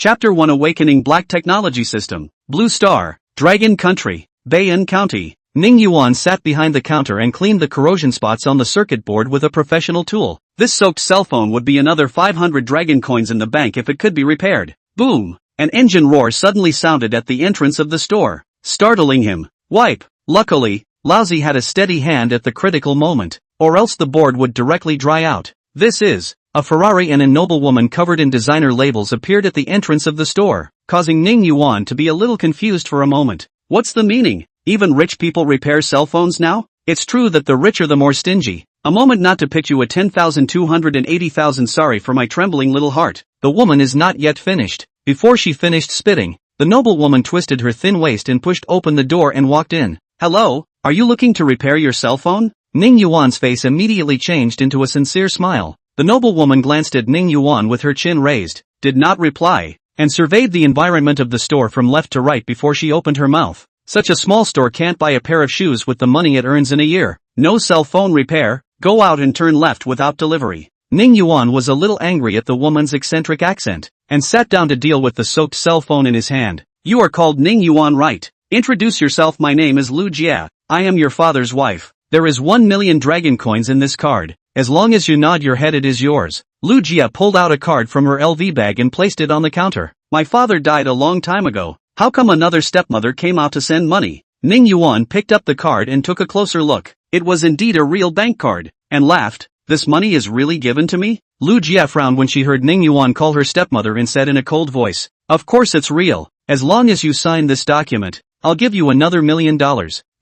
Chapter 1 Awakening Black Technology System. Blue Star, Dragon Country, Bayan County. Ning Yuan sat behind the counter and cleaned the corrosion spots on the circuit board with a professional tool. This soaked cell phone would be another 500 dragon coins in the bank if it could be repaired. Boom! An engine roar suddenly sounded at the entrance of the store, startling him. Wipe! Luckily, Lousy had a steady hand at the critical moment, or else the board would directly dry out. This is a Ferrari, and a noblewoman covered in designer labels appeared at the entrance of the store, causing Ning Yuan to be a little confused for a moment. What's the meaning? Even rich people repair cell phones now? It's true that the richer the more stingy. A moment not to pitch you a 10,280,000. Sorry for my trembling little heart. The woman is not yet finished. Before she finished spitting, the noblewoman twisted her thin waist and pushed open the door and walked in. Hello, are you looking to repair your cell phone? Ning Yuan's face immediately changed into a sincere smile. The noblewoman glanced at Ning Yuan with her chin raised, did not reply, and surveyed the environment of the store from left to right before she opened her mouth. Such a small store can't buy a pair of shoes with the money it earns in a year. No cell phone repair, go out and turn left without delivery. Ning Yuan was a little angry at the woman's eccentric accent, and sat down to deal with the soaked cell phone in his hand. You are called Ning Yuan, right? Introduce yourself. My name is Lu Jia. I am your father's wife. There is 1 million dragon coins in this card. As long as you nod your head it is yours. Lu Jia pulled out a card from her LV bag and placed it on the counter. My father died a long time ago. How come another stepmother came out to send money? Ning Yuan picked up the card and took a closer look. It was indeed a real bank card, and laughed. This money is really given to me? Lu Jia frowned when she heard Ning Yuan call her stepmother and said in a cold voice, of course it's real. As long as you sign this document, I'll give you another $1 million.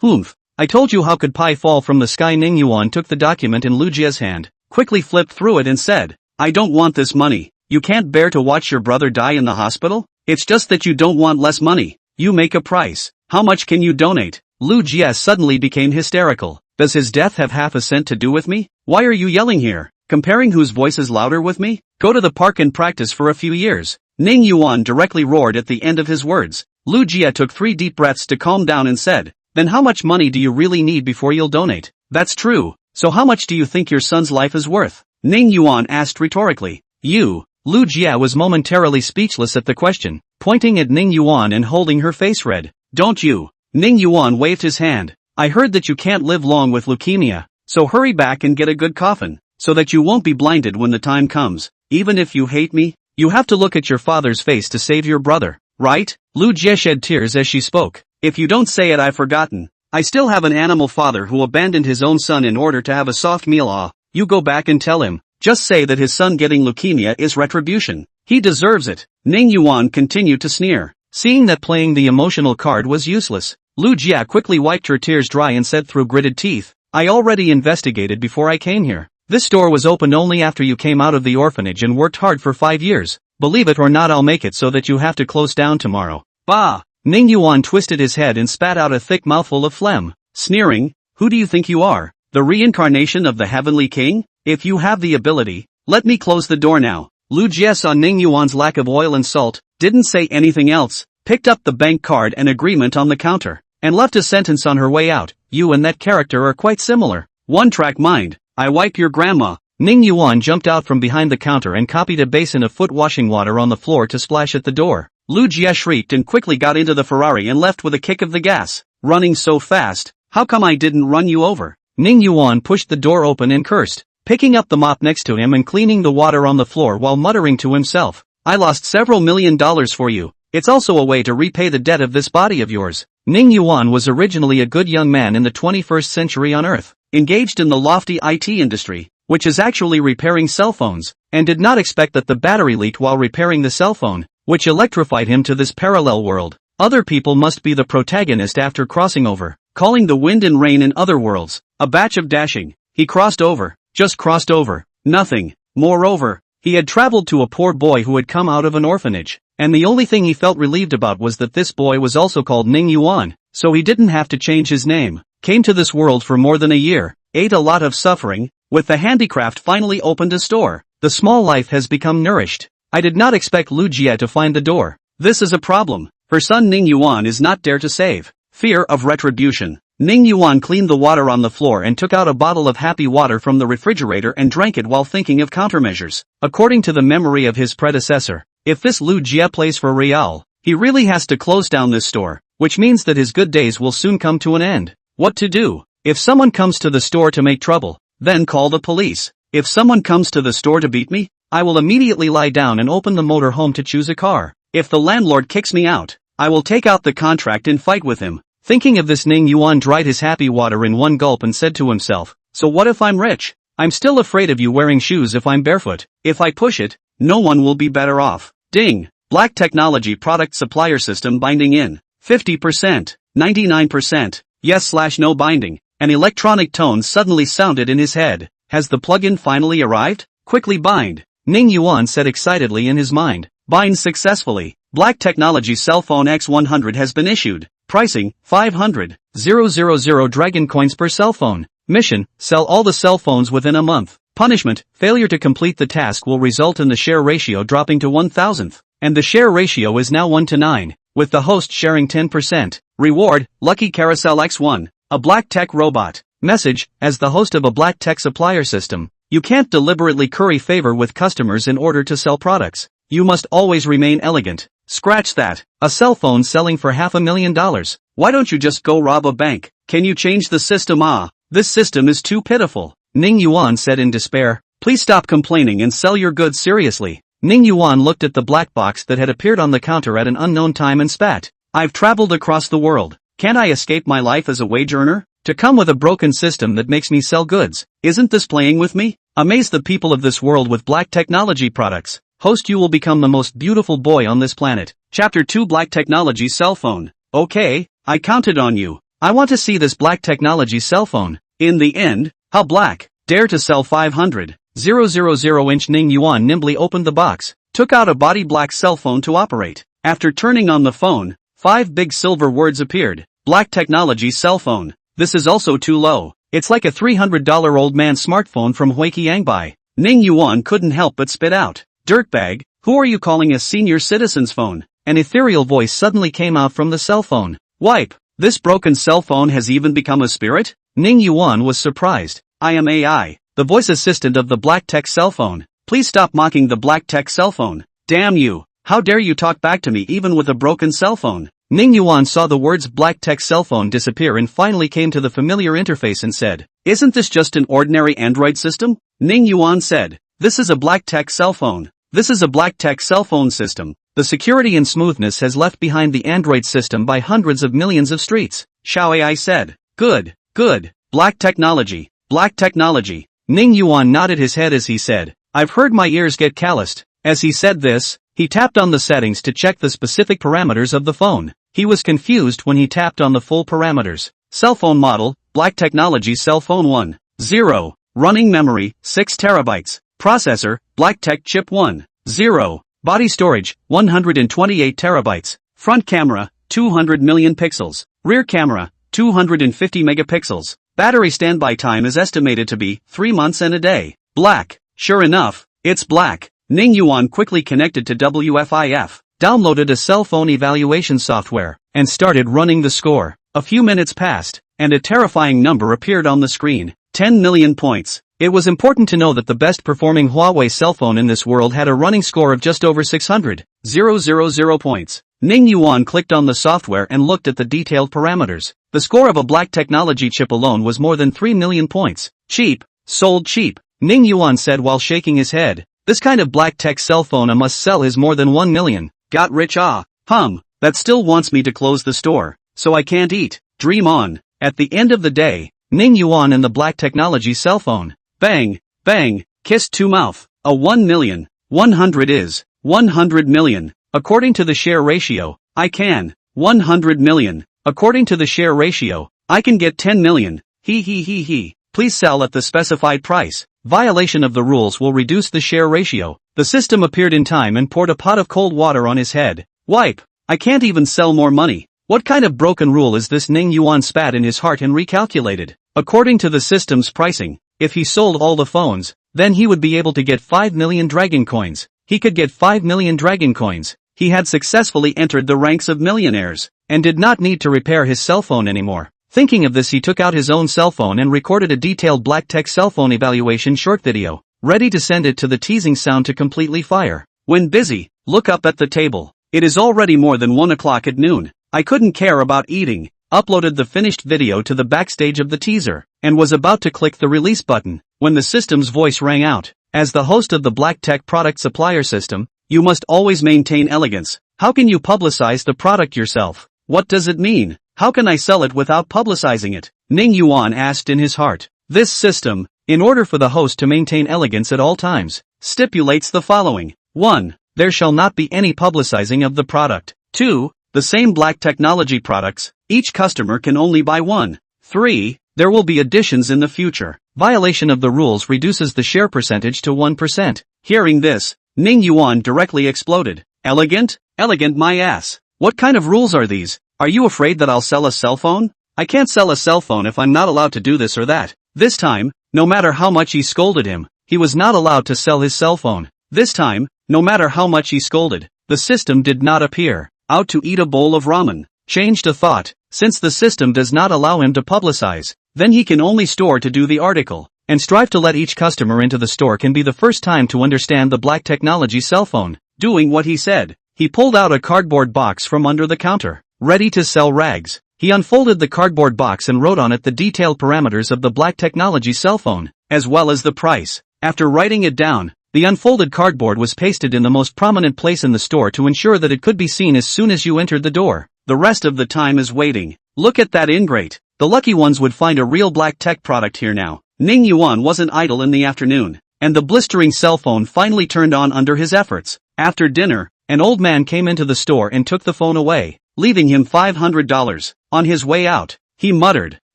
Oomph. I told you, how could pie fall from the sky? Ning Yuan took the document in Lu Jia's hand, quickly flipped through it and said, I don't want this money. You can't bear to watch your brother die in the hospital? It's just that you don't want less money. You make a price. How much can you donate? Lu Jia suddenly became hysterical. Does his death have half a cent to do with me? Why are you yelling here? Comparing whose voice is louder with me? Go to the park and practice for a few years. Ning Yuan directly roared at the end of his words. Lu Jia took 3 deep breaths to calm down and said, then how much money do you really need before you'll donate? That's true. So how much do you think your son's life is worth? Ning Yuan asked rhetorically. You. Lu Jia was momentarily speechless at the question, pointing at Ning Yuan and holding her face red. Don't you? Ning Yuan waved his hand. I heard that you can't live long with leukemia, so hurry back and get a good coffin, so that you won't be blinded when the time comes. Even if you hate me, you have to look at your father's face to save your brother, right? Lu Jia shed tears as she spoke. If you don't say it, I've forgotten. I still have an animal father who abandoned his own son in order to have a soft meal. You go back and tell him. Just say that his son getting leukemia is retribution. He deserves it. Ning Yuan continued to sneer. Seeing that playing the emotional card was useless, Lu Jia quickly wiped her tears dry and said through gritted teeth, I already investigated before I came here. This store was opened only after you came out of the orphanage and worked hard for 5 years. Believe it or not, I'll make it so that you have to close down tomorrow. Bah! Ning Yuan twisted his head and spat out a thick mouthful of phlegm, sneering, who do you think you are? The reincarnation of the Heavenly King? If you have the ability, let me close the door now. Lu Jia saw Ning Yuan's lack of oil and salt, didn't say anything else, picked up the bank card and agreement on the counter, and left a sentence on her way out. You and that character are quite similar. One-track mind. I wipe your grandma. Ning Yuan jumped out from behind the counter and copied a basin of foot washing water on the floor to splash at the door. Lu Jia shrieked and quickly got into the Ferrari and left with a kick of the gas. Running so fast, how come I didn't run you over? Ning Yuan pushed the door open and cursed, picking up the mop next to him and cleaning the water on the floor while muttering to himself, I lost several $1 million for you. It's also a way to repay the debt of this body of yours. Ning Yuan was originally a good young man in the 21st century on Earth, engaged in the lofty IT industry, which is actually repairing cell phones, and did not expect that the battery leaked while repairing the cell phone, which electrified him to this parallel world. Other people must be the protagonist after crossing over, calling the wind and rain in other worlds, a batch of dashing. He crossed over, just crossed over, nothing. Moreover, he had traveled to a poor boy who had come out of an orphanage, and the only thing he felt relieved about was that this boy was also called Ning Yuan, so he didn't have to change his name. Came to this world for more than a year, ate a lot of suffering, with the handicraft finally opened a store. The small life has become nourished. I did not expect Lu Jia to find the door. This is a problem. Her son Ning Yuan is not dare to save. Fear of retribution. Ning Yuan cleaned the water on the floor and took out a bottle of happy water from the refrigerator and drank it while thinking of countermeasures. According to the memory of his predecessor, If this Lu Jie plays for Real, he really has to close down this store, which means that his good days will soon come to an end. What to do? If someone comes to the store to make trouble, then call the police. If someone comes to the store to beat me, I will immediately lie down and open the motor home to choose a car. If the landlord kicks me out, I will take out the contract and fight with him. Thinking of this, Ning Yuan dried his happy water in one gulp and said to himself, so what if I'm rich? I'm still afraid of you wearing shoes if I'm barefoot. If I push it, no one will be better off. Ding! Black Technology Product Supplier System binding in. 50%, 99%, yes/no binding. An electronic tone suddenly sounded in his head. Has the plugin finally arrived? Quickly bind. Ning Yuan said excitedly in his mind. Bind successfully. Black Technology Cell Phone X100 has been issued. Pricing, 500,000 dragon coins per cell phone. Mission, sell all the cell phones within a month. Punishment, failure to complete the task will result in the share ratio dropping to 1,000th. And the share ratio is now 1:9, with the host sharing 10%. Reward, Lucky Carousel X1, a black tech robot. Message, as the host of a black tech supplier system, you can't deliberately curry favor with customers in order to sell products. You must always remain elegant. Scratch that. A cell phone selling for $500,000. Why don't you just go rob a bank? Can you change the system? This system is too pitiful. Ning Yuan said in despair. Please stop complaining and sell your goods seriously. Ning Yuan looked at the black box that had appeared on the counter at an unknown time and spat. I've traveled across the world. Can't I escape my life as a wage earner? To come with a broken system that makes me sell goods. Isn't this playing with me? Amaze the people of this world with black technology products. Host, you will become the most beautiful boy on this planet. Chapter 2 Black Technology Cell Phone. Okay, I counted on you. I want to see this black technology cell phone. In the end, how black? Dare to sell 500,000 Ning Yuan nimbly opened the box, took out a body black cell phone to operate. After turning on the phone, 5 big silver words appeared. Black Technology Cell Phone. This is also too low. It's like a $300 old man smartphone from Huiqiangbai. Ning Yuan couldn't help but spit out. Dirtbag, who are you calling a senior citizen's phone? An ethereal voice suddenly came out from the cell phone. Wipe, this broken cell phone has even become a spirit? Ning Yuan was surprised. I am AI, the voice assistant of the black tech cell phone. Please stop mocking the black tech cell phone. Damn you, how dare you talk back to me even with a broken cell phone? Ning Yuan saw the words black tech cell phone disappear and finally came to the familiar interface and said, isn't this just an ordinary Android system? Ning Yuan said, this is a black tech cell phone. This is a black tech cell phone system. The security and smoothness has left behind the Android system by hundreds of millions of streets. Xiao AI said. Good, good. Black technology. Black technology. Ning Yuan nodded his head as he said, I've heard my ears get calloused. As he said this, he tapped on the settings to check the specific parameters of the phone. He was confused when he tapped on the full parameters. Cell phone model, Black Technology Cell Phone 1. 0. Running memory, 6 terabytes. Processor, Black Tech Chip 1. 0. Body storage, 128 terabytes. Front camera, 200 million pixels. Rear camera, 250 megapixels. Battery standby time is estimated to be 3 months and a day. Black. Sure enough, it's black. Ning Yuan quickly connected to WFIF, downloaded a cell phone evaluation software, and started running the score. A few minutes passed, and a terrifying number appeared on the screen. 10 million points. It was important to know that the best performing Huawei cell phone in this world had a running score of just over 600,000 points. Ning Yuan clicked on the software and looked at the detailed parameters. The score of a black technology chip alone was more than 3 million points. Cheap. Sold cheap. Ning Yuan said while shaking his head. This kind of black tech cell phone I must sell is more than 1 million. Got rich that still wants me to close the store, so I can't eat. Dream on. At the end of the day, Ning Yuan and the black technology cell phone. Bang, bang, kissed to mouth. A 1 million. 100 is 100 million. According to the share ratio, I can. 100 million. According to the share ratio, I can get 10 million. He. Please sell at the specified price. Violation of the rules will reduce the share ratio. The system appeared in time and poured a pot of cold water on his head. Wipe. I can't even sell more money. What kind of broken rule is this? Ning Yuan spat in his heart and recalculated. According to the system's pricing, if he sold all the phones, then he would be able to get 5 million dragon coins. He could get 5 million dragon coins. He had successfully entered the ranks of millionaires, and did not need to repair his cell phone anymore. Thinking of this, he took out his own cell phone and recorded a detailed black tech cell phone evaluation short video, ready to send it to the teasing sound to completely fire. When busy, look up at the table. It is already more than 1 o'clock at noon. I couldn't care about eating. Uploaded the finished video to the backstage of the teaser, and was about to click the release button, when the system's voice rang out. As the host of the Black Tech product supplier system, you must always maintain elegance. How can you publicize the product yourself? What does it mean? How can I sell it without publicizing it? Ning Yuan asked in his heart. This system, in order for the host to maintain elegance at all times, stipulates the following. 1. There shall not be any publicizing of the product. 2. The same Black Technology products, each customer can only buy one. 3. There will be additions in the future. Violation of the rules reduces the share percentage to 1%. Hearing this, Ning Yuan directly exploded. Elegant? Elegant my ass. What kind of rules are these? Are you afraid that I'll sell a cell phone? I can't sell a cell phone if I'm not allowed to do this or that. This time, no matter how much he scolded him, he was not allowed to sell his cell phone. This time, no matter how much he scolded, the system did not appear. Out to eat a bowl of ramen. Changed a thought. Since the system does not allow him to publicize, then he can only store to do the article, and strive to let each customer into the store can be the first time to understand the Black Technology cell phone. Doing what he said, he pulled out a cardboard box from under the counter, ready to sell rags. He unfolded the cardboard box and wrote on it the detailed parameters of the Black Technology cell phone, as well as the price. After writing it down, the unfolded cardboard was pasted in the most prominent place in the store to ensure that it could be seen as soon as you entered the door. The rest of the time is waiting. Look at that ingrate. The lucky ones would find a real Black Tech product here now. Ning Yuan wasn't idle in the afternoon, and the blistering cell phone finally turned on under his efforts. After dinner, an old man came into the store and took the phone away, leaving him $500. On his way out, he muttered,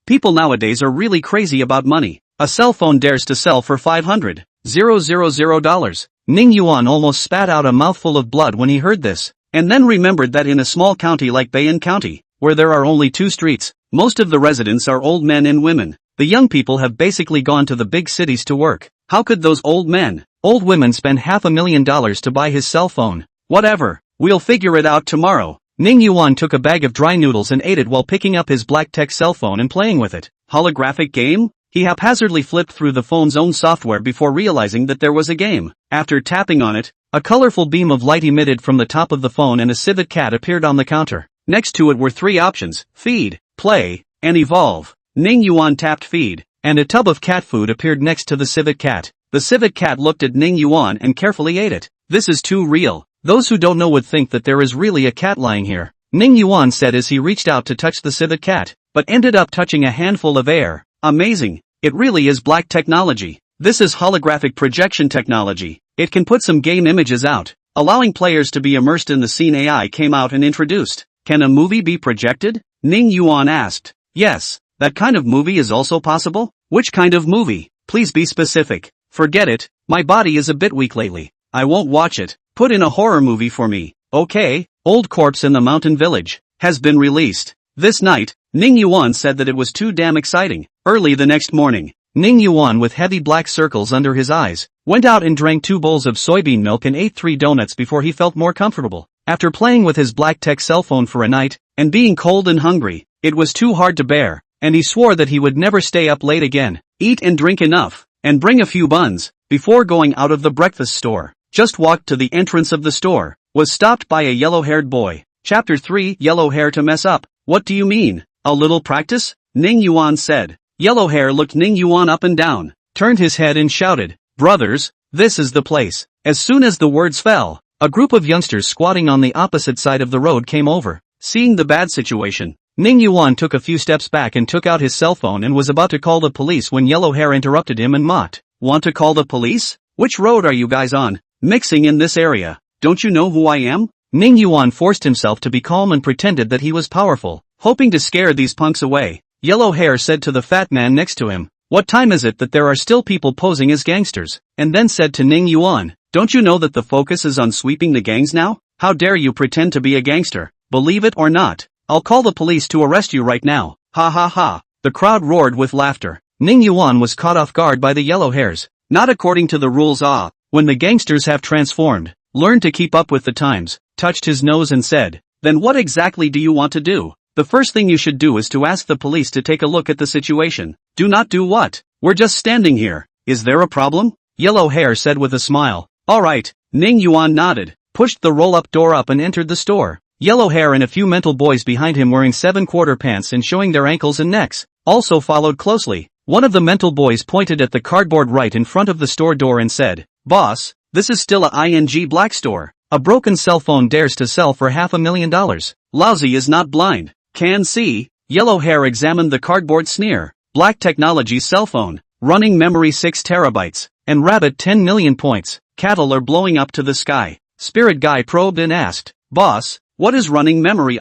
"People nowadays are really crazy about money. A cell phone dares to sell for $500,000. Ning Yuan almost spat out a mouthful of blood when he heard this, and then remembered that in a small county like Bayan County, where there are only 2 streets, most of the residents are old men and women. The young people have basically gone to the big cities to work. How could those old men, old women spend $500,000 to buy his cell phone? Whatever, we'll figure it out tomorrow." Ning Yuan took a bag of dry noodles and ate it while picking up his Black Tech cell phone and playing with it. Holographic game? He haphazardly flipped through the phone's own software before realizing that there was a game. After tapping on it, a colorful beam of light emitted from the top of the phone and a civet cat appeared on the counter. Next to it were 3 options: feed, play, and evolve. Ning Yuan tapped feed, and a tub of cat food appeared next to the civet cat. The civet cat looked at Ning Yuan and carefully ate it. This is too real. Those who don't know would think that there is really a cat lying here, Ning Yuan said as he reached out to touch the civet cat, but ended up touching a handful of air. Amazing. It really is Black Technology. This is holographic projection technology. It can put some game images out, allowing players to be immersed in the scene. AI came out and introduced. Can a movie be projected? Ning Yuan asked. Yes, that kind of movie is also possible. Which kind of movie? Please be specific. Forget it, my body is a bit weak lately. I won't watch it. Put in a horror movie for me. Okay. Old Corpse in the Mountain Village has been released. This night, Ning Yuan said that it was too damn exciting. Early the next morning, Ning Yuan, with heavy black circles under his eyes, went out and drank 2 bowls of soybean milk and ate 3 donuts before he felt more comfortable. After playing with his Black Tech cell phone for a night, and being cold and hungry, it was too hard to bear, and he swore that he would never stay up late again. Eat and drink enough, and bring a few buns, before going out of the breakfast store. Just walked to the entrance of the store, was stopped by a yellow-haired boy. Chapter 3: Yellow hair to mess up. What do you mean? A little practice? Ning Yuan said. Yellow hair looked Ning Yuan up and down, turned his head and shouted, "Brothers, this is the place." As soon as the words fell, a group of youngsters squatting on the opposite side of the road came over. Seeing the bad situation, Ning Yuan took a few steps back and took out his cell phone and was about to call the police when Yellow hair interrupted him and mocked. "Want to call the police? Which road are you guys on? Mixing in this area. Don't you know who I am?" Ning Yuan forced himself to be calm and pretended that he was powerful, hoping to scare these punks away. Yellow hair said to the fat man next to him, "What time is it that there are still people posing as gangsters?" And then said to Ning Yuan, "Don't you know that the focus is on sweeping the gangs now? How dare you pretend to be a gangster? Believe it or not, I'll call the police to arrest you right now. Ha ha ha." The crowd roared with laughter. Ning Yuan was caught off guard by the yellow hairs. Not according to the rules. When the gangsters have transformed, learned to keep up with the times, touched his nose and said, "Then what exactly do you want to do?" "The first thing you should do is to ask the police to take a look at the situation." "Do not do what? We're just standing here. Is there a problem?" Yellow hair said with a smile. "All right." Ning Yuan nodded. pushed the roll-up door up and entered the store. Yellow hair and a few mental boys behind him wearing 7/4 pants and showing their ankles and necks also followed closely. One of the mental boys pointed at the cardboard right in front of the store door and said, "Boss, this is still a ING black store. A broken cell phone dares to sell for $500,000. Lousy is not blind. Can see." Yellow hair examined the cardboard sneer. Black technology cell phone. Running memory 6 terabytes. And rabbit 10 million points. Cattle are blowing up to the sky. Spirit guy probed and asked, "Boss, what is running memory?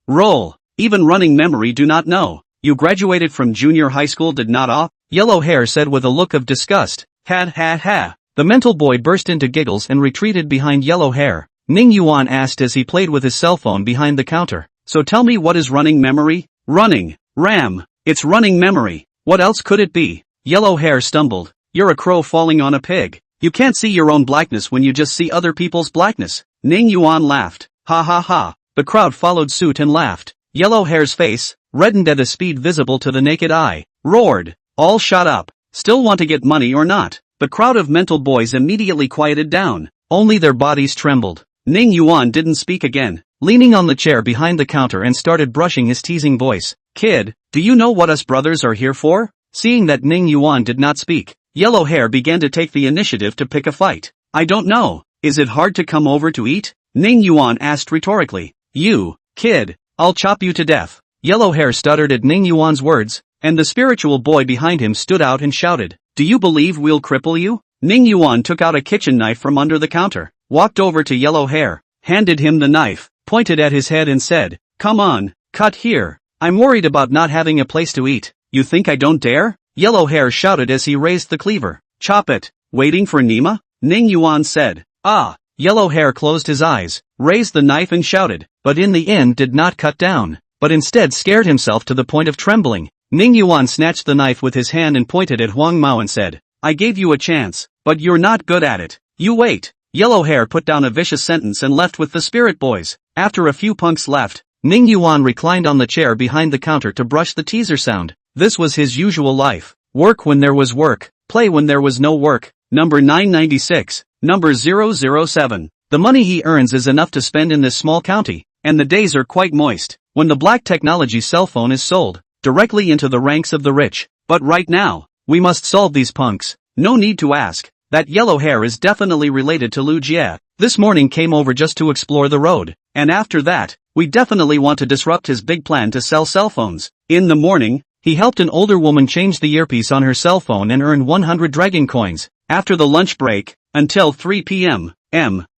Roll. Even running memory do not know. You graduated from junior high school did not Yellow hair said with a look of disgust. Ha ha ha. The mental boy burst into giggles and retreated behind yellow hair. Ning Yuan asked as he played with his cell phone behind the counter. So tell me, what is running memory? Running. RAM. It's running memory. What else could it be? Yellow hair stumbled. You're a crow falling on a pig. You can't see your own blackness when you just see other people's blackness. Ning Yuan laughed. Ha ha ha. The crowd followed suit and laughed. Yellow hair's face, reddened at a speed visible to the naked eye, roared. All shut up. Still want to get money or not? The crowd of mental boys immediately quieted down. Only their bodies trembled. Ning Yuan didn't speak again, leaning on the chair behind the counter and started brushing his teasing voice. Kid, do you know what us brothers are here for? Seeing that Ning Yuan did not speak, yellow hair began to take the initiative to pick a fight. I don't know. Is it hard to come over to eat? Ning Yuan asked rhetorically. You, kid, I'll chop you to death. Yellow hair stuttered at Ning Yuan's words, and the spiritual boy behind him stood out and shouted, "Do you believe we'll cripple you?" Ning Yuan took out a kitchen knife from under the counter, walked over to yellow hair, handed him the knife, pointed at his head and said, "Come on, cut here. I'm worried about not having a place to eat. You think I don't dare?" Yellow hair shouted as he raised the cleaver. "Chop it. Waiting for Nima?" Ning Yuan said. "Ah." Yellow hair closed his eyes, raised the knife and shouted, but in the end did not cut down, but instead scared himself to the point of trembling. Ning Yuan snatched the knife with his hand and pointed at Huang Mao and said, "I gave you a chance, but you're not good at it. You wait." Yellow hair put down a vicious sentence and left with the spirit boys. After a few punks left, Ning Yuan reclined on the chair behind the counter to brush the teaser sound. This was his usual life. Work when there was work, play when there was no work. Number 996, number 007. The money he earns is enough to spend in this small county, and the days are quite moist, when the black technology cell phone is sold, directly into the ranks of the rich. But right now, we must solve these punks. No need to ask, that yellow hair is definitely related to Lu Jie. This morning came over just to explore the road, and after that, we definitely want to disrupt his big plan to sell cell phones. In the morning, he helped an older woman change the earpiece on her cell phone and earned 100 dragon coins. After the lunch break, until 3 p.m.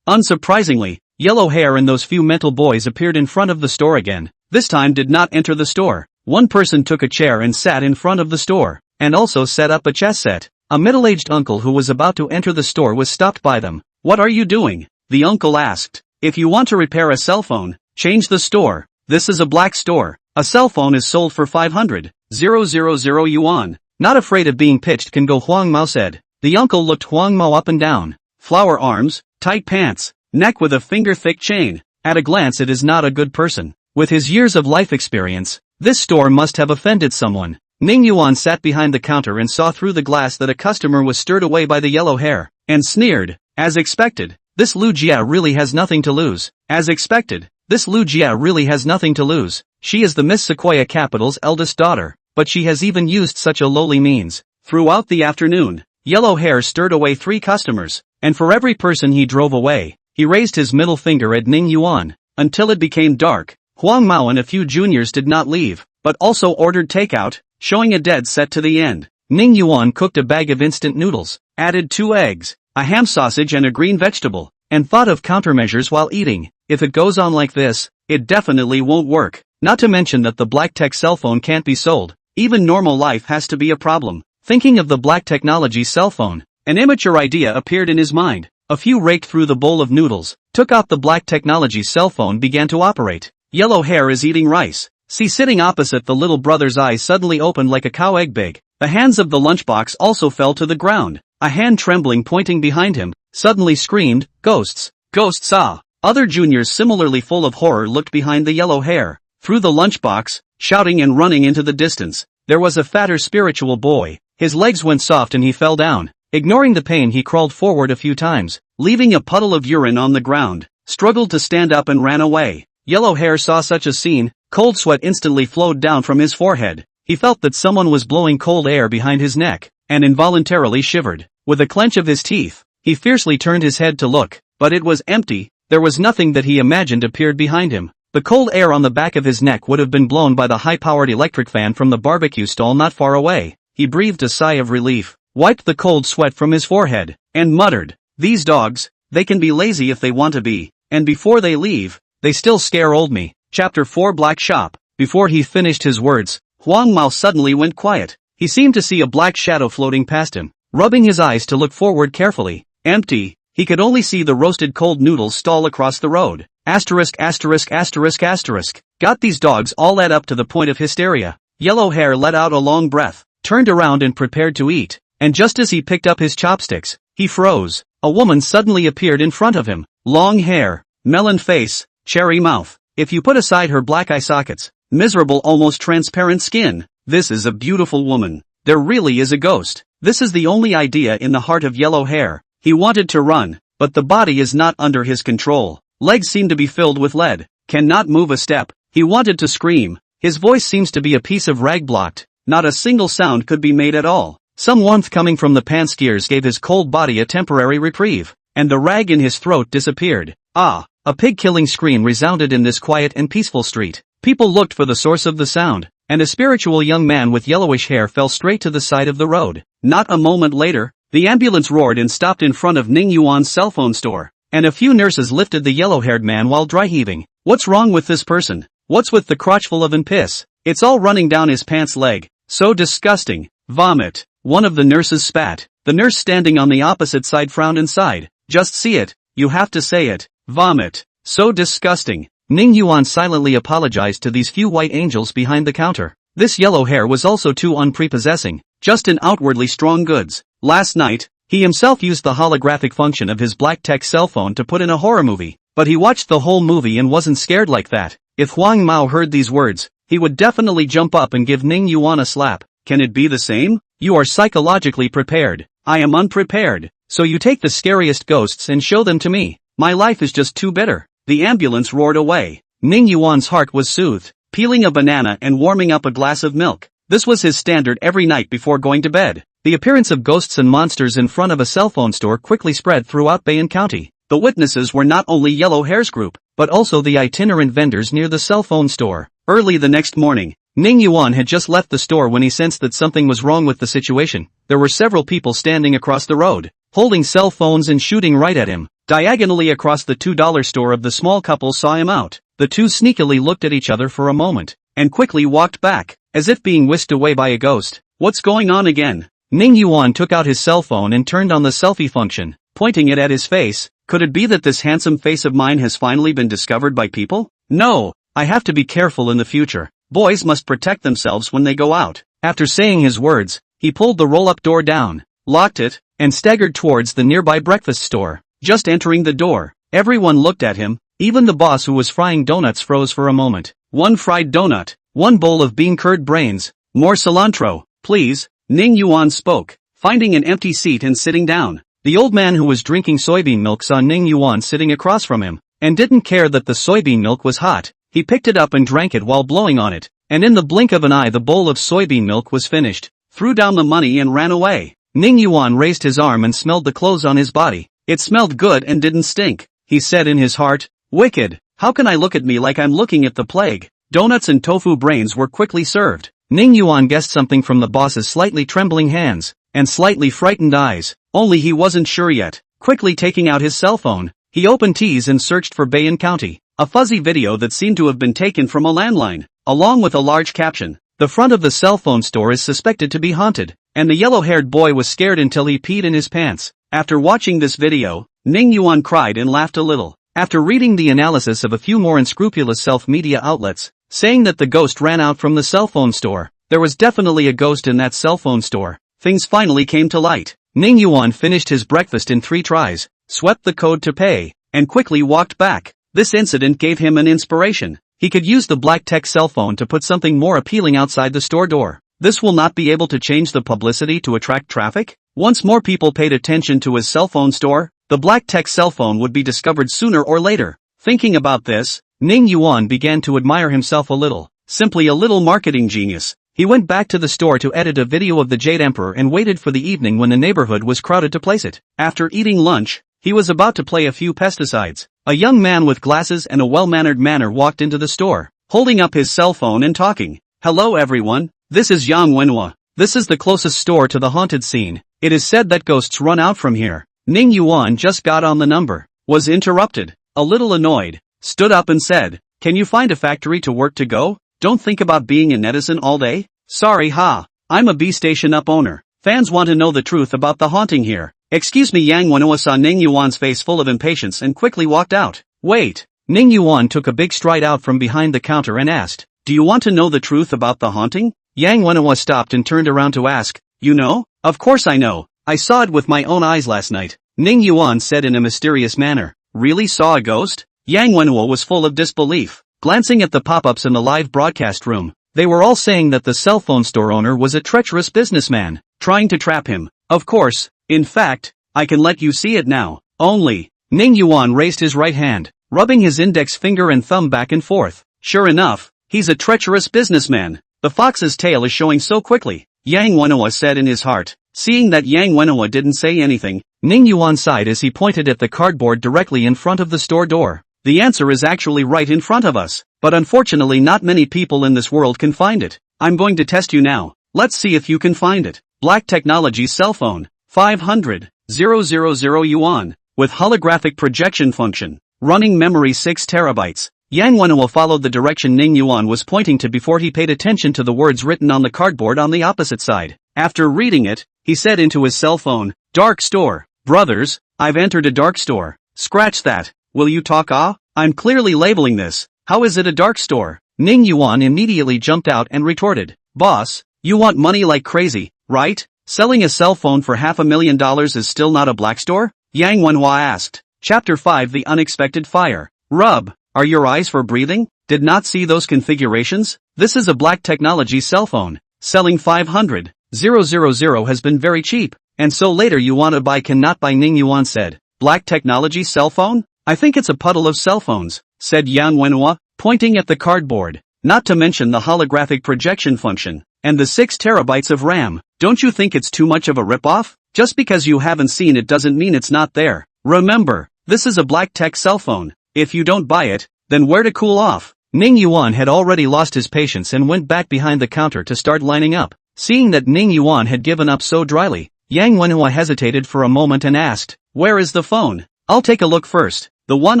Unsurprisingly, yellow hair and those few mental boys appeared in front of the store again. This time did not enter the store. One person took a chair and sat in front of the store, and also set up a chess set. A middle-aged uncle who was about to enter the store was stopped by them. "What are you doing?" the uncle asked. "If you want to repair a cell phone, change the store. This is a black store. A cell phone is sold for 500,000 yuan. Not afraid of being pitched can go, Huang Mao said. The uncle looked Huang Mao up and down. Flower arms, tight pants, neck with a finger-thick chain. At a glance it is not a good person. With his years of life experience, this store must have offended someone. Ning Yuan sat behind the counter and saw through the glass that a customer was stirred away by the yellow hair, and sneered. As expected, this Lu Jie really has nothing to lose. As expected, this Lu Jie really has nothing to lose. She is the Miss Sequoia capital's eldest daughter, but she has even used such a lowly means. Throughout the afternoon, yellow hair stirred away 3 customers, and for every person he drove away, he raised his middle finger at Ning Yuan, until it became dark. Huang Mao and a few juniors did not leave, but also ordered takeout, showing a dead set to the end. Ning Yuan cooked a bag of instant noodles, added 2 eggs, a ham sausage and a green vegetable, and thought of countermeasures while eating. If it goes on like this, it definitely won't work. Not to mention that the black tech cell phone can't be sold. Even normal life has to be a problem. Thinking of the black technology cell phone, an immature idea appeared in his mind. A few raked through the bowl of noodles, took out the black technology cell phone, began to operate. Yellow hair is eating rice. See, sitting opposite the little brother's eyes suddenly opened like a cow egg big. The hands of the lunchbox also fell to the ground. A hand trembling pointing behind him, suddenly screamed, "Ghosts! Ghosts ah!" Other juniors similarly full of horror looked behind the yellow hair, through the lunchbox, shouting and running into the distance. There was a fatter spiritual boy. His legs went soft and he fell down. Ignoring the pain he crawled forward a few times, leaving a puddle of urine on the ground. struggled to stand up and ran away. Yellow Hair saw such a scene, cold sweat instantly flowed down from his forehead. He felt that someone was blowing cold air behind his neck, and involuntarily shivered. With a clench of his teeth, he fiercely turned his head to look, but it was empty. There was nothing that he imagined appeared behind him. The cold air on the back of his neck would have been blown by the high-powered electric fan from the barbecue stall not far away. He breathed a sigh of relief, wiped the cold sweat from his forehead, and muttered, "These dogs, they can be lazy if they want to be, and before they leave, they still scare old me." Chapter 4 Black Shop. Before he finished his words, Huang Mao suddenly went quiet. He seemed to see a black shadow floating past him. Rubbing his eyes to look forward carefully, empty, he could only see the roasted cold noodles stall across the road. Asterisk asterisk asterisk asterisk. Got these dogs all led up to the point of hysteria. Yellow Hair let out a long breath, turned around and prepared to eat, and just as he picked up his chopsticks, he froze. A woman suddenly appeared in front of him. Long hair, melon face, cherry mouth. If you put aside her black eye sockets, miserable almost transparent skin, this is a beautiful woman. There really is a ghost. This is the only idea in the heart of Yellow Hair. He wanted to run, but the body is not under his control. Legs seem to be filled with lead, cannot move a step. He wanted to scream. His voice seems to be a piece of rag blocked. Not a single sound could be made at all. Some warmth coming from the pants gears gave his cold body a temporary reprieve, and the rag in his throat disappeared. Ah! A pig-killing scream resounded in this quiet and peaceful street. People looked for the source of the sound, and a spiritual young man with yellowish hair fell straight to the side of the road. Not a moment later, the ambulance roared and stopped in front of Ning Yuan's cell phone store, and a few nurses lifted the yellow-haired man while dry-heaving. What's wrong with this person? What's with the crotch full of piss? It's all running down his pants leg. So disgusting. Vomit. One of the nurses spat. The nurse standing on the opposite side frowned and sighed. Just see it. You have to say it. Vomit. So disgusting. Ning Yuan silently apologized to these few white angels behind the counter. This yellow hair was also too unprepossessing, just an outwardly strong goods. Last night, he himself used the holographic function of his black tech cell phone to put in a horror movie, but he watched the whole movie and wasn't scared like that. If Huang Mao heard these words, he would definitely jump up and give Ning Yuan a slap. Can it be the same? You are psychologically prepared. I am unprepared. So you take the scariest ghosts and show them to me. My life is just too bitter. The ambulance roared away. Ning Yuan's heart was soothed, peeling a banana and warming up a glass of milk. This was his standard every night before going to bed. The appearance of ghosts and monsters in front of a cell phone store quickly spread throughout Bayan County. The witnesses were not only Yellow Hair's group, but also the itinerant vendors near the cell phone store. Early the next morning, Ning Yuan had just left the store when he sensed that something was wrong with the situation. There were several people standing across the road, holding cell phones and shooting right at him. Diagonally across the $2 store of the small couple saw him out. The two sneakily looked at each other for a moment, and quickly walked back, as if being whisked away by a ghost. What's going on again? Ning Yuan took out his cell phone and turned on the selfie function, pointing it at his face. Could it be that this handsome face of mine has finally been discovered by people? No, I have to be careful in the future. Boys must protect themselves when they go out. After saying his words, he pulled the roll-up door down, locked it, and staggered towards the nearby breakfast store. Just entering the door, everyone looked at him. Even the boss who was frying donuts froze for a moment. One fried donut, one bowl of bean curd brains, more cilantro, please. Ning Yuan spoke, finding an empty seat and sitting down. The old man who was drinking soybean milk saw Ning Yuan sitting across from him, and didn't care that the soybean milk was hot. He picked it up and drank it while blowing on it, and in the blink of an eye the bowl of soybean milk was finished, threw down the money and ran away. Ning Yuan raised his arm and smelled the clothes on his body. It smelled good and didn't stink. He said in his heart, "Wicked, how can I look at me like I'm looking at the plague?" Donuts and tofu brains were quickly served. Ning Yuan guessed something from the boss's slightly trembling hands, and slightly frightened eyes, only he wasn't sure yet. Quickly taking out his cell phone, he opened Tease and searched for Bayan County. A fuzzy video that seemed to have been taken from a landline, along with a large caption. The front of the cell phone store is suspected to be haunted, and the yellow-haired boy was scared until he peed in his pants. After watching this video, Ning Yuan cried and laughed a little. After reading the analysis of a few more unscrupulous self-media outlets, saying that the ghost ran out from the cell phone store, there was definitely a ghost in that cell phone store. Things finally came to light. Ning Yuan finished his breakfast in 3 tries, swept the code to pay, and quickly walked back. This incident gave him an inspiration. He could use the black tech cell phone to put something more appealing outside the store door. This will not be able to change the publicity to attract traffic? Once more people paid attention to his cell phone store, the black tech cell phone would be discovered sooner or later. Thinking about this, Ning Yuan began to admire himself a little. Simply a little marketing genius. He went back to the store to edit a video of the Jade Emperor and waited for the evening when the neighborhood was crowded to place it. After eating lunch, he was about to play a few pesticides. A young man with glasses and a well-mannered manner walked into the store, holding up his cell phone and talking. Hello everyone, this is Yang Wenhua. This is the closest store to the haunted scene. It is said that ghosts run out from here. Ning Yuan just got on the number, was interrupted, a little annoyed, stood up and said, can you find a factory to work to go? Don't think about being a netizen all day? Sorry I'm a B-station up owner. Fans want to know the truth about the haunting here. Excuse me. Yang Wenhua saw Ning Yuan's face full of impatience and quickly walked out. Wait. Ning Yuan took a big stride out from behind the counter and asked, do you want to know the truth about the haunting? Yang Wenhua stopped and turned around to ask, you know? Of course I know. I saw it with my own eyes last night. Ning Yuan said in a mysterious manner. Really saw a ghost? Yang Wenhua was full of disbelief. Glancing at the pop-ups in the live broadcast room, they were all saying that the cell phone store owner was a treacherous businessman, trying to trap him. Of course, in fact, I can let you see it now. Only, Ning Yuan raised his right hand, rubbing his index finger and thumb back and forth. Sure enough, he's a treacherous businessman. The fox's tail is showing so quickly, Yang Wenhua said in his heart. Seeing that Yang Wenhua didn't say anything, Ning Yuan sighed as he pointed at the cardboard directly in front of the store door. The answer is actually right in front of us, but unfortunately not many people in this world can find it. I'm going to test you now. Let's see if you can find it. Black Technology cell phone, 500,000 yuan, with holographic projection function, running memory 6 terabytes. Yang Wenhua followed the direction Ning Yuan was pointing to before he paid attention to the words written on the cardboard on the opposite side. After reading it, he said into his cell phone, dark store. Brothers, I've entered a dark store. Scratch that. Will you talk? I'm clearly labeling this. How is it a dark store? Ning Yuan immediately jumped out and retorted. Boss, you want money like crazy, right? Selling a cell phone for $500,000 is still not a black store? Yang Wenhua asked. Chapter 5 The Unexpected Fire. Rub, are your eyes for breathing? Did not see those configurations? This is a Black Technology cell phone. Selling 500,000 has been very cheap. And so later you want to buy cannot buy, Ning Yuan said. Black Technology cell phone? I think it's a puddle of cell phones, said Yang Wenhua, pointing at the cardboard. Not to mention the holographic projection function, and the 6 terabytes of RAM. Don't you think it's too much of a ripoff? Just because you haven't seen it doesn't mean it's not there. Remember, this is a black tech cell phone. If you don't buy it, then where to cool off? Ning Yuan had already lost his patience and went back behind the counter to start lining up. Seeing that Ning Yuan had given up so dryly, Yang Wenhua hesitated for a moment and asked, where is the phone? I'll take a look first. The one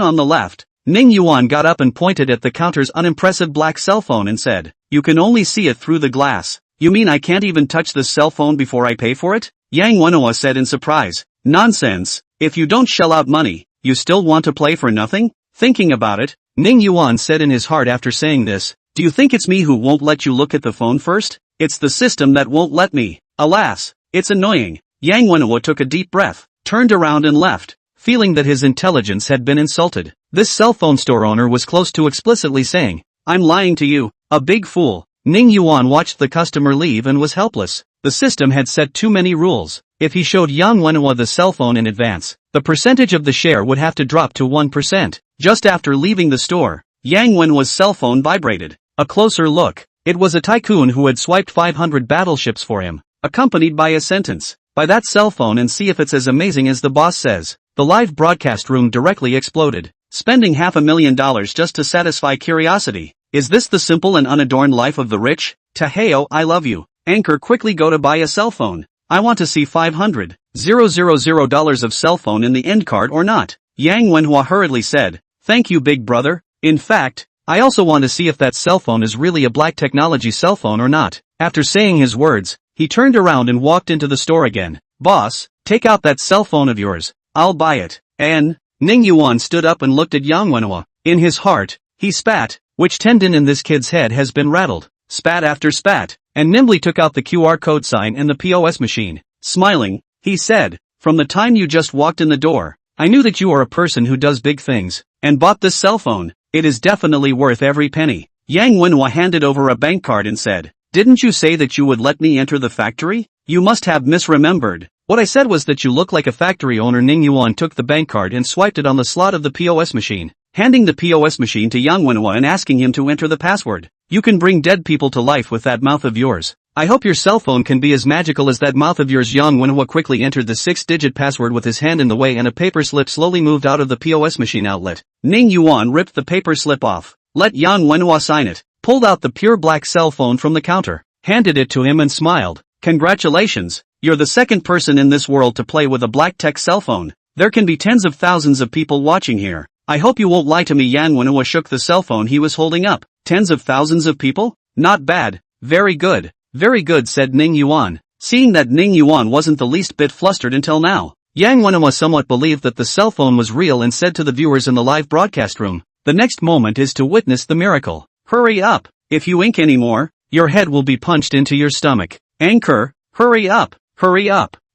on the left. Ning Yuan got up and pointed at the counter's unimpressive black cell phone and said, you can only see it through the glass. You mean I can't even touch this cell phone before I pay for it? Yang Wenhua said in surprise. Nonsense. If you don't shell out money, you still want to play for nothing? Thinking about it, Ning Yuan said in his heart after saying this, do you think it's me who won't let you look at the phone first? It's the system that won't let me. Alas, it's annoying. Yang Wenhua took a deep breath, turned around and left, feeling that his intelligence had been insulted. This cell phone store owner was close to explicitly saying, I'm lying to you, a big fool. Ning Yuan watched the customer leave and was helpless. The system had set too many rules. If he showed Yang Wenhua the cell phone in advance, the percentage of the share would have to drop to 1%. Just after leaving the store, Yang Wenhua's cell phone vibrated. A closer look. It was a tycoon who had swiped 500 battleships for him, accompanied by a sentence. Buy that cell phone and see if it's as amazing as the boss says. The live broadcast room directly exploded. Spending $500,000 just to satisfy curiosity. Is this the simple and unadorned life of the rich? Taheo, I love you. Anchor, quickly go to buy a cell phone. I want to see $500,000 of cell phone in the end card or not. Yang Wenhua hurriedly said, thank you big brother. In fact, I also want to see if that cell phone is really a Black Technology cell phone or not. After saying his words, he turned around and walked into the store again. Boss, take out that cell phone of yours. I'll buy it. And Ning Yuan stood up and looked at Yang Wenhua. In his heart, he spat. Which tendon in this kid's head has been rattled? Spat after spat, and nimbly took out the QR code sign and the POS machine. Smiling, he said, from the time you just walked in the door, I knew that you are a person who does big things, and bought this cell phone. It is definitely worth every penny. Yang Wenhua handed over a bank card and said, didn't you say that you would let me enter the factory? You must have misremembered. What I said was that you look like a factory owner. Ning Yuan took the bank card and swiped it on the slot of the POS machine, handing the POS machine to Yang Wenhua and asking him to enter the password. You can bring dead people to life with that mouth of yours. I hope your cell phone can be as magical as that mouth of yours. Yang Wenhua quickly entered the 6-digit password with his hand in the way and a paper slip slowly moved out of the POS machine outlet. Ning Yuan ripped the paper slip off, let Yang Wenhua sign it, pulled out the pure black cell phone from the counter, handed it to him and smiled. Congratulations, you're the second person in this world to play with a black tech cell phone. There can be tens of thousands of people watching here. I hope you won't lie to me. Yang Wenhua shook the cell phone he was holding up. Tens of thousands of people? Not bad. Very good, said Ning Yuan, seeing that Ning Yuan wasn't the least bit flustered until now. Yang Wenhua somewhat believed that the cell phone was real and said to the viewers in the live broadcast room, the next moment is to witness the miracle. Hurry up, if you ink anymore, your head will be punched into your stomach. Anchor, hurry up.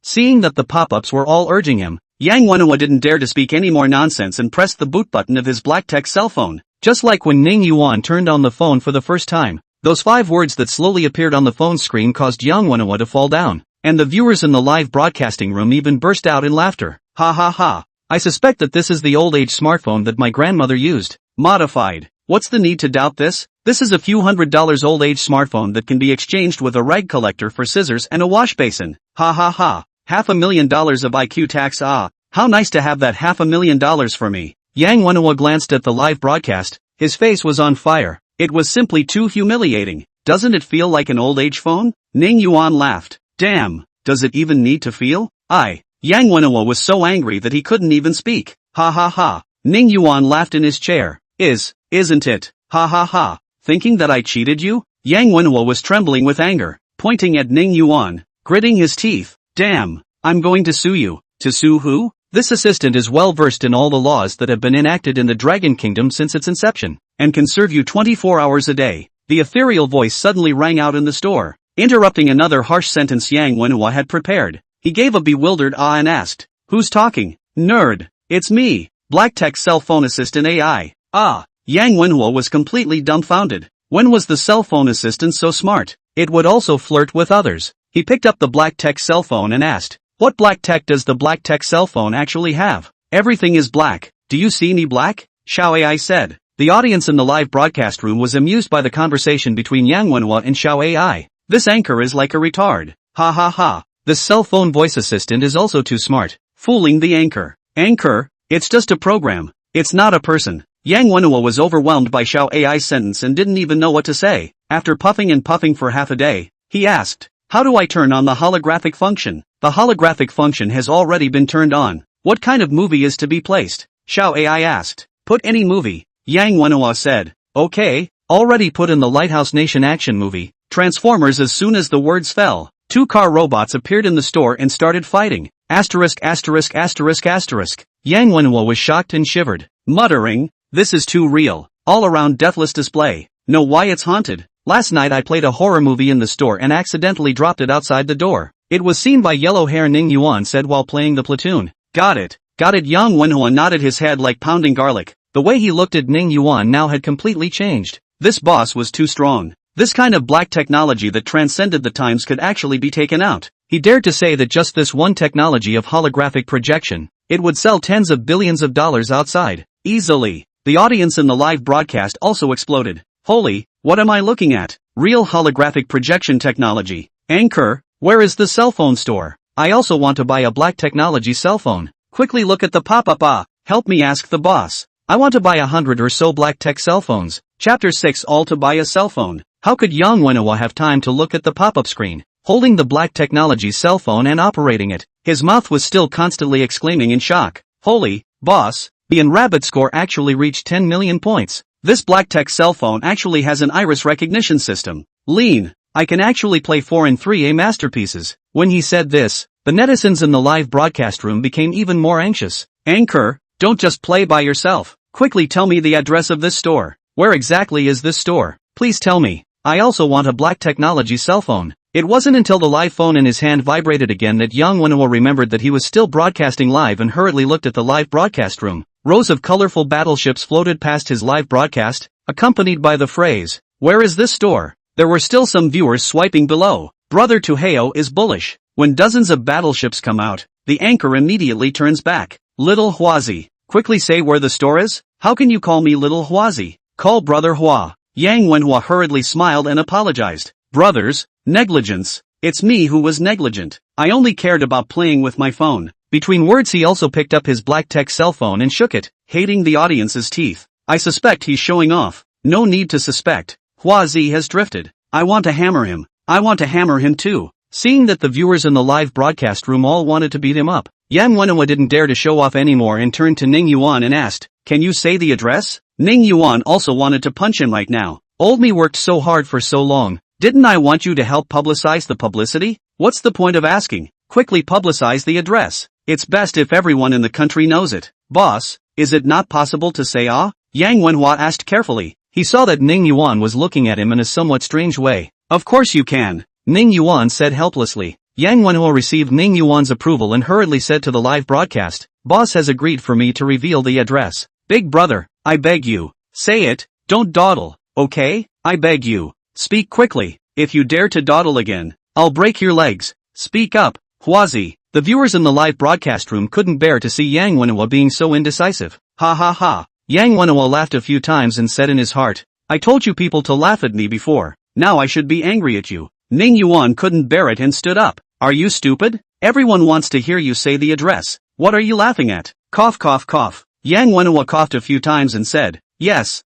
Seeing that the pop-ups were all urging him, Yang Wenhua didn't dare to speak any more nonsense and pressed the boot button of his black tech cell phone. Just like when Ning Yuan turned on the phone for the first time, those 5 words that slowly appeared on the phone screen caused Yang Wenhua to fall down, and the viewers in the live broadcasting room even burst out in laughter. Ha ha ha. I suspect that this is the old age smartphone that my grandmother used. Modified. What's the need to doubt this? This is a few $100 old age smartphone that can be exchanged with a rag collector for scissors and a wash basin. Ha ha ha. $500,000 of IQ tax. Ah, how nice to have that $500,000 for me. Yang Wenhua glanced at the live broadcast. His face was on fire. It was simply too humiliating. Doesn't it feel like an old age phone? Ning Yuan laughed. Damn, does it even need to feel? Yang Wenhua was so angry that he couldn't even speak. Ha ha ha. Ning Yuan laughed in his chair. Isn't it? Ha ha ha. Thinking that I cheated you? Yang Wenhua was trembling with anger, pointing at Ning Yuan, gritting his teeth. Damn, I'm going to sue you. To sue who? This assistant is well versed in all the laws that have been enacted in the Dragon Kingdom since its inception, and can serve you 24 hours a day. The ethereal voice suddenly rang out in the store, interrupting another harsh sentence Yang Wenhua had prepared. He gave a bewildered ah and asked, who's talking? Nerd. It's me, Black Tech Cell Phone Assistant AI. Ah. Yang Wenhua was completely dumbfounded. When was the cell phone assistant so smart? It would also flirt with others. He picked up the black tech cell phone and asked, what black tech does the black tech cell phone actually have? Everything is black. Do you see me black? Xiao AI said. The audience in the live broadcast room was amused by the conversation between Yang Wenhua and Xiao AI. This anchor is like a retard. Ha ha ha. The cell phone voice assistant is also too smart, fooling the anchor. Anchor? It's just a program. It's not a person. Yang Wenhua was overwhelmed by Xiao AI's sentence and didn't even know what to say. After puffing and puffing for half a day, he asked, how do I turn on the holographic function? The holographic function has already been turned on. What kind of movie is to be placed? Xiao AI asked. Put any movie. Yang Wenhua said. Okay, already put in the Lighthouse Nation action movie, Transformers. As soon as the words fell, 2 car robots appeared in the store and started fighting. Asterisk. Yang Wenhua was shocked and shivered, muttering, this is too real. All around deathless display. Know why it's haunted? Last night I played a horror movie in the store and accidentally dropped it outside the door. It was seen by yellow hair, Ning Yuan said while playing the platoon. Got it. Yang Wenhua nodded his head like pounding garlic. The way he looked at Ning Yuan now had completely changed. This boss was too strong. This kind of black technology that transcended the times could actually be taken out. He dared to say that just this one technology of holographic projection, it would sell tens of billions of dollars outside. Easily. The audience in the live broadcast also exploded. Holy, what am I looking at? Real holographic projection technology. Anchor, where is the cell phone store? I also want to buy a black technology cell phone. Quickly look at the pop-up. Ah, help me ask the boss. I want to buy 100 or so black tech cell phones. Chapter 6. All to buy a cell phone. How could Yang Wenhua have time to look at the pop-up screen, holding the black technology cell phone and operating it? His mouth was still constantly exclaiming in shock. Holy, boss, the Rabbit score actually reached 10 million points. This black tech cell phone actually has an iris recognition system. Lean, I can actually play 4 and 3A masterpieces. When he said this, the netizens in the live broadcast room became even more anxious. Anchor, don't just play by yourself. Quickly tell me the address of this store. Where exactly is this store? Please tell me. I also want a black technology cell phone. It wasn't until the live phone in his hand vibrated again that Yang Wenhua remembered that he was still broadcasting live and hurriedly looked at the live broadcast room. Rows of colorful battleships floated past his live broadcast, accompanied by the phrase, where is this store? There were still some viewers swiping below. Brother Tuheo is bullish. When dozens of battleships come out, the anchor immediately turns back. Little Huazi, quickly say where the store is? How can you call me Little Huazi? Call Brother Hua. Yang Wenhua hurriedly smiled and apologized. Brothers, negligence. It's me who was negligent. I only cared about playing with my phone. Between words he also picked up his black tech cell phone and shook it, hating the audience's teeth. I suspect he's showing off. No need to suspect. Huazi has drifted. I want to hammer him. I want to hammer him too. Seeing that the viewers in the live broadcast room all wanted to beat him up, Yang Wenhua didn't dare to show off anymore and turned to Ning Yuan and asked, "Can you say the address?" Ning Yuan also wanted to punch him right now. Old me worked so hard for so long. Didn't I want you to help publicize the publicity? What's the point of asking? Quickly publicize the address. It's best if everyone in the country knows it. Boss, is it not possible to say ah? Yang Wenhua asked carefully. He saw that Ning Yuan was looking at him in a somewhat strange way. Of course you can, Ning Yuan said helplessly. Yang Wenhua received Ning Yuan's approval and hurriedly said to the live broadcast, "Boss has agreed for me to reveal the address. Big brother, I beg you. Say it, don't dawdle, okay? I beg you. Speak quickly. If you dare to dawdle again, I'll break your legs. Speak up, Huazi." The viewers in the live broadcast room couldn't bear to see Yang Wenhua being so indecisive. Ha ha ha. Yang Wenhua laughed a few times and said in his heart, "I told you people to laugh at me before. Now I should be angry at you." Ning Yuan couldn't bear it and stood up. "Are you stupid? Everyone wants to hear you say the address. What are you laughing at?" Cough cough cough. Yang Wenhua coughed a few times and said, Yes,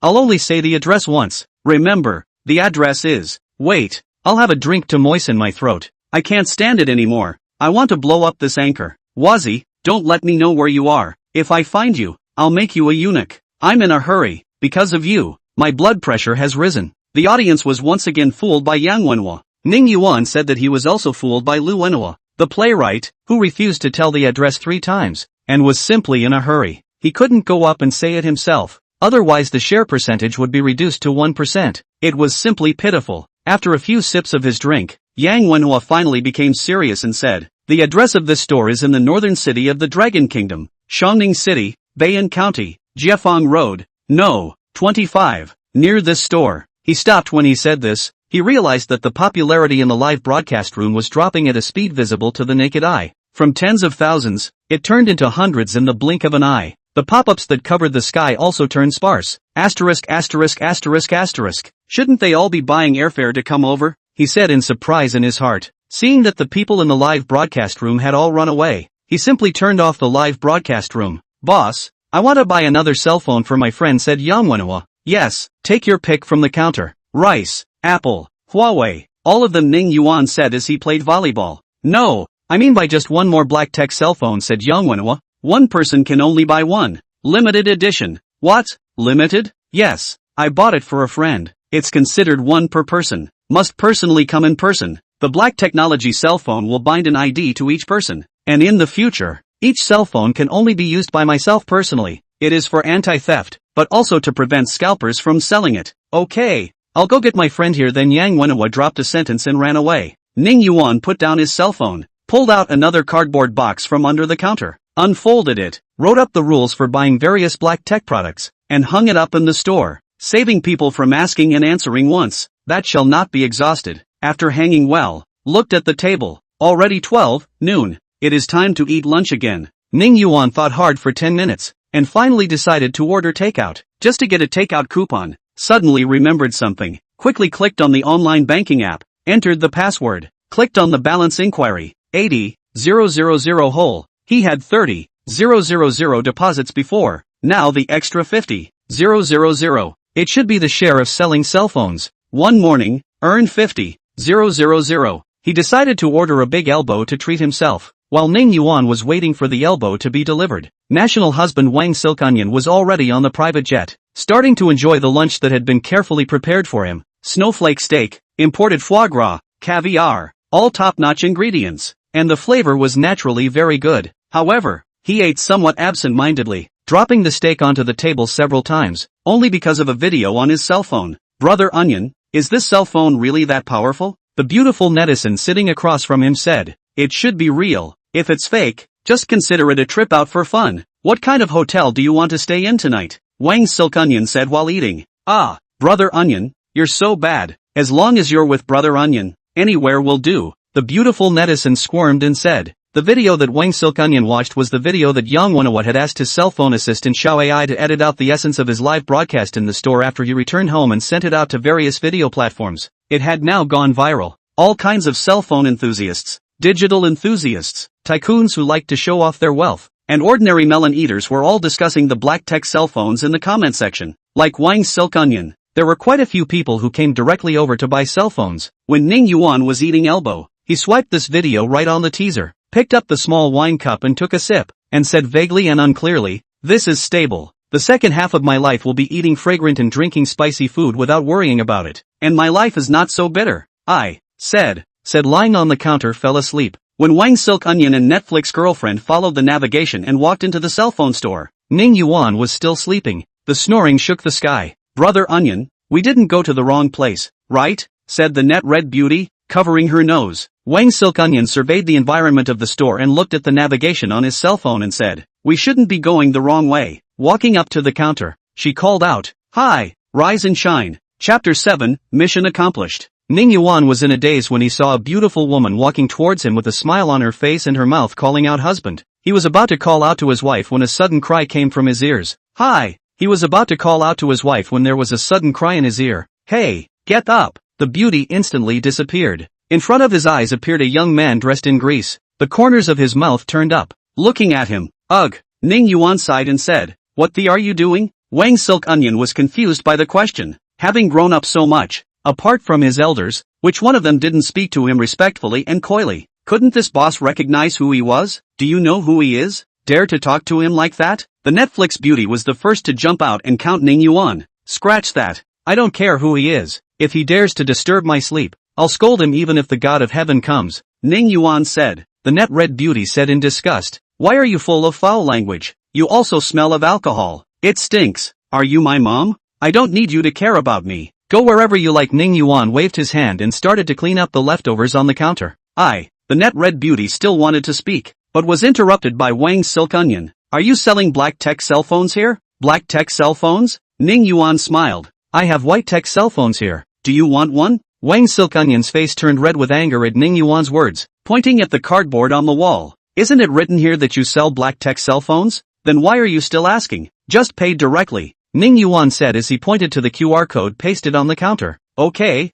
I'll only say the address once. Remember, the address is, wait, I'll have a drink to moisten my throat. I can't stand it anymore. I want to blow up this anchor. Huazi, don't let me know where you are. If I find you, I'll make you a eunuch. I'm in a hurry. Because of you, my blood pressure has risen." The audience was once again fooled by Yang Wenhua. Ning Yuan said that he was also fooled by Lu Wenhua, the playwright, who refused to tell the address 3 times, and was simply in a hurry. He couldn't go up and say it himself, otherwise the share percentage would be reduced to 1%. It was simply pitiful. After a few sips of his drink, Yang Wenhua finally became serious and said, "The address of this store is in the northern city of the Dragon Kingdom, Shangning City, Bayan County, Jiefang Road, No. 25, near this store." He stopped when he said this. He realized that the popularity in the live broadcast room was dropping at a speed visible to the naked eye. From tens of thousands, it turned into hundreds in the blink of an eye. The pop-ups that covered the sky also turned sparse. Asterisk asterisk asterisk asterisk. Shouldn't they all be buying airfare to come over? He said in surprise in his heart. Seeing that the people in the live broadcast room had all run away, he simply turned off the live broadcast room. "Boss, I want to buy another cell phone for my friend," said Yang Wenhua. "Yes, take your pick from the counter. Rice, Apple, Huawei, all of them," Ning Yuan said as he played volleyball. "No, I mean buy just one more black tech cell phone," said Yang Wenhua. "One person can only buy one. Limited edition." "What? Limited?" "Yes, I bought it for a friend. It's considered one per person. Must personally come in person. The black technology cell phone will bind an ID to each person. And in the future, each cell phone can only be used by myself personally. It is for anti-theft, but also to prevent scalpers from selling it." "Okay, I'll go get my friend here." Then Yang Wenhua dropped a sentence and ran away. Ning Yuan put down his cell phone, pulled out another cardboard box from under the counter, unfolded it, wrote up the rules for buying various black tech products, and hung it up in the store, saving people from asking and answering once. That shall not be exhausted. After hanging well, looked at the table. Already 12 noon. It is time to eat lunch again. Ning Yuan thought hard for 10 minutes, and finally decided to order takeout, just to get a takeout coupon. Suddenly remembered something, quickly clicked on the online banking app, entered the password, clicked on the balance inquiry, 80,000 whole. He had 30,000 deposits before, now the extra 50,000. It should be the share of selling cell phones. One morning, earned 50,000. He decided to order a big elbow to treat himself. While Ning Yuan was waiting for the elbow to be delivered, national husband Wang Silkanyan was already on the private jet, starting to enjoy the lunch that had been carefully prepared for him. Snowflake steak, imported foie gras, caviar, all top-notch ingredients, and the flavor was naturally very good. However, he ate somewhat absent-mindedly, dropping the steak onto the table several times, only because of a video on his cell phone. "Brother Onion, is this cell phone really that powerful?" The beautiful netizen sitting across from him said. "It should be real. If it's fake, just consider it a trip out for fun. What kind of hotel do you want to stay in tonight?" Wang Silkanyan said while eating. "Ah, Brother Onion, you're so bad. As long as you're with Brother Onion, anywhere will do." The beautiful netizen squirmed and said. The video that Wang Silk Onion watched was the video that Yang Wanawat had asked his cell phone assistant Xiao AI to edit out the essence of his live broadcast in the store after he returned home and sent it out to various video platforms. It had now gone viral. All kinds of cell phone enthusiasts, digital enthusiasts, tycoons who like to show off their wealth, and ordinary melon eaters were all discussing the black tech cell phones in the comment section. Like Wang Silk Onion, there were quite a few people who came directly over to buy cell phones. When Ning Yuan was eating elbow, he swiped this video right on the teaser, picked up the small wine cup and took a sip, and said vaguely and unclearly, "This is stable. The second half of my life will be eating fragrant and drinking spicy food without worrying about it. And my life is not so bitter." I said lying on the counter fell asleep. When Wang Silk Onion and Netflix girlfriend followed the navigation and walked into the cell phone store, Ning Yuan was still sleeping. The snoring shook the sky. "Brother Onion, we didn't go to the wrong place, right?" said the net red beauty, covering her nose. Wang Silk Onion surveyed the environment of the store and looked at the navigation on his cell phone and said, "We shouldn't be going the wrong way." Walking up to the counter, she called out, "Hi, rise and shine." Chapter 7, Mission Accomplished. Ning Yuan was in a daze when he saw a beautiful woman walking towards him with a smile on her face and her mouth calling out husband. He was about to call out to his wife when a sudden cry came from his ears. "Hi!" He was about to call out to his wife when there was a sudden cry in his ear. "Hey, get up!" The beauty instantly disappeared. In front of his eyes appeared a young man dressed in grease. The corners of his mouth turned up. Looking at him, "Ugh!" Ning Yuan sighed and said, "What the are you doing?" Wang Silk Onion was confused by the question. Having grown up so much, apart from his elders, which one of them didn't speak to him respectfully and coyly? Couldn't this boss recognize who he was? "Do you know who he is? Dare to talk to him like that?" The Netflix beauty was the first to jump out and count Ning Yuan. "Scratch that. I don't care who he is. If he dares to disturb my sleep, I'll scold him even if the god of heaven comes," Ning Yuan said. The net red beauty said in disgust, "Why are you full of foul language? You also smell of alcohol. It stinks. Are you my mom? I don't need you to care about me. Go wherever you like." Ning Yuan waved his hand and started to clean up the leftovers on the counter. The net red beauty still wanted to speak, but was interrupted by Wang Silk Onion. "Are you selling black tech cell phones here?" "Black tech cell phones?" Ning Yuan smiled. "I have white tech cell phones here. Do you want one?" Wang Silk Onion's face turned red with anger at Ning Yuan's words, pointing at the cardboard on the wall. "Isn't it written here that you sell black tech cell phones? Then why are you still asking? Just pay directly," Ning Yuan said as he pointed to the QR code pasted on the counter. Okay.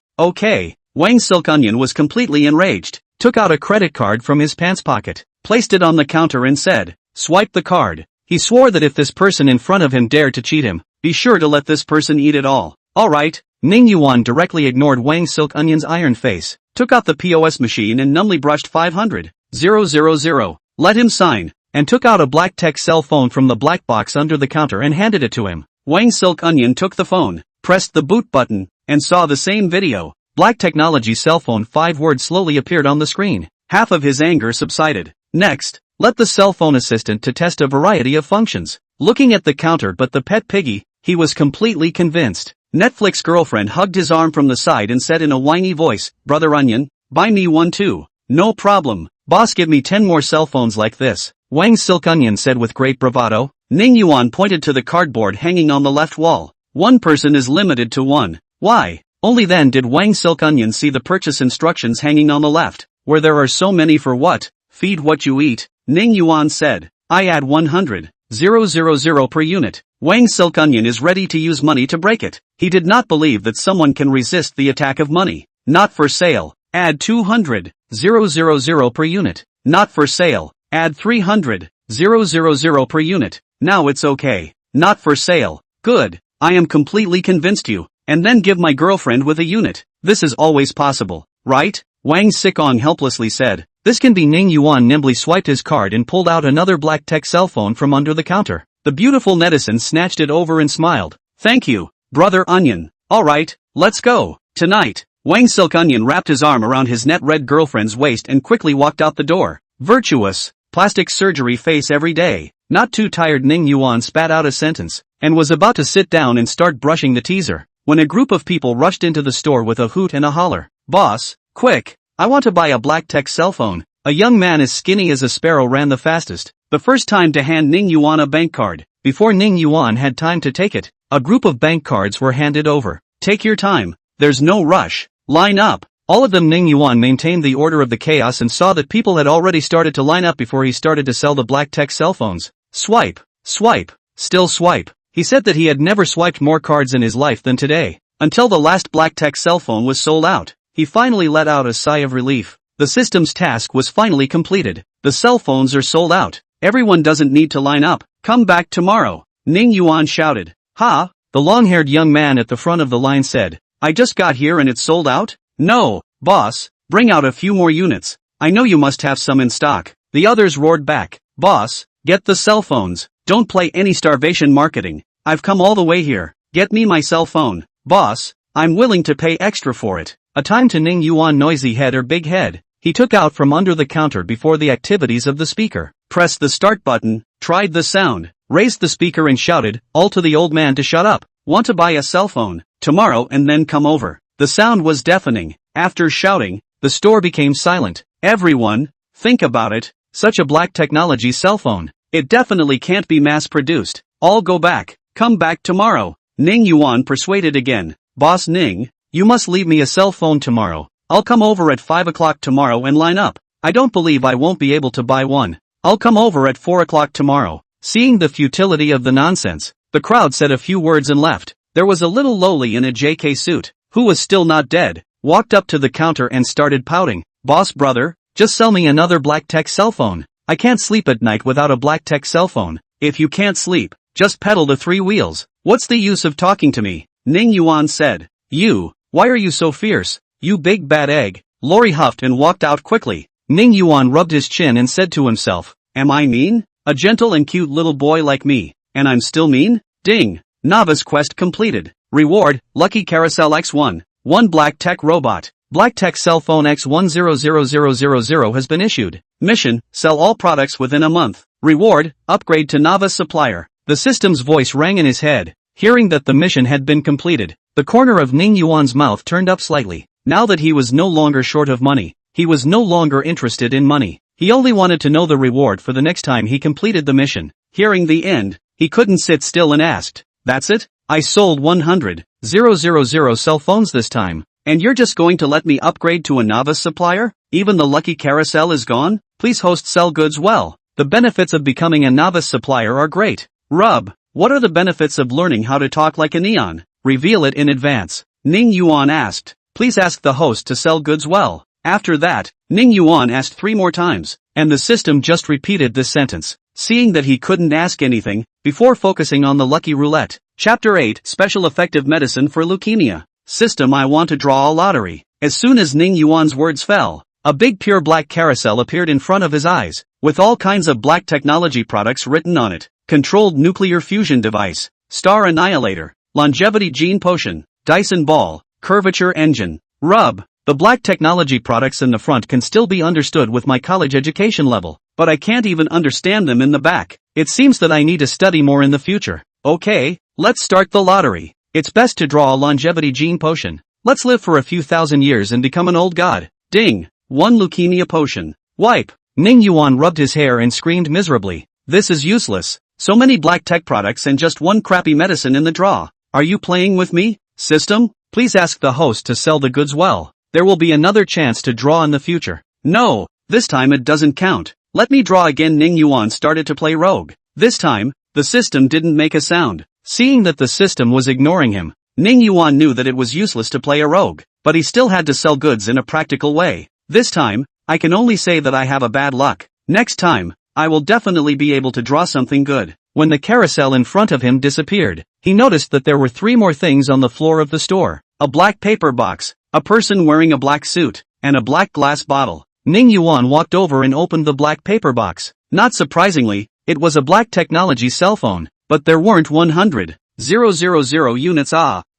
Wang Silk Onion was completely enraged, took out a credit card from his pants pocket, placed it on the counter and said, "Swipe the card." He swore that if this person in front of him dared to cheat him, be sure to let this person eat it all. "Alright." Ning Yuan directly ignored Wang Silk Onion's iron face, took out the POS machine and numbly brushed 500,000, let him sign, and took out a black tech cell phone from the black box under the counter and handed it to him. Wang Silk Onion took the phone, pressed the boot button, and saw the same video. Black Technology cell phone 5 words slowly appeared on the screen. Half of his anger subsided. Next, let the cell phone assistant to test a variety of functions. Looking at the counter but the pet piggy, he was completely convinced. Netflix girlfriend hugged his arm from the side and said in a whiny voice, "Brother Onion, buy me one too." "No problem. Boss, give me 10 more cell phones like this," Wang Silk Onion said with great bravado. Ning Yuan pointed to the cardboard hanging on the left wall. "One person is limited to one." "Why?" Only then did Wang Silk Onion see the purchase instructions hanging on the left. "Where there are so many for what? Feed what you eat," Ning Yuan said. "I add 100,000 per unit." Wang Silk Onion is ready to use money to break it. He did not believe that someone can resist the attack of money. "Not for sale." Add 200,000 per unit. "Not for sale." Add 300,000 per unit. "Now it's okay." "Not for sale." "Good. I am completely convinced you. And then give my girlfriend with a unit. This is always possible, right?" Wang Sikong helplessly said. This can be. Ning Yuan nimbly swiped his card and pulled out another black tech cell phone from under the counter. The beautiful netizen snatched it over and smiled. "Thank you, Brother Onion. Alright, let's go. Tonight." Wang Silk Onion wrapped his arm around his net red girlfriend's waist and quickly walked out the door. "Virtuous, plastic surgery face every day." Not too tired, Ning Yuan spat out a sentence, and was about to sit down and start brushing the teaser, when a group of people rushed into the store with a hoot and a holler. "Boss, quick, I want to buy a black tech cell phone." A young man as skinny as a sparrow ran the fastest, the first time to hand Ning Yuan a bank card. Before Ning Yuan had time to take it, a group of bank cards were handed over. "Take your time, there's no rush. Line up." All of them. Ning Yuan maintained the order of the chaos and saw that people had already started to line up before he started to sell the black tech cell phones. Swipe, swipe, still swipe. He said that he had never swiped more cards in his life than today. Until the last black tech cell phone was sold out, he finally let out a sigh of relief. The system's task was finally completed. The cell phones are sold out. Everyone doesn't need to line up. Come back tomorrow, Ning Yuan shouted. Ha! The long-haired young man at the front of the line said. I just got here and it's sold out? No, boss, bring out a few more units. I know you must have some in stock. The others roared back. Boss, get the cell phones. Don't play any starvation marketing. I've come all the way here. Get me my cell phone. Boss, I'm willing to pay extra for it. A time to Ning Yuan noisy head or big head. He took out from under the counter before the activities of the speaker. Pressed the start button, tried the sound, raised the speaker and shouted, all to the old man to shut up. Want to buy a cell phone? Tomorrow and then come over. The sound was deafening. After shouting, the store became silent. Everyone, think about it. Such a black technology cell phone. It definitely can't be mass-produced. All go back. Come back tomorrow. Ning Yuan persuaded again. Boss Ning, you must leave me a cell phone tomorrow. I'll come over at 5 o'clock tomorrow and line up. I don't believe I won't be able to buy one. I'll come over at 4 o'clock tomorrow. Seeing the futility of the nonsense, the crowd said a few words and left. There was a little lowly in a JK suit, who was still not dead, walked up to the counter and started pouting. Boss brother, just sell me another black tech cell phone. I can't sleep at night without a black tech cell phone. If you can't sleep, just pedal the 3 wheels. What's the use of talking to me? Ning Yuan said. You, why are you so fierce? You big bad egg. Lori huffed and walked out quickly. Ning Yuan rubbed his chin and said to himself, am I mean? A gentle and cute little boy like me, and I'm still mean? Ding! Novice quest completed. Reward, Lucky Carousel X1. 1 Black Tech Robot. Black Tech Cell Phone X100000 has been issued. Mission, sell all products within a month. Reward, upgrade to Novice Supplier. The system's voice rang in his head. Hearing that the mission had been completed, the corner of Ning Yuan's mouth turned up slightly. Now that he was no longer short of money, he was no longer interested in money. He only wanted to know the reward for the next time he completed the mission. Hearing the end, he couldn't sit still and asked, that's it? I sold 100,000 cell phones this time, and you're just going to let me upgrade to a novice supplier? Even the lucky carousel is gone? Please host sell goods well. The benefits of becoming a novice supplier are great. Rub, what are the benefits of learning how to talk like a neon? Reveal it in advance. Ning Yuan asked. Please ask the host to sell goods well. After that, Ning Yuan asked 3 more times, and the system just repeated this sentence, seeing that he couldn't ask anything, before focusing on the lucky roulette. Chapter 8, Special Effective Medicine for Leukemia. System, I want to draw a lottery. As soon as Ning Yuan's words fell, a big pure black carousel appeared in front of his eyes, with all kinds of black technology products written on it. Controlled Nuclear Fusion Device, Star Annihilator, Longevity Gene Potion, Dyson Ball, Curvature Engine. Rub, the black technology products in the front can still be understood with my college education level, but I can't even understand them in the back. It seems that I need to study more in the future. Okay, let's start the lottery. It's best to draw a longevity gene potion. Let's live for a few thousand years and become an old god. Ding! 1 leukemia potion. Wipe! Ning Yuan rubbed his hair and screamed miserably. This is useless. So many black tech products and just 1 crappy medicine in the draw. Are you playing with me? System, please ask the host to sell the goods well. There will be another chance to draw in the future. No, this time it doesn't count. Let me draw again. Ning Yuan started to play rogue. This time, the system didn't make a sound. Seeing that the system was ignoring him, Ning Yuan knew that it was useless to play a rogue, but he still had to sell goods in a practical way. This time, I can only say that I have a bad luck. Next time, I will definitely be able to draw something good. When the carousel in front of him disappeared, he noticed that there were 3 more things on the floor of the store. A black paper box, a person wearing a black suit, and a black glass bottle. Ning Yuan walked over and opened the black paper box. Not surprisingly, it was a black technology cell phone, but there weren't 100,000 units.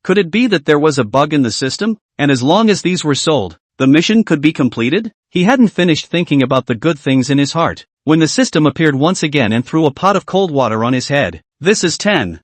Could it be that there was a bug in the system, and as long as these were sold, the mission could be completed? He hadn't finished thinking about the good things in his heart, when the system appeared once again and threw a pot of cold water on his head. This is 10,000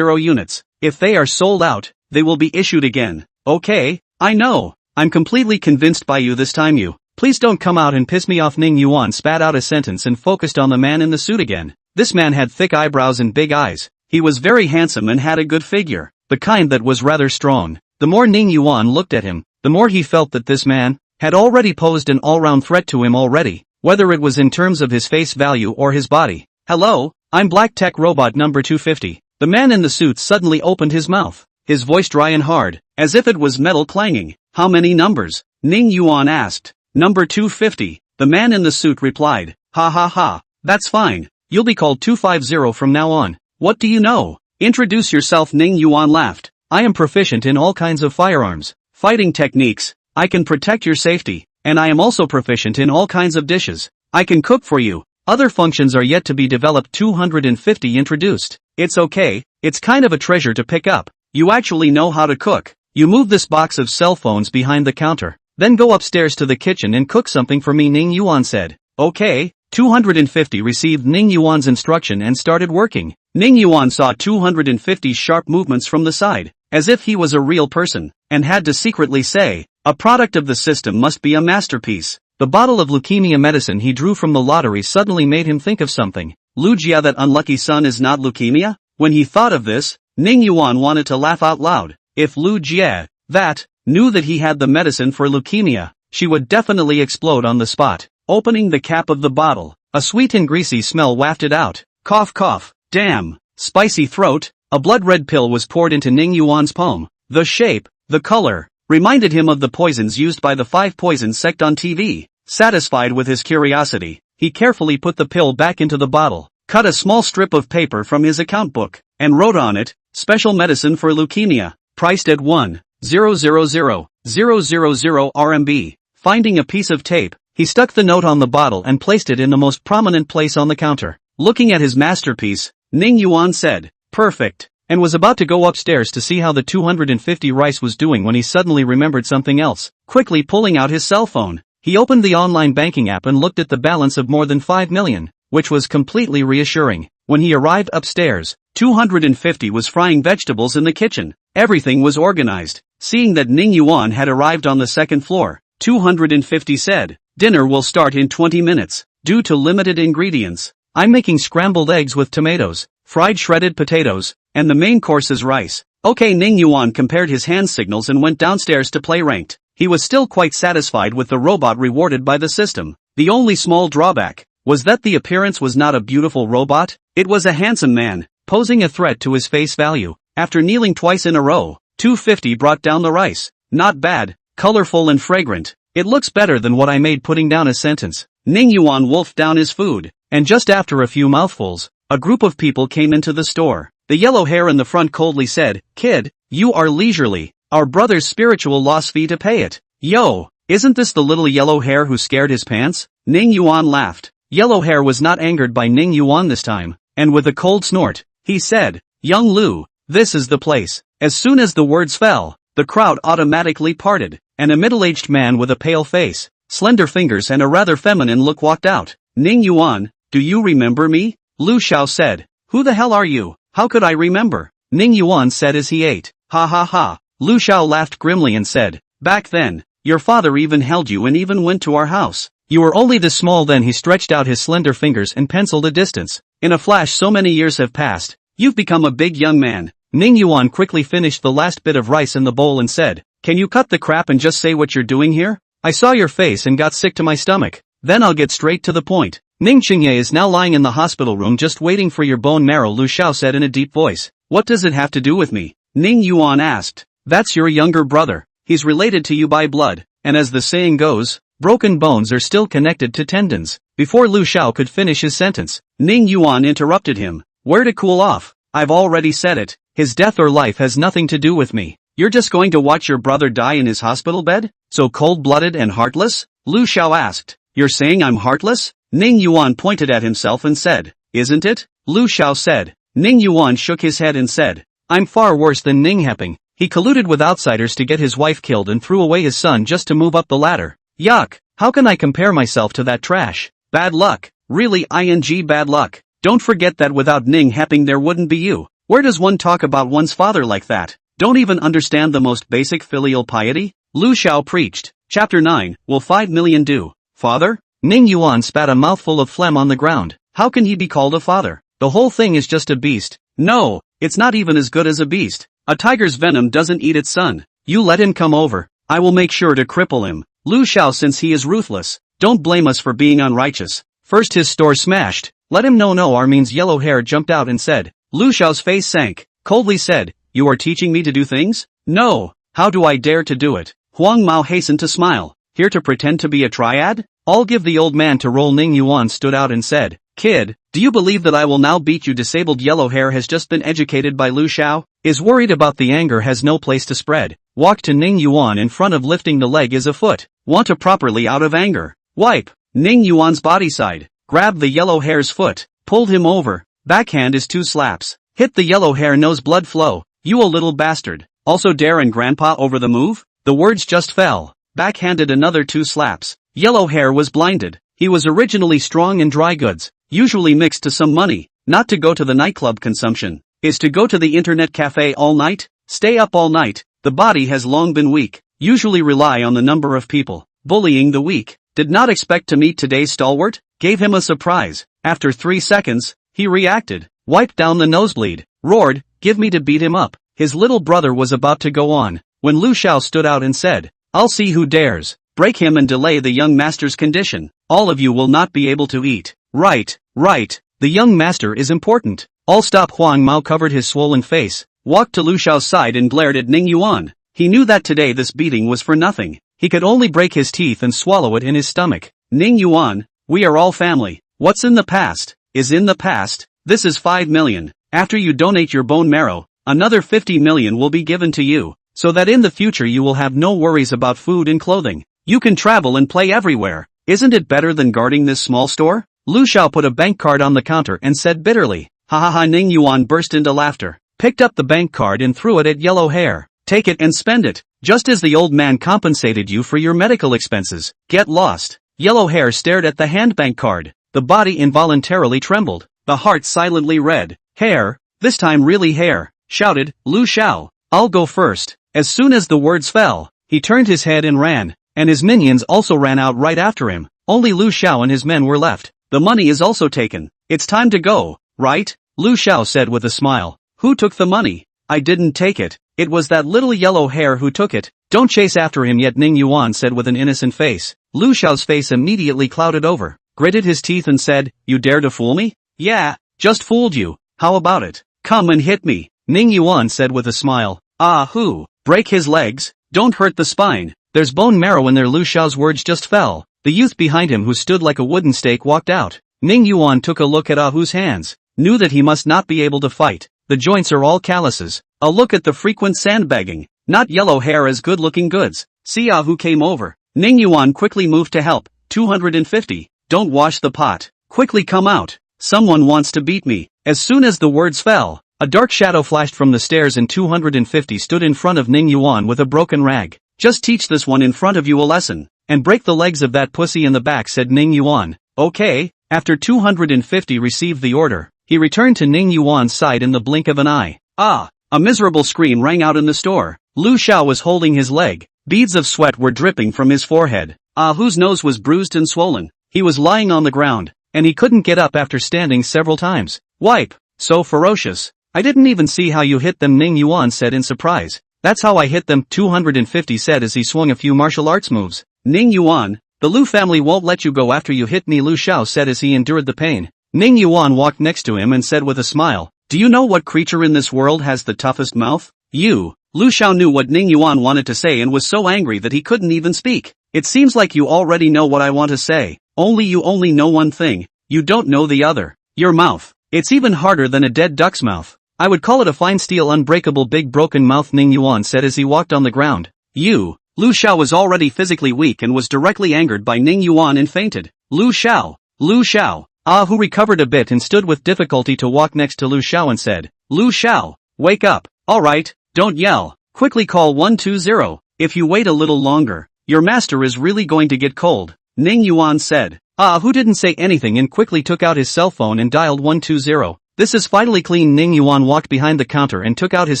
units. If they are sold out, they will be issued again. Okay, I know. I'm completely convinced by you this time. You. Please don't come out and piss me off. Ning Yuan spat out a sentence and focused on the man in the suit again. This man had thick eyebrows and big eyes. He was very handsome and had a good figure, the kind that was rather strong. The more Ning Yuan looked at him, the more he felt that this man had already posed an all-round threat to him already, whether it was in terms of his face value or his body. "Hello, I'm Black Tech Robot number 250. The man in the suit suddenly opened his mouth, his voice dry and hard, as if it was metal clanging. "How many numbers?" Ning Yuan asked. "Number 250, the man in the suit replied. "Ha ha ha, that's fine. You'll be called 250 from now on. What do you know? Introduce yourself." Ning Yuan laughed. "I am proficient in all kinds of firearms, fighting techniques. I can protect your safety, and I am also proficient in all kinds of dishes. I can cook for you. Other functions are yet to be developed." 250 introduced. "It's okay, it's kind of a treasure to pick up. You actually know how to cook. You move this box of cell phones behind the counter, then go upstairs to the kitchen and cook something for me," Ning Yuan said. "Okay." 250 received Ning Yuan's instruction and started working. Ning Yuan saw 250's sharp movements from the side, as if he was a real person, and had to secretly say, "A product of the system must be a masterpiece." The bottle of leukemia medicine he drew from the lottery suddenly made him think of something. Lu Jia, that unlucky son, is not leukemia? When he thought of this, Ning Yuan wanted to laugh out loud. If Lu Jia, that, knew that he had the medicine for leukemia, she would definitely explode on the spot. Opening the cap of the bottle, a sweet and greasy smell wafted out. Cough cough, damn, spicy throat. A blood-red pill was poured into Ning Yuan's palm. The shape, the color, reminded him of the poisons used by the 5 poison sect on TV. Satisfied with his curiosity, he carefully put the pill back into the bottle, cut a small strip of paper from his account book, and wrote on it, "Special medicine for leukemia, priced at 1,000,000 RMB. Finding a piece of tape, he stuck the note on the bottle and placed it in the most prominent place on the counter. Looking at his masterpiece, Ning Yuan said, "Perfect," and was about to go upstairs to see how the 250 rice was doing when he suddenly remembered something else. Quickly pulling out his cell phone, he opened the online banking app and looked at the balance of more than 5 million, which was completely reassuring. When he arrived upstairs, 250 was frying vegetables in the kitchen. Everything was organized. Seeing that Ning Yuan had arrived on the second floor, 250 said, "Dinner will start in 20 minutes. Due to limited ingredients, I'm making scrambled eggs with tomatoes, fried shredded potatoes, and the main course is rice." Okay. Ning Yuan compared his hand signals and went downstairs to play ranked. He was still quite satisfied with the robot rewarded by the system. The only small drawback was that the appearance was not a beautiful robot, it was a handsome man, posing a threat to his face value. After kneeling twice in a row, 250 brought down the rice. "Not bad, colorful and fragrant. It looks better than what I made," putting down a sentence. Ning Yuan wolfed down his food, and just after a few mouthfuls, a group of people came into the store. The yellow hair in the front coldly said, "Kid, you are leisurely. Our brother's spiritual loss fee to pay it." "Yo, isn't this the little yellow hair who scared his pants?" Ning Yuan laughed. Yellow hair was not angered by Ning Yuan this time, and with a cold snort, he said, "Young Lu, this is the place." As soon as the words fell, the crowd automatically parted, and a middle-aged man with a pale face, slender fingers and a rather feminine look walked out. "Ning Yuan, do you remember me?" Lu Xiao said. "Who the hell are you? How could I remember?" Ning Yuan said as he ate. "Ha ha ha." Lu Xiao laughed grimly and said, "Back then, your father even held you and even went to our house. You were only this small then." He stretched out his slender fingers and penciled a distance. "In a flash so many years have passed, you've become a big young man." Ning Yuan quickly finished the last bit of rice in the bowl and said, "Can you cut the crap and just say what you're doing here? I saw your face and got sick to my stomach. Then I'll get straight to the point. Ning Qingye is now lying in the hospital room just waiting for your bone marrow," Lu Xiao said in a deep voice. "What does it have to do with me?" Ning Yuan asked. "That's your younger brother. He's related to you by blood, and as the saying goes, broken bones are still connected to tendons." Before Lu Xiao could finish his sentence, Ning Yuan interrupted him. "Where to cool off? I've already said it. His death or life has nothing to do with me. You're just going to watch your brother die in his hospital bed? So cold-blooded and heartless?" Lu Xiao asked. "You're saying I'm heartless?" Ning Yuan pointed at himself and said, "Isn't it?" Lu Xiao said. Ning Yuan shook his head and said, "I'm far worse than Ning Heping. He colluded with outsiders to get his wife killed and threw away his son just to move up the ladder. Yuck, how can I compare myself to that trash? Bad luck, really bad luck. Don't forget that without Ning Heping there wouldn't be you. Where does one talk about one's father like that? Don't even understand the most basic filial piety?" Lu Xiao preached. Chapter 9, Will 5 million do? Father? Ning Yuan spat a mouthful of phlegm on the ground. How can he be called a father? The whole thing is just a beast. No, it's not even as good as a beast. A tiger's venom doesn't eat its son. You let him come over. I will make sure to cripple him. Lu Xiao, since he is ruthless, don't blame us for being unrighteous. First his store smashed. Let him know. No, Armin's yellow hair jumped out and said. Lu Xiao's face sank. Coldly said, you are teaching me to do things? No. How do I dare to do it? Huang Mao hastened to smile. Here to pretend to be a triad? I'll give the old man to roll. Ning Yuan stood out and said, kid, do you believe that I will now beat you? Disabled yellow hair has just been educated by Lu Xiao, is worried about the anger, has no place to spread. Walk to Ning Yuan in front of lifting the leg is a foot. Want to properly out of anger. Wipe. Ning Yuan's body side. Grab the yellow hair's foot. Pulled him over. Backhand is 2 slaps. Hit the yellow hair, nose blood flow. You a little bastard. Also dare and grandpa over the move? The words just fell. Backhanded another 2 slaps. Yellow hair was blinded. He was originally strong in dry goods, usually mixed to some money. Not to go to the nightclub consumption, is to go to the internet cafe all night, stay up all night. The body has long been weak, usually rely on the number of people, bullying the weak. Did not expect to meet today's stalwart, gave him a surprise. After 3 seconds, he reacted, wiped down the nosebleed, roared, give me to beat him up. His little brother was about to go on, when Lu Xiao stood out and said, I'll see who dares break him and delay the young master's condition. All of you will not be able to eat. Right. The young master is important. All stop. Huang Mao covered his swollen face, walked to Lu Xiao's side and glared at Ning Yuan. He knew that today this beating was for nothing. He could only break his teeth and swallow it in his stomach. Ning Yuan, we are all family. What's in the past, is in the past. This is 5 million. After you donate your bone marrow, another 50 million will be given to you, so that in the future you will have no worries about food and clothing. You can travel and play everywhere. Isn't it better than guarding this small store? Lu Xiao put a bank card on the counter and said bitterly. Ha ha ha. Ning Yuan burst into laughter, picked up the bank card and threw it at yellow hair. Take it and spend it, just as the old man compensated you for your medical expenses. Get lost. Yellow hair stared at the hand bank card. The body involuntarily trembled. The heart silently read. Hair, this time really hair, shouted Lu Xiao. I'll go first. As soon as the words fell, he turned his head and ran, and his minions also ran out right after him. Only Lu Xiao and his men were left. The money is also taken. It's time to go, right? Lu Xiao said with a smile. Who took the money? I didn't take it. It was that little yellow hair who took it. Don't chase after him yet, Ning Yuan said with an innocent face. Lu Xiao's face immediately clouded over, gritted his teeth and said, you dare to fool me? Yeah, just fooled you. How about it? Come and hit me, Ning Yuan said with a smile. Ah, who? Break his legs? Don't hurt the spine. There's bone marrow in there. Lu Xiao's words just fell. The youth behind him, who stood like a wooden stake, walked out. Ning Yuan took a look at Ahu's hands, knew that he must not be able to fight. The joints are all calluses. A look at the frequent sandbagging. Not yellow hair as good-looking goods. See, Ahu came over. Ning Yuan quickly moved to help. 250. Don't wash the pot. Quickly come out. Someone wants to beat me. As soon as the words fell, a dark shadow flashed from the stairs and 250 stood in front of Ning Yuan with a broken rag. Just teach this one in front of you a lesson, and break the legs of that pussy in the back, said Ning Yuan. Okay. After 250 received the order, he returned to Ning Yuan's side in the blink of an eye. Ah! A miserable scream rang out in the store. Lu Xiao was holding his leg. Beads of sweat were dripping from his forehead. Ahu's nose was bruised and swollen. He was lying on the ground, and he couldn't get up after standing several times. Wipe! So ferocious. I didn't even see how you hit them, Ning Yuan said in surprise. That's how I hit them, 250 said as he swung a few martial arts moves. Ning Yuan, the Lu family won't let you go after you hit me, Lu Xiao said as he endured the pain. Ning Yuan walked next to him and said with a smile, do you know what creature in this world has the toughest mouth? You. Lu Xiao knew what Ning Yuan wanted to say and was so angry that he couldn't even speak. It seems like you already know what I want to say. Only you only know one thing. You don't know the other. Your mouth. It's even harder than a dead duck's mouth. I would call it a fine steel unbreakable big broken mouth, Ning Yuan said as he walked on the ground. You. Lu Xiao was already physically weak and was directly angered by Ning Yuan and fainted. Lu Xiao. Lu Xiao. Ahu recovered a bit and stood with difficulty to walk next to Lu Xiao and said, Lu Xiao, wake up. Alright, don't yell. Quickly call 120. If you wait a little longer, your master is really going to get cold, Ning Yuan said. Ahu didn't say anything and quickly took out his cell phone and dialed 120. This is finally clean. Ning Yuan walked behind the counter and took out his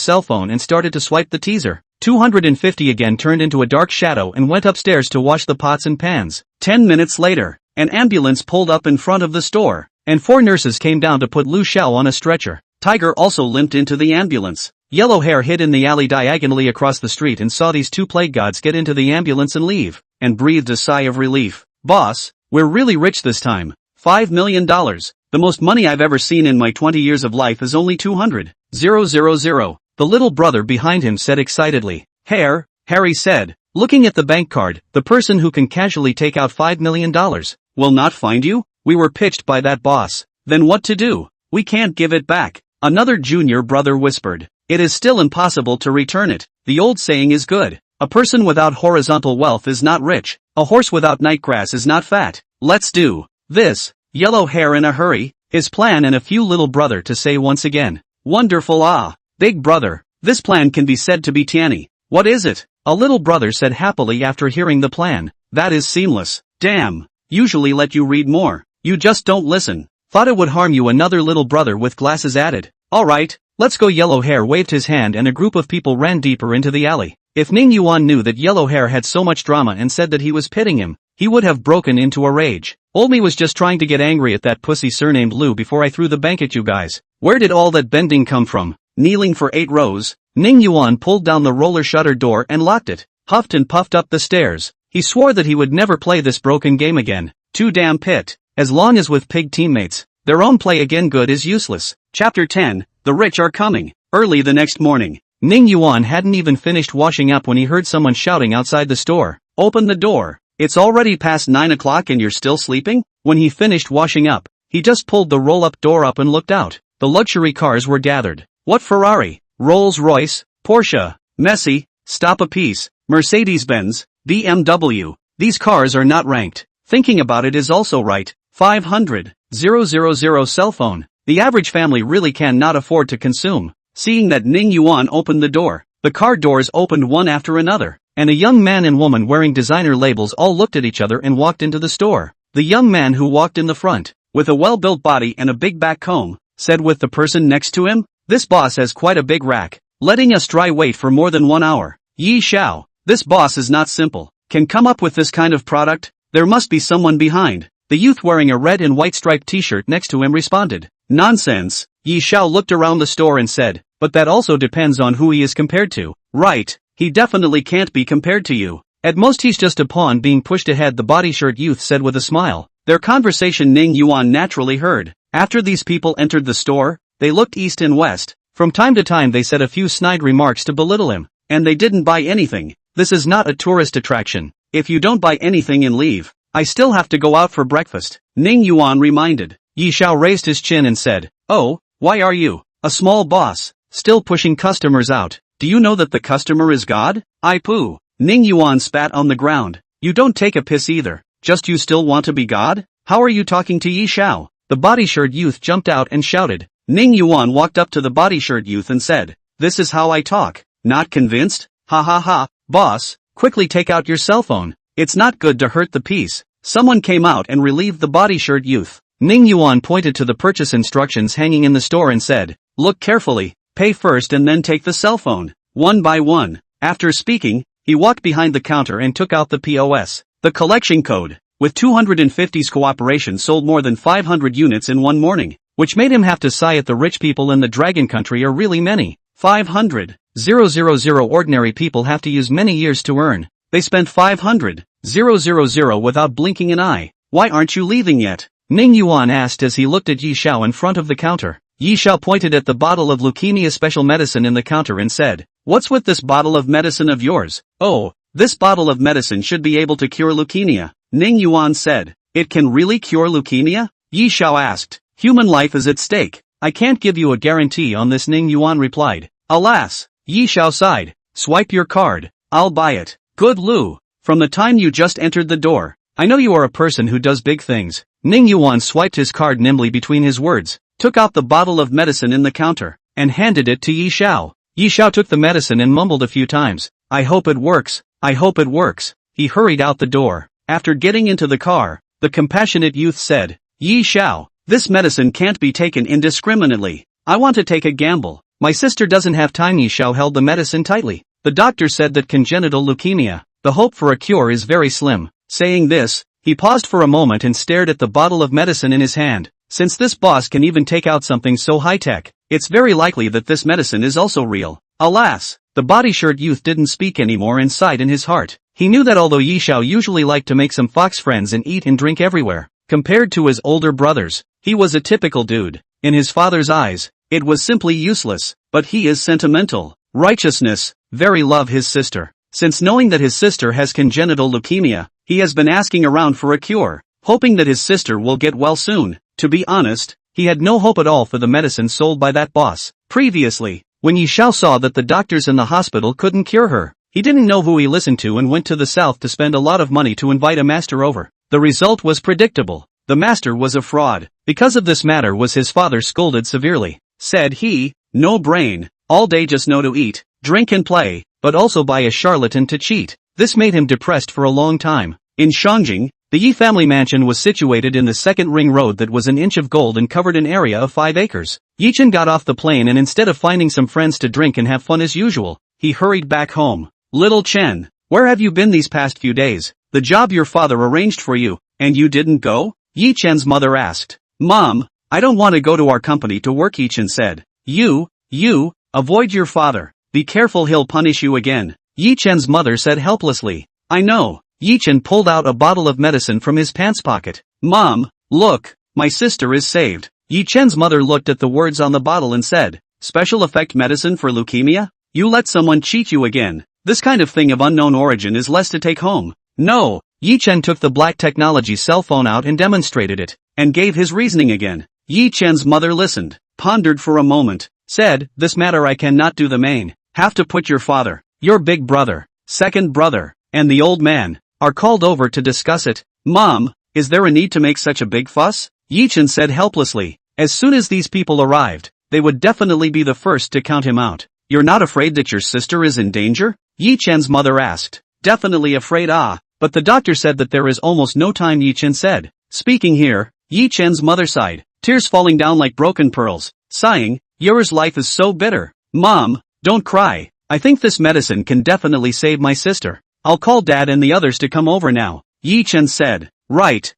cell phone and started to swipe the teaser. 250 again turned into a dark shadow and went upstairs to wash the pots and pans. 10 minutes later, an ambulance pulled up in front of the store, and 4 nurses came down to put Lu Xiao on a stretcher. Tiger also limped into the ambulance. Yellow Hair hid in the alley diagonally across the street and saw these two plague gods get into the ambulance and leave, and breathed a sigh of relief. Boss, we're really rich this time. $5 million. The most money I've ever seen in my 20 years of life is only 200,000. The little brother behind him said excitedly. Hair, Harry said, looking at the bank card, the person who can casually take out $5 million will not find you? We were pitched by that boss. Then what to do? We can't give it back. Another junior brother whispered. It is still impossible to return it. The old saying is good. A person without horizontal wealth is not rich. A horse without nightgrass is not fat. Let's do this. Yellow Hair in a hurry, his plan and a few little brother to say once again. Wonderful. Big brother, this plan can be said to be tanny. What is it? A little brother said happily after hearing the plan. That is seamless. Damn. Usually let you read more. You just don't listen. Thought it would harm you. Another little brother with glasses added. Alright, let's go. Yellow Hair waved his hand and a group of people ran deeper into the alley. If Ning Yuan knew that Yellow Hair had so much drama and said that he was pitting him, he would have broken into a rage. Old me was just trying to get angry at that pussy surnamed Lou before I threw the bank at you guys. Where did all that bending come from? Kneeling for 8 rows, Ning Yuan pulled down the roller shutter door and locked it, huffed and puffed up the stairs. He swore that he would never play this broken game again. Too damn pit. As long as with pig teammates, their own play again good is useless. Chapter 10, The Rich Are Coming. Early the next morning, Ning Yuan hadn't even finished washing up when he heard someone shouting outside the store. Open the door. It's already past 9 o'clock and you're still sleeping? When he finished washing up, he just pulled the roll-up door up and looked out. The luxury cars were gathered. What Ferrari, Rolls-Royce, Porsche, Messi, Stop a Piece, Mercedes-Benz, BMW. These cars are not ranked. Thinking about it is also right. 500,000 cell phone. The average family really cannot afford to consume. Seeing that Ning Yuan opened the door, the car doors opened one after another, and a young man and woman wearing designer labels all looked at each other and walked into the store. The young man who walked in the front, with a well-built body and a big back comb, said with the person next to him, this boss has quite a big rack, letting us dry wait for more than 1 hour. Yi Xiao, this boss is not simple, can come up with this kind of product? There must be someone behind. The youth wearing a red and white striped t-shirt next to him responded. Nonsense. Yi Xiao looked around the store and said, but that also depends on who he is compared to. Right, he definitely can't be compared to you. At most he's just a pawn being pushed ahead, the body shirt youth said with a smile. Their conversation Ning Yuan naturally heard. After these people entered the store, they looked east and west. From time to time they said a few snide remarks to belittle him. And they didn't buy anything. This is not a tourist attraction. If you don't buy anything and leave, I still have to go out for breakfast. Ning Yuan reminded. Yi Xiao raised his chin and said, oh, why are you, a small boss, still pushing customers out? Do you know that the customer is God? I poo. Ning Yuan spat on the ground. You don't take a piss either. Just you still want to be God? How are you talking to Yi Xiao? The body shirt youth jumped out and shouted. Ning Yuan walked up to the body shirt youth and said, this is how I talk. Not convinced? Ha ha ha. Boss, quickly take out your cell phone. It's not good to hurt the peace. Someone came out and relieved the body shirt youth. Ning Yuan pointed to the purchase instructions hanging in the store and said, look carefully, pay first and then take the cell phone, one by one. After speaking, he walked behind the counter and took out the POS. The collection code, with 250's cooperation, sold more than 500 units in one morning, which made him have to sigh at the rich people in the Dragon Country are really many. 500,000 ordinary people have to use many years to earn. They spent 500,000 without blinking an eye. Why aren't you leaving yet? Ning Yuan asked as he looked at Yi Xiao in front of the counter. Yi Xiao pointed at the bottle of leukemia special medicine in the counter and said, what's with this bottle of medicine of yours? Oh, this bottle of medicine should be able to cure leukemia. Ning Yuan said, it can really cure leukemia? Yi Xiao asked, human life is at stake. I can't give you a guarantee on this, Ning Yuan replied. Alas, Yi Xiao sighed. Swipe your card. I'll buy it. Good Lu. From the time you just entered the door, I know you are a person who does big things. Ning Yuan swiped his card nimbly between his words, took out the bottle of medicine in the counter, and handed it to Yi Xiao. Yi Xiao took the medicine and mumbled a few times. I hope it works. I hope it works. He hurried out the door. After getting into the car, the compassionate youth said, Yi Xiao, this medicine can't be taken indiscriminately. I want to take a gamble. My sister doesn't have time. Yi Xiao held the medicine tightly. The doctor said that congenital leukemia, the hope for a cure is very slim. Saying this, he paused for a moment and stared at the bottle of medicine in his hand. Since this boss can even take out something so high-tech, it's very likely that this medicine is also real. Alas, the body-shirt youth didn't speak anymore and sighed in his heart. He knew that although Yi Xiao usually liked to make some fox friends and eat and drink everywhere, compared to his older brothers, he was a typical dude. In his father's eyes, it was simply useless, but he is sentimental. Righteousness, very love his sister. Since knowing that his sister has congenital leukemia, he has been asking around for a cure, hoping that his sister will get well soon. To be honest, he had no hope at all for the medicine sold by that boss. Previously, when Yi Xiao saw that the doctors in the hospital couldn't cure her, he didn't know who he listened to and went to the south to spend a lot of money to invite a master over. The result was predictable. The master was a fraud. Because of this matter was his father scolded severely. Said he, no brain, all day just know to eat, drink and play, but also by a charlatan to cheat. This made him depressed for a long time. In Shangjing, the Yi family mansion was situated in the second ring road that was an inch of gold and covered an area of 5 acres. Yi Chen got off the plane and instead of finding some friends to drink and have fun as usual, he hurried back home. Little Chen, where have you been these past few days? The job your father arranged for you, and you didn't go? Yi Chen's mother asked. Mom, I don't want to go to our company to work, Yi Chen said. You, avoid your father. Be careful, he'll punish you again. Yi Chen's mother said helplessly. I know. Yi Chen pulled out a bottle of medicine from his pants pocket. Mom, look, my sister is saved. Yi Chen's mother looked at the words on the bottle and said, special effect medicine for leukemia? You let someone cheat you again. This kind of thing of unknown origin is less to take home. No. Yi Chen took the black technology cell phone out and demonstrated it, and gave his reasoning again. Yi Chen's mother listened, pondered for a moment, said, this matter I cannot do the main. Have to put your father, your big brother, second brother, and the old man, are called over to discuss it. Mom, is there a need to make such a big fuss? Yi Chen said helplessly. As soon as these people arrived, they would definitely be the first to count him out. You're not afraid that your sister is in danger? Yi Chen's mother asked. Definitely afraid, but the doctor said that there is almost no time, Yi Chen said. Speaking here, Yi Chen's mother sighed, tears falling down like broken pearls, sighing, yours life is so bitter. Mom, don't cry. I think this medicine can definitely save my sister. I'll call Dad and the others to come over now. Yi Chen said. Right.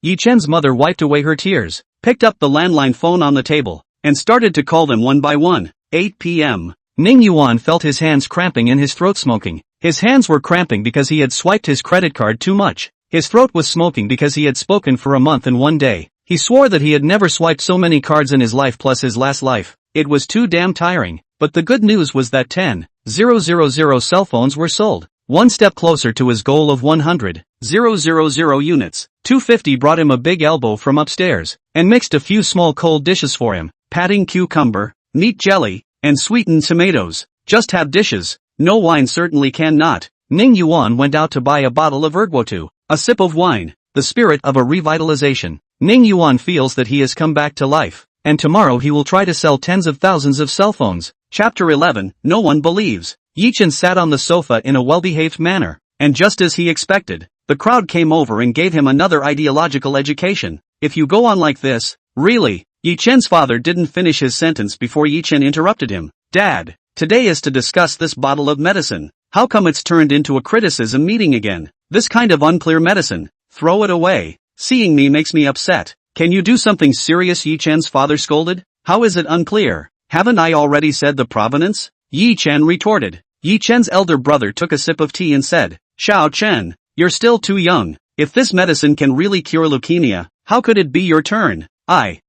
Yi Chen's mother wiped away her tears, picked up the landline phone on the table, and started to call them one by one. 8 p.m. Ning Yuan felt his hands cramping and his throat smoking. His hands were cramping because he had swiped his credit card too much. His throat was smoking because he had spoken for a month and one day. He swore that he had never swiped so many cards in his life plus his last life. It was too damn tiring. But the good news was that 10,000 cell phones were sold. One step closer to his goal of 100,000 units. 250 brought him a big elbow from upstairs, and mixed a few small cold dishes for him, patting cucumber, meat jelly, and sweetened tomatoes. Just have dishes, no wine certainly cannot. Ning Yuan went out to buy a bottle of ergwotu, a sip of wine, the spirit of a revitalization. Ning Yuan feels that he has come back to life, and tomorrow he will try to sell tens of thousands of cell phones. Chapter 11, No One Believes. Yi Chen sat on the sofa in a well-behaved manner, and just as he expected, the crowd came over and gave him another ideological education. If you go on like this, really? Yi Chen's father didn't finish his sentence before Yi Chen interrupted him. Dad, today is to discuss this bottle of medicine. How come it's turned into a criticism meeting again? This kind of unclear medicine. Throw it away. Seeing me makes me upset. Can you do something serious? Yi Chen's father scolded. How is it unclear? Haven't I already said the provenance? Yi Chen retorted. Yi Chen's elder brother took a sip of tea and said, Xiao Chen, you're still too young. If this medicine can really cure leukemia, how could it be your turn? I.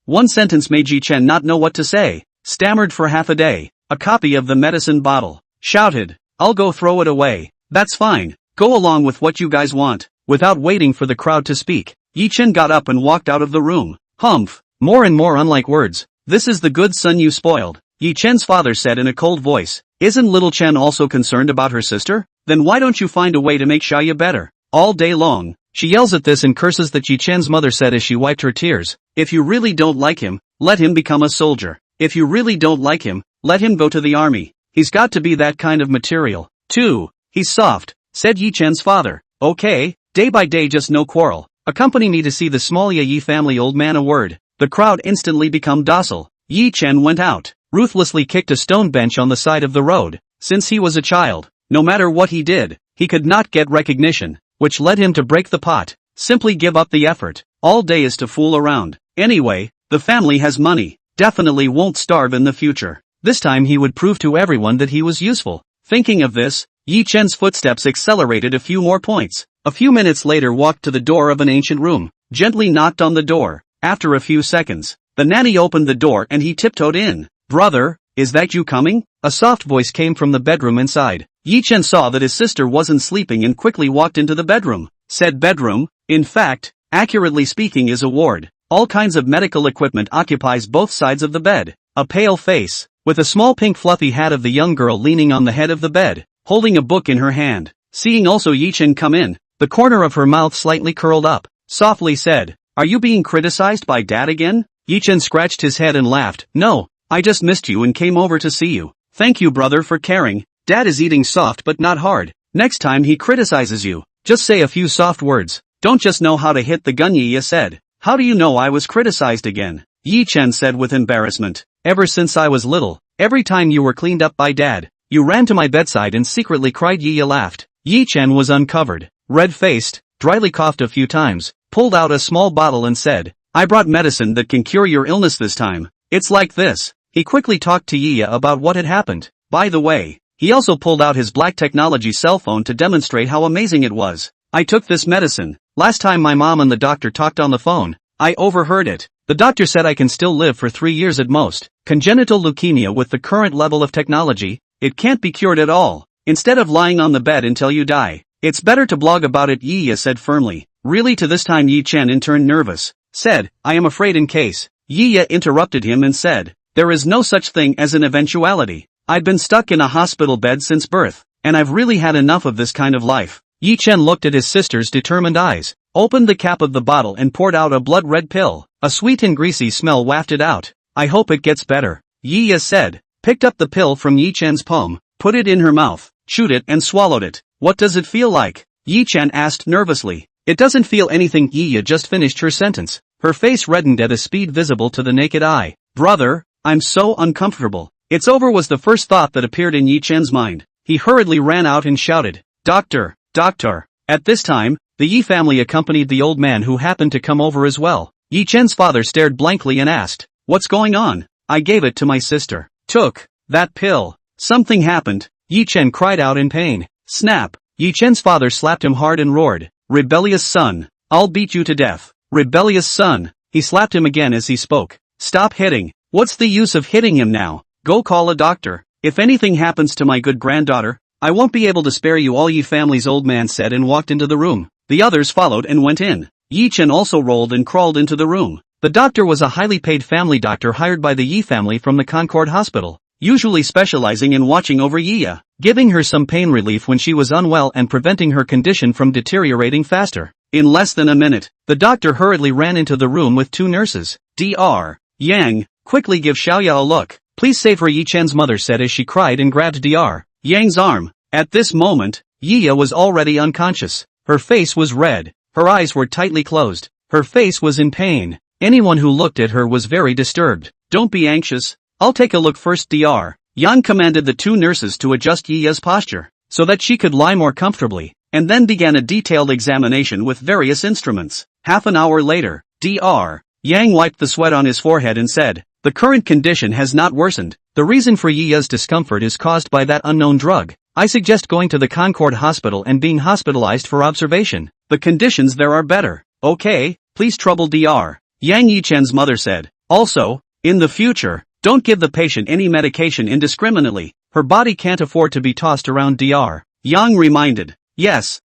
One sentence made Yi Chen not know what to say. Stammered for half a day. A copy of the medicine bottle. Shouted, I'll go throw it away. That's fine. Go along with what you guys want. Without waiting for the crowd to speak, Yi Chen got up and walked out of the room. Humph. More and more unlike words. This is the good son you spoiled. Yi Chen's father said in a cold voice. Isn't little Chen also concerned about her sister? Then why don't you find a way to make Xiaoya better? All day long, she yells at this and curses that Yi Chen's mother said as she wiped her tears. If you really don't like him, let him become a soldier. If you really don't like him, let him go to the army. He's got to be that kind of material. 2. He's soft, said Yi Chen's father. Okay, day by day just no quarrel. Accompany me to see the small Yi family. Old man a word. The crowd instantly become docile. Yi Chen went out, ruthlessly kicked a stone bench on the side of the road. Since he was a child, no matter what he did, he could not get recognition, which led him to break the pot, simply give up the effort. All day is to fool around. Anyway, the family has money. Definitely won't starve in the future. This time he would prove to everyone that he was useful. Thinking of this, Yi Chen's footsteps accelerated a few more points. A few minutes later walked to the door of an ancient room, gently knocked on the door. After a few seconds, the nanny opened the door and he tiptoed in. Brother, is that you coming? A soft voice came from the bedroom inside. Yi Chen saw that his sister wasn't sleeping and quickly walked into the bedroom. Said bedroom, in fact, accurately speaking is a ward. All kinds of medical equipment occupies both sides of the bed. A pale face, with a small pink fluffy hat of the young girl leaning on the head of the bed, holding a book in her hand. Seeing also Yi Chen come in, the corner of her mouth slightly curled up, softly said, "Are you being criticized by Dad again?" Yi Chen scratched his head and laughed. "No, I just missed you and came over to see you." "Thank you brother for caring. Dad is eating soft but not hard. Next time he criticizes you, just say a few soft words. Don't just know how to hit the gun," Yi said. "How do you know I was criticized again?" Yi Chen said with embarrassment. "Ever since I was little, every time you were cleaned up by Dad, you ran to my bedside and secretly cried." Yi laughed. Yi Chen was uncovered, red-faced, dryly coughed a few times, pulled out a small bottle and said, "I brought medicine that can cure your illness this time. It's like this." He quickly talked to Yi about what had happened. By the way, he also pulled out his black technology cell phone to demonstrate how amazing it was. "I took this medicine. Last time my mom and the doctor talked on the phone, I overheard it. The doctor said I can still live for 3 years at most. Congenital leukemia with the current level of technology, it can't be cured at all. Instead of lying on the bed until you die, it's better to blog about it," Yi said firmly. "Really?" To this time Yi Chen in turn nervous, said, "I am afraid in case." Yi interrupted him and said, "There is no such thing as an eventuality. I've been stuck in a hospital bed since birth, and I've really had enough of this kind of life." Yi Chen looked at his sister's determined eyes, opened the cap of the bottle and poured out a blood-red pill. A sweet and greasy smell wafted out. "I hope it gets better," Yi said, picked up the pill from Yi Chen's palm, put it in her mouth, chewed it and swallowed it. "What does it feel like?" Yi Chen asked nervously. "It doesn't feel anything." Yi just finished her sentence. Her face reddened at a speed visible to the naked eye. "Brother, I'm so uncomfortable." "It's over," was the first thought that appeared in Yi Chen's mind. He hurriedly ran out and shouted, "Doctor, doctor." At this time, the Yi family accompanied the old man who happened to come over as well. Yi Chen's father stared blankly and asked, "What's going on?" "I gave it to my sister." "Took that pill. Something happened." Yi Chen cried out in pain. Snap! Yi Chen's father slapped him hard and roared, "Rebellious son, I'll beat you to death." "Rebellious son." He slapped him again as he spoke. "Stop hitting. What's the use of hitting him now? Go call a doctor. If anything happens to my good granddaughter, I won't be able to spare you all." Yi family's old man said and walked into the room. The others followed and went in. Yi Chen also rolled and crawled into the room. The doctor was a highly paid family doctor hired by the Yi family from the Concord Hospital, usually specializing in watching over Yi, giving her some pain relief when she was unwell and preventing her condition from deteriorating faster. In less than a minute, the doctor hurriedly ran into the room with 2 nurses. "Dr. Yang, quickly give Xiaoya a look. Please save her," Yi Chen's mother said as she cried and grabbed Dr. Yang's arm. At this moment, Yi was already unconscious. Her face was red. Her eyes were tightly closed. Her face was in pain. Anyone who looked at her was very disturbed. "Don't be anxious. I'll take a look first." Dr. Yang commanded the 2 nurses to adjust Yi's posture, so that she could lie more comfortably, and then began a detailed examination with various instruments. Half an hour later, Dr. Yang wiped the sweat on his forehead and said, "The current condition has not worsened. The reason for Yi's discomfort is caused by that unknown drug. I suggest going to the Concord Hospital and being hospitalized for observation. The conditions there are better." "Okay, please trouble Dr. Yang," Yi Chen's mother said. "Also, in the future, don't give the patient any medication indiscriminately. Her body can't afford to be tossed around." Dr. Yang reminded. Yes,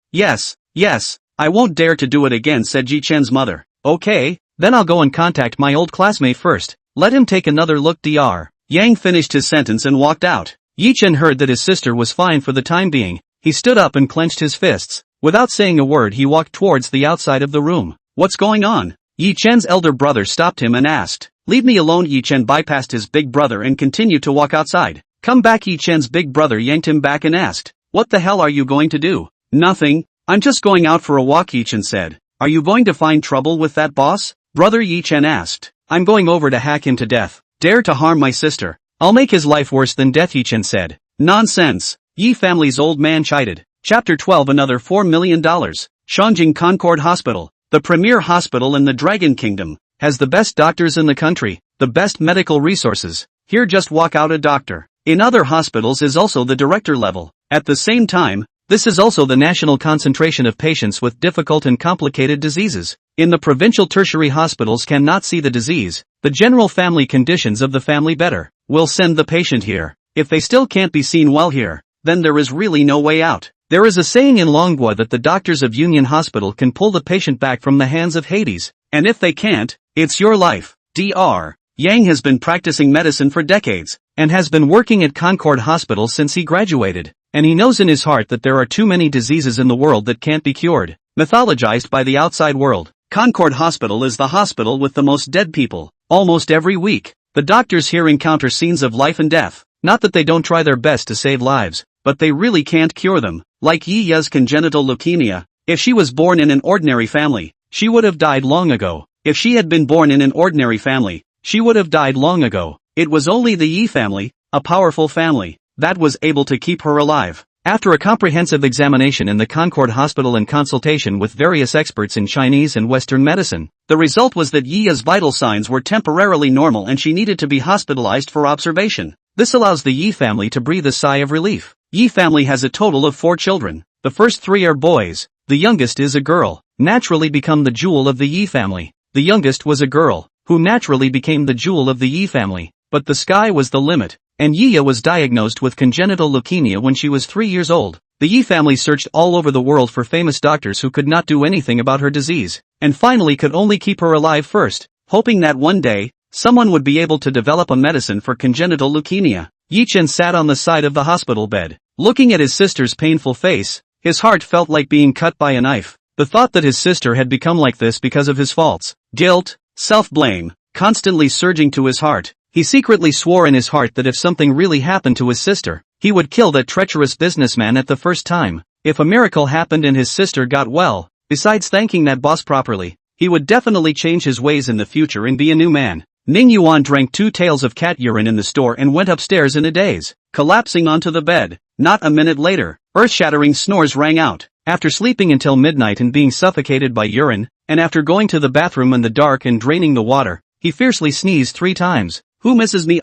I won't dare to do it again," said Yi Chen's mother. "Okay, then I'll go and contact my old classmate first. Let him take another look." Dr. Yang finished his sentence and walked out. Yi Chen heard that his sister was fine for the time being. He stood up and clenched his fists. Without saying a word he walked towards the outside of the room. "What's going on?" Yi Chen's elder brother stopped him and asked. "Leave me alone." Yi Chen bypassed his big brother and continued to walk outside. "Come back." Yi Chen's big brother yanked him back and asked, "What the hell are you going to do?" "Nothing. I'm just going out for a walk," Yi Chen said. "Are you going to find trouble with that boss?" "Brother," Yi Chen asked. "I'm going over to hack him to death. Dare to harm my sister, I'll make his life worse than death," Yi Chen said. "Nonsense," Yi family's old man chided. Chapter 12. Another $4 million. Shangjing Concord Hospital. the premier hospital in the Dragon Kingdom, has the best doctors in the country, the best medical resources. Here just walk out a doctor. In other hospitals is also the director level. At the same time, this is also the national concentration of patients with difficult and complicated diseases. In the provincial tertiary hospitals cannot see the disease, the general family conditions of the family better. Will send the patient here. If they still can't be seen well here, then there is really no way out. There is a saying in Longbois that the doctors of Union Hospital can pull the patient back from the hands of Hades. And if they can't, it's your life. Dr. Yang has been practicing medicine for decades, and has been working at Concord Hospital since he graduated. And he knows in his heart that there are too many diseases in the world that can't be cured, mythologized by the outside world. Concord Hospital is the hospital with the most dead people, almost every week. The doctors here encounter scenes of life and death. Not that they don't try their best to save lives, but they really can't cure them. Like Yiya's congenital leukemia. If she was born in an ordinary family, she would have died long ago. If she had been born in an ordinary family, she would have died long ago. It was only the Yi family, a powerful family, that was able to keep her alive. After a comprehensive examination in the Concord Hospital and consultation with various experts in Chinese and Western medicine, the result was that Yiya's vital signs were temporarily normal and she needed to be hospitalized for observation. This allows the Yi family to breathe a sigh of relief. Yi family has a total of 4 children. The first 3 are boys. The youngest is a girl, naturally become the jewel of the Yi family. The youngest was a girl, who naturally became the jewel of the Yi family. But the sky was the limit, and Yiya was diagnosed with congenital leukemia when she was 3 years old. The Yi family searched all over the world for famous doctors who could not do anything about her disease, and finally could only keep her alive first, hoping that one day, someone would be able to develop a medicine for congenital leukemia. Yi Chen sat on the side of the hospital bed, looking at his sister's painful face. His heart felt like being cut by a knife. The thought that his sister had become like this because of his faults, guilt, self-blame, constantly surging to his heart. He secretly swore in his heart that if something really happened to his sister, he would kill that treacherous businessman at the first time. If a miracle happened and his sister got well, besides thanking that boss properly, he would definitely change his ways in the future and be a new man. Ning Yuan drank 2 tails of cat urine in the store and went upstairs in a daze, collapsing onto the bed. Not a minute later, earth-shattering snores rang out. After sleeping until midnight and being suffocated by urine, and after going to the bathroom in the dark and draining the water, he fiercely sneezed 3 times. Who misses me?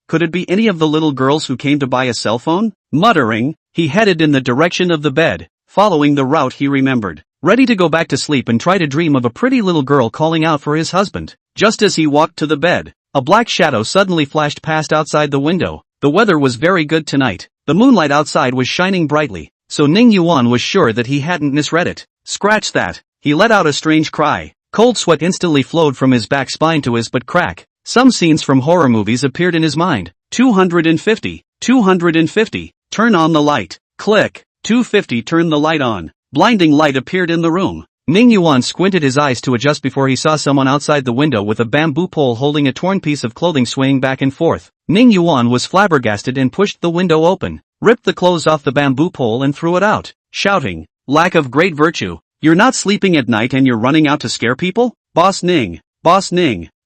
Could it be any of the little girls who came to buy a cell phone? Muttering, he headed in the direction of the bed, following the route he remembered, ready to go back to sleep and try to dream of a pretty little girl calling out for his husband. Just as he walked to the bed, a black shadow suddenly flashed past outside the window. The weather was very good tonight. The moonlight outside was shining brightly, so Ning Yuan was sure that he hadn't misread it. Scratch that. He let out a strange cry. Cold sweat instantly flowed from his back spine to his butt crack. Some scenes from horror movies appeared in his mind. 250. 250. Turn on the light. Click. 250. Turn the light on. Blinding light appeared in the room. Ning Yuan squinted his eyes to adjust before he saw someone outside the window with a bamboo pole holding a torn piece of clothing swaying back and forth. Ning Yuan was flabbergasted and pushed the window open, ripped the clothes off the bamboo pole and threw it out, shouting, "Lack of great virtue. You're not sleeping at night and you're running out to scare people? Boss Ning,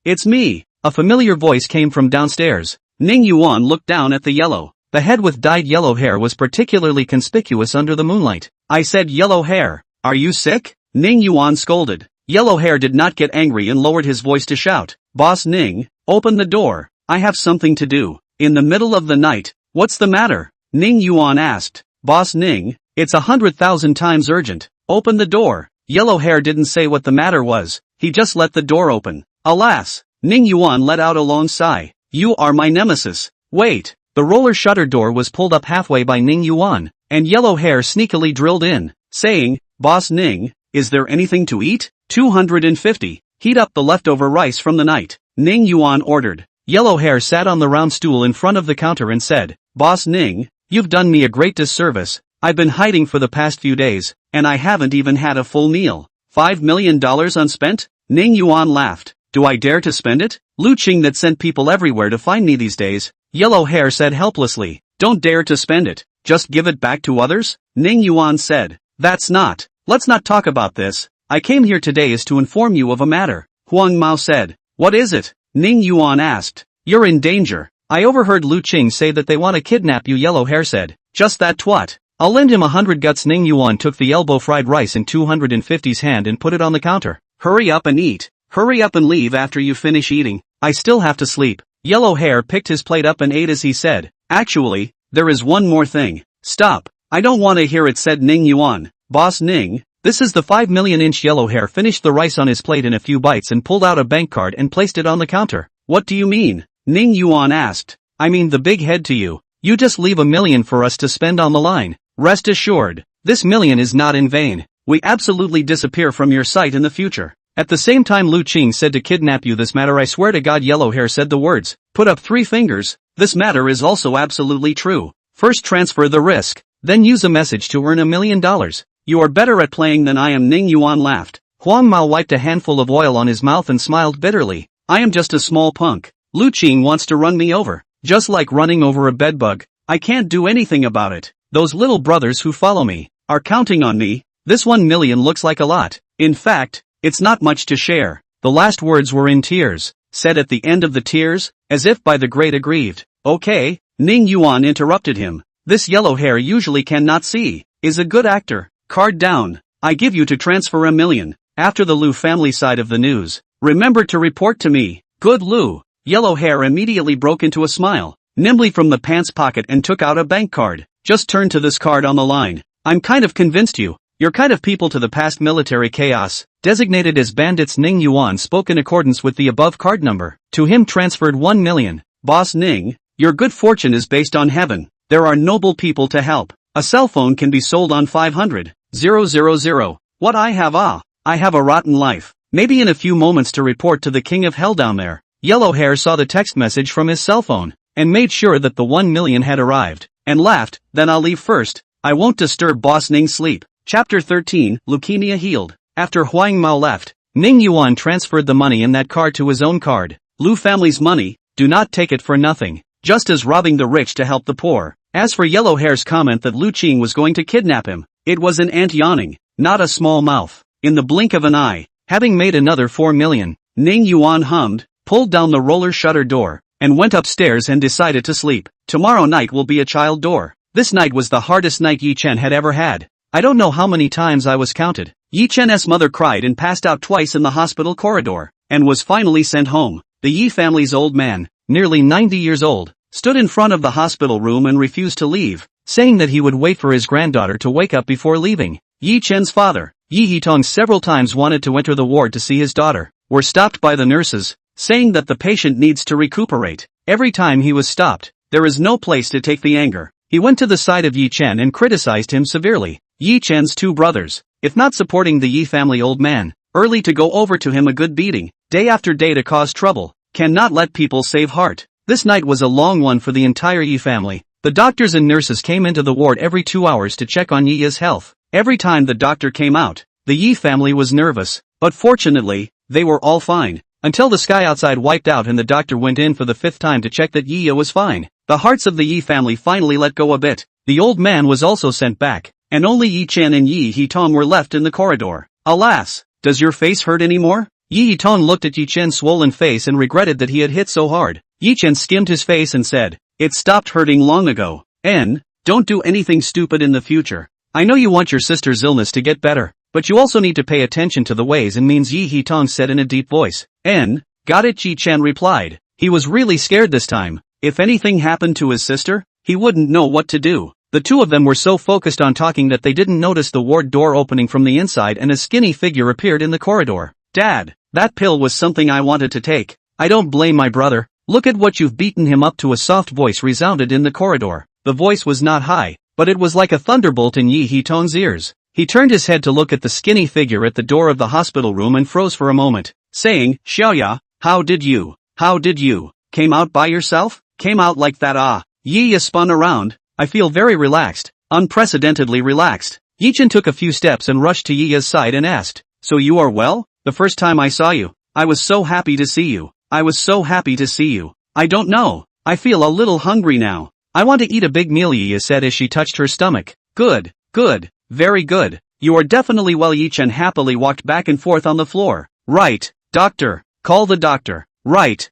it's me." A familiar voice came from downstairs. Ning Yuan looked down at the yellow. The head with dyed yellow hair was particularly conspicuous under the moonlight. "I said yellow hair. Are you sick?" Ning Yuan scolded. Yellow hair did not get angry and lowered his voice to shout, "Boss Ning, open the door. I have something to do." In the middle of the night. "What's the matter?" Ning Yuan asked. "Boss Ning, it's 100,000 times urgent. Open the door." Yellow hair didn't say what the matter was. He just let the door open. Alas! Ning Yuan let out a long sigh. "You are my nemesis." Wait. The roller shutter door was pulled up halfway by Ning Yuan, and yellow hair sneakily drilled in, saying, "Boss Ning, is there anything to eat?" 250. Heat up the leftover rice from the night. Ning Yuan ordered. Yellow hair sat on the round stool in front of the counter and said, "Boss Ning, you've done me a great disservice. I've been hiding for the past few days, and I haven't even had a full meal. $5 million unspent?" Ning Yuan laughed. "Do I dare to spend it? Lu Qing that sent people everywhere to find me these days." Yellow hair said helplessly, "Don't dare to spend it. Just give it back to others?" Ning Yuan said, Let's not talk about this. I came here today is to inform you of a matter." Huang Mao said. "What is it?" Ning Yuan asked. "You're in danger. I overheard Lu Qing say that they want to kidnap you." Yellow hair said. "Just that twat. I'll lend him 100 guts." Ning Yuan took the elbow fried rice in 250's hand and put it on the counter. Hurry up and eat. Hurry up and leave after you finish eating. I still have to sleep. Yellow Hair picked his plate up and ate as he said, actually, there is one more thing. Stop. I don't want to hear it, said Ning Yuan. Boss Ning, this is the 5 million inch. Yellow Hair finished the rice on his plate in a few bites and pulled out a bank card and placed it on the counter. What do you mean? Ning Yuan asked. I mean the big head to you. You just leave $1 million for us to spend on the line. Rest assured, this $1 million is not in vain. We absolutely disappear from your sight in the future. At the same time Lu Qing said to kidnap you. This matter, I swear to God. Yellow Hair said the words. Put up 3 fingers. This matter is also absolutely true. First transfer the risk, then use a message to earn $1 million. You are better at playing than I am. Ning Yuan laughed. Huang Mao wiped a handful of oil on his mouth and smiled bitterly. I am just a small punk. Lu Qing wants to run me over. Just like running over a bedbug. I can't do anything about it. Those little brothers who follow me are counting on me. This 1 million looks like a lot. In fact, it's not much to share. The last words were in tears, said at the end of the tears, as if by the great aggrieved. Okay, Ning Yuan interrupted him. This Yellow Hair usually cannot see, is a good actor. Card down. I give you to transfer $1 million. After the Lu family side of the news. Remember to report to me. Good Lu. Yellow Hair immediately broke into a smile, nimbly from the pants pocket and took out a bank card. Just turn to this card on the line. I'm kind of convinced you're kind of people to the past military chaos, designated as bandits. Ning Yuan spoke in accordance with the above card number. To him transferred 1 million. Boss Ning, your good fortune is based on heaven. There are noble people to help. A cell phone can be sold on 500,000. What I have I have a rotten life. Maybe in a few moments to report to the king of hell down there. Yellow Hair saw the text message from his cell phone, and made sure that the 1 million had arrived, and laughed. Then I'll leave first. I won't disturb Boss Ning's sleep. Chapter 13, Leukemia Healed. After Huang Mao left, Ning Yuan transferred the money in that card to his own card. Lu family's money, do not take it for nothing. Just as robbing the rich to help the poor. As for Yellow Hair's comment that Lu Qing was going to kidnap him, it was an ant yawning, not a small mouth. In the blink of an eye, having made another 4 million, Ning Yuan hummed, pulled down the roller shutter door, and went upstairs and decided to sleep. Tomorrow night will be a child door. This night was the hardest night Yi Chen had ever had. I don't know how many times I was counted. Yi Chen's mother cried and passed out twice in the hospital corridor, and was finally sent home. The Yi family's old man, nearly 90 years old, stood in front of the hospital room and refused to leave, saying that he would wait for his granddaughter to wake up before leaving. Yi Chen's father, Yi Hitong, several times wanted to enter the ward to see his daughter, were stopped by the nurses, saying that the patient needs to recuperate. Every time he was stopped, there is no place to take the anger. He went to the side of Yi Chen and criticized him severely. Yi Chen's 2 brothers, if not supporting the Yi family old man, early to go over to him a good beating, day after day to cause trouble, cannot let people save heart. This night was a long one for the entire Yi family. The doctors and nurses came into the ward every 2 hours to check on Yi's health. Every time the doctor came out, the Yi family was nervous, but fortunately, they were all fine, until the sky outside wiped out and the doctor went in for the 5th time to check that Yi was fine. The hearts of the Yi family finally let go a bit. The old man was also sent back, and only Yi Chen and Yi Hitong were left in the corridor. Alas, does your face hurt anymore? Yi Hitong looked at Yi Chen's swollen face and regretted that he had hit so hard. Yi Chen skimmed his face and said, it stopped hurting long ago. Don't do anything stupid in the future. I know you want your sister's illness to get better, but you also need to pay attention to the ways and means, Yi Hitong said in a deep voice. Got it, Yi Chen replied. He was really scared this time. If anything happened to his sister, he wouldn't know what to do. The two of them were so focused on talking that they didn't notice the ward door opening from the inside and a skinny figure appeared in the corridor. Dad, that pill was something I wanted to take. I don't blame my brother. Look at what you've beaten him up to. A soft voice resounded in the corridor. The voice was not high, but it was like a thunderbolt in Yi Hitong's ears. He turned his head to look at the skinny figure at the door of the hospital room and froze for a moment, saying, Xiaoya, how did you came out by yourself? Came out like that? Yi spun around. I feel very relaxed, unprecedentedly relaxed. Yi Chen took a few steps and rushed to Yi's side and asked, so you are well? The first time I saw you, I was so happy to see you. I don't know. I feel a little hungry now. I want to eat a big meal, Yi said as she touched her stomach. Good, very good. You are definitely well. Yi Chen happily walked back and forth on the floor. Right, doctor. Call the doctor. Right.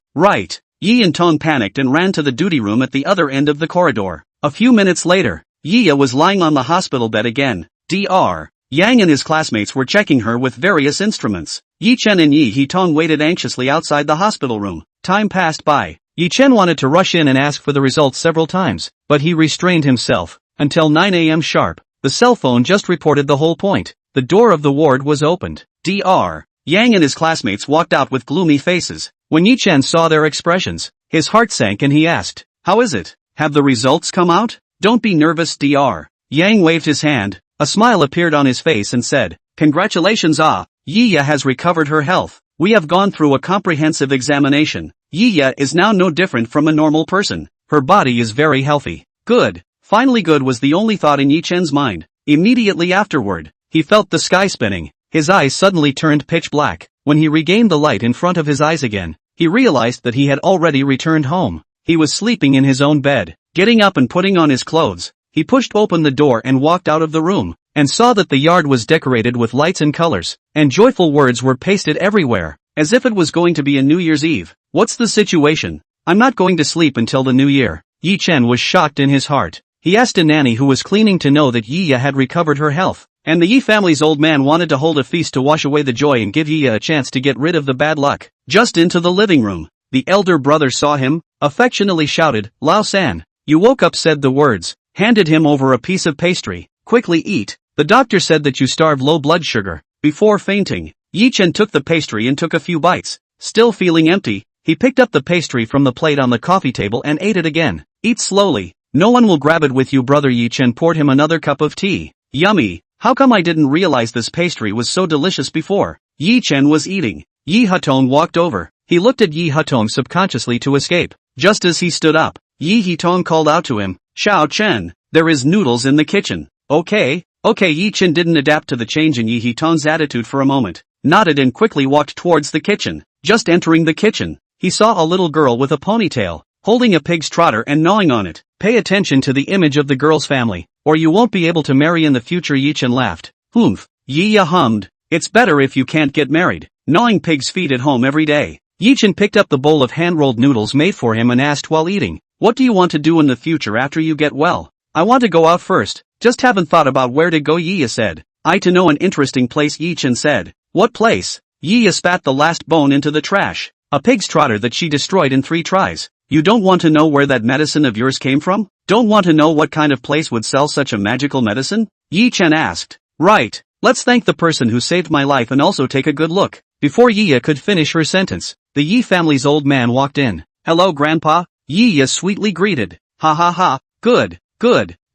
Yi and Tong panicked and ran to the duty room at the other end of the corridor. A few minutes later, Yi was lying on the hospital bed again. Dr. Yang and his classmates were checking her with various instruments. Yi Chen and Yi Tong waited anxiously outside the hospital room. Time passed by. Yi Chen wanted to rush in and ask for the results several times, but he restrained himself. Until 9 a.m. sharp, the cell phone just reported the whole point. The door of the ward was opened. Dr. Yang and his classmates walked out with gloomy faces. When Yi Chen saw their expressions, his heart sank and he asked, "How is it? Have the results come out?" "Don't be nervous, Dr. Yang waved his hand. A smile appeared on his face and said, "Congratulations, Yi has recovered her health. We have gone through a comprehensive examination. Yi is now no different from a normal person. Her body is very healthy." Good. Finally good was the only thought in Yi Chen's mind. Immediately afterward, he felt the sky spinning. His eyes suddenly turned pitch black. When he regained the light in front of his eyes again, he realized that he had already returned home. He was sleeping in his own bed. Getting up and putting on his clothes, he pushed open the door and walked out of the room, and saw that the yard was decorated with lights and colors, and joyful words were pasted everywhere, as if it was going to be a New Year's Eve. "What's the situation? I'm not going to sleep until the new year." Yi Chen was shocked in his heart. He asked a nanny who was cleaning to know that Yi had recovered her health, and the Yi family's old man wanted to hold a feast to wash away the joy and give Yi a chance to get rid of the bad luck. Just into the living room, the elder brother saw him, affectionately shouted, "Lao San, you woke up," said the words, handed him over a piece of pastry. "Quickly eat. The doctor said that you starve low blood sugar." Before fainting, Yi Chen took the pastry and took a few bites. Still feeling empty, he picked up the pastry from the plate on the coffee table and ate it again. "Eat slowly. No one will grab it with you, brother." Yi Chen poured him another cup of tea. "Yummy. How come I didn't realize this pastry was so delicious before?" Yi Chen was eating. Yi Hutong walked over. He looked at Yi Hutong subconsciously to escape. Just as he stood up, Yi Hutong called out to him, "Xiao Chen, there is noodles in the kitchen." Okay. Yi Chen didn't adapt to the change in Yi Hutong's attitude for a moment, nodded and quickly walked towards the kitchen. Just entering the kitchen, he saw a little girl with a ponytail, holding a pig's trotter and gnawing on it. "Pay attention to the image of the girl's family, or you won't be able to marry in the future." Yi Chen laughed. "Humph." Yi hummed. "It's better if you can't get married. Gnawing pig's feet at home every day." Yi Chen picked up the bowl of hand-rolled noodles made for him and asked while eating, "What do you want to do in the future after you get well?" "I want to go out first. Just haven't thought about where to go," Yi said. "I to know an interesting place," Yi Chen said. "What place?" Yi spat the last bone into the trash. "A pig's trotter that she destroyed in 3 tries. You don't want to know where that medicine of yours came from? Don't want to know what kind of place would sell such a magical medicine?" Yi Chen asked. "Right. Let's thank the person who saved my life and also take a good look." Before Yi could finish her sentence, the Yi family's old man walked in. "Hello, Grandpa," Yi sweetly greeted. "Ha ha ha, good.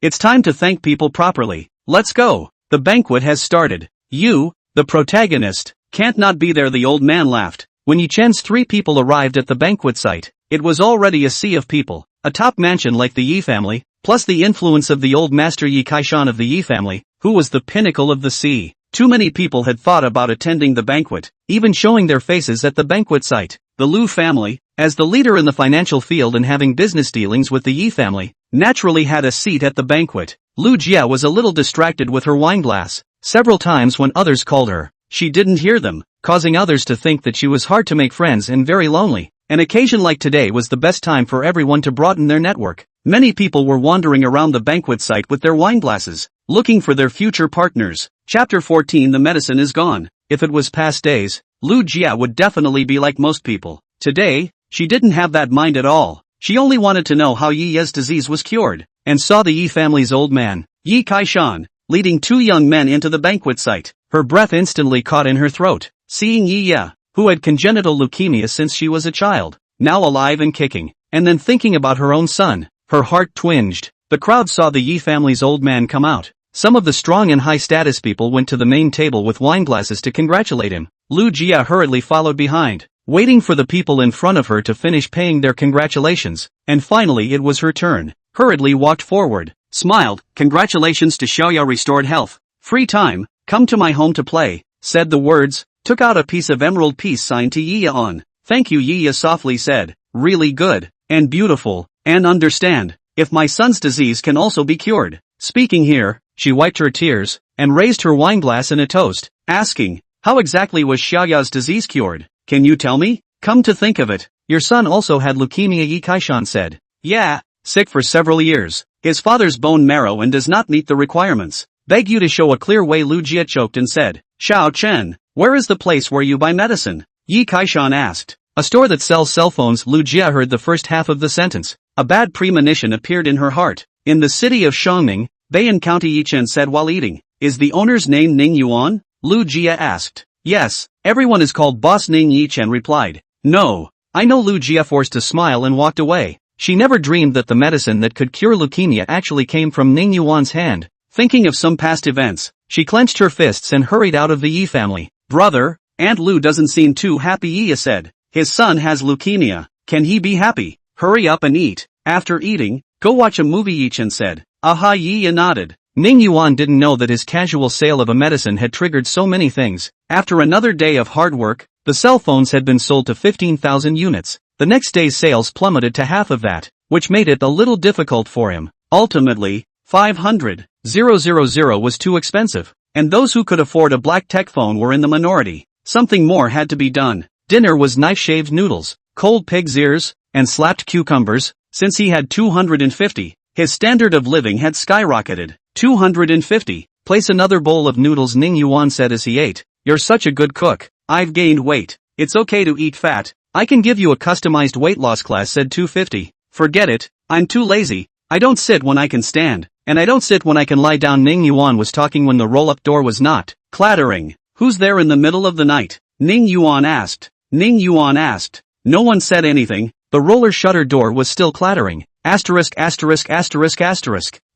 It's time to thank people properly. Let's go. The banquet has started. You, the protagonist, can't not be there," the old man laughed. When Yi Chen's 3 people arrived at the banquet site, it was already a sea of people. A top mansion like the Yi family, plus the influence of the old master Yi Kaishan of the Yi family, who was the pinnacle of the sea. Too many people had thought about attending the banquet, even showing their faces at the banquet site. The Lu family, as the leader in the financial field and having business dealings with the Yi family, naturally had a seat at the banquet. Lu Jia was a little distracted with her wineglass. Several times when others called her, she didn't hear them, causing others to think that she was hard to make friends and very lonely. An occasion like today was the best time for everyone to broaden their network. Many people were wandering around the banquet site with their wineglasses, looking for their future partners. Chapter 14. The medicine is gone. If it was past days, Lu Jia would definitely be like most people. Today, she didn't have that mind at all. She only wanted to know how Yi Ye's disease was cured, and saw the Yi family's old man, Yi Kaishan, leading 2 young men into the banquet site. Her breath instantly caught in her throat. Seeing Yi Ye, who had congenital leukemia since she was a child, now alive and kicking, and then thinking about her own son, her heart twinged. The crowd saw the Yi family's old man come out. Some of the strong and high-status people went to the main table with wineglasses to congratulate him. Lu Jia hurriedly followed behind, waiting for the people in front of her to finish paying their congratulations, and finally it was her turn. Hurriedly walked forward, smiled. "Congratulations to Xiaoya restored health. Free time, come to my home to play," said the words, took out a piece of emerald piece signed to Yi Ye on. "Thank you," Yi Ye softly said. "Really good, and beautiful, and understand, if my son's disease can also be cured." Speaking here, she wiped her tears, and raised her wineglass in a toast, asking, "How exactly was Xiaoya's disease cured? Can you tell me? Come to think of it, your son also had leukemia," Yi Kaishan said. "Yeah, sick for several years. His father's bone marrow and does not meet the requirements. Beg you to show a clear way," Lu Jia choked and said. "Xiao Chen, Where is the place where you buy medicine? Yi Kaishan asked. A store that sells cell phones. Lu Jia heard the first half of the sentence. A bad premonition appeared in her heart. In the city of Shangning, Bayan County, Yichen said while eating. Is the owner's name Ning Yuan? Lu Jia asked. Yes, everyone is called Boss Ning, Yichen replied. No. I know. Lu Jia forced a smile and walked away. She never dreamed that the medicine that could cure leukemia actually came from Ning Yuan's hand. Thinking of some past events, she clenched her fists and hurried out of the Yi family. Brother, Aunt Lu doesn't seem too happy. Yi said. His son has leukemia. Can he be happy? Hurry up and eat. After eating, go watch a movie, Yichen said. Aha, Yi nodded. Ning Yuan didn't know that his casual sale of a medicine had triggered so many things. After another day of hard work, the cell phones had been sold to 15,000 units. The next day's sales plummeted to half of that, which made it a little difficult for him. Ultimately, 500,000 was too expensive, and those who could afford a black tech phone were in the minority. Something more had to be done. Dinner was knife-shaved noodles, cold pig's ears, and slapped cucumbers. Since he had 250, his standard of living had skyrocketed. 250. Place another bowl of noodles, Ning Yuan said as he ate. You're such a good cook. I've gained weight. It's okay to eat fat. I can give you a customized weight loss class, said 250. Forget it. I'm too lazy. I don't sit when I can stand, and I don't sit when I can lie down. Ning Yuan was talking when the roll-up door was knocked. Clattering. Who's there in the middle of the night? Ning Yuan asked. No one said anything. The roller shutter door was still clattering. Asterisk.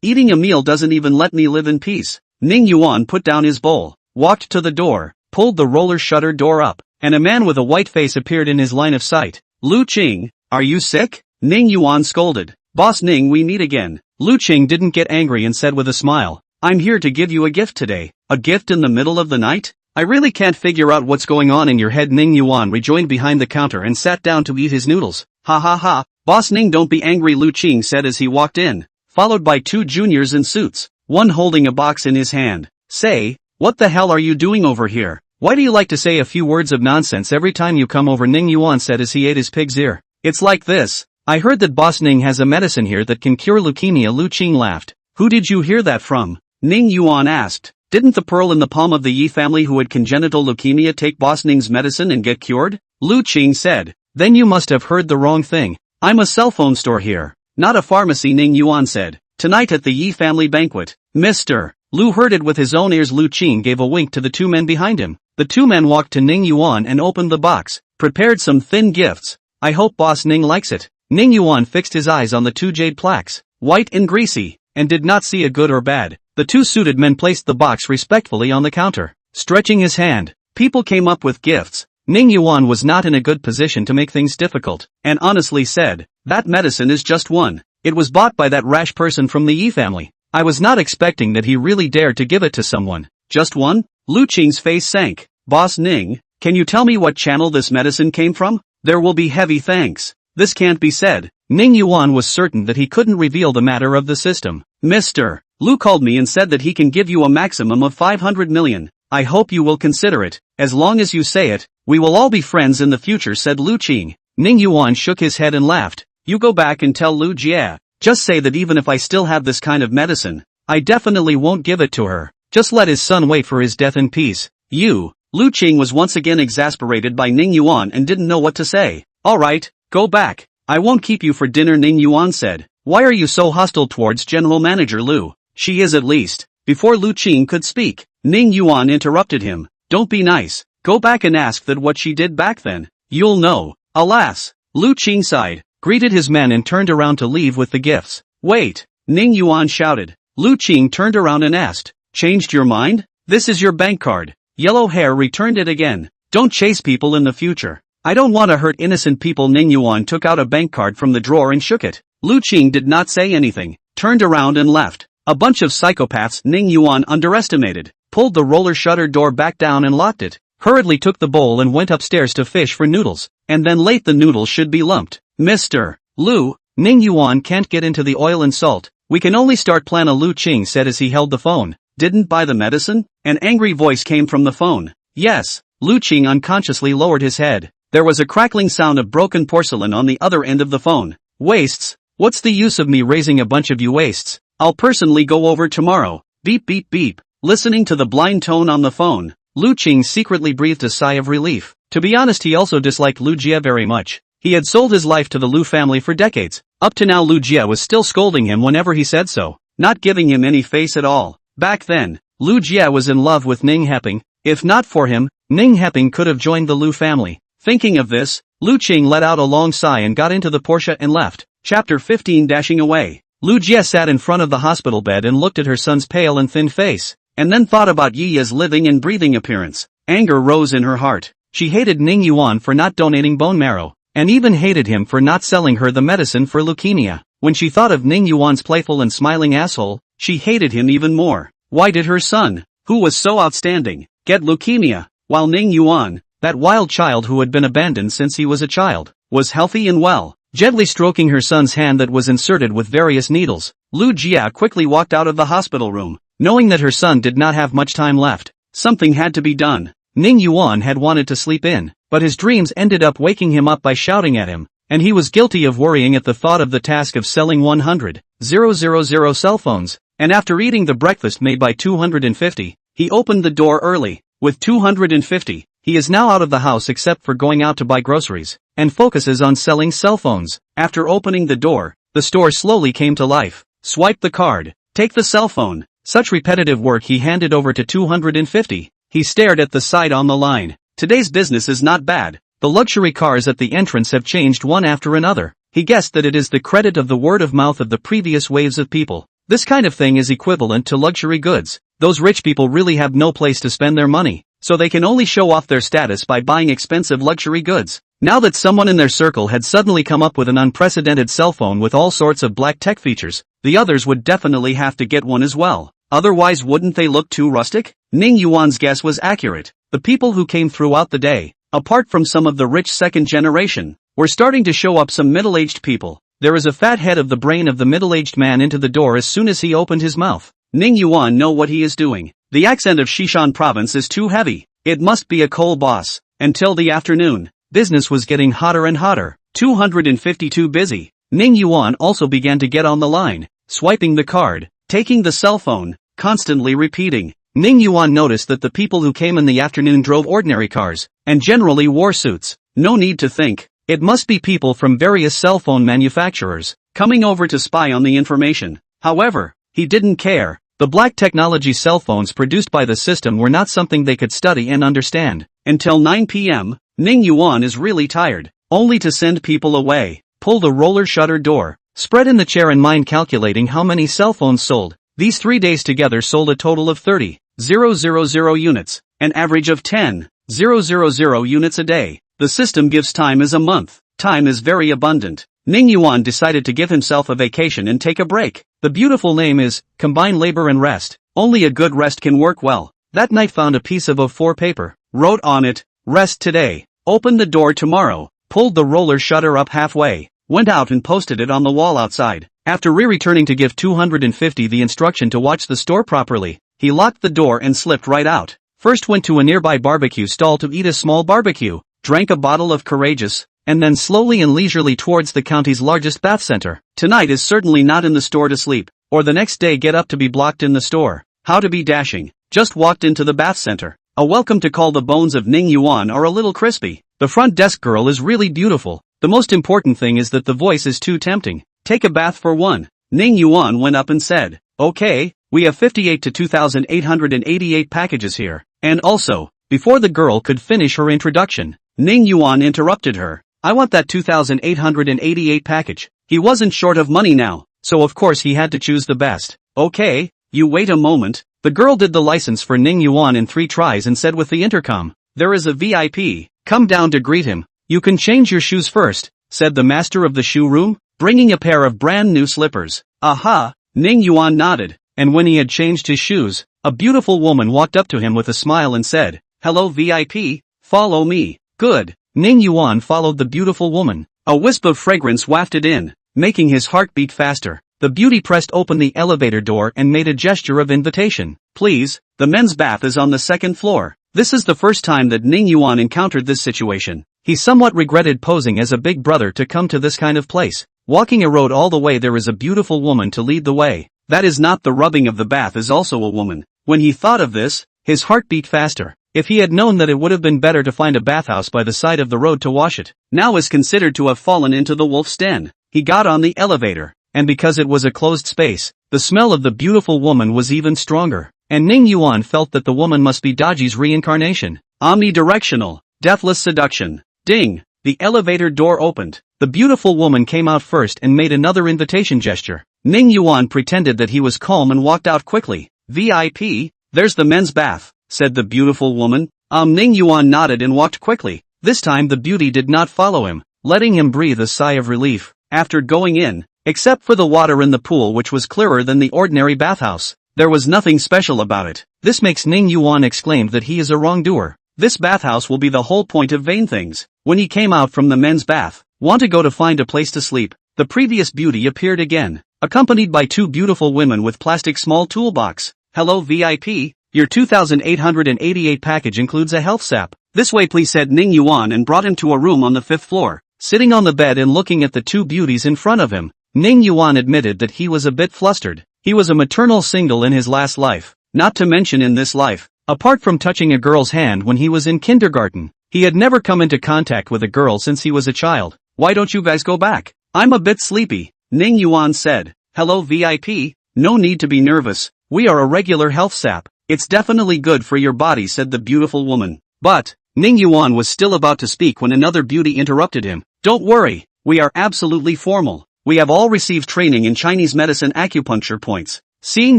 Eating a meal doesn't even let me live in peace. Ning Yuan put down his bowl, walked to the door, pulled the roller shutter door up, and a man with a white face appeared in his line of sight. Lu Qing, are you sick? Ning Yuan scolded. Boss Ning, we meet again. Lu Qing didn't get angry and said with a smile, I'm here to give you a gift today. A gift in the middle of the night? I really can't figure out what's going on in your head. Ning Yuan rejoined behind the counter and sat down to eat his noodles. Ha ha ha. Boss Ning, don't be angry, Lu Qing said as he walked in, followed by two juniors in suits, one holding a box in his hand. Say, what the hell are you doing over here? Why do you like to say a few words of nonsense every time you come over? Ning Yuan said as he ate his pig's ear. It's like this. I heard that Boss Ning has a medicine here that can cure leukemia. Lu Qing laughed. Who did you hear that from? Ning Yuan asked. Didn't the pearl in the palm of the Yi family who had congenital leukemia take Boss Ning's medicine and get cured? Lu Qing said. Then you must have heard the wrong thing. I'm a cell phone store here, not a pharmacy, Ning Yuan said. Tonight at the Yi family banquet. Mr. Lu heard it with his own ears. Lu Qing gave a wink to the two men behind him. The two men walked to Ning Yuan and opened the box, prepared some thin gifts. I hope Boss Ning likes it. Ning Yuan fixed his eyes on the two jade plaques, white and greasy, and did not see a good or bad. The two suited men placed the box respectfully on the counter, stretching his hand. People came up with gifts. Ning Yuan was not in a good position to make things difficult, and honestly said, that medicine is just one. It was bought by that rash person from the Yi family. I was not expecting that he really dared to give it to someone. Just one? Lu Qing's face sank. Boss Ning, can you tell me what channel this medicine came from? There will be heavy thanks. This can't be said. Ning Yuan was certain that he couldn't reveal the matter of the system. Mr. Lu called me and said that he can give you a maximum of 500 million. I hope you will consider it. As long as you say it, we will all be friends in the future, said Lu Qing. Ning Yuan shook his head and laughed. You go back and tell Lu Jia. Just say that even if I still have this kind of medicine, I definitely won't give it to her. Just let his son wait for his death in peace. Lu Qing was once again exasperated by Ning Yuan and didn't know what to say. Alright, go back. I won't keep you for dinner, Ning Yuan said. Why are you so hostile towards General Manager Lu? She is at least. Before Lu Qing could speak, Ning Yuan interrupted him. Don't be nice. Go back and ask that what she did back then. You'll know. Alas. Lu Qing sighed, greeted his men and turned around to leave with the gifts. Wait. Ning Yuan shouted. Lu Qing turned around and asked. Changed your mind? This is your bank card. Yellow Hair returned it again. Don't chase people in the future. I don't want to hurt innocent people. Ning Yuan took out a bank card from the drawer and shook it. Lu Qing did not say anything, turned around and left. A bunch of psychopaths Ning Yuan underestimated, pulled the roller shutter door back down and locked it, hurriedly took the bowl and went upstairs to fish for noodles, and then late the noodles should be lumped. Mr. Lu, Ning Yuan can't get into the oil and salt. We can only start plan a. Lu Qing said as he held the phone. Didn't buy the medicine? An angry voice came from the phone. Yes. Lu Qing unconsciously lowered his head. There was a crackling sound of broken porcelain on the other end of the phone. Wastes? What's the use of me raising a bunch of you wastes? I'll personally go over tomorrow. Beep beep beep. Listening to the blind tone on the phone, Lu Qing secretly breathed a sigh of relief. To be honest, he also disliked Lu Jie very much. He had sold his life to the Lu family for decades. Up to now Lu Jie was still scolding him whenever he said so, not giving him any face at all. Back then, Lu Jie was in love with Ning Heping. If not for him, Ning Heping could have joined the Lu family. Thinking of this, Lu Qing let out a long sigh and got into the Porsche and left. Chapter 15. Dashing away. Lu Jie sat in front of the hospital bed and looked at her son's pale and thin face, and then thought about Yi's living and breathing appearance. Anger rose in her heart. She hated Ning Yuan for not donating bone marrow, and even hated him for not selling her the medicine for leukemia. When she thought of Ning Yuan's playful and smiling asshole, she hated him even more. Why did her son, who was so outstanding, get leukemia, while Ning Yuan, that wild child who had been abandoned since he was a child, was healthy and well? Gently stroking her son's hand that was inserted with various needles, Lu Jia quickly walked out of the hospital room, knowing that her son did not have much time left. Something had to be done. Ning Yuan had wanted to sleep in, but his dreams ended up waking him up by shouting at him, and he was guilty of worrying at the thought of the task of selling 100,000 cell phones, and after eating the breakfast made by 250, he opened the door early. With 250, he is now out of the house except for going out to buy groceries, and focuses on selling cell phones. After opening the door, the store slowly came to life. Swipe the card. Take the cell phone. Such repetitive work he handed over to 250. He stared at the side on the line. Today's business is not bad. The luxury cars at the entrance have changed one after another. He guessed that it is the credit of the word of mouth of the previous waves of people. This kind of thing is equivalent to luxury goods. Those rich people really have no place to spend their money, so they can only show off their status by buying expensive luxury goods. Now that someone in their circle had suddenly come up with an unprecedented cell phone with all sorts of black tech features, the others would definitely have to get one as well. Otherwise, wouldn't they look too rustic? Ning Yuan's guess was accurate. The people who came throughout the day, apart from some of the rich second generation, were starting to show up some middle-aged people. There is a fat head of the brain of the middle-aged man into the door as soon as he opened his mouth. Ning Yuan know what he is doing. The accent of Xishan province is too heavy. It must be a coal boss. Until the afternoon, business was getting hotter and hotter. 252 busy. Ning Yuan also began to get on the line, swiping the card, taking the cell phone, constantly repeating. Ning Yuan noticed that the people who came in the afternoon drove ordinary cars, and generally wore suits. No need to think. It must be people from various cell phone manufacturers, coming over to spy on the information. However, he didn't care. The black technology cell phones produced by the system were not something they could study and understand. Until 9 p.m., Ning Yuan is really tired, only to send people away. Pull the roller shutter door, spread in the chair and mind calculating how many cell phones sold. These 3 days together sold a total of 30,000 units, an average of 10,000 units a day. The system gives time as a month. Time is very abundant. Ning Yuan decided to give himself a vacation and take a break. The beautiful name is, Combine Labor and Rest. Only a good rest can work well. That night found a piece of A4 paper, wrote on it, rest today, open the door tomorrow, pulled the roller shutter up halfway, went out and posted it on the wall outside. After returning to give 250 the instruction to watch the store properly, he locked the door and slipped right out. First went to a nearby barbecue stall to eat a small barbecue, drank a bottle of Courageous, and then slowly and leisurely towards the county's largest bath center. Tonight is certainly not in the store to sleep, or the next day get up to be blocked in the store. How to be dashing. Just walked into the bath center. A welcome to call. The bones of Ning Yuan are a little crispy. The front desk girl is really beautiful. The most important thing is that the voice is too tempting. Take a bath for one. Ning Yuan went up and said, okay, we have 58 to 2,888 packages here. And also, before the girl could finish her introduction, Ning Yuan interrupted her. I want that 2,888 package. He wasn't short of money now, so of course he had to choose the best. Okay, you wait a moment. The girl did the license for Ning Yuan in 3 tries and said with the intercom, there is a VIP, come down to greet him. You can change your shoes first, said the master of the shoe room, bringing a pair of brand new slippers. Aha, Ning Yuan nodded, and when he had changed his shoes, a beautiful woman walked up to him with a smile and said, hello VIP, follow me. Good. Ning Yuan followed the beautiful woman. A wisp of fragrance wafted in, making his heart beat faster. The beauty pressed open the elevator door and made a gesture of invitation. Please, the men's bath is on the 2nd floor. This is the first time that Ning Yuan encountered this situation. He somewhat regretted posing as a big brother to come to this kind of place. Walking a road all the way there is a beautiful woman to lead the way. That is not the rubbing of the bath is also a woman. When he thought of this, his heart beat faster. If he had known that it would have been better to find a bathhouse by the side of the road to wash it, now is considered to have fallen into the wolf's den. He got on the elevator, and because it was a closed space, the smell of the beautiful woman was even stronger, and Ning Yuan felt that the woman must be Daji's reincarnation. Omnidirectional, deathless seduction. Ding! The elevator door opened. The beautiful woman came out first and made another invitation gesture. Ning Yuan pretended that he was calm and walked out quickly. VIP, there's the men's bath, said the beautiful woman. Ning Yuan nodded and walked quickly. This time the beauty did not follow him, letting him breathe a sigh of relief. After going in, except for the water in the pool which was clearer than the ordinary bathhouse, there was nothing special about it. This makes Ning Yuan exclaimed that he is a wrongdoer. This bathhouse will be the whole point of vain things. When he came out from the men's bath, want to go to find a place to sleep, the previous beauty appeared again, accompanied by two beautiful women with plastic small toolbox. Hello VIP, your 2,888 package includes a health sap. This way please, said Ning Yuan and brought him to a room on the 5th floor. Sitting on the bed and looking at the two beauties in front of him, Ning Yuan admitted that he was a bit flustered. He was a maternal single in his last life, not to mention in this life. Apart from touching a girl's hand when he was in kindergarten, he had never come into contact with a girl since he was a child. Why don't you guys go back? I'm a bit sleepy, Ning Yuan said. Hello VIP, no need to be nervous, we are a regular health sap. It's definitely good for your body, said the beautiful woman. But, Ning Yuan was still about to speak when another beauty interrupted him. Don't worry, we are absolutely formal. We have all received training in Chinese medicine acupuncture points. Seeing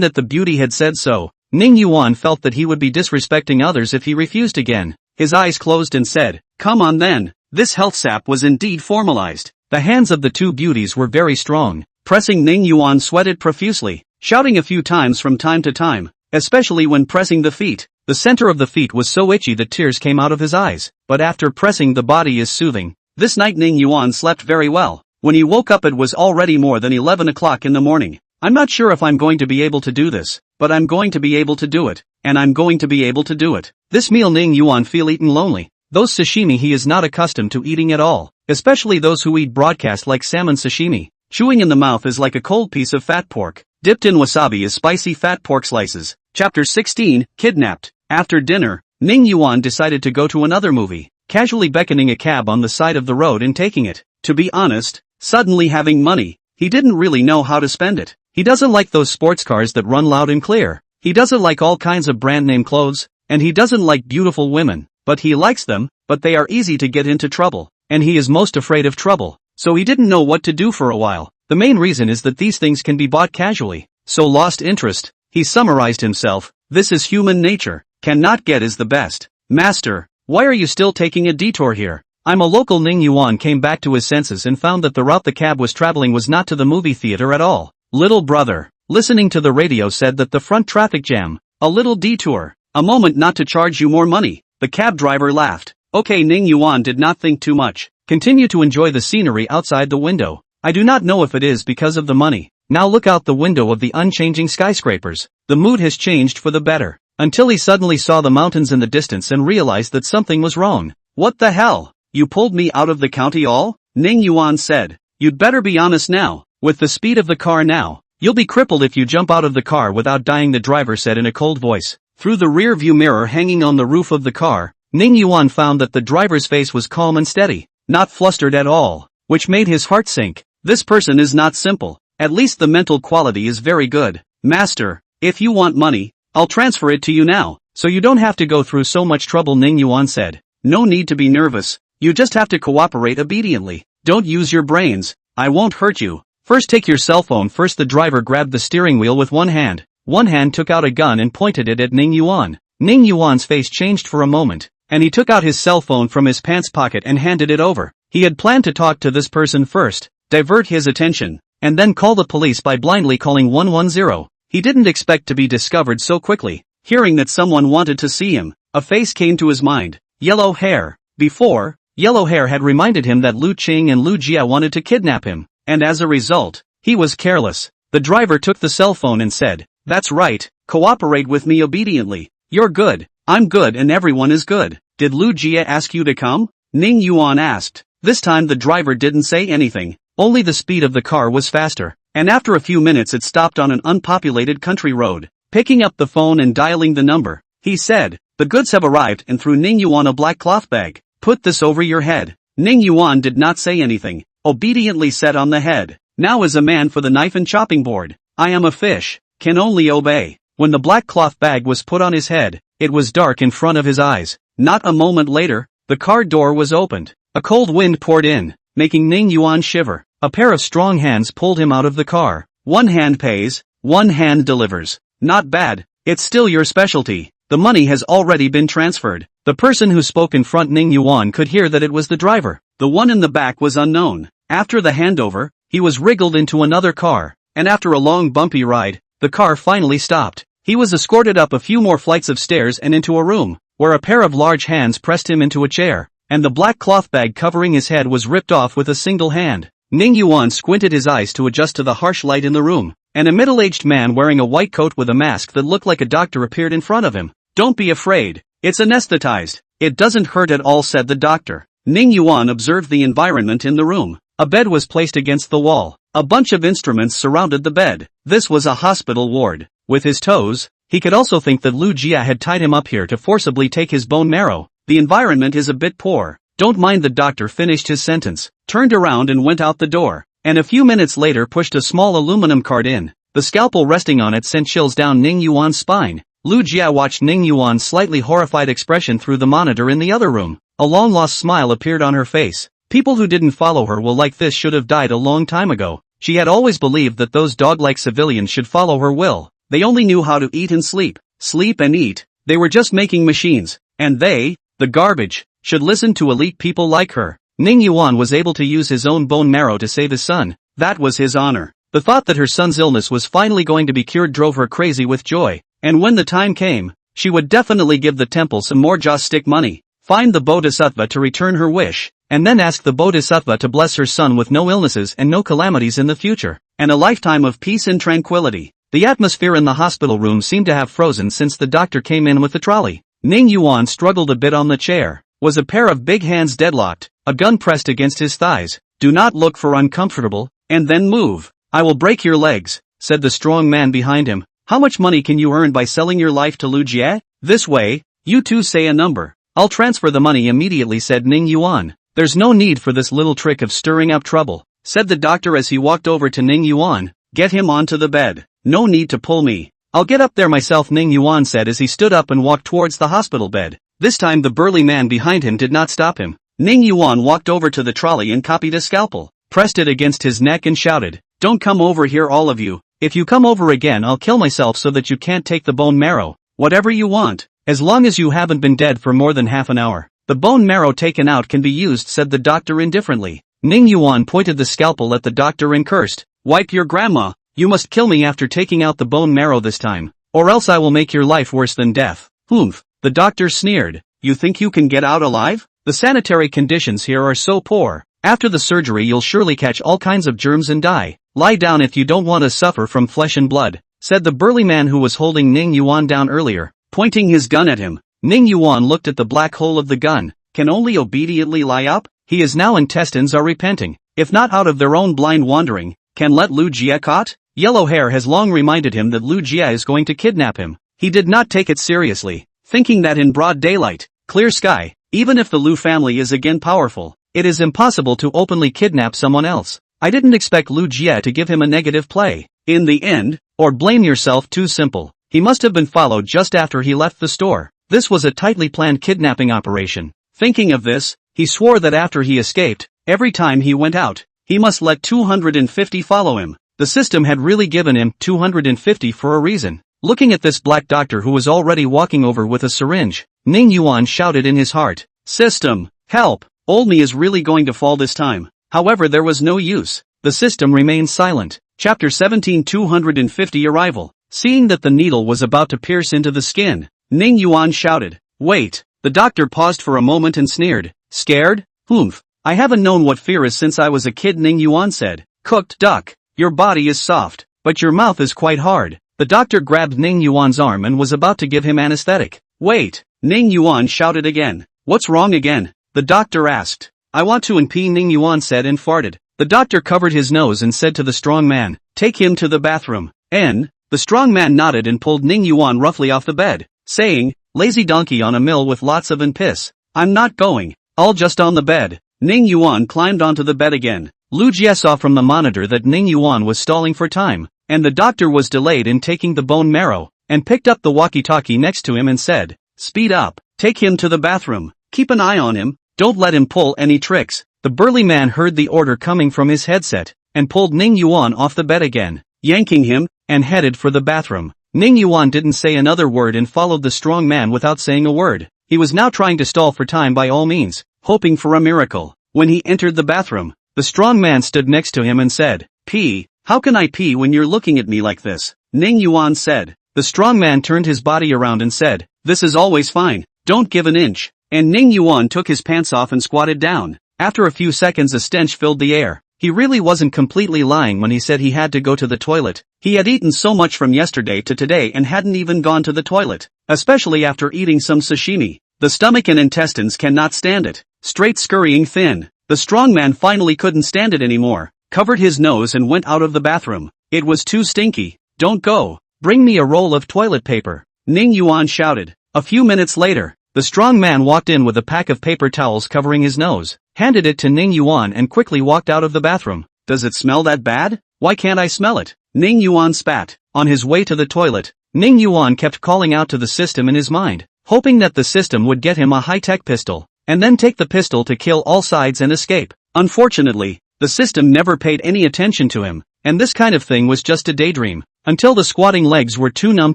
that the beauty had said so, Ning Yuan felt that he would be disrespecting others if he refused again. His eyes closed and said, come on then. This health sap was indeed formalized. The hands of the two beauties were very strong. Pressing, Ning Yuan sweated profusely, shouting a few times from time to time, especially when pressing the feet. The center of the feet was so itchy that tears came out of his eyes, but after pressing the body is soothing. This night Ning Yuan slept very well. When he woke up it was already more than 11 o'clock in the morning. I'm not sure if I'm going to be able to do this, but I'm going to be able to do it, and I'm going to be able to do it. This meal Ning Yuan feel eaten lonely. Those sashimi he is not accustomed to eating at all, especially those who eat broadcast like salmon sashimi. Chewing in the mouth is like a cold piece of fat pork. Dipped in wasabi is spicy fat pork slices. Chapter 16, Kidnapped. After dinner, Ning Yuan decided to go to another movie, casually beckoning a cab on the side of the road and taking it. To be honest, suddenly having money, he didn't really know how to spend it. He doesn't like those sports cars that run loud and clear. He doesn't like all kinds of brand name clothes, and he doesn't like beautiful women, but he likes them, but they are easy to get into trouble, and he is most afraid of trouble, so he didn't know what to do for a while. The main reason is that these things can be bought casually, so lost interest. He summarized himself, this is human nature, cannot get is the best. Master, why are you still taking a detour here? I'm a local. Ning Yuan came back to his senses and found that the route the cab was traveling was not to the movie theater at all. Little brother, listening to the radio, said that the front traffic jam, a little detour, a moment not to charge you more money. The cab driver laughed. Okay, Ning Yuan did not think too much, continue to enjoy the scenery outside the window. I do not know if it is because of the money. Now look out the window of the unchanging skyscrapers. The mood has changed for the better, until he suddenly saw the mountains in the distance and realized that something was wrong. What the hell? You pulled me out of the county all? Ning Yuan said. You'd better be honest now. With the speed of the car now, you'll be crippled if you jump out of the car without dying, the driver said in a cold voice. Through the rear view mirror hanging on the roof of the car, Ning Yuan found that the driver's face was calm and steady, not flustered at all, which made his heart sink. This person is not simple. At least the mental quality is very good. Master, if you want money, I'll transfer it to you now, so you don't have to go through so much trouble, Ning Yuan said. No need to be nervous, you just have to cooperate obediently. Don't use your brains, I won't hurt you. First take your cell phone. First the driver grabbed the steering wheel with one hand. One hand took out a gun and pointed it at Ning Yuan. Ning Yuan's face changed for a moment, and he took out his cell phone from his pants pocket and handed it over. He had planned to talk to this person first, divert his attention, and then call the police by blindly calling 110. He didn't expect to be discovered so quickly. Hearing that someone wanted to see him, a face came to his mind. Yellow hair. Before, yellow hair had reminded him that Lu Qing and Lu Jia wanted to kidnap him, and as a result, he was careless. The driver took the cell phone and said, that's right, cooperate with me obediently. You're good, I'm good, and everyone is good. Did Lu Jia ask you to come? Ning Yuan asked. This time the driver didn't say anything, only the speed of the car was faster, and after a few minutes it stopped on an unpopulated country road. Picking up the phone and dialing the number, he said, The goods have arrived and threw Ning Yuan a black cloth bag. Put this over your head. Ning Yuan did not say anything, obediently sat on the head. Now is a man for the knife and chopping board. I am a fish, can only obey. When the black cloth bag was put on his head, it was dark in front of his eyes. Not a moment later, the car door was opened. A cold wind poured in, making Ning Yuan shiver. A pair of strong hands pulled him out of the car. One hand pays, one hand delivers. Not bad, it's still your specialty. The money has already been transferred. The person who spoke in front Ning Yuan could hear that it was the driver. The one in the back was unknown. After the handover, he was wriggled into another car, and after a long bumpy ride, the car finally stopped. He was escorted up a few more flights of stairs and into a room, where a pair of large hands pressed him into a chair, and the black cloth bag covering his head was ripped off with a single hand. Ning Yuan squinted his eyes to adjust to the harsh light in the room, and a middle-aged man wearing a white coat with a mask that looked like a doctor appeared in front of him. Don't be afraid, it's anesthetized. It doesn't hurt at all, said the doctor. Ning Yuan observed the environment in the room. A bed was placed against the wall. A bunch of instruments surrounded the bed. This was a hospital ward. With his toes, he could also think that Lu Jia had tied him up here to forcibly take his bone marrow. The environment is a bit poor. Don't mind. The doctor finished his sentence, turned around and went out the door, and a few minutes later pushed a small aluminum card in. The scalpel resting on it sent chills down Ning Yuan's spine. Lu Jia watched Ning Yuan's slightly horrified expression through the monitor in the other room. A long-lost smile appeared on her face. People who didn't follow her will like this should have died a long time ago. She had always believed that those dog-like civilians should follow her will. They only knew how to eat and sleep. Sleep and eat. They were just making machines. And they, the garbage, should listen to elite people like her. Ning Yuan was able to use his own bone marrow to save his son. That was his honor. The thought that her son's illness was finally going to be cured drove her crazy with joy. And when the time came, she would definitely give the temple some more joss-stick money, find the Bodhisattva to return her wish, and then ask the Bodhisattva to bless her son with no illnesses and no calamities in the future, and a lifetime of peace and tranquility. The atmosphere in the hospital room seemed to have frozen since the doctor came in with the trolley. Ning Yuan struggled a bit on the chair. Was a pair of big hands deadlocked, a gun pressed against his thighs. Do not look for uncomfortable, and then move. I will break your legs, said the strong man behind him. How much money can you earn by selling your life to Lu Jie? This way, you two say a number. I'll transfer the money immediately, said Ning Yuan. There's no need for this little trick of stirring up trouble, said the doctor as he walked over to Ning Yuan. Get him onto the bed. No need to pull me. I'll get up there myself, Ning Yuan said as he stood up and walked towards the hospital bed. This time the burly man behind him did not stop him. Ning Yuan walked over to the trolley and copied a scalpel, pressed it against his neck and shouted, "Don't come over here, all of you. If you come over again, I'll kill myself so that you can't take the bone marrow. Whatever you want, as long as you haven't been dead for more than half an hour. The bone marrow taken out can be used," said the doctor indifferently. Ning Yuan pointed the scalpel at the doctor and cursed, "Wipe your grandma. You must kill me after taking out the bone marrow this time, or else I will make your life worse than death." "Humph," the doctor sneered. "You think you can get out alive? The sanitary conditions here are so poor. After the surgery you'll surely catch all kinds of germs and die. Lie down if you don't want to suffer from flesh and blood," said the burly man who was holding Ning Yuan down earlier, pointing his gun at him. Ning Yuan looked at the black hole of the gun. Can only obediently lie up? He is now intestines are repenting, if not out of their own blind wandering, can let Lu Jie caught? Yellow hair has long reminded him that Lu Jie is going to kidnap him. He did not take it seriously, thinking that in broad daylight, clear sky, even if the Lu family is again powerful, it is impossible to openly kidnap someone else. I didn't expect Lu Jie to give him a negative play. In the end, or blame yourself, too simple. He must have been followed just after he left the store. This was a tightly planned kidnapping operation. Thinking of this, he swore that after he escaped, every time he went out, he must let 250 follow him. The system had really given him 250 for a reason. Looking at this black doctor who was already walking over with a syringe, Ning Yuan shouted in his heart, "System, help! Old me is really going to fall this time." However, there was no use. The system remained silent. Chapter 17 250 Arrival. Seeing that the needle was about to pierce into the skin, Ning Yuan shouted, "Wait!" The doctor paused for a moment and sneered, "Scared? Humph. I haven't known what fear is since I was a kid," Ning Yuan said. "Cooked duck. Your body is soft, but your mouth is quite hard." The doctor grabbed Ning Yuan's arm and was about to give him anesthetic. "Wait!" Ning Yuan shouted again. "What's wrong again?" the doctor asked. "I want to pee," Ning Yuan said and farted. The doctor covered his nose and said to the strong man, "Take him to the bathroom." The strong man nodded and pulled Ning Yuan roughly off the bed, saying, Lazy donkey on a mill with lots of piss. I'm not going. I'll just on the bed. Ning Yuan climbed onto the bed again. Lu Jie saw from the monitor that Ning Yuan was stalling for time, and the doctor was delayed in taking the bone marrow, and picked up the walkie-talkie next to him and said, "Speed up, take him to the bathroom, keep an eye on him, don't let him pull any tricks." The burly man heard the order coming from his headset, and pulled Ning Yuan off the bed again, yanking him, and headed for the bathroom. Ning Yuan didn't say another word and followed the strong man without saying a word. He was now trying to stall for time by all means, hoping for a miracle. When he entered the bathroom, the strong man stood next to him and said, "Pee, how can I pee when you're looking at me like this?" Ning Yuan said. The strong man turned his body around and said, "This is always fine, don't give an inch." And Ning Yuan took his pants off and squatted down. After a few seconds a stench filled the air. He really wasn't completely lying when he said he had to go to the toilet. He had eaten so much from yesterday to today and hadn't even gone to the toilet, especially after eating some sashimi. The stomach and intestines cannot stand it. Straight scurrying thin. The strong man finally couldn't stand it anymore, covered his nose and went out of the bathroom. It was too stinky. "Don't go. Bring me a roll of toilet paper," Ning Yuan shouted. A few minutes later, the strong man walked in with a pack of paper towels covering his nose, handed it to Ning Yuan and quickly walked out of the bathroom. "Does it smell that bad? Why can't I smell it?" Ning Yuan spat. On his way to the toilet, Ning Yuan kept calling out to the system in his mind, hoping that the system would get him a high-tech pistol, and then take the pistol to kill all sides and escape. Unfortunately, the system never paid any attention to him, and this kind of thing was just a daydream, until the squatting legs were too numb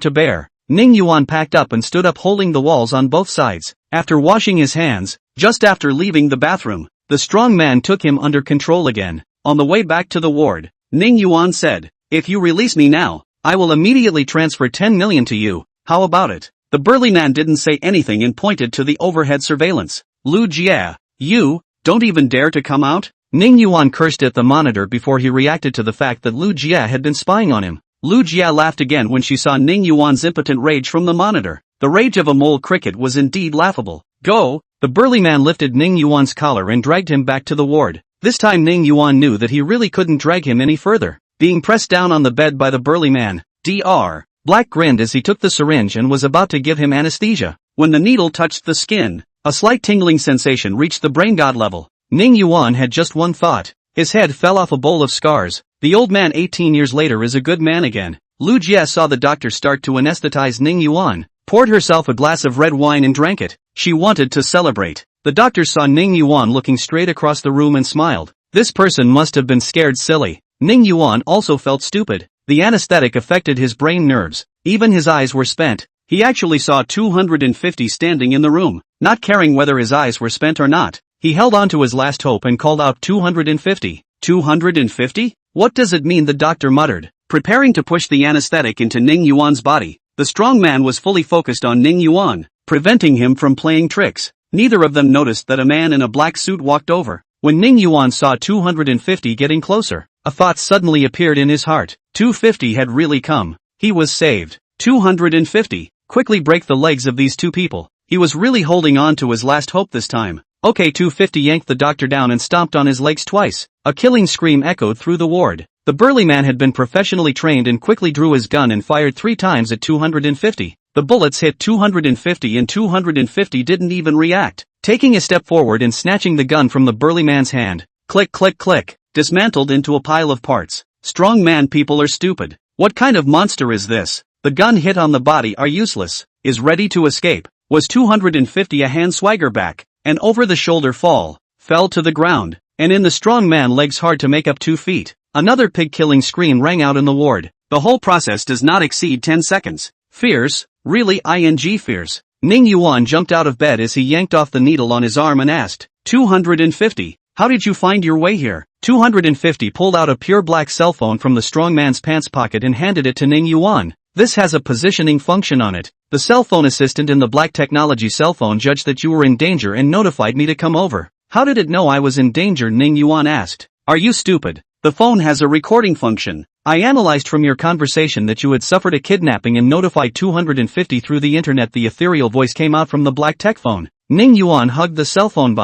to bear. Ning Yuan packed up and stood up holding the walls on both sides. After washing his hands, just after leaving the bathroom, the strong man took him under control again. On the way back to the ward, Ning Yuan said, "If you release me now, I will immediately transfer 10 million to you, how about it?" The burly man didn't say anything and pointed to the overhead surveillance. "Lu Jie, you, don't even dare to come out?" Ning Yuan cursed at the monitor before he reacted to the fact that Lu Jie had been spying on him. Lu Jie laughed again when she saw Ning Yuan's impotent rage from the monitor. The rage of a mole cricket was indeed laughable. "Go!" The burly man lifted Ning Yuan's collar and dragged him back to the ward. This time Ning Yuan knew that he really couldn't drag him any further. Being pressed down on the bed by the burly man, Dr. Black grinned as he took the syringe and was about to give him anesthesia. When the needle touched the skin, a slight tingling sensation reached the brain god level. Ning Yuan had just one thought. His head fell off a bowl of scars. The old man 18 years later is a good man again. Lu Jie saw the doctor start to anesthetize Ning Yuan, poured herself a glass of red wine and drank it. She wanted to celebrate. The doctor saw Ning Yuan looking straight across the room and smiled. This person must have been scared silly. Ning Yuan also felt stupid. The anesthetic affected his brain nerves. Even his eyes were spent. He actually saw 250 standing in the room. Not caring whether his eyes were spent or not, he held on to his last hope and called out 250. 250? What does it mean? The doctor muttered, preparing to push the anesthetic into Ning Yuan's body. The strong man was fully focused on Ning Yuan, preventing him from playing tricks. Neither of them noticed that a man in a black suit walked over. When Ning Yuan saw 250 getting closer, a thought suddenly appeared in his heart. 250 had really come. He was saved. 250. Quickly break the legs of these two people. He was really holding on to his last hope this time. Okay, 250 yanked the doctor down and stomped on his legs twice. A killing scream echoed through the ward. The burly man had been professionally trained and quickly drew his gun and fired 3 times at 250. The bullets hit 250 and 250 didn't even react. Taking a step forward and snatching the gun from the burly man's hand, click click click, dismantled into a pile of parts. Strong man people are stupid. What kind of monster is this? The gun hit on the body are useless. Is ready to escape. Was 250 a hand swagger back, an over-the-shoulder fall, fell to the ground, and in the strong man legs hard to make up 2 feet. Another pig-killing scream rang out in the ward. The whole process does not exceed 10 seconds. Fierce, really ing fierce. Ning Yuan jumped out of bed as he yanked off the needle on his arm and asked, 250, how did you find your way here? 250 pulled out a pure black cell phone from the strong man's pants pocket and handed it to Ning Yuan. This has a positioning function on it. The cell phone assistant in the Black Technology cell phone judged that you were in danger and notified me to come over. How did it know I was in danger? Ning Yuan asked. Are you stupid? The phone has a recording function. I analyzed from your conversation that you had suffered a kidnapping and notified 250 through the internet. The ethereal voice came out from the Black Tech phone. Ning Yuan hugged the cell phone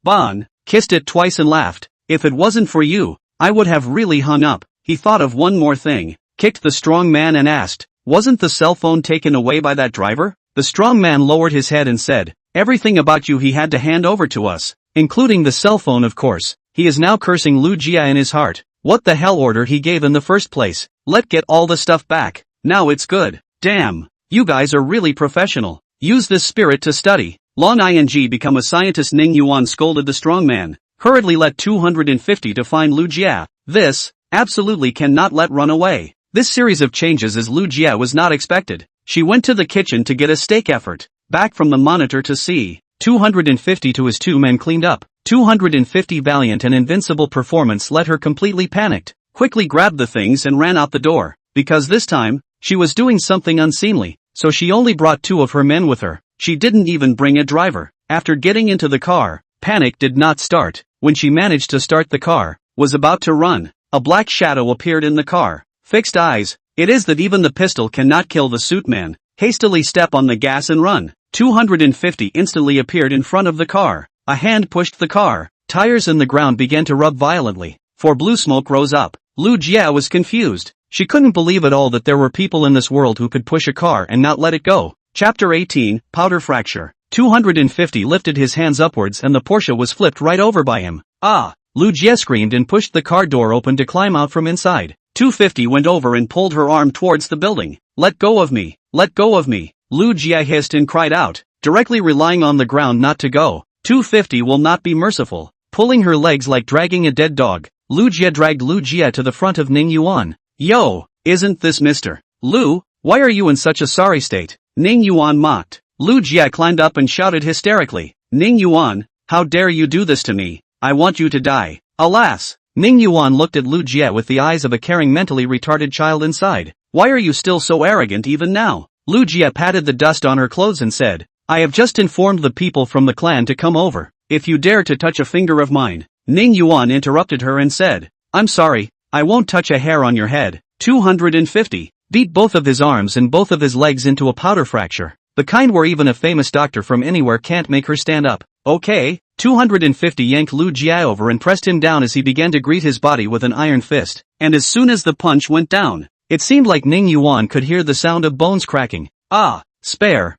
Bon, kissed it twice and laughed. If it wasn't for you, I would have really hung up. He thought of one more thing, kicked the strong man and asked, wasn't the cell phone taken away by that driver? The strong man lowered his head and said, "Everything about you he had to hand over to us, including the cell phone of course." He is now cursing Lu Jia in his heart. What the hell order he gave in the first place? Let get all the stuff back. Now it's good. Damn. You guys are really professional. Use this spirit to study. Long ing become a scientist. Ning Yuan scolded the strong man. Hurriedly let 250 to find Lu Jia. This, absolutely cannot let run away. This series of changes as Lu Jia was not expected. She went to the kitchen to get a steak effort. Back from the monitor to see. 250 to his two men cleaned up. 250 valiant and invincible performance let her completely panicked. Quickly grabbed the things and ran out the door. Because this time, she was doing something unseemly. So she only brought 2 of her men with her. She didn't even bring a driver. After getting into the car, panic did not start. When she managed to start the car, was about to run, a black shadow appeared in the car. Fixed eyes. It is that even the pistol cannot kill the suit man. Hastily step on the gas and run. 250 instantly appeared in front of the car. A hand pushed the car. Tires in the ground began to rub violently. For blue smoke rose up. Lu Jia was confused. She couldn't believe at all that there were people in this world who could push a car and not let it go. Chapter 18, Powder Fracture. 250 lifted his hands upwards and the Porsche was flipped right over by him. Ah! Lu Jia screamed and pushed the car door open to climb out from inside. 250 went over and pulled her arm towards the building. Let go of me! Let go of me! Lu Jia hissed and cried out, directly relying on the ground not to go. 250 will not be merciful. Pulling her legs like dragging a dead dog, Lu Jia dragged Lu Jia to the front of Ning Yuan. Yo! Isn't this Mr. Lu? Why are you in such a sorry state? Ning Yuan mocked. Lu Jia climbed up and shouted hysterically, Ning Yuan, how dare you do this to me? I want you to die. Alas! Ning Yuan looked at Lu Jia with the eyes of a caring mentally retarded child inside. Why are you still so arrogant even now? Lu Jia patted the dust on her clothes and said, I have just informed the people from the clan to come over. If you dare to touch a finger of mine. Ning Yuan interrupted her and said, I'm sorry, I won't touch a hair on your head. 250. Beat both of his arms and both of his legs into a powder fracture. The kind where even a famous doctor from anywhere can't make her stand up. Okay. 250 yanked Lu Jia over and pressed him down as he began to greet his body with an iron fist. And as soon as the punch went down, it seemed like Ning Yuan could hear the sound of bones cracking. Ah, spare.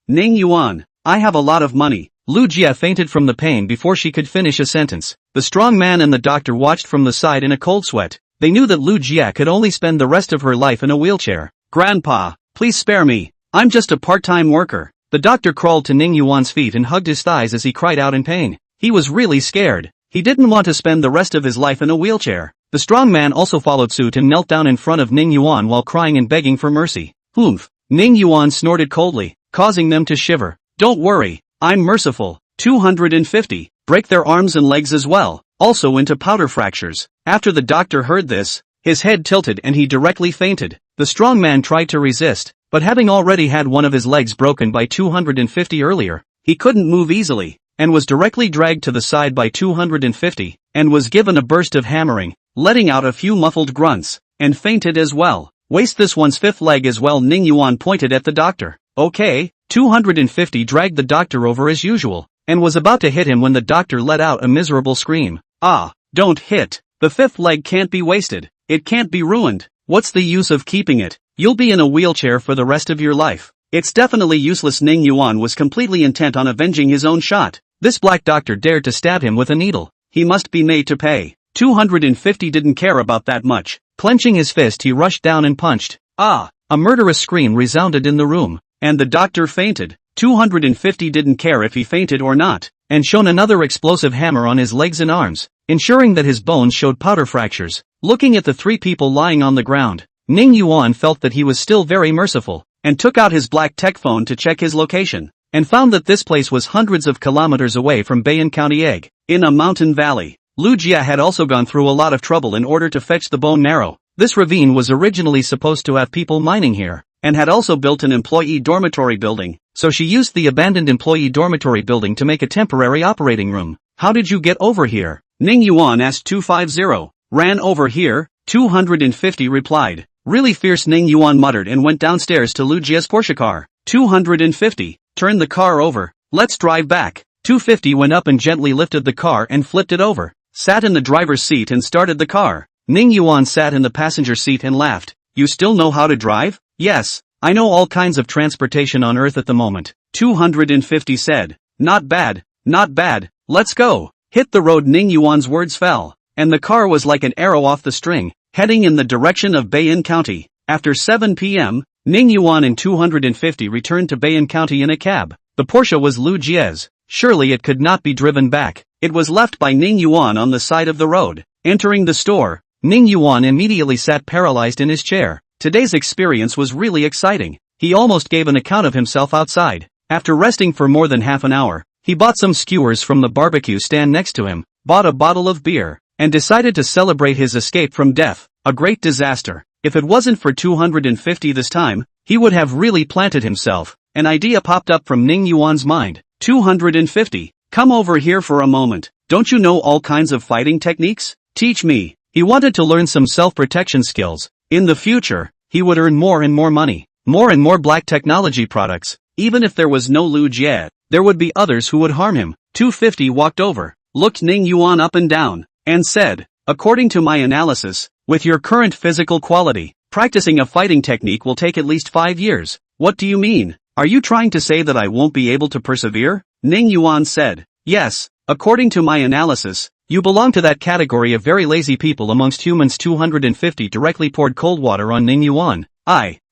Ning Yuan, I have a lot of money. Lu Jia fainted from the pain before she could finish a sentence. The strong man and the doctor watched from the side in a cold sweat. They knew that Lu Jia could only spend the rest of her life in a wheelchair. Grandpa, please spare me. I'm just a part-time worker. The doctor crawled to Ning Yuan's feet and hugged his thighs as he cried out in pain. He was really scared. He didn't want to spend the rest of his life in a wheelchair. The strong man also followed suit and knelt down in front of Ning Yuan while crying and begging for mercy. Oomph. Ning Yuan snorted coldly, causing them to shiver. Don't worry, I'm merciful. 250. Break their arms and legs as well, also into powder fractures. After the doctor heard this, his head tilted and he directly fainted. The strong man tried to resist, but having already had one of his legs broken by 250 earlier, he couldn't move easily, and was directly dragged to the side by 250, and was given a burst of hammering, letting out a few muffled grunts, and fainted as well. Waste this one's fifth leg as well. Ning Yuan pointed at the doctor. Okay. 250 dragged the doctor over as usual, and was about to hit him when the doctor let out a miserable scream. Ah, don't hit. The fifth leg can't be wasted. It can't be ruined. What's the use of keeping it? You'll be in a wheelchair for the rest of your life. It's definitely useless. Ning Yuan was completely intent on avenging his own shot. This black doctor dared to stab him with a needle. He must be made to pay. 250 didn't care about that much. Clenching his fist he rushed down and punched. Ah! A murderous scream resounded in the room. And the doctor fainted. 250 didn't care if he fainted or not, and shone another explosive hammer on his legs and arms, ensuring that his bones showed powder fractures. Looking at the 3 people lying on the ground, Ning Yuan felt that he was still very merciful, and took out his black tech phone to check his location, and found that this place was hundreds of kilometers away from Bayan County Egg, in a mountain valley. Lu Jia had also gone through a lot of trouble in order to fetch the bone marrow. This ravine was originally supposed to have people mining here, and had also built an employee dormitory building, so she used the abandoned employee dormitory building to make a temporary operating room. How did you get over here? Ning Yuan asked 250. Ran over here? 250 replied. Really fierce. Ning Yuan muttered and went downstairs to Lu Jia's Porsche car. 250. Turn the car over. Let's drive back. 250 went up and gently lifted the car and flipped it over. Sat in the driver's seat and started the car. Ning Yuan sat in the passenger seat and laughed. You still know how to drive? Yes, I know all kinds of transportation on Earth at the moment. 250 said. Not bad, not bad, let's go. Hit the road. Ning Yuan's words fell, and the car was like an arrow off the string, heading in the direction of Bayan County. After 7 p.m., Ning Yuan and 250 returned to Bayan County in a cab. The Porsche was Lu Jie's. Surely it could not be driven back. It was left by Ning Yuan on the side of the road. Entering the store, Ning Yuan immediately sat paralyzed in his chair. Today's experience was really exciting. He almost gave an account of himself outside. After resting for more than half an hour, he bought some skewers from the barbecue stand next to him, bought a bottle of beer, and decided to celebrate his escape from death. A great disaster. If it wasn't for 250 this time, he would have really planted himself. An idea popped up from Ning Yuan's mind. 250, come over here for a moment. Don't you know all kinds of fighting techniques? Teach me. He wanted to learn some self-protection skills. In the future, he would earn more and more money, more and more black technology products. Even if there was no Lu Jie, there would be others who would harm him. 250 walked over, looked Ning Yuan up and down, and said, according to my analysis, with your current physical quality, practicing a fighting technique will take at least 5 years. What do you mean? Are you trying to say that I won't be able to persevere? Ning Yuan said, yes, according to my analysis, you belong to that category of very lazy people amongst humans. 250 directly poured cold water on Ning Yuan.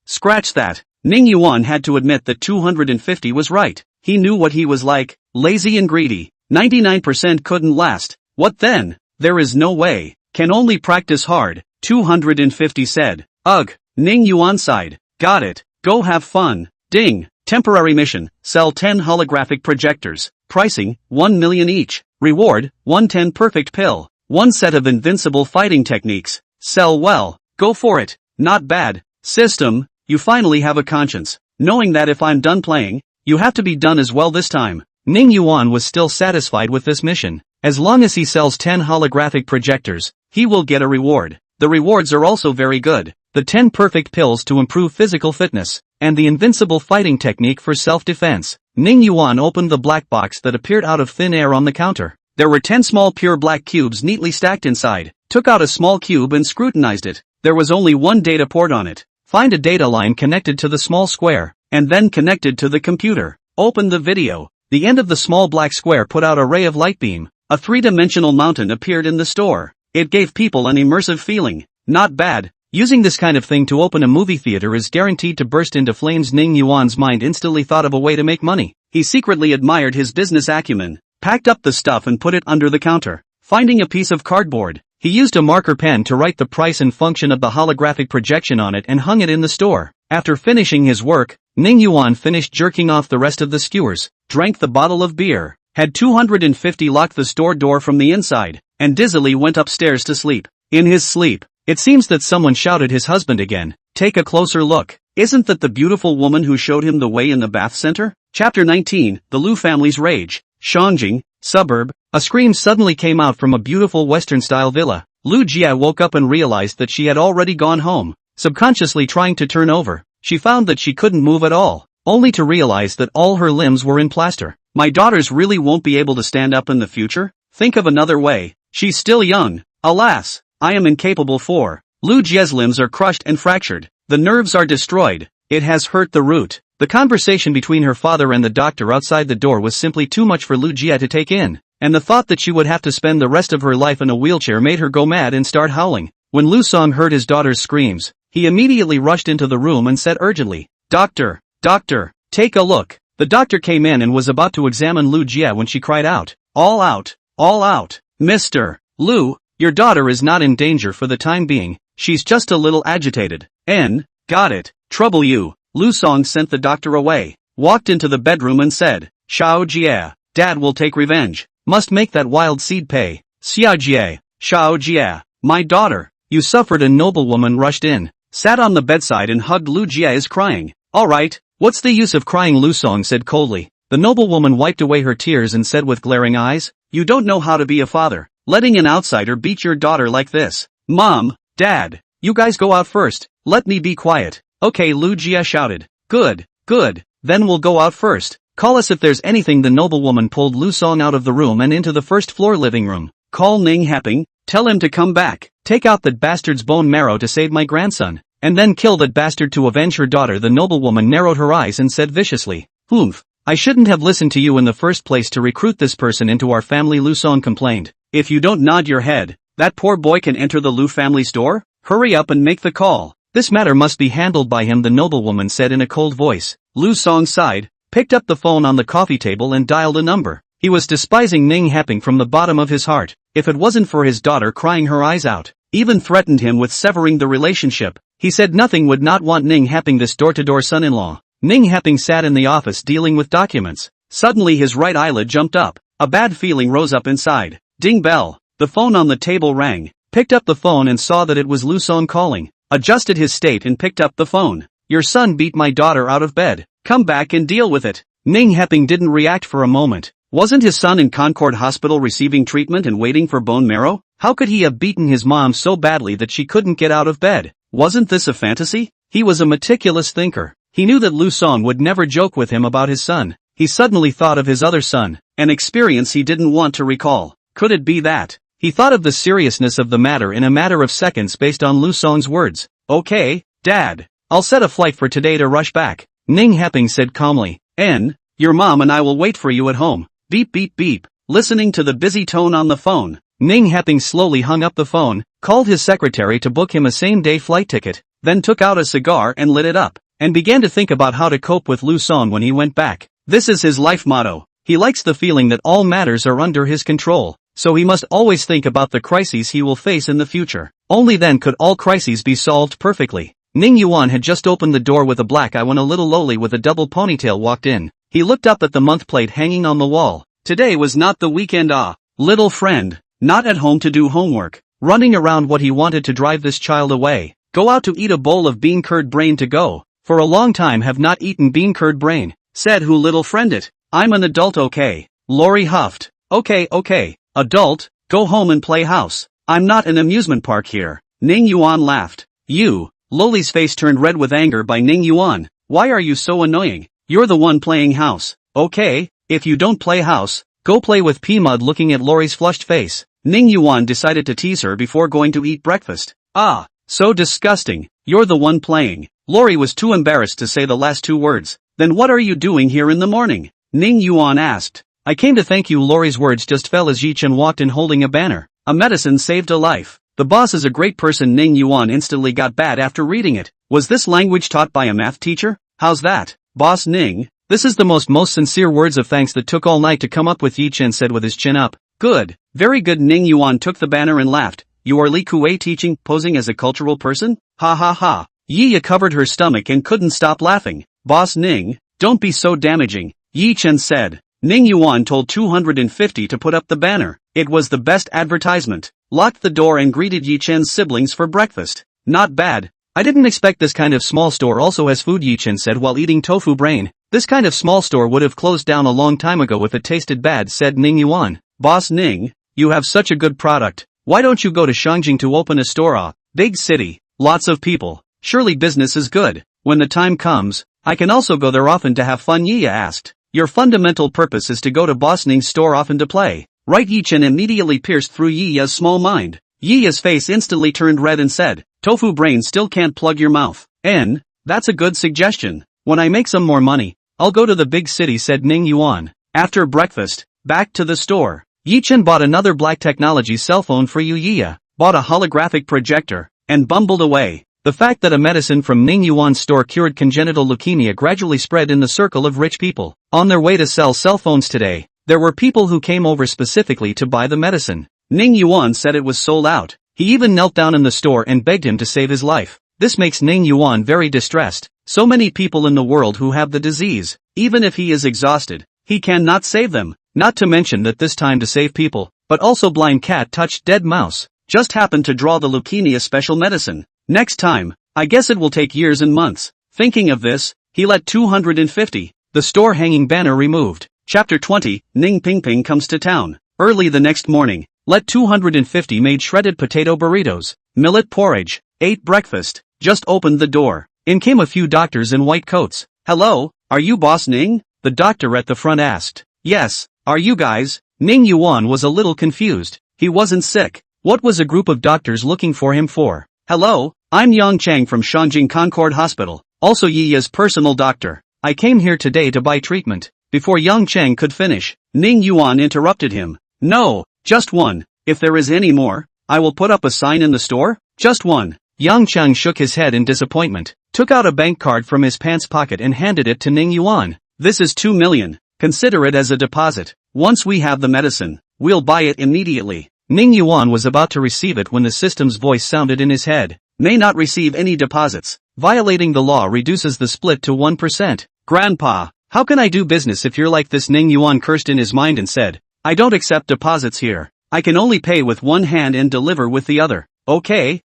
Scratch that. Ning Yuan had to admit that 250 was right. He knew what he was like, lazy and greedy. 99% couldn't last. What then? There is no way. Can only practice hard. 250 said. Ugh. Ning Yuan sighed. Got it. Go have fun. Ding. Temporary mission. Sell 10 holographic projectors. Pricing, 1 million each. Reward, 110 perfect pill. 1 set of invincible fighting techniques. Sell well. Go for it. Not bad. System, you finally have a conscience. Knowing that if I'm done playing, you have to be done as well this time. Ning Yuan was still satisfied with this mission. As long as he sells 10 holographic projectors, he will get a reward. The rewards are also very good. The 10 perfect pills to improve physical fitness, and the invincible fighting technique for self-defense. Ning Yuan opened the black box that appeared out of thin air on the counter. There were 10 small pure black cubes neatly stacked inside. Took out a small cube and scrutinized it. There was only one data port on it. Find a data line connected to the small square, and then connected to the computer. Open the video. The end of the small black square put out a ray of light beam. A three-dimensional mountain appeared in the store. It gave people an immersive feeling. Not bad. Using this kind of thing to open a movie theater is guaranteed to burst into flames. Ning Yuan's mind instantly thought of a way to make money. He secretly admired his business acumen, packed up the stuff and put it under the counter. Finding a piece of cardboard, he used a marker pen to write the price and function of the holographic projection on it and hung it in the store. After finishing his work, Ning Yuan finished jerking off the rest of the skewers, drank the bottle of beer, had 250 locked the store door from the inside, and dizzily went upstairs to sleep. In his sleep, it seems that someone shouted his husband again. Take a closer look. Isn't that the beautiful woman who showed him the way in the bath center? Chapter 19, The Lu family's rage. Shangjing, suburb. A scream suddenly came out from a beautiful Western-style villa. Lu Jia woke up and realized that she had already gone home. Subconsciously trying to turn over, she found that she couldn't move at all, only to realize that all her limbs were in plaster. My daughters really won't be able to stand up in the future? Think of another way. She's still young. Alas, I am incapable for. Lu Jia's limbs are crushed and fractured. The nerves are destroyed. It has hurt the root. The conversation between her father and the doctor outside the door was simply too much for Lu Jia to take in, and the thought that she would have to spend the rest of her life in a wheelchair made her go mad and start howling. When Lu Song heard his daughter's screams, he immediately rushed into the room and said urgently, Doctor, take a look. The doctor came in and was about to examine Lu Jia when she cried out, all out, Mr. Lu, your daughter is not in danger for the time being, she's just a little agitated. Got it, trouble you. Lu Song sent the doctor away, walked into the bedroom and said, Xiao Jia, Dad will take revenge, must make that wild seed pay. Xiao Jia, my daughter, you suffered. A noblewoman rushed in, sat on the bedside and hugged Lu Jia is crying. Alright, what's the use of crying? Lu Song said coldly. The noblewoman wiped away her tears and said with glaring eyes, you don't know how to be a father, letting an outsider beat your daughter like this. Mom, Dad, you guys go out first, let me be quiet. Okay, Lu Jia shouted. Good, then we'll go out first. Call us if there's anything. The noblewoman pulled Lu Song out of the room and into the first floor living room. Call Ning Happing, tell him to come back. Take out that bastard's bone marrow to save my grandson. and then kill that bastard to avenge her daughter. The noblewoman narrowed her eyes and said viciously, "Humph. I shouldn't have listened to you in the first place to recruit this person into our family," Lu Song complained. "If you don't nod your head, that poor boy can enter the Lu family store? Hurry up and make the call. This matter must be handled by him," the noblewoman said in a cold voice. Lu Song sighed, picked up the phone on the coffee table and dialed a number. He was despising Ning Heping from the bottom of his heart. If it wasn't for his daughter crying her eyes out, even threatened him with severing the relationship, he said nothing would not want Ning Heping this door-to-door son-in-law. Ning Heping sat in the office dealing with documents. Suddenly his right eyelid jumped up. A bad feeling rose up inside. Ding bell. The phone on the table rang. Picked up the phone and saw that it was Lu Song calling. Adjusted his state and picked up the phone. "Your son beat my daughter out of bed. Come back and deal with it." Ning Heping didn't react for a moment. Wasn't his son in Concord Hospital receiving treatment and waiting for bone marrow? How could he have beaten his mom so badly that she couldn't get out of bed? Wasn't this a fantasy? He was a meticulous thinker. He knew that Lu Song would never joke with him about his son. He suddenly thought of his other son, an experience he didn't want to recall. Could it be that? He thought of the seriousness of the matter in a matter of seconds based on Lu Song's words. "Okay, Dad. I'll set a flight for today to rush back," Ning Heping said calmly. Your mom and I will wait for you at home." Beep beep beep. Listening to the busy tone on the phone, Ning Heping slowly hung up the phone, called his secretary to book him a same-day flight ticket, then took out a cigar and lit it up, and began to think about how to cope with Lu Song when he went back. This is his life motto. He likes the feeling that all matters are under his control, so he must always think about the crises he will face in the future. Only then could all crises be solved perfectly. Ning Yuan had just opened the door with a black eye when a little loli with a double ponytail walked in. He looked up at the month plate hanging on the wall. Today was not the weekend. Little friend. Not at home to do homework. Running around what he wanted to drive this child away. Go out to eat a bowl of bean curd brain to go. For a long time have not eaten bean curd brain. Said who little friend it. I'm an adult, okay. Lori huffed. Okay. Adult, go home and play house. I'm not an amusement park here. Ning Yuan laughed. You. Loli's face turned red with anger by Ning Yuan. Why are you so annoying? You're the one playing house. Okay, if you don't play house, go play with P-Mud. Looking at Lori's flushed face, Ning Yuan decided to tease her before going to eat breakfast. So disgusting. You're the one playing. Lori was too embarrassed to say the last two words. Then what are you doing here in the morning? Ning Yuan asked. I came to thank you. Lori's words just fell as Yi Chen walked in holding a banner. A medicine saved a life. The boss is a great person. Ning Yuan instantly got bad after reading it. Was this language taught by a math teacher? How's that? Boss Ning, this is the most sincere words of thanks that took all night to come up with, Yi Chen said with his chin up. Good, very good. Ning Yuan took the banner and laughed. You are Li Kuei teaching, posing as a cultural person? Ha ha ha. Yi covered her stomach and couldn't stop laughing. Boss Ning, don't be so damaging, Yi Chen said. Ning Yuan told 250 to put up the banner. It was the best advertisement. Locked the door and greeted Yi Chen's siblings for breakfast. Not bad. I didn't expect this kind of small store also has food, Yi Chen said while eating tofu brain. This kind of small store would have closed down a long time ago if it tasted bad, said Ning Yuan. Boss Ning, you have such a good product. Why don't you go to Shangjing to open a store? Big city, lots of people. Surely business is good. When the time comes, I can also go there often to have fun, Yi asked. Your fundamental purpose is to go to Boss Ning's store often to play, right? Yi Chen immediately pierced through Yi's small mind. Yi's face instantly turned red and said, Tofu brain still can't plug your mouth. That's a good suggestion. When I make some more money, I'll go to the big city, said Ning Yuan. After breakfast, back to the store. Yi Chen bought another Black Technology cell phone for Yi, bought a holographic projector, and bumbled away. The fact that a medicine from Ning Yuan's store cured congenital leukemia gradually spread in the circle of rich people. On their way to sell cell phones today, there were people who came over specifically to buy the medicine. Ning Yuan said it was sold out. He even knelt down in the store and begged him to save his life. This makes Ning Yuan very distressed. So many people in the world who have the disease. Even if he is exhausted, he cannot save them. Not to mention that this time to save people, but also blind cat touched dead mouse, just happened to draw the leukemia special medicine. Next time, I guess it will take years and months. Thinking of this, he let 250, the store hanging banner removed. Chapter 20, Ning Pingping comes to town. Early the next morning, let 250 made shredded potato burritos, millet porridge, ate breakfast, just opened the door. In came a few doctors in white coats. Hello, are you Boss Ning? The doctor at the front asked. Yes, are you guys? Ning Yuan was a little confused. He wasn't sick. What was a group of doctors looking for him for? Hello, I'm Yang Chang from Shangjing Concord Hospital, also Yi's personal doctor. I came here today to buy treatment. Before Yang Chang could finish, Ning Yuan interrupted him. No, just one. If there is any more, I will put up a sign in the store. Just one. Yang Chang shook his head in disappointment, took out a bank card from his pants pocket and handed it to Ning Yuan. This is 2 million. Consider it as a deposit. Once we have the medicine, we'll buy it immediately. Ning Yuan was about to receive it when the system's voice sounded in his head. May not receive any deposits. Violating the law reduces the split to 1%. Grandpa, how can I do business if you're like this? Ning Yuan cursed in his mind and said, I don't accept deposits here. I can only pay with one hand and deliver with the other. Okay.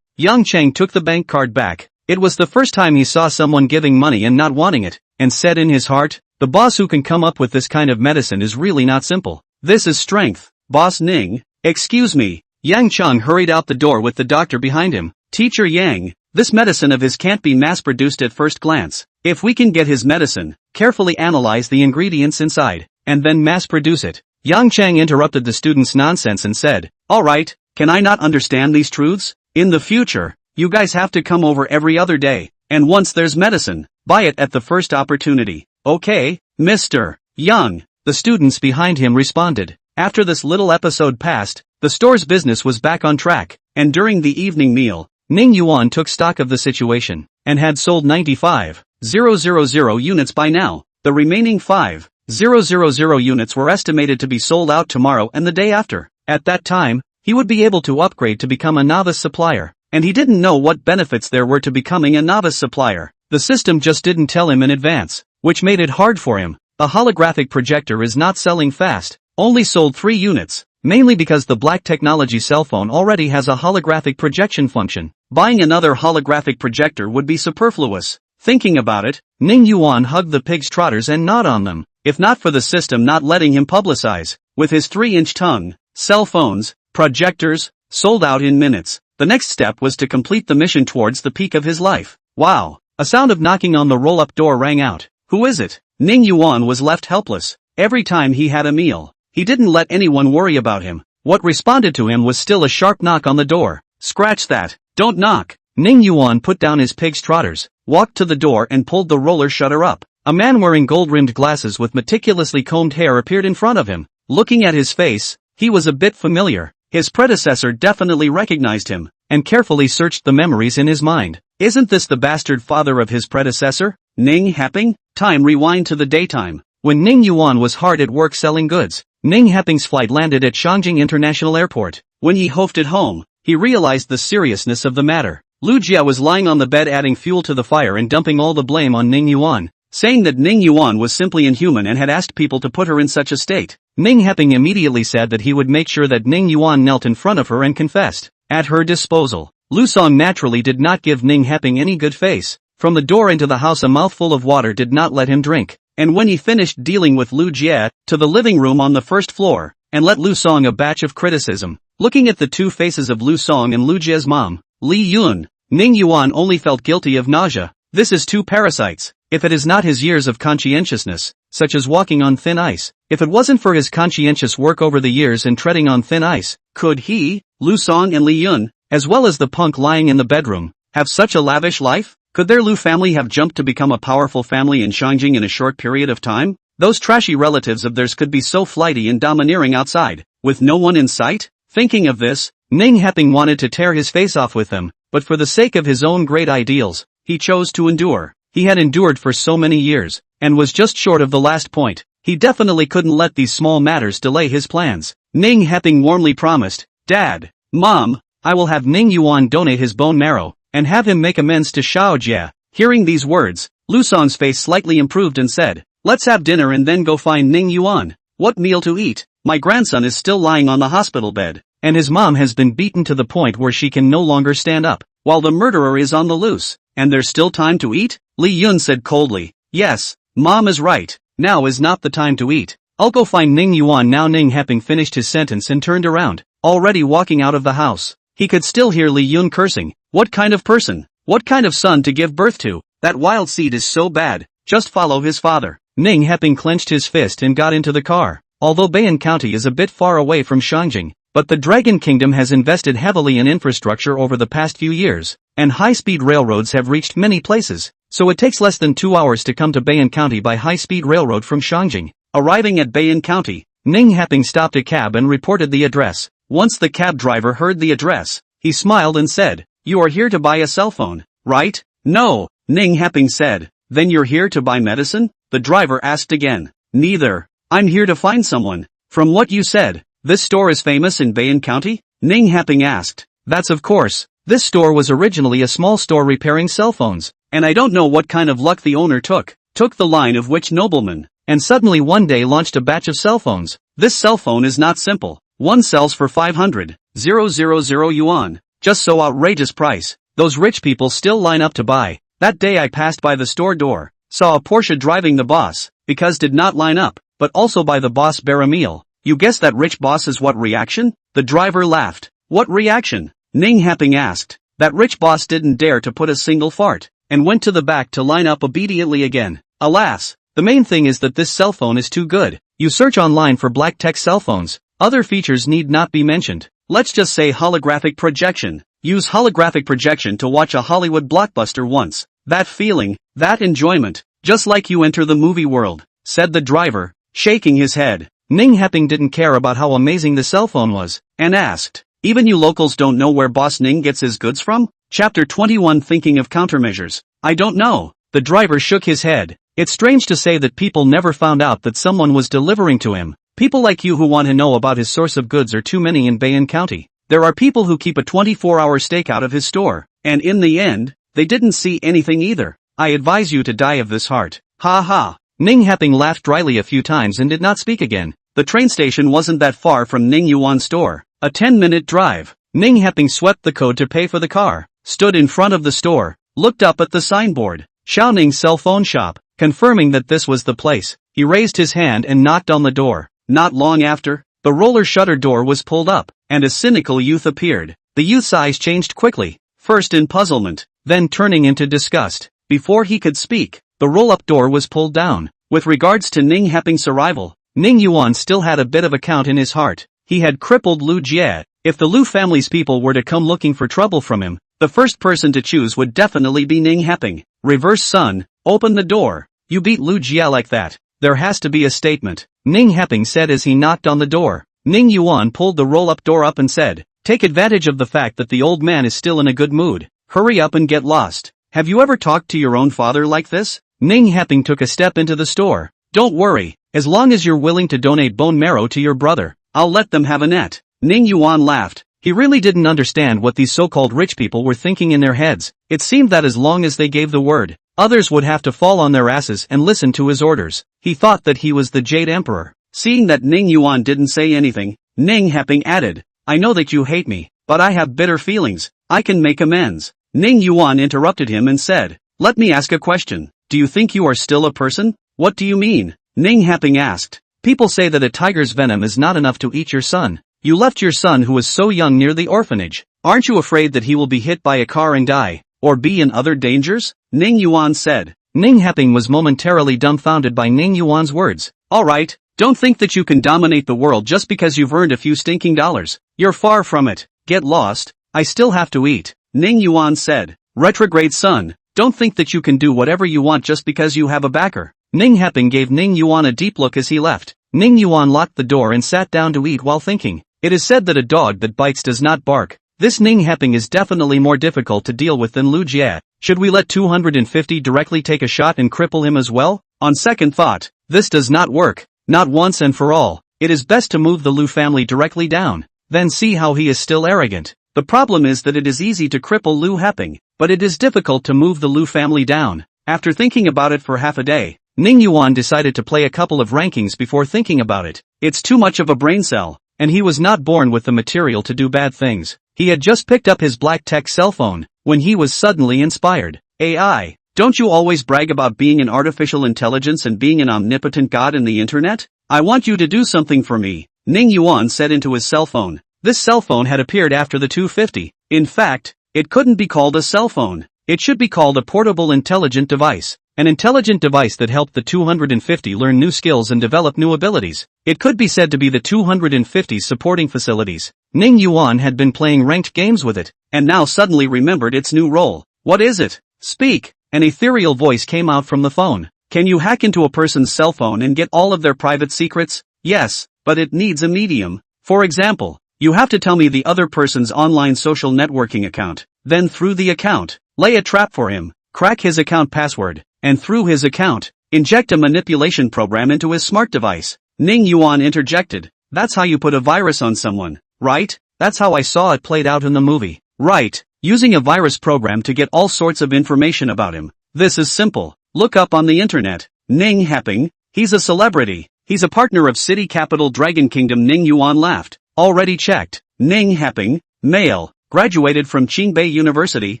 Yang Chang took the bank card back. It was the first time he saw someone giving money and not wanting it, and said in his heart, the boss who can come up with this kind of medicine is really not simple. This is strength. Boss Ning, excuse me. Yang Chang hurried out the door with the doctor behind him. Teacher Yang, this medicine of his can't be mass-produced at first glance. If we can get his medicine, carefully analyze the ingredients inside, and then mass-produce it. Yang Chang interrupted the student's nonsense and said, alright, can I not understand these truths? In the future, you guys have to come over every other day, and once there's medicine, buy it at the first opportunity. Okay, Mr. Yang, the students behind him responded. After this little episode passed, the store's business was back on track, and during the evening meal, Ning Yuan took stock of the situation, and had sold 95,000 units by now. The remaining 5,000 units were estimated to be sold out tomorrow and the day after. At that time, he would be able to upgrade to become a novice supplier, and he didn't know what benefits there were to becoming a novice supplier. The system just didn't tell him in advance, which made it hard for him. The holographic projector is not selling fast, only sold 3 units, mainly because the black technology cell phone already has a holographic projection function. Buying another holographic projector would be superfluous. Thinking about it, Ning Yuan hugged the pig's trotters and gnawed on them, if not for the system not letting him publicize. With his 3-inch tongue, cell phones, projectors, sold out in minutes. The next step was to complete the mission towards the peak of his life. Wow! A sound of knocking on the roll-up door rang out. Who is it? Ning Yuan was left helpless. Every time he had a meal, he didn't let anyone worry about him. What responded to him was still a sharp knock on the door. Scratch that. Don't knock. Ning Yuan put down his pig's trotters, walked to the door and pulled the roller shutter up. A man wearing gold-rimmed glasses with meticulously combed hair appeared in front of him. Looking at his face, he was a bit familiar. His predecessor definitely recognized him, and carefully searched the memories in his mind. Isn't this the bastard father of his predecessor? Ning Heping? Time rewind to the daytime, when Ning Yuan was hard at work selling goods. Ning Heping's flight landed at Shangjing International Airport. When he hofted home, he realized the seriousness of the matter. Lu Jia was lying on the bed adding fuel to the fire and dumping all the blame on Ning Yuan, saying that Ning Yuan was simply inhuman and had asked people to put her in such a state. Ning Heping immediately said that he would make sure that Ning Yuan knelt in front of her and confessed. At her disposal, Lu Song naturally did not give Ning Heping any good face. From the door into the house a mouthful of water did not let him drink. And when he finished dealing with Lu Jie, to the living room on the first floor, and let Lu Song a batch of criticism. Looking at the two faces of Lu Song and Lu Jie's mom, Li Yun, Ning Yuan only felt guilty of nausea. This is two parasites. If it is not his years of conscientiousness, such as walking on thin ice, if it wasn't for his conscientious work over the years and treading on thin ice, could he, Lu Song and Li Yun, as well as the punk lying in the bedroom, have such a lavish life? Could their Lu family have jumped to become a powerful family in Shangjing in a short period of time? Those trashy relatives of theirs could be so flighty and domineering outside, with no one in sight? Thinking of this, Ning Heping wanted to tear his face off with them, but for the sake of his own great ideals, he chose to endure. He had endured for so many years, and was just short of the last point. He definitely couldn't let these small matters delay his plans. Ning Heping warmly promised, Dad, Mom, I will have Ning Yuan donate his bone marrow, and have him make amends to Xiao Jie. Hearing these words, Lu Song's face slightly improved and said, let's have dinner and then go find Ning Yuan. What meal to eat? My grandson is still lying on the hospital bed, and his mom has been beaten to the point where she can no longer stand up, while the murderer is on the loose, and there's still time to eat? Li Yun said coldly, yes, Mom is right, now is not the time to eat. I'll go find Ning Yuan now. Ning Heping finished his sentence and turned around, already walking out of the house. He could still hear Li Yun cursing. What kind of person? What kind of son to give birth to? That wild seed is so bad, just follow his father. Ning Heping clenched his fist and got into the car. Although Bayan County is a bit far away from Shangjing, But the Dragon Kingdom has invested heavily in infrastructure over the past few years, and high-speed railroads have reached many places, so it takes less than 2 hours to come to Bayan County by high-speed railroad from Shangjing. Arriving at Bayan County, Ning Haping stopped a cab and reported the address. Once the cab driver heard the address, he smiled and said, "You are here to buy a cell phone, right?" "No," Ning Haping said. "Then you're here to buy medicine?" The driver asked again. "Neither. I'm here to find someone." "From what you said, this store is famous in Bayan County?" Ning Haping asked. "That's of course. This store was originally a small store repairing cell phones, and I don't know what kind of luck the owner took the line of which nobleman, and suddenly one day launched a batch of cell phones. This cell phone is not simple. One sells for 500,000 yuan. Just so outrageous price. Those rich people still line up to buy. That day I passed by the store door, saw a Porsche driving the boss, because did not line up, but also by the boss bear a meal. You guess that rich boss is what reaction?" The driver laughed. "What reaction?" Ning Haping asked. "That rich boss didn't dare to put a single fart, and went to the back to line up obediently again. Alas, the main thing is that this cell phone is too good. You search online for black tech cell phones. Other features need not be mentioned. Let's just say holographic projection. Use holographic projection to watch a Hollywood blockbuster once. That feeling, that enjoyment, just like you enter the movie world," said the driver, shaking his head. Ning Haping didn't care about how amazing the cell phone was, and asked, "Even you locals don't know where Boss Ning gets his goods from?" Chapter 21 Thinking of Countermeasures. "I don't know." The driver shook his head. "It's strange to say that people never found out that someone was delivering to him. People like you who want to know about his source of goods are too many in Bayan County. There are people who keep a 24-hour stake out of his store, and in the end, they didn't see anything either. I advise you to die of this heart." "Ha ha." Ning Haping laughed dryly a few times and did not speak again. The train station wasn't that far from Ning Yuan's store, a 10-minute drive. Ning Haping swept the code to pay for the car, stood in front of the store, looked up at the signboard, Xiaoning's cell phone shop, confirming that this was the place. He raised his hand and knocked on the door. Not long after, the roller shutter door was pulled up, and a cynical youth appeared. The youth's eyes changed quickly, first in puzzlement, then turning into disgust. Before he could speak, the roll-up door was pulled down. With regards to Ning Haping's arrival, Ning Yuan still had a bit of a count in his heart. He had crippled Lu Jie. If the Lu family's people were to come looking for trouble from him, the first person to choose would definitely be Ning Haping. "Reverse Sun, open the door. You beat Lu Jie like that. There has to be a statement," Ning Haping said as he knocked on the door. Ning Yuan pulled the roll-up door up and said, "Take advantage of the fact that the old man is still in a good mood. Hurry up and get lost. Have you ever talked to your own father like this?" Ning Haping took a step into the store. "Don't worry, as long as you're willing to donate bone marrow to your brother, I'll let them have a net." Ning Yuan laughed. He really didn't understand what these so-called rich people were thinking in their heads. It seemed that as long as they gave the word, others would have to fall on their asses and listen to his orders. He thought that he was the Jade Emperor. Seeing that Ning Yuan didn't say anything, Ning Haping added, "I know that you hate me, but I have bitter feelings. I can make amends." Ning Yuan interrupted him and said, "Let me ask a question. Do you think you are still a person?" "What do you mean?" Ning Haping asked. "People say that a tiger's venom is not enough to eat your son. You left your son who was so young near the orphanage. Aren't you afraid that he will be hit by a car and die, or be in other dangers?" Ning Yuan said. Ning Haping was momentarily dumbfounded by Ning Yuan's words. "Alright, don't think that you can dominate the world just because you've earned a few stinking dollars. You're far from it. Get lost. I still have to eat," Ning Yuan said. "Retrograde son, don't think that you can do whatever you want just because you have a backer." Ning Haping gave Ning Yuan a deep look as he left. Ning Yuan locked the door and sat down to eat while thinking. It is said that a dog that bites does not bark. This Ning Haping is definitely more difficult to deal with than Lu Jie. Should we let 250 directly take a shot and cripple him as well? On second thought, this does not work. Not once and for all. It is best to move the Lu family directly down, then see how he is still arrogant. The problem is that it is easy to cripple Lu Haping, but it is difficult to move the Lu family down. After thinking about it for half a day, Ning Yuan decided to play a couple of rankings before thinking about it. It's too much of a brain cell, and he was not born with the material to do bad things. He had just picked up his black tech cell phone, when he was suddenly inspired. "AI, don't you always brag about being an artificial intelligence and being an omnipotent god in the internet? I want you to do something for me," Ning Yuan said into his cell phone. This cell phone had appeared after the 250. In fact, it couldn't be called a cell phone. It should be called a portable intelligent device. An intelligent device that helped the 250 learn new skills and develop new abilities. It could be said to be the 250's supporting facilities. Ning Yuan had been playing ranked games with it, and now suddenly remembered its new role. What is it? Speak! An ethereal voice came out from the phone. Can you hack into a person's cell phone and get all of their private secrets? Yes, but it needs a medium. For example, you have to tell me the other person's online social networking account. Then through the account, lay a trap for him, crack his account password, and through his account, inject a manipulation program into his smart device. Ning Yuan interjected. That's how you put a virus on someone, right? That's how I saw it played out in the movie. Right, using a virus program to get all sorts of information about him. This is simple. Look up on the internet. Ning Happing, he's a celebrity. He's a partner of city capital Dragon Kingdom. Ning Yuan laughed. Already checked. Ning Happing, male, graduated from Qingbei University,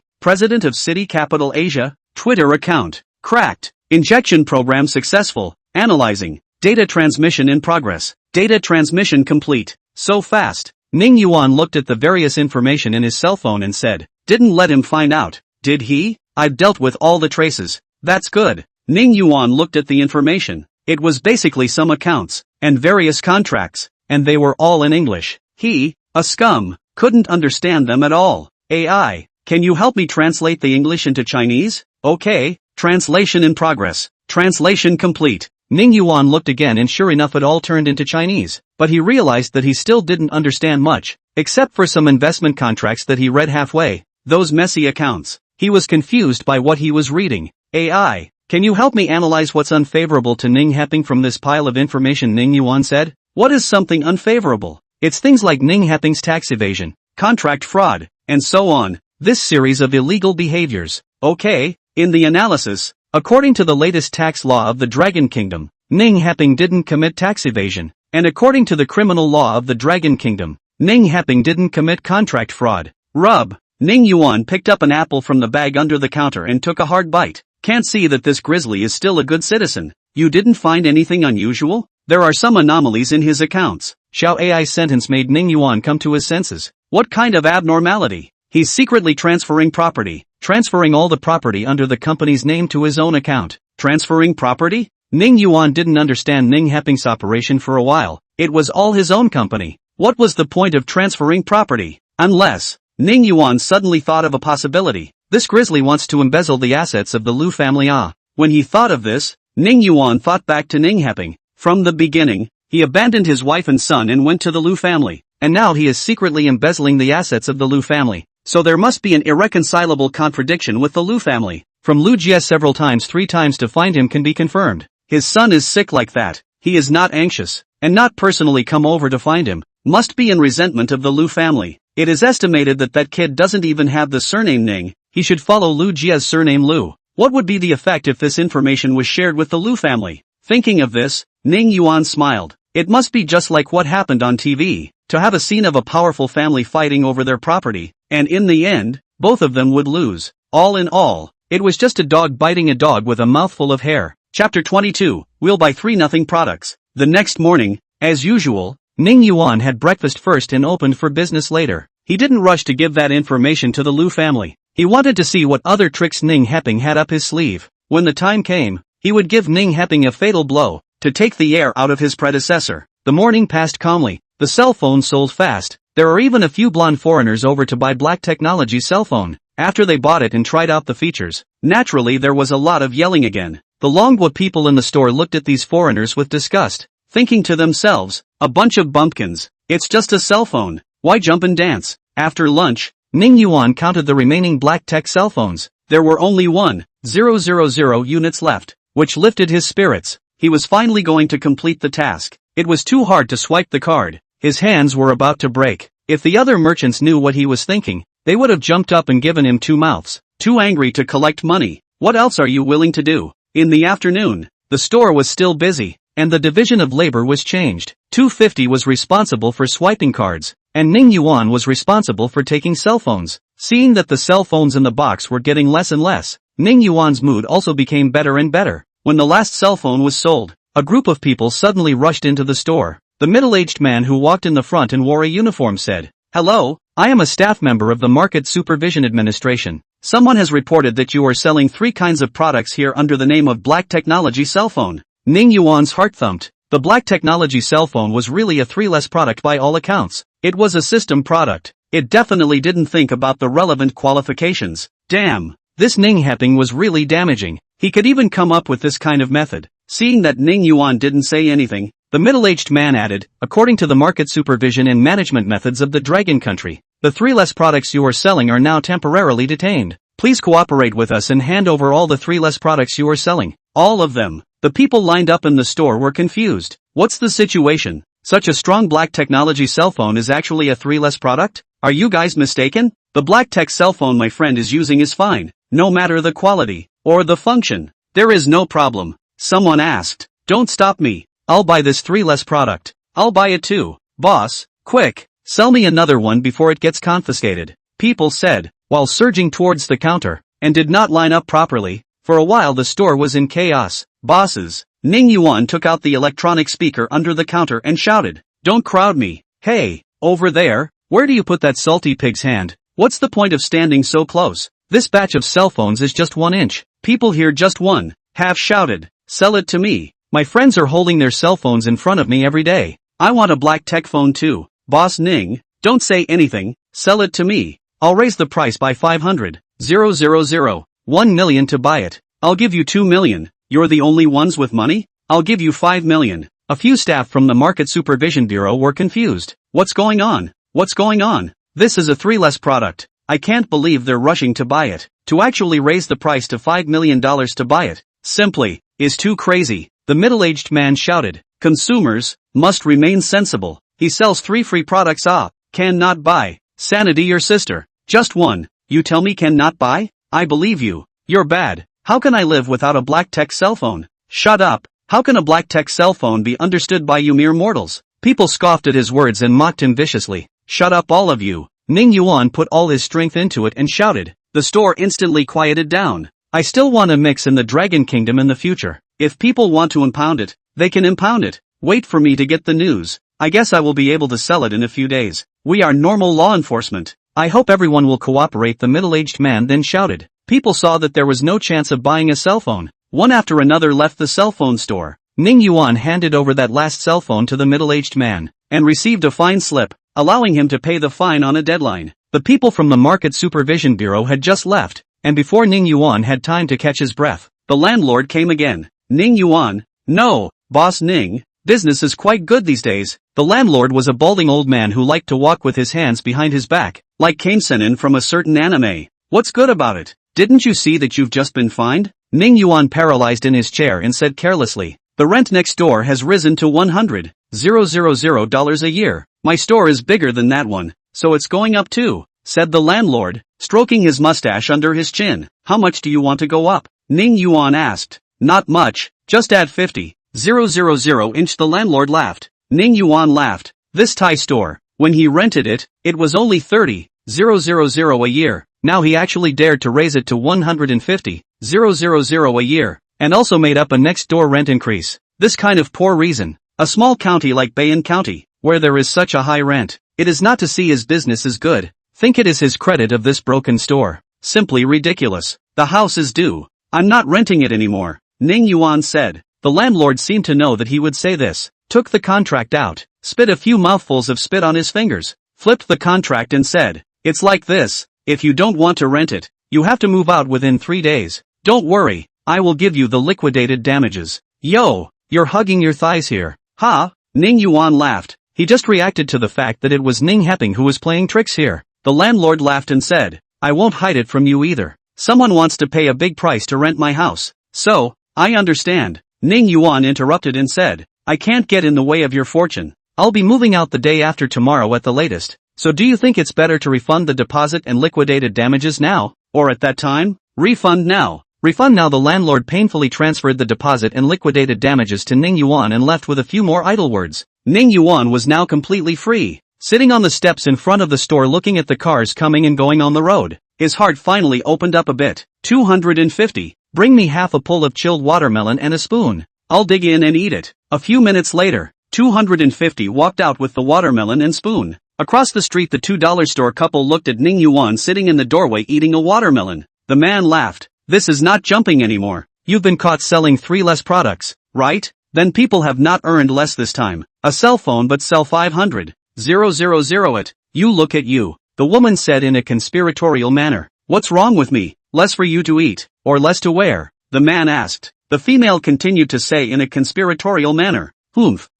president of city capital Asia, Twitter account, cracked, injection program successful, analyzing, data transmission in progress, data transmission complete, so fast. Ning Yuan looked at the various information in his cell phone and said, didn't let him find out, did he? I've dealt with all the traces. That's good. Ning Yuan looked at the information. It was basically some accounts, and various contracts, and they were all in English. He, a scum, couldn't understand them at all. AI, can you help me translate the English into Chinese? Okay, translation in progress, translation complete. Ning Yuan looked again and sure enough it all turned into Chinese, but he realized that he still didn't understand much, except for some investment contracts that he read halfway, those messy accounts. He was confused by what he was reading. AI, can you help me analyze what's unfavorable to Ning Happing from this pile of information? Ning Yuan said. What is something unfavorable? It's things like Ning Happing's tax evasion, contract fraud, and so on. This series of illegal behaviors. Okay, in the analysis, according to the latest tax law of the Dragon Kingdom, Ning Happing didn't commit tax evasion, and according to the criminal law of the Dragon Kingdom, Ning Happing didn't commit contract fraud. Rub. Ning Yuan picked up an apple from the bag under the counter and took a hard bite. Can't see that this grizzly is still a good citizen. You didn't find anything unusual? There are some anomalies in his accounts. Xiao AI's sentence made Ning Yuan come to his senses. What kind of abnormality? He's secretly transferring property. Transferring all the property under the company's name to his own account. Transferring property? Ning Yuan didn't understand Ning Happing's operation for a while. It was all his own company. What was the point of transferring property? Unless, Ning Yuan suddenly thought of a possibility. This grizzly wants to embezzle the assets of the Lu family. When he thought of this, Ning Yuan thought back to Ning Happing. From the beginning, he abandoned his wife and son and went to the Lu family, and now he is secretly embezzling the assets of the Lu family. So there must be an irreconcilable contradiction with the Lu family. From Lu Jie several times 3 times to find him can be confirmed. His son is sick like that. He is not anxious, and not personally come over to find him. Must be in resentment of the Lu family. It is estimated that that kid doesn't even have the surname Ning. He should follow Lu Jie's surname Lu. What would be the effect if this information was shared with the Lu family? Thinking of this, Ning Yuan smiled. It must be just like what happened on TV, to have a scene of a powerful family fighting over their property, and in the end, both of them would lose. All in all, it was just a dog biting a dog with a mouthful of hair. Chapter 22, We'll buy 3 nothing products. The next morning, as usual, Ning Yuan had breakfast first and opened for business later. He didn't rush to give that information to the Lu family. He wanted to see what other tricks Ning Happing had up his sleeve. When the time came, he would give Ning Happing a fatal blow, to take the air out of his predecessor. The morning passed calmly. The cell phone sold fast. There are even a few blonde foreigners over to buy Black Technology's cell phone. After they bought it and tried out the features, naturally there was a lot of yelling again. The Longwa people in the store looked at these foreigners with disgust, thinking to themselves, a bunch of bumpkins. It's just a cell phone. Why jump and dance? After lunch, Ning Yuan counted the remaining Black Tech cell phones. There were only 1,000 units left, which lifted his spirits. He was finally going to complete the task. It was too hard to swipe the card. His hands were about to break. If the other merchants knew what he was thinking, they would have jumped up and given him 2 mouths. Too angry to collect money. What else are you willing to do? In the afternoon, the store was still busy, and the division of labor was changed. 250 was responsible for swiping cards, and Ning Yuan was responsible for taking cell phones. Seeing that the cell phones in the box were getting less and less, Ning Yuan's mood also became better and better. When the last cell phone was sold, a group of people suddenly rushed into the store. The middle-aged man who walked in the front and wore a uniform said, "Hello, I am a staff member of the Market Supervision Administration. Someone has reported that you are selling 3 kinds of products here under the name of Black Technology cell phone." Ning Yuan's heart thumped. The Black Technology cell phone was really a 3 less product by all accounts. It was a system product. It definitely didn't think about the relevant qualifications. Damn. This Ning Heping was really damaging. He could even come up with this kind of method. Seeing that Ning Yuan didn't say anything, the middle-aged man added, according to the market supervision and management methods of the Dragon Country, the 3 less products you are selling are now temporarily detained. Please cooperate with us and hand over all the 3 less products you are selling. All of them. The people lined up in the store were confused. What's the situation? Such a strong black technology cell phone is actually a 3 less product? Are you guys mistaken? The black tech cell phone my friend is using is fine, no matter the quality or the function. There is no problem. Someone asked. Don't stop me. I'll buy this 3 less product. I'll buy it too. Boss, quick, sell me another one before it gets confiscated. People said, while surging towards the counter, and did not line up properly. For a while the store was in chaos. Bosses. Ning Yuan took out the electronic speaker under the counter and shouted, don't crowd me. Hey, over there, where do you put that salty pig's hand? What's the point of standing so close? This batch of cell phones is just 1 inch. People here just one. Have shouted, sell it to me. My friends are holding their cell phones in front of me every day. I want a black tech phone too. Boss Ning, don't say anything, sell it to me. I'll raise the price by 500,000, 1 million to buy it. I'll give you 2 million. You're the only ones with money? I'll give you 5 million. A few staff from the Market Supervision Bureau were confused. What's going on? What's going on? This is a 3 less product. I can't believe they're rushing to buy it. To actually raise the price to $5 million to buy it, simply, is too crazy. The middle-aged man shouted, consumers must remain sensible. He sells 3 free products. Cannot buy. Sanity your sister. Just one. You tell me cannot buy? I believe you. You're bad. How can I live without a black tech cell phone? Shut up. How can a black tech cell phone be understood by you mere mortals? People scoffed at his words and mocked him viciously. Shut up all of you. Ning Yuan put all his strength into it and shouted. The store instantly quieted down. I still want a mix in the Dragon Kingdom in the future. If people want to impound it, they can impound it. Wait for me to get the news. I guess I will be able to sell it in a few days. We are normal law enforcement. I hope everyone will cooperate, the middle-aged man then shouted. People saw that there was no chance of buying a cell phone. One after another left the cell phone store. Ning Yuan handed over that last cell phone to the middle-aged man, and received a fine slip, allowing him to pay the fine on a deadline. The people from the Market Supervision Bureau had just left, and before Ning Yuan had time to catch his breath, the landlord came again. Ning Yuan, no, Boss Ning, business is quite good these days. The landlord was a balding old man who liked to walk with his hands behind his back, like Kamesenin from a certain anime. What's good about it? Didn't you see that you've just been fined? Ning Yuan paralyzed in his chair and said carelessly, the rent next door has risen to $100,000 a year. My store is bigger than that one, so it's going up too, said the landlord, stroking his mustache under his chin. How much do you want to go up? Ning Yuan asked. Not much, just add 50,000 inch. The landlord laughed. Ning Yuan laughed. This Thai store, when he rented it, it was only 30,000 a year. Now he actually dared to raise it to 150,000 a year, and also made up a next door rent increase. This kind of poor reason. A small county like Bayan County, where there is such a high rent, it is not to see his business is good. Think it is his credit of this broken store. Simply ridiculous. The house is due. I'm not renting it anymore, Ning Yuan said. The landlord seemed to know that he would say this, took the contract out, spit a few mouthfuls of spit on his fingers, flipped the contract and said, it's like this, if you don't want to rent it, you have to move out within 3 days. Don't worry, I will give you the liquidated damages. Yo, you're hugging your thighs here. Ha, Ning Yuan laughed. He just reacted to the fact that it was Ning Heping who was playing tricks here. The landlord laughed and said, I won't hide it from you either. Someone wants to pay a big price to rent my house. So, I understand. Ning Yuan interrupted and said, I can't get in the way of your fortune. I'll be moving out the day after tomorrow at the latest. So do you think it's better to refund the deposit and liquidated damages now, or at that time? Refund now. Refund now. The landlord painfully transferred the deposit and liquidated damages to Ning Yuan and left with a few more idle words. Ning Yuan was now completely free, sitting on the steps in front of the store looking at the cars coming and going on the road. His heart finally opened up a bit. 250. Bring me half a pull of chilled watermelon and a spoon. I'll dig in and eat it. A few minutes later, 250 walked out with the watermelon and spoon. Across the street, the $2 store couple looked at Ning Yuan sitting in the doorway eating a watermelon. The man laughed. This is not jumping anymore. You've been caught selling 3 less products, right? Then people have not earned less this time. A cell phone but sell 500,000 000 it. You look at you. The woman said in a conspiratorial manner. What's wrong with me? Less for you to eat, or less to wear? The man asked. The female continued to say in a conspiratorial manner.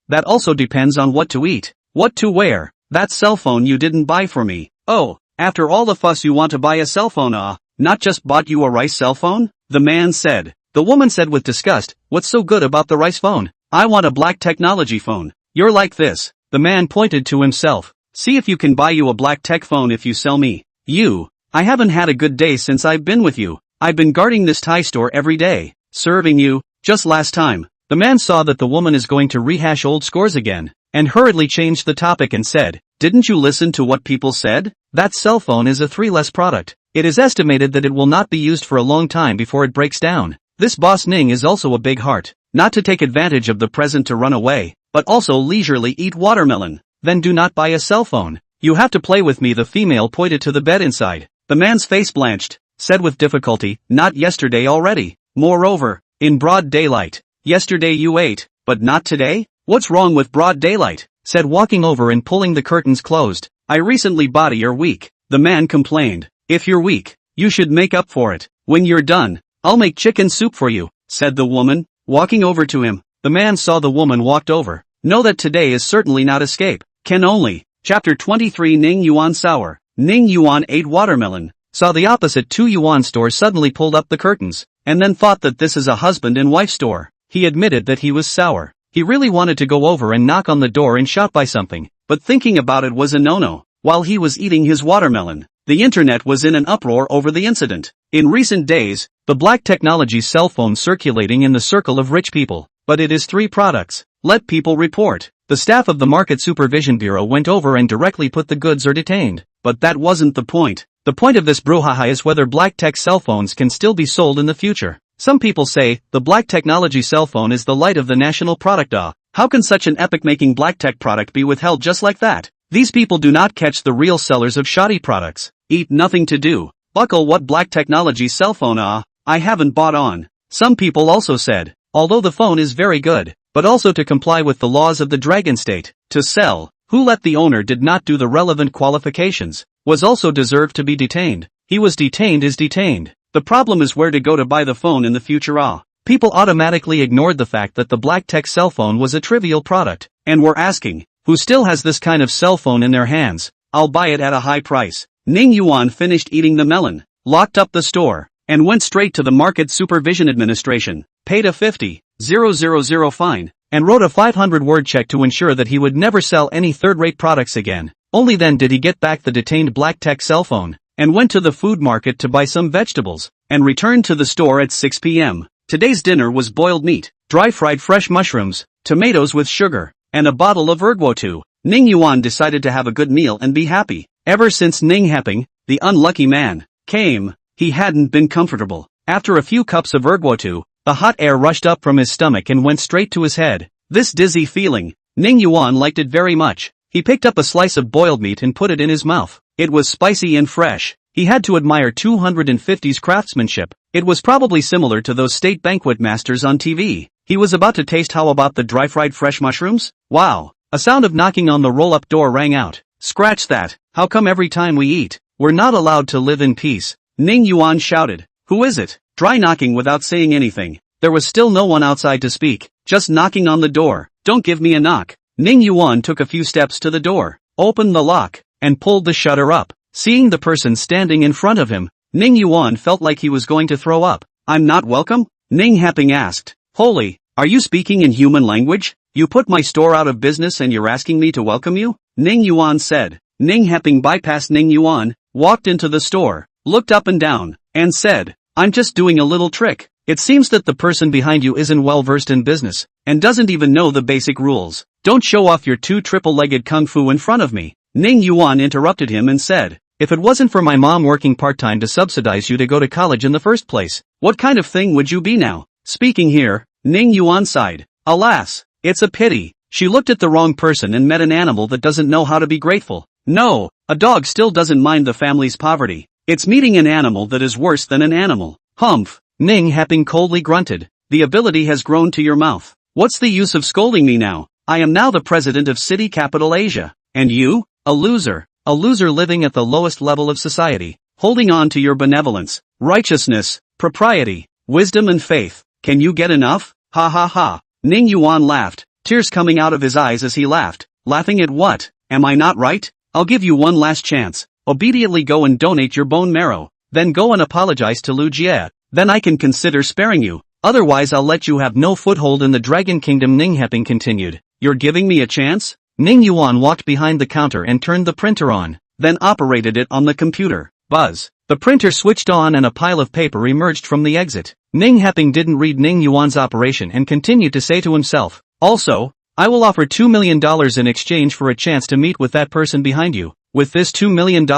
That also depends on what to eat. What to wear? That cell phone you didn't buy for me. Oh, after all the fuss you want to buy a cell phone? Not just bought you a rice cell phone? The man said. The woman said with disgust, what's so good about the rice phone? I want a black technology phone. You're like this. The man pointed to himself. See if you can buy you a black tech phone if you sell me. You. I haven't had a good day since I've been with you. I've been guarding this Thai store every day. Serving you. Just last time. The man saw that the woman is going to rehash old scores again, and hurriedly changed the topic and said, didn't you listen to what people said? That cell phone is a 3-less product. It is estimated that it will not be used for a long time before it breaks down. This boss Ning is also a big heart. Not to take advantage of the present to run away, but also leisurely eat watermelon. Then do not buy a cell phone. You have to play with me. The female pointed to the bed inside. The man's face blanched, said with difficulty, not yesterday already. Moreover, in broad daylight. Yesterday you ate, but not today? What's wrong with broad daylight? Said walking over and pulling the curtains closed. I recently bought you're weak. The man complained. If you're weak, you should make up for it. When you're done, I'll make chicken soup for you, said the woman, walking over to him. The man saw the woman walked over. Know that today is certainly not escape. Can only. Chapter 23 Ning Yuan Sour. Ning Yuan ate watermelon, saw the opposite 2 yuan store suddenly pulled up the curtains, and then thought that this is a husband and wife store. He admitted that he was sour. He really wanted to go over and knock on the door and shout by something, but thinking about it was a no-no. While he was eating his watermelon, the internet was in an uproar over the incident. In recent days, the black technology cell phone circulating in the circle of rich people, but it is 3 products. Let people report. The staff of the Market Supervision Bureau went over and directly put the goods are detained. But that wasn't the point. The point of this brouhaha is whether black tech cell phones can still be sold in the future. Some people say, the black technology cell phone is the light of the national product. How can such an epic-making black tech product be withheld just like that? These people do not catch the real sellers of shoddy products. Eat nothing to do. Buckle what black technology cell phone I haven't bought on. Some people also said, although the phone is very good, but also to comply with the laws of the Dragon State, to sell, who let the owner did not do the relevant qualifications, was also deserved to be detained. He was detained is detained. The problem is where to go to buy the phone in the future. People automatically ignored the fact that the black tech cell phone was a trivial product, and were asking, who still has this kind of cell phone in their hands? I'll buy it at a high price. Ning Yuan finished eating the melon, locked up the store, and went straight to the Market Supervision Administration, paid a 50,000 fine, and wrote a 500-word check to ensure that he would never sell any third-rate products again. Only then did he get back the detained black tech cell phone, and went to the food market to buy some vegetables, and returned to the store at 6 p.m. Today's dinner was boiled meat, dry-fried fresh mushrooms, tomatoes with sugar, and a bottle of webtoon. Ning Yuan decided to have a good meal and be happy. Ever since Ning Heping, the unlucky man, came, he hadn't been comfortable. After a few cups of webtoon, the hot air rushed up from his stomach and went straight to his head. This dizzy feeling, Ning Yuan liked it very much. He picked up a slice of boiled meat and put it in his mouth. It was spicy and fresh. He had to admire 250's craftsmanship. It was probably similar to those state banquet masters on TV. He was about to taste. How about the dry-fried fresh mushrooms? Wow! A sound of knocking on the roll-up door rang out. Scratch that. How come every time we eat, we're not allowed to live in peace? Ning Yuan shouted. Who is it? Dry knocking without saying anything. There was still no one outside to speak, just knocking on the door. Don't give me a knock. Ning Yuan took a few steps to the door, opened the lock, and pulled the shutter up. Seeing the person standing in front of him, Ning Yuan felt like he was going to throw up. I'm not welcome? Ning Heping asked. Holy, are you speaking in human language? You put my store out of business and you're asking me to welcome you? Ning Yuan said. Ning Heping bypassed Ning Yuan, walked into the store, looked up and down, and said, I'm just doing a little trick. It seems that the person behind you isn't well versed in business, and doesn't even know the basic rules. Don't show off your 2 triple-legged kung fu in front of me. Ning Yuan interrupted him and said, if it wasn't for my mom working part-time to subsidize you to go to college in the first place, what kind of thing would you be now? Speaking here, Ning Yuan sighed. Alas, it's a pity. She looked at the wrong person and met an animal that doesn't know how to be grateful. No, a dog still doesn't mind the family's poverty. It's meeting an animal that is worse than an animal. Humph. Ning Heping coldly grunted. The ability has grown to your mouth. What's the use of scolding me now? I am now the president of City Capital Asia. And you? A loser living at the lowest level of society, holding on to your benevolence, righteousness, propriety, wisdom and faith. Can you get enough? Ha ha ha. Ning Yuan laughed, tears coming out of his eyes as he laughed. Laughing at what? Am I not right? I'll give you one last chance. Obediently go and donate your bone marrow. Then go and apologize to Lu Jie. Then I can consider sparing you. Otherwise I'll let you have no foothold in the Dragon Kingdom. Ning Heping continued. You're giving me a chance? Ning Yuan walked behind the counter and turned the printer on, then operated it on the computer. Buzz. The printer switched on and a pile of paper emerged from the exit. Ning Heping didn't read Ning Yuan's operation and continued to say to himself, also, I will offer $2 million in exchange for a chance to meet with that person behind you. With this $2 million,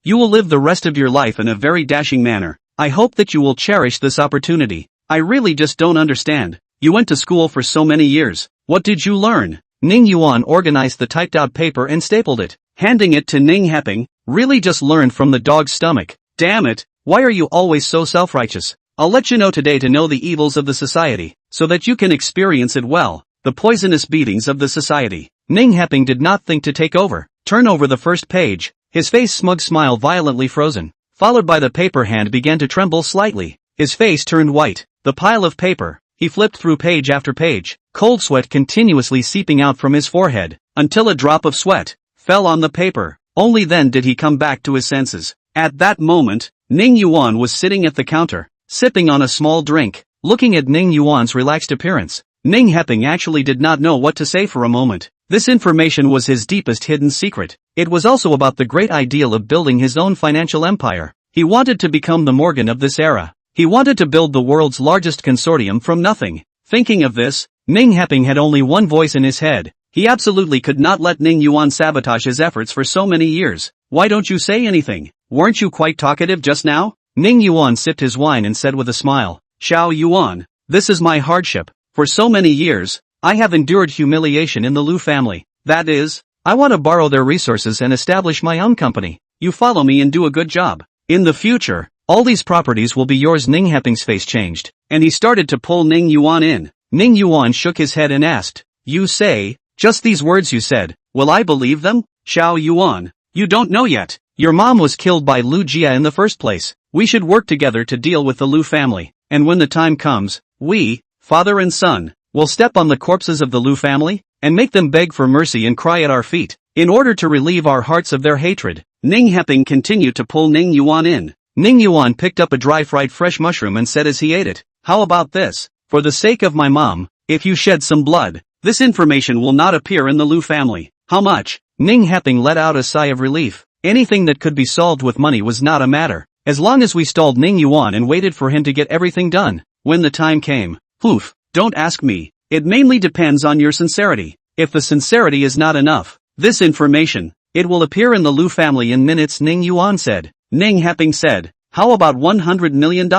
you will live the rest of your life in a very dashing manner. I hope that you will cherish this opportunity. I really just don't understand. You went to school for so many years. What did you learn? Ning Yuan organized the typed out paper and stapled it, handing it to Ning Heping. Really just learned from the dog's stomach. Damn it, why are you always so self-righteous? I'll let you know today to know the evils of the society, so that you can experience it well, the poisonous beatings of the society. Ning Heping did not think to take over. Turn over the first page. His face smug smile violently frozen, followed by the paper hand began to tremble slightly. His face turned white. The pile of paper. He flipped through page after page, cold sweat continuously seeping out from his forehead, until a drop of sweat fell on the paper. Only then did he come back to his senses. At that moment, Ning Yuan was sitting at the counter, sipping on a small drink, looking at Ning Yuan's relaxed appearance. Ning Heping actually did not know what to say for a moment. This information was his deepest hidden secret. It was also about the great ideal of building his own financial empire. He wanted to become the Morgan of this era. He wanted to build the world's largest consortium from nothing. Thinking of this, Ning Heping had only one voice in his head. He absolutely could not let Ning Yuan sabotage his efforts for so many years. Why don't you say anything? Weren't you quite talkative just now? Ning Yuan sipped his wine and said with a smile, Xiao Yuan, this is my hardship. For so many years, I have endured humiliation in the Lu family. That is, I want to borrow their resources and establish my own company. You follow me and do a good job. In the future, all these properties will be yours. Ning Heping's face changed, and he started to pull Ning Yuan in. Ning Yuan shook his head and asked, you say, just these words you said, will I believe them? Xiao Yuan, you don't know yet. Your mom was killed by Lu Jia in the first place. We should work together to deal with the Lu family, and when the time comes, we, father and son, will step on the corpses of the Lu family, and make them beg for mercy and cry at our feet, in order to relieve our hearts of their hatred. Ning Heping continued to pull Ning Yuan in. Ning Yuan picked up a dry fried fresh mushroom and said as he ate it, how about this? For the sake of my mom, if you shed some blood, this information will not appear in the Lu family. How much? Ning Heping let out a sigh of relief. Anything that could be solved with money was not a matter, as long as we stalled Ning Yuan and waited for him to get everything done. When the time came, poof, don't ask me. It mainly depends on your sincerity. If the sincerity is not enough, this information, it will appear in the Lu family in minutes. Ning Yuan said. Ning Heping said, how about $100 million?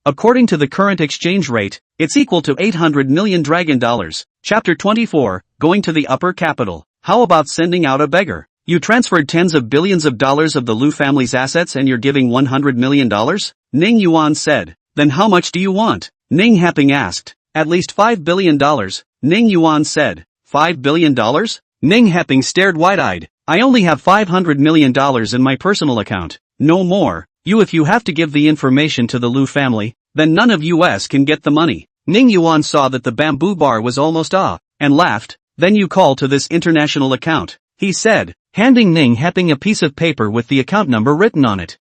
According to the current exchange rate, it's equal to 800 million dragon dollars. Chapter 24, going to the upper capital. How about sending out a beggar? You transferred tens of billions of dollars of the Lu family's assets and you're giving $100 million? Ning Yuan said. Then how much do you want? Ning Heping asked. At least $5 billion. Ning Yuan said. $5 billion? Ning Heping stared wide-eyed. I only have $500 million in my personal account. No more. If you have to give the information to the Lu family, then none of us can get the money. Ning Yuan saw that the bamboo bar was almost off, and laughed. Then you call to this international account, he said, handing Ning Heping a piece of paper with the account number written on it.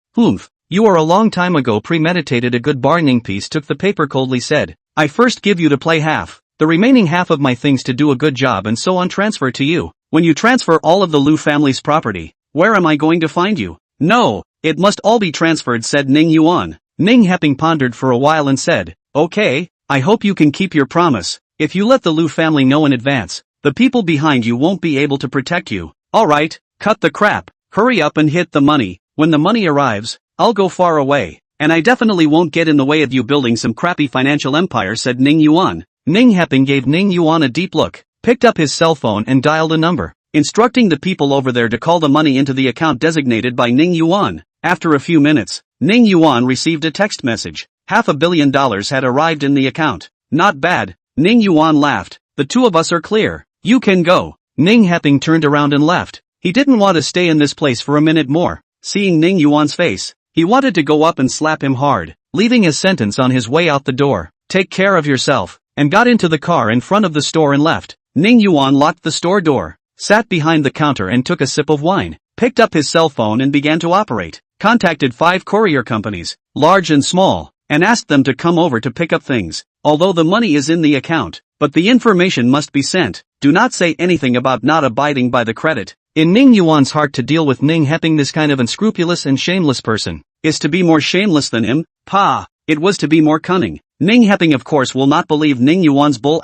You are a long time ago premeditated a good bar. Ning Peace took the paper coldly said, I first give you to play half, the remaining half of my things to do a good job and so on transfer to you. When you transfer all of the Lu family's property, where am I going to find you? No, it must all be transferred, said Ning Yuan. Ning Heping pondered for a while and said, okay, I hope you can keep your promise. If you let the Lu family know in advance, the people behind you won't be able to protect you. Alright, cut the crap, hurry up and hit the money. When the money arrives, I'll go far away, and I definitely won't get in the way of you building some crappy financial empire, said Ning Yuan. Ning Heping gave Ning Yuan a deep look, picked up his cell phone and dialed a number, instructing the people over there to call the money into the account designated by Ning Yuan. After a few minutes, Ning Yuan received a text message. $500 million had arrived in the account. Not bad. Ning Yuan laughed. The two of us are clear. You can go. Ning Heping turned around and left. He didn't want to stay in this place for a minute more. Seeing Ning Yuan's face, he wanted to go up and slap him hard, leaving his sentence on his way out the door. Take care of yourself, and got into the car in front of the store and left. Ning Yuan locked the store door, sat behind the counter and took a sip of wine, picked up his cell phone and began to operate. Contacted 5 courier companies, large and small, and asked them to come over to pick up things. Although the money is in the account, but the information must be sent. Do not say anything about not abiding by the credit. In Ning Yuan's heart, to deal with Ning Heping, this kind of unscrupulous and shameless person, is to be more shameless than him. It was to be more cunning. Ning Heping of course will not believe Ning Yuan's bull.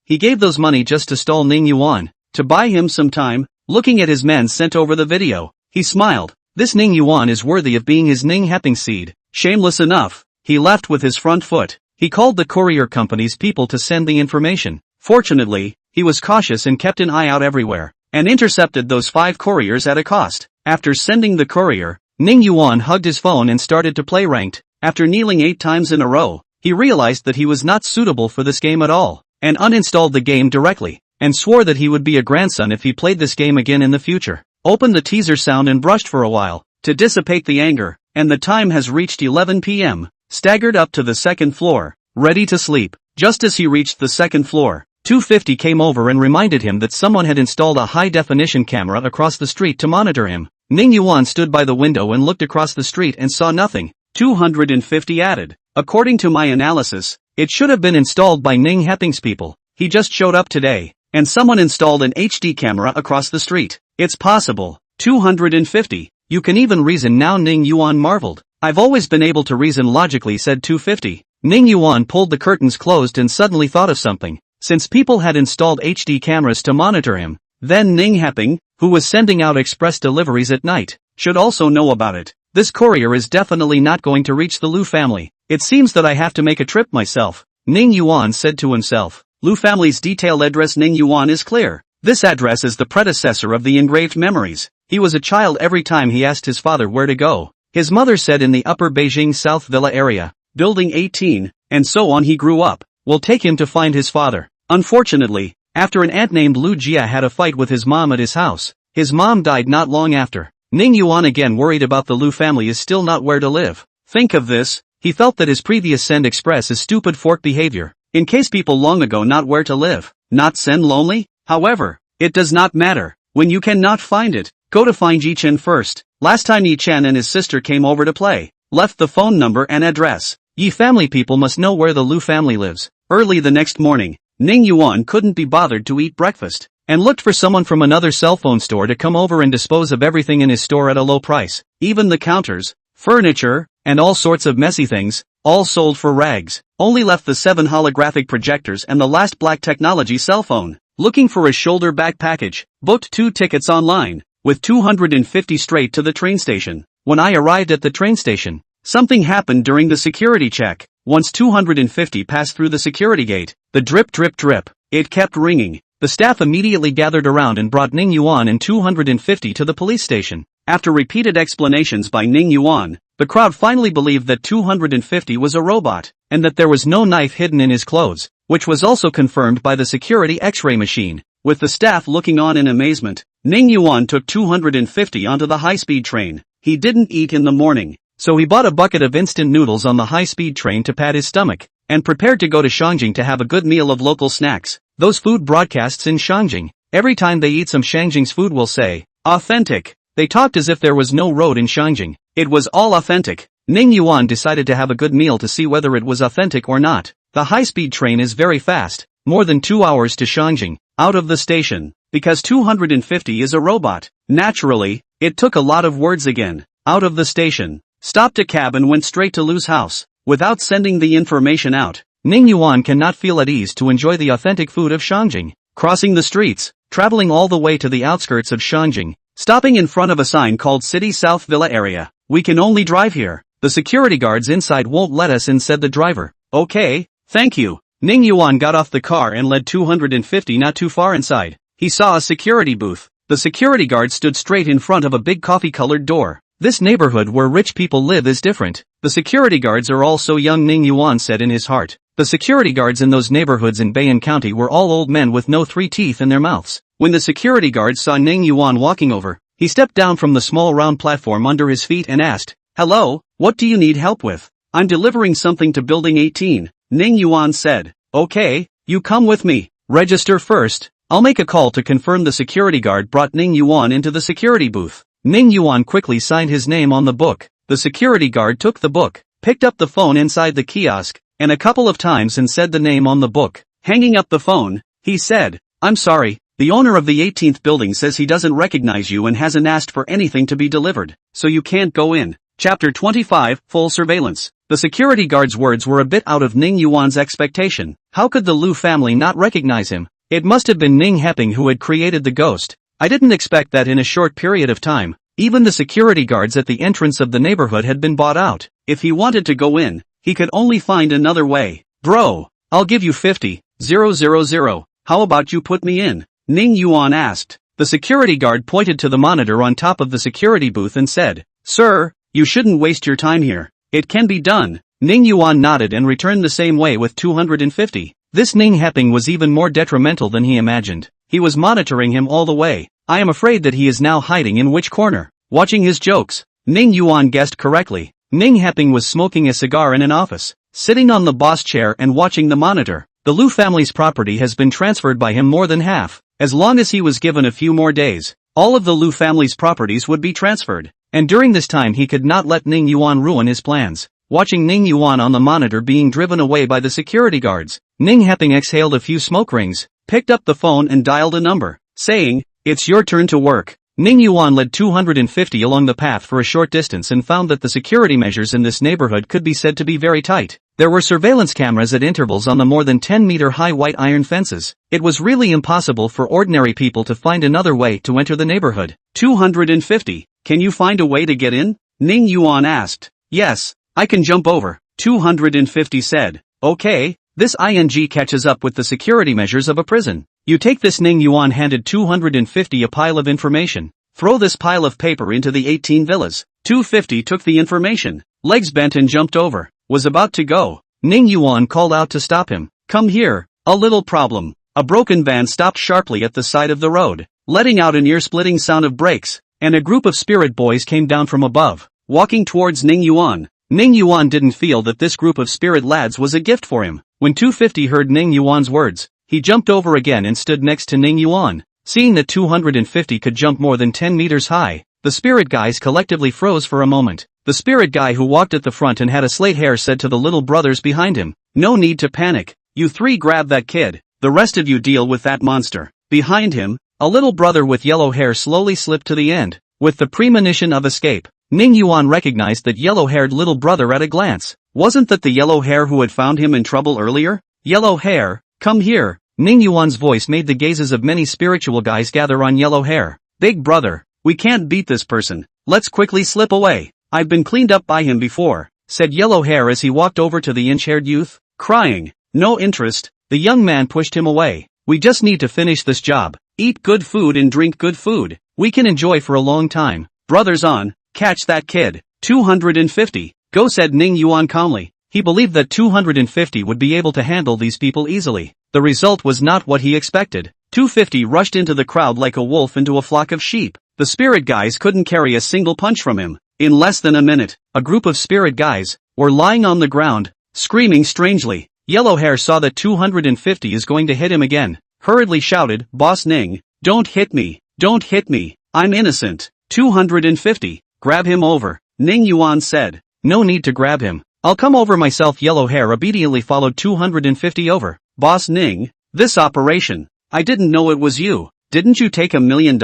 He gave those money just to stall Ning Yuan, to buy him some time. Looking at his men sent over the video, he smiled. This Ning Yuan is worthy of being his Ning Heping seed. Shameless enough, he left with his front foot. He called the courier company's people to send the information. Fortunately, he was cautious and kept an eye out everywhere, and intercepted those 5 couriers at a cost. After sending the courier, Ning Yuan hugged his phone and started to play ranked. After kneeling 8 times in a row, he realized that he was not suitable for this game at all, and uninstalled the game directly, and swore that he would be a grandson if he played this game again in the future. Opened the teaser sound and brushed for a while, to dissipate the anger, and the time has reached 11 p.m. Staggered up to the 2nd floor, ready to sleep. Just as he reached the 2nd floor, 250 came over and reminded him that someone had installed a high-definition camera across the street to monitor him. Ning Yuan stood by the window and looked across the street and saw nothing. 250 added. According to my analysis, it should have been installed by Ning Heping's people. He just showed up today, and someone installed an HD camera across the street. It's possible. 250. You can even reason now, Ning Yuan marveled. I've always been able to reason logically, said 250. Ning Yuan pulled the curtains closed and suddenly thought of something. Since people had installed HD cameras to monitor him, then Ning Heping, who was sending out express deliveries at night, should also know about it. This courier is definitely not going to reach the Lu family. It seems that I have to make a trip myself, Ning Yuan said to himself. Lu family's detailed address. Ning Yuan is clear. This address is the predecessor of the engraved memories. He was a child every time he asked his father where to go. His mother said in the Upper Beijing South Villa area, Building 18, and so on. He grew up. Will take him to find his father. Unfortunately, after an aunt named Lu Jia had a fight with his mom at his house, his mom died not long after. Ning Yuan, again worried about the Lu family, is still not where to live. Think of this, he felt that his previous Send Express is stupid fork behavior. In case people long ago not where to live, not send lonely? However, it does not matter. When you cannot find it, go to find Yi Chen first. Last time Yi Chen and his sister came over to play, left the phone number and address. Yi family people must know where the Lu family lives. Early the next morning, Ning Yuan couldn't be bothered to eat breakfast, and looked for someone from another cell phone store to come over and dispose of everything in his store at a low price. Even the counters, furniture, and all sorts of messy things, all sold for rags. Only left the 7 holographic projectors and the last black technology cell phone. Looking for a shoulder bag package, booked 2 tickets online, with 250 straight to the train station. When I arrived at the train station, something happened during the security check. Once 250 passed through the security gate, the drip drip drip, it kept ringing. The staff immediately gathered around and brought Ning Yuan and 250 to the police station. After repeated explanations by Ning Yuan, the crowd finally believed that 250 was a robot, and that there was no knife hidden in his clothes, which was also confirmed by the security X-ray machine. With the staff looking on in amazement, Ning Yuan took 250 onto the high-speed train. He didn't eat in the morning, so he bought a bucket of instant noodles on the high-speed train to pad his stomach, and prepared to go to Shangjing to have a good meal of local snacks. Those food broadcasts in Shangjing, every time they eat some Shangjing's food will say, authentic. They talked as if there was no road in Shangjing. It was all authentic. Ning Yuan decided to have a good meal to see whether it was authentic or not. The high-speed train is very fast, more than 2 hours to Shangjing, out of the station, because 250 is a robot. Naturally, it took a lot of words again. Out of the station, stopped a cab and went straight to Lu's house, without sending the information out. Ning Yuan cannot feel at ease to enjoy the authentic food of Shangjing. Crossing the streets, traveling all the way to the outskirts of Shangjing, stopping in front of a sign called City South Villa area. We can only drive here. The security guards inside won't let us in, said the driver. Okay, thank you. Ning Yuan got off the car and led 250 not too far inside. He saw a security booth. The security guard stood straight in front of a big coffee-colored door. This neighborhood where rich people live is different. The security guards are all so young, Ning Yuan said in his heart. The security guards in those neighborhoods in Bayan County were all old men with no 3 teeth in their mouths. When the security guard saw Ning Yuan walking over, he stepped down from the small round platform under his feet and asked, "Hello, what do you need help with?" "I'm delivering something to Building 18, Ning Yuan said. "Okay, you come with me. Register first. I'll make a call to confirm." The security guard brought Ning Yuan into the security booth. Ning Yuan quickly signed his name on the book. The security guard took the book, picked up the phone inside the kiosk, and a couple of times and said the name on the book. Hanging up the phone, he said, "I'm sorry, the owner of the 18th building says he doesn't recognize you and hasn't asked for anything to be delivered, so you can't go in." Chapter 25, Full Surveillance. The security guard's words were a bit out of Ning Yuan's expectation. How could the Liu family not recognize him? It must have been Ning Heping who had created the ghost. I didn't expect that in a short period of time. Even the security guards at the entrance of the neighborhood had been bought out. If he wanted to go in, he could only find another way. "Bro, I'll give you 50,000. How about you put me in?" Ning Yuan asked. The security guard pointed to the monitor on top of the security booth and said, "Sir, you shouldn't waste your time here. It can be done." Ning Yuan nodded and returned the same way with 250. This Ning Heping was even more detrimental than he imagined. He was monitoring him all the way. I am afraid that he is now hiding in which corner, watching his jokes. Ning Yuan guessed correctly. Ning Heping was smoking a cigar in an office, sitting on the boss chair and watching the monitor. The Liu family's property has been transferred by him more than half. As long as he was given a few more days, all of the Liu family's properties would be transferred. And during this time he could not let Ning Yuan ruin his plans. Watching Ning Yuan on the monitor being driven away by the security guards, Ning Heping exhaled a few smoke rings, picked up the phone and dialed a number, saying, "It's your turn to work." Ning Yuan led 250 along the path for a short distance and found that the security measures in this neighborhood could be said to be very tight. There were surveillance cameras at intervals on the more than 10-meter-high white iron fences. It was really impossible for ordinary people to find another way to enter the neighborhood. 250. "Can you find a way to get in?" Ning Yuan asked. "Yes, I can jump over," 250 said. "Okay, this ing catches up with the security measures of a prison. You take this." Ning Yuan handed 250 a pile of information. "Throw this pile of paper into the 18 villas." 250 took the information, legs bent and jumped over. Was about to go. Ning Yuan called out to stop him. "Come here." A little problem. A broken van stopped sharply at the side of the road, letting out an ear-splitting sound of brakes, and a group of spirit boys came down from above, walking towards Ning Yuan. Ning Yuan didn't feel that this group of spirit lads was a gift for him. When 250 heard Ning Yuan's words, he jumped over again and stood next to Ning Yuan. Seeing that 250 could jump more than 10 meters high, the spirit guys collectively froze for a moment. The spirit guy who walked at the front and had a slate hair said to the little brothers behind him, "No need to panic. You three grab that kid. The rest of you deal with that monster." Behind him, a little brother with yellow hair slowly slipped to the end, with the premonition of escape. Ning Yuan recognized that yellow-haired little brother at a glance. Wasn't that the yellow hair who had found him in trouble earlier? "Yellow hair, come here." Ning Yuan's voice made the gazes of many spiritual guys gather on yellow hair. "Big brother, we can't beat this person. Let's quickly slip away. I've been cleaned up by him before," said yellow hair as he walked over to the inch-haired youth. Crying, "No interest," the young man pushed him away. "We just need to finish this job. Eat good food and drink good food. We can enjoy for a long time. Brothers on, catch that kid." 250. "Go," said Ning Yuan calmly. He believed that 250 would be able to handle these people easily. The result was not what he expected. 250 rushed into the crowd like a wolf into a flock of sheep. The spirit guys couldn't carry a single punch from him. In less than a minute, a group of spirit guys were lying on the ground, screaming strangely. Yellow hair saw that 250 is going to hit him again, hurriedly shouted, "Boss Ning, don't hit me, don't hit me, I'm innocent." 250, "Grab him over," Ning Yuan said. "No need to grab him. I'll come over myself." Yellow hair obediently followed 250 over. "Boss Ning, this operation, I didn't know it was you. Didn't you take $1 million?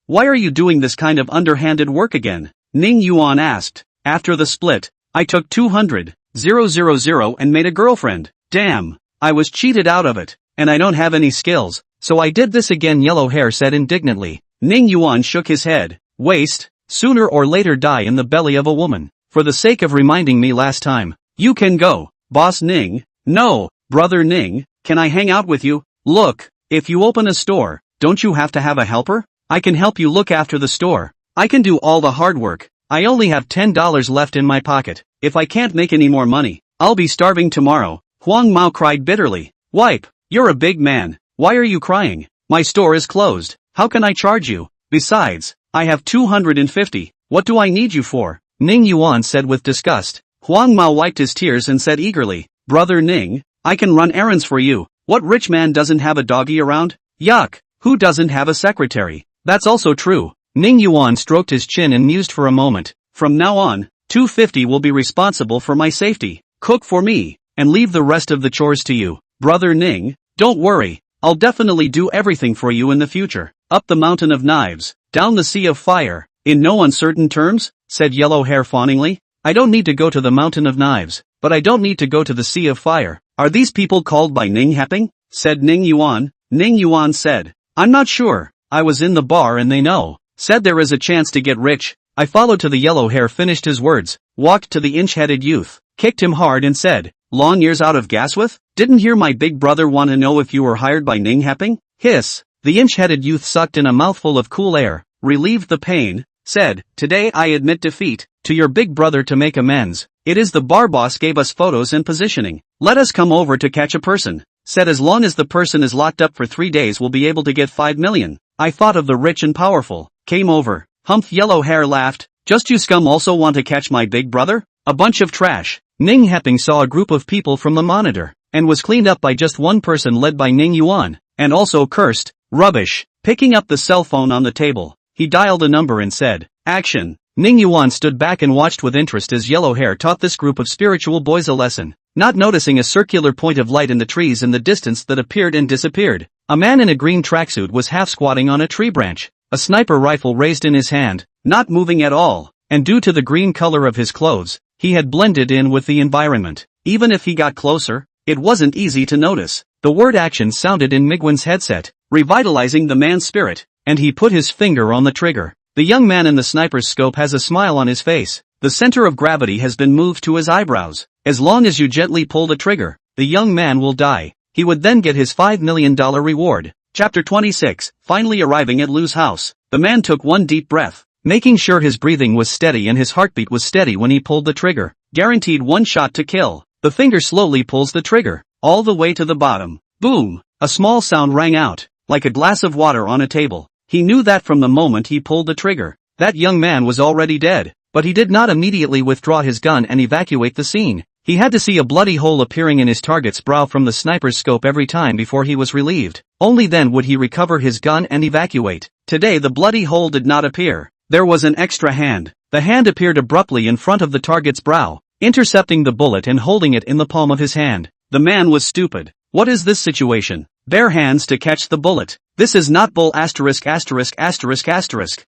Why are you doing this kind of underhanded work again?" Ning Yuan asked. "After the split, I took 200,000 and made a girlfriend. Damn, I was cheated out of it, and I don't have any skills, so I did this again," yellow hair said indignantly. Ning Yuan shook his head. "Waste, sooner or later die in the belly of a woman. For the sake of reminding me last time, you can go." "Boss Ning, no, brother Ning, can I hang out with you?" "Look, if you open a store, don't you have to have a helper? I can help you look after the store. I can do all the hard work. I only have $10 left in my pocket. If I can't make any more money, I'll be starving tomorrow." Huang Mao cried bitterly. Wipe, you're a big man. Why are you crying? My store is closed. How can I charge you? Besides, I have 250. What do I need you for? Ning Yuan said with disgust. Huang Mao wiped his tears and said eagerly, Brother Ning, I can run errands for you. What rich man doesn't have a doggy around? Yuck, who doesn't have a secretary? That's also true. Ning Yuan stroked his chin and mused for a moment. From now on, 250 will be responsible for my safety. Cook for me, and leave the rest of the chores to you. Brother Ning, don't worry, I'll definitely do everything for you in the future. Up the mountain of knives, down the sea of fire. In no uncertain terms, said Yellow Hair fawningly. I don't need to go to the mountain of knives, but I don't need to go to the sea of fire. Are these people called by Ning Happing? Said Ning Yuan. Ning Yuan said, I'm not sure, I was in the bar and they know. Said there is a chance to get rich. I followed to the Yellow Hair finished his words, walked to the inch-headed youth, kicked him hard and said, long years out of Gasworth? Didn't hear my big brother want to know if you were hired by Ning Happing? Hiss. The inch-headed youth sucked in a mouthful of cool air, relieved the pain, said, today I admit defeat, to your big brother to make amends. It is the bar boss gave us photos and positioning. Let us come over to catch a person. Said as long as the person is locked up for 3 days we'll be able to get 5 million. I thought of the rich and powerful. Came over. Humph. Yellow Hair laughed. Just you scum also want to catch my big brother? A bunch of trash. Ning Happing saw a group of people from the monitor, and was cleaned up by just one person led by Ning Yuan, and also cursed, rubbish. Picking up the cell phone on the table, he dialed a number and said, action. Ning Yuan stood back and watched with interest as Yellow Hair taught this group of spiritual boys a lesson, not noticing a circular point of light in the trees in the distance that appeared and disappeared. A man in a green tracksuit was half squatting on a tree branch, a sniper rifle raised in his hand, not moving at all, and due to the green color of his clothes, he had blended in with the environment. Even if he got closer, it wasn't easy to notice. The word action sounded in Migwen's headset, revitalizing the man's spirit, and he put his finger on the trigger. The young man in the sniper's scope has a smile on his face. The center of gravity has been moved to his eyebrows. As long as you gently pull the trigger, the young man will die. He would then get his $5 million reward. Chapter 26, finally arriving at Lu's house. The man took one deep breath, making sure his breathing was steady and his heartbeat was steady when he pulled the trigger. Guaranteed one shot to kill. The finger slowly pulls the trigger, all the way to the bottom. Boom! A small sound rang out, like a glass of water on a table. He knew that from the moment he pulled the trigger. That young man was already dead, but he did not immediately withdraw his gun and evacuate the scene. He had to see a bloody hole appearing in his target's brow from the sniper's scope every time before he was relieved. Only then would he recover his gun and evacuate. Today the bloody hole did not appear. There was an extra hand. The hand appeared abruptly in front of the target's brow, intercepting the bullet and holding it in the palm of his hand. The man was stupid. What is this situation? Bare hands to catch the bullet. This is not bull *********.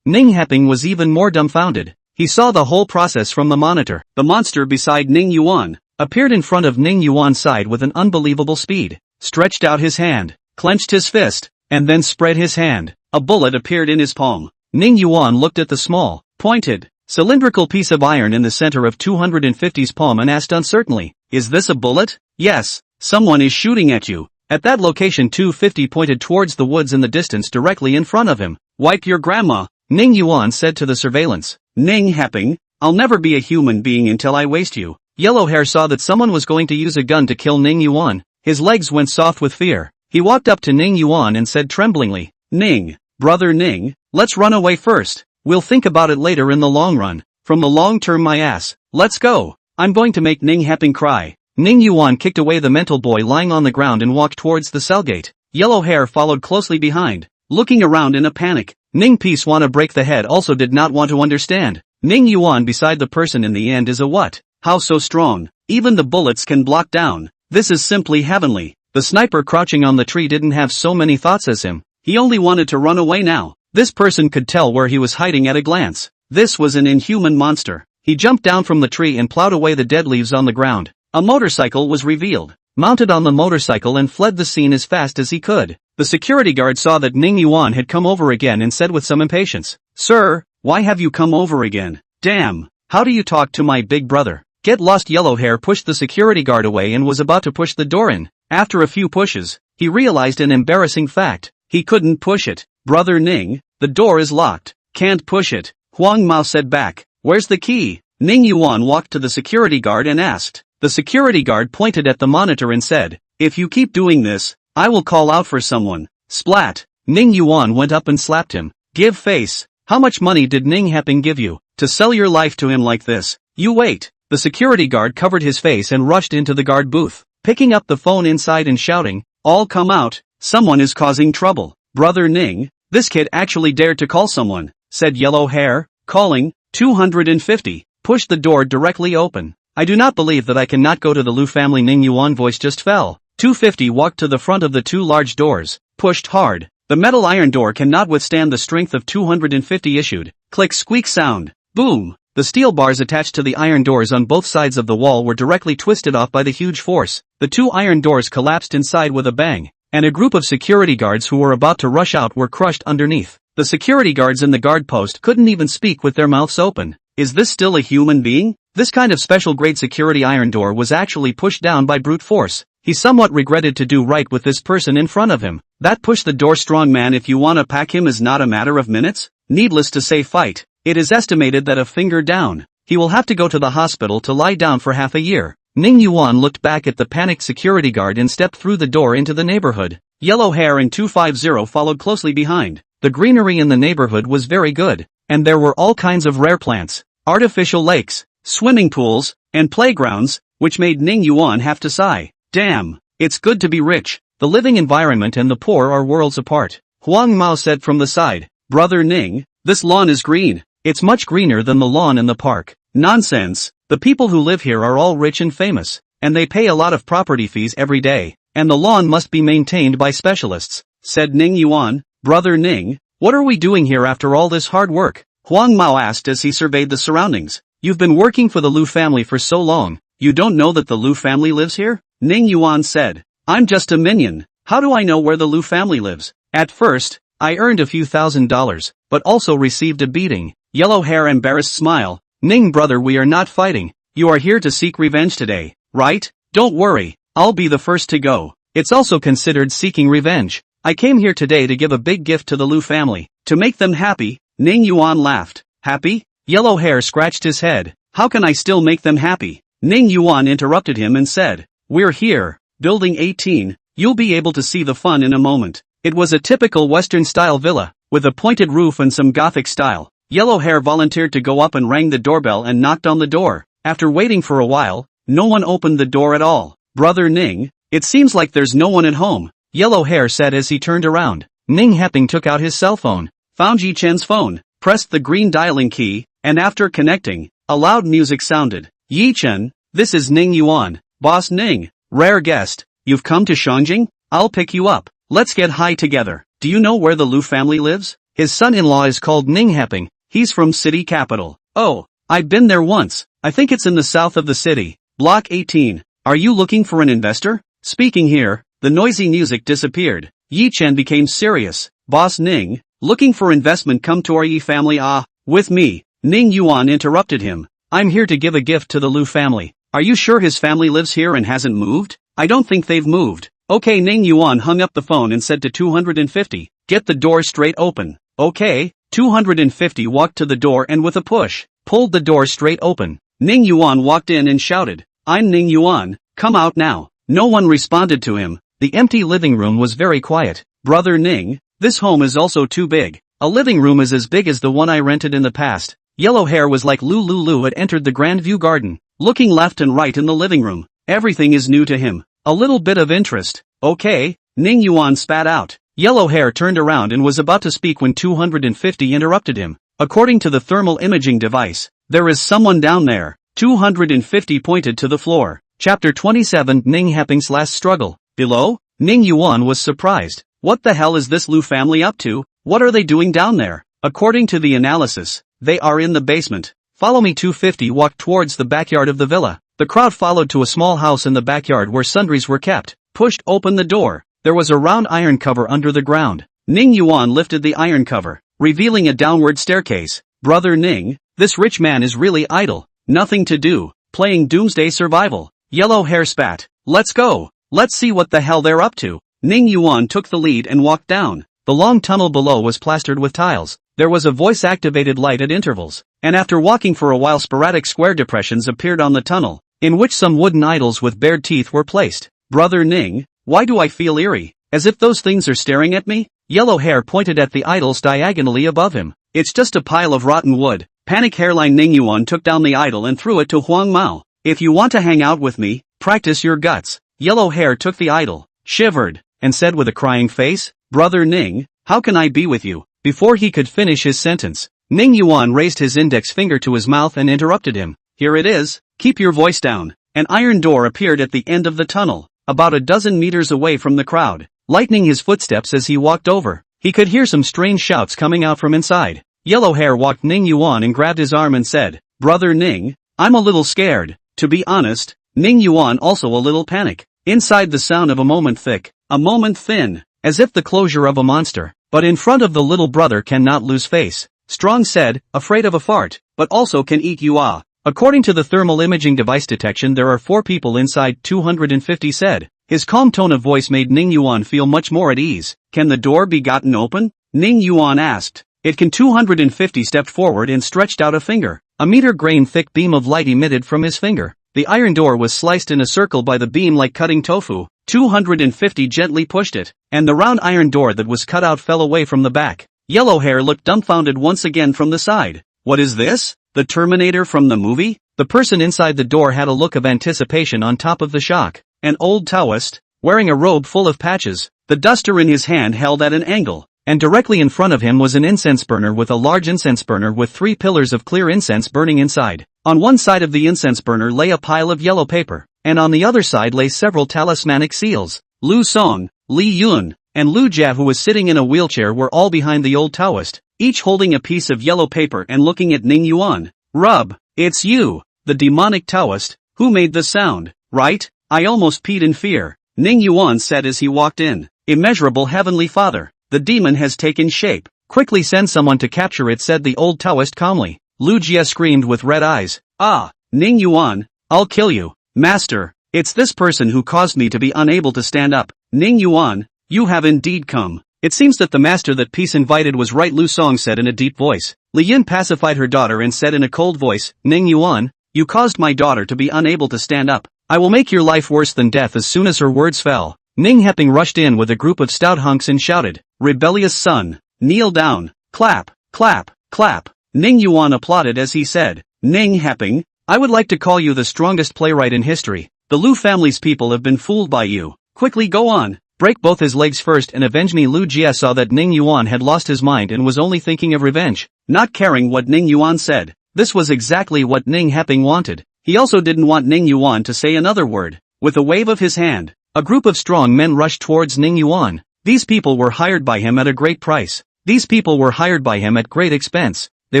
Ning Happing was even more dumbfounded. He saw the whole process from the monitor. The monster beside Ning Yuan appeared in front of Ning Yuan's side with an unbelievable speed, stretched out his hand, clenched his fist, and then spread his hand. A bullet appeared in his palm. Ning Yuan looked at the small, pointed, cylindrical piece of iron in the center of 250's palm and asked uncertainly, is this a bullet? Yes, someone is shooting at you. At that location 250 pointed towards the woods in the distance directly in front of him. Wipe your grandma, Ning Yuan said to the surveillance. Ning Happing, I'll never be a human being until I waste you. Yellow Hair saw that someone was going to use a gun to kill Ning Yuan. His legs went soft with fear. He walked up to Ning Yuan and said tremblingly, Ning, brother Ning, let's run away first. We'll think about it later in the long run. From the long term my ass. Let's go. I'm going to make Ning Happing cry. Ning Yuan kicked away the mental boy lying on the ground and walked towards the cell gate. Yellow Hair followed closely behind, looking around in a panic. Ning Peace wanna break the head also did not want to understand. Ning Yuan beside the person in the end is a what? How so strong? Even the bullets can block down. This is simply heavenly. The sniper crouching on the tree didn't have so many thoughts as him. He only wanted to run away now. This person could tell where he was hiding at a glance. This was an inhuman monster. He jumped down from the tree and plowed away the dead leaves on the ground. A motorcycle was revealed, mounted on the motorcycle and fled the scene as fast as he could. The security guard saw that Ning Yuan had come over again and said with some impatience, Sir, why have you come over again? Damn, how do you talk to my big brother? Get lost. Yellow Hair pushed the security guard away and was about to push the door in. After a few pushes, he realized an embarrassing fact. He couldn't push it. Brother Ning, the door is locked. Can't push it. Huang Mao said back, where's the key? Ning Yuan walked to the security guard and asked, The security guard pointed at the monitor and said, "If you keep doing this, I will call out for someone." Splat! Ning Yuan went up and slapped him. "Give face. How much money did Ning Heping give you to sell your life to him like this? You wait." The security guard covered his face and rushed into the guard booth, picking up the phone inside and shouting, "All come out, someone is causing trouble." "Brother Ning, this kid actually dared to call someone," said Yellow Hair, calling, 250, pushed the door directly open. "I do not believe that I cannot go to the Lu family." Ning Yuan voice just fell. 250 walked to the front of the two large doors, pushed hard. The metal iron door cannot withstand the strength of 250 issued. Click squeak sound. Boom! The steel bars attached to the iron doors on both sides of the wall were directly twisted off by the huge force. The two iron doors collapsed inside with a bang, and a group of security guards who were about to rush out were crushed underneath. The security guards in the guard post couldn't even speak with their mouths open. Is this still a human being? This kind of special grade security iron door was actually pushed down by brute force. He somewhat regretted to do right with this person in front of him. That push the door strong man, if you wanna pack him, is not a matter of minutes. Needless to say, fight. It is estimated that a finger down, he will have to go to the hospital to lie down for half a year. Ning Yuan looked back at the panicked security guard and stepped through the door into the neighborhood. Yellow Hair and 250 followed closely behind. The greenery in the neighborhood was very good, and there were all kinds of rare plants, artificial lakes, swimming pools, and playgrounds, which made Ning Yuan have to sigh. Damn, it's good to be rich. The living environment and the poor are worlds apart. Huang Mao said from the side, "Brother Ning, this lawn is green. It's much greener than the lawn in the park." "Nonsense. The people who live here are all rich and famous, and they pay a lot of property fees every day, and the lawn must be maintained by specialists," said Ning Yuan. "Brother Ning, what are we doing here after all this hard work?" Huang Mao asked as he surveyed the surroundings. "You've been working for the Lu family for so long, you don't know that the Lu family lives here?" Ning Yuan said, "I'm just a minion. How do I know where the Lu family lives? At first, I earned a few $1,000s, but also received a beating." Yellow Hair embarrassed smile. "Ning brother, we are not fighting. You are here to seek revenge today, right? Don't worry, I'll be the first to go. It's also considered seeking revenge. I came here today to give a big gift to the Lu family, to make them happy." Ning Yuan laughed. "Happy?" Yellow Hair scratched his head. "How can I still make them happy?" Ning Yuan interrupted him and said, "We're here, building 18, you'll be able to see the fun in a moment." It was a typical Western-style villa, with a pointed roof and some Gothic style. Yellow Hair volunteered to go up and rang the doorbell and knocked on the door. After waiting for a while, no one opened the door at all. "Brother Ning, it seems like there's no one at home," Yellow Hair said as he turned around. Ning Heping took out his cell phone, found Yi Chen's phone, pressed the green dialing key, and after connecting, a loud music sounded. "Yi Chen, this is Ning Yuan. Boss Ning, rare guest, you've come to Shangjing? I'll pick you up. Let's get high together. Do you know where the Lu family lives? His son-in-law is called Ning Heping. He's from city capital." "Oh, I've been there once. I think it's in the south of the city. Block 18. Are you looking for an investor?" Speaking here, the noisy music disappeared. Yi Chen became serious. "Boss Ning, looking for investment? Come to our Yi family." "Ah, with me." Ning Yuan interrupted him. "I'm here to give a gift to the Lu family." "Are you sure his family lives here and hasn't moved?" "I don't think they've moved." "Okay." Ning Yuan hung up the phone and said to 250, "Get the door straight open." "Okay." 250 walked to the door and with a push, pulled the door straight open. Ning Yuan walked in and shouted, "I'm Ning Yuan, come out now." No one responded to him. The empty living room was very quiet. "Brother Ning, this home is also too big. A living room is as big as the one I rented in the past." Yellow Hair was like Lu had entered the Grand View Garden, looking left and right in the living room. Everything is new to him. A little bit of interest. "Okay," Ning Yuan spat out. Yellow Hair turned around and was about to speak when 250 interrupted him. "According to the thermal imaging device, there is someone down there." 250 pointed to the floor. Chapter 27, Ning Heping's last struggle. Below, Ning Yuan was surprised. What the hell is this Lu family up to? What are they doing down there? According to the analysis, they are in the basement. "Follow me." 250 walked towards the backyard of the villa. The crowd followed to a small house in the backyard where sundries were kept, pushed open the door. There was a round iron cover under the ground. Ning Yuan lifted the iron cover, revealing a downward staircase. "Brother Ning, this rich man is really idle. Nothing to do, playing doomsday survival." Yellow Hair spat. "Let's go. Let's see what the hell they're up to." Ning Yuan took the lead and walked down. The long tunnel below was plastered with tiles. There was a voice-activated light at intervals, and after walking for a while sporadic square depressions appeared on the tunnel. in which some wooden idols with bared teeth were placed. Brother Ning, why do I feel eerie? As if those things are staring at me? Yellow hair pointed at the idols diagonally above him. It's just a pile of rotten wood. Panic hairline Ning Yuan took down the idol and threw it to Huang Mao. If you want to hang out with me, practice your guts. Yellow hair took the idol, shivered, and said with a crying face, Brother Ning, how can I be with you? Before he could finish his sentence, Ning Yuan raised his index finger to his mouth and interrupted him. Here it is, keep your voice down. An iron door appeared at the end of the tunnel, about a dozen meters away from the crowd, lightening his footsteps as he walked over. He could hear some strange shouts coming out from inside. Yellow hair walked Ning Yuan and grabbed his arm and said, Brother Ning, I'm a little scared. To be honest, Ning Yuan also a little panic. Inside the sound of a moment thick, a moment thin, as if the closure of a monster. But in front of the little brother cannot lose face. Strong said, afraid of a fart, but also can eat you ah. According to the thermal imaging device detection there are 4 people inside 250 said. His calm tone of voice made Ning Yuan feel much more at ease. Can the door be gotten open? Ning Yuan asked. It can. 250 stepped forward and stretched out a finger. A meter grain thick beam of light emitted from his finger. The iron door was sliced in a circle by the beam like cutting tofu. 250 gently pushed it, and the round iron door that was cut out fell away from the back. Yellow hair looked dumbfounded once again from the side. What is this? The Terminator from the movie? The person inside the door had a look of anticipation on top of the shock. An old Taoist, wearing a robe full of patches, the duster in his hand held at an angle, and directly in front of him was an incense burner with a large incense burner with 3 pillars of clear incense burning inside. On one side of the incense burner lay a pile of yellow paper, and on the other side lay several talismanic seals. Lu Song, Li Yun, and Lu Jia who was sitting in a wheelchair were all behind the old Taoist, each holding a piece of yellow paper and looking at Ning Yuan. Rub, it's you, the demonic Taoist, who made the sound, right? I almost peed in fear, Ning Yuan said as he walked in. Immeasurable Heavenly Father, the demon has taken shape. Quickly send someone to capture it, said the old Taoist calmly. Lu Jia screamed with red eyes. Ah, Ning Yuan, I'll kill you, master. It's this person who caused me to be unable to stand up. Ning Yuan, you have indeed come. It seems that the master that peace invited was right, Lu Song said in a deep voice. Li Yin pacified her daughter and said in a cold voice, Ning Yuan, you caused my daughter to be unable to stand up. I will make your life worse than death. As soon as her words fell, Ning Heping rushed in with a group of stout hunks and shouted, rebellious son, kneel down, clap, clap, clap. Ning Yuan applauded as he said, Ning Heping, I would like to call you the strongest playwright in history. The Lu family's people have been fooled by you. Quickly go on, break both his legs first and avenge me. Lu Jia saw that Ning Yuan had lost his mind and was only thinking of revenge, not caring what Ning Yuan said. This was exactly what Ning Heping wanted. He also didn't want Ning Yuan to say another word. With a wave of his hand, a group of strong men rushed towards Ning Yuan. These people were hired by him at a great price. These people were hired by him at great expense. They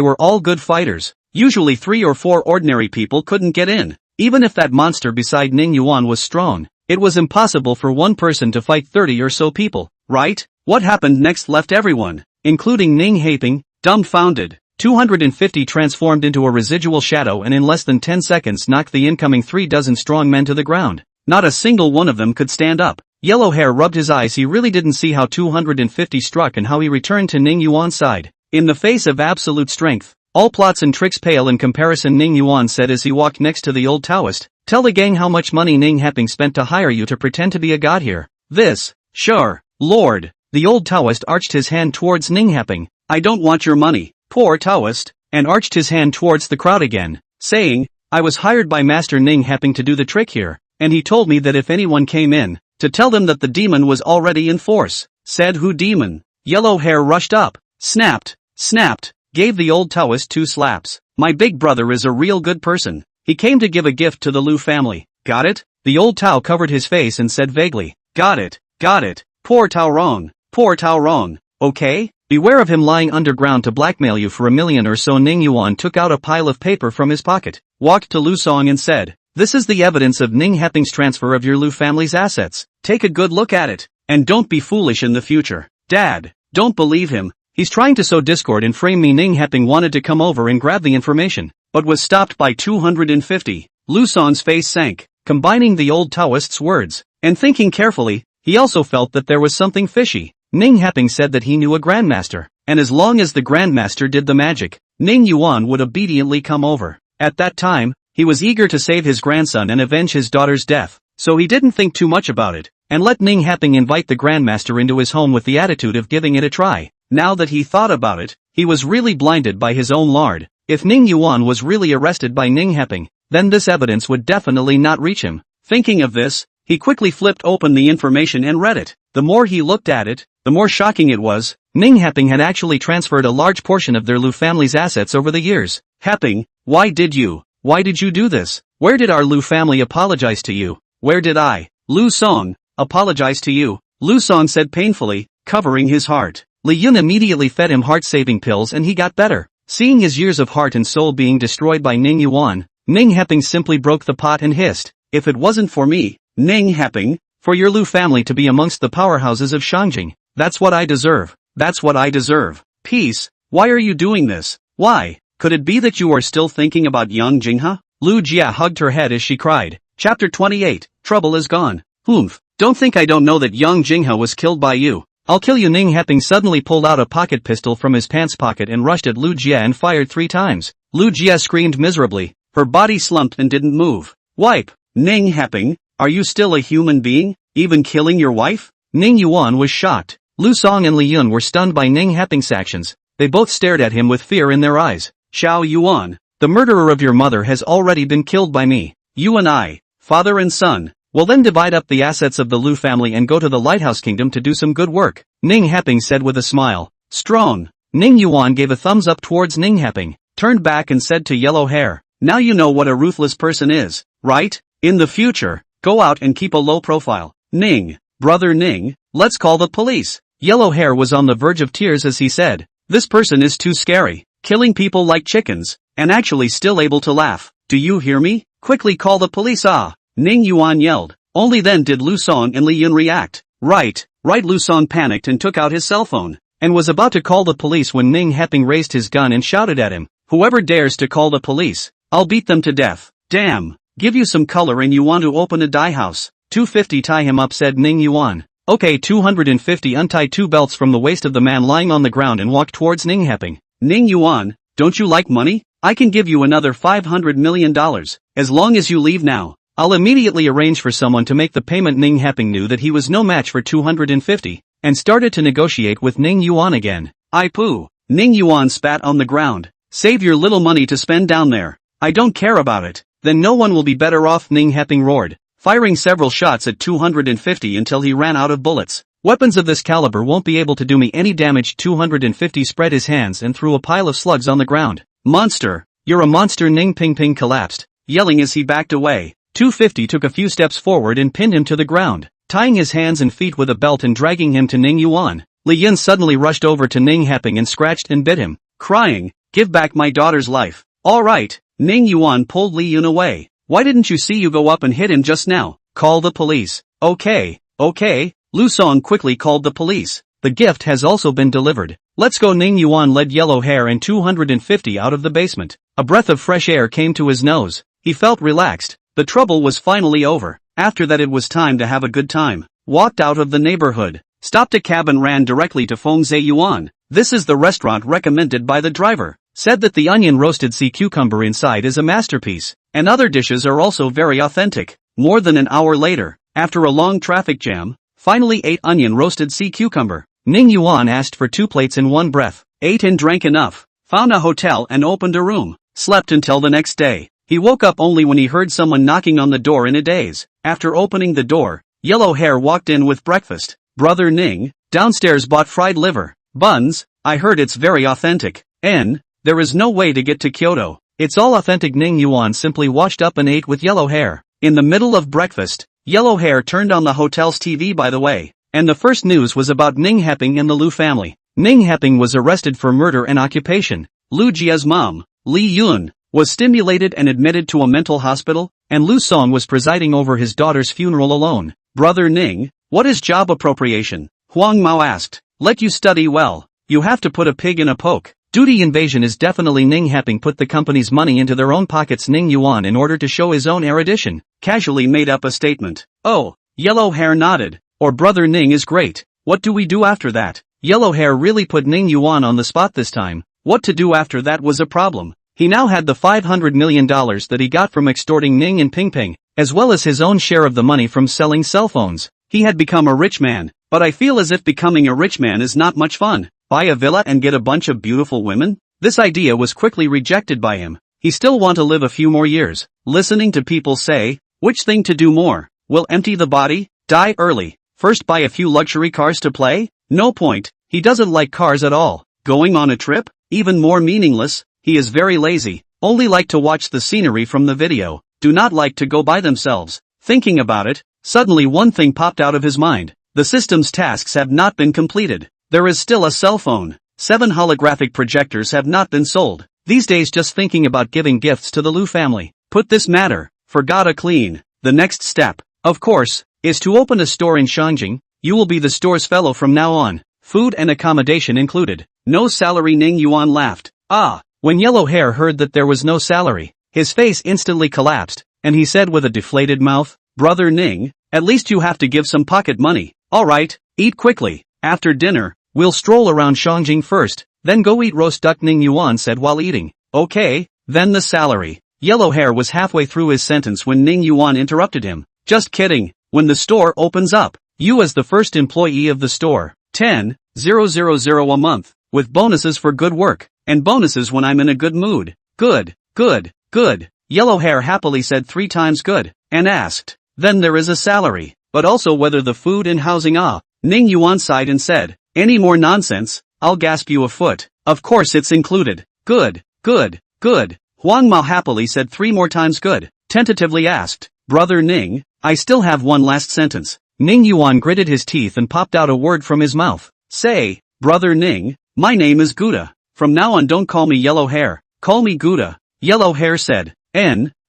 were all good fighters. Usually 3 or 4 ordinary people couldn't get in. Even if that monster beside Ning Yuan was strong, it was impossible for one person to fight 30 or so people, right? What happened next left everyone, including Ning Heping, dumbfounded. 250 transformed into a residual shadow and in less than 10 seconds knocked the incoming 3 dozen strong men to the ground. Not a single one of them could stand up. Yellow hair rubbed his eyes. He really didn't see how 250 struck and how he returned to Ning Yuan's side. In the face of absolute strength, all plots and tricks pale in comparison, Ning Yuan said as he walked next to the old Taoist. Tell the gang how much money Ning Heping spent to hire you to pretend to be a god here. This, sure, Lord. The old Taoist arched his hand towards Ning Heping. I don't want your money, poor Taoist, and arched his hand towards the crowd again, saying, I was hired by Master Ning Heping to do the trick here, and he told me that if anyone came in, to tell them that the demon was already in force. Said who demon? Yellow hair rushed up, snapped, gave the old Taoist 2 slaps. My big brother is a real good person. He came to give a gift to the Lu family. Got it? The old Tao covered his face and said vaguely, got it. Poor Tao wrong. Okay? Beware of him lying underground to blackmail you for $1 million or so. Ning Yuan took out a pile of paper from his pocket, walked to Lu Song and said, this is the evidence of Ning Heping's transfer of your Lu family's assets. Take a good look at it, and don't be foolish in the future. Dad, don't believe him. He's trying to sow discord and frame me. Ning Heping wanted to come over and grab the information, but was stopped by 250. Lu Song's face sank, combining the old Taoist's words, and thinking carefully, he also felt that there was something fishy. Ning Heping said that he knew a grandmaster, and as long as the grandmaster did the magic, Ning Yuan would obediently come over. At that time, He was eager to save his grandson and avenge his daughter's death, so he didn't think too much about it, and let Ning Haping invite the Grandmaster into his home with the attitude of giving it a try. Now that he thought about it, he was really blinded by his own lord. If Ning Yuan was really arrested by Ning Haping, then this evidence would definitely not reach him. Thinking of this, he quickly flipped open the information and read it. The more he looked at it, the more shocking it was. Ning Haping had actually transferred a large portion of their Lu family's assets over the years. Haping, why did you do this? Where did our Lu family apologize to you? Where did I, Lu Song, apologize to you? Lu Song said painfully, covering his heart. Li Yun immediately fed him heart-saving pills and he got better. Seeing his years of heart and soul being destroyed by Ning Yuan, Ning Haping simply broke the pot and hissed, if it wasn't for me, Ning Haping, for your Lu family to be amongst the powerhouses of Shangjing, that's what I deserve. That's what I deserve. Peace, why are you doing this? Why? Could it be that you are still thinking about young Jinghe? Lu Jia hugged her head as she cried. Chapter 28, Trouble is gone. Oomph, don't think I don't know that young Jinghe was killed by you. I'll kill you. Ning Haping suddenly pulled out a pocket pistol from his pants pocket and rushed at Lu Jia and fired 3 times. Lu Jia screamed miserably. Her body slumped and didn't move. Wipe. Ning Haping, are you still a human being? Even killing your wife? Ning Yuan was shocked. Lu Song and Li Yun were stunned by Ning Haping's actions. They both stared at him with fear in their eyes. Xiao Yuan, the murderer of your mother has already been killed by me. You and I, father and son, will then divide up the assets of the Lu family and go to the Lighthouse Kingdom to do some good work, Ning Haping said with a smile. Strong. Ning Yuan gave a thumbs up towards Ning Haping, turned back and said to Yellow Hair, now you know what a ruthless person is, right? In the future, go out and keep a low profile. Ning, brother Ning, let's call the police. Yellow Hair was on the verge of tears as he said, this person is too scary, killing people like chickens, and actually still able to laugh. Do you hear me? Quickly call the police. Ah! Ning Yuan yelled. Only then did Lu Song and Li Yun react. Right. Lu Song panicked and took out his cell phone, and was about to call the police when Ning Haping raised his gun and shouted at him, whoever dares to call the police, I'll beat them to death. Damn. Give you some color and you want to open a dye house. 250 tie him up, said Ning Yuan. Okay. 250 untied 2 belts from the waist of the man lying on the ground and walked towards Ning Haping. Ning Yuan, don't you like money? I can give you another $500 million, as long as you leave now. I'll immediately arrange for someone to make the payment. Ning Haping knew that he was no match for 250, and started to negotiate with Ning Yuan again. I poo. Ning Yuan spat on the ground. Save your little money to spend down there. I don't care about it. Then no one will be better off, Ning Haping roared, firing several shots at 250 until he ran out of bullets. Weapons of this caliber won't be able to do me any damage. 250 spread his hands and threw a pile of slugs on the ground. Monster, you're a monster. Ning Ping collapsed, yelling as he backed away. 250 took a few steps forward and pinned him to the ground, tying his hands and feet with a belt and dragging him to Ning Yuan. Li Yun suddenly rushed over to Ning Haping and scratched and bit him, crying, give back my daughter's life. All right. Ning Yuan pulled Li Yun away. Why didn't you see you go up and hit him just now? Call the police. Okay. Lu Song quickly called the police. The gift has also been delivered. Let's go. Ning Yuan led Yellow Hair and 250 out of the basement. A breath of fresh air came to his nose. He felt relaxed. The trouble was finally over. After that it was time to have a good time. Walked out of the neighborhood, stopped a cab and ran directly to Fengzhe Yuan. This is the restaurant recommended by the driver. Said that the onion roasted sea cucumber inside is a masterpiece, and other dishes are also very authentic. More than an hour later, after a long traffic jam, finally ate onion roasted sea cucumber. Ning Yuan asked for 2 plates in one breath, ate and drank enough, found a hotel and opened a room, slept until the next day. He woke up only when he heard someone knocking on the door in a daze. After opening the door, Yellow Hair walked in with breakfast. Brother Ning, downstairs bought fried liver, buns, I heard it's very authentic. There is no way to get to Kyoto. It's all authentic. Ning Yuan simply washed up and ate with Yellow Hair. In the middle of breakfast, Yellow Hair turned on the hotel's TV by the way, and the first news was about Ning Haping and the Lu family. Ning Haping was arrested for murder and occupation. Lu Jia's mom, Li Yun, was stimulated and admitted to a mental hospital, and Lu Song was presiding over his daughter's funeral alone. Brother Ning, what is job appropriation? Huang Mao asked. Let you study well. You have to put a pig in a poke. Duty invasion is definitely. Ning Haping put the company's money into their own pockets. Ning Yuan, in order to show his own erudition, casually made up a statement. Oh, Yellow Hair nodded. Or Brother Ning is great. What do we do after that? Yellow Hair really put Ning Yuan on the spot this time. What to do after that was a problem. He now had the $500 million that he got from extorting Ning and Ping Ping, as well as his own share of the money from selling cell phones. He had become a rich man, but I feel as if becoming a rich man is not much fun. Buy a villa and get a bunch of beautiful women? This idea was quickly rejected by him. He still want to live a few more years, listening to people say, which thing to do more? Will empty the body? Die early? First buy a few luxury cars to play? No point, he doesn't like cars at all. Going on a trip? Even more meaningless, he is very lazy, only like to watch the scenery from the video, do not like to go by themselves. Thinking about it, suddenly one thing popped out of his mind. The system's tasks have not been completed. There is still a cell phone. 7 holographic projectors have not been sold. These days just thinking about giving gifts to the Liu family. Put this matter, forgot a clean. The next step, of course, is to open a store in Shangjing. You will be the store's fellow from now on. Food and accommodation included. No salary. Ning Yuan laughed. When Yellow Hair heard that there was no salary, his face instantly collapsed, and he said with a deflated mouth, Brother Ning, at least you have to give some pocket money. Alright, eat quickly. After dinner, we'll stroll around Shangjing first, then go eat roast duck. Ning Yuan said while eating. Okay, then the salary. Yellow Hair was halfway through his sentence when Ning Yuan interrupted him. Just kidding, when the store opens up, you as the first employee of the store, 10,000 a month, with bonuses for good work, and bonuses when I'm in a good mood. Good, good, good. Yellow Hair happily said 3 times good, and asked, then there is a salary, but also whether the food and housing. Ning Yuan sighed and said, any more nonsense, I'll gasp you a foot. Of course it's included. Good, good, good. Huang Mao happily said 3 more times good, tentatively asked, Brother Ning, I still have one last sentence. Ning Yuan gritted his teeth and popped out a word from his mouth. Say, Brother Ning, my name is Gouda. From now on don't call me Yellow Hair, call me Gouda. Yellow Hair said,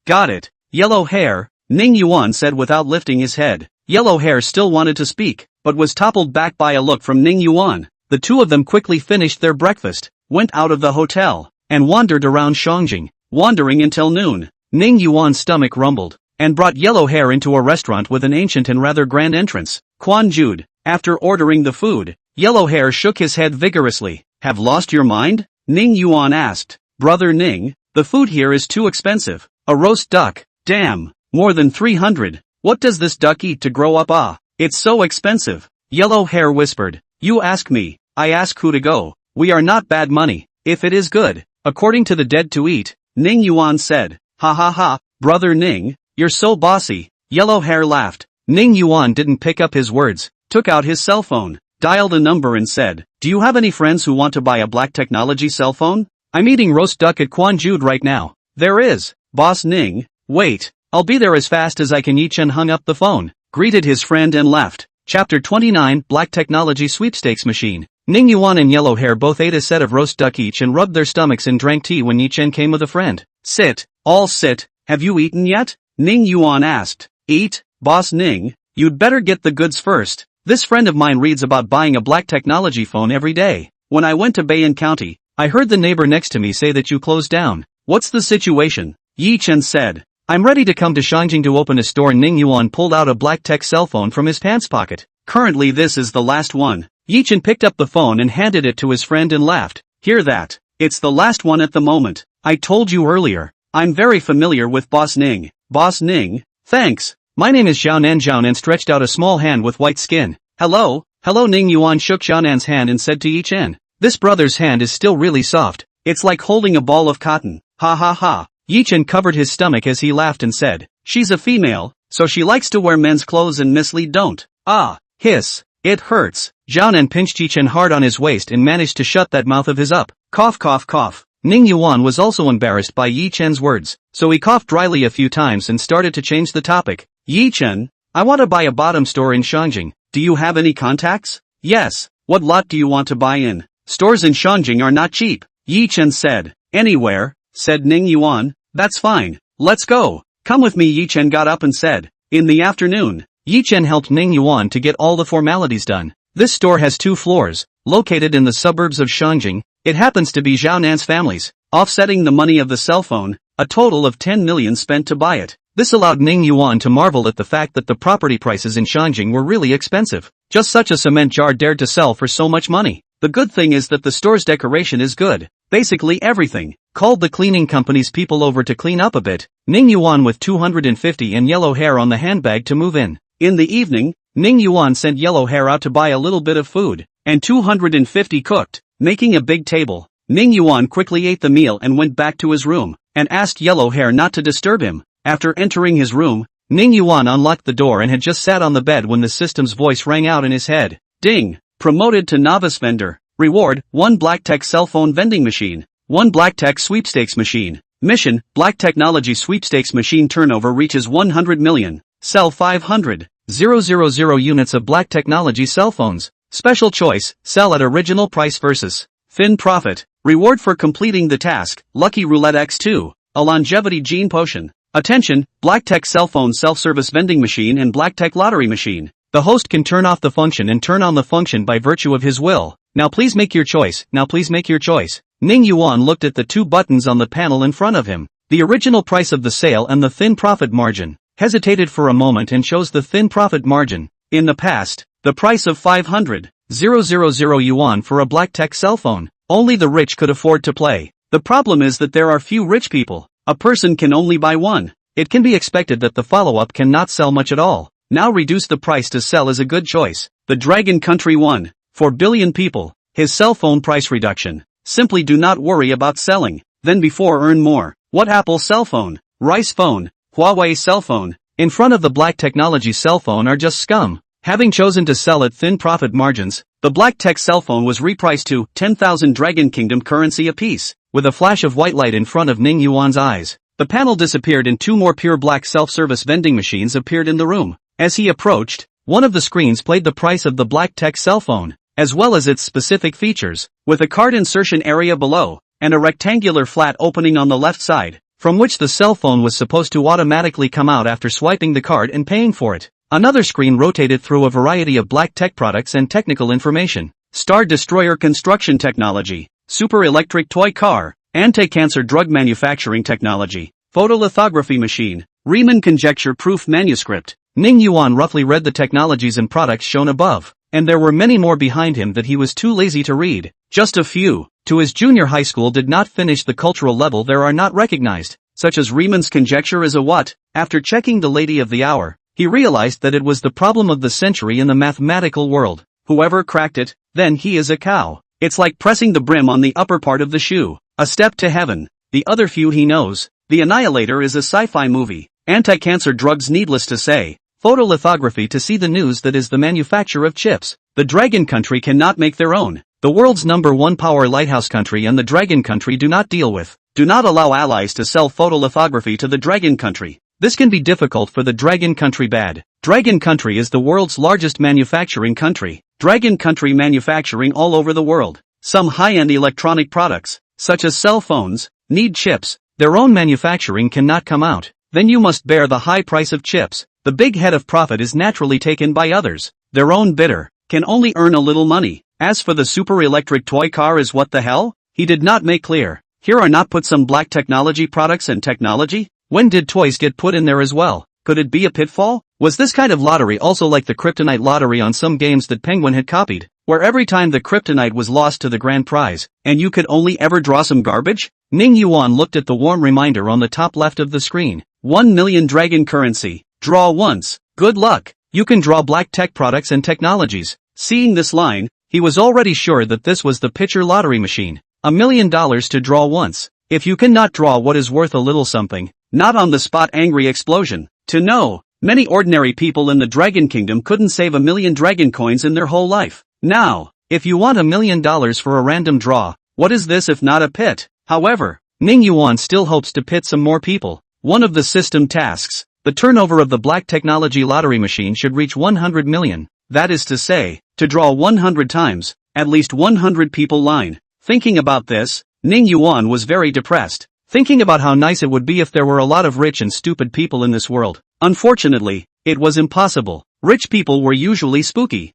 got it. Yellow Hair, Ning Yuan said without lifting his head. Yellow Hair still wanted to speak, but was toppled back by a look from Ning Yuan. The two of them quickly finished their breakfast, went out of the hotel, and wandered around Shangjing, wandering until noon. Ning Yuan's stomach rumbled, and brought Yellow Hair into a restaurant with an ancient and rather grand entrance. Quan Jude, after ordering the food, Yellow Hair shook his head vigorously. Have lost your mind? Ning Yuan asked. Brother Ning, the food here is too expensive. A roast duck, damn, more than 300. What does this duck eat to grow up? It's so expensive. Yellow Hair whispered. You ask me, I ask who to go. We are not bad money, if it is good, according to the dead to eat. Ning Yuan said. Ha ha ha, Brother Ning, you're so bossy. Yellow Hair laughed. Ning Yuan didn't pick up his words, took out his cell phone, dialed a number and said, do you have any friends who want to buy a black technology cell phone? I'm eating roast duck at Quan Jude right now. There is, Boss Ning, wait, I'll be there as fast as I can. Yi Chen hung up the phone, greeted his friend and left. Chapter 29, Black Technology Sweepstakes Machine. Ning Yuan and Yellow Hair both ate a set of roast duck each and rubbed their stomachs and drank tea when Yi Chen came with a friend. Sit, all sit, have you eaten yet? Ning Yuan asked. Eat, Boss Ning, you'd better get the goods first. This friend of mine reads about buying a black technology phone every day. When I went to Bayan County, I heard the neighbor next to me say that you closed down. What's the situation? Yi Chen said. I'm ready to come to Shangjing to open a store. Ning Yuan pulled out a black tech cell phone from his pants pocket. Currently this is the last one. Yi Chen picked up the phone and handed it to his friend and laughed. Hear that? It's the last one at the moment. I told you earlier. I'm very familiar with Boss Ning. Boss Ning, thanks. My name is Xiaonan stretched out a small hand with white skin. Hello, hello. Ning Yuan shook Xiaonan's hand and said to Yi Chen. This brother's hand is still really soft. It's like holding a ball of cotton. Ha ha ha. Yi Chen covered his stomach as he laughed and said, she's a female, so she likes to wear men's clothes and mislead don't. Hiss. It hurts. Xiaonan pinched Yi Chen hard on his waist and managed to shut that mouth of his up. Cough cough cough. Ning Yuan was also embarrassed by Yi Chen's words, so he coughed dryly a few times and started to change the topic. Yi Chen, I want to buy a bottom store in Shangjing. Do you have any contacts? Yes. What lot do you want to buy in? Stores in Shangjing are not cheap. Yi Chen said. Anywhere, said Ning Yuan. That's fine. Let's go. Come with me. Yi Chen got up and said. In the afternoon, Yi Chen helped Ning Yuan to get all the formalities done. This store has 2 floors, located in the suburbs of Shangjing. It happens to be Xiaonan's family's, offsetting the money of the cell phone, a total of 10 million spent to buy it. This allowed Ning Yuan to marvel at the fact that the property prices in Shangjing were really expensive. Just such a cement jar dared to sell for so much money. The good thing is that the store's decoration is good. basically everything, called the cleaning company's people over to clean up a bit. Ning Yuan with 250 and yellow hair on the handbag to move in. In the evening, Ning Yuan sent yellow hair out to buy a little bit of food, and 250 cooked, making a big table. Ning Yuan quickly ate the meal and went back to his room, and asked yellow hair not to disturb him. After entering his room, Ning Yuan unlocked the door and had just sat on the bed when the system's voice rang out in his head. Ding! Promoted to novice vendor. Reward, 1 BlackTech cell phone vending machine. 1 BlackTech sweepstakes machine. Mission, Black Technology sweepstakes machine turnover reaches 100 million. Sell 500,000 units of Black Technology cell phones. Special choice, sell at original price versus thin profit. Reward for completing the task, Lucky Roulette X2, a longevity gene potion. Attention, BlackTech cell phone self-service vending machine and BlackTech lottery machine. The host can turn off the function and turn on the function by virtue of his will. Now please make your choice, now please make your choice. Ning Yuan looked at the 2 buttons on the panel in front of him. The original price of the sale and the thin profit margin. Hesitated for a moment and chose the thin profit margin. In the past, the price of 500,000 yuan for a BlackTech cell phone. Only the rich could afford to play. The problem is that there are few rich people. A person can only buy one. It can be expected that the follow-up cannot sell much at all. Now reduce the price to sell is a good choice. The Dragon Country 1.4 billion people. His cell phone price reduction. Simply do not worry about selling. Then before earn more. What Apple cell phone? Rice phone? Huawei cell phone? In front of the Black Technology cell phone are just scum. Having chosen to sell at thin profit margins, the BlackTech cell phone was repriced to 10,000 Dragon Kingdom currency apiece. With a flash of white light in front of Ning Yuan's eyes, the panel disappeared and 2 more pure black self-service vending machines appeared in the room. As he approached, one of the screens played the price of the BlackTech cell phone, as well as its specific features, with a card insertion area below, and a rectangular flat opening on the left side, from which the cell phone was supposed to automatically come out after swiping the card and paying for it. Another screen rotated through a variety of BlackTech products and technical information. Star Destroyer construction technology, super electric toy car, anti-cancer drug manufacturing technology, photolithography machine, Riemann conjecture-proof manuscript. Ning Yuan roughly read the technologies and products shown above, and there were many more behind him that he was too lazy to read. Just a few, to his junior high school did not finish the cultural level there are not recognized, such as Riemann's conjecture is a what? After checking the lady of the hour, he realized that it was the problem of the century in the mathematical world. Whoever cracked it, then he is a cow. It's like pressing the brim on the upper part of the shoe. A step to heaven. The other few he knows. The Annihilator is a sci-fi movie. Anti-cancer drugs needless to say. Photolithography to see the news that is the manufacture of chips. The Dragon Country cannot make their own. The world's #1 power lighthouse country and the Dragon Country do not deal with. Do not allow allies to sell photolithography to the Dragon Country. This can be difficult for the Dragon Country bad. Dragon Country is the world's largest manufacturing country. Dragon Country manufacturing all over the world. Some high-end electronic products, such as cell phones, need chips. Their own manufacturing cannot come out. Then you must bear the high price of chips. The big head of profit is naturally taken by others. Their own bidder can only earn a little money. As for the super electric toy car is what the hell? He did not make clear. Here are not put some Black Technology products and technology? When did toys get put in there as well? Could it be a pitfall? Was this kind of lottery also like the Kryptonite lottery on some games that Penguin had copied, where every time the Kryptonite was lost to the grand prize, and you could only ever draw some garbage? Ning Yuan looked at the warm reminder on the top left of the screen. 1 million dragon currency. Draw once. Good luck. You can draw BlackTech products and technologies. Seeing this line, he was already sure that this was the picture lottery machine. $1 million to draw once. If you cannot draw what is worth a little something, not on the spot angry explosion. To know, many ordinary people in the Dragon Kingdom couldn't save 1 million dragon coins in their whole life. Now, if you want $1 million for a random draw, what is this if not a pit? However, Ning Yuan still hopes to pit some more people. One of the system tasks, the turnover of the Black Technology lottery machine should reach 100 million. That is to say, to draw 100 times, at least 100 people line. Thinking about this, Ning Yuan was very depressed. Thinking about how nice it would be if there were a lot of rich and stupid people in this world. Unfortunately, it was impossible. Rich people were usually spooky,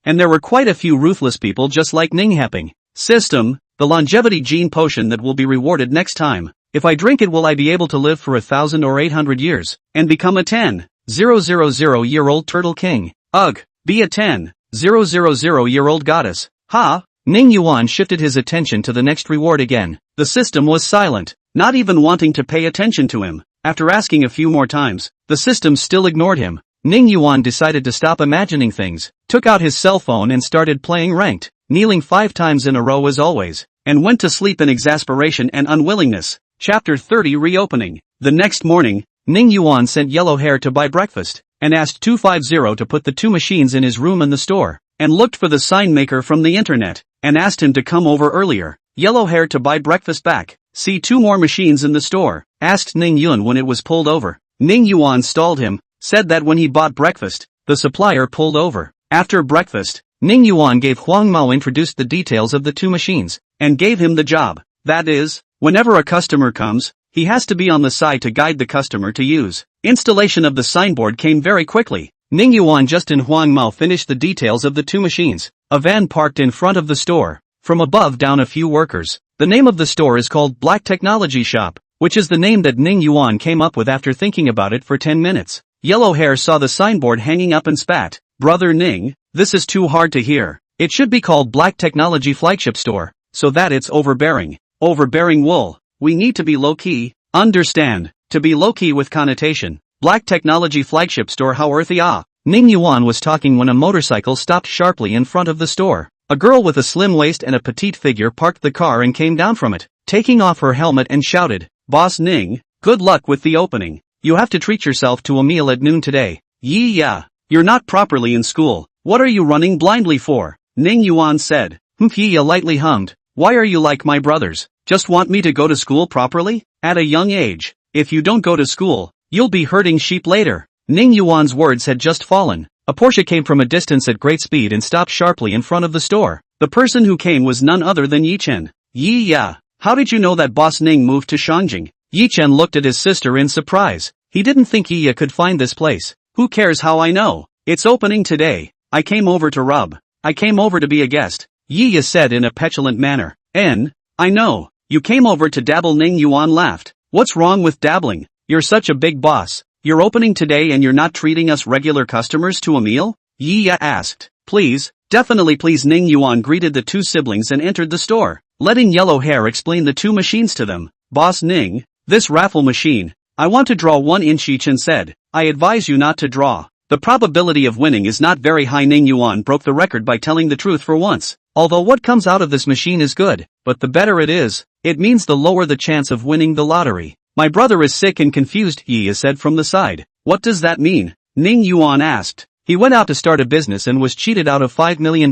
and there were quite a few ruthless people just like Ning Happing. System, the longevity gene potion that will be rewarded next time. If I drink it will I be able to live for 1,000 or 800 years, and become a 10,000-year-old turtle king. Ugh, be a 10,000-year-old goddess. Ha, Ning Yuan shifted his attention to the next reward again. The system was silent, not even wanting to pay attention to him. After asking a few more times, the system still ignored him. Ning Yuan decided to stop imagining things, took out his cell phone and started playing ranked, kneeling 5 times in a row as always, and went to sleep in exasperation and unwillingness. Chapter 30 Reopening. The next morning, Ning Yuan sent Yellow Hair to buy breakfast, and asked 250 to put the 2 machines in his room in the store, and looked for the sign maker from the internet, and asked him to come over earlier. Yellow Hair to buy breakfast back. See 2 more machines in the store, asked Ning Yuan when it was pulled over. Ning Yuan stalled him, said that when he bought breakfast, the supplier pulled over. After breakfast, Ning Yuan gave Huang Mao introduced the details of the 2 machines, and gave him the job. That is, whenever a customer comes, he has to be on the side to guide the customer to use. Installation of the signboard came very quickly. Ning Yuan just and Huang Mao finished the details of the 2 machines. A van parked in front of the store. From above down a few workers. The name of the store is called Black Technology Shop, which is the name that Ning Yuan came up with after thinking about it for 10 minutes. Yellow Hair saw the signboard hanging up and spat. Brother Ning, this is too hard to hear. It should be called Black Technology Flagship Store, so that it's overbearing. Overbearing wool. We need to be low-key. Understand. To be low-key with connotation. Black Technology Flagship Store. How earthy. Ning Yuan was talking when a motorcycle stopped sharply in front of the store. A girl with a slim waist and a petite figure parked the car and came down from it, taking off her helmet and shouted, Boss Ning, good luck with the opening. You have to treat yourself to a meal at noon today. Yeah. You're not properly in school. What are you running blindly for? Ning Yuan said. Ye lightly hummed. Why are you like my brothers? Just want me to go to school properly? At a young age. If you don't go to school, you'll be herding sheep later. Ning Yuan's words had just fallen. A Porsche came from a distance at great speed and stopped sharply in front of the store. The person who came was none other than Yi Chen. Yeah. How did you know that Boss Ning moved to Shangjing? Yi Chen looked at his sister in surprise. He didn't think Yi could find this place. Who cares how I know? It's opening today. I came over to rub. I came over to be a guest. Yi said in a petulant manner. I know. You came over to dabble. Ning Yuan laughed. What's wrong with dabbling? You're such a big boss. You're opening today and you're not treating us regular customers to a meal? Yi asked. Please, definitely please. Ning Yuan greeted the 2 siblings and entered the store, letting Yellow Hair explain the 2 machines to them. Boss Ning, this raffle machine, I want to draw 1 inch each and said, I advise you not to draw. The probability of winning is not very high. Ning Yuan broke the record by telling the truth for once. Although what comes out of this machine is good, but the better it is, it means the lower the chance of winning the lottery. My brother is sick and confused, Yi said from the side. What does that mean? Ning Yuan asked. He went out to start a business and was cheated out of $5 million.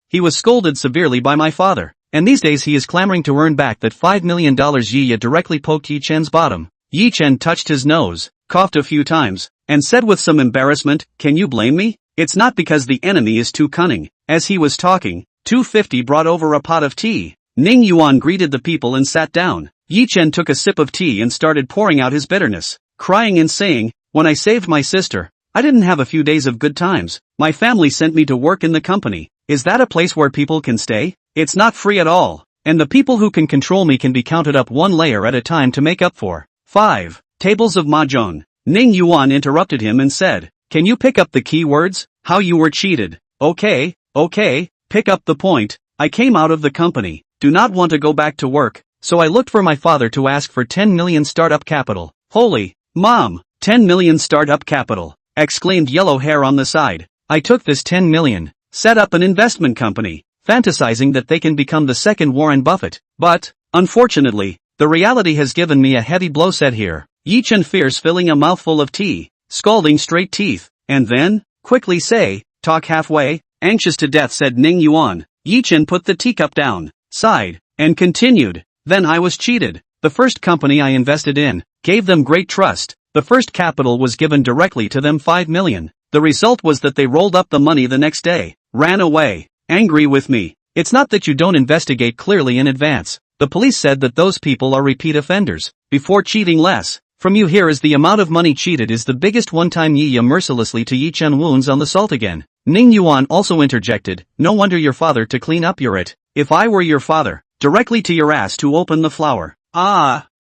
He was scolded severely by my father, and these days he is clamoring to earn back that $5 million. Yi directly poked Yi Chen's bottom. Yi Chen touched his nose, coughed a few times, and said with some embarrassment, Can you blame me? It's not because the enemy is too cunning. As he was talking, 250 brought over a pot of tea. Ning Yuan greeted the people and sat down. Yi Chen took a sip of tea and started pouring out his bitterness, crying and saying, When I saved my sister, I didn't have a few days of good times. My family sent me to work in the company. Is that a place where people can stay? It's not free at all. And the people who can control me can be counted up 1 layer at a time to make up for 5 tables of mahjong. Ning Yuan interrupted him and said, Can you pick up the key words? How you were cheated. Okay, pick up the point. I came out of the company, do not want to go back to work. So I looked for my father to ask for 10 million startup capital. Holy, Mom, 10 million startup capital, exclaimed Yellow Hair on the side. I took this 10 million, set up an investment company, fantasizing that they can become the second Warren Buffett. But, unfortunately, the reality has given me a heavy blow. Said here. Yi Chen fears filling a mouthful of tea, scalding straight teeth, and then, quickly say, talk halfway, anxious to death. Said Ning Yuan. Yi Chen put the teacup down, sighed, and continued. Then I was cheated. The first company I invested in, gave them great trust. The first capital was given directly to them 5 million. The result was that they rolled up the money the next day, ran away, angry with me. It's not that you don't investigate clearly in advance. The police said that those people are repeat offenders. Before cheating less, from you here is the amount of money cheated is the biggest one-time. Yi mercilessly to Yi Chen wounds on the salt again. Ning Yuan also interjected, no wonder your father to clean up your it. If I were your father, directly to your ass to open the flower.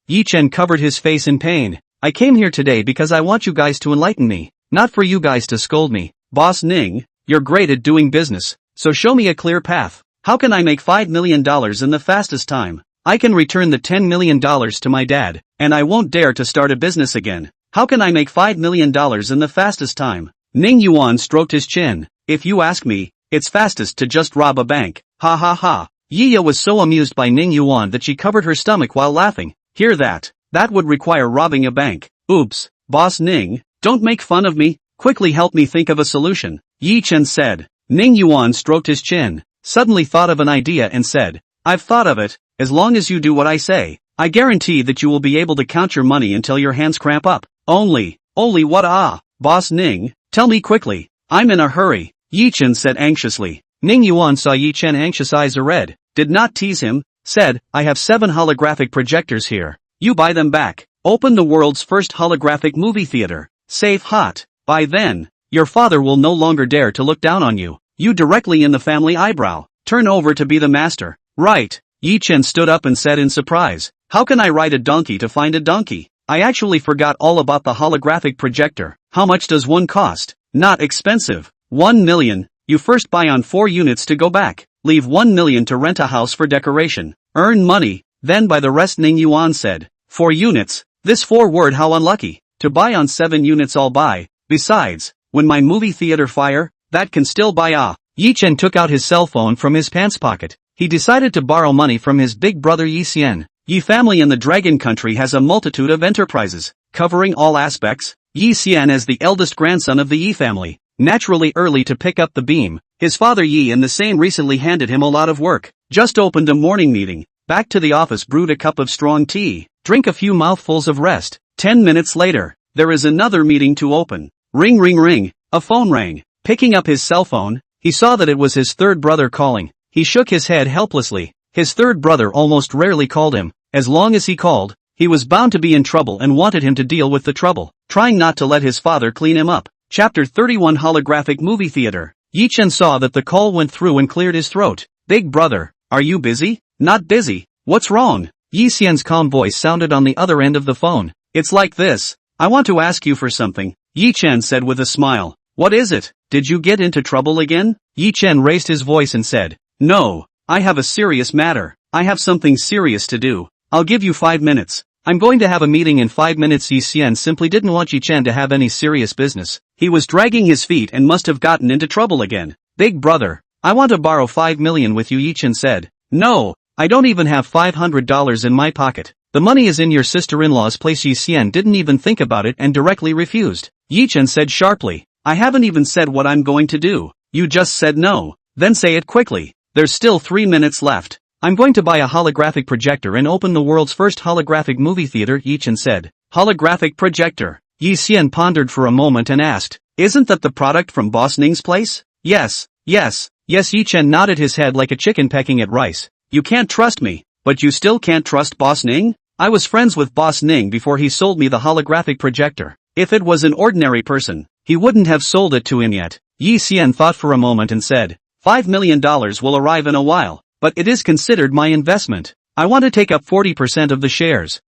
Yi Chen covered his face in pain. I came here today because I want you guys to enlighten me, not for you guys to scold me. Boss Ning, you're great at doing business, so show me a clear path. How can I make $5 million in the fastest time? I can return the $10 million to my dad, and I won't dare to start a business again. How can I make $5 million in the fastest time? Ning Yuan stroked his chin. If you ask me, it's fastest to just rob a bank. Ha ha ha. Yiya was so amused by Ning Yuan that she covered her stomach while laughing. Hear that? That would require robbing a bank. Oops, Boss Ning, don't make fun of me, quickly help me think of a solution. Yi Chen said. Ning Yuan stroked his chin, suddenly thought of an idea and said, I've thought of it. As long as you do what I say, I guarantee that you will be able to count your money until your hands cramp up. Only what Boss Ning, tell me quickly, I'm in a hurry, Yi Chen said anxiously. Ning Yuan saw Yi Chen anxious eyes red, did not tease him, said, I have 7 holographic projectors here. You buy them back. Open the world's first holographic movie theater. Safe hot. By then, your father will no longer dare to look down on you. You directly in the family eyebrow. Turn over to be the master. Right. Yi Chen stood up and said in surprise, how can I ride a donkey to find a donkey? I actually forgot all about the holographic projector. How much does one cost? Not expensive. 1 million. You first buy on 4 units to go back. Leave 1 million to rent a house for decoration. Earn money, then buy the rest, Ning Yuan said. 4 units. This 4 word, how unlucky. To buy on 7 units I'll buy. Besides, when my movie theater fire, that can still buy. Yi Chen took out his cell phone from his pants pocket. He decided to borrow money from his big brother Yi Xian. Yi family in the Dragon Country has a multitude of enterprises, covering all aspects. Yi Xian as the eldest grandson of the Yi family, naturally early to pick up the beam. His father Yi and the same recently handed him a lot of work. Just opened a morning meeting. Back to the office, brewed a cup of strong tea. Drink a few mouthfuls of rest. 10 minutes later, there is another meeting to open. Ring ring ring, a phone rang. Picking up his cell phone, he saw that it was his third brother calling. He shook his head helplessly. His third brother almost rarely called him. As long as he called, he was bound to be in trouble and wanted him to deal with the trouble, trying not to let his father clean him up. Chapter 31 Holographic Movie Theater. Yi Chen saw that the call went through and cleared his throat. Big brother, are you busy? Not busy. What's wrong? Yi Xian's calm voice sounded on the other end of the phone. It's like this. I want to ask you for something, Yi Chen said with a smile. What is it? Did you get into trouble again? Yi Chen raised his voice and said, no, I have a serious matter. I have something serious to do. I'll give you 5 minutes. I'm going to have a meeting in 5 minutes. Yi Xian simply didn't want Yi Chen to have any serious business. He was dragging his feet and must have gotten into trouble again. Big brother, I want to borrow 5 million with you, Yi Chen said. No, I don't even have $500 in my pocket. The money is in your sister-in-law's place. Yi Xian didn't even think about it and directly refused. Yi Chen said sharply, I haven't even said what I'm going to do. You just said no. Then say it quickly. There's still 3 minutes left. I'm going to buy a holographic projector and open the world's first holographic movie theater, Yi Chen said. Holographic projector. Yi Xian pondered for a moment and asked, isn't that the product from Boss Ning's place? Yes. Yi Chen nodded his head like a chicken pecking at rice. You can't trust me, but you still can't trust Boss Ning? I was friends with Boss Ning before he sold me the holographic projector. If it was an ordinary person, he wouldn't have sold it to him yet. Yi Xian thought for a moment and said, $5 million will arrive in a while, but it is considered my investment. I want to take up 40% of the shares.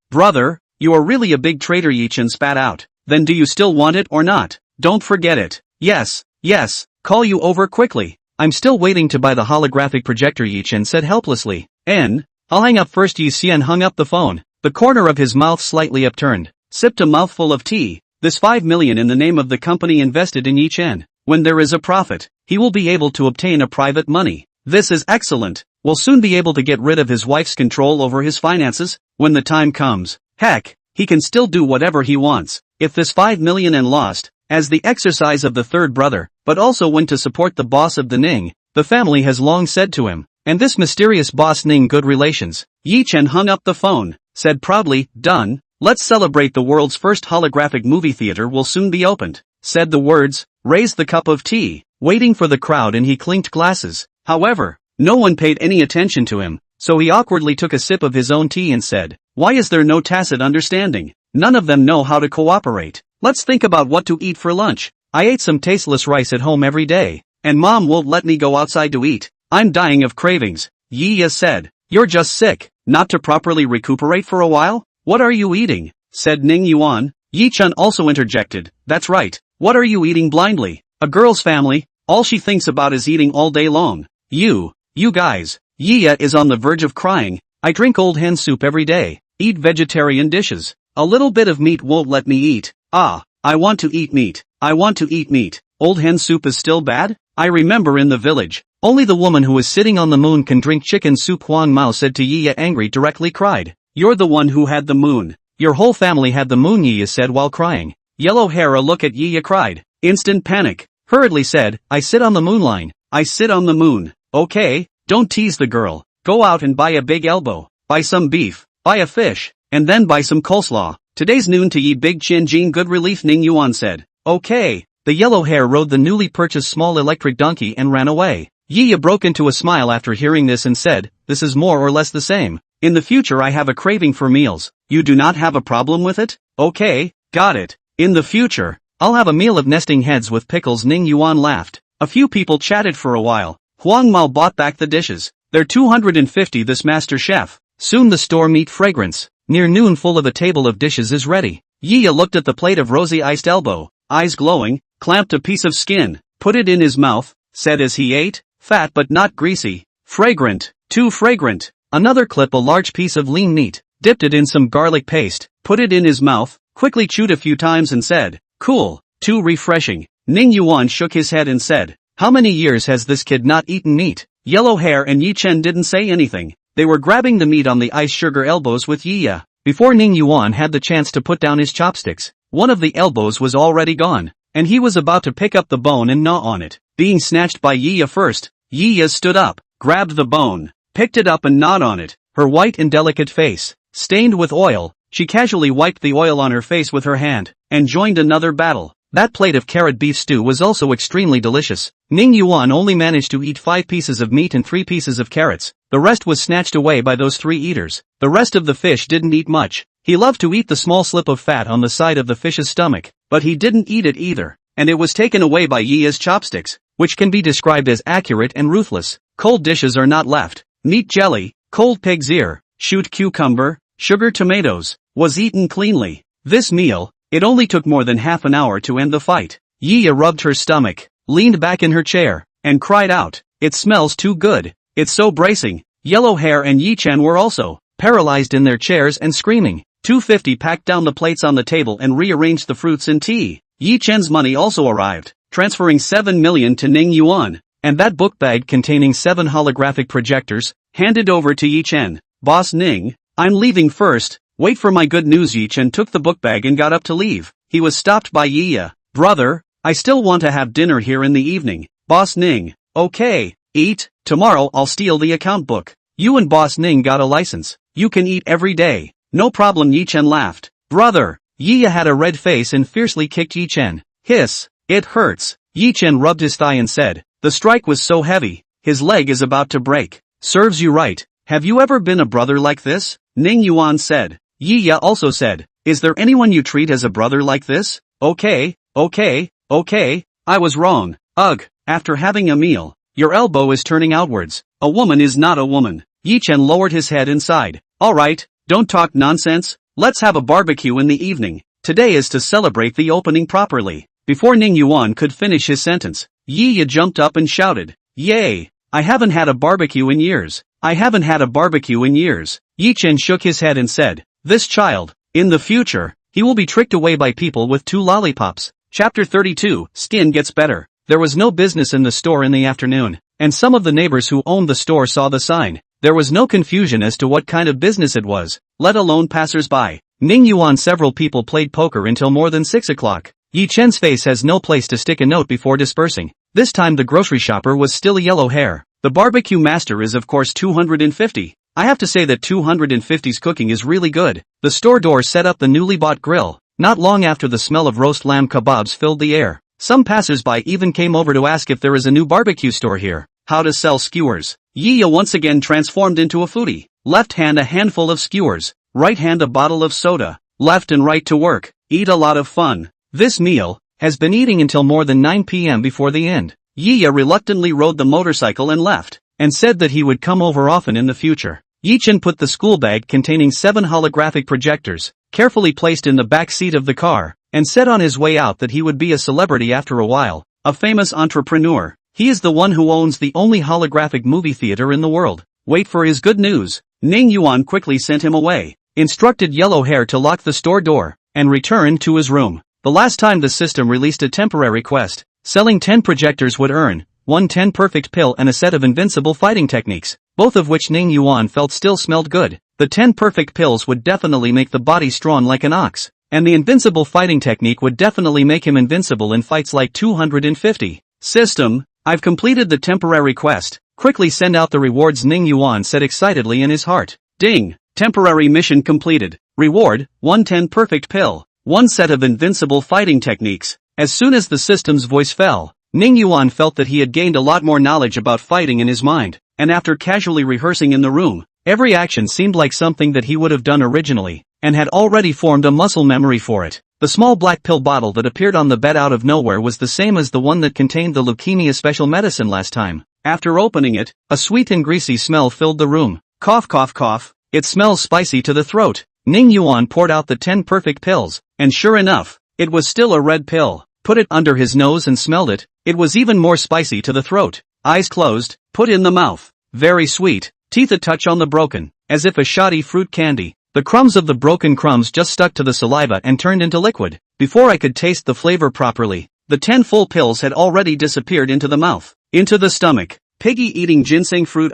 Brother, you are really a big trader, Yi Chen spat out. Then do you still want it or not? Don't forget it. Yes, call you over quickly. I'm still waiting to buy the holographic projector, Yi Chen said helplessly. I'll hang up first. Yi Xian hung up the phone, the corner of his mouth slightly upturned, sipped a mouthful of tea. This 5 million in the name of the company invested in Yi Chen. When there is a profit, he will be able to obtain a private money. This is excellent. Will soon be able to get rid of his wife's control over his finances, when the time comes. Heck, he can still do whatever he wants. If this 5 million and lost, as the exercise of the third brother, but also when to support the boss of the Ning, the family has long said to him, and this mysterious boss Ning good relations. Yi Chen hung up the phone, said proudly, done. Let's celebrate, the world's first holographic movie theater will soon be opened. Said the words, raised the cup of tea, waiting for the crowd, and he clinked glasses. However, no one paid any attention to him, so he awkwardly took a sip of his own tea and said, why is there no tacit understanding? None of them know how to cooperate. Let's think about what to eat for lunch. I ate some tasteless rice at home every day, and mom won't let me go outside to eat. I'm dying of cravings. Yi said, you're just sick, not to properly recuperate for a while? What are you eating? Said Ning Yuan. Yi Chen also interjected, that's right. What are you eating blindly? A girl's family, all she thinks about is eating all day long. You You guys, Yiya is on the verge of crying. I drink old hen soup every day, eat vegetarian dishes. A little bit of meat won't let me eat. Ah, I want to eat meat. I want to eat meat. Old hen soup is still bad? I remember in the village, only the woman who is sitting on the moon can drink chicken soup. Huang Mao said to Yiya, angry directly cried. You're the one who had the moon. Your whole family had the moon, Yiya said while crying. Yellow hair, a look at Yiya, cried. Instant panic. Hurriedly said, I sit on the moon line. I sit on the moon. Okay, don't tease the girl. Go out and buy a big elbow. Buy some beef. Buy a fish. And then buy some coleslaw. Today's noon to Yi Big Chin Jin, good relief, Ning Yuan said. Okay. The yellow hair rode the newly purchased small electric donkey and ran away. Yiya broke into a smile after hearing this and said, this is more or less the same. In the future I have a craving for meals. You do not have a problem with it? Okay, got it. In the future, I'll have a meal of nesting heads with pickles. Ning Yuan laughed. A few people chatted for a while. Huang Mao bought back the dishes. They're 250 this master chef. Soon the store meat fragrance. Near noon full of a table of dishes is ready. Yiya looked at the plate of rosy iced elbow, eyes glowing, clamped a piece of skin, put it in his mouth, said as he ate, fat but not greasy. Fragrant, too fragrant. Another clip, a large piece of lean meat, dipped it in some garlic paste, put it in his mouth, quickly chewed a few times and said, cool, too refreshing. Ning Yuan shook his head and said, how many years has this kid not eaten meat? Yellow hair and Yi Chen didn't say anything. They were grabbing the meat on the ice sugar elbows with Yiya. Before Ning Yuan had the chance to put down his chopsticks, one of the elbows was already gone, and he was about to pick up the bone and gnaw on it. Being snatched by Yiya first, Yiya stood up, grabbed the bone, picked it up and gnawed on it. Her white and delicate face, stained with oil, she casually wiped the oil on her face with her hand, and joined another battle. That plate of carrot beef stew was also extremely delicious. Ning Yuan only managed to eat 5 pieces of meat and 3 pieces of carrots. The rest was snatched away by those 3 eaters. The rest of the fish didn't eat much. He loved to eat the small slip of fat on the side of the fish's stomach, but he didn't eat it either, and it was taken away by Yiya's chopsticks, which can be described as accurate and ruthless. Cold dishes are not left. Meat jelly, cold pig's ear, shoot cucumber, sugar tomatoes, was eaten cleanly. This meal, it only took more than half an hour to end the fight. Yiya rubbed her stomach, leaned back in her chair, and cried out, it smells too good. It's so bracing. Yellow hair and Yi Chen were also paralyzed in their chairs and screaming. 250 packed down the plates on the table and rearranged the fruits and tea. Yi Chen's money also arrived, transferring 7 million to Ning Yuan, and that book bag containing 7 holographic projectors, handed over to Yi Chen. Boss Ning, I'm leaving first. Wait for my good news. Yi Chen took the book bag and got up to leave. He was stopped by Yiya. Brother, I still want to have dinner here in the evening. Boss Ning, okay, eat. Tomorrow I'll steal the account book. You and Boss Ning got a license. You can eat every day. No problem. Yi Chen laughed. Brother, Yiya had a red face and fiercely kicked Yi Chen. Hiss, it hurts. Yi Chen rubbed his thigh and said, the strike was so heavy, his leg is about to break. Serves you right. Have you ever been a brother like this? Ning Yuan said. Yiya also said, is there anyone you treat as a brother like this? Okay, I was wrong. Ugh, after having a meal, your elbow is turning outwards. A woman is not a woman. Yi Chen lowered his head and sighed. Alright, don't talk nonsense. Let's have a barbecue in the evening. Today is to celebrate the opening properly. Before Ning Yuan could finish his sentence, Yiya jumped up and shouted, yay! I haven't had a barbecue in years. I haven't had a barbecue in years. Yi Chen shook his head and said, this child, in the future, he will be tricked away by people with 2 lollipops. Chapter 32, Skin Gets Better. There was no business in the store in the afternoon, and some of the neighbors who owned the store saw the sign. There was no confusion as to what kind of business it was, let alone passers-by. Ning Yuan, several people played poker until more than 6 o'clock. Yi Chen's face has no place to stick a note before dispersing. This time the grocery shopper was still a yellow hair. The barbecue master is of course 250. I have to say that 250's cooking is really good. The store door set up the newly bought grill. Not long after, the smell of roast lamb kebabs filled the air. Some passers-by even came over to ask if there is a new barbecue store here. How to sell skewers. Yiya once again transformed into a foodie. Left hand a handful of skewers, right hand a bottle of soda, left and right to work, eat a lot of fun. This meal has been eating until more than 9 p.m. before the end. Yiya reluctantly rode the motorcycle and left, and said that he would come over often in the future. Yi Chen put the school bag containing 7 holographic projectors, carefully placed in the back seat of the car, and said on his way out that he would be a celebrity after a while, a famous entrepreneur. He is the one who owns the only holographic movie theater in the world. Wait for his good news. Ning Yuan quickly sent him away, instructed Yellow Hair to lock the store door, and return to his room. The last time the system released a temporary quest, selling 10 projectors would earn 10 perfect pill and a set of invincible fighting techniques, both of which Ning Yuan felt still smelled good. The 10 perfect pills would definitely make the body strong like an ox, and the invincible fighting technique would definitely make him invincible in fights like 250. System, I've completed the temporary quest. Quickly send out the rewards, Ning Yuan said excitedly in his heart. Ding! Temporary mission completed. Reward, 110 perfect pill. 1 set of invincible fighting techniques. As soon as the system's voice fell, Ning Yuan felt that he had gained a lot more knowledge about fighting in his mind, and after casually rehearsing in the room, every action seemed like something that he would have done originally, and had already formed a muscle memory for it. The small black pill bottle that appeared on the bed out of nowhere was the same as the one that contained the leukemia special medicine last time. After opening it, a sweet and greasy smell filled the room. Cough cough cough, it smells spicy to the throat. Ning Yuan poured out the 10 perfect pills, and sure enough, it was still a red pill. Put it under his nose and smelled it. It was even more spicy to the throat. Eyes closed, put in the mouth. Very sweet, teeth a touch on the broken, as if a shoddy fruit candy. The crumbs of the broken crumbs just stuck to the saliva and turned into liquid. Before I could taste the flavor properly, the 10 full pills had already disappeared into the mouth, into the stomach. Piggy eating ginseng fruit.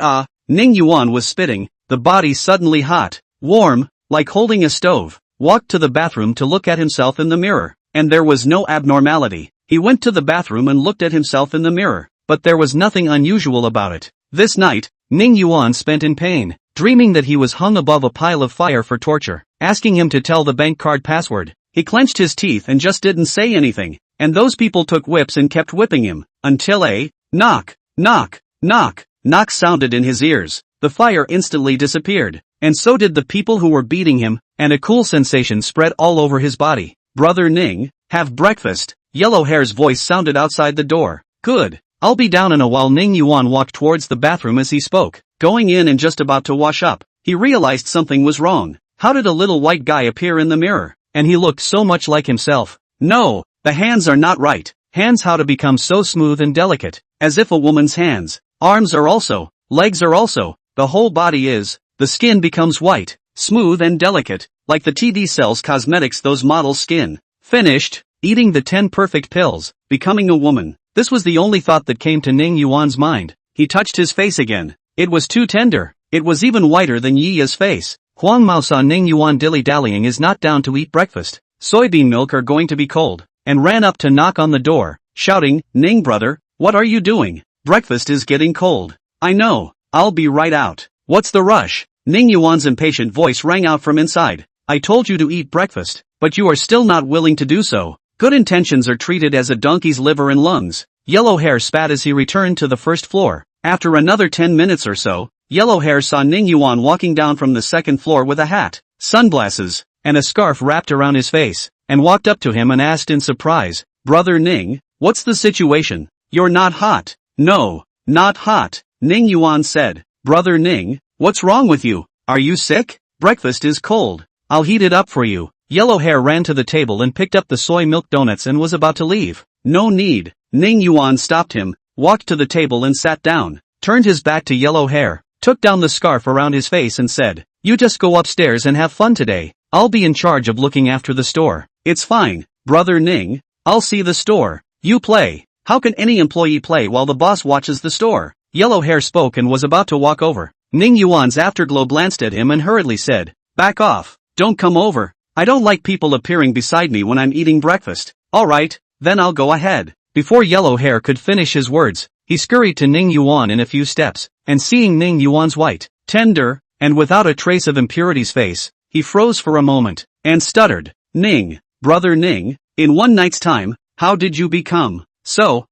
Ning Yuan was spitting, the body suddenly hot, warm, like holding a stove. Walked to the bathroom to look at himself in the mirror, and there was no abnormality. He went to the bathroom and looked at himself in the mirror, but there was nothing unusual about it. This night, Ning Yuan spent in pain, dreaming that he was hung above a pile of fire for torture, asking him to tell the bank card password. He clenched his teeth and just didn't say anything, and those people took whips and kept whipping him, until a knock, knock, knock, knock sounded in his ears. The fire instantly disappeared, and so did the people who were beating him, and a cool sensation spread all over his body. Brother Ning, have breakfast. Yellow Hair's voice sounded outside the door. Good. I'll be down in a while. Ning Yuan walked towards the bathroom as he spoke. Going in and just about to wash up, he realized something was wrong. How did a little white guy appear in the mirror? And he looked so much like himself. No, the hands are not right. Hands how to become so smooth and delicate, as if a woman's hands. Arms are also, legs are also, the whole body is. The skin becomes white, smooth and delicate, like the TD Cells Cosmetics those models' skin. Finished, eating the 10 perfect pills, becoming a woman. This was the only thought that came to Ning Yuan's mind. He touched his face again. It was too tender. It was even whiter than Yiya's face. Huang Mao saw Ning Yuan dilly-dallying is not down to eat breakfast. Soybean milk are going to be cold, and ran up to knock on the door, shouting, Ning brother, what are you doing? Breakfast is getting cold. I know, I'll be right out. What's the rush? Ning Yuan's impatient voice rang out from inside. I told you to eat breakfast, but you are still not willing to do so. Good intentions are treated as a donkey's liver and lungs. Yellow Hair spat as he returned to the first floor. After another 10 minutes or so, Yellow Hair saw Ning Yuan walking down from the second floor with a hat, sunglasses, and a scarf wrapped around his face, and walked up to him and asked in surprise, Brother Ning, what's the situation? You're not hot. No, not hot, Ning Yuan said. Brother Ning, what's wrong with you? Are you sick? Breakfast is cold. I'll heat it up for you. Yellow Hair ran to the table and picked up the soy milk donuts and was about to leave. No need. Ning Yuan stopped him, walked to the table and sat down, turned his back to Yellow Hair, took down the scarf around his face and said, You just go upstairs and have fun today. I'll be in charge of looking after the store. It's fine, Brother Ning. I'll see the store. You play. How can any employee play while the boss watches the store? Yellow Hair spoke and was about to walk over. Ning Yuan's afterglow glanced at him and hurriedly said, Back off. Don't come over. I don't like people appearing beside me when I'm eating breakfast. Alright, then I'll go ahead. Before Yellow Hair could finish his words, he scurried to Ning Yuan in a few steps, and seeing Ning Yuan's white, tender, and without a trace of impurity's face, he froze for a moment, and stuttered, Ning, Brother Ning, in one night's time, how did you become so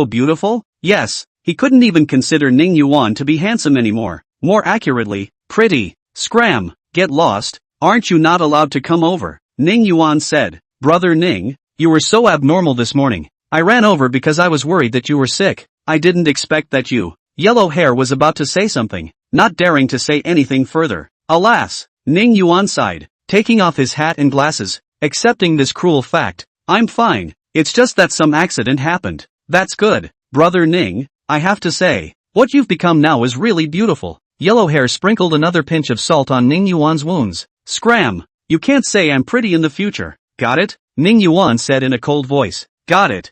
beautiful? Yes, he couldn't even consider Ning Yuan to be handsome anymore. More accurately, pretty. Scram, get lost, aren't you not allowed to come over? Ning Yuan said, Brother Ning, you were so abnormal this morning. I ran over because I was worried that you were sick. I didn't expect that you. Yellow Hair was about to say something, not daring to say anything further. Alas, Ning Yuan sighed, taking off his hat and glasses, accepting this cruel fact. I'm fine, it's just that some accident happened. That's good, Brother Ning. I have to say, what you've become now is really beautiful. Yellow Hair sprinkled another pinch of salt on Ning Yuan's wounds. Scram! You can't say I'm pretty in the future. Got it? Ning Yuan said in a cold voice. Got it.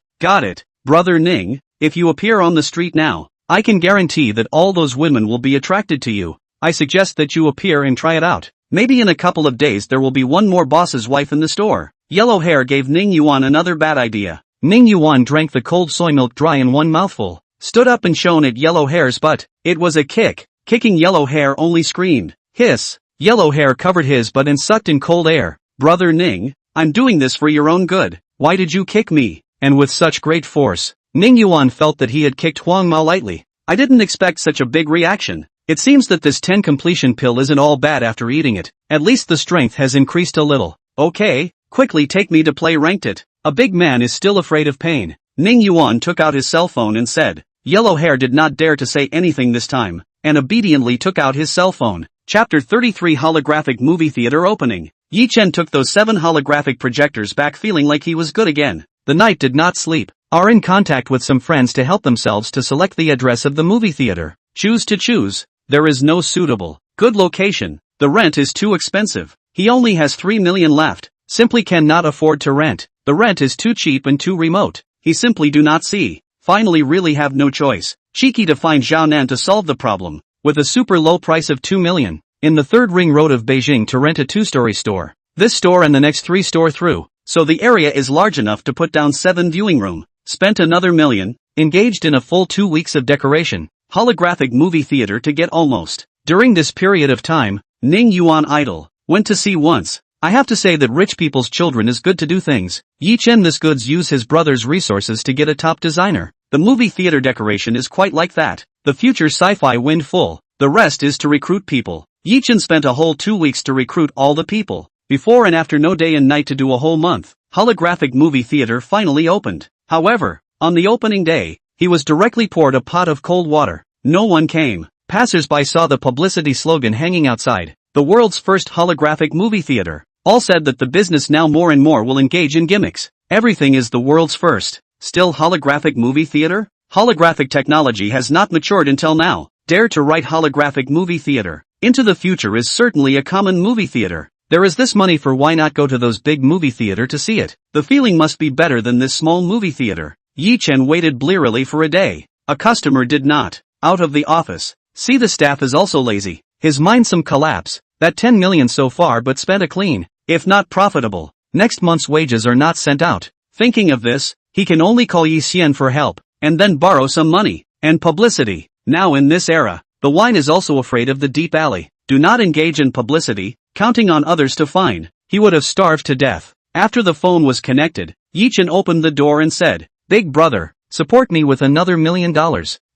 Brother Ning, if you appear on the street now, I can guarantee that all those women will be attracted to you. I suggest that you appear and try it out. Maybe in a couple of days there will be one more boss's wife in the store. Yellow Hair gave Ning Yuan another bad idea. Ning Yuan drank the cold soy milk dry in one mouthful, stood up and shone at Yellow Hair's butt. It was a kick. Kicking Yellow Hair only screamed. Hiss. Yellow Hair covered his butt and sucked in cold air. Brother Ning, I'm doing this for your own good. Why did you kick me? And with such great force. Ning Yuan felt that he had kicked Huang Mao lightly. I didn't expect such a big reaction. It seems that this 10 completion pill isn't all bad after eating it. At least the strength has increased a little. Okay, quickly take me to play ranked it. A big man is still afraid of pain. Ning Yuan took out his cell phone and said. Yellow Hair did not dare to say anything this time, and obediently took out his cell phone. Chapter 33 Holographic Movie Theater Opening. Yi Chen took those 7 holographic projectors back feeling like he was good again. The night did not sleep. Are in contact with some friends to help themselves to select the address of the movie theater. Choose to choose. There is no suitable, good location. The rent is too expensive. He only has 3 million left. Simply cannot afford to rent. The rent is too cheap and too remote. He simply do not see. Finally really have no choice. Cheeky to find Zhaonan to solve the problem. With a super low price of 2 million. In the 3rd ring road of Beijing to rent a 2-story store. This store and the next 3 store through. So the area is large enough to put down 7 viewing room. Spent another million. Engaged in a full 2 weeks of decoration. Holographic movie theater to get almost. During this period of time, Ning Yuan idle. Went to see once. I have to say that rich people's children is good to do things. Yi Chen this goods use his brother's resources to get a top designer. The movie theater decoration is quite like that. The future sci-fi wind full. The rest is to recruit people. Yi Chen spent a whole 2 weeks to recruit all the people. Before and after no day and night to do a whole month. Holographic movie theater finally opened. However, on the opening day, he was directly poured a pot of cold water. No one came. Passers-by saw the publicity slogan hanging outside. The world's first holographic movie theater. All said that the business now more and more will engage in gimmicks. Everything is the world's first. Still holographic movie theater? Holographic technology has not matured until now. Dare to write holographic movie theater. Into the future is certainly a common movie theater. There is this money for why not go to those big movie theater to see it. The feeling must be better than this small movie theater. Yi Chen waited blearily for a day. A customer did not. Out of the office. See the staff is also lazy. His mind some collapse. That 10 million so far but spent a clean. If not profitable. Next month's wages are not sent out. Thinking of this, he can only call Yi Xian for help. And then borrow some money. And publicity. Now in this era, the wine is also afraid of the deep alley. Do not engage in publicity, counting on others to find. He would have starved to death. After the phone was connected, Yi Chen opened the door and said, Big brother, support me with another $1 million.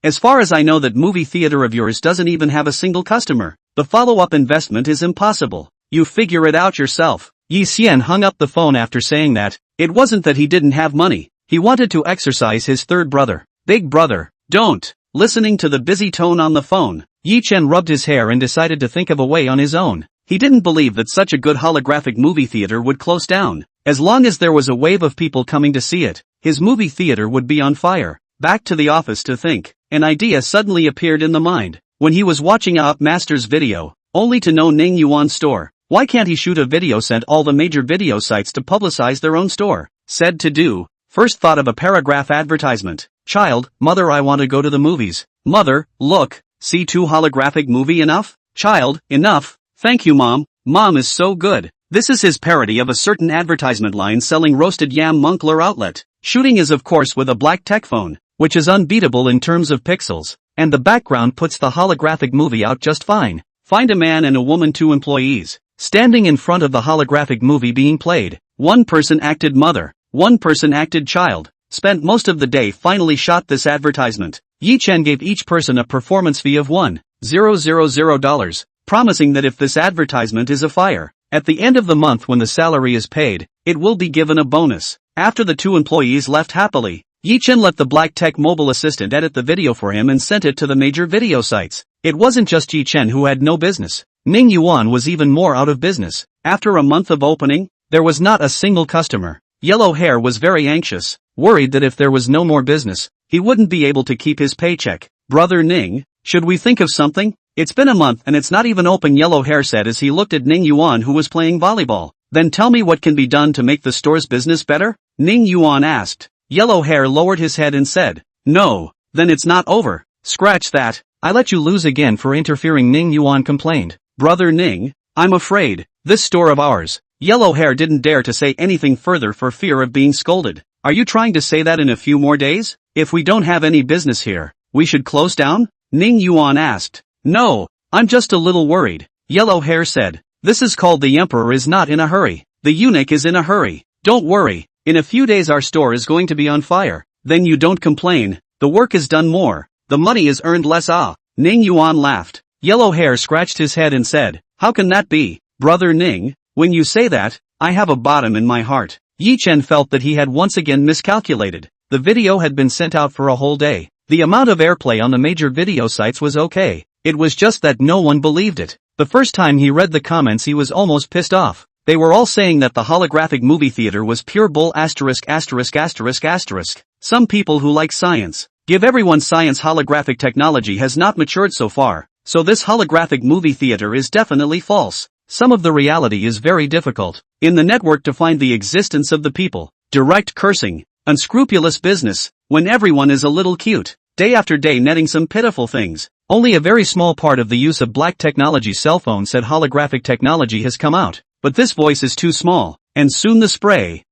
As far as I know that movie theater of yours doesn't even have a single customer. The follow-up investment is impossible. You figure it out yourself. Yi Xian hung up the phone after saying that. It wasn't that he didn't have money. He wanted to exercise his third brother. Big brother, don't. Listening to the busy tone on the phone, Yi Chen rubbed his hair and decided to think of a way on his own. He didn't believe that such a good holographic movie theater would close down. As long as there was a wave of people coming to see it, his movie theater would be on fire. Back to the office to think. An idea suddenly appeared in the mind. When he was watching a Up Master's video, only to know Ning Yuan's store. Why can't he shoot a video, send all the major video sites to publicize their own store? Said to do. First thought of a paragraph advertisement. Child, mother, I want to go to the movies. Mother, look, see 2 holographic movie enough? Child, enough. Thank you mom. Mom is so good. This is his parody of a certain advertisement line selling roasted yam Moncler outlet. Shooting is of course with a black tech phone, which is unbeatable in terms of pixels, and the background puts the holographic movie out just fine. Find a man and a woman, 2 employees, standing in front of the holographic movie being played. 1 person acted mother, 1 person acted child. Spent most of the day, finally shot this advertisement. Yi Chen gave each person a performance fee of $1,000, promising that if this advertisement is a fire, at the end of the month when the salary is paid, it will be given a bonus. After the 2 employees left happily, Yi Chen let the black tech mobile assistant edit the video for him and sent it to the major video sites. It wasn't just Yi Chen who had no business. Ning Yuan was even more out of business. After a month of opening, there was not a single customer. Yellow Hair was very anxious, worried that if there was no more business, he wouldn't be able to keep his paycheck. Brother Ning, should we think of something? It's been a month and it's not even open, Yellow Hair said as he looked at Ning Yuan who was playing volleyball. Then tell me what can be done to make the store's business better? Ning Yuan asked. Yellow Hair lowered his head and said, no, then it's not over. Scratch that, I let you lose again for interfering, Ning Yuan complained. Brother Ning, I'm afraid, this store of ours. Yellow Hair didn't dare to say anything further for fear of being scolded. Are you trying to say that in a few more days? If we don't have any business here, we should close down? Ning Yuan asked. No, I'm just a little worried. Yellow Hair said. This is called the emperor is not in a hurry. The eunuch is in a hurry. Don't worry, in a few days our store is going to be on fire. Then you don't complain, the work is done more, the money is earned less. Ah. Ning Yuan laughed. Yellow Hair scratched his head and said, how can that be? Brother Ning, when you say that, I have a bottom in my heart. Yi Chen felt that he had once again miscalculated. The video had been sent out for a whole day. The amount of airplay on the major video sites was okay. It was just that no one believed it. The first time he read the comments he was almost pissed off. They were all saying that the holographic movie theater was pure bull *********. Some people who like science give everyone science. Holographic technology has not matured so far, so this holographic movie theater is definitely false. Some of the reality is very difficult in the network to find the existence of the people. Direct cursing, unscrupulous business, when everyone is a little cute, day after day netting some pitiful things. Only a very small part of the use of black technology. Cell phone said holographic technology has come out, but this voice is too small, and soon the spray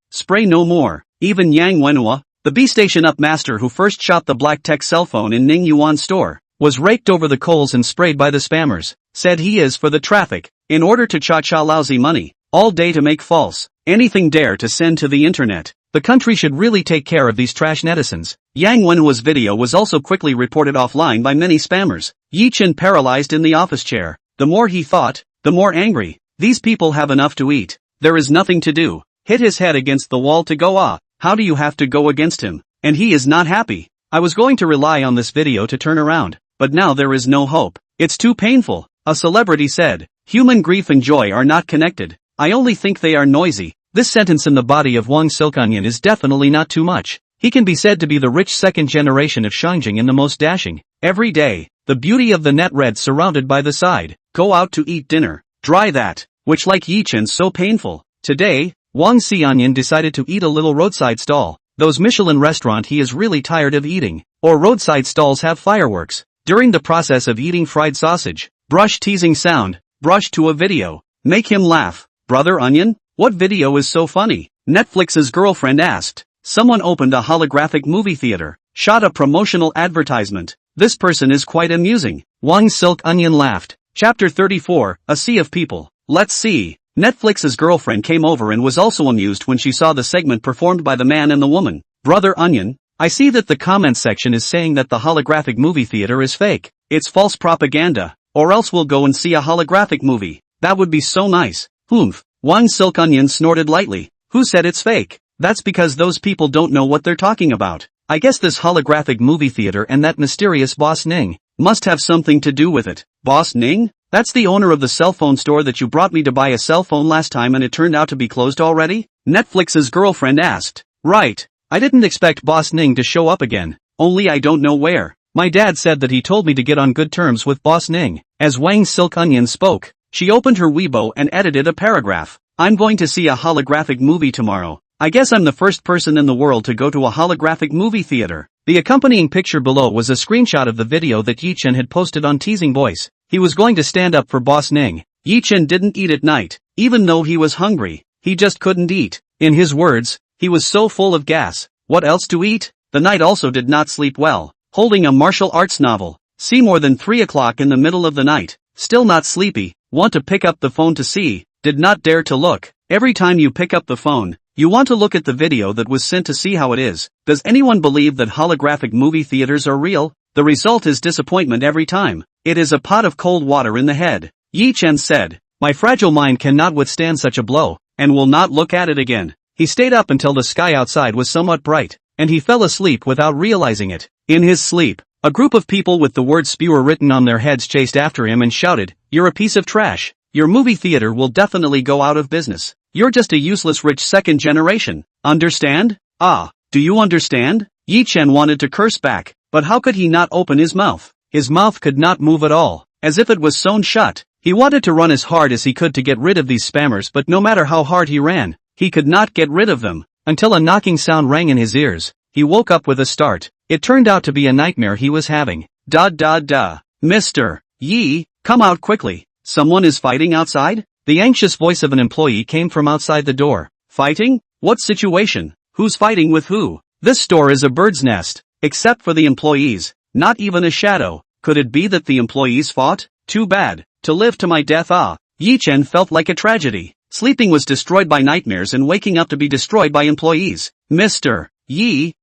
no more. Even Yang Wenhua, the B-Station Up master who first shot the black tech cell phone in Ning Yuan's store, was raked over the coals and sprayed by the spammers, said he is for the traffic, in order to cha-cha lousy money, all day to make false anything dare to send to the internet. The country should really take care of these trash netizens. Yang Wenhua's video was also quickly reported offline by many spammers. Yi Chen paralyzed in the office chair. The more he thought, the more angry. These people have enough to eat. There is nothing to do. Hit his head against the wall to go. Ah, how do you have to go against him? And he is not happy. I was going to rely on this video to turn around, but now there is no hope. It's too painful. A celebrity said, human grief and joy are not connected. I only think they are noisy. This sentence in the body of Wang Silkanian is definitely not too much. He can be said to be the rich second generation of Shangjing and the most dashing. Every day, the beauty of the net red surrounded by the side. Go out to eat dinner. Dry that, which like Yi Chen's so painful. Today, Wang Xianyan decided to eat a little roadside stall. Those Michelin restaurant he is really tired of eating. Or roadside stalls have fireworks. During the process of eating fried sausage, brush teasing sound, brush to a video. Make him laugh. Brother Onion? What video is so funny? Netflix's girlfriend asked. Someone opened a holographic movie theater, shot a promotional advertisement. This person is quite amusing. Wang Silk Onion laughed. Chapter 34, A Sea of People. Let's see. Netflix's girlfriend came over and was also amused when she saw the segment performed by the man and the woman. Brother Onion, I see that the comments section is saying that the holographic movie theater is fake. It's false propaganda. Or else we'll go and see a holographic movie. That would be so nice. Humph. Wang Silk Onion snorted lightly. Who said it's fake? That's because those people don't know what they're talking about. I guess this holographic movie theater and that mysterious Boss Ning must have something to do with it. Boss Ning? That's the owner of the cell phone store that you brought me to buy a cell phone last time and it turned out to be closed already? Netflix's girlfriend asked. Right. I didn't expect Boss Ning to show up again. Only I don't know where. My dad said that he told me to get on good terms with Boss Ning. As Wang Silk Onion spoke, she opened her Weibo and edited a paragraph. I'm going to see a holographic movie tomorrow. I guess I'm the first person in the world to go to a holographic movie theater. The accompanying picture below was a screenshot of the video that Yi Chen had posted on Teasing Voice. He was going to stand up for Boss Ning. Yi Chen didn't eat at night, even though he was hungry. He just couldn't eat. In his words, he was so full of gas. What else to eat? The night also did not sleep well. Holding a martial arts novel. See more than 3 o'clock in the middle of the night. Still not sleepy. Want to pick up the phone to see. Did not dare to look. Every time you pick up the phone, you want to look at the video that was sent to see how it is. Does anyone believe that holographic movie theaters are real? The result is disappointment every time. It is a pot of cold water in the head. Yi Chen said, my fragile mind cannot withstand such a blow, and will not look at it again. He stayed up until the sky outside was somewhat bright, and he fell asleep without realizing it. In his sleep, a group of people with the word spewer written on their heads chased after him and shouted, you're a piece of trash. Your movie theater will definitely go out of business. You're just a useless rich second generation. Understand? Ah, do you understand? Yi Chen wanted to curse back, but how could he not open his mouth? His mouth could not move at all, as if it was sewn shut. He wanted to run as hard as he could to get rid of these spammers, but no matter how hard he ran, he could not get rid of them, until a knocking sound rang in his ears. He woke up with a start. It turned out to be a nightmare he was having. Mr. Yi, come out quickly. Someone is fighting outside? The anxious voice of an employee came from outside the door. Fighting? What situation? Who's fighting with who? This store is a bird's nest. Except for the employees. Not even a shadow. Could it be that the employees fought? Too bad. To live to my death. Yi Chen felt like a tragedy. Sleeping was destroyed by nightmares and waking up to be destroyed by employees. Mr. Yi,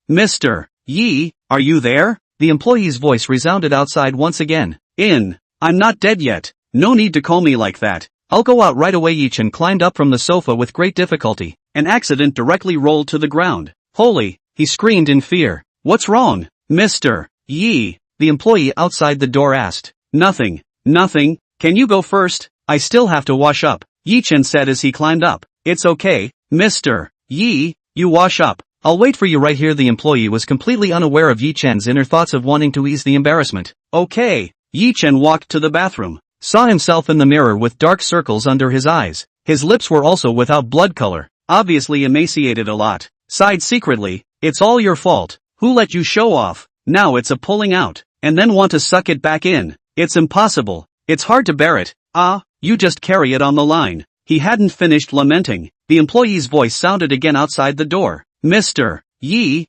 are you there? The employee's voice resounded outside once again. I'm not dead yet. No need to call me like that. I'll go out right away. Yi Chen climbed up from the sofa with great difficulty. An accident directly rolled to the ground. Holy, he screamed in fear. What's wrong? Mr. Yi, the employee outside the door asked. Nothing. Can you go first? I still have to wash up, Yi Chen said as he climbed up. It's okay, Mr. Yi, you wash up. I'll wait for you right here. The employee was completely unaware of Yi Chen's inner thoughts of wanting to ease the embarrassment. Okay. Yi Chen walked to the bathroom, saw himself in the mirror with dark circles under his eyes. His lips were also without blood color, obviously emaciated a lot. Sighed secretly. It's all your fault. Who let you show off? Now it's a pulling out, and then want to suck it back in. It's impossible. It's hard to bear it. You just carry it on the line. He hadn't finished lamenting. The employee's voice sounded again outside the door. Mr. Yi,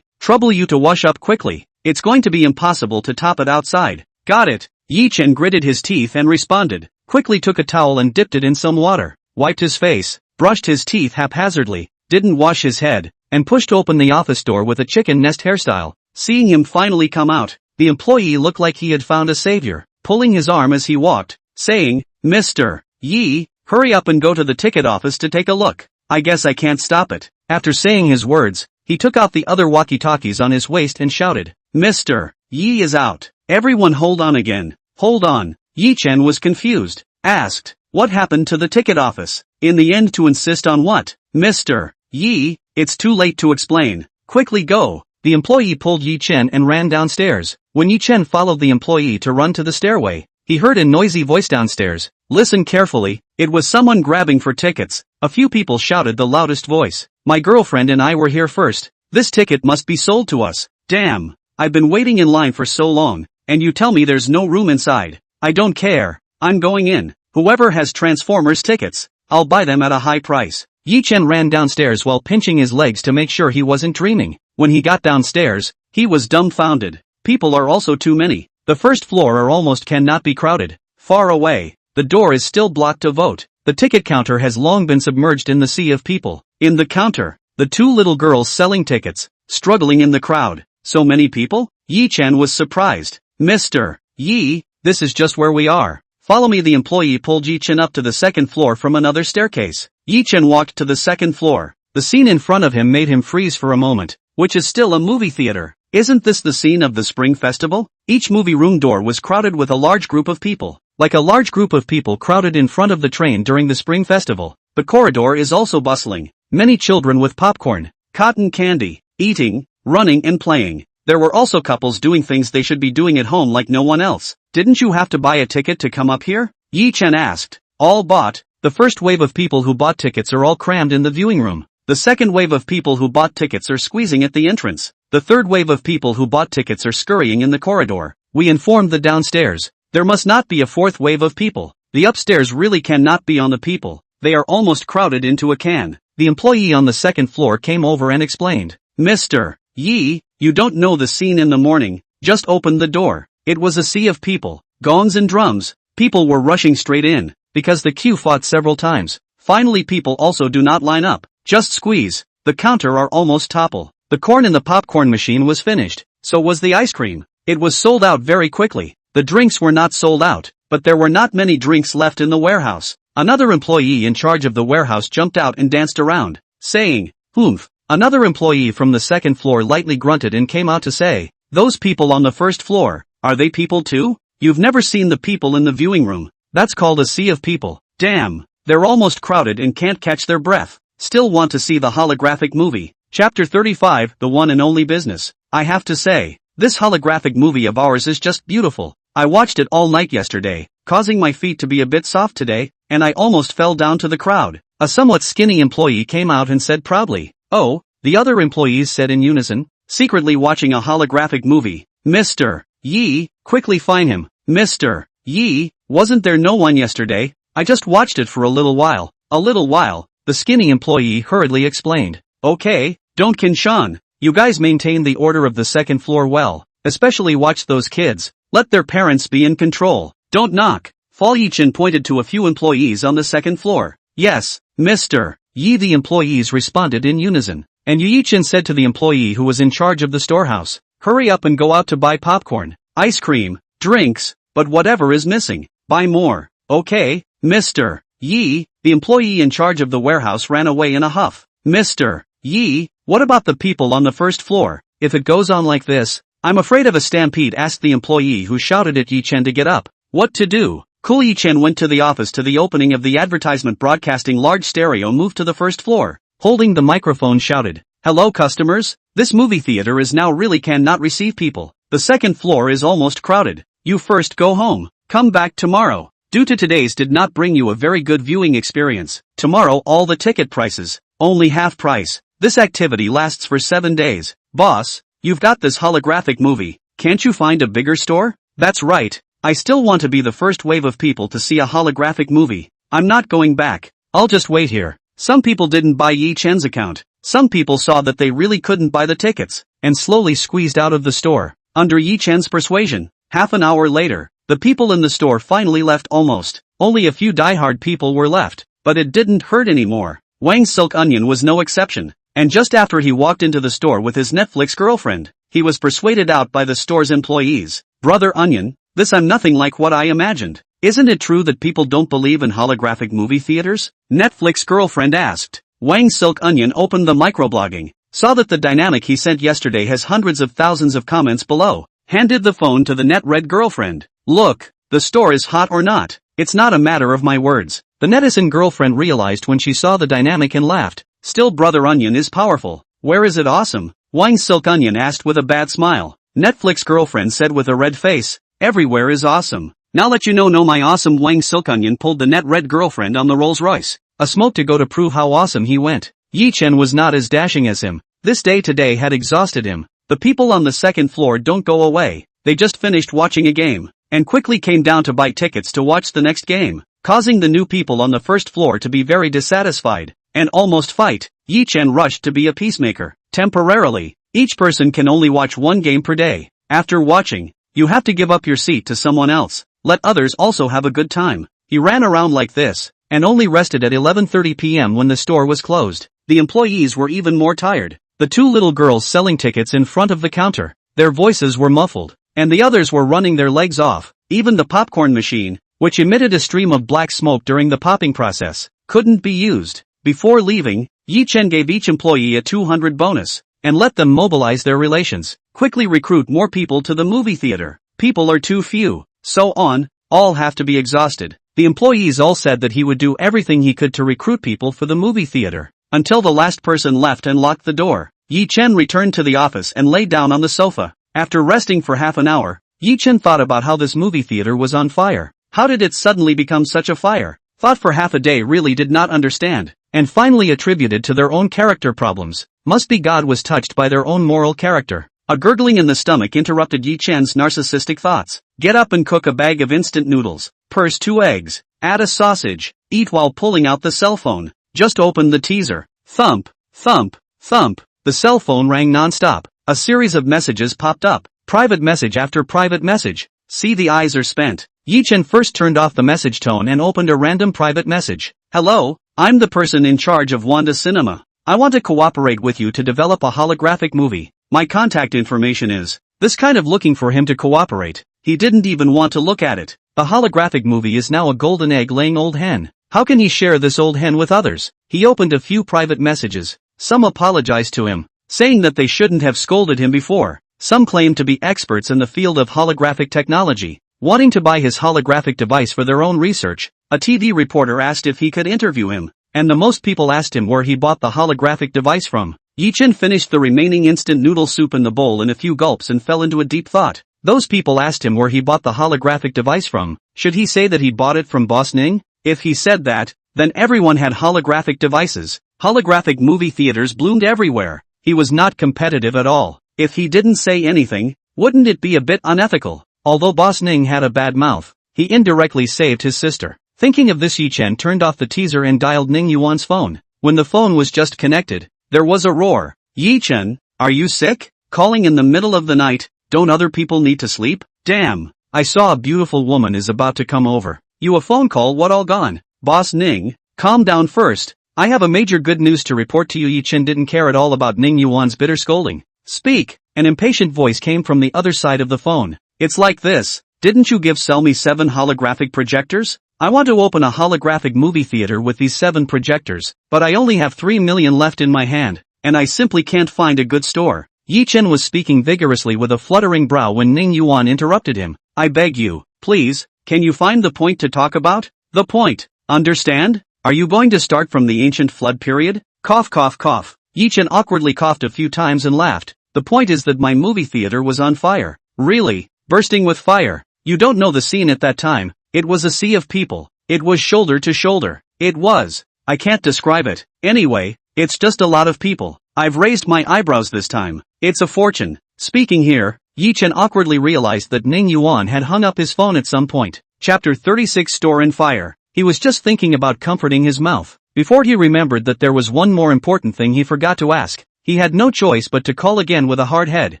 trouble you to wash up quickly. It's going to be impossible to top it outside. Got it. Yi Chen gritted his teeth and responded. Quickly took a towel and dipped it in some water. Wiped his face, brushed his teeth haphazardly, didn't wash his head, and pushed open the office door with a chicken nest hairstyle. Seeing him finally come out, the employee looked like he had found a savior, pulling his arm as he walked, saying, Mr. Yi, hurry up and go to the ticket office to take a look. I guess I can't stop it. After saying his words, he took out the other walkie-talkies on his waist and shouted, Mr. Yi is out. Everyone hold on again. Hold on. Yi Chen was confused. Asked, what happened to the ticket office? In the end to insist on what? Mr. Yi, it's too late to explain. Quickly go. The employee pulled Yi Chen and ran downstairs. When Yi Chen followed the employee to run to the stairway, he heard a noisy voice downstairs. Listen carefully. It was someone grabbing for tickets. A few people shouted the loudest voice. My girlfriend and I were here first. This ticket must be sold to us. Damn. I've been waiting in line for so long, and you tell me there's no room inside. I don't care. I'm going in. Whoever has Transformers tickets, I'll buy them at a high price. Yi Chen ran downstairs while pinching his legs to make sure he wasn't dreaming. When he got downstairs, he was dumbfounded. People are also too many. The first floor are almost cannot be crowded. Far away, the door is still blocked to vote. The ticket counter has long been submerged in the sea of people. In the counter, the two little girls selling tickets, struggling in the crowd. So many people? Yi Chen was surprised. Mr. Yi, this is just where we are. Follow me. The employee pulled Yi Chen up to the second floor from another staircase. Yi Chen walked to the second floor. The scene in front of him made him freeze for a moment. Which is still a movie theater. Isn't this the scene of the Spring Festival? Each movie room door was crowded with a large group of people. Like a large group of people crowded in front of the train during the Spring Festival. The corridor is also bustling. Many children with popcorn, cotton candy, eating, running and playing. There were also couples doing things they should be doing at home like no one else. Didn't you have to buy a ticket to come up here? Yi Chen asked. All bought. The first wave of people who bought tickets are all crammed in the viewing room. The second wave of people who bought tickets are squeezing at the entrance. The third wave of people who bought tickets are scurrying in the corridor. We informed the downstairs. There must not be a fourth wave of people. The upstairs really cannot be on the people. They are almost crowded into a can. The employee on the second floor came over and explained. Mr. Yi, you don't know the scene in the morning. Just open the door. It was a sea of people, gongs and drums. People were rushing straight in, because the queue fought several times. Finally people also do not line up. Just squeeze. The counter are almost topple. The corn in the popcorn machine was finished. So was the ice cream. It was sold out very quickly. The drinks were not sold out, but there were not many drinks left in the warehouse. Another employee in charge of the warehouse jumped out and danced around, saying, "Humph." Another employee from the second floor lightly grunted and came out to say, "Those people on the first floor, are they people too? You've never seen the people in the viewing room. That's called a sea of people. Damn, they're almost crowded and can't catch their breath. Still want to see the holographic movie. Chapter 35, The One and Only Business. I have to say, this holographic movie of ours is just beautiful. I watched it all night yesterday, causing my feet to be a bit soft today, and I almost fell down to the crowd. A somewhat skinny employee came out and said proudly, "Oh," the other employees said in unison, secretly watching a holographic movie. Mr. Yi, quickly find him. Mr. Yi, wasn't there no one yesterday? I just watched it for a little while. A little while, the skinny employee hurriedly explained. Okay, don't Kinshan. You guys maintain the order of the second floor well, especially watch those kids. Let their parents be in control. Don't knock. Fall Yichin pointed to a few employees on the second floor. Yes, Mr. Yi, the employees responded in unison. And Yichin said to the employee who was in charge of the storehouse, hurry up and go out to buy popcorn, ice cream, drinks, but whatever is missing, buy more. Okay, Mr. Yi, the employee in charge of the warehouse ran away in a huff. Mr. Yi, what about the people on the first floor? If it goes on like this, I'm afraid of a stampede, asked the employee who shouted at Yichen to get up. What to do? Cool Yichen went to the office to the opening of the advertisement broadcasting large stereo, moved to the first floor. Holding the microphone shouted, hello customers, this movie theater is now really cannot receive people. The second floor is almost crowded. You first go home. Come back tomorrow. Due to today's did not bring you a very good viewing experience. Tomorrow all the ticket prices, only half price. This activity lasts for 7 days. Boss, you've got this holographic movie. Can't you find a bigger store? That's right. I still want to be the first wave of people to see a holographic movie. I'm not going back. I'll just wait here. Some people didn't buy Yi Chen's account. Some people saw that they really couldn't buy the tickets, and slowly squeezed out of the store. Under Yi Chen's persuasion, half an hour later, the people in the store finally left almost. Only a few diehard people were left, but it didn't hurt anymore. Wang Silk Onion was no exception. And just after he walked into the store with his Netflix girlfriend, he was persuaded out by the store's employees. Brother Onion, this I'm nothing like what I imagined. Isn't it true that people don't believe in holographic movie theaters? Netflix girlfriend asked. Wang Silk Onion opened the microblogging, saw that the dynamic he sent yesterday has hundreds of thousands of comments below, handed the phone to the net red girlfriend. Look, the store is hot or not, it's not a matter of my words. The netizen girlfriend realized when she saw the dynamic and laughed. Still Brother Onion is powerful. Where is it awesome? Wang Silk Onion asked with a bad smile. Netflix girlfriend said with a red face. Everywhere is awesome. Now let you know my awesome. Wang Silk Onion pulled the net red girlfriend on the Rolls Royce. A smoke to go to prove how awesome he went. Yi Chen was not as dashing as him. This day today had exhausted him. The people on the second floor don't go away. They just finished watching a game, and quickly came down to buy tickets to watch the next game, causing the new people on the first floor to be very dissatisfied, and almost fight. Yi Chen rushed to be a peacemaker. Temporarily, each person can only watch one game per day. After watching, you have to give up your seat to someone else. Let others also have a good time. He ran around like this, and only rested at 11:30 p.m. when the store was closed. The employees were even more tired. The two little girls selling tickets in front of the counter, their voices were muffled, and the others were running their legs off. Even the popcorn machine, which emitted a stream of black smoke during the popping process, couldn't be used. Before leaving, Yi Chen gave each employee a 200 bonus, and let them mobilize their relations, quickly recruit more people to the movie theater. People are too few, so on, all have to be exhausted. The employees all said that he would do everything he could to recruit people for the movie theater, until the last person left and locked the door. Yi Chen returned to the office and lay down on the sofa. After resting for half an hour, Yi Chen thought about how this movie theater was on fire. How did it suddenly become such a fire? Thought for half a day, really did not understand, and finally attributed to their own character problems. Must be God was touched by their own moral character. A gurgling in the stomach interrupted Yi Chen's narcissistic thoughts. Get up and cook a bag of instant noodles, purse 2 eggs, add a sausage, eat while pulling out the cell phone. Just open the teaser. Thump, thump, thump. The cell phone rang non-stop. A series of messages popped up. Private message after private message. See, the eyes are spent. Yi Chen first turned off the message tone and opened a random private message. Hello, I'm the person in charge of Wanda Cinema. I want to cooperate with you to develop a holographic movie. My contact information is. This kind of looking for him to cooperate. He didn't even want to look at it. The holographic movie is now a golden egg-laying old hen. How can he share this old hen with others? He opened a few private messages. Some apologized to him, saying that they shouldn't have scolded him before. Some claimed to be experts in the field of holographic technology, wanting to buy his holographic device for their own research. A TV reporter asked if he could interview him, and the most people asked him where he bought the holographic device from. Yi Chen finished the remaining instant noodle soup in the bowl in a few gulps and fell into a deep thought. Those people asked him where he bought the holographic device from. Should he say that he bought it from Boss Ning? If he said that, then everyone had holographic devices. Holographic movie theaters bloomed everywhere. He was not competitive at all. If he didn't say anything, wouldn't it be a bit unethical? Although Boss Ning had a bad mouth, he indirectly saved his sister. Thinking of this, Yi Chen turned off the teaser and dialed Ning Yuan's phone. When the phone was just connected, there was a roar. Yi Chen, are you sick? Calling in the middle of the night, don't other people need to sleep? Damn, I saw a beautiful woman is about to come over. You a phone call, what all gone? Boss Ning, calm down first. I have a major good news to report to you. Yi Chen didn't care at all about Ning Yuan's bitter scolding. Speak, an impatient voice came from the other side of the phone. It's like this, didn't you sell me 7 holographic projectors? I want to open a holographic movie theater with these 7 projectors, but I only have 3 million left in my hand, and I simply can't find a good store. Yi Chen was speaking vigorously with a fluttering brow when Ning Yuan interrupted him. I beg you, please, can you find the point to talk about? The point, understand? Are you going to start from the ancient flood period? Cough cough cough. Yi Chen awkwardly coughed a few times and laughed. The point is that my movie theater was on fire. Really? Bursting with fire. You don't know the scene at that time. It was a sea of people. It was shoulder to shoulder. It was. I can't describe it. Anyway, it's just a lot of people. I've raised my eyebrows this time. It's a fortune. Speaking here, Yi Chen awkwardly realized that Ning Yuan had hung up his phone at some point. Chapter 36 Store in Fire. He was just thinking about comforting his mouth, before he remembered that there was one more important thing he forgot to ask. He had no choice but to call again with a hard head.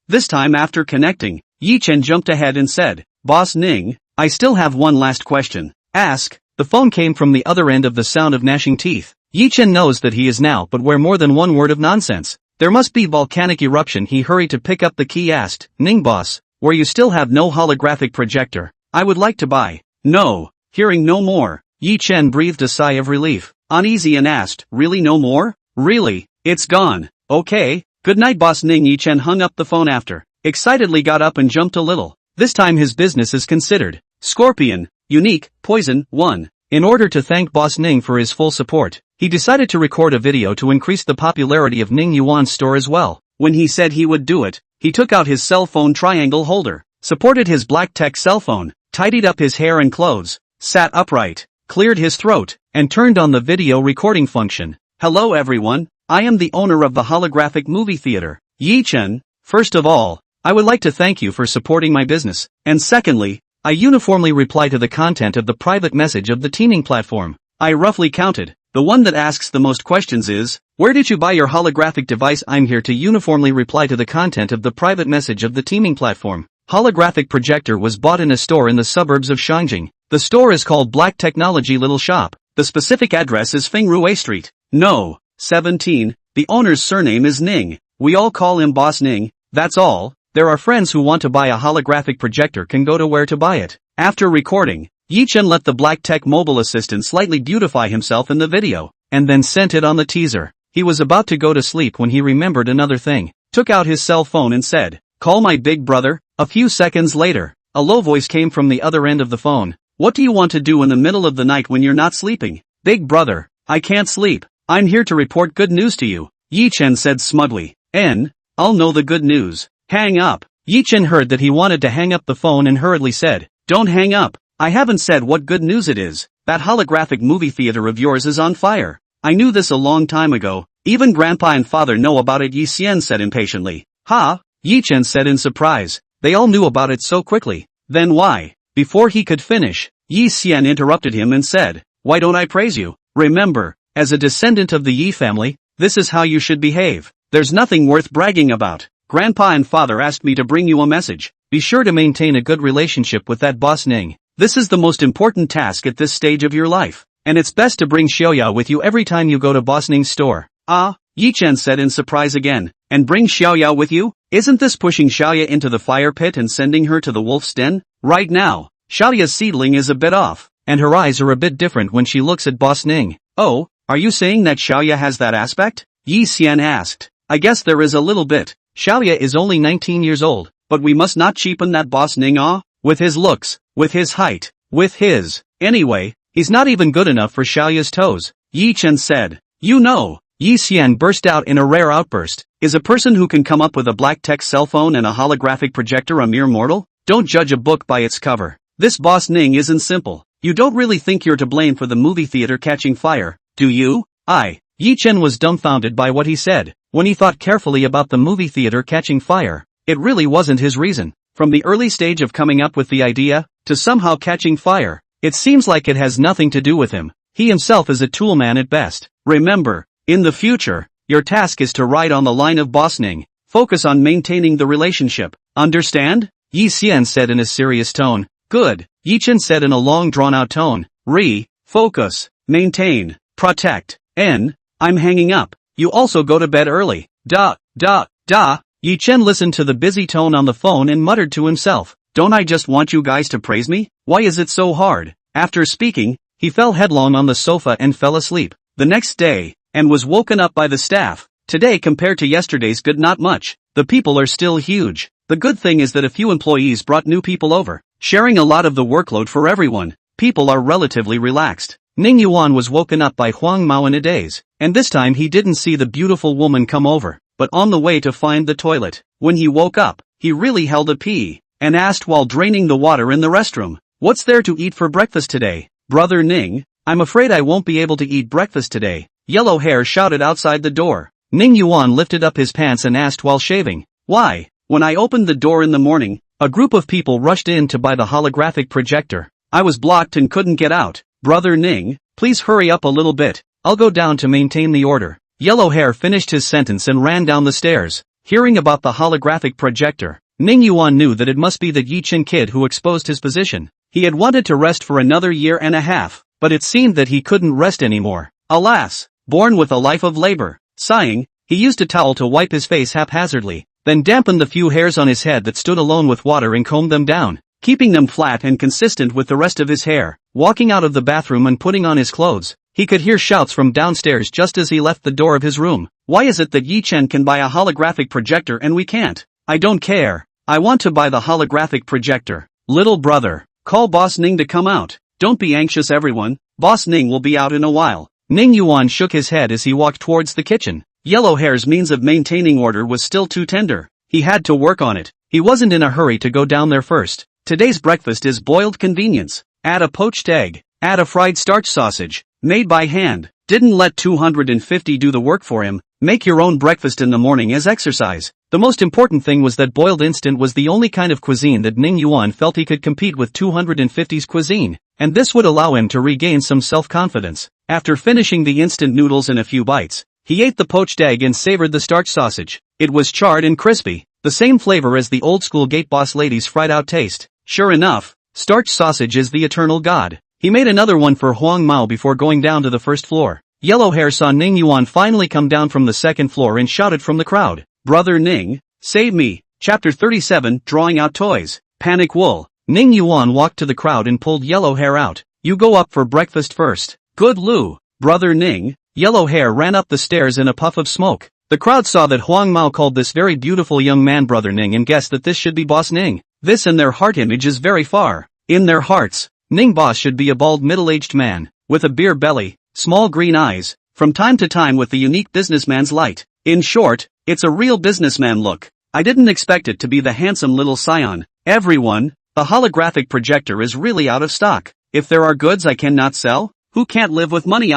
This time after connecting, Yi Chen jumped ahead and said, Boss Ning, I still have one last question. Ask. The phone came from the other end of the sound of gnashing teeth. Yi Chen knows that he is now but where more than one word of nonsense. There must be volcanic eruption. He hurried to pick up the key. Asked, Ning boss, where you still have no holographic projector, I would like to buy. No. Hearing no more, Yi Chen breathed a sigh of relief, uneasy and asked, really no more? Really? It's gone. Okay. Good night boss Ning. Yi Chen hung up the phone after, excitedly got up and jumped a little. This time his business is considered. Scorpion, unique, poison, 1. In order to thank Boss Ning for his full support, he decided to record a video to increase the popularity of Ning Yuan's store as well. When he said he would do it, he took out his cell phone triangle holder, supported his black tech cell phone, tidied up his hair and clothes, sat upright, cleared his throat, and turned on the video recording function. Hello everyone, I am the owner of the holographic movie theater, Yi Chen. First of all, I would like to thank you for supporting my business, and secondly, I uniformly reply to the content of the private message of the teaming platform. I roughly counted. The one that asks the most questions is, where did you buy your holographic device? I'm here to uniformly reply to the content of the private message of the teaming platform. Holographic projector was bought in a store in the suburbs of Shangjing. The store is called Black Technology Little Shop. The specific address is Fengrui Street. No. 17. The owner's surname is Ning. We all call him Boss Ning. That's all. There are friends who want to buy a holographic projector can go to where to buy it. After recording, Yi Chen let the Black Tech mobile assistant slightly beautify himself in the video, and then sent it on the teaser. He was about to go to sleep when he remembered another thing, took out his cell phone and said, call my big brother. A few seconds later, a low voice came from the other end of the phone. What do you want to do in the middle of the night when you're not sleeping? Big brother, I can't sleep. I'm here to report good news to you, Yi Chen said smugly. I'll know the good news. Hang up. Yi Chen heard that he wanted to hang up the phone and hurriedly said, don't hang up. I haven't said what good news it is. That holographic movie theater of yours is on fire. I knew this a long time ago. Even grandpa and father know about it, Yi Xian said impatiently. Ha? Yi Chen said in surprise. They all knew about it so quickly. Then why? Before he could finish, Yi Xian interrupted him and said, why don't I praise you? Remember, as a descendant of the Yi family, this is how you should behave. There's nothing worth bragging about. Grandpa and father asked me to bring you a message. Be sure to maintain a good relationship with that Boss Ning. This is the most important task at this stage of your life. And it's best to bring Xiaoya with you every time you go to Boss Ning's store. Ah, Yi Chen said in surprise again. And bring Xiaoya with you? Isn't this pushing Xiaoya into the fire pit and sending her to the wolf's den? Right now, Xiaoya's seedling is a bit off, and her eyes are a bit different when she looks at Boss Ning. Oh, are you saying that Xiaoya has that aspect? Yi Xian asked. I guess there is a little bit. Xiaoya is only 19 years old, but we must not cheapen that Boss Ning with his looks, with his height, with his... Anyway, he's not even good enough for Xiaoya's toes, Yi Chen said. You know, Yi Xian burst out in a rare outburst. Is a person who can come up with a black tech cell phone and a holographic projector a mere mortal? Don't judge a book by its cover. This Boss Ning isn't simple. You don't really think you're to blame for the movie theater catching fire, do you? Yi Chen was dumbfounded by what he said. When he thought carefully about the movie theater catching fire, it really wasn't his reason. From the early stage of coming up with the idea, to somehow catching fire, it seems like it has nothing to do with him. He himself is a toolman at best. Remember, in the future, your task is to ride on the line of Boss Ning. Focus on maintaining the relationship. Understand? Yi Xian said in a serious tone. Good, Yi Chen said in a long drawn-out tone. Focus, maintain, protect, I'm hanging up. You also go to bed early. Yi Chen listened to the busy tone on the phone and muttered to himself. Don't I just want you guys to praise me? Why is it so hard? After speaking, he fell headlong on the sofa and fell asleep. The next day, and was woken up by the staff. Today compared to yesterday's good not much. The people are still huge. The good thing is that a few employees brought new people over, sharing a lot of the workload for everyone. People are relatively relaxed. Ning Yuan was woken up by Huang Mao in a daze, and this time he didn't see the beautiful woman come over, but on the way to find the toilet. When he woke up, he really held a pee, and asked while draining the water in the restroom, "What's there to eat for breakfast today?" "Brother Ning, I'm afraid I won't be able to eat breakfast today," Yellow Hair shouted outside the door. Ning Yuan lifted up his pants and asked while shaving, "Why?" "When I opened the door in the morning, a group of people rushed in to buy the holographic projector. I was blocked and couldn't get out." "Brother Ning, please hurry up a little bit. I'll go down to maintain the order." Yellow Hair finished his sentence and ran down the stairs. Hearing about the holographic projector, Ning Yuan knew that it must be the Yi Chen kid who exposed his position. He had wanted to rest for another year and a half, but it seemed that he couldn't rest anymore. Alas, born with a life of labor. Sighing, he used a towel to wipe his face haphazardly, then dampened the few hairs on his head that stood alone with water and combed them down, keeping them flat and consistent with the rest of his hair. Walking out of the bathroom and putting on his clothes, he could hear shouts from downstairs just as he left the door of his room. "Why is it that Yi Chen can buy a holographic projector and we can't? I don't care. I want to buy the holographic projector." "Little brother, call Boss Ning to come out. Don't be anxious everyone, Boss Ning will be out in a while." Ning Yuan shook his head as he walked towards the kitchen. Yellow Hair's means of maintaining order was still too tender. He had to work on it. He wasn't in a hurry to go down there first. Today's breakfast is boiled convenience. Add a poached egg. Add a fried starch sausage. Made by hand. Didn't let 250 do the work for him. Make your own breakfast in the morning as exercise. The most important thing was that boiled instant was the only kind of cuisine that Ning Yuan felt he could compete with 250's cuisine, and this would allow him to regain some self-confidence. After finishing the instant noodles in a few bites, he ate the poached egg and savored the starch sausage. It was charred and crispy, the same flavor as the old-school Gate Boss lady's fried-out taste. Sure enough, starch sausage is the eternal god. He made another one for Huang Mao before going down to the first floor. Yellow Hair saw Ning Yuan finally come down from the second floor and shouted from the crowd, "Brother Ning, save me." Chapter 37, Drawing Out Toys. Panic Wool. Ning Yuan walked to the crowd and pulled Yellow Hair out. "You go up for breakfast first." "Good Lu." "Brother Ning." Yellow Hair ran up the stairs in a puff of smoke. The crowd saw that Huang Mao called this very beautiful young man Brother Ning and guessed that this should be Boss Ning. This and their heart image is very far. In their hearts, Ning Boss should be a bald middle-aged man, with a beer belly, small green eyes, from time to time with the unique businessman's light. In short, it's a real businessman look. I didn't expect it to be the handsome little scion. Everyone, the holographic projector is really out of stock. If there are goods I cannot sell, who can't live with money?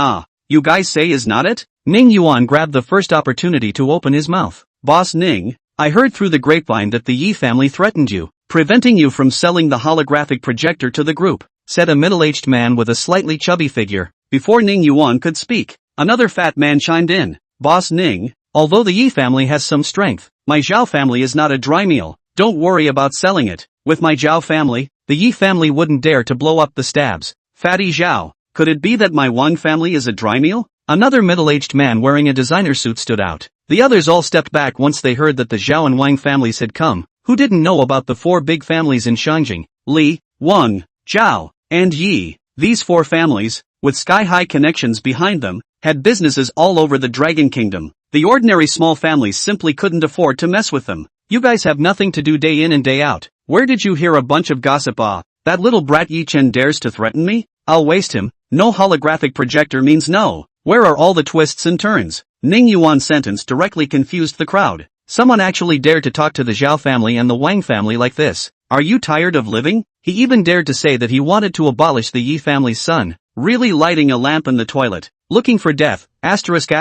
You guys say is not it? Ning Yuan grabbed the first opportunity to open his mouth. "Boss Ning, I heard through the grapevine that the Yi family threatened you, preventing you from selling the holographic projector to the group," said a middle-aged man with a slightly chubby figure. Before Ning Yuan could speak, another fat man chimed in. "Boss Ning, although the Yi family has some strength, my Zhao family is not a dry meal. Don't worry about selling it. With my Zhao family, the Yi family wouldn't dare to blow up the stabs." "Fatty Zhao, could it be that my Wang family is a dry meal?" Another middle-aged man wearing a designer suit stood out. The others all stepped back once they heard that the Zhao and Wang families had come. Who didn't know about the four big families in Shangjing? Li, Wang, Zhao, and Yi. These four families, with sky-high connections behind them, had businesses all over the Dragon Kingdom. The ordinary small families simply couldn't afford to mess with them. "You guys have nothing to do day in and day out. Where did you hear a bunch of gossip? That little brat Yi Chen dares to threaten me? I'll waste him. No holographic projector means no. Where are all the twists and turns? Ning Yuan's sentence directly confused the crowd. Someone actually dared to talk to the Zhao family and the Wang family like this. Are you tired of living? He even dared to say that he wanted to abolish the Yi family's son. Really lighting a lamp in the toilet. Looking for death. Asterisk.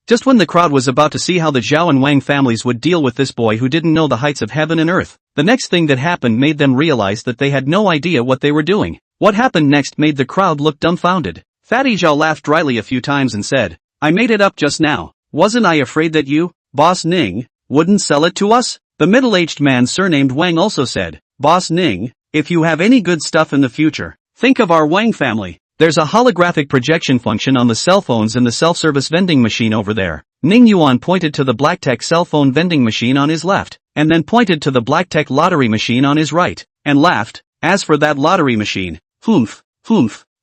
Just when the crowd was about to see how the Zhao and Wang families would deal with this boy who didn't know the heights of heaven and earth, the next thing that happened made them realize that they had no idea what they were doing. What happened next made the crowd look dumbfounded. Fatty Zhao laughed dryly a few times and said, I made it up just now. Wasn't I afraid that you, Boss Ning, wouldn't sell it to us? The middle-aged man surnamed Wang also said, Boss Ning, if you have any good stuff in the future, think of our Wang family. There's a holographic projection function on the cell phones in the self-service vending machine over there. Ning Yuan pointed to the BlackTech cell phone vending machine on his left, and then pointed to the BlackTech lottery machine on his right, and laughed. As for that lottery machine, humph.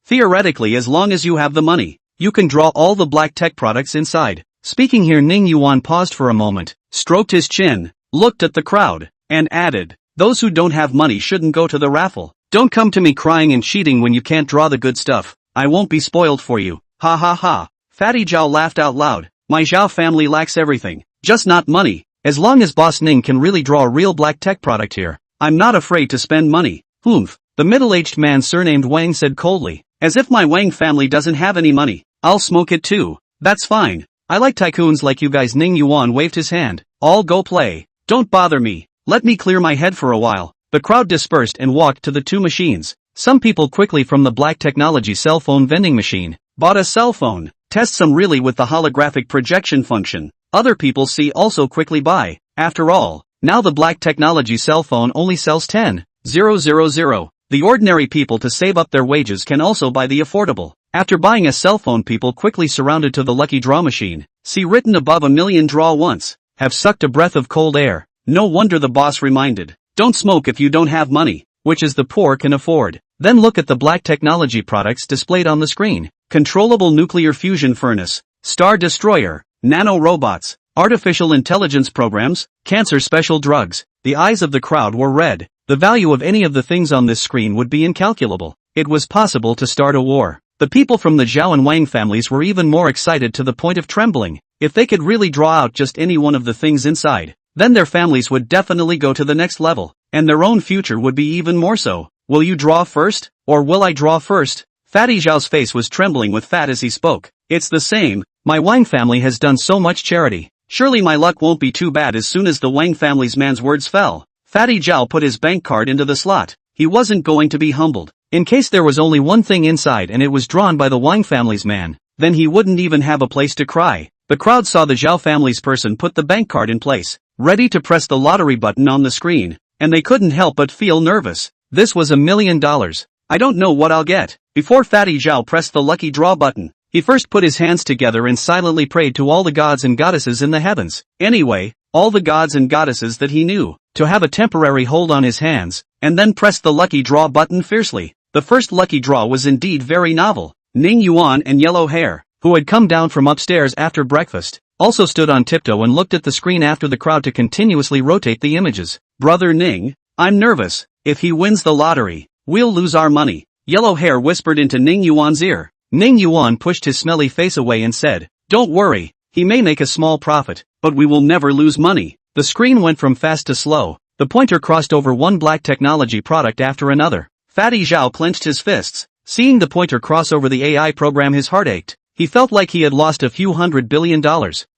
Theoretically, as long as you have the money, you can draw all the BlackTech products inside. Speaking here, Ning Yuan paused for a moment, stroked his chin, looked at the crowd, and added, those who don't have money shouldn't go to the raffle. Don't come to me crying and cheating when you can't draw the good stuff. I won't be spoiled for you. Ha ha ha. Fatty Zhao laughed out loud. My Zhao family lacks everything, just not money. As long as Boss Ning can really draw a real BlackTech product here, I'm not afraid to spend money. Humph. The middle-aged man surnamed Wang said coldly, as if my Wang family doesn't have any money. I'll smoke it too. That's fine. I like tycoons like you guys. Ning Yuan waved his hand. All go play. Don't bother me. Let me clear my head for a while. The crowd dispersed and walked to the two machines. Some people quickly from the Black Technology cell phone vending machine bought a cell phone. Test some really with the holographic projection function. Other people see also quickly buy. After all, now the Black Technology cell phone only sells 10,000. The ordinary people to save up their wages can also buy the affordable. After buying a cell phone, people quickly surrounded to the lucky draw machine. See written above, a million draw once. Have sucked a breath of cold air. No wonder the boss reminded. Don't smoke if you don't have money, which is the poor can afford. Then look at the Black Technology products displayed on the screen. Controllable nuclear fusion furnace, star destroyer, nano robots, artificial intelligence programs, cancer special drugs. The eyes of the crowd were red. The value of any of the things on this screen would be incalculable. It was possible to start a war. The people from the Zhao and Wang families were even more excited to the point of trembling. If they could really draw out just any one of the things inside, then their families would definitely go to the next level, and their own future would be even more so. Will you draw first, or will I draw first? Fatty Zhao's face was trembling with fat as he spoke. It's the same. My Wang family has done so much charity. Surely my luck won't be too bad. As soon as the Wang family's man's words fell, Fatty Zhao put his bank card into the slot. He wasn't going to be humbled. In case there was only one thing inside and it was drawn by the Wang family's man, then he wouldn't even have a place to cry. The crowd saw the Zhao family's person put the bank card in place, ready to press the lottery button on the screen, and they couldn't help but feel nervous. This was $1 million. I don't know what I'll get. Before Fatty Zhao pressed the lucky draw button, he first put his hands together and silently prayed to all the gods and goddesses in the heavens. Anyway, all the gods and goddesses that he knew, to have a temporary hold on his hands, and then pressed the lucky draw button fiercely. The first lucky draw was indeed very novel. Ning Yuan and Yellow Hair, who had come down from upstairs after breakfast, also stood on tiptoe and looked at the screen after the crowd to continuously rotate the images. Brother Ning, I'm nervous. If he wins the lottery, we'll lose our money. Yellow Hair whispered into Ning Yuan's ear. Ning Yuan pushed his smelly face away and said, Don't worry, he may make a small profit, but we will never lose money. The screen went from fast to slow. The pointer crossed over one Black Technology product after another. Fatty Zhao clenched his fists. Seeing the pointer cross over the AI program, his heart ached. He felt like he had lost a few $100 billion.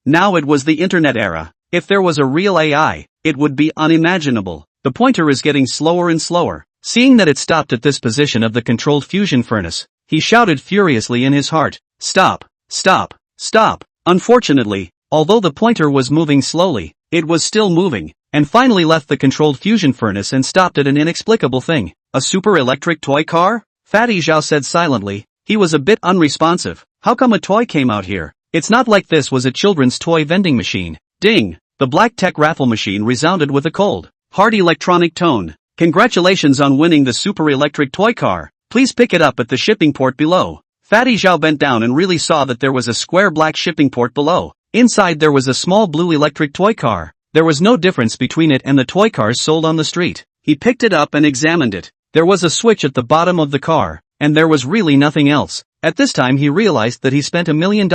Now it was the internet era. If there was a real AI, it would be unimaginable. The pointer is getting slower and slower. Seeing that it stopped at this position of the controlled fusion furnace, he shouted furiously in his heart, Stop! Stop! Stop! Unfortunately, although the pointer was moving slowly, it was still moving, and finally left the controlled fusion furnace and stopped at an inexplicable thing. A super electric toy car? Fatty Zhao said silently. He was a bit unresponsive. How come a toy came out here? It's not like this was a children's toy vending machine. Ding! The Black Tech raffle machine resounded with a cold, hard electronic tone. Congratulations on winning the super electric toy car. Please pick it up at the shipping port below. Fatty Zhao bent down and really saw that there was a square black shipping port below. Inside there was a small blue electric toy car. There was no difference between it and the toy cars sold on the street. He picked it up and examined it. There was a switch at the bottom of the car, and there was really nothing else. At this time he realized that he spent $1 million.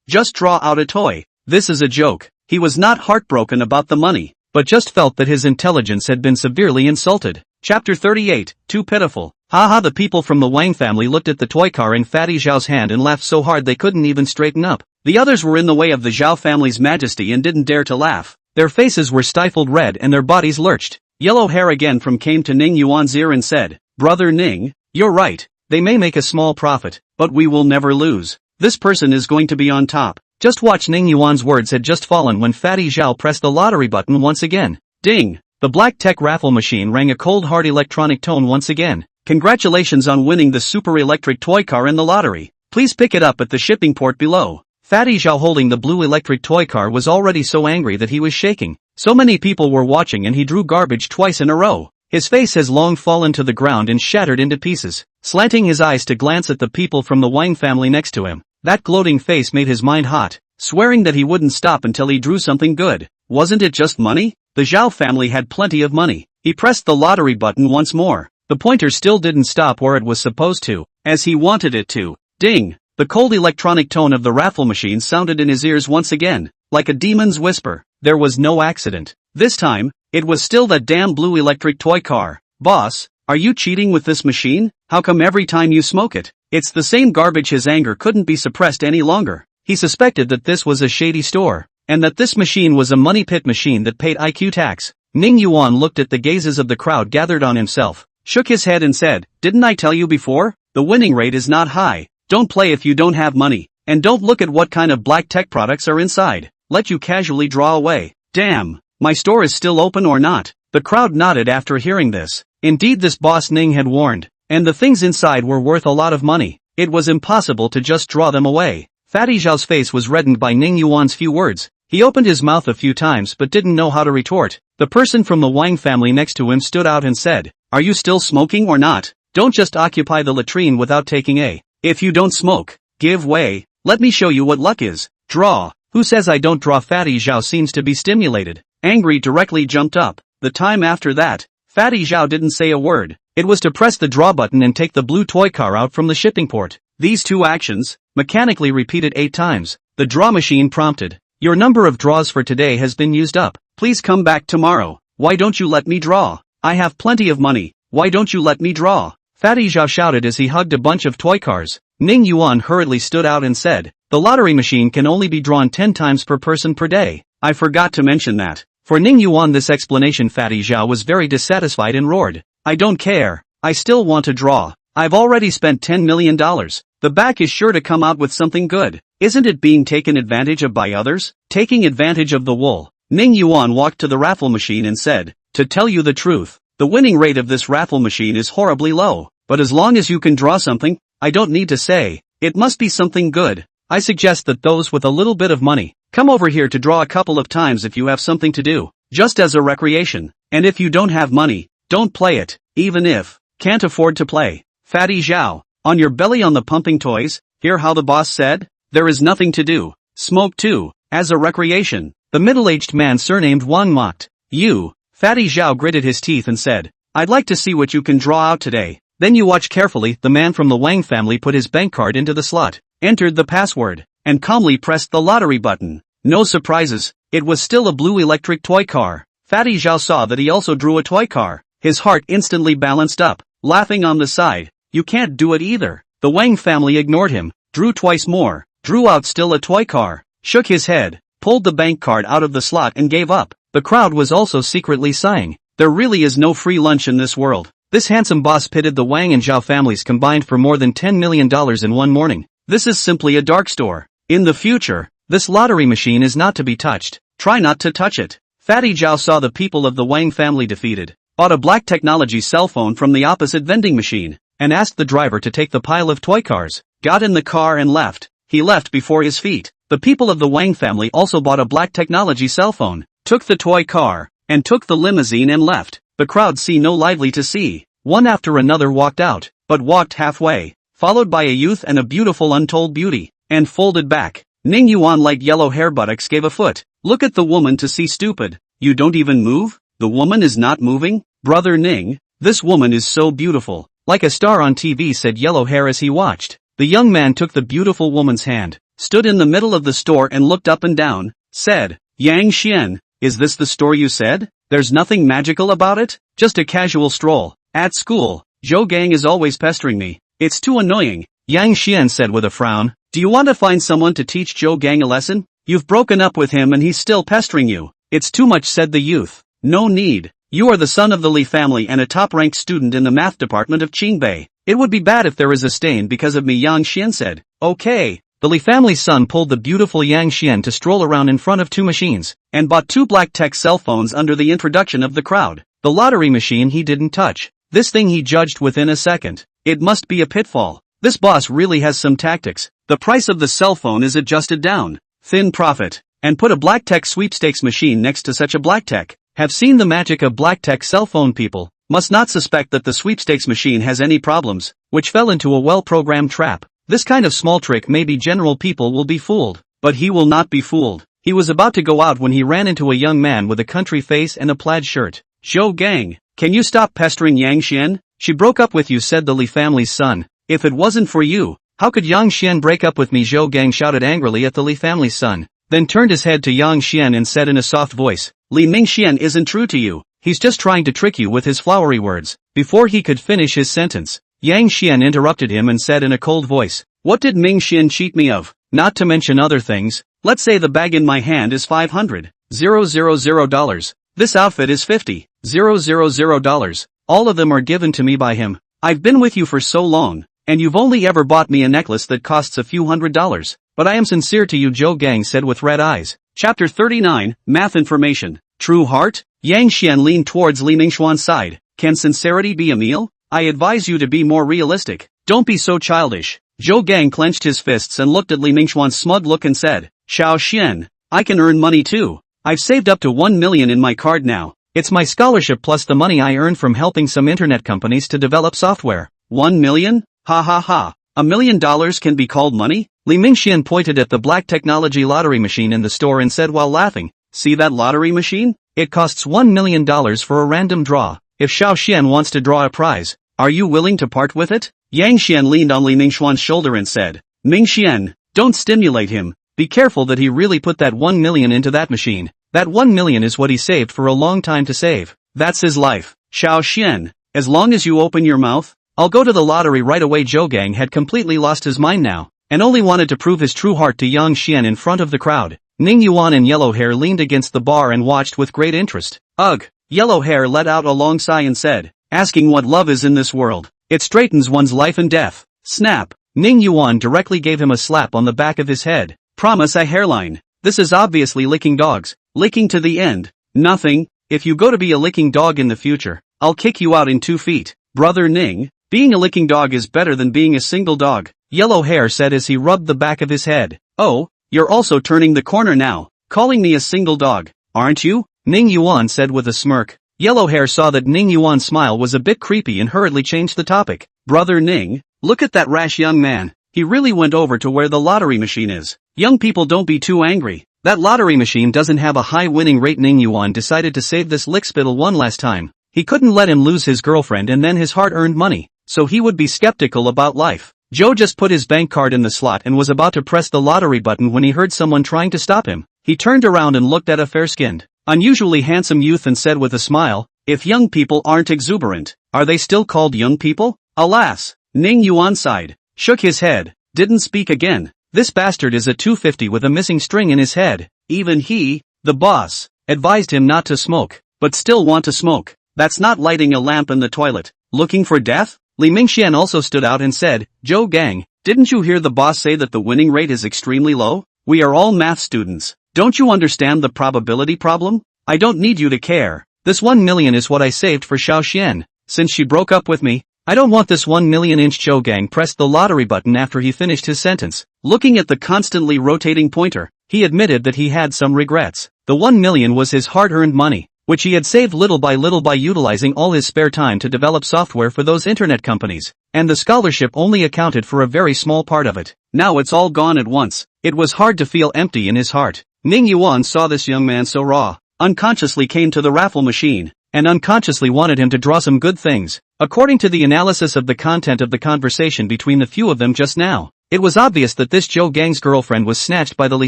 Just draw out a toy. This is a joke. He was not heartbroken about the money, but just felt that his intelligence had been severely insulted. Chapter 38, Too Pitiful. Haha, the people from the Wang family looked at the toy car in Fatty Zhao's hand and laughed so hard they couldn't even straighten up. The others were in the way of the Zhao family's majesty and didn't dare to laugh. Their faces were stifled red and their bodies lurched. Yellow Hair again came to Ning Yuan's ear and said, "Brother Ning, you're right. They may make a small profit, but we will never lose. This person is going to be on top." Just watch. Ning Yuan's words had just fallen when Fatty Zhao pressed the lottery button once again. Ding! The black tech raffle machine rang a cold hard electronic tone once again. "Congratulations on winning the super electric toy car in the lottery. Please pick it up at the shipping port below." Fatty Zhao holding the blue electric toy car was already so angry that he was shaking. So many people were watching and he drew garbage twice in a row. His face has long fallen to the ground and shattered into pieces. Slanting his eyes to glance at the people from the Wang family next to him, that gloating face made his mind hot, swearing that he wouldn't stop until he drew something good. Wasn't it just money? The Zhao family had plenty of money. He pressed the lottery button once more. The pointer still didn't stop where it was supposed to, as he wanted it to. Ding! The cold electronic tone of the raffle machine sounded in his ears once again, like a demon's whisper. There was no accident. This time, it was still that damn blue electric toy car. "Boss, are you cheating with this machine? How come every time you smoke it, it's the same garbage?" His anger couldn't be suppressed any longer. He suspected that this was a shady store, and that this machine was a money pit machine that paid IQ tax. Ning Yuan looked at the gazes of the crowd gathered on himself, shook his head and said, "Didn't I tell you before? The winning rate is not high. Don't play if you don't have money, and don't look at what kind of black tech products are inside. Let you casually draw away." "Damn, my store is still open or not?" The crowd nodded after hearing this. Indeed, this boss Ning had warned, and the things inside were worth a lot of money. It was impossible to just draw them away. Fatty Zhao's face was reddened by Ning Yuan's few words. He opened his mouth a few times but didn't know how to retort. The person from the Wang family next to him stood out and said, "Are you still smoking or not? Don't just occupy the latrine without taking a. If you don't smoke, give way. Let me show you what luck is. Draw." "Who says I don't draw?" Fatty Zhao seems to be stimulated. Angry directly jumped up. The time after that, Fatty Zhao didn't say a word. It was to press the draw button and take the blue toy car out from the shipping port. These two actions, mechanically repeated 8 times, the draw machine prompted. "Your number of draws for today has been used up. Please come back tomorrow." "Why don't you let me draw? I have plenty of money. Why don't you let me draw?" Fatty Zhao shouted as he hugged a bunch of toy cars. Ning Yuan hurriedly stood out and said, "The lottery machine can only be drawn 10 times per person per day. I forgot to mention that." For Ning Yuan this explanation, Fatty Zhao was very dissatisfied and roared, "I don't care. I still want to draw. I've already spent $10 million. The back is sure to come out with something good. Isn't it being taken advantage of by others? Taking advantage of the wool." Ning Yuan walked to the raffle machine and said, "To tell you the truth, the winning rate of this raffle machine is horribly low. But as long as you can draw something, I don't need to say, it must be something good. I suggest that those with a little bit of money, come over here to draw a couple of times if you have something to do, just as a recreation. And if you don't have money, don't play it, even if, can't afford to play." Fatty Zhao, on your belly on the pumping toys, hear how the boss said? There is nothing to do. Smoke too, as a recreation. The middle-aged man surnamed Wang mocked. "You." Fatty Zhao gritted his teeth and said, "I'd like to see what you can draw out today." "Then you watch carefully." The man from the Wang family put his bank card into the slot, entered the password, and calmly pressed the lottery button. No surprises, it was still a blue electric toy car. Fatty Zhao saw that he also drew a toy car. His heart instantly balanced up, laughing on the side. "You can't do it either." The Wang family ignored him, drew twice more, drew out still a toy car, shook his head, pulled the bank card out of the slot and gave up. The crowd was also secretly sighing. There really is no free lunch in this world. This handsome boss pitted the Wang and Zhao families combined for more than $10 million in one morning. This is simply a dark store. In the future, this lottery machine is not to be touched. Try not to touch it. Fatty Zhao saw the people of the Wang family defeated, bought a black technology cell phone from the opposite vending machine, and asked the driver to take the pile of toy cars, got in the car and left. He left before his feet. The people of the Wang family also bought a black technology cell phone, took the toy car, and took the limousine and left. The crowd see no lively to see. One after another walked out, but walked halfway, followed by a youth and a beautiful untold beauty, and folded back. Ning Yuan like yellow hair buttocks gave a foot. "Look at the woman to see, stupid. You don't even move? The woman is not moving? Brother Ning, this woman is so beautiful, like a star on TV," said Yellow Hair as he watched. The young man took the beautiful woman's hand, stood in the middle of the store and looked up and down, said, "Yang Xian, is this the store you said? There's nothing magical about it? Just a casual stroll. At school, Zhou Gang is always pestering me. It's too annoying." Yang Xian said with a frown, "Do you want to find someone to teach Zhou Gang a lesson? You've broken up with him and he's still pestering you." "It's too much," said the youth. "No need. You are the son of the Li family and a top-ranked student in the math department of Qingbei. It would be bad if there is a stain because of me," Yang Xian said. "Okay." The Li family's son pulled the beautiful Yang Xian to stroll around in front of two machines, and bought two black tech cell phones under the introduction of the crowd. The lottery machine he didn't touch. This thing he judged within a second. It must be a pitfall. This boss really has some tactics. The price of the cell phone is adjusted down. Thin profit. And put a black tech sweepstakes machine next to such a black tech. Have seen the magic of black tech cell phone people. Must not suspect that the sweepstakes machine has any problems, which fell into a well-programmed trap. This kind of small trick maybe general people will be fooled, but he will not be fooled. He was about to go out when he ran into a young man with a country face and a plaid shirt. "Zhou Gang, can you stop pestering Yang Xian? She broke up with you," said the Li family's son. "If it wasn't for you, how could Yang Xian break up with me?" Zhou Gang shouted angrily at the Li family's son, then turned his head to Yang Xian and said in a soft voice, "Li Mingxian isn't true to you. He's just trying to trick you with his flowery words." Before he could finish his sentence, Yang Xian interrupted him and said in a cold voice, "What did Mingxian cheat me of? Not to mention other things. Let's say the bag in my hand is $500,000. This outfit is $50,000. All of them are given to me by him. I've been with you for so long, and you've only ever bought me a necklace that costs a few $100s. But I am sincere to you," Zhou Gang said with red eyes. Chapter 39, Math Information. True Heart? Yang Xian leaned towards Li Mingxuan's side. "Can sincerity be a meal? I advise you to be more realistic. Don't be so childish." Zhou Gang clenched his fists and looked at Li Mingxuan's smug look and said, "Xiao Xian, I can earn money too. I've saved up to 1 million in my card now. It's my scholarship plus the money I earned from helping some internet companies to develop software." 1 million? Ha ha ha. $1 million can be called money? Li Mingxian pointed at the black technology lottery machine in the store and said while laughing, "See that lottery machine? It costs $1 million for a random draw. If Xiao Xian wants to draw a prize, are you willing to part with it?" Yang Xian leaned on Li Mingxuan's shoulder and said, "Mingxian, don't stimulate him. Be careful that he really put that 1 million into that machine. That 1 million is what he saved for a long time to save. That's his life. Xiao Xian, as long as you open your mouth, I'll go to the lottery right away." Zhou Gang had completely lost his mind now, and only wanted to prove his true heart to Yang Xian in front of the crowd. Ning Yuan and Yellow Hair leaned against the bar and watched with great interest. "Ugh." Yellow Hair let out a long sigh and said, "Asking what love is in this world. It straightens one's life and death." Snap. Ning Yuan directly gave him a slap on the back of his head. "Promise a hairline. This is obviously licking dogs. Licking to the end. Nothing. If you go to be a licking dog in the future, I'll kick you out in 2 feet. Brother Ning, being a licking dog is better than being a single dog," Yellow Hair said as he rubbed the back of his head. "Oh, you're also turning the corner now, calling me a single dog, aren't you?" Ning Yuan said with a smirk. Yellow Hair saw that Ning Yuan's smile was a bit creepy and hurriedly changed the topic. "Brother Ning, look at that rash young man. He really went over to where the lottery machine is. Young people, don't be too angry. That lottery machine doesn't have a high winning rate." Ning Yuan decided to save this lickspittle one last time. He couldn't let him lose his girlfriend and then his hard-earned money, so he would be skeptical about life. Joe just put his bank card in the slot and was about to press the lottery button when he heard someone trying to stop him. He turned around and looked at a fair-skinned, unusually handsome youth and said with a smile, "If young people aren't exuberant, are they still called young people?" "Alas." Ning Yuan sighed, shook his head, didn't speak again. "This bastard is a 250 with a missing string in his head. Even he, the boss, advised him not to smoke, but still want to smoke. That's not lighting a lamp in the toilet. Looking for death?" Li Mingxian also stood out and said, "Zhou Gang, didn't you hear the boss say that the winning rate is extremely low? We are all math students. Don't you understand the probability problem? I don't need you to care. This 1 million is what I saved for Xiao Xian. Since she broke up with me, I don't want this 1 million." Zhou Gang pressed the lottery button after he finished his sentence. Looking at the constantly rotating pointer, he admitted that he had some regrets. The 1 million was his hard-earned money, which he had saved little by utilizing all his spare time to develop software for those internet companies, and the scholarship only accounted for a very small part of it. Now it's all gone at once. It was hard to feel empty in his heart. Ning Yuan saw this young man so raw, unconsciously came to the raffle machine, and unconsciously wanted him to draw some good things. According to the analysis of the content of the conversation between the few of them just now, It was obvious that this Zhou Gang's girlfriend was snatched by the Li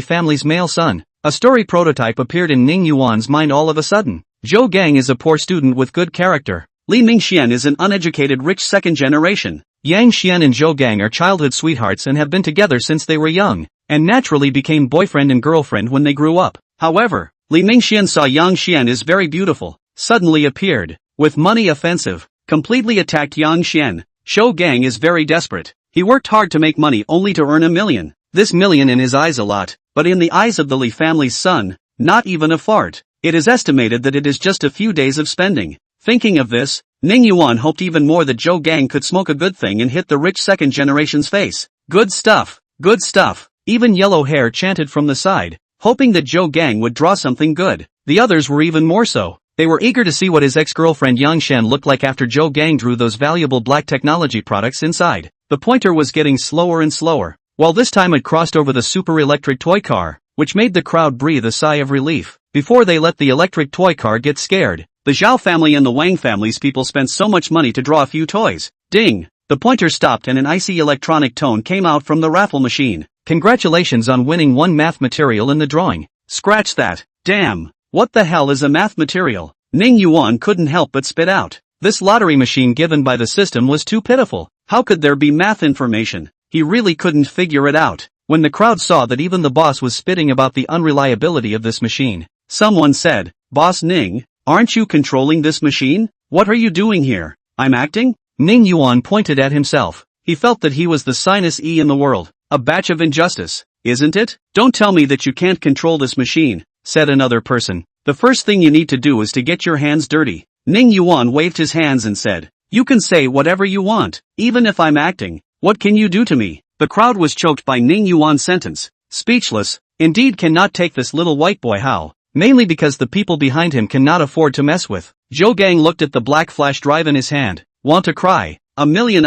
family's male son. A story prototype appeared in Ning Yuan's mind all of a sudden. Zhou Gang is a poor student with good character. Li Mingxian is an uneducated rich second generation. Yang Xian and Zhou Gang are childhood sweethearts and have been together since they were young, and naturally became boyfriend and girlfriend when they grew up. However, Li Mingxian saw Yang Xian is very beautiful, suddenly appeared, with money offensive, completely attacked Yang Xian. Zhou Gang is very desperate. He worked hard to make money only to earn $1 million. This million in his eyes a lot, but in the eyes of the Li family's son, not even a fart. It is estimated that it is just a few days of spending. Thinking of this, Ning Yuan hoped even more that Zhou Gang could smoke a good thing and hit the rich second generation's face. Good stuff, good stuff. Even Yellow Hair chanted from the side, hoping that Zhou Gang would draw something good. The others were even more so. They were eager to see what his ex-girlfriend Yang Shan looked like after Zhou Gang drew those valuable black technology products inside. The pointer was getting slower and slower, while this time it crossed over the super electric toy car, which made the crowd breathe a sigh of relief. Before they let the electric toy car get scared, the Zhao family and the Wang family's people spent so much money to draw a few toys. Ding! The pointer stopped and an icy electronic tone came out from the raffle machine. Congratulations on winning one math material in the drawing. Scratch that. Damn! What the hell is a math material? Ning Yuan couldn't help but spit out. This lottery machine given by the system was too pitiful. How could there be math information? He really couldn't figure it out. When the crowd saw that even the boss was spitting about the unreliability of this machine, someone said, "Boss Ning, aren't you controlling this machine? What are you doing here? I'm acting?" Ning Yuan pointed at himself. He felt that he was the sinus E in the world. A batch of injustice, isn't it? Don't tell me that you can't control this machine, said another person. The first thing you need to do is to get your hands dirty. Ning Yuan waved his hands and said, "You can say whatever you want, even if I'm acting. What can you do to me?" The crowd was choked by Ning Yuan's sentence. Speechless, indeed cannot take this little white boy how, mainly because the people behind him cannot afford to mess with. Zhou Gang looked at the black flash drive in his hand. Want to cry? $1 million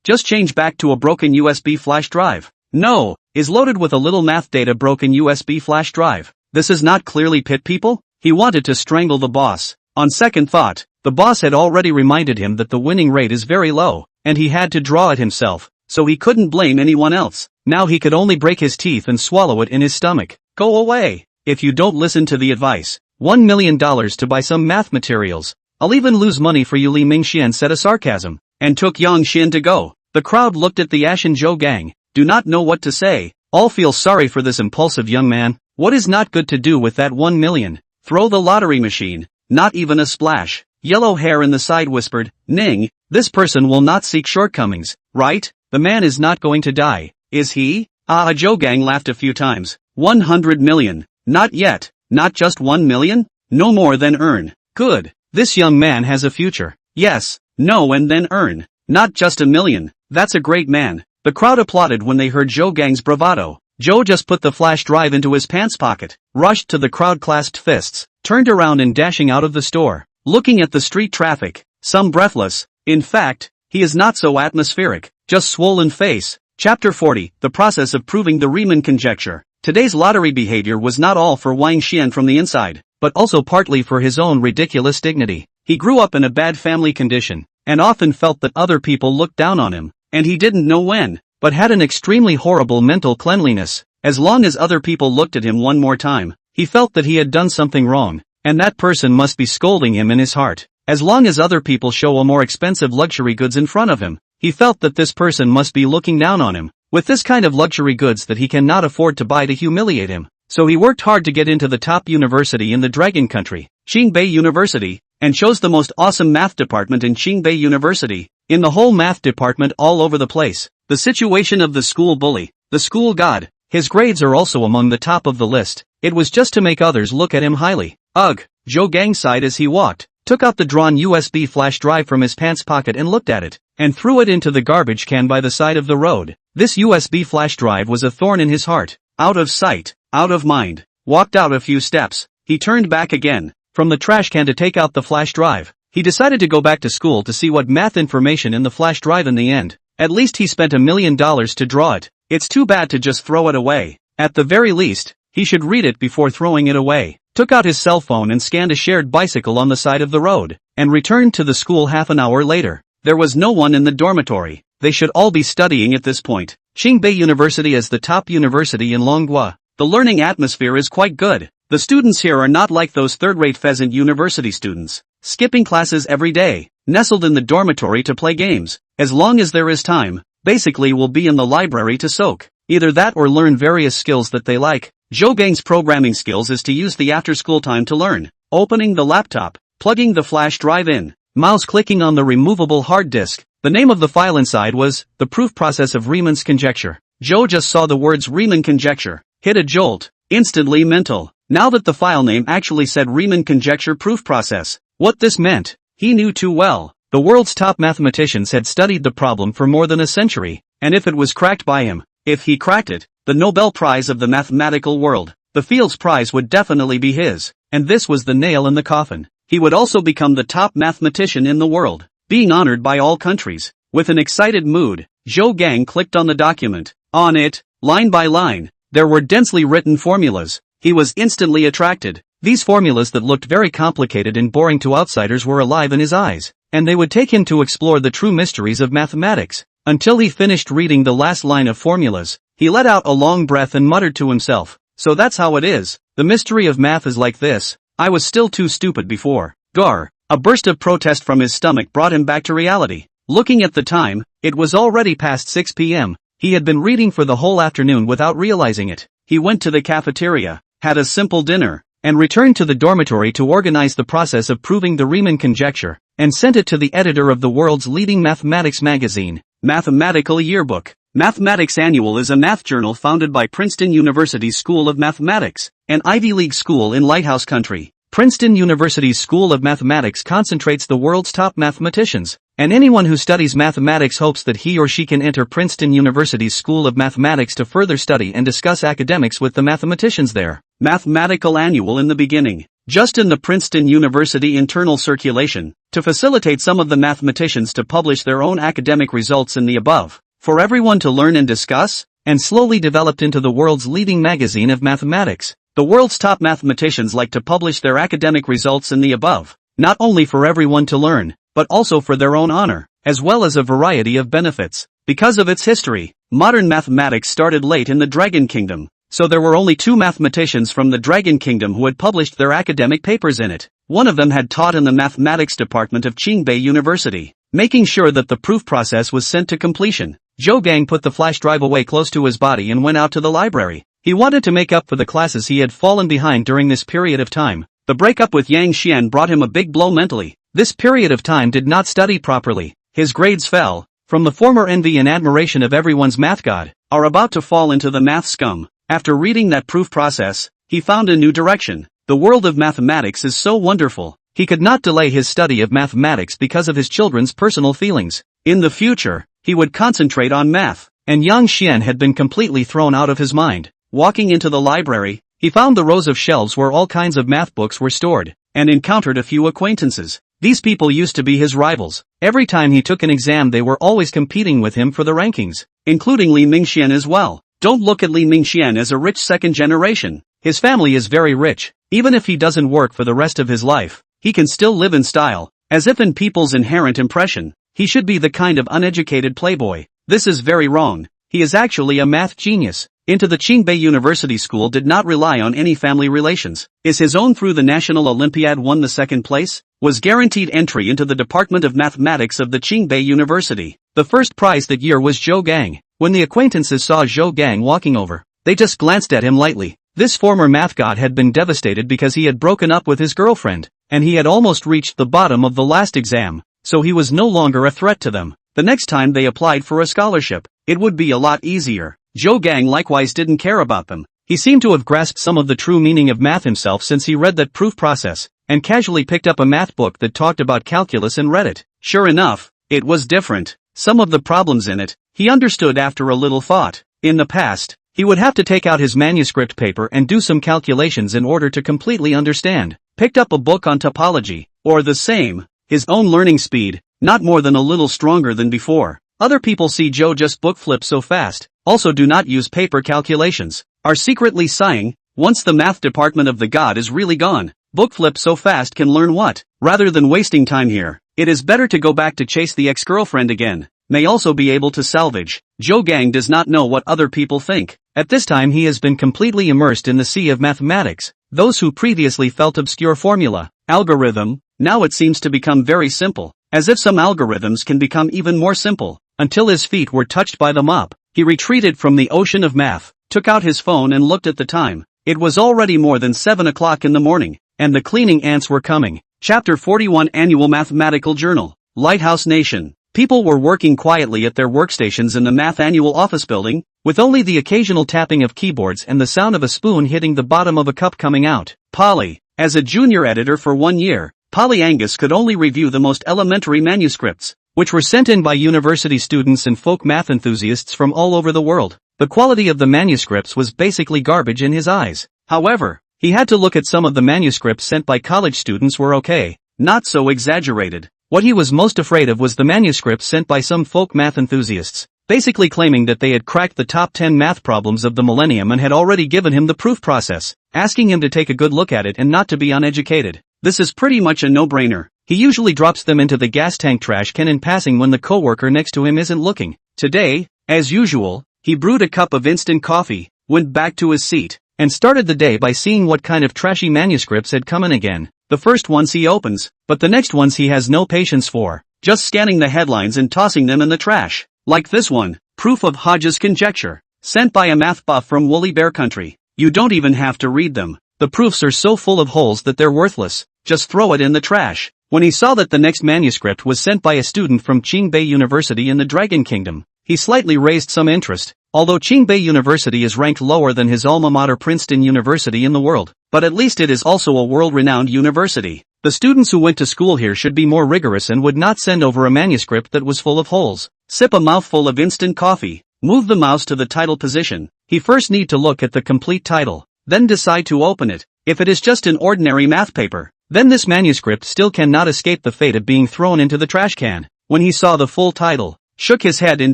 just change back to a broken USB flash drive. No, is loaded with a little math data broken USB flash drive. This is not clearly pit people? He wanted to strangle the boss. On second thought, the boss had already reminded him that the winning rate is very low, and he had to draw it himself, so he couldn't blame anyone else. Now he could only break his teeth and swallow it in his stomach. Go away. If you don't listen to the advice, $1 million to buy some math materials. I'll even lose money for you, Li Mingxian said a sarcasm, and took Yang Xian to go. The crowd looked at the ashen Zhou Gang, do not know what to say. All feel sorry for this impulsive young man. What is not good to do with that 1 million? Throw the lottery machine. Not even a splash. Yellow Hair in the side whispered, Ning, this person will not seek shortcomings, right? The man is not going to die, is he? Zhou Gang laughed a few times. 100 million. Not yet. Not just 1 million? No more than earn. Good. This young man has a future. Yes. No and then earn. Not just $1 million. That's a great man. The crowd applauded when they heard Zhou Gang's bravado. Zhou just put the flash drive into his pants pocket, rushed to the crowd, clasped fists, turned around and dashing out of the store, looking at the street traffic, some breathless. In fact, he is not so atmospheric, just swollen face. Chapter 40, The Process of Proving the Riemann Conjecture. Today's lottery behavior was not all for Wang Xian from the inside, but also partly for his own ridiculous dignity. He grew up in a bad family condition, and often felt that other people looked down on him, and he didn't know when, but had an extremely horrible mental cleanliness. As long as other people looked at him one more time, he felt that he had done something wrong, and that person must be scolding him in his heart. As long as other people show a more expensive luxury goods in front of him, he felt that this person must be looking down on him, with this kind of luxury goods that he cannot afford to buy to humiliate him. So he worked hard to get into the top university in the Dragon Country, Qingbei University, and chose the most awesome math department in Qingbei University. In the whole math department all over the place, the situation of the school bully, the school god, his grades are also among the top of the list. It was just to make others look at him highly. Ugh, Zhou Gang sighed as he walked, took out the drawn USB flash drive from his pants pocket and looked at it, and threw it into the garbage can by the side of the road. This USB flash drive was a thorn in his heart. Out of sight, out of mind. Walked out a few steps, he turned back again, from the trash can to take out the flash drive. He decided to go back to school to see what math information in the flash drive in the end. At least he spent $1 million to draw it. It's too bad to just throw it away. At the very least, he should read it before throwing it away. Took out his cell phone and scanned a shared bicycle on the side of the road, and returned to the school half an hour later. There was no one in the dormitory. They should all be studying at this point. Qingbei University is the top university in Longhua. The learning atmosphere is quite good. The students here are not like those third-rate pheasant university students, skipping classes every day, nestled in the dormitory to play games. As long as there is time, basically will be in the library to soak. Either that or learn various skills that they like. Zhou Gang's programming skills is to use the after-school time to learn, opening the laptop, plugging the flash drive in, mouse clicking on the removable hard disk. The name of the file inside was The Proof Process of Riemann's Conjecture. Zhou just saw the words Riemann conjecture, hit a jolt, instantly mental. Now that the file name actually said Riemann conjecture proof process, what this meant, he knew too well. The world's top mathematicians had studied the problem for more than a century, and if it was cracked by him, if he cracked it, the Nobel Prize of the mathematical world, the Fields Prize would definitely be his, and this was the nail in the coffin. He would also become the top mathematician in the world, being honored by all countries. With an excited mood, Zhou Gang clicked on the document. On it, line by line, there were densely written formulas. He was instantly attracted. These formulas that looked very complicated and boring to outsiders were alive in his eyes, and they would take him to explore the true mysteries of mathematics. Until he finished reading the last line of formulas, he let out a long breath and muttered to himself, "So that's how it is. The mystery of math is like this. I was still too stupid before." Gar. A burst of protest from his stomach brought him back to reality. Looking at the time, it was already past 6 p.m. He had been reading for the whole afternoon without realizing it. He went to the cafeteria, had a simple dinner, and returned to the dormitory to organize the process of proving the Riemann conjecture, and sent it to the editor of the world's leading mathematics magazine, Mathematical Yearbook. Mathematics Annual is a math journal founded by Princeton University's School of Mathematics, an Ivy League school in Lighthouse Country. Princeton University's School of Mathematics concentrates the world's top mathematicians, and anyone who studies mathematics hopes that he or she can enter Princeton University's School of Mathematics to further study and discuss academics with the mathematicians there. Mathematical Annual in the beginning, just in the Princeton University internal circulation, to facilitate some of the mathematicians to publish their own academic results in the above, for everyone to learn and discuss, and slowly developed into the world's leading magazine of mathematics. The world's top mathematicians like to publish their academic results in the above, not only for everyone to learn, but also for their own honor, as well as a variety of benefits. Because of its history, modern mathematics started late in the Dragon Kingdom, so there were only 2 mathematicians from the Dragon Kingdom who had published their academic papers in it. One of them had taught in the mathematics department of Qingbei University, making sure that the proof process was sent to completion. Zhou Gang put the flash drive away close to his body and went out to the library. He wanted to make up for the classes he had fallen behind during this period of time. The breakup with Yang Xian brought him a big blow mentally. This period of time did not study properly. His grades fell. From the former envy and admiration of everyone's math god, are about to fall into the math scum. After reading that proof process, he found a new direction. The world of mathematics is so wonderful. He could not delay his study of mathematics because of his children's personal feelings. In the future, he would concentrate on math, and Yang Xian had been completely thrown out of his mind. Walking into the library, he found the rows of shelves where all kinds of math books were stored, and encountered a few acquaintances. These people used to be his rivals. Every time he took an exam they were always competing with him for the rankings, including Li Mingxian as well. Don't look at Li Mingxian as a rich second generation. His family is very rich. Even if he doesn't work for the rest of his life, he can still live in style, as if in people's inherent impression, he should be the kind of uneducated playboy. This is very wrong. He is actually a math genius. Into the Qingbei University School did not rely on any family relations. Is his own through the National Olympiad won the second place? Was guaranteed entry into the Department of Mathematics of the Qingbei University. The first prize that year was Zhou Gang. When the acquaintances saw Zhou Gang walking over, they just glanced at him lightly. This former math god had been devastated because he had broken up with his girlfriend, and he had almost reached the bottom of the last exam, so he was no longer a threat to them. The next time they applied for a scholarship, it would be a lot easier. Zhou Gang likewise didn't care about them. He seemed to have grasped some of the true meaning of math himself since he read that proof process, and casually picked up a math book that talked about calculus and read it. Sure enough, it was different. Some of the problems in it, he understood after a little thought. In the past, he would have to take out his manuscript paper and do some calculations in order to completely understand. Picked up a book on topology, or the same, his own learning speed, not more than a little stronger than before. Other people see Joe just book flip so fast, also do not use paper calculations, are secretly sighing, once the math department of the god is really gone, book flip so fast can learn what? Rather than wasting time here, it is better to go back to chase the ex-girlfriend again. may also be able to salvage. Zhou Gang does not know what other people think. At this time he has been completely immersed in the sea of mathematics. Those who previously felt obscure formula, algorithm, now it seems to become very simple. As if some algorithms can become even more simple. Until his feet were touched by the mop, he retreated from the ocean of math, took out his phone and looked at the time. It was already more than 7 o'clock in the morning, and the cleaning ants were coming. Chapter 41 Annual Mathematical Journal. Lighthouse Nation. People were working quietly at their workstations in the Math Annual Office Building, with only the occasional tapping of keyboards and the sound of a spoon hitting the bottom of a cup coming out. Polly. As a junior editor for 1 year, Polly Angus could only review the most elementary manuscripts, which were sent in by university students and folk math enthusiasts from all over the world. The quality of the manuscripts was basically garbage in his eyes. However, he had to look at some of the manuscripts sent by college students were okay, not so exaggerated. What he was most afraid of was the manuscripts sent by some folk math enthusiasts, basically claiming that they had cracked the top 10 math problems of the millennium and had already given him the proof process, asking him to take a good look at it and not to be uneducated. This is pretty much a no-brainer. He usually drops them into the gas tank trash can in passing when the coworker next to him isn't looking. Today, as usual, he brewed a cup of instant coffee, went back to his seat, and started the day by seeing what kind of trashy manuscripts had come in again. The first ones he opens, but the next ones he has no patience for, just scanning the headlines and tossing them in the trash. Like this one, Proof of Hodge's Conjecture, sent by a math buff from Woolly Bear Country. You don't even have to read them. The proofs are so full of holes that they're worthless, just throw it in the trash. When he saw that the next manuscript was sent by a student from Qingbei University in the Dragon Kingdom, he slightly raised some interest, although Qingbei University is ranked lower than his alma mater Princeton University in the world, but at least it is also a world-renowned university. The students who went to school here should be more rigorous and would not send over a manuscript that was full of holes. Sip a mouthful of instant coffee, move the mouse to the title position. He first need to look at the complete title, then decide to open it. If it is just an ordinary math paper, then this manuscript still cannot escape the fate of being thrown into the trash can. When he saw the full title, shook his head in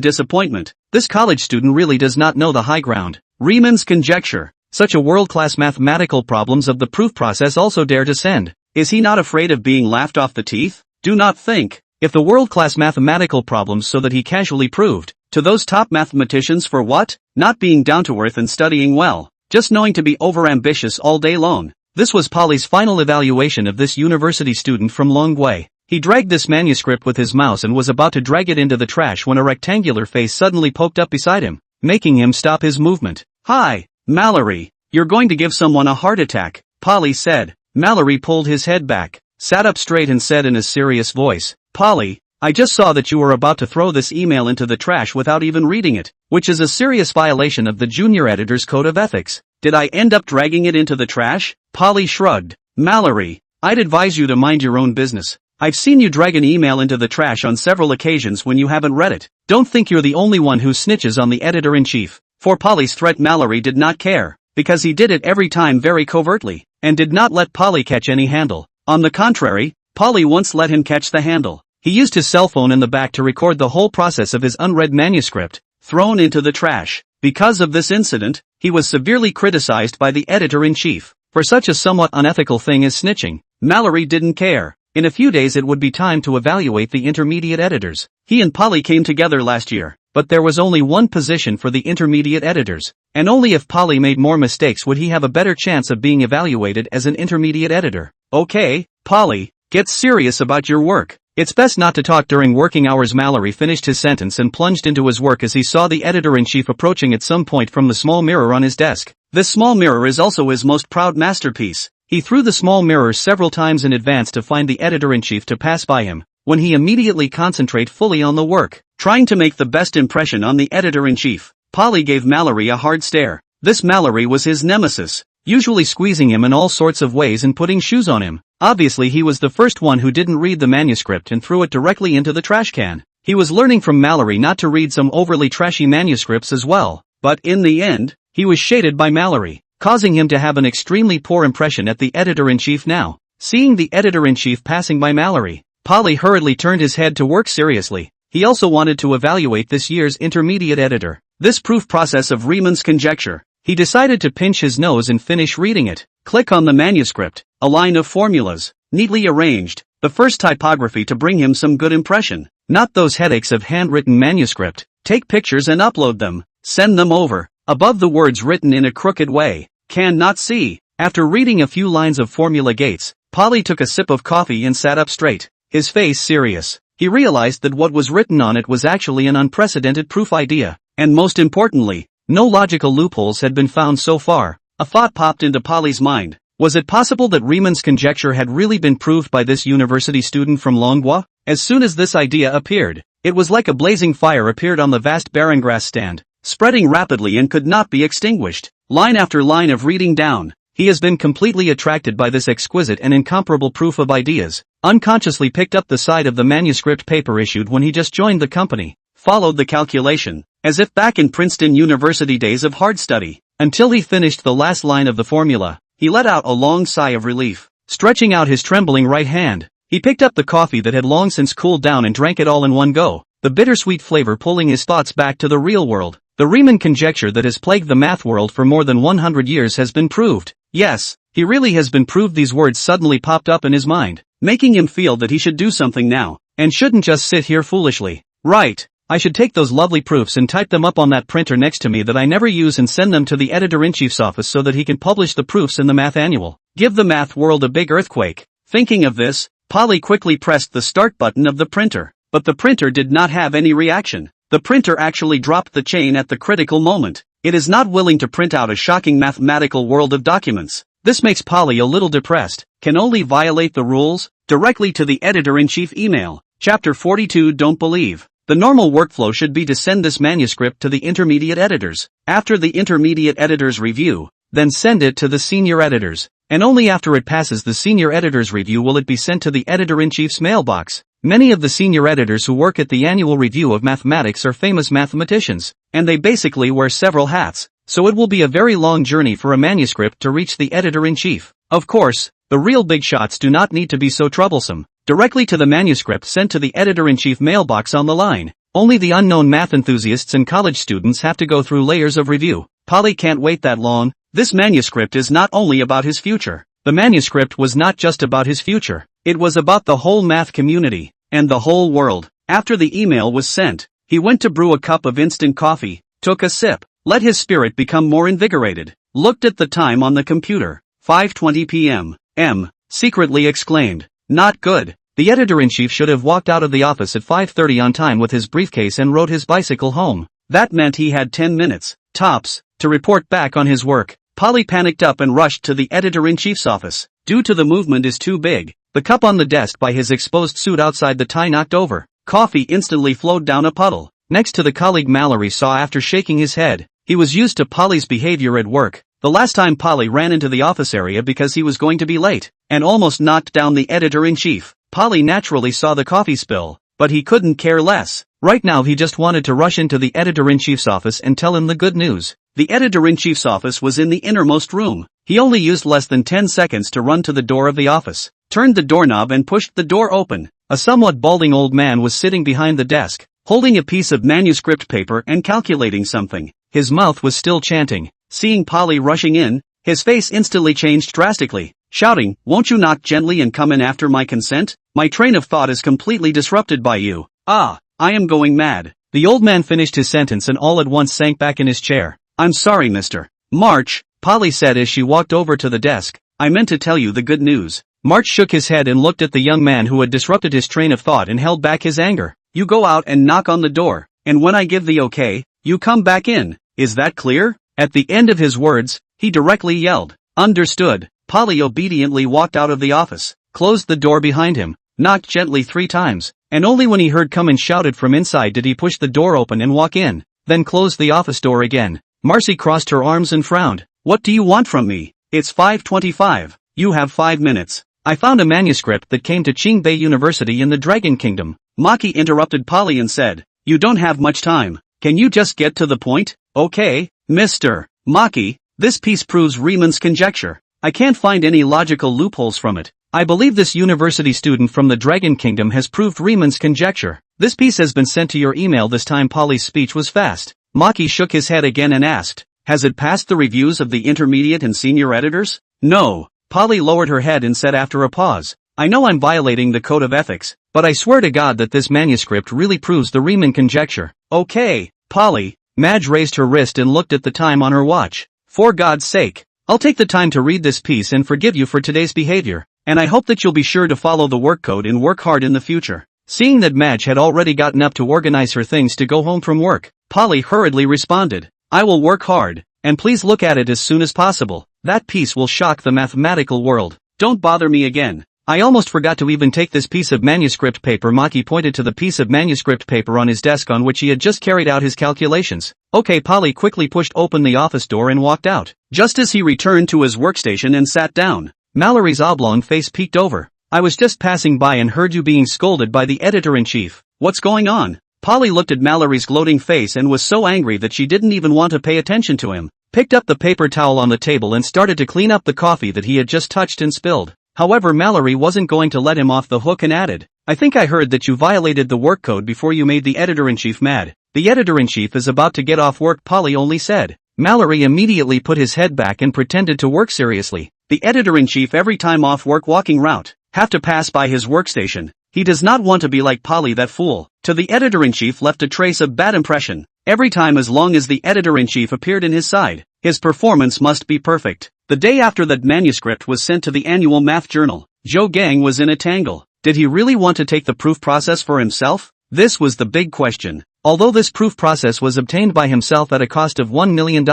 disappointment. This college student really does not know the high ground. Riemann's Conjecture. Such a world-class mathematical problems of the proof process also dare to send. Is he not afraid of being laughed off the teeth? Do not think. If the world-class mathematical problems so that he casually proved, to those top mathematicians for what? Not being down to earth and studying well, just knowing to be overambitious all day long. This was Polly's final evaluation of this university student from Longwei. He dragged this manuscript with his mouse and was about to drag it into the trash when a rectangular face suddenly poked up beside him, making him stop his movement. Hi, Mallory, you're going to give someone a heart attack, Polly said. Mallory pulled his head back, sat up straight and said in a serious voice, Polly, I just saw that you were about to throw this email into the trash without even reading it, which is a serious violation of the junior editor's code of ethics. Did I end up dragging it into the trash? Polly shrugged. Mallory, I'd advise you to mind your own business. I've seen you drag an email into the trash on several occasions when you haven't read it. Don't think you're the only one who snitches on the editor-in-chief. For Polly's threat, Mallory did not care, because he did it every time very covertly, and did not let Polly catch any handle. On the contrary, Polly once let him catch the handle. He used his cell phone in the back to record the whole process of his unread manuscript, thrown into the trash. Because of this incident, he was severely criticized by the editor-in-chief. For such a somewhat unethical thing as snitching, Mallory didn't care. In a few days it would be time to evaluate the intermediate editors. He and Polly came together last year, but there was only one position for the intermediate editors, and only if Polly made more mistakes would he have a better chance of being evaluated as an intermediate editor. Okay, Polly, get serious about your work. It's best not to talk during working hours. Mallory finished his sentence and plunged into his work as he saw the editor-in-chief approaching at some point from the small mirror on his desk. This small mirror is also his most proud masterpiece. He threw the small mirror several times in advance to find the editor-in-chief to pass by him, when he immediately concentrate fully on the work, trying to make the best impression on the editor-in-chief. Polly gave Mallory a hard stare. This Mallory was his nemesis, usually squeezing him in all sorts of ways and putting shoes on him. Obviously he was the first one who didn't read the manuscript and threw it directly into the trash can. He was learning from Mallory not to read some overly trashy manuscripts as well, but in the end, he was shaded by Mallory, causing him to have an extremely poor impression at the editor-in-chief now. Seeing the editor-in-chief passing by Mallory, Polly hurriedly turned his head to work seriously. He also wanted to evaluate this year's intermediate editor. This proof process of Riemann's Conjecture. He decided to pinch his nose and finish reading it. Click on the manuscript, a line of formulas, neatly arranged, the first typography to bring him some good impression. Not those headaches of handwritten manuscript. Take pictures and upload them. Send them over. Above the words written in a crooked way. Cannot see. After reading a few lines of Formula Gates, Polly took a sip of coffee and sat up straight, his face serious. He realized that what was written on it was actually an unprecedented proof idea, and most importantly, no logical loopholes had been found so far. A thought popped into Polly's mind. Was it possible that Riemann's conjecture had really been proved by this university student from Longwa? As soon as this idea appeared, it was like a blazing fire appeared on the vast barren grass stand, spreading rapidly and could not be extinguished. Line after line of reading down. He has been completely attracted by this exquisite and incomparable proof of ideas, unconsciously picked up the side of the manuscript paper issued when he just joined the company, followed the calculation, as if back in Princeton University days of hard study, until he finished the last line of the formula. He let out a long sigh of relief, stretching out his trembling right hand. He picked up the coffee that had long since cooled down and drank it all in one go, the bittersweet flavor pulling his thoughts back to the real world. The Riemann conjecture that has plagued the math world for more than 100 years has been proved. Yes, he really has been proved. These words suddenly popped up in his mind, making him feel that he should do something now, and shouldn't just sit here foolishly. Right, I should take those lovely proofs and type them up on that printer next to me that I never use and send them to the editor-in-chief's office so that he can publish the proofs in the math annual. Give the math world a big earthquake. Thinking of this, Polly quickly pressed the start button of the printer, but the printer did not have any reaction. The printer actually dropped the chain at the critical moment. It is not willing to print out a shocking mathematical world of documents. This makes Polly a little depressed. Can only violate the rules? Directly to the editor-in-chief email. Chapter 42. Don't believe. The normal workflow should be to send this manuscript to the intermediate editors. After the intermediate editors review, then send it to the senior editors. And only after it passes the senior editor's review will it be sent to the editor-in-chief's mailbox. Many of the senior editors who work at the annual review of mathematics are famous mathematicians, and they basically wear several hats, so it will be a very long journey for a manuscript to reach the editor-in-chief. Of course, the real big shots do not need to be so troublesome. Directly to the manuscript sent to the editor-in-chief mailbox on the line. Only the unknown math enthusiasts and college students have to go through layers of review. Polly can't wait that long. This manuscript is not only about his future. The manuscript was not just about his future. It was about the whole math community, and the whole world. After the email was sent, he went to brew a cup of instant coffee, took a sip, let his spirit become more invigorated, looked at the time on the computer. 5:20 p.m. Secretly exclaimed, not good. The editor-in-chief should have walked out of the office at 5:30 on time with his briefcase and rode his bicycle home. That meant he had 10 minutes, tops, to report back on his work. Polly panicked up and rushed to the editor-in-chief's office. Due to the movement is too big. The cup on the desk by his exposed suit outside the tie knocked over. Coffee instantly flowed down a puddle. Next to the colleague Mallory saw after shaking his head. He was used to Polly's behavior at work. The last time Polly ran into the office area because he was going to be late, and almost knocked down the editor-in-chief. Polly naturally saw the coffee spill, but he couldn't care less. Right now he just wanted to rush into the editor-in-chief's office and tell him the good news. The editor-in-chief's office was in the innermost room. He only used less than 10 seconds to run to the door of the office, turned the doorknob and pushed the door open. A somewhat balding old man was sitting behind the desk, holding a piece of manuscript paper and calculating something. His mouth was still chanting. Seeing Polly rushing in, his face instantly changed drastically, shouting, "Won't you knock gently and come in after my consent? My train of thought is completely disrupted by you. Ah, I am going mad." The old man finished his sentence and all at once sank back in his chair. "I'm sorry, Mr. March," Polly said as she walked over to the desk. "I meant to tell you the good news." March shook his head and looked at the young man who had disrupted his train of thought and held back his anger. "You go out and knock on the door, and when I give the okay, you come back in. Is that clear?" At the end of his words, he directly yelled, "Understood." Polly obediently walked out of the office, closed the door behind him, knocked gently 3 times, and only when he heard "come and" shouted from inside did he push the door open and walk in, then closed the office door again. Marcy crossed her arms and frowned. "What do you want from me? It's 5:25. You have 5 minutes. I found a manuscript that came to Qingbei University in the Dragon Kingdom." Maki interrupted Polly and said, "You don't have much time. Can you just get to the point?" "Okay, Mr. Maki, this piece proves Riemann's conjecture. I can't find any logical loopholes from it. I believe this university student from the Dragon Kingdom has proved Riemann's conjecture. This piece has been sent to your email." This time Polly's speech was fast. Maki shook his head again and asked, "Has it passed the reviews of the intermediate and senior editors?" "No." Polly lowered her head and said after a pause, I know I'm violating the code of ethics, but I swear to God that this manuscript really proves the Riemann conjecture. Okay, Polly. Madge raised her wrist and looked at the time on her watch. For God's sake, I'll take the time to read this piece and forgive you for today's behavior, and I hope that you'll be sure to follow the work code and work hard in the future. Seeing that Madge had already gotten up to organize her things to go home from work, Polly hurriedly responded, I will work hard, and please look at it as soon as possible. That piece will shock the mathematical world. Don't bother me again. I almost forgot to even take this piece of manuscript paper. Maki pointed to the piece of manuscript paper on his desk on which he had just carried out his calculations. Okay, Polly quickly pushed open the office door and walked out. Just as he returned to his workstation and sat down, Mallory's oblong face peeked over. I was just passing by and heard you being scolded by the editor-in-chief. What's going on? Polly looked at Mallory's gloating face and was so angry that she didn't even want to pay attention to him, picked up the paper towel on the table and started to clean up the coffee that he had just touched and spilled. However, Mallory wasn't going to let him off the hook and added, I think I heard that you violated the work code before you made the editor-in-chief mad. The editor-in-chief is about to get off work, Polly only said. Mallory immediately put his head back and pretended to work seriously. The editor-in-chief every time off work walking route, have to pass by his workstation. He does not want to be like Polly, that fool. To the editor-in-chief left a trace of bad impression. Every time as long as the editor-in-chief appeared in his side, his performance must be perfect. The day after that manuscript was sent to the annual math journal, Joe Gang was in a tangle. Did he really want to take the proof process for himself? This was the big question. Although this proof process was obtained by himself at a cost of $1 million,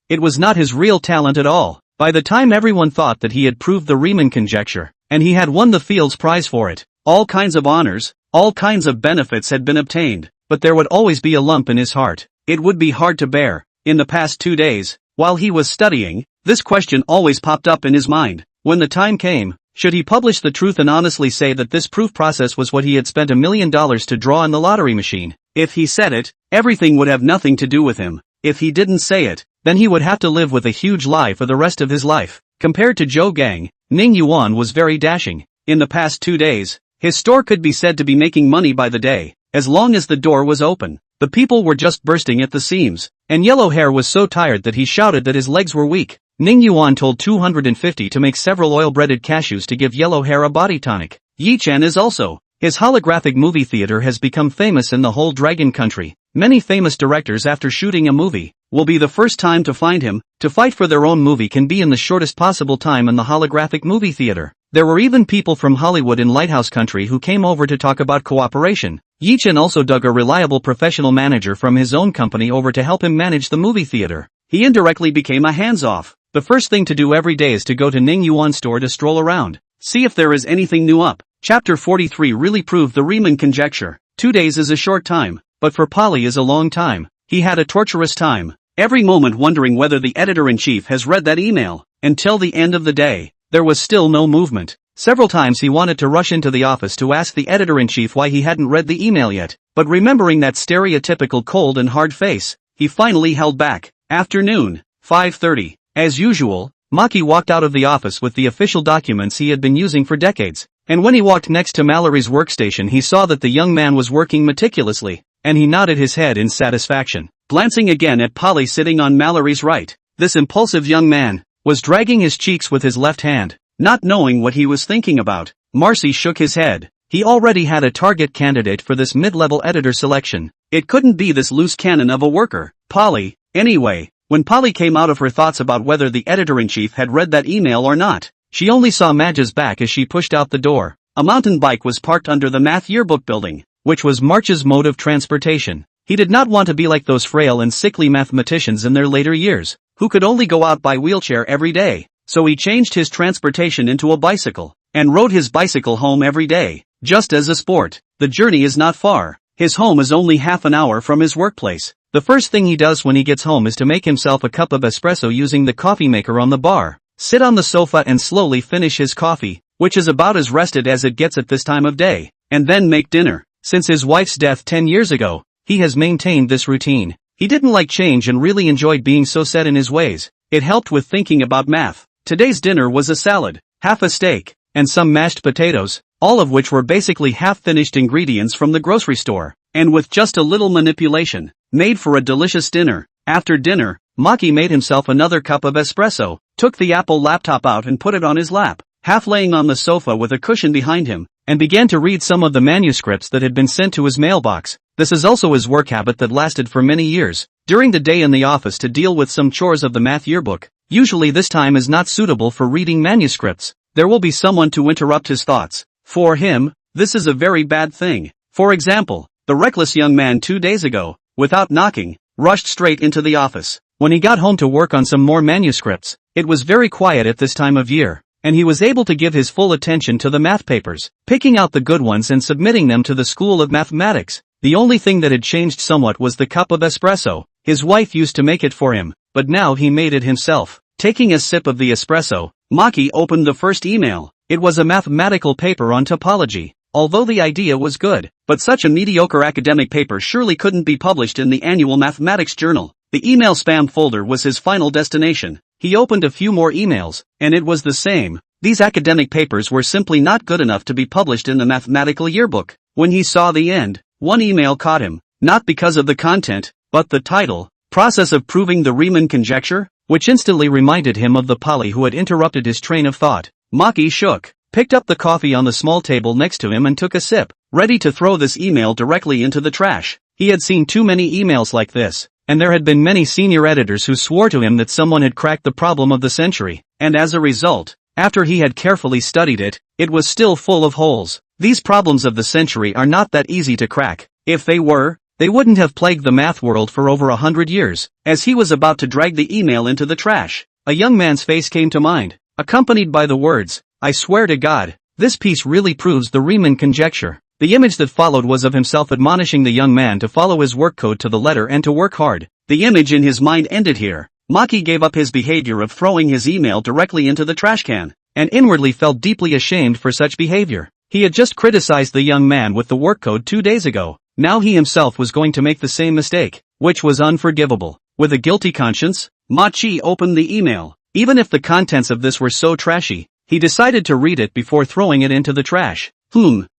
it was not his real talent at all. By the time everyone thought that he had proved the Riemann conjecture, and he had won the Fields Prize for it, all kinds of honors, all kinds of benefits had been obtained, but there would always be a lump in his heart. It would be hard to bear. In the past 2 days, while he was studying, this question always popped up in his mind. When the time came, should he publish the truth and honestly say that this proof process was what he had spent $1 million to draw in the lottery machine? If he said it, everything would have nothing to do with him. If he didn't say it, then he would have to live with a huge lie for the rest of his life. Compared to Joe Gang, Ning Yuan was very dashing. In the past 2 days, his store could be said to be making money by the day, as long as the door was open. The people were just bursting at the seams, and Yellow Hair was so tired that he shouted that his legs were weak. Ning Yuan told 250 to make several oil-breaded cashews to give Yellow Hair a body tonic. Yi Chen is also. His holographic movie theater has become famous in the whole Dragon Country. Many famous directors, after shooting a movie, will be the first time to find him. To fight for their own movie can be in the shortest possible time in the holographic movie theater. There were even people from Hollywood in Lighthouse Country who came over to talk about cooperation. Yi Chen also dug a reliable professional manager from his own company over to help him manage the movie theater. He indirectly became a hands-off. The first thing to do every day is to go to Ning Yuan's store to stroll around, see if there is anything new up. Chapter 43 really proved the Riemann conjecture. 2 days is a short time, but for Polly is a long time. He had a torturous time, every moment wondering whether the editor-in-chief has read that email. Until the end of the day, there was still no movement. Several times he wanted to rush into the office to ask the editor-in-chief why he hadn't read the email yet, but remembering that stereotypical cold and hard face, he finally held back. Afternoon, 5:30. As usual, Maki walked out of the office with the official documents he had been using for decades, and when he walked next to Mallory's workstation he saw that the young man was working meticulously, and he nodded his head in satisfaction. Glancing again at Polly sitting on Mallory's right, this impulsive young man was dragging his cheeks with his left hand, not knowing what he was thinking about. Marcy shook his head. He already had a target candidate for this mid-level editor selection. It couldn't be this loose cannon of a worker, Polly. Anyway, when Polly came out of her thoughts about whether the editor-in-chief had read that email or not, she only saw Madge's back as she pushed out the door. A mountain bike was parked under the math yearbook building, which was March's mode of transportation. He did not want to be like those frail and sickly mathematicians in their later years, who could only go out by wheelchair every day. So he changed his transportation into a bicycle, and rode his bicycle home every day, just as a sport. The journey is not far. His home is only half an hour from his workplace. The first thing he does when he gets home is to make himself a cup of espresso using the coffee maker on the bar, sit on the sofa and slowly finish his coffee, which is about as rested as it gets at this time of day, and then make dinner. Since his wife's death 10 years ago, he has maintained this routine. He didn't like change and really enjoyed being so set in his ways. It helped with thinking about math. Today's dinner was a salad, half a steak, and some mashed potatoes, all of which were basically half-finished ingredients from the grocery store, and with just a little manipulation, made for a delicious dinner. After dinner, Maki made himself another cup of espresso, took the Apple laptop out and put it on his lap, half laying on the sofa with a cushion behind him, and began to read some of the manuscripts that had been sent to his mailbox. This is also his work habit that lasted for many years. During the day in the office to deal with some chores of the math yearbook. Usually this time is not suitable for reading manuscripts. There will be someone to interrupt his thoughts. For him, this is a very bad thing. For example, the reckless young man 2 days ago, without knocking, rushed straight into the office. When he got home to work on some more manuscripts, it was very quiet at this time of year, and he was able to give his full attention to the math papers, picking out the good ones and submitting them to the School of Mathematics. The only thing that had changed somewhat was the cup of espresso. His wife used to make it for him, but now he made it himself. Taking a sip of the espresso, Maki opened the first email. It was a mathematical paper on topology. Although the idea was good, but such a mediocre academic paper surely couldn't be published in the annual mathematics journal. The email spam folder was his final destination. He opened a few more emails, and it was the same. These academic papers were simply not good enough to be published in the mathematical yearbook. When he saw the end, one email caught him, not because of the content, but the title, Process of Proving the Riemann Conjecture, which instantly reminded him of the Polly who had interrupted his train of thought. Maki shook, picked up the coffee on the small table next to him and took a sip, ready to throw this email directly into the trash. He had seen too many emails like this, and there had been many senior editors who swore to him that someone had cracked the problem of the century, and as a result, after he had carefully studied it, it was still full of holes. These problems of the century are not that easy to crack. If they were, they wouldn't have plagued the math world for over 100 years. As he was about to drag the email into the trash, a young man's face came to mind, accompanied by the words, "I swear to God, this piece really proves the Riemann conjecture." The image that followed was of himself admonishing the young man to follow his work code to the letter and to work hard. The image in his mind ended here. Maki gave up his behavior of throwing his email directly into the trash can, and inwardly felt deeply ashamed for such behavior. He had just criticized the young man with the work code 2 days ago. Now he himself was going to make the same mistake, which was unforgivable. With a guilty conscience, Maki opened the email. Even if the contents of this were so trashy, he decided to read it before throwing it into the trash.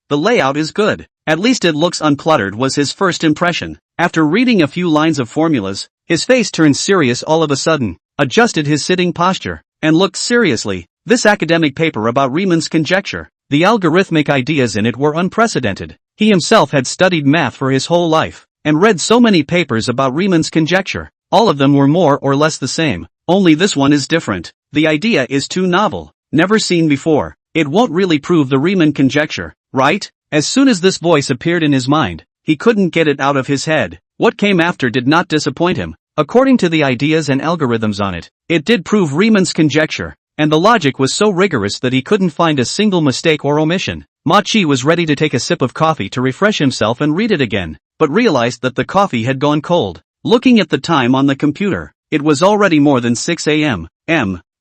The layout is good. At least it looks uncluttered was his first impression. After reading a few lines of formulas, his face turned serious all of a sudden, adjusted his sitting posture, and looked seriously. This academic paper about Riemann's conjecture, the algorithmic ideas in it were unprecedented. He himself had studied math for his whole life, and read so many papers about Riemann's conjecture. All of them were more or less the same, only this one is different. The idea is too novel, never seen before. It won't really prove the Riemann conjecture, right? As soon as this voice appeared in his mind, he couldn't get it out of his head. What came after did not disappoint him. According to the ideas and algorithms on it, it did prove Riemann's conjecture, and the logic was so rigorous that he couldn't find a single mistake or omission. Maki was ready to take a sip of coffee to refresh himself and read it again, but realized that the coffee had gone cold. Looking at the time on the computer, it was already more than 6 a.m.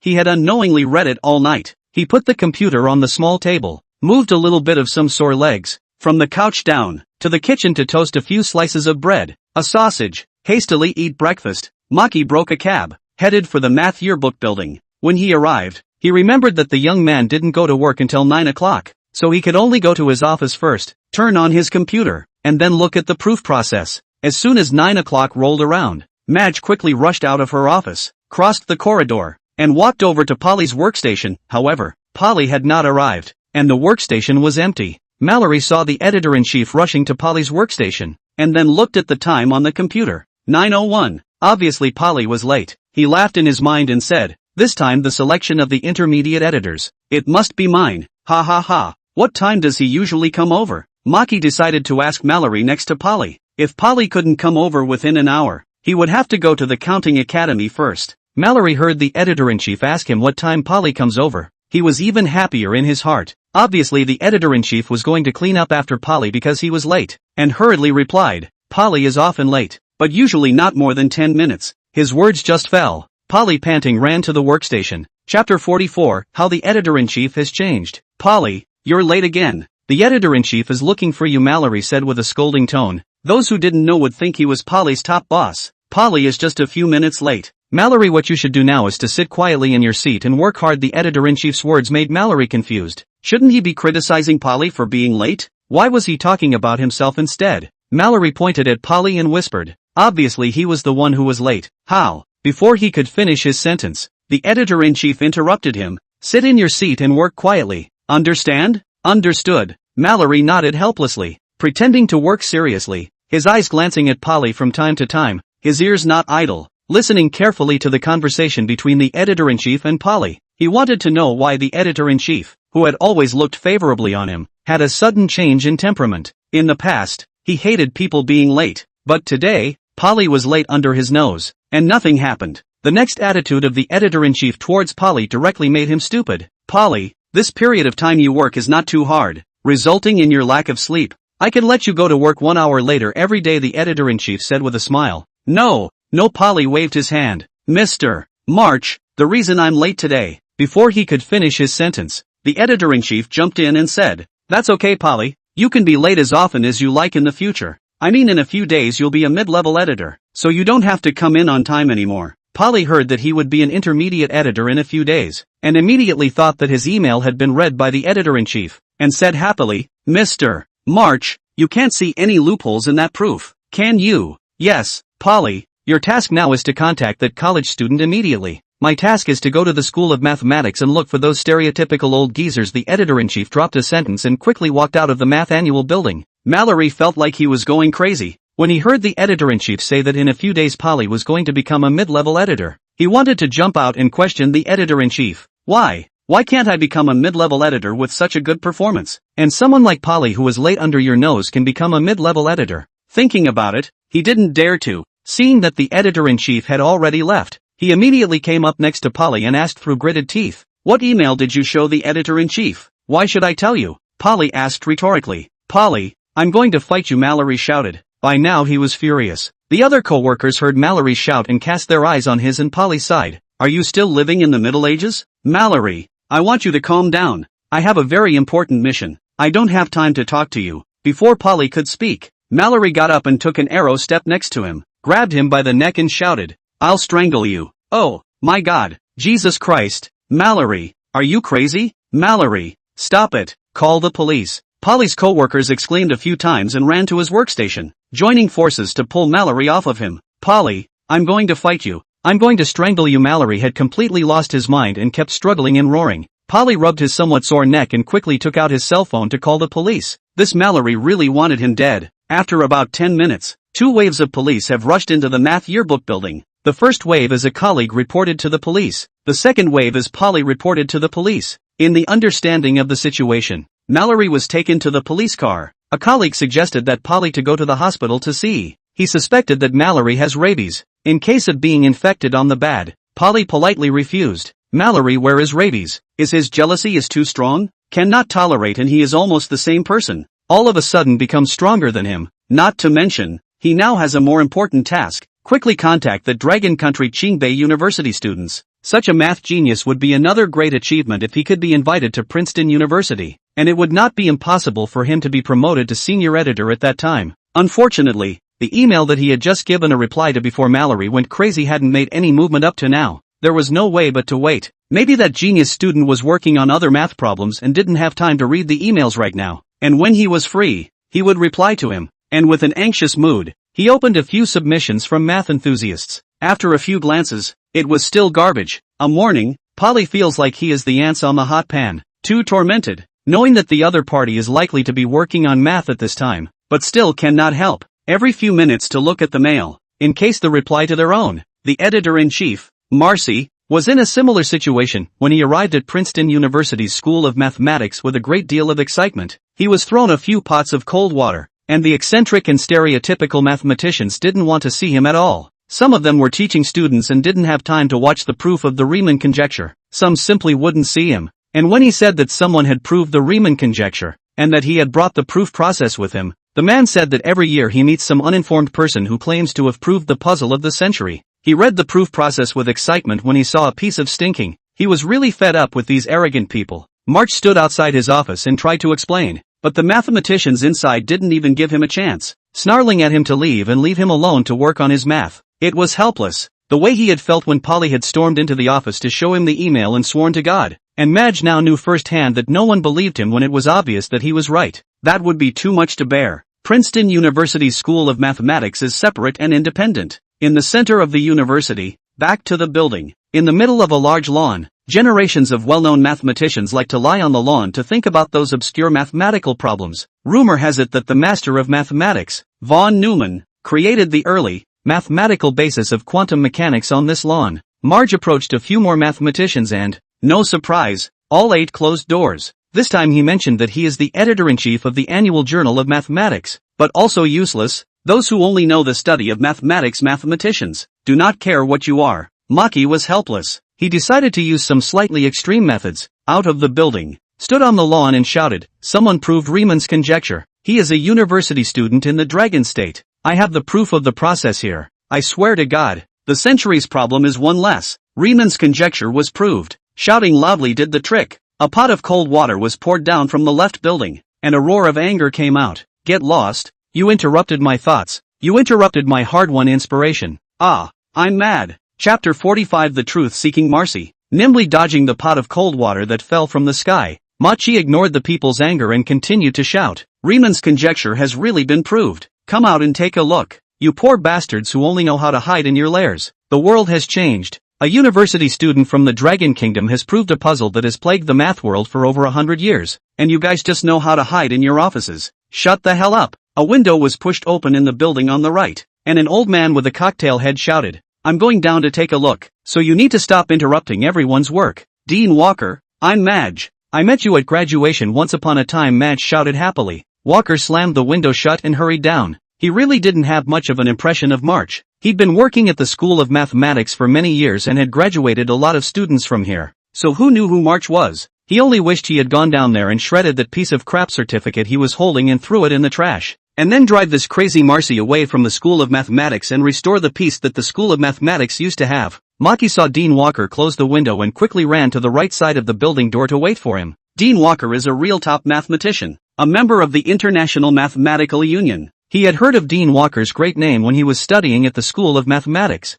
He had unknowingly read it all night. He put the computer on the small table, moved a little bit of some sore legs, from the couch down, to the kitchen to toast a few slices of bread, a sausage, hastily eat breakfast. Maki broke a cab, headed for the math yearbook building. When he arrived, he remembered that the young man didn't go to work until 9 o'clock, so he could only go to his office first, turn on his computer, and then look at the proof process. As soon as 9 o'clock rolled around, Madge quickly rushed out of her office, crossed the corridor, and walked over to Polly's workstation. However, Polly had not arrived, and the workstation was empty. Mallory saw the editor-in-chief rushing to Polly's workstation, and then looked at the time on the computer. 9:01. Obviously Polly was late. He laughed in his mind and said, "This time the selection of the intermediate editors. It must be mine. Ha ha ha. What time does he usually come over?" Maki decided to ask Mallory next to Polly. If Polly couldn't come over within an hour, he would have to go to the counting academy first. Mallory heard the editor-in-chief ask him what time Polly comes over. He was even happier in his heart. Obviously the editor-in-chief was going to clean up after Polly because he was late, and hurriedly replied, "Polly is often late, but usually not more than 10 minutes. His words just fell. Polly panting ran to the workstation. Chapter 44, How the Editor-in-Chief Has Changed. "Polly, you're late again. The editor-in-chief is looking for you," Mallory said with a scolding tone. Those who didn't know would think he was Polly's top boss. "Polly is just a few minutes late. Mallory, what you should do now is to sit quietly in your seat and work hard." The editor-in-chief's words made Mallory confused. Shouldn't he be criticizing Polly for being late? Why was he talking about himself instead? Mallory pointed at Polly and whispered, "Obviously he was the one who was late." "How?" Before he could finish his sentence, the editor-in-chief interrupted him, Sit in your seat and work quietly. Understand? Understood. Mallory nodded helplessly, pretending to work seriously, his eyes glancing at Polly from time to time, his ears not idle, listening carefully to the conversation between the editor-in-chief and Polly. He wanted to know why the editor-in-chief, who had always looked favorably on him, had a sudden change in temperament. In the past, he hated people being late, but today, Polly was late under his nose, and nothing happened. The next attitude of the editor-in-chief towards Polly directly made him stupid. Polly, this period of time you work is not too hard, resulting in your lack of sleep. I can let you go to work 1 hour later every day, the editor-in-chief said with a smile. No, Polly waved his hand. Mr. March, the reason I'm late today. Before he could finish his sentence, the editor-in-chief jumped in and said, that's okay, Polly, you can be late as often as you like in the future. I mean, in a few days you'll be a mid-level editor, so you don't have to come in on time anymore. Polly heard that he would be an intermediate editor in a few days, and immediately thought that his email had been read by the editor-in-chief, and said happily, Mr. March, you can't see any loopholes in that proof, can you? Yes, Polly, your task now is to contact that college student immediately. My task is to go to the School of Mathematics and look for those stereotypical old geezers. The editor-in-chief dropped a sentence and quickly walked out of the math annual building. Mallory felt like he was going crazy when he heard the editor-in-chief say that in a few days Polly was going to become a mid-level editor. He wanted to jump out and question the editor-in-chief. Why? Why can't I become a mid-level editor with such a good performance? And someone like Polly who was late under your nose can become a mid-level editor. Thinking about it, he didn't dare to. Seeing that the editor-in-chief had already left, he immediately came up next to Polly and asked through gritted teeth, what email did you show the editor-in-chief? Why should I tell you? Polly asked rhetorically. Polly, I'm going to fight you, Mallory shouted. By now he was furious. The other co-workers heard Mallory shout and cast their eyes on his and Polly's side. Are you still living in the Middle Ages? Mallory, I want you to calm down. I have a very important mission. I don't have time to talk to you. Before Polly could speak, Mallory got up and took an arrow step next to him, grabbed him by the neck and shouted, I'll strangle you. Oh, my God, Jesus Christ. Mallory, are you crazy? Mallory, stop it, call the police. Polly's co-workers exclaimed a few times and ran to his workstation, joining forces to pull Mallory off of him. Polly, I'm going to fight you. I'm going to strangle you. Mallory had completely lost his mind and kept struggling and roaring. Polly rubbed his somewhat sore neck and quickly took out his cell phone to call the police. This Mallory really wanted him dead. After about 10 minutes, 2 waves of police have rushed into the math yearbook building. The first wave is a colleague reported to the police. The second wave is Polly reported to the police. In the understanding of the situation, Mallory was taken to the police car. A colleague suggested that Polly to go to the hospital to see. He suspected that Mallory has rabies. In case of being infected on the bad, Polly politely refused. Mallory, where is rabies? Is his jealousy is too strong? Cannot tolerate, and he is almost the same person. All of a sudden becomes stronger than him. Not to mention, he now has a more important task. Quickly contact the Dragon Country Qingbei University students. Such a math genius would be another great achievement if he could be invited to Princeton University, and it would not be impossible for him to be promoted to senior editor at that time. Unfortunately, the email that he had just given a reply to before Mallory went crazy hadn't made any movement up to now. There was no way but to wait. Maybe that genius student was working on other math problems and didn't have time to read the emails right now, and when he was free, he would reply to him. And with an anxious mood, he opened a few submissions from math enthusiasts. After a few glances, it was still garbage. A morning, Polly feels like he is the ants on the hot pan, too tormented, knowing that the other party is likely to be working on math at this time, but still cannot help every few minutes to look at the mail, in case the reply to their own. The editor-in-chief, Marcy, was in a similar situation when he arrived at Princeton University's School of Mathematics with a great deal of excitement. He was thrown a few pots of cold water, and the eccentric and stereotypical mathematicians didn't want to see him at all. Some of them were teaching students and didn't have time to watch the proof of the Riemann conjecture. Some simply wouldn't see him. And when he said that someone had proved the Riemann conjecture, and that he had brought the proof process with him, the man said that every year he meets some uninformed person who claims to have proved the puzzle of the century. He read the proof process with excitement when he saw a piece of stinking. He was really fed up with these arrogant people. March stood outside his office and tried to explain, but the mathematicians inside didn't even give him a chance, snarling at him to leave and leave him alone to work on his math. It was helpless, the way he had felt when Polly had stormed into the office to show him the email and sworn to God. And Madge now knew firsthand that no one believed him when it was obvious that he was right. That would be too much to bear. Princeton University's School of Mathematics is separate and independent. In the center of the university, back to the building, in the middle of a large lawn, Generations of well-known mathematicians like to lie on the lawn to think about those obscure mathematical problems. Rumor has it that the master of mathematics, von Neumann, created the early, mathematical basis of quantum mechanics on this lawn. Marge approached a few more mathematicians and, no surprise, all 8 closed doors. This time he mentioned that he is the editor-in-chief of the annual Journal of Mathematics, but also useless. Those who only know the study of mathematicians, do not care what you are. Maki was helpless. He decided to use some slightly extreme methods. Out of the building, stood on the lawn and shouted, "Someone proved Riemann's conjecture. He is a university student in the Dragon State. I have the proof of the process here. I swear to God, the centuries problem is one less. Riemann's conjecture was proved." Shouting loudly did the trick. A pot of cold water was poured down from the left building, and a roar of anger came out. "Get lost. You interrupted my thoughts. You interrupted my hard-won inspiration. Ah, I'm mad." Chapter 45 The Truth-Seeking Marcy. Nimbly dodging the pot of cold water that fell from the sky, Machi ignored the people's anger and continued to shout, "Riemann's conjecture has really been proved. Come out and take a look. You poor bastards who only know how to hide in your lairs. The world has changed. A university student from the Dragon Kingdom has proved a puzzle that has plagued the math world for over 100 years, and you guys just know how to hide in your offices. Shut the hell up." A window was pushed open in the building on the right, and an old man with a cocktail head shouted, "I'm going down to take a look, so you need to stop interrupting everyone's work." "Dean Walker, I'm Madge. I met you at graduation once upon a time," Madge shouted happily. Walker slammed the window shut and hurried down. He really didn't have much of an impression of March. He'd been working at the School of Mathematics for many years and had graduated a lot of students from here. So who knew who March was? He only wished he had gone down there and shredded that piece of crap certificate he was holding and threw it in the trash. And then drive this crazy Marcy away from the School of Mathematics and restore the peace that the School of Mathematics used to have. Maki saw Dean Walker close the window and quickly ran to the right side of the building door to wait for him. Dean Walker is a real top mathematician, a member of the International Mathematical Union. He had heard of Dean Walker's great name when he was studying at the School of Mathematics.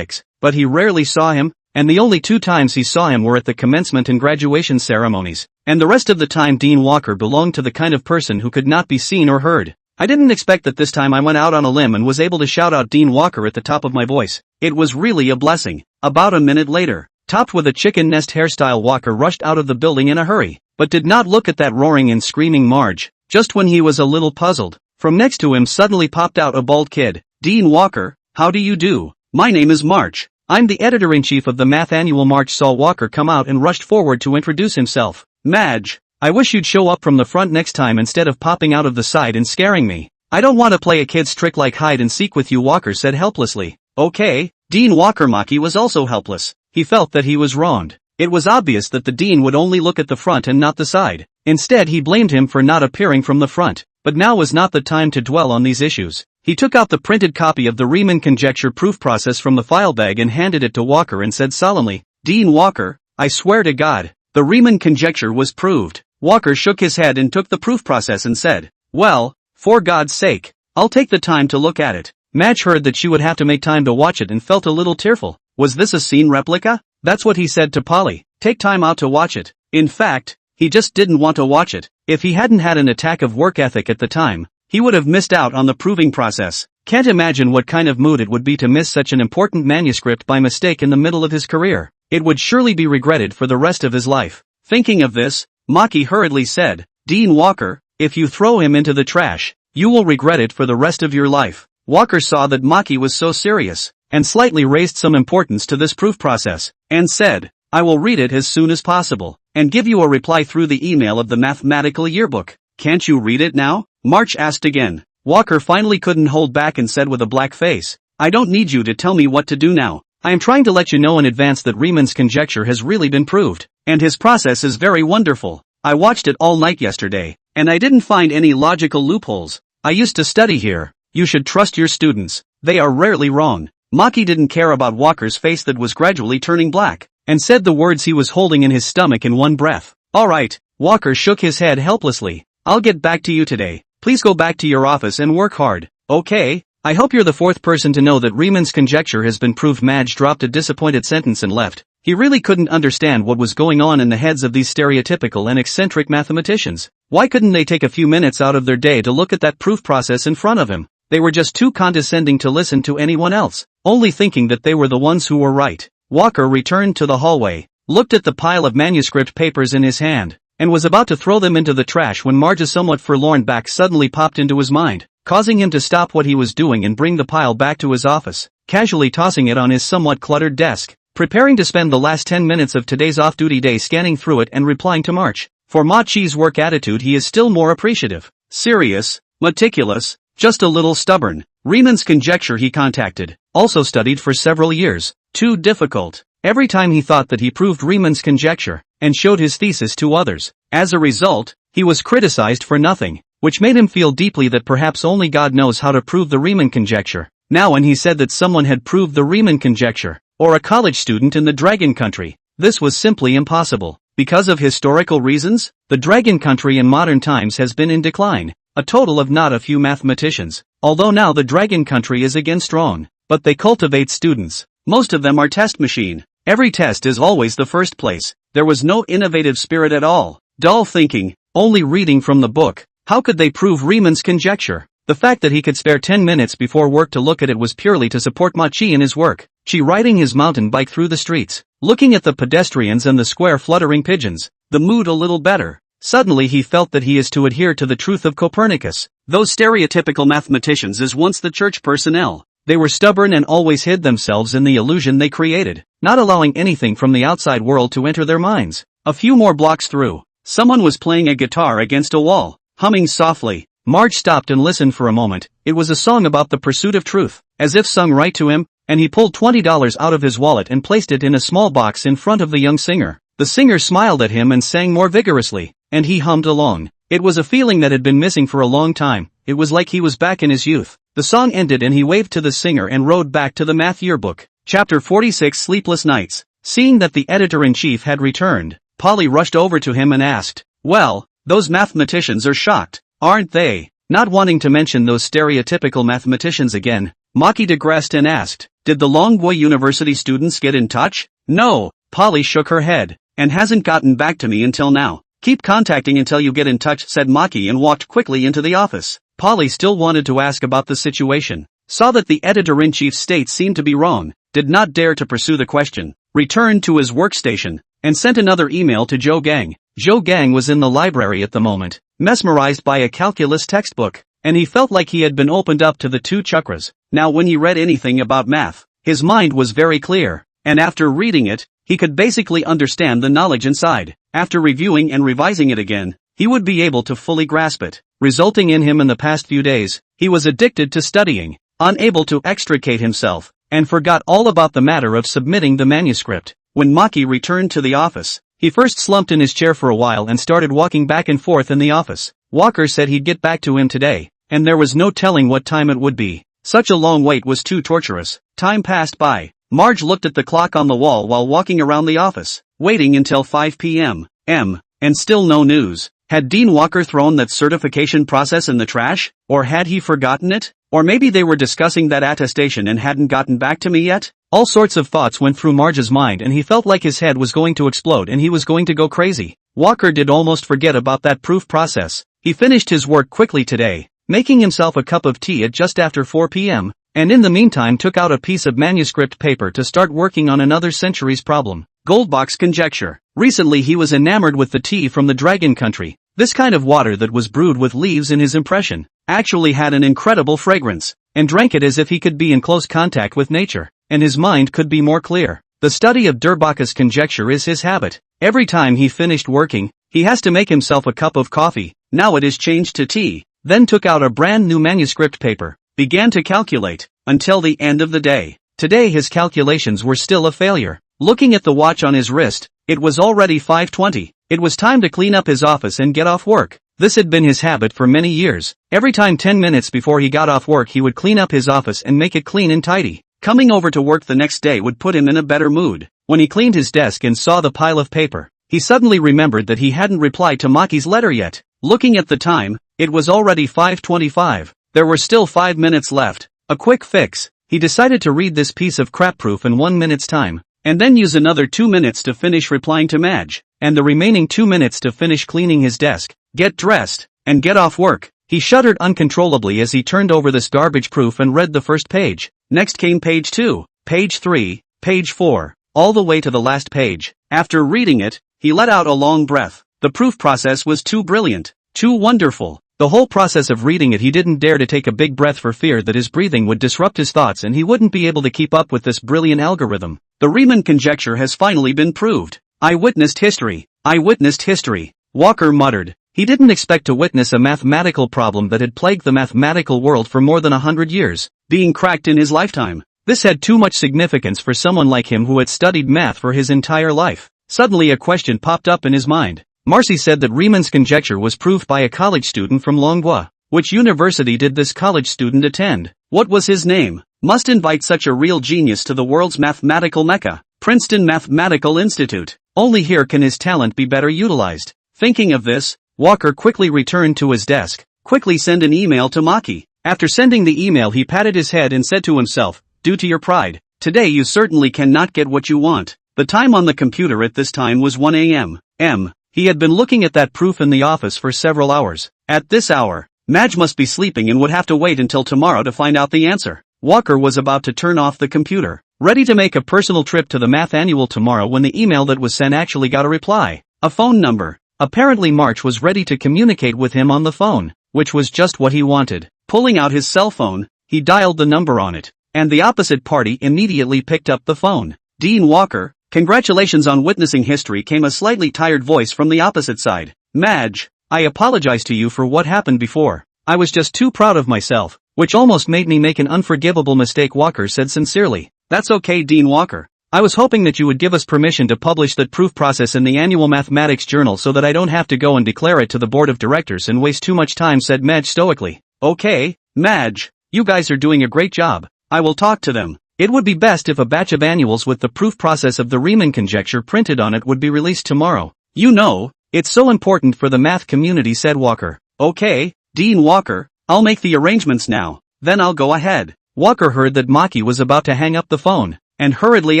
But he rarely saw him, and the only 2 times he saw him were at the commencement and graduation ceremonies, and the rest of the time Dean Walker belonged to the kind of person who could not be seen or heard. I didn't expect that this time I went out on a limb and was able to shout out Dean Walker at the top of my voice. It was really a blessing. About a minute later, topped with a chicken nest hairstyle, Walker rushed out of the building in a hurry, but did not look at that roaring and screaming Marge. Just when he was a little puzzled, from next to him suddenly popped out a bald kid. "Dean Walker, how do you do? My name is March. I'm the editor-in-chief of the Math Annual." March saw Walker come out and rushed forward to introduce himself. "Madge, I wish you'd show up from the front next time instead of popping out of the side and scaring me. I don't want to play a kid's trick like hide and seek with you," Walker said helplessly. "Okay." Dean Walker Maki was also helpless. He felt that he was wronged. It was obvious that the dean would only look at the front and not the side. Instead he blamed him for not appearing from the front. But now was not the time to dwell on these issues. He took out the printed copy of the Riemann conjecture proof process from the file bag and handed it to Walker and said solemnly, "Dean Walker, I swear to God, the Riemann conjecture was proved." Walker shook his head and took the proof process and said, "Well, for God's sake, I'll take the time to look at it." Madge heard that she would have to make time to watch it and felt a little tearful. Was this a scene replica? That's what he said to Polly. Take time out to watch it. In fact, he just didn't want to watch it. If he hadn't had an attack of work ethic at the time, he would have missed out on the proving process. Can't imagine what kind of mood it would be to miss such an important manuscript by mistake in the middle of his career. It would surely be regretted for the rest of his life. Thinking of this, Maki hurriedly said, "Dean Walker, if you throw him into the trash, you will regret it for the rest of your life." Walker saw that Maki was so serious, and slightly raised some importance to this proof process, and said, "I will read it as soon as possible, and give you a reply through the email of the mathematical yearbook." "Can't you read it now?" March asked again. Walker finally couldn't hold back and said with a black face, "I don't need you to tell me what to do now. I am trying to let you know in advance that Riemann's conjecture has really been proved, and his process is very wonderful. I watched it all night yesterday, and I didn't find any logical loopholes. I used to study here. You should trust your students. They are rarely wrong." Maki didn't care about Walker's face that was gradually turning black, and said the words he was holding in his stomach in one breath. "All right." Walker shook his head helplessly. "I'll get back to you today. Please go back to your office and work hard." "Okay. I hope you're the fourth person to know that Riemann's conjecture has been proved." Madge dropped a disappointed sentence and left. He really couldn't understand what was going on in the heads of these stereotypical and eccentric mathematicians. Why couldn't they take a few minutes out of their day to look at that proof process in front of him? they were just too condescending to listen to anyone else, only thinking that they were the ones who were right. Walker returned to the hallway, looked at the pile of manuscript papers in his hand, and was about to throw them into the trash when Marge's somewhat forlorn back suddenly popped into his mind, causing him to stop what he was doing and bring the pile back to his office, casually tossing it on his somewhat cluttered desk, preparing to spend the last 10 minutes of today's off-duty day scanning through it and replying to Marge. For Ma Chi's work attitude he is still more appreciative. Serious, meticulous, just a little stubborn. Riemann's conjecture he contacted, also studied for several years. Too difficult. Every time he thought that he proved Riemann's conjecture, and showed his thesis to others. As a result, he was criticized for nothing, which made him feel deeply that perhaps only God knows how to prove the Riemann conjecture. Now when he said that someone had proved the Riemann conjecture, or a college student in the Dragon Country, this was simply impossible. Because of historical reasons, the Dragon Country in modern times has been in decline, a total of not a few mathematicians, although now the Dragon Country is again strong, but they cultivate students. Most of them are test machine. Every test is always the first place. There was no innovative spirit at all. Dull thinking, only reading from the book. How could they prove Riemann's conjecture? The fact that he could spare 10 minutes before work to look at it was purely to support Ma Chi in his work. Chi riding his mountain bike through the streets, looking at the pedestrians and the square fluttering pigeons, the mood a little better. Suddenly he felt that he is to adhere to the truth of Copernicus. Those stereotypical mathematicians as once the church personnel. They were stubborn and always hid themselves in the illusion they created, not allowing anything from the outside world to enter their minds. A few more blocks through, someone was playing a guitar against a wall, humming softly. Marge stopped and listened for a moment. It was a song about the pursuit of truth, as if sung right to him, and he pulled $20 out of his wallet and placed it in a small box in front of the young singer. The singer smiled at him and sang more vigorously, and he hummed along. It was a feeling that had been missing for a long time. It was like he was back in his youth. The song ended and he waved to the singer and rode back to the math yearbook. Chapter 46 Sleepless Nights. Seeing that the editor-in-chief had returned, Polly rushed over to him and asked, "Well, those mathematicians are shocked, aren't they?" Not wanting to mention those stereotypical mathematicians again, Maki digressed and asked, "Did the Longboy University students get in touch?" "No," Polly shook her head, "and hasn't gotten back to me until now." "Keep contacting until you get in touch," said Maki and walked quickly into the office. Polly still wanted to ask about the situation, saw that the editor-in-chief's state seemed to be wrong, did not dare to pursue the question, returned to his workstation, and sent another email to Zhou Gang. Zhou Gang was in the library at the moment, mesmerized by a calculus textbook, and he felt like he had been opened up to the two chakras. Now when he read anything about math, his mind was very clear, and after reading it, he could basically understand the knowledge inside. After reviewing and revising it again, he would be able to fully grasp it, resulting in him in the past few days, he was addicted to studying, unable to extricate himself, and forgot all about the matter of submitting the manuscript. When Maki returned to the office, he first slumped in his chair for a while and started walking back and forth in the office. Walker said he'd get back to him today, and there was no telling what time it would be. Such a long wait was too torturous. Time passed by. Marge looked at the clock on the wall while walking around the office, waiting until 5 p.m. And still no news. Had Dean Walker thrown that certification process in the trash? Or had he forgotten it? Or maybe they were discussing that attestation and hadn't gotten back to me yet? All sorts of thoughts went through Marge's mind and he felt like his head was going to explode and he was going to go crazy. Walker did almost forget about that proof process. He finished his work quickly today, making himself a cup of tea at just after 4 p.m., and in the meantime took out a piece of manuscript paper to start working on another century's problem. Goldbox conjecture. Recently he was enamored with the tea from the Dragon Country. This kind of water that was brewed with leaves in his impression actually had an incredible fragrance, and drank it as if he could be in close contact with nature, and his mind could be more clear. The study of Durbach's conjecture is his habit. Every time he finished working, he has to make himself a cup of coffee. Now it is changed to tea. Then took out a brand new manuscript paper, began to calculate, until the end of the day. Today his calculations were still a failure. Looking at the watch on his wrist, it was already 5:20. It was time to clean up his office and get off work. This had been his habit for many years. Every time 10 minutes before he got off work he would clean up his office and make it clean and tidy. Coming over to work the next day would put him in a better mood. When he cleaned his desk and saw the pile of paper, he suddenly remembered that he hadn't replied to Maki's letter yet. Looking at the time, it was already 5:25. There were still 5 minutes left. A quick fix. He decided to read this piece of crap proof in 1 minute's time, and then use another 2 minutes to finish replying to Madge, and the remaining 2 minutes to finish cleaning his desk, get dressed, and get off work. He shuddered uncontrollably as he turned over this garbage proof and read the first page. Next came page 2, page 3, page 4, all the way to the last page. After reading it, he let out a long breath. The proof process was too brilliant, too wonderful. The whole process of reading it, he didn't dare to take a big breath for fear that his breathing would disrupt his thoughts and he wouldn't be able to keep up with this brilliant algorithm. The Riemann conjecture has finally been proved. I witnessed history. I witnessed history, Walker muttered. He didn't expect to witness a mathematical problem that had plagued the mathematical world for more than 100 years, being cracked in his lifetime. This had too much significance for someone like him who had studied math for his entire life. Suddenly a question popped up in his mind. Marcy said that Riemann's conjecture was proved by a college student from Longhua. Which university did this college student attend? What was his name? Must invite such a real genius to the world's mathematical mecca, Princeton Mathematical Institute. Only here can his talent be better utilized. Thinking of this, Walker quickly returned to his desk. Quickly send an email to Maki. After sending the email, he patted his head and said to himself, due to your pride, today you certainly cannot get what you want. The time on the computer at this time was 1 a.m. He had been looking at that proof in the office for several hours. At this hour, Madge must be sleeping and would have to wait until tomorrow to find out the answer. Walker was about to turn off the computer, ready to make a personal trip to the math annual tomorrow when the email that was sent actually got a reply. A phone number. Apparently March was ready to communicate with him on the phone, which was just what he wanted. Pulling out his cell phone, he dialed the number on it, and the opposite party immediately picked up the phone. Dean Walker, congratulations on witnessing history, came a slightly tired voice from the opposite side. Madge, I apologize to you for what happened before. I was just too proud of myself, which almost made me make an unforgivable mistake, Walker said sincerely. That's okay, Dean Walker. I was hoping that you would give us permission to publish that proof process in the annual mathematics journal so that I don't have to go and declare it to the board of directors and waste too much time, said Madge stoically. Okay, Madge, you guys are doing a great job. I will talk to them. It would be best if a batch of annuals with the proof process of the Riemann conjecture printed on it would be released tomorrow. You know, it's so important for the math community, said Walker. Okay, Dean Walker, I'll make the arrangements now, then I'll go ahead. Walker heard that Maki was about to hang up the phone, and hurriedly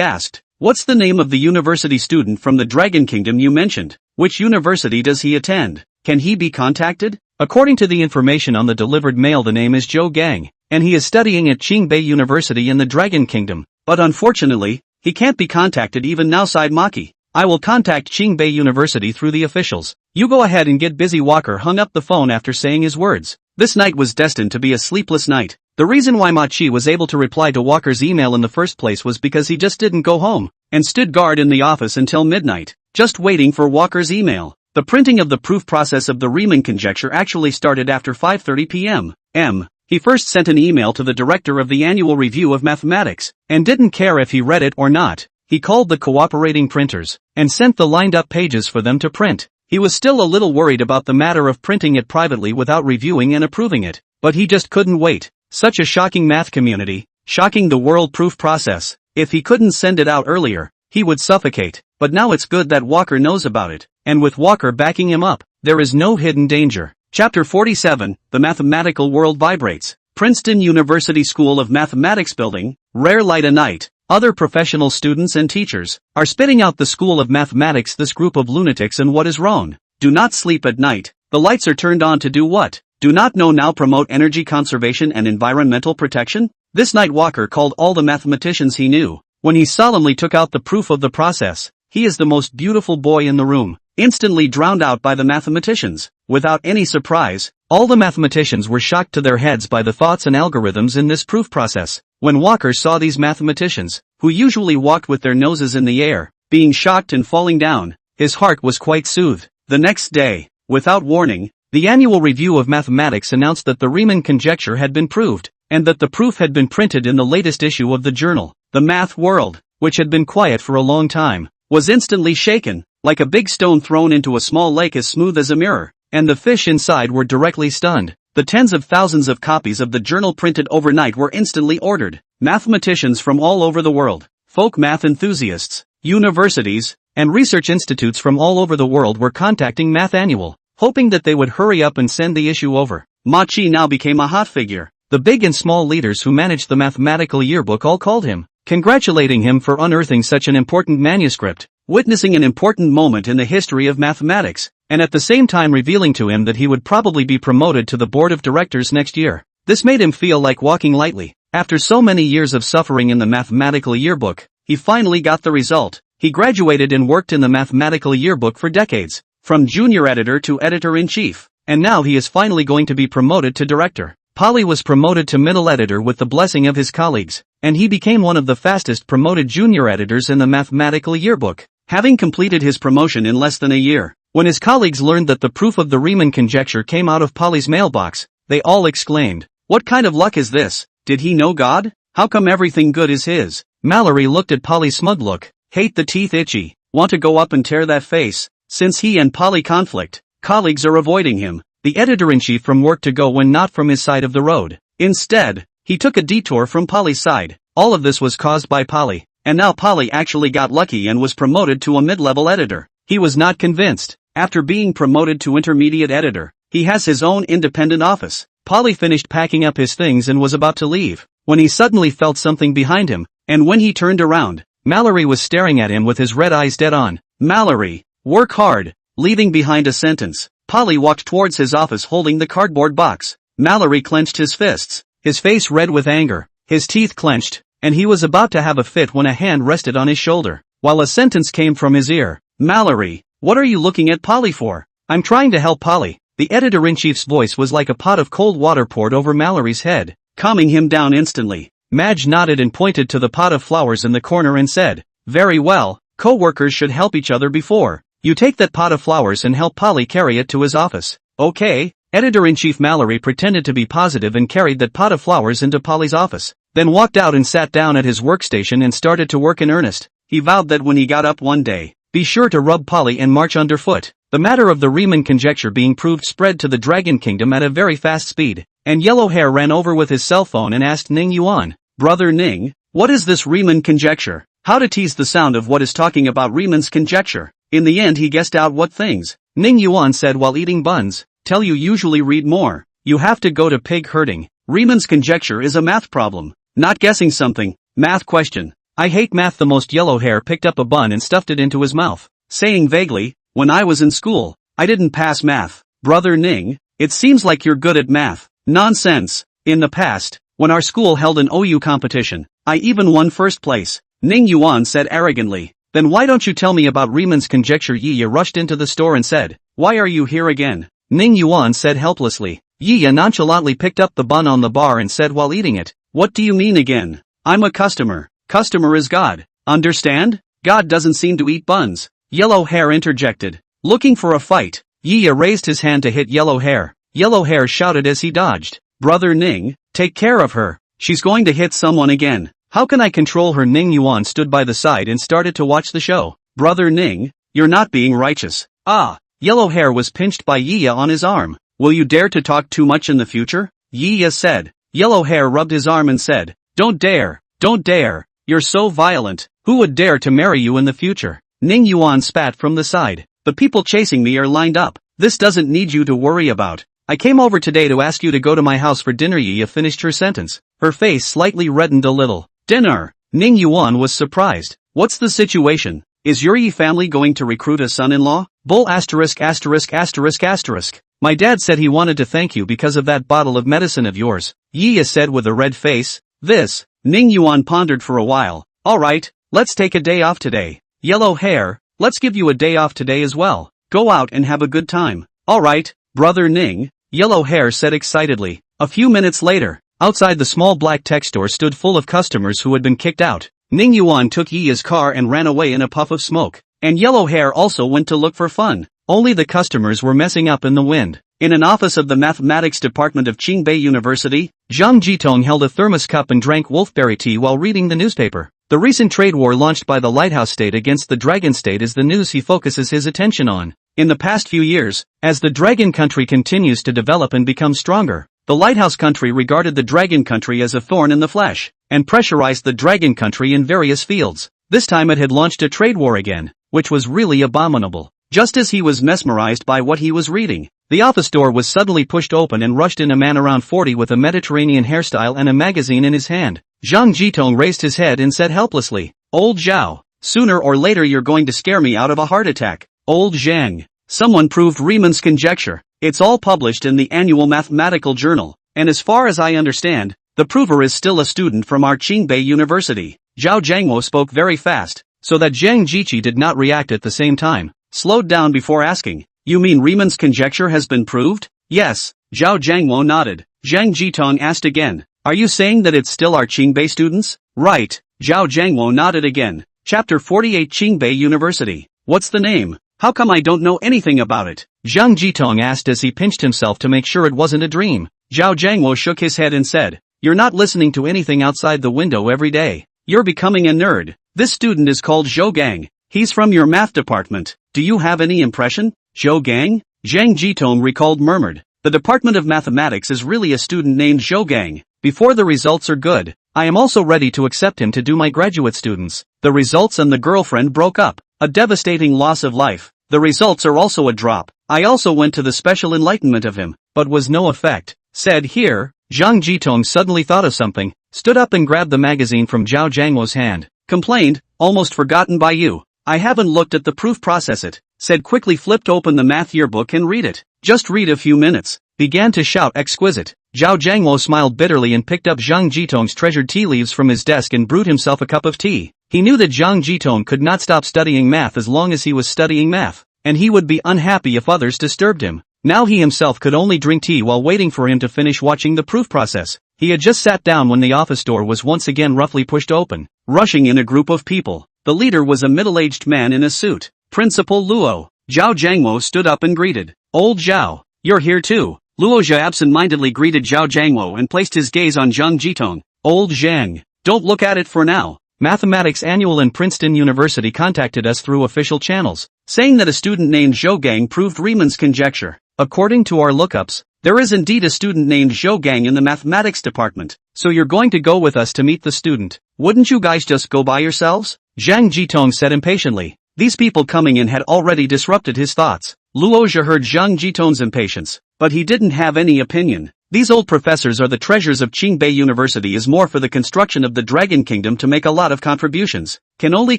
asked, what's the name of the university student from the Dragon Kingdom you mentioned? Which university does he attend? Can he be contacted? According to the information on the delivered mail, the name is Zhou Gang, and he is studying at Qingbei University in the Dragon Kingdom. But unfortunately, he can't be contacted even now, sighed Maki. I will contact Qingbei University through the officials. You go ahead and get busy. Walker hung up the phone after saying his words. This night was destined to be a sleepless night. The reason why Machi was able to reply to Walker's email in the first place was because he just didn't go home, and stood guard in the office until midnight, just waiting for Walker's email. The printing of the proof process of the Riemann conjecture actually started after 5:30 p.m. He first sent an email to the director of the annual review of mathematics, and didn't care if he read it or not. He called the cooperating printers, and sent the lined up pages for them to print. He was still a little worried about the matter of printing it privately without reviewing and approving it, but he just couldn't wait. Such a shocking math community, shocking the world proof process. If he couldn't send it out earlier, he would suffocate. But now it's good that Walker knows about it, and with Walker backing him up, there is no hidden danger. Chapter 47, The Mathematical World Vibrates. Princeton University School of Mathematics Building, rare light a night. Other professional students and teachers are spitting out the School of Mathematics, this group of lunatics, and what is wrong? Do not sleep at night. The lights are turned on to do what? Do not know now. Promote energy conservation and environmental protection? This night Walker called all the mathematicians he knew. When he solemnly took out the proof of the process, he is the most beautiful boy in the room, instantly drowned out by the mathematicians. Without any surprise, all the mathematicians were shocked to their heads by the thoughts and algorithms in this proof process. When Walker saw these mathematicians, who usually walked with their noses in the air, being shocked and falling down, his heart was quite soothed. The next day, without warning, the annual review of mathematics announced that the Riemann conjecture had been proved, and that the proof had been printed in the latest issue of the journal. The math world, which had been quiet for a long time, was instantly shaken, like a big stone thrown into a small lake as smooth as a mirror, and the fish inside were directly stunned. The tens of thousands of copies of the journal printed overnight were instantly ordered. Mathematicians from all over the world, folk math enthusiasts, universities, and research institutes from all over the world were contacting Math Annual, hoping that they would hurry up and send the issue over. Machi now became a hot figure. The big and small leaders who managed the mathematical yearbook all called him, congratulating him for unearthing such an important manuscript, witnessing an important moment in the history of mathematics. and at the same time revealing to him that he would probably be promoted to the board of directors next year. This made him feel like walking lightly. After so many years of suffering in the mathematical yearbook, he finally got the result. He graduated and worked in the mathematical yearbook for decades, from junior editor to editor-in-chief, and now he is finally going to be promoted to director. Polly was promoted to middle editor with the blessing of his colleagues, and he became one of the fastest promoted junior editors in the mathematical yearbook, having completed his promotion in less than a year. When his colleagues learned that the proof of the Riemann conjecture came out of Polly's mailbox, they all exclaimed, "What kind of luck is this? Did he know God? How come everything good is his?" Mallory looked at Polly's smug look. "Hate the teeth itchy. Want to go up and tear that face." Since he and Polly conflict, colleagues are avoiding him, the editor-in-chief, from work to go when not from his side of the road. Instead, he took a detour from Polly's side. All of this was caused by Polly, and now Polly actually got lucky and was promoted to a mid-level editor. He was not convinced. After being promoted to intermediate editor, he has his own independent office. Polly finished packing up his things and was about to leave, when he suddenly felt something behind him, and when he turned around, Mallory was staring at him with his red eyes dead on. "Mallory, work hard." Leaving behind a sentence, Polly walked towards his office holding the cardboard box. Mallory clenched his fists, his face red with anger, his teeth clenched, and he was about to have a fit when a hand rested on his shoulder, while a sentence came from his ear. "Mallory, what are you looking at Polly for?" "I'm trying to help Polly." The editor-in-chief's voice was like a pot of cold water poured over Mallory's head, calming him down instantly. Madge nodded and pointed to the pot of flowers in the corner and said, "Very well, co-workers should help each other before. You take that pot of flowers and help Polly carry it to his office." "Okay." Editor-in-chief Mallory pretended to be positive and carried that pot of flowers into Polly's office, then walked out and sat down at his workstation and started to work in earnest. He vowed that when he got up one day, be sure to rub Polly and march underfoot. The matter of the Riemann conjecture being proved spread to the Dragon Kingdom at a very fast speed, and Yellow Hair ran over with his cell phone and asked Ning Yuan, "Brother Ning, what is this Riemann conjecture?" How to tease the sound of what is talking about Riemann's conjecture. In the end he guessed out what things. Ning Yuan said while eating buns, "Tell you usually read more. You have to go to pig herding. Riemann's conjecture is a math problem. Not guessing something. Math question. I hate math." The most Yellow Hair picked up a bun and stuffed it into his mouth, saying vaguely, "When I was in school, I didn't pass math." "Brother Ning, it seems like you're good at math." "Nonsense. In the past, when our school held an OU competition, I even won first place," Ning Yuan said arrogantly. "Then why don't you tell me about Riemann's conjecture?" Yiya rushed into the store and said, "Why are you here again?" Ning Yuan said helplessly. Yiya nonchalantly picked up the bun on the bar and said while eating it, "What do you mean again? I'm a customer. Customer is God. Understand? God doesn't seem to eat buns." Yellow Hair interjected. "Looking for a fight?" Yiya raised his hand to hit Yellow Hair. Yellow Hair shouted as he dodged, "Brother Ning, take care of her. She's going to hit someone again." "How can I control her?" Ning Yuan stood by the side and started to watch the show. "Brother Ning, you're not being righteous." "Ah." Yellow Hair was pinched by Yiya on his arm. "Will you dare to talk too much in the future?" Yiya said. Yellow Hair rubbed his arm and said, "Don't dare, don't dare. You're so violent. Who would dare to marry you in the future?" Ning Yuan spat from the side. "The people chasing me are lined up. This doesn't need you to worry about. I came over today to ask you to go to my house for dinner." Yiya finished her sentence. Her face slightly reddened a little. "Dinner?" Ning Yuan was surprised. "What's the situation? Is your Yi family going to recruit a son-in-law?" Bull asterisk asterisk asterisk asterisk. "My dad said he wanted to thank you because of that bottle of medicine of yours," Yiya said with a red face. "This?" Ning Yuan pondered for a while. "Alright, let's take a day off today." Yellow Hair, let's give you a day off today as well. Go out and have a good time. "Alright, Brother Ning," Yellow Hair said excitedly. A few minutes later, outside the small black tech store stood full of customers who had been kicked out. Ning Yuan took Yiya's car and ran away in a puff of smoke, and Yellow Hair also went to look for fun. Only the customers were messing up in the wind. In an office of the mathematics department of Qingbei University, Zhang Jitong held a thermos cup and drank wolfberry tea while reading the newspaper. The recent trade war launched by the Lighthouse State against the Dragon State is the news he focuses his attention on. In the past few years, as the Dragon Country continues to develop and become stronger, the Lighthouse Country regarded the Dragon Country as a thorn in the flesh, and pressurized the Dragon Country in various fields. This time it had launched a trade war again, which was really abominable. Just as he was mesmerized by what he was reading, the office door was suddenly pushed open and rushed in a man around 40 with a Mediterranean hairstyle and a magazine in his hand. Zhang Jitong raised his head and said helplessly, "Old Zhao, sooner or later you're going to scare me out of a heart attack." "Old Zhang, Someone proved Riemann's conjecture. It's all published in the annual mathematical journal, and as far as I understand, the prover is still a student from our Qingbei University. Zhao Jiangwo spoke very fast, so that Zhang Jiqi did not react at the same time, slowed down before asking, "You mean Riemann's conjecture has been proved?" "Yes," Zhao Jiangwo nodded. Zhang Jitong asked again, "Are you saying that it's still our Qingbei students?" "Right," Zhao Jiangwo nodded again. Chapter 48 Qingbei University. What's the name? How come I don't know anything about it? Zhang Jitong asked as he pinched himself to make sure it wasn't a dream. Zhao Jiangwo shook his head and said, "You're not listening to anything outside the window every day. You're becoming a nerd. This student is called Zhou Gang. He's from your math department. Do you have any impression?" "Zhou Gang?" Zhang Jitong recalled murmured. "The Department of Mathematics is really a student named Zhou Gang. Before the results are good, I am also ready to accept him to do my graduate students." The results and the girlfriend broke up. A devastating loss of life. The results are also a drop. I also went to the special enlightenment of him, but was no effect. Said here, Zhang Jitong suddenly thought of something, stood up and grabbed the magazine from Zhao Jiangwo's hand. Complained, "Almost forgotten by you. I haven't looked at the proof process it." Said quickly flipped open the math yearbook and read it. "Just read a few minutes." Began to shout exquisite. Zhao Jiangwo smiled bitterly and picked up Zhang Jitong's treasured tea leaves from his desk and brewed himself a cup of tea. He knew that Zhang Jitong could not stop studying math as long as he was studying math, and he would be unhappy if others disturbed him. Now he himself could only drink tea while waiting for him to finish watching the proof process. He had just sat down when the office door was once again roughly pushed open. Rushing in a group of people. The leader was a middle-aged man in a suit. Principal Luo. Zhao Jiangwo stood up and greeted. "Old Zhao, you're here too." Luo Zhe absent-mindedly greeted Zhao Jiangwo and placed his gaze on Zhang Jitong. "Old Zhang, don't look at it for now. Mathematics Annual and Princeton University contacted us through official channels, saying that a student named Zhou Gang proved Riemann's conjecture. According to our lookups, there is indeed a student named Zhou Gang in the mathematics department, so you're going to go with us to meet the student. Wouldn't you guys just go by yourselves?" Zhang Jitong said impatiently. These people coming in had already disrupted his thoughts. Luo Zhe heard Zhang Jitong's impatience, but he didn't have any opinion. These old professors are the treasures of Qingbei University is more for the construction of the Dragon Kingdom to make a lot of contributions. Can only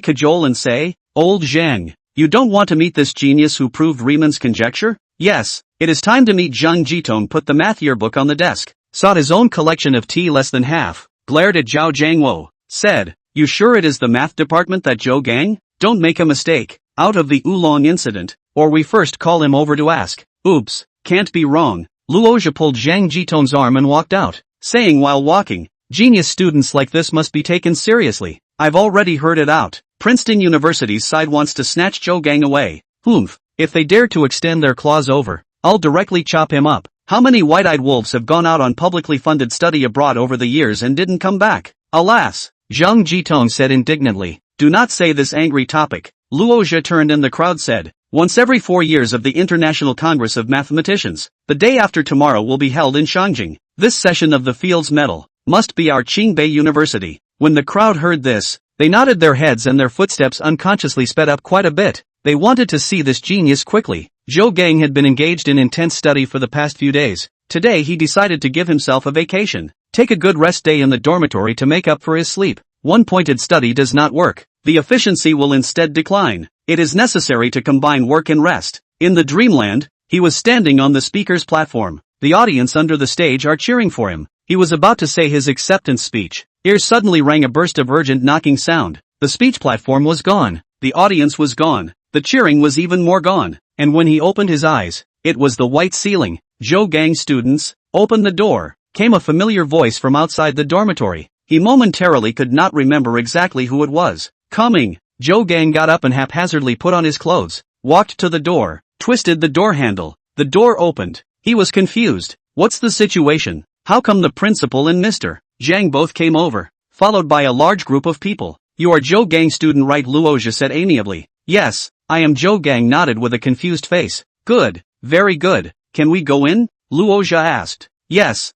cajole and say, "Old Zhang, you don't want to meet this genius who proved Riemann's conjecture?" "Yes, it is time to meet." Zhang Jitong put the math yearbook on the desk, sought his own collection of tea less than half, glared at Zhao Jiangwo, said, "You sure it is the math department that Zhou Gang? Don't make a mistake, out of the oolong incident, or we first call him over to ask." "Oops, can't be wrong." Luo Zhe pulled Zhang Jitong's arm and walked out, saying while walking, "Genius students like this must be taken seriously. I've already heard it out. Princeton University's side wants to snatch Zhou Gang away. Humph, if they dare to extend their claws over, I'll directly chop him up. How many white-eyed wolves have gone out on publicly funded study abroad over the years and didn't come back? Alas," Zhang Jitong said indignantly. "Do not say this angry topic." Luo Zhe turned and the crowd said, "Once every 4 years of the International Congress of Mathematicians, the day after tomorrow will be held in Shangjing. This session of the Fields Medal must be our Qingbei University." When the crowd heard this, they nodded their heads and their footsteps unconsciously sped up quite a bit. They wanted to see this genius quickly. Zhou Gang had been engaged in intense study for the past few days. Today he decided to give himself a vacation, take a good rest day in the dormitory to make up for his sleep. One-pointed study does not work. The efficiency will instead decline. It is necessary to combine work and rest. In the dreamland, he was standing on the speaker's platform. The audience under the stage are cheering for him. He was about to say his acceptance speech. Ears suddenly rang a burst of urgent knocking sound. The speech platform was gone. The audience was gone. The cheering was even more gone. And when he opened his eyes, it was the white ceiling. "Zhou Gang students, open the door," came a familiar voice from outside the dormitory. He momentarily could not remember exactly who it was. Coming. Zhou Gang got up and haphazardly put on his clothes, walked to the door, twisted the door handle. The door opened. He was confused. What's the situation? How come the principal and Mr. Zhang both came over, followed by a large group of people? "You are Zhou Gang student, right?" Luo Zhe said amiably. "Yes, I am." Zhou Gang nodded with a confused face. "Good, very good. Can we go in?" Luo Zhe asked. Yes,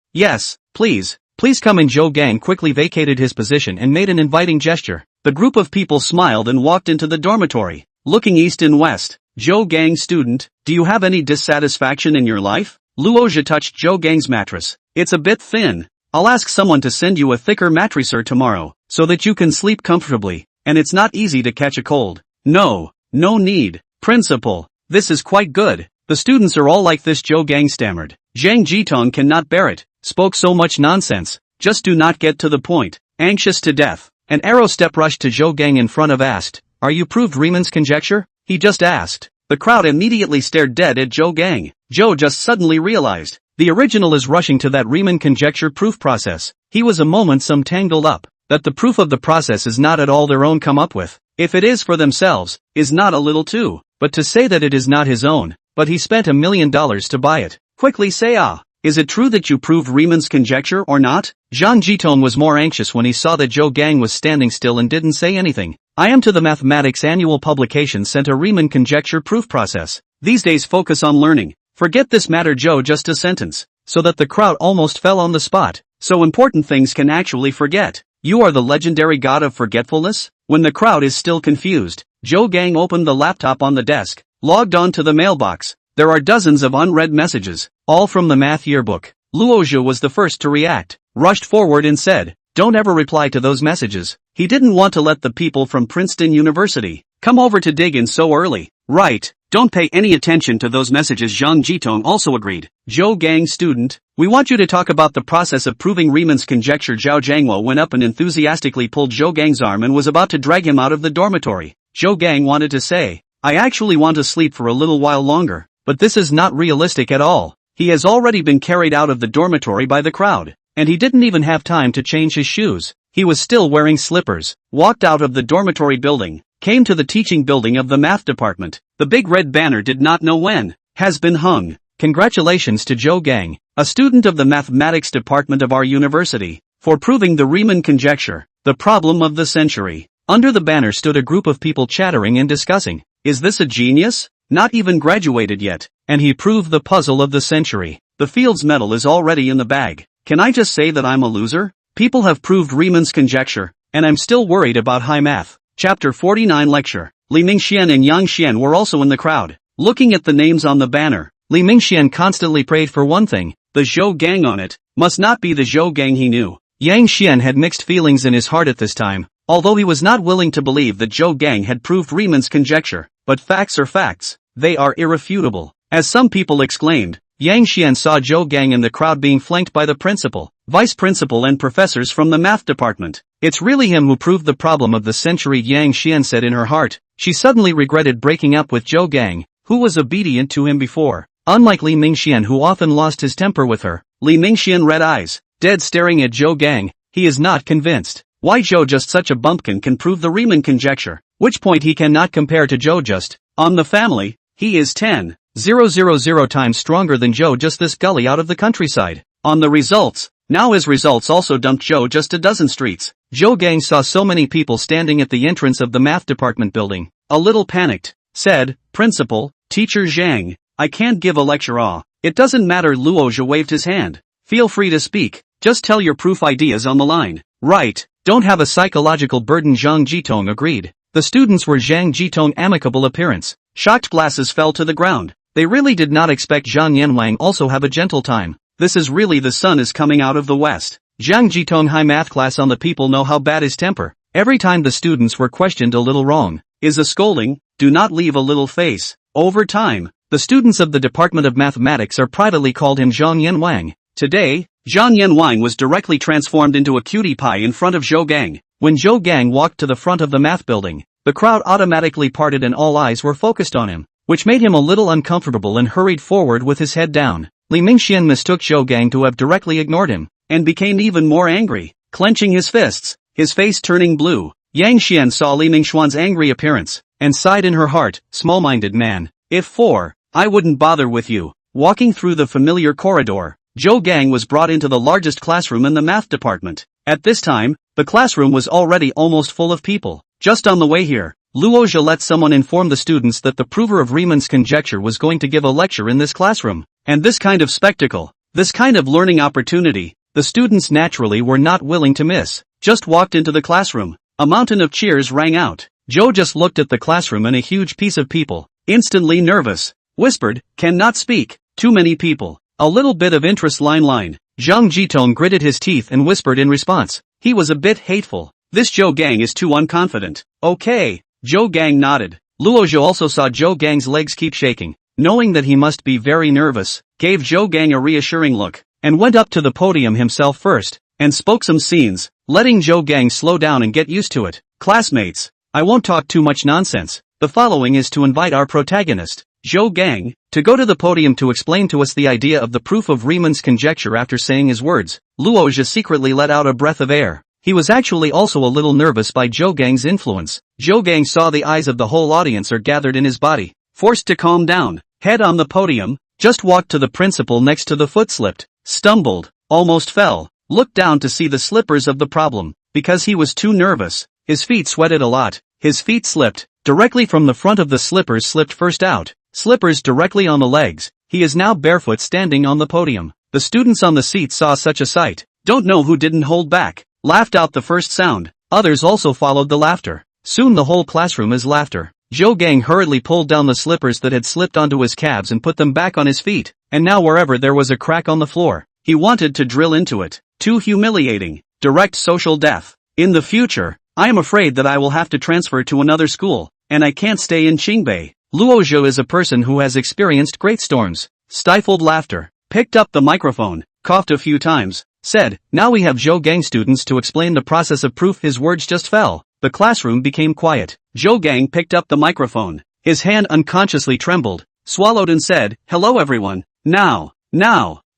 please come in." Zhou Gang quickly vacated his position and made an inviting gesture. The group of people smiled and walked into the dormitory, looking east and west. "Zhou Gang student, do you have any dissatisfaction in your life?" Luo Zhe touched Zhou Gang's mattress. "It's a bit thin. I'll ask someone to send you a thicker mattresser tomorrow, so that you can sleep comfortably, and it's not easy to catch a cold." No need, principal." This is quite good. The students are all like this, Zhou Gang stammered. Zhang Jitong cannot bear it. Spoke so much nonsense. Just do not get to the point. Anxious to death. An arrow step rushed to Zhou Gang in front of asked, "Are you proved Riemann's conjecture?" He just asked. The crowd immediately stared dead at Zhou Gang. Zhou just suddenly realized. The original is rushing to that Riemann conjecture proof process. He was a moment some tangled up. That the proof of the process is not at all their own come up with. If it is for themselves, is not a little too. But to say that it is not his own, but he spent $1 million to buy it. Quickly say ah. Is it true that you proved Riemann's conjecture or not? Zhang Jitong was more anxious when he saw that Zhou Gang was standing still and didn't say anything. I am to the mathematics annual publication sent a Riemann conjecture proof process. These days focus on learning. Forget this matter, Zhou, just a sentence. So that the crowd almost fell on the spot. So important things can actually forget. You are the legendary god of forgetfulness? When the crowd is still confused, Zhou Gang opened the laptop on the desk, logged on to the mailbox. There are dozens of unread messages, all from the math yearbook. Luozhi was the first to react, rushed forward and said, "Don't ever reply to those messages." He didn't want to let the people from Princeton University come over to dig in so early. Right, don't pay any attention to those messages, Zhang Jitong also agreed. Zhou Gang student, we want you to talk about the process of proving Riemann's conjecture. Zhao Jiangwo went up and enthusiastically pulled Zhou Gang's arm and was about to drag him out of the dormitory. Zhou Gang wanted to say, "I actually want to sleep for a little while longer, but this is not realistic at all." He has already been carried out of the dormitory by the crowd, and he didn't even have time to change his shoes. He was still wearing slippers, walked out of the dormitory building, came to the teaching building of the math department. The big red banner did not know when, has been hung. Congratulations to Zhou Gang, a student of the mathematics department of our university, for proving the Riemann conjecture, the problem of the century. Under the banner stood a group of people chattering and discussing. Is this a genius? Not even graduated yet, and he proved the puzzle of the century. The Fields Medal is already in the bag. Can I just say that I'm a loser? People have proved Riemann's conjecture, and I'm still worried about high math. Chapter 49 Lecture. Li Mingxian and Yang Xian were also in the crowd. Looking at the names on the banner, Li Mingxian constantly prayed for one thing, the Zhou Gang on it, must not be the Zhou Gang he knew. Yang Xian had mixed feelings in his heart at this time, although he was not willing to believe that Zhou Gang had proved Riemann's conjecture. But facts are facts. They are irrefutable. As some people exclaimed, Yang Xian saw Zhou Gang in the crowd being flanked by the principal, vice principal and professors from the math department. It's really him who proved the problem of the century, Yang Xian said in her heart. She suddenly regretted breaking up with Zhou Gang, who was obedient to him before. Unlike Li Mingxian, who often lost his temper with her, Li Mingxian red eyes, dead staring at Zhou Gang. He is not convinced. Why Zhou, just such a bumpkin, can prove the Riemann conjecture? Which point he cannot compare to Zhou, just on the family. He is 10,000 times stronger than Zhou, just this gully out of the countryside. On the results, now his results also dumped Zhou just a dozen streets. Zhou Gang saw so many people standing at the entrance of the math department building. A little panicked, said, "Principal, Teacher Zhang, I can't give a lecture." It doesn't matter, Luozhi waved his hand. Feel free to speak, just tell your proof ideas on the line. Right, don't have a psychological burden, Zhang Jitong agreed. The students were Zhang Jitong amicable appearance. Shocked glasses fell to the ground. They really did not expect Zhang Yanwang also have a gentle time. This is really the sun is coming out of the west. Zhang Jitong high math class on the people know how bad his temper. Every time the students were questioned a little wrong, is a scolding, do not leave a little face. Over time, the students of the Department of Mathematics are privately called him Zhang Yanwang. Today, Zhang Yanwang was directly transformed into a cutie pie in front of Zhou Gang. When Zhou Gang walked to the front of the math building, the crowd automatically parted and all eyes were focused on him, which made him a little uncomfortable and hurried forward with his head down. Li Mingxian mistook Zhou Gang to have directly ignored him, and became even more angry, clenching his fists, his face turning blue. Yang Xian saw Li Mingxian's angry appearance, and sighed in her heart, small-minded man. I wouldn't bother with you. Walking through the familiar corridor, Zhou Gang was brought into the largest classroom in the math department. At this time, the classroom was already almost full of people. Just on the way here, Luozhi let someone inform the students that the prover of Riemann's conjecture was going to give a lecture in this classroom. And this kind of spectacle, this kind of learning opportunity, the students naturally were not willing to miss. Just walked into the classroom. A mountain of cheers rang out. Zhou just looked at the classroom and a huge piece of people, instantly nervous, whispered, cannot speak, too many people. A little bit of interest line. Zhang Jitong gritted his teeth and whispered in response. He was a bit hateful. This Zhou Gang is too unconfident. Okay. Zhou Gang nodded. Luo Zhou also saw Zhou Gang's legs keep shaking. Knowing that he must be very nervous, gave Zhou Gang a reassuring look, and went up to the podium himself first, and spoke some scenes, letting Zhou Gang slow down and get used to it. Classmates, I won't talk too much nonsense. The following is to invite our protagonist, Zhou Gang, to go to the podium to explain to us the idea of the proof of Riemann's conjecture. After saying his words, Luo Zhou secretly let out a breath of air. He was actually also a little nervous by Zhou Gang's influence. Zhou Gang saw the eyes of the whole audience are gathered in his body. Forced to calm down, head on the podium, just walked to the principal next to the foot slipped, stumbled, almost fell, looked down to see the slippers of the problem. Because he was too nervous, his feet sweated a lot, his feet slipped, directly from the front of the slippers slipped first out, slippers directly on the legs. He is now barefoot standing on the podium. The students on the seat saw such a sight, don't know who didn't hold back, laughed out the first sound, others also followed the laughter. Soon the whole classroom is laughter. Zhou Gang hurriedly pulled down the slippers that had slipped onto his calves and put them back on his feet, and now wherever there was a crack on the floor, he wanted to drill into it. Too humiliating. Direct social death. In the future, I am afraid that I will have to transfer to another school, and I can't stay in Qingbei. Luo Zhou is a person who has experienced great storms. Stifled laughter. Picked up the microphone, coughed a few times, said, now we have Zhou Gang students to explain the process of proof. His words just fell. The classroom became quiet. Zhou Gang picked up the microphone. His hand unconsciously trembled, swallowed and said, hello everyone. Now,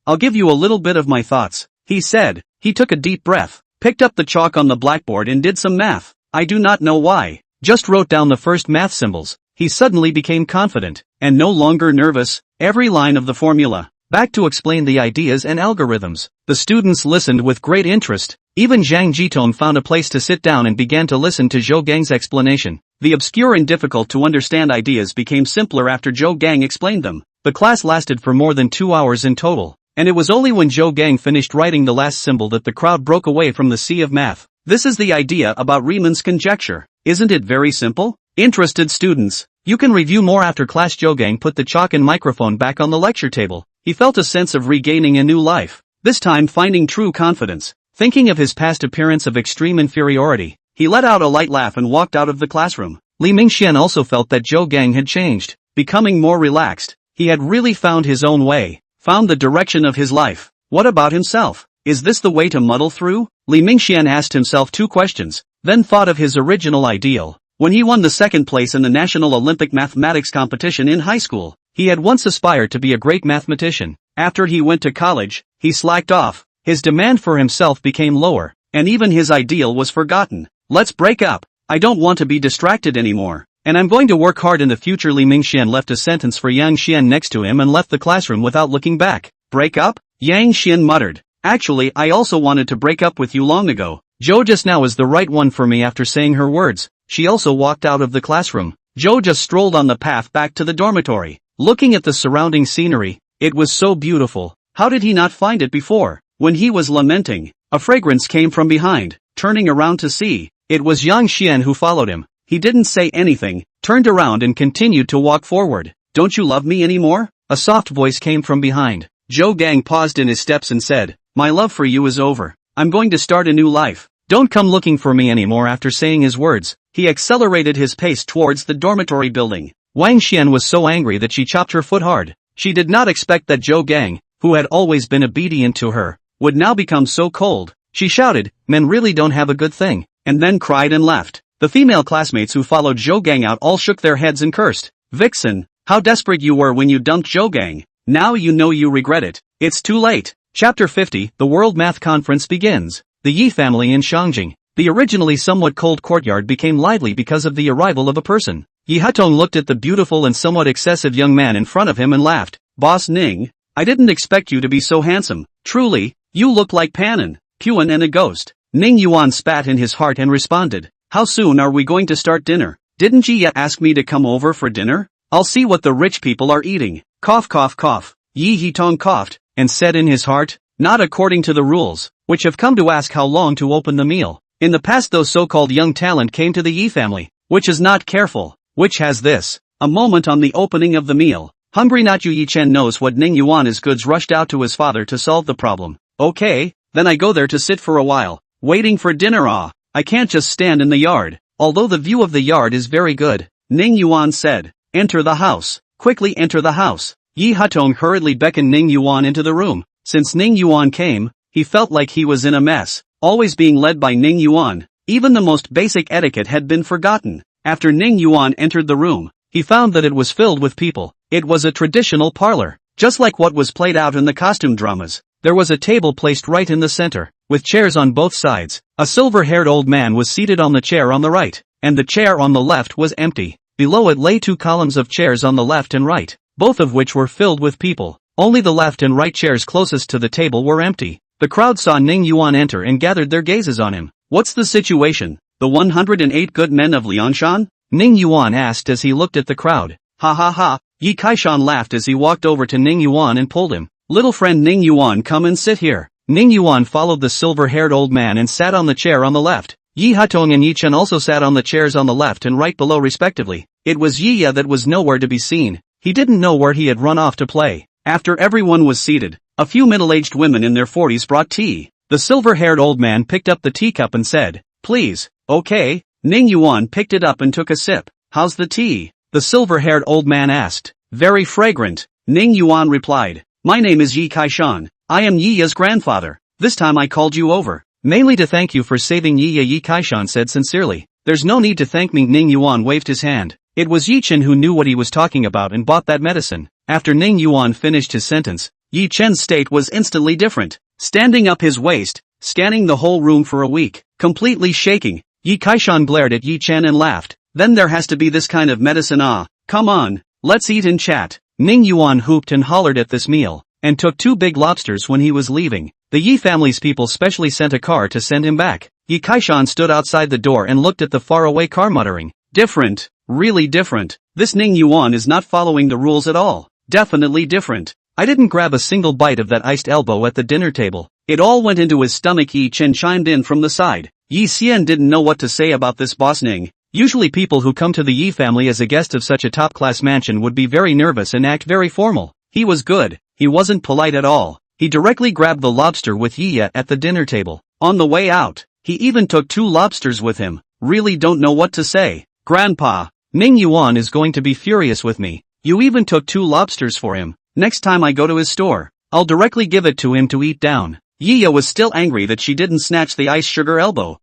I'll give you a little bit of my thoughts, he said. He took a deep breath, picked up the chalk on the blackboard and did some math. I do not know why. Just wrote down the first math symbols. He suddenly became confident, and no longer nervous. Every line of the formula, back to explain the ideas and algorithms. The students listened with great interest. Even Zhang Jitong found a place to sit down and began to listen to Zhou Gang's explanation. The obscure and difficult to understand ideas became simpler after Zhou Gang explained them. The class lasted for more than 2 hours in total, and it was only when Zhou Gang finished writing the last symbol that the crowd broke away from the sea of math. This is the idea about Riemann's conjecture. Isn't it very simple? Interested students, you can review more after class. Zhou Gang put the chalk and microphone back on the lecture table. He felt a sense of regaining a new life, this time finding true confidence. Thinking of his past appearance of extreme inferiority, he let out a light laugh and walked out of the classroom. Li Mingxian also felt that Zhou Gang had changed, becoming more relaxed. He had really found his own way, found the direction of his life. What about himself? Is this the way to muddle through? Li Mingxian asked himself 2 questions, then thought of his original ideal. When he won the 2nd place in the National Olympic Mathematics competition in high school, he had once aspired to be a great mathematician. After he went to college, he slacked off. His demand for himself became lower, and even his ideal was forgotten. Let's break up. I don't want to be distracted anymore, and I'm going to work hard in the future. Li Mingxian left a sentence for Yang Xian next to him and left the classroom without looking back. Break up? Yang Xian muttered. Actually, I also wanted to break up with you long ago. Zhou just now is the right one for me. After saying her words, she also walked out of the classroom. Zhou just strolled on the path back to the dormitory, looking at the surrounding scenery. It was so beautiful. How did he not find it before? When he was lamenting, a fragrance came from behind. Turning around to see, it was Yang Xian who followed him. He didn't say anything, turned around and continued to walk forward. Don't you love me anymore? A soft voice came from behind. Zhou Gang paused in his steps and said, my love for you is over. I'm going to start a new life. Don't come looking for me anymore. After saying his words, he accelerated his pace towards the dormitory building. Wang Xian was so angry that she chopped her foot hard. She did not expect that Zhou Gang, who had always been obedient to her, would now become so cold. She shouted, men really don't have a good thing, and then cried and left. The female classmates who followed Zhou Gang out all shook their heads and cursed. Vixen, how desperate you were when you dumped Zhou Gang. Now you know you regret it. It's too late. Chapter 50, the World Math Conference begins. The Yi family in Shangjing. The originally somewhat cold courtyard became lively because of the arrival of a person. Yi Hatong looked at the beautiful and somewhat excessive young man in front of him and laughed. Boss Ning, I didn't expect you to be so handsome. Truly, you look like Panin, Puan and a ghost. Ning Yuan spat in his heart and responded, how soon are we going to start dinner? Didn't Ji yet ask me to come over for dinner? I'll see what the rich people are eating. Cough cough cough. Yi Hitong coughed, and said in his heart, not according to the rules, which have come to ask how long to open the meal. In the past those so-called young talent came to the Yi family, which is not careful, which has this, a moment on the opening of the meal. Hungry not Yu Yichen knows what Ning Yuan is goods rushed out to his father to solve the problem. Okay, then I go there to sit for a while, waiting for dinner. I can't just stand in the yard, although the view of the yard is very good. Ning Yuan said. Enter the house. Quickly enter the house. Yi Hutong hurriedly beckoned Ning Yuan into the room. Since Ning Yuan came, he felt like he was in a mess, always being led by Ning Yuan. Even the most basic etiquette had been forgotten. After Ning Yuan entered the room, he found that it was filled with people. It was a traditional parlor, just like what was played out in the costume dramas. There was a table placed right in the center, with chairs on both sides. A silver-haired old man was seated on the chair on the right, and the chair on the left was empty. Below it lay 2 columns of chairs on the left and right, both of which were filled with people. Only the left and right chairs closest to the table were empty. The crowd saw Ning Yuan enter and gathered their gazes on him. What's the situation? The 108 good men of Liangshan? Ning Yuan asked as he looked at the crowd. Ha ha ha, Yi Kaishan laughed as he walked over to Ning Yuan and pulled him. Little friend Ning Yuan, come and sit here. Ning Yuan followed the silver-haired old man and sat on the chair on the left. Yi Hutong and Yi Chen also sat on the chairs on the left and right below respectively. It was Yi Ya that was nowhere to be seen. He didn't know where he had run off to play. After everyone was seated, a few middle-aged women in their 40s brought tea. The silver-haired old man picked up the teacup and said, please. Okay. Ning Yuan picked it up and took a sip. How's the tea? The silver-haired old man asked. Very fragrant. Ning Yuan replied. My name is Yi Kaishan. I am Yi Ya's grandfather. This time I called you over, mainly to thank you for saving Yi Ya. Yi Kaishan said sincerely. There's no need to thank me. Ning Yuan waved his hand. It was Yi Chen who knew what he was talking about and bought that medicine. After Ning Yuan finished his sentence, Yi Chen's state was instantly different. Standing up his waist, scanning the whole room for a week, completely shaking, Yi Kaishan glared at Yi Chen and laughed. Then there has to be this kind of medicine. Come on, let's eat and chat. Ning Yuan hooped and hollered at this meal, and took 2 big lobsters when he was leaving. The Yi family's people specially sent a car to send him back. Yi Kaishan stood outside the door and looked at the faraway car muttering. Different, really different. This Ning Yuan is not following the rules at all. Definitely different. I didn't grab a single bite of that iced elbow at the dinner table. It all went into his stomach. Yi Chen chimed in from the side. Yi Xian didn't know what to say about this boss Ning. Usually people who come to the Yi family as a guest of such a top-class mansion would be very nervous and act very formal. He was good. He wasn't polite at all. He directly grabbed the lobster with Yi Ya at the dinner table. On the way out, he even took 2 lobsters with him. Really don't know what to say. Grandpa, Ning Yuan is going to be furious with me. You even took 2 lobsters for him. Next time I go to his store, I'll directly give it to him to eat down. Yi Ya was still angry that she didn't snatch the ice sugar elbow.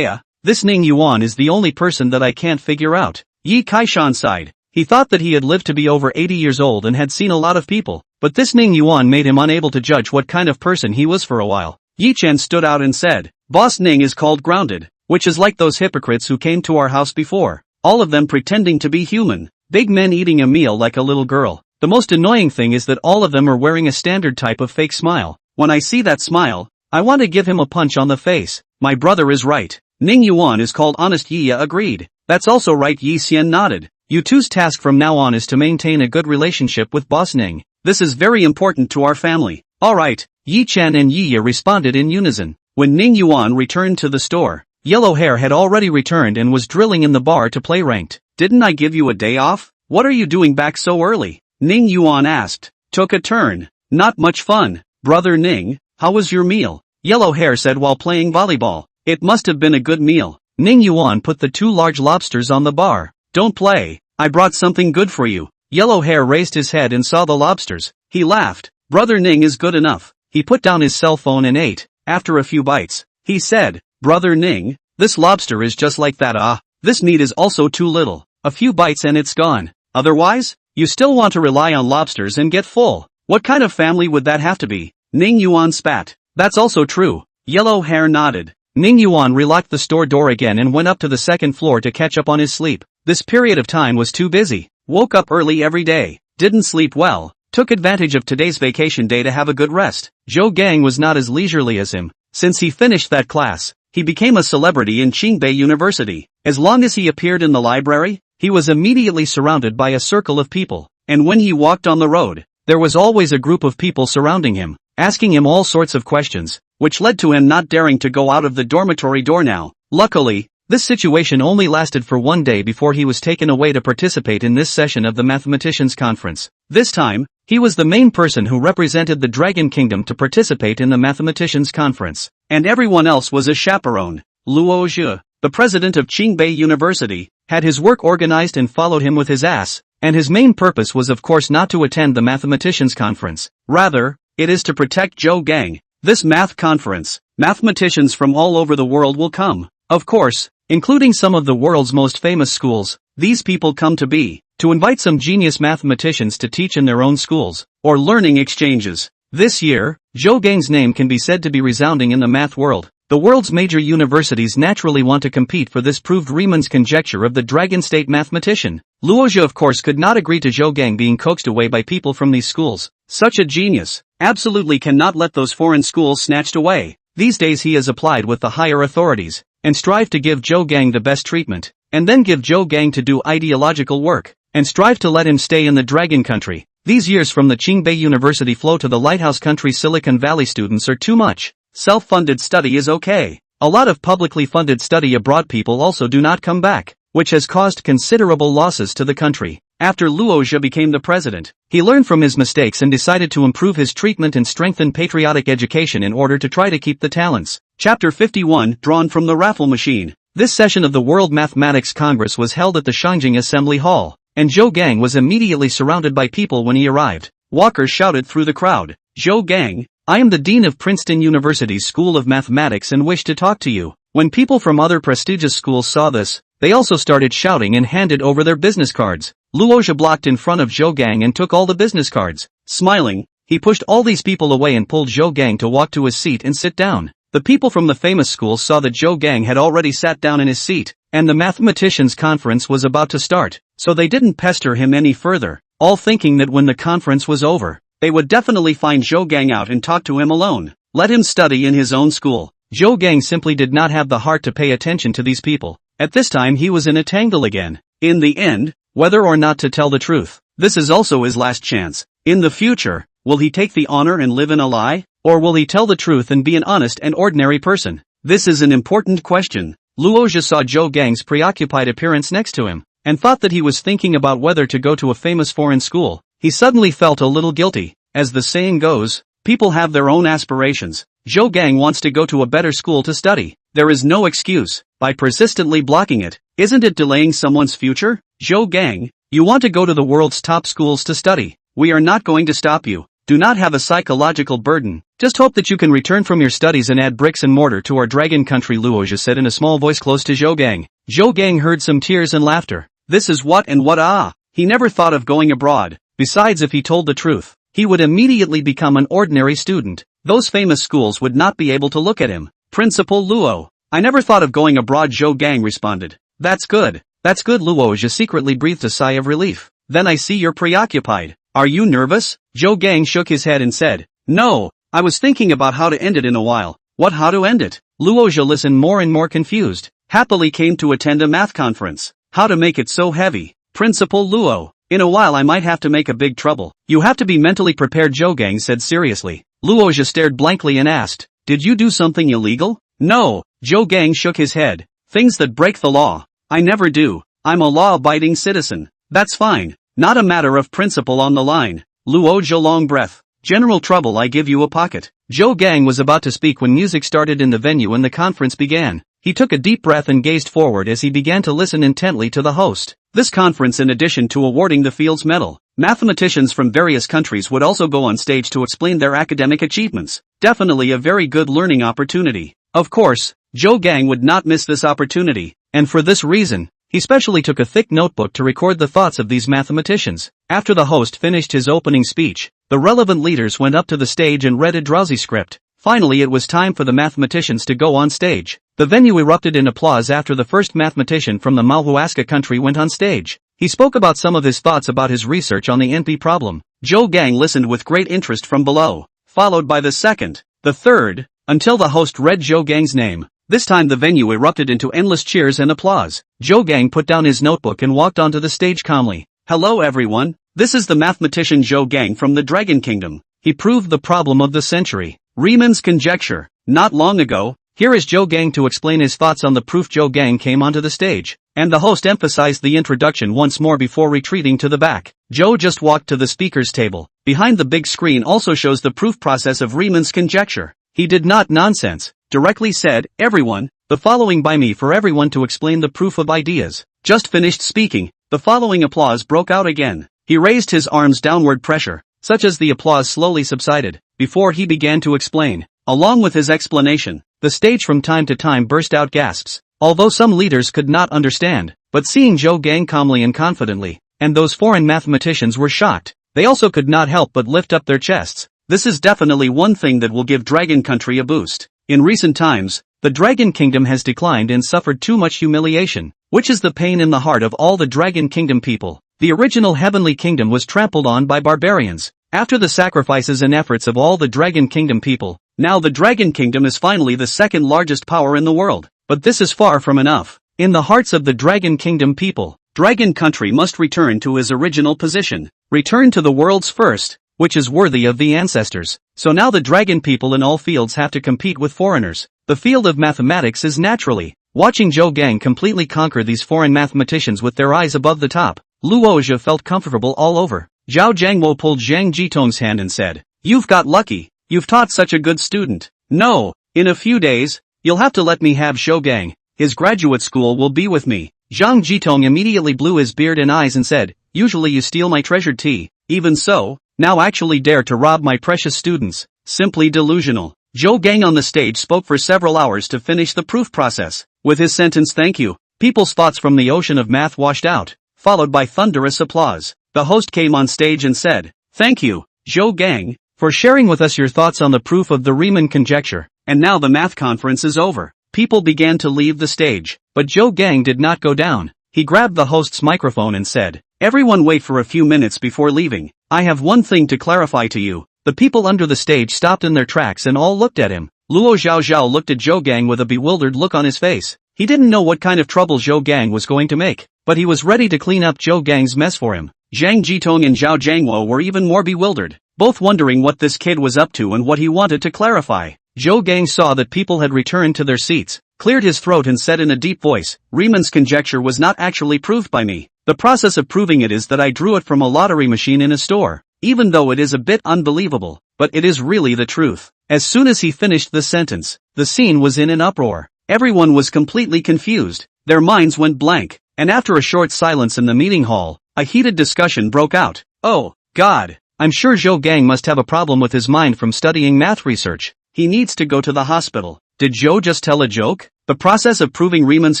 This Ning Yuan is the only person that I can't figure out. Yi Kaishan sighed. He thought that he had lived to be over 80 years old and had seen a lot of people, but this Ning Yuan made him unable to judge what kind of person he was for a while. Yi Chen stood out and said, Boss Ning is called grounded, which is like those hypocrites who came to our house before. All of them pretending to be human. Big men eating a meal like a little girl. The most annoying thing is that all of them are wearing a standard type of fake smile. When I see that smile, I want to give him a punch on the face. My brother is right. Ning Yuan is called honest. Yi Ya agreed. That's also right. Yi Xian nodded. You two's task from now on is to maintain a good relationship with Boss Ning. This is very important to our family. Alright, Yi Chen and Yi Ya responded in unison. When Ning Yuan returned to the store, Yellow Hair had already returned and was drilling in the bar to play ranked. Didn't I give you a day off? What are you doing back so early? Ning Yuan asked. Took a turn. Not much fun. Brother Ning, how was your meal? Yellow Hair said while playing volleyball. It must have been a good meal. Ning Yuan put the 2 large lobsters on the bar. Don't play. I brought something good for you. Yellow Hair raised his head and saw the lobsters. He laughed. Brother Ning is good enough. He put down his cell phone and ate. After a few bites, he said, Brother Ning, this lobster is just like that. This meat is also too little. A few bites and it's gone. Otherwise, you still want to rely on lobsters and get full. What kind of family would that have to be? Ning Yuan spat. That's also true. Yellow Hair nodded. Ning Yuan relocked the store door again and went up to the 2nd floor to catch up on his sleep. This period of time was too busy. Woke up early every day. Didn't sleep well. Took advantage of today's vacation day to have a good rest. Zhou Gang was not as leisurely as him. Since he finished that class, he became a celebrity in Qingbei University. As long as he appeared in the library, he was immediately surrounded by a circle of people. And when he walked on the road, there was always a group of people surrounding him, asking him all sorts of questions, which led to him not daring to go out of the dormitory door now. Luckily, this situation only lasted for 1 day before he was taken away to participate in this session of the Mathematicians Conference. This time, he was the main person who represented the Dragon Kingdom to participate in the Mathematicians Conference, and everyone else was a chaperone. Luo Zhe, the president of Qingbei University, had his work organized and followed him with his ass, and his main purpose was of course not to attend the mathematicians conference. Rather, it is to protect Zhou Gang. This math conference, mathematicians from all over the world will come. Of course, including some of the world's most famous schools. These people come to invite some genius mathematicians to teach in their own schools, or learning exchanges. This year, Zhou Gang's name can be said to be resounding in the math world. The world's major universities naturally want to compete for this proved Riemann's conjecture of the Dragon State mathematician. Luozhi of course could not agree to Zhou Gang being coaxed away by people from these schools. Such a genius absolutely cannot let those foreign schools snatched away. These days he has applied with the higher authorities, and strive to give Zhou Gang the best treatment, and then give Zhou Gang to do ideological work, and strive to let him stay in the Dragon Country. These years from the Qingbei University flow to the lighthouse country Silicon Valley students are too much. Self-funded study is okay. A lot of publicly funded study abroad people also do not come back, which has caused considerable losses to the country. After Luozhi became the president, he learned from his mistakes and decided to improve his treatment and strengthen patriotic education in order to try to keep the talents. Chapter 51, drawn from the raffle machine. This session of the World Mathematics Congress was held at the Shangjing Assembly Hall, and Zhou Gang was immediately surrounded by people when he arrived. Walker shouted through the crowd, "Zhou Gang, I am the Dean of Princeton University's School of Mathematics and wish to talk to you." When people from other prestigious schools saw this, they also started shouting and handed over their business cards. Luozhi blocked in front of Zhou Gang and took all the business cards. Smiling, he pushed all these people away and pulled Zhou Gang to walk to his seat and sit down. The people from the famous schools saw that Zhou Gang had already sat down in his seat, and the mathematicians' conference was about to start, so they didn't pester him any further, all thinking that when the conference was over, they would definitely find Zhou Gang out and talk to him alone. Let him study in his own school. Zhou Gang simply did not have the heart to pay attention to these people. At this time he was in a tangle again. In the end, whether or not to tell the truth, this is also his last chance. In the future, will he take the honor and live in a lie? Or will he tell the truth and be an honest and ordinary person? This is an important question. Luozhi saw Zhou Gang's preoccupied appearance next to him, and thought that he was thinking about whether to go to a famous foreign school. He suddenly felt a little guilty. As the saying goes, people have their own aspirations. Zhou Gang wants to go to a better school to study. There is no excuse. By persistently blocking it, isn't it delaying someone's future? Zhou Gang, you want to go to the world's top schools to study. We are not going to stop you. Do not have a psychological burden. Just hope that you can return from your studies and add bricks and mortar to our Dragon Country, Luozhi said in a small voice close to Zhou Gang. Zhou Gang heard some tears and laughter. This is what and what he never thought of going abroad. Besides, if he told the truth, he would immediately become an ordinary student. Those famous schools would not be able to look at him. Principal Luo, I never thought of going abroad, Zhou Gang responded. That's good, Luozhi secretly breathed a sigh of relief. Then I see you're preoccupied. Are you nervous? Zhou Gang shook his head and said, No, I was thinking about how to end it in a while. What, how to end it? Luozhi listened more and more confused. Happily came to attend a math conference. How to make it so heavy? Principal Luo, in a while I might have to make a big trouble. You have to be mentally prepared, Zhou Gang said seriously. Luozhi stared blankly and asked, Did you do something illegal? No, Zhou Gang shook his head. Things that break the law. I never do. I'm a law-abiding citizen. That's fine. Not a matter of principle on the line. Luozhi long breath. General trouble, I give you a pocket. Zhou Gang was about to speak when music started in the venue and the conference began. He took a deep breath and gazed forward as he began to listen intently to the host. This conference, in addition to awarding the Fields Medal, mathematicians from various countries would also go on stage to explain their academic achievements. Definitely a very good learning opportunity. Of course, Zhou Gang would not miss this opportunity, and for this reason, he specially took a thick notebook to record the thoughts of these mathematicians. After the host finished his opening speech, the relevant leaders went up to the stage and read a drowsy script. Finally, it was time for the mathematicians to go on stage. The venue erupted in applause after the first mathematician from the manhwa country went on stage. He spoke about some of his thoughts about his research on the NP problem. Zhou Gang listened with great interest from below, followed by the second, the third, until the host read Zhou Gang's name. This time the venue erupted into endless cheers and applause. Zhou Gang put down his notebook and walked onto the stage calmly. Hello everyone, this is the mathematician Zhou Gang from the Dragon Kingdom. He proved the problem of the century, Riemann's conjecture, not long ago. Here is Zhou Gang to explain his thoughts on the proof. Zhou Gang came onto the stage, and the host emphasized the introduction once more before retreating to the back. Zhou just walked to the speaker's table. Behind the big screen also shows the proof process of Riemann's conjecture. He did not nonsense, directly said, everyone, the following by me for everyone to explain the proof of ideas. Just finished speaking, the following applause broke out again. He raised his arms downward pressure, such as the applause slowly subsided, before he began to explain. Along with his explanation, the stage from time to time burst out gasps. Although some leaders could not understand, but seeing Zhou Gang calmly and confidently, and those foreign mathematicians were shocked, they also could not help but lift up their chests. This is definitely one thing that will give Dragon Country a boost. In recent times, the Dragon Kingdom has declined and suffered too much humiliation, which is the pain in the heart of all the Dragon Kingdom people. The original Heavenly Kingdom was trampled on by barbarians. After the sacrifices and efforts of all the Dragon Kingdom people, now the Dragon Kingdom is finally the second largest power in the world. But this is far from enough. In the hearts of the Dragon Kingdom people, Dragon Country must return to his original position. Return to the world's first, which is worthy of the ancestors. So now the Dragon people in all fields have to compete with foreigners. The field of mathematics is naturally. Watching Zhou Gang completely conquer these foreign mathematicians with their eyes above the top, Luo Zhe felt comfortable all over. Zhao Jiangwo pulled Zhang Jitong's hand and said, "You've got lucky. You've taught such a good student. No, in a few days, you'll have to let me have Zhou Gang. His graduate school will be with me." Zhang Jitong immediately blew his beard and eyes and said, "Usually you steal my treasured tea. Even so, now actually dare to rob my precious students. Simply delusional." Zhou Gang on the stage spoke for several hours to finish the proof process. With his sentence "thank you," people's thoughts from the ocean of math washed out, followed by thunderous applause. The host came on stage and said, "Thank you, Zhou Gang, for sharing with us your thoughts on the proof of the Riemann conjecture. And now the math conference is over." People began to leave the stage, but Zhou Gang did not go down. He grabbed the host's microphone and said, "Everyone wait for a few minutes before leaving. I have one thing to clarify to you." The people under the stage stopped in their tracks and all looked at him. Luo Zhao looked at Zhou Gang with a bewildered look on his face. He didn't know what kind of trouble Zhou Gang was going to make, but he was ready to clean up Zhou Gang's mess for him. Zhang Jitong and Zhao Jiangwo were even more bewildered, both wondering what this kid was up to and what he wanted to clarify. Zhou Gang saw that people had returned to their seats, cleared his throat and said in a deep voice, "Riemann's conjecture was not actually proved by me. The process of proving it is that I drew it from a lottery machine in a store. Even though it is a bit unbelievable, but it is really the truth." As soon as he finished the sentence, the scene was in an uproar. Everyone was completely confused, their minds went blank, and after a short silence in the meeting hall, a heated discussion broke out. "Oh, God, I'm sure Zhou Gang must have a problem with his mind from studying math research. He needs to go to the hospital. Did Zhou just tell a joke? The process of proving Riemann's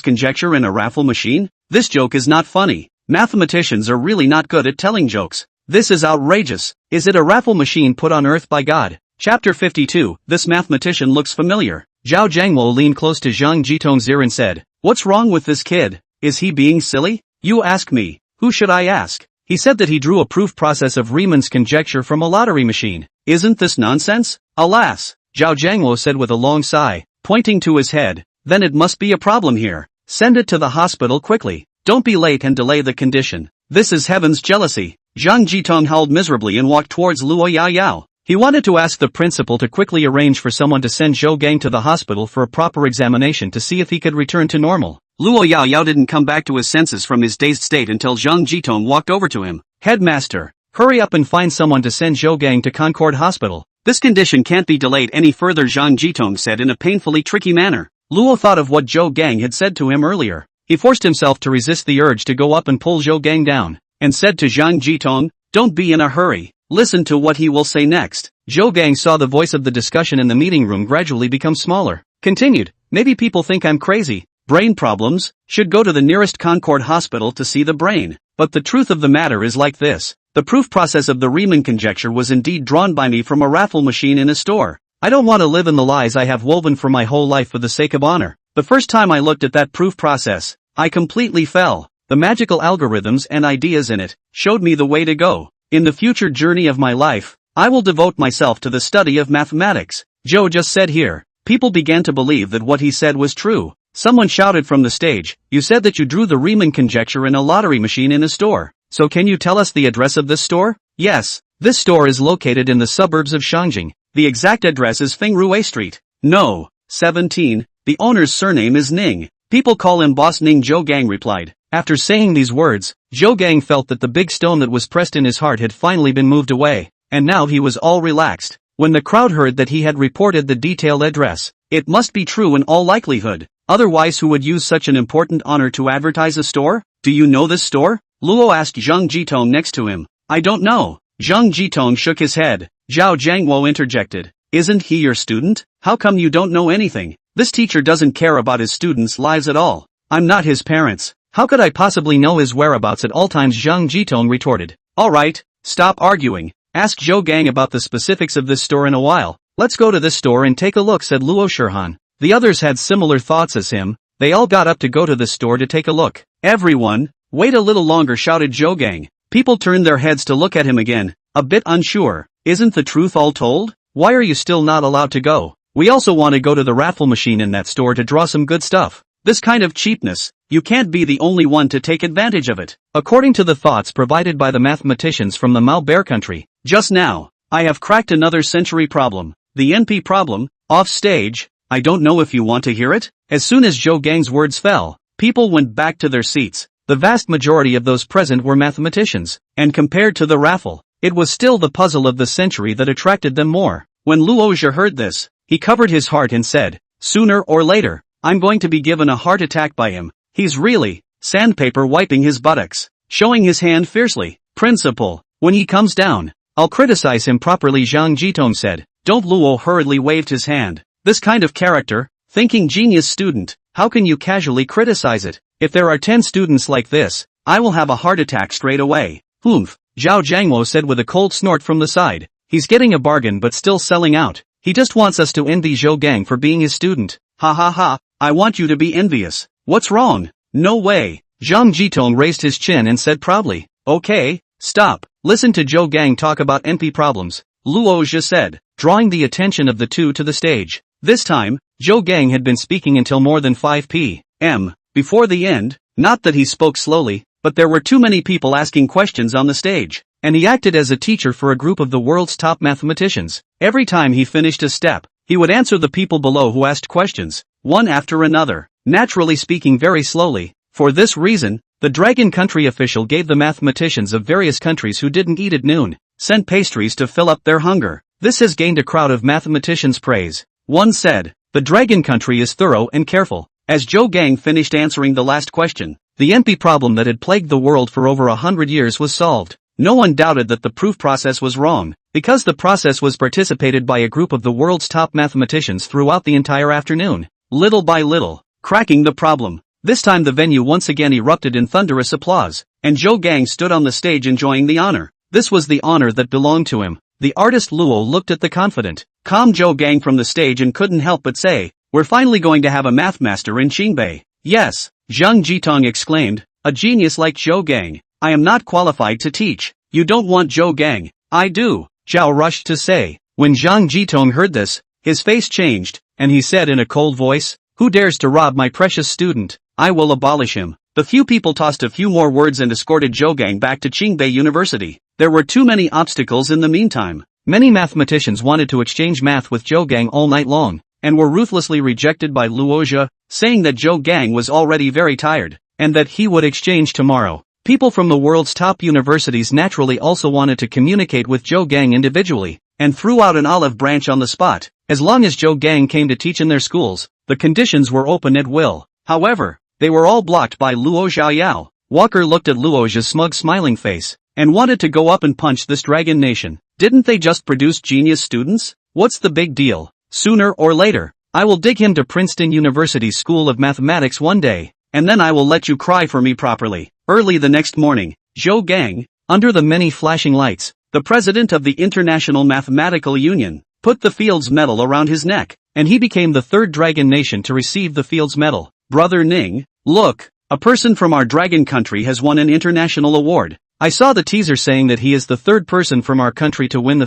conjecture in a raffle machine? This joke is not funny. Mathematicians are really not good at telling jokes. This is outrageous. Is it a raffle machine put on earth by God?" Chapter 52, This mathematician looks familiar. Zhao Jiangwo leaned close to Zhang Jitong's ear and said, "What's wrong with this kid? Is he being silly? You ask me. Who should I ask? He said that he drew a proof process of Riemann's conjecture from a lottery machine. Isn't this nonsense?" "Alas," Zhao Jiangwo said with a long sigh, pointing to his head, "then it must be a problem here. Send it to the hospital quickly. Don't be late and delay the condition. This is heaven's jealousy." Zhang Jitong howled miserably and walked towards Luo Yao. He wanted to ask the principal to quickly arrange for someone to send Zhou Gang to the hospital for a proper examination to see if he could return to normal. Luo Yao didn't come back to his senses from his dazed state until Zhang Jitong walked over to him. "Headmaster, hurry up and find someone to send Zhou Gang to Concord Hospital. This condition can't be delayed any further," Zhang Jitong said in a painfully tricky manner. Luo thought of what Zhou Gang had said to him earlier. He forced himself to resist the urge to go up and pull Zhou Gang down, and said to Zhang Jitong, "Don't be in a hurry. Listen to what he will say next." Zhou Gang saw the voice of the discussion in the meeting room gradually become smaller. Continued, "Maybe people think I'm crazy. Brain problems, should go to the nearest Concord hospital to see the brain. But the truth of the matter is like this. The proof process of the Riemann conjecture was indeed drawn by me from a raffle machine in a store. I don't want to live in the lies I have woven for my whole life for the sake of honor. The first time I looked at that proof process, I completely fell. The magical algorithms and ideas in it showed me the way to go. In the future journey of my life, I will devote myself to the study of mathematics." Zhou just said here. People began to believe that what he said was true. Someone shouted from the stage, "You said that you drew the Riemann conjecture in a lottery machine in a store. So can you tell us the address of this store?" "Yes, this store is located in the suburbs of Shangjing. The exact address is Fengrui Street. No, 17. The owner's surname is Ning. People call him Boss Ning," Zhou Gang replied. After saying these words, Zhou Gang felt that the big stone that was pressed in his heart had finally been moved away, and now he was all relaxed. When the crowd heard that he had reported the detailed address, it must be true in all likelihood. Otherwise who would use such an important honor to advertise a store? Do you know this store? Luo asked Zhang Jitong next to him. I don't know. Zhang Jitong shook his head. Zhao Jiangwo interjected. Isn't he your student? How come you don't know anything? This teacher doesn't care about his students' lives at all. I'm not his parents. How could I possibly know his whereabouts at all times? Zhang Jitong retorted. Alright, stop arguing. Ask Zhou Gang about the specifics of this store in a while. Let's go to this store and take a look, said Luo Shirhan. The others had similar thoughts as him. They all got up to go to the store to take a look. Everyone, wait a little longer, shouted Zhou Gang. People turned their heads to look at him again, a bit unsure. Isn't the truth all told? Why are you still not allowed to go? We also want to go to the raffle machine in that store to draw some good stuff. This kind of cheapness, you can't be the only one to take advantage of it. According to the thoughts provided by the mathematicians from the Mao Bear country, just now, I have cracked another century problem. The NP problem, off stage. I don't know if you want to hear it? As soon as Zhou Gang's words fell, people went back to their seats. The vast majority of those present were mathematicians, and compared to the raffle, it was still the puzzle of the century that attracted them more. When Luo Zhe heard this, he covered his heart and said, sooner or later, I'm going to be given a heart attack by him. He's really, sandpaper wiping his buttocks, showing his hand fiercely. Principal, when he comes down, I'll criticize him properly, Zhang Jitong said. Don't. Luo hurriedly waved his hand. This kind of character, thinking genius student, how can you casually criticize it? If there are 10 students like this, I will have a heart attack straight away. Humph, Zhao Jiangwo said with a cold snort from the side. He's getting a bargain but still selling out. He just wants us to envy Zhou Gang for being his student. Ha ha ha, I want you to be envious. What's wrong? No way. Zhang Jitong raised his chin and said proudly. Okay, stop. Listen to Zhou Gang talk about NP problems, Luo Zhe said, drawing the attention of the two to the stage. This time, Zhou Gang had been speaking until more than 5 p.m. Before the end, not that he spoke slowly, but there were too many people asking questions on the stage, and he acted as a teacher for a group of the world's top mathematicians. Every time he finished a step, he would answer the people below who asked questions, one after another, naturally speaking very slowly. For this reason, the Dragon Country official gave the mathematicians of various countries who didn't eat at noon, sent pastries to fill up their hunger. This has gained a crowd of mathematicians praise. One said, the Dragon Country is thorough and careful. As Zhou Gang finished answering the last question, the NP problem that had plagued the world for over 100 years was solved. No one doubted that the proof process was wrong, because the process was participated by a group of the world's top mathematicians throughout the entire afternoon. Little by little, cracking the problem. This time the venue once again erupted in thunderous applause, and Zhou Gang stood on the stage enjoying the honor. This was the honor that belonged to him. The artist Luo looked at the confident, calm Zhou Gang from the stage and couldn't help but say, we're finally going to have a math master in Qingbei. Yes, Zhang Jitong exclaimed, a genius like Zhou Gang. I am not qualified to teach. You don't want Zhou Gang. I do, Zhao rushed to say. When Zhang Jitong heard this, his face changed, and he said in a cold voice, who dares to rob my precious student? I will abolish him. The few people tossed a few more words and escorted Zhou Gang back to Qingbei University. There were too many obstacles in the meantime. Many mathematicians wanted to exchange math with Zhou Gang all night long, and were ruthlessly rejected by Luo Zhe, saying that Zhou Gang was already very tired, and that he would exchange tomorrow. People from the world's top universities naturally also wanted to communicate with Zhou Gang individually, and threw out an olive branch on the spot. As long as Zhou Gang came to teach in their schools, the conditions were open at will. However, they were all blocked by Luo Xiaoyao. Walker looked at Luo Zhe's smug smiling face, and wanted to go up and punch this dragon nation. Didn't they just produce genius students? What's the big deal? Sooner or later, I will dig him to Princeton University's School of Mathematics one day, and then I will let you cry for me properly. Early the next morning, Zhou Gang, under the many flashing lights, the president of the International Mathematical Union, put the Fields Medal around his neck, and he became the third dragon nation to receive the Fields Medal. Brother Ning, look, a person from our dragon country has won an international award. I saw the teaser saying that he is the third person from our country to win the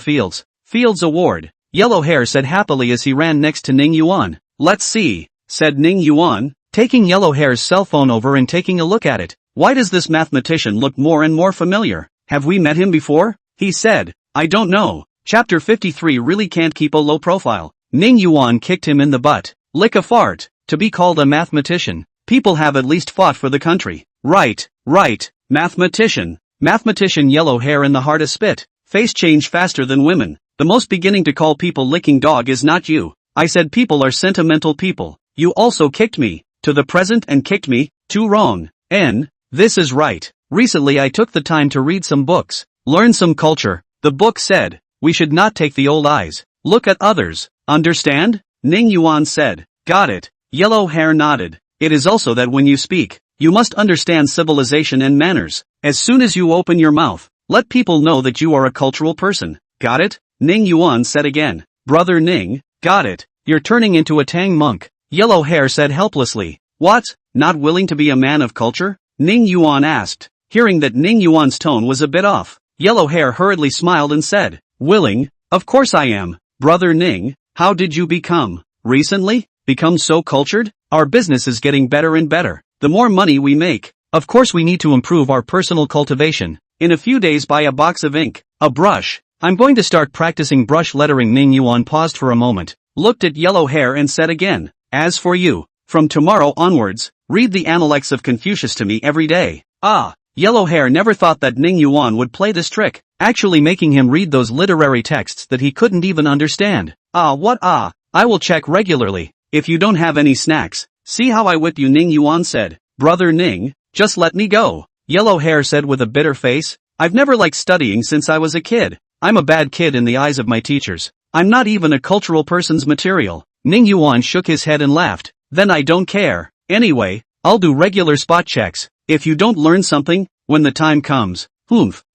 Fields Award. Yellow Hair said happily as he ran next to Ning Yuan. Let's see, said Ning Yuan, taking Yellow Hair's cell phone over and taking a look at it. Why does this mathematician look more and more familiar? Have we met him before? He said. I don't know. Chapter 53 really can't keep a low profile. Ning Yuan kicked him in the butt. Lick a fart. To be called a mathematician, people have at least fought for the country. Right. Mathematician. Mathematician. Yellow Hair in the heart a spit. Face change faster than women. The most beginning to call people licking dog is not you. I said people are sentimental people. You also kicked me. to the present and kicked me, too wrong. This is right. Recently I took the time to read some books, learn some culture. The book said, we should not take the old eyes, look at others. Understand? Ning Yuan said. Got it. Yellow Hair nodded. It is also that when you speak, you must understand civilization and manners. As soon as you open your mouth, let people know that you are a cultural person. Got it? Ning Yuan said again. Brother Ning, got it. You're turning into a Tang monk. Yellow Hair said helplessly. What? Not willing to be a man of culture? Ning Yuan asked. Hearing that Ning Yuan's tone was a bit off, Yellow Hair hurriedly smiled and said, willing? Of course I am. Brother Ning, how did you become, recently, become so cultured? Our business is getting better and better. The more money we make, of course we need to improve our personal cultivation. In a few days buy a box of ink, a brush. I'm going to start practicing brush lettering. Ning Yuan paused for a moment, looked at Yellow Hair and said again, as for you, from tomorrow onwards, read the Analects of Confucius to me every day. Yellow Hair never thought that Ning Yuan would play this trick, actually making him read those literary texts that he couldn't even understand. I will check regularly. If you don't have any snacks, see how I whip you. Ning Yuan said. Brother Ning, just let me go. Yellow Hair said with a bitter face. I've never liked studying since I was a kid. I'm a bad kid in the eyes of my teachers. I'm not even a cultural person's material. Ning Yuan shook his head and laughed. Then I don't care. Anyway, I'll do regular spot checks. If you don't learn something, when the time comes,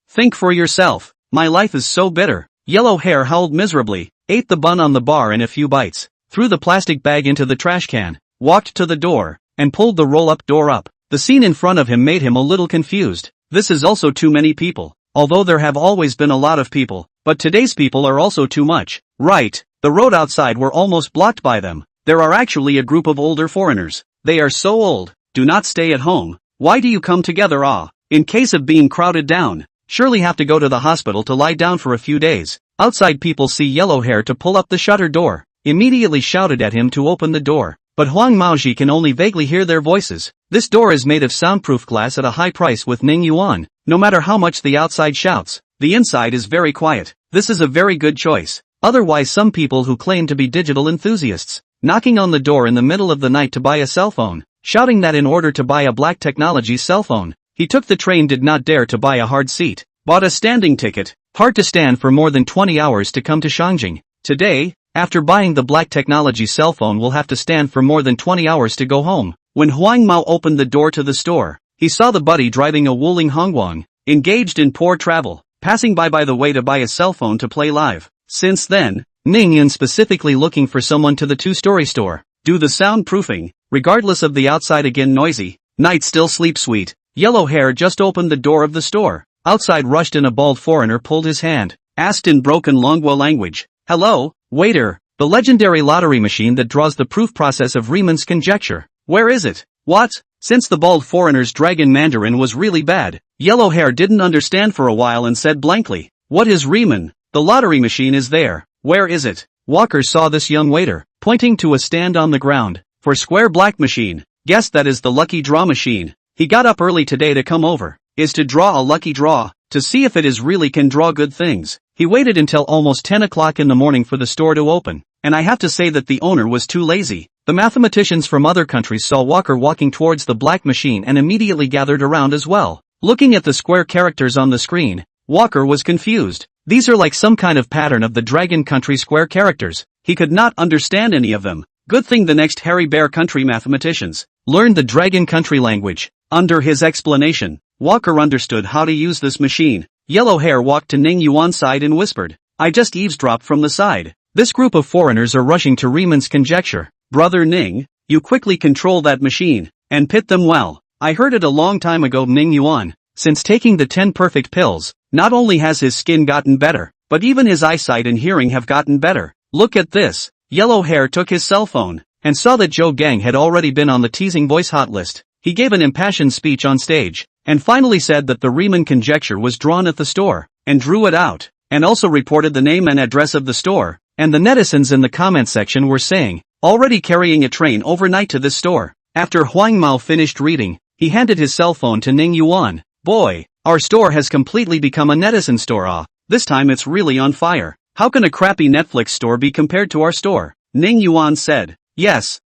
think for yourself. My life is so bitter. Yellow Hair howled miserably, ate the bun on the bar in a few bites, threw the plastic bag into the trash can, walked to the door, and pulled the roll-up door up. The scene in front of him made him a little confused. This is also too many people. Although there have always been a lot of people, but today's people are also too much. Right, the road outside were almost blocked by them. There are actually a group of older foreigners. They are so old, do not stay at home. Why do you come together? In case of being crowded down, surely have to go to the hospital to lie down for a few days. Outside people see Yellow Hair to pull up the shutter door, immediately shouted at him to open the door, but Huang Maoji can only vaguely hear their voices. This door is made of soundproof glass at a high price with Ning Yuan. No matter how much the outside shouts, the inside is very quiet. This is a very good choice. Otherwise some people who claim to be digital enthusiasts, knocking on the door in the middle of the night to buy a cell phone, shouting that in order to buy a black technology cell phone, he took the train, did not dare to buy a hard seat, bought a standing ticket, hard to stand for more than 20 hours to come to Shangjing. Today, after buying the black technology cell phone, will have to stand for more than 20 hours to go home. When Huang Mao opened the door to the store, he saw the buddy driving a Wuling Hongguang, engaged in poor travel, passing by the way to buy a cell phone to play live. Since then, Ning Yun specifically looking for someone to the two-story store, do the soundproofing, regardless of the outside again noisy, night still sleep sweet. Yellow Hair just opened the door of the store. Outside rushed in a bald foreigner, pulled his hand, asked in broken Longwa language, hello, waiter, the legendary lottery machine that draws the proof process of Riemann's conjecture. Where is it? What? Since the bald foreigner's dragon Mandarin was really bad, Yellow Hair didn't understand for a while and said blankly, what is Riemann? The lottery machine is there. Where is it? Walker saw this young waiter, pointing to a stand on the ground, for square black machine. Guess that is the lucky draw machine. He got up early today to come over, is to draw a lucky draw, to see if it is really can draw good things. He waited until almost 10 o'clock in the morning for the store to open, and I have to say that the owner was too lazy. The mathematicians from other countries saw Walker walking towards the black machine and immediately gathered around as well. Looking at the square characters on the screen, Walker was confused. These are like some kind of pattern of the Dragon Country square characters. He could not understand any of them. Good thing the next Hairy Bear Country mathematicians learned the Dragon Country language. Under his explanation, Walker understood how to use this machine. Yellow Hair walked to Ning Yuan's side and whispered, I just eavesdropped from the side. This group of foreigners are rushing to Riemann's conjecture. Brother Ning, you quickly control that machine, and pit them well. I heard it a long time ago. Ning Yuan, since taking the 10 perfect pills, not only has his skin gotten better, but even his eyesight and hearing have gotten better. Look at this. Yellow Hair took his cell phone, and saw that Zhou Gang had already been on the teasing voice hot list. He gave an impassioned speech on stage, and finally said that the Riemann conjecture was drawn at the store, and drew it out, and also reported the name and address of the store, and the netizens in the comment section were saying, already carrying a train overnight to this store. After Huang Mao finished reading, he handed his cell phone to Ning Yuan. Boy, our store has completely become a netizen store. This time it's really on fire. How can a crappy Netflix store be compared to our store? Ning Yuan said. Yes,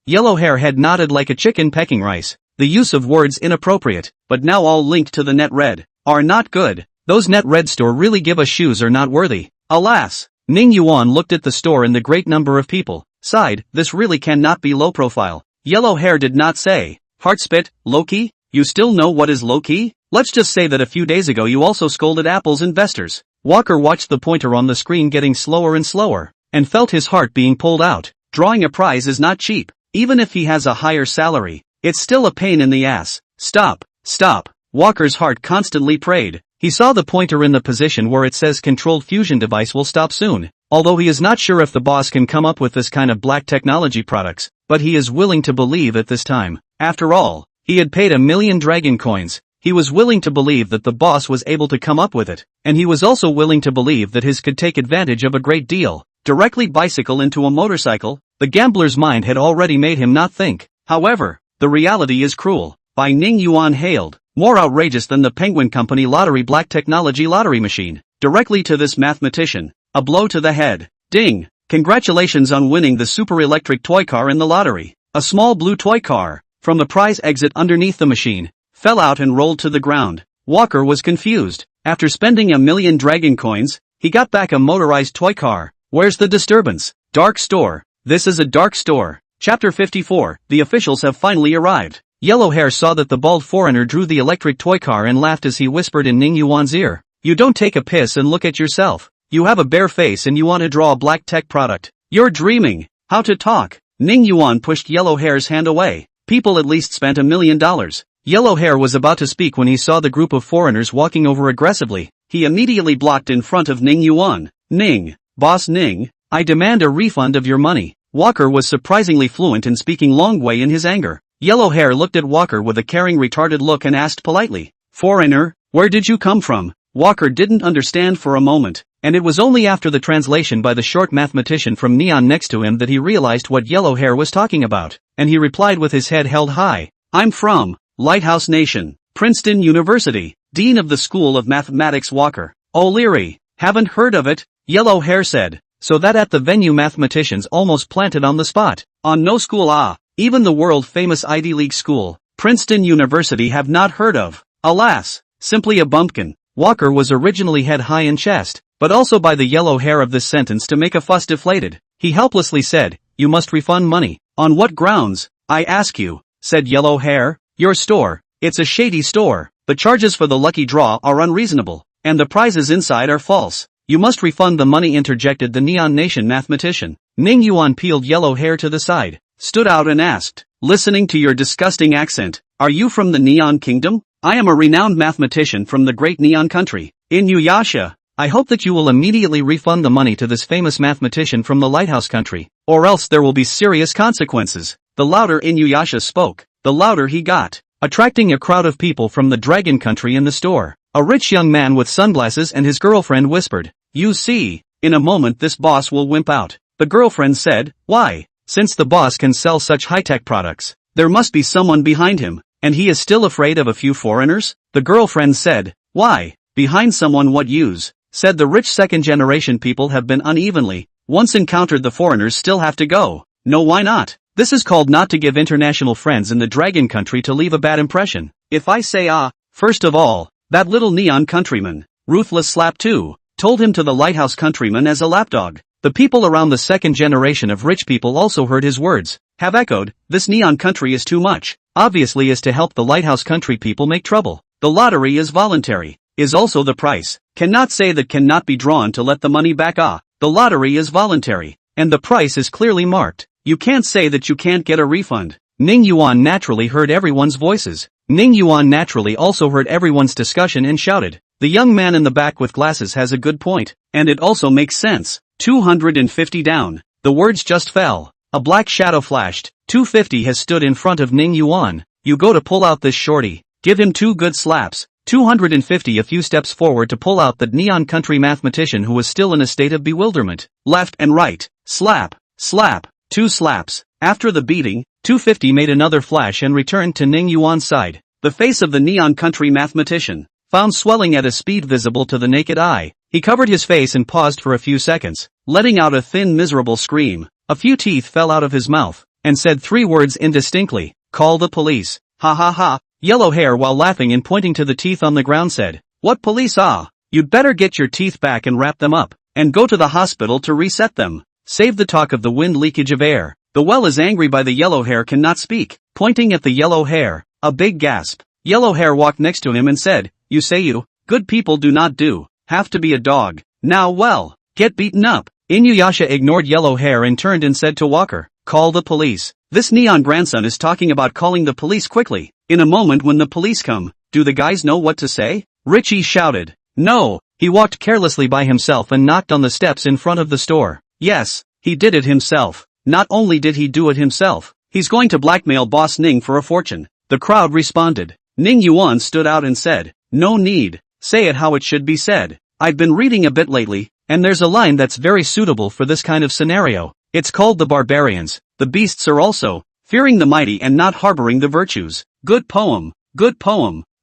Yellow Hair had nodded like a chicken pecking rice. The use of words inappropriate, but now all linked to the net red, are not good. Those net red store really give us shoes are not worthy. Alas! Ning Yuan looked at the store and the great number of people, sighed, this really cannot be low profile. Yellow Hair did not say, Heartspit, low-key? You still know what is low-key? Let's just say that a few days ago you also scolded Apple's investors. Walker watched the pointer on the screen getting slower and slower, and felt his heart being pulled out. Drawing a prize is not cheap, even if he has a higher salary. It's still a pain in the ass. Stop, stop. Walker's heart constantly prayed. He saw the pointer in the position where it says controlled fusion device will stop soon. Although he is not sure if the boss can come up with this kind of black technology products, but he is willing to believe at this time. After all, he had paid 1,000,000 dragon coins. He was willing to believe that the boss was able to come up with it, and he was also willing to believe that his could take advantage of a great deal. Directly bicycle into a motorcycle, the gambler's mind had already made him not think. However, the reality is cruel. By Ning Yuan hailed, more outrageous than the Penguin Company lottery black technology lottery machine. Directly to this mathematician, a blow to the head. Ding! Congratulations on winning the super electric toy car in the lottery. A small blue toy car, from the prize exit underneath the machine, fell out and rolled to the ground. Walker was confused. After spending 1,000,000 dragon coins, he got back a motorized toy car. Where's the disturbance? Dark store. This is a dark store. Chapter 54, the officials have finally arrived. Yellow Hair saw that the bald foreigner drew the electric toy car and laughed as he whispered in Ning Yuan's ear. You don't take a piss and look at yourself. You have a bare face and you want to draw a black tech product. You're dreaming. How to talk? Ning Yuan pushed Yellow Hair's hand away. People at least spent $1,000,000. Yellow Hair was about to speak when he saw the group of foreigners walking over aggressively. He immediately blocked in front of Ning Yuan. Ning, Boss Ning, I demand a refund of your money. Walker was surprisingly fluent in speaking Longwei in his anger. Yellow Hair looked at Walker with a caring retarded look and asked politely, Foreigner, where did you come from? Walker didn't understand for a moment, and it was only after the translation by the short mathematician from Neon next to him that he realized what Yellow Hair was talking about, and he replied with his head held high, I'm from Lighthouse Nation, Princeton University, Dean of the School of Mathematics Walker. O'Leary, haven't heard of it, Yellow Hair said, so that at the venue mathematicians almost planted on the spot. On no school even the world-famous Ivy League school, Princeton University have not heard of. Alas, simply a bumpkin. Walker was originally head high in chest, but also by the Yellow Hair of this sentence to make a fuss deflated. He helplessly said, you must refund money. On what grounds, I ask you, said Yellow Hair. Your store, it's a shady store. The charges for the lucky draw are unreasonable, and the prizes inside are false. You must refund the money, interjected the Neon Nation mathematician. Ning Yuan peeled Yellow Hair to the side, stood out and asked, listening to your disgusting accent, are you from the Neon Kingdom? I am a renowned mathematician from the great Neon country, Inuyasha. I hope that you will immediately refund the money to this famous mathematician from the Lighthouse country, or else there will be serious consequences. The louder Inuyasha spoke, the louder he got, attracting a crowd of people from the Dragon country in the store. A rich young man with sunglasses and his girlfriend whispered, you see, in a moment this boss will wimp out. The girlfriend said, why? Since the boss can sell such high-tech products, there must be someone behind him, and he is still afraid of a few foreigners? The girlfriend said, why? Behind someone what use? Said the rich second-generation people have been unevenly, once encountered the foreigners still have to go. No, why not? This is called not to give international friends in the Dragon country to leave a bad impression. If I say first of all, that little Neon countryman, ruthless slap too, told him to the Lighthouse countryman as a lapdog. The people around the second generation of rich people also heard his words, have echoed, this Neon country is too much, obviously is to help the Lighthouse country people make trouble. The lottery is voluntary, is also the price, cannot say that cannot be drawn to let the money back the lottery is voluntary, and the price is clearly marked, you can't say that you can't get a refund. Ning Yuan naturally heard everyone's voices. Ning Yuan naturally also heard everyone's discussion and shouted, the young man in the back with glasses has a good point, and it also makes sense. 250 down. The words just fell. A black shadow flashed. 250 has stood in front of Ning Yuan. You go to pull out this shorty. Give him 2 good slaps. 250 a few steps forward to pull out that Neon country mathematician who was still in a state of bewilderment. Left and right. Slap. Slap. 2 slaps. After the beating, 250 made another flash and returned to Ning Yuan's side. The face of the Neon country mathematician, found swelling at a speed visible to the naked eye. He covered his face and paused for a few seconds, letting out a thin miserable scream. A few teeth fell out of his mouth. and said 3 words indistinctly, "Call the police." Ha ha ha. Yellow hair, while laughing and pointing to the teeth on the ground, said, "What police? Ah, you'd better get your teeth back and wrap them up, and go to the hospital to reset them. Save the talk of the wind leakage of air." The well is angry by the yellow hair cannot speak, pointing at the yellow hair. A big gasp. Yellow hair walked next to him and said, "You say you, good people do not have to be a dog. Now well, get beaten up." Inuyasha ignored yellow hair and turned and said to Walker, "Call the police. This neon grandson is talking about calling the police quickly. In a moment when the police come, do the guys know what to say?" Richie shouted. No. He walked carelessly by himself and knocked on the steps in front of the store. Yes, he did it himself. Not only did he do it himself, he's going to blackmail Boss Ning for a fortune. The crowd responded. Ning Yuan stood out and said, "No need. Say it how it should be said. I've been reading a bit lately, and there's a line that's very suitable for this kind of scenario. It's called the barbarians. The beasts are also fearing the mighty and not harboring the virtues." Good poem,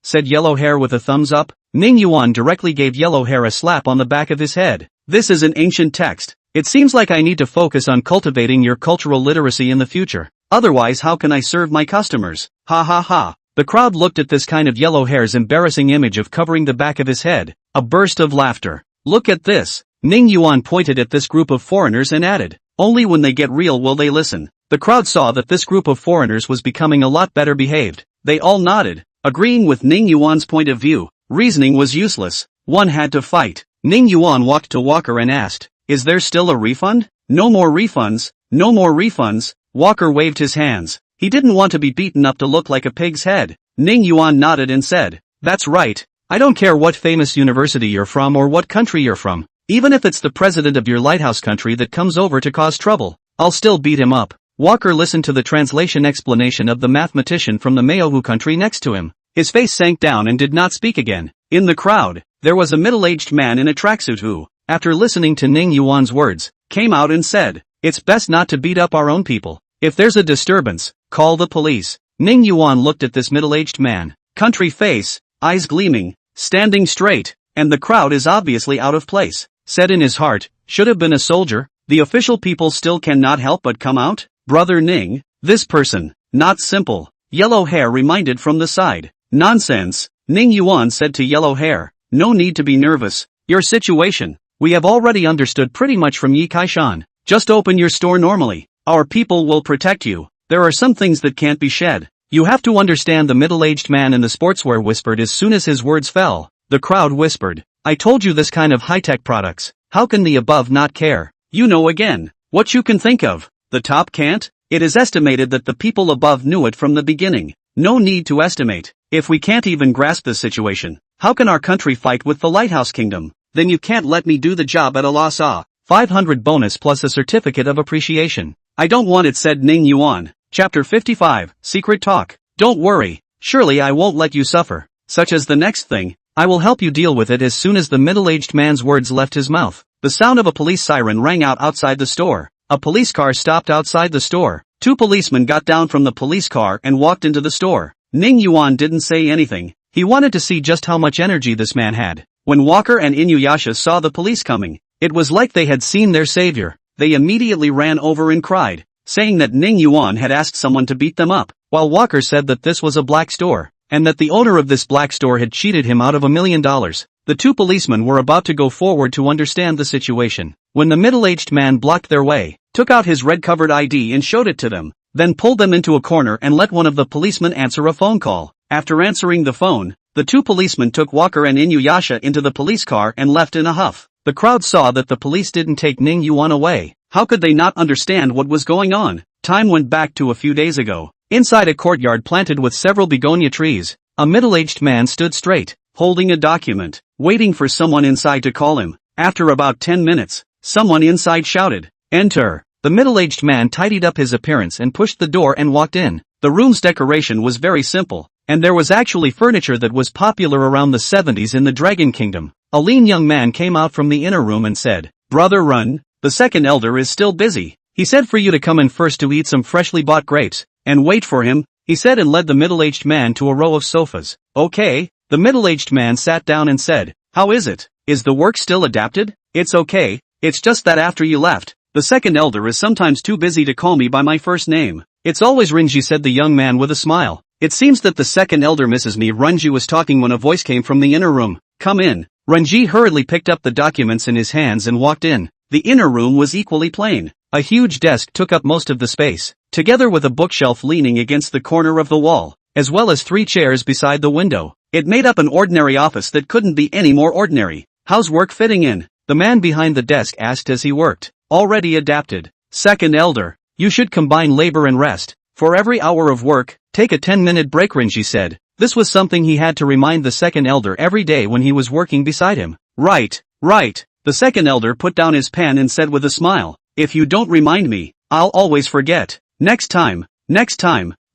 said Yellow Hair with a thumbs up. Ning Yuan directly gave Yellow Hair a slap on the back of his head. "This is an ancient text. It seems like I need to focus on cultivating your cultural literacy in the future. Otherwise, how can I serve my customers?" Ha ha ha. The crowd looked at this kind of Yellow Hair's embarrassing image of covering the back of his head. A burst of laughter. "Look at this." Ning Yuan pointed at this group of foreigners and added, "Only when they get real will they listen." The crowd saw that this group of foreigners was becoming a lot better behaved. They all nodded, agreeing with Ning Yuan's point of view. Reasoning was useless. One had to fight. Ning Yuan walked to Walker and asked, "Is there still a refund?" "No more refunds, no more refunds." Walker waved his hands. He didn't want to be beaten up to look like a pig's head. Ning Yuan nodded and said, "That's right. I don't care what famous university you're from or what country you're from. Even if it's the president of your lighthouse country that comes over to cause trouble, I'll still beat him up." Walker listened to the translation explanation of the mathematician from the Maohu country next to him. His face sank down and did not speak again. In the crowd, there was a middle-aged man in a tracksuit who, after listening to Ning Yuan's words, came out and said, "It's best not to beat up our own people. If there's a disturbance, call the police." Ning Yuan looked at this middle-aged man. Country face, eyes gleaming, standing straight, and the crowd is obviously out of place. Said in his heart, "Should have been a soldier." The official people still cannot help but come out. "Brother Ning, this person, not simple." Yellow Hair reminded from the side. "Nonsense," Ning Yuan said to Yellow Hair. "No need to be nervous. Your situation, we have already understood pretty much from Yi Kaishan. Just open your store normally. Our people will protect you. There are some things that can't be shed. You have to understand." The middle-aged man in the sportswear whispered as soon as his words fell. The crowd whispered, "I told you this kind of high-tech products. How can the above not care? You know again, what you can think of. The top can't? It is estimated that the people above knew it from the beginning. No need to estimate. If we can't even grasp the situation, how can our country fight with the Lighthouse Kingdom? Then you can't let me do the job at a loss. 500 bonus plus a certificate of appreciation. I don't want it," said Ning Yuan. Chapter 55, Secret Talk. "Don't worry, surely I won't let you suffer. Such as the next thing, I will help you deal with it." As soon as the middle-aged man's words left his mouth, the sound of a police siren rang out outside the store. A police car stopped outside the store. 2 policemen got down from the police car and walked into the store. Ning Yuan didn't say anything. He wanted to see just how much energy this man had. When Walker and Inuyasha saw the police coming, it was like they had seen their savior. They immediately ran over and cried, saying that Ning Yuan had asked someone to beat them up, while Walker said that this was a black store, and that the owner of this black store had cheated him out of $1 million. The 2 policemen were about to go forward to understand the situation, when the middle-aged man blocked their way, took out his red-covered ID and showed it to them, then pulled them into a corner and let one of the policemen answer a phone call. After answering the phone, the 2 policemen took Walker and Inuyasha into the police car and left in a huff. The crowd saw that the police didn't take Ning Yuan away. How could they not understand what was going on? Time went back to a few days ago. Inside a courtyard planted with several begonia trees, a middle-aged man stood straight, holding a document, waiting for someone inside to call him. After about 10 minutes, someone inside shouted, "Enter." The middle-aged man tidied up his appearance and pushed the door and walked in. The room's decoration was very simple, and there was actually furniture that was popular around the 70s in the Dragon Kingdom. A lean young man came out from the inner room and said, "Brother Run, the second elder is still busy. He said for you to come in first to eat some freshly bought grapes, and wait for him," he said, and led the middle-aged man to a row of sofas. "Okay." The middle-aged man sat down and said, "How is it? Is the work still adapted?" "It's okay, it's just that after you left, the second elder is sometimes too busy to call me by my first name. It's always Renji, said the young man with a smile. It seems that the second elder misses me. Renji was talking when a voice came from the inner room. Come in. Renji hurriedly picked up the documents in his hands and walked in. The inner room was equally plain. A huge desk took up most of the space, together with a bookshelf leaning against the corner of the wall, as well as 3 chairs beside the window. It made up an ordinary office that couldn't be any more ordinary. How's work fitting in? The man behind the desk asked as he worked. Already adapted. Second elder, you should combine labor and rest. For every hour of work, take a 10-minute break, Renji said. This was something he had to remind the second elder every day when he was working beside him. Right. The second elder put down his pen and said with a smile, if you don't remind me, I'll always forget. Next time.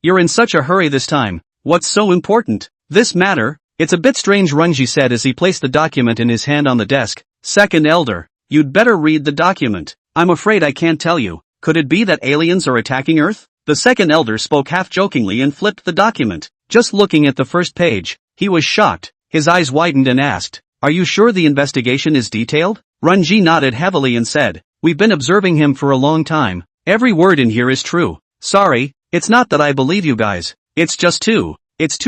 You're in such a hurry this time. What's so important? This matter? It's a bit strange, Renji said as he placed the document in his hand on the desk. Second elder, you'd better read the document. I'm afraid I can't tell you. Could it be that aliens are attacking Earth? The second elder spoke half jokingly and flipped the document. Just looking at the first page, he was shocked. His eyes widened and asked, are you sure the investigation is detailed? Renji nodded heavily and said, we've been observing him for a long time. Every word in here is true. Sorry, it's not that I believe you guys. It's too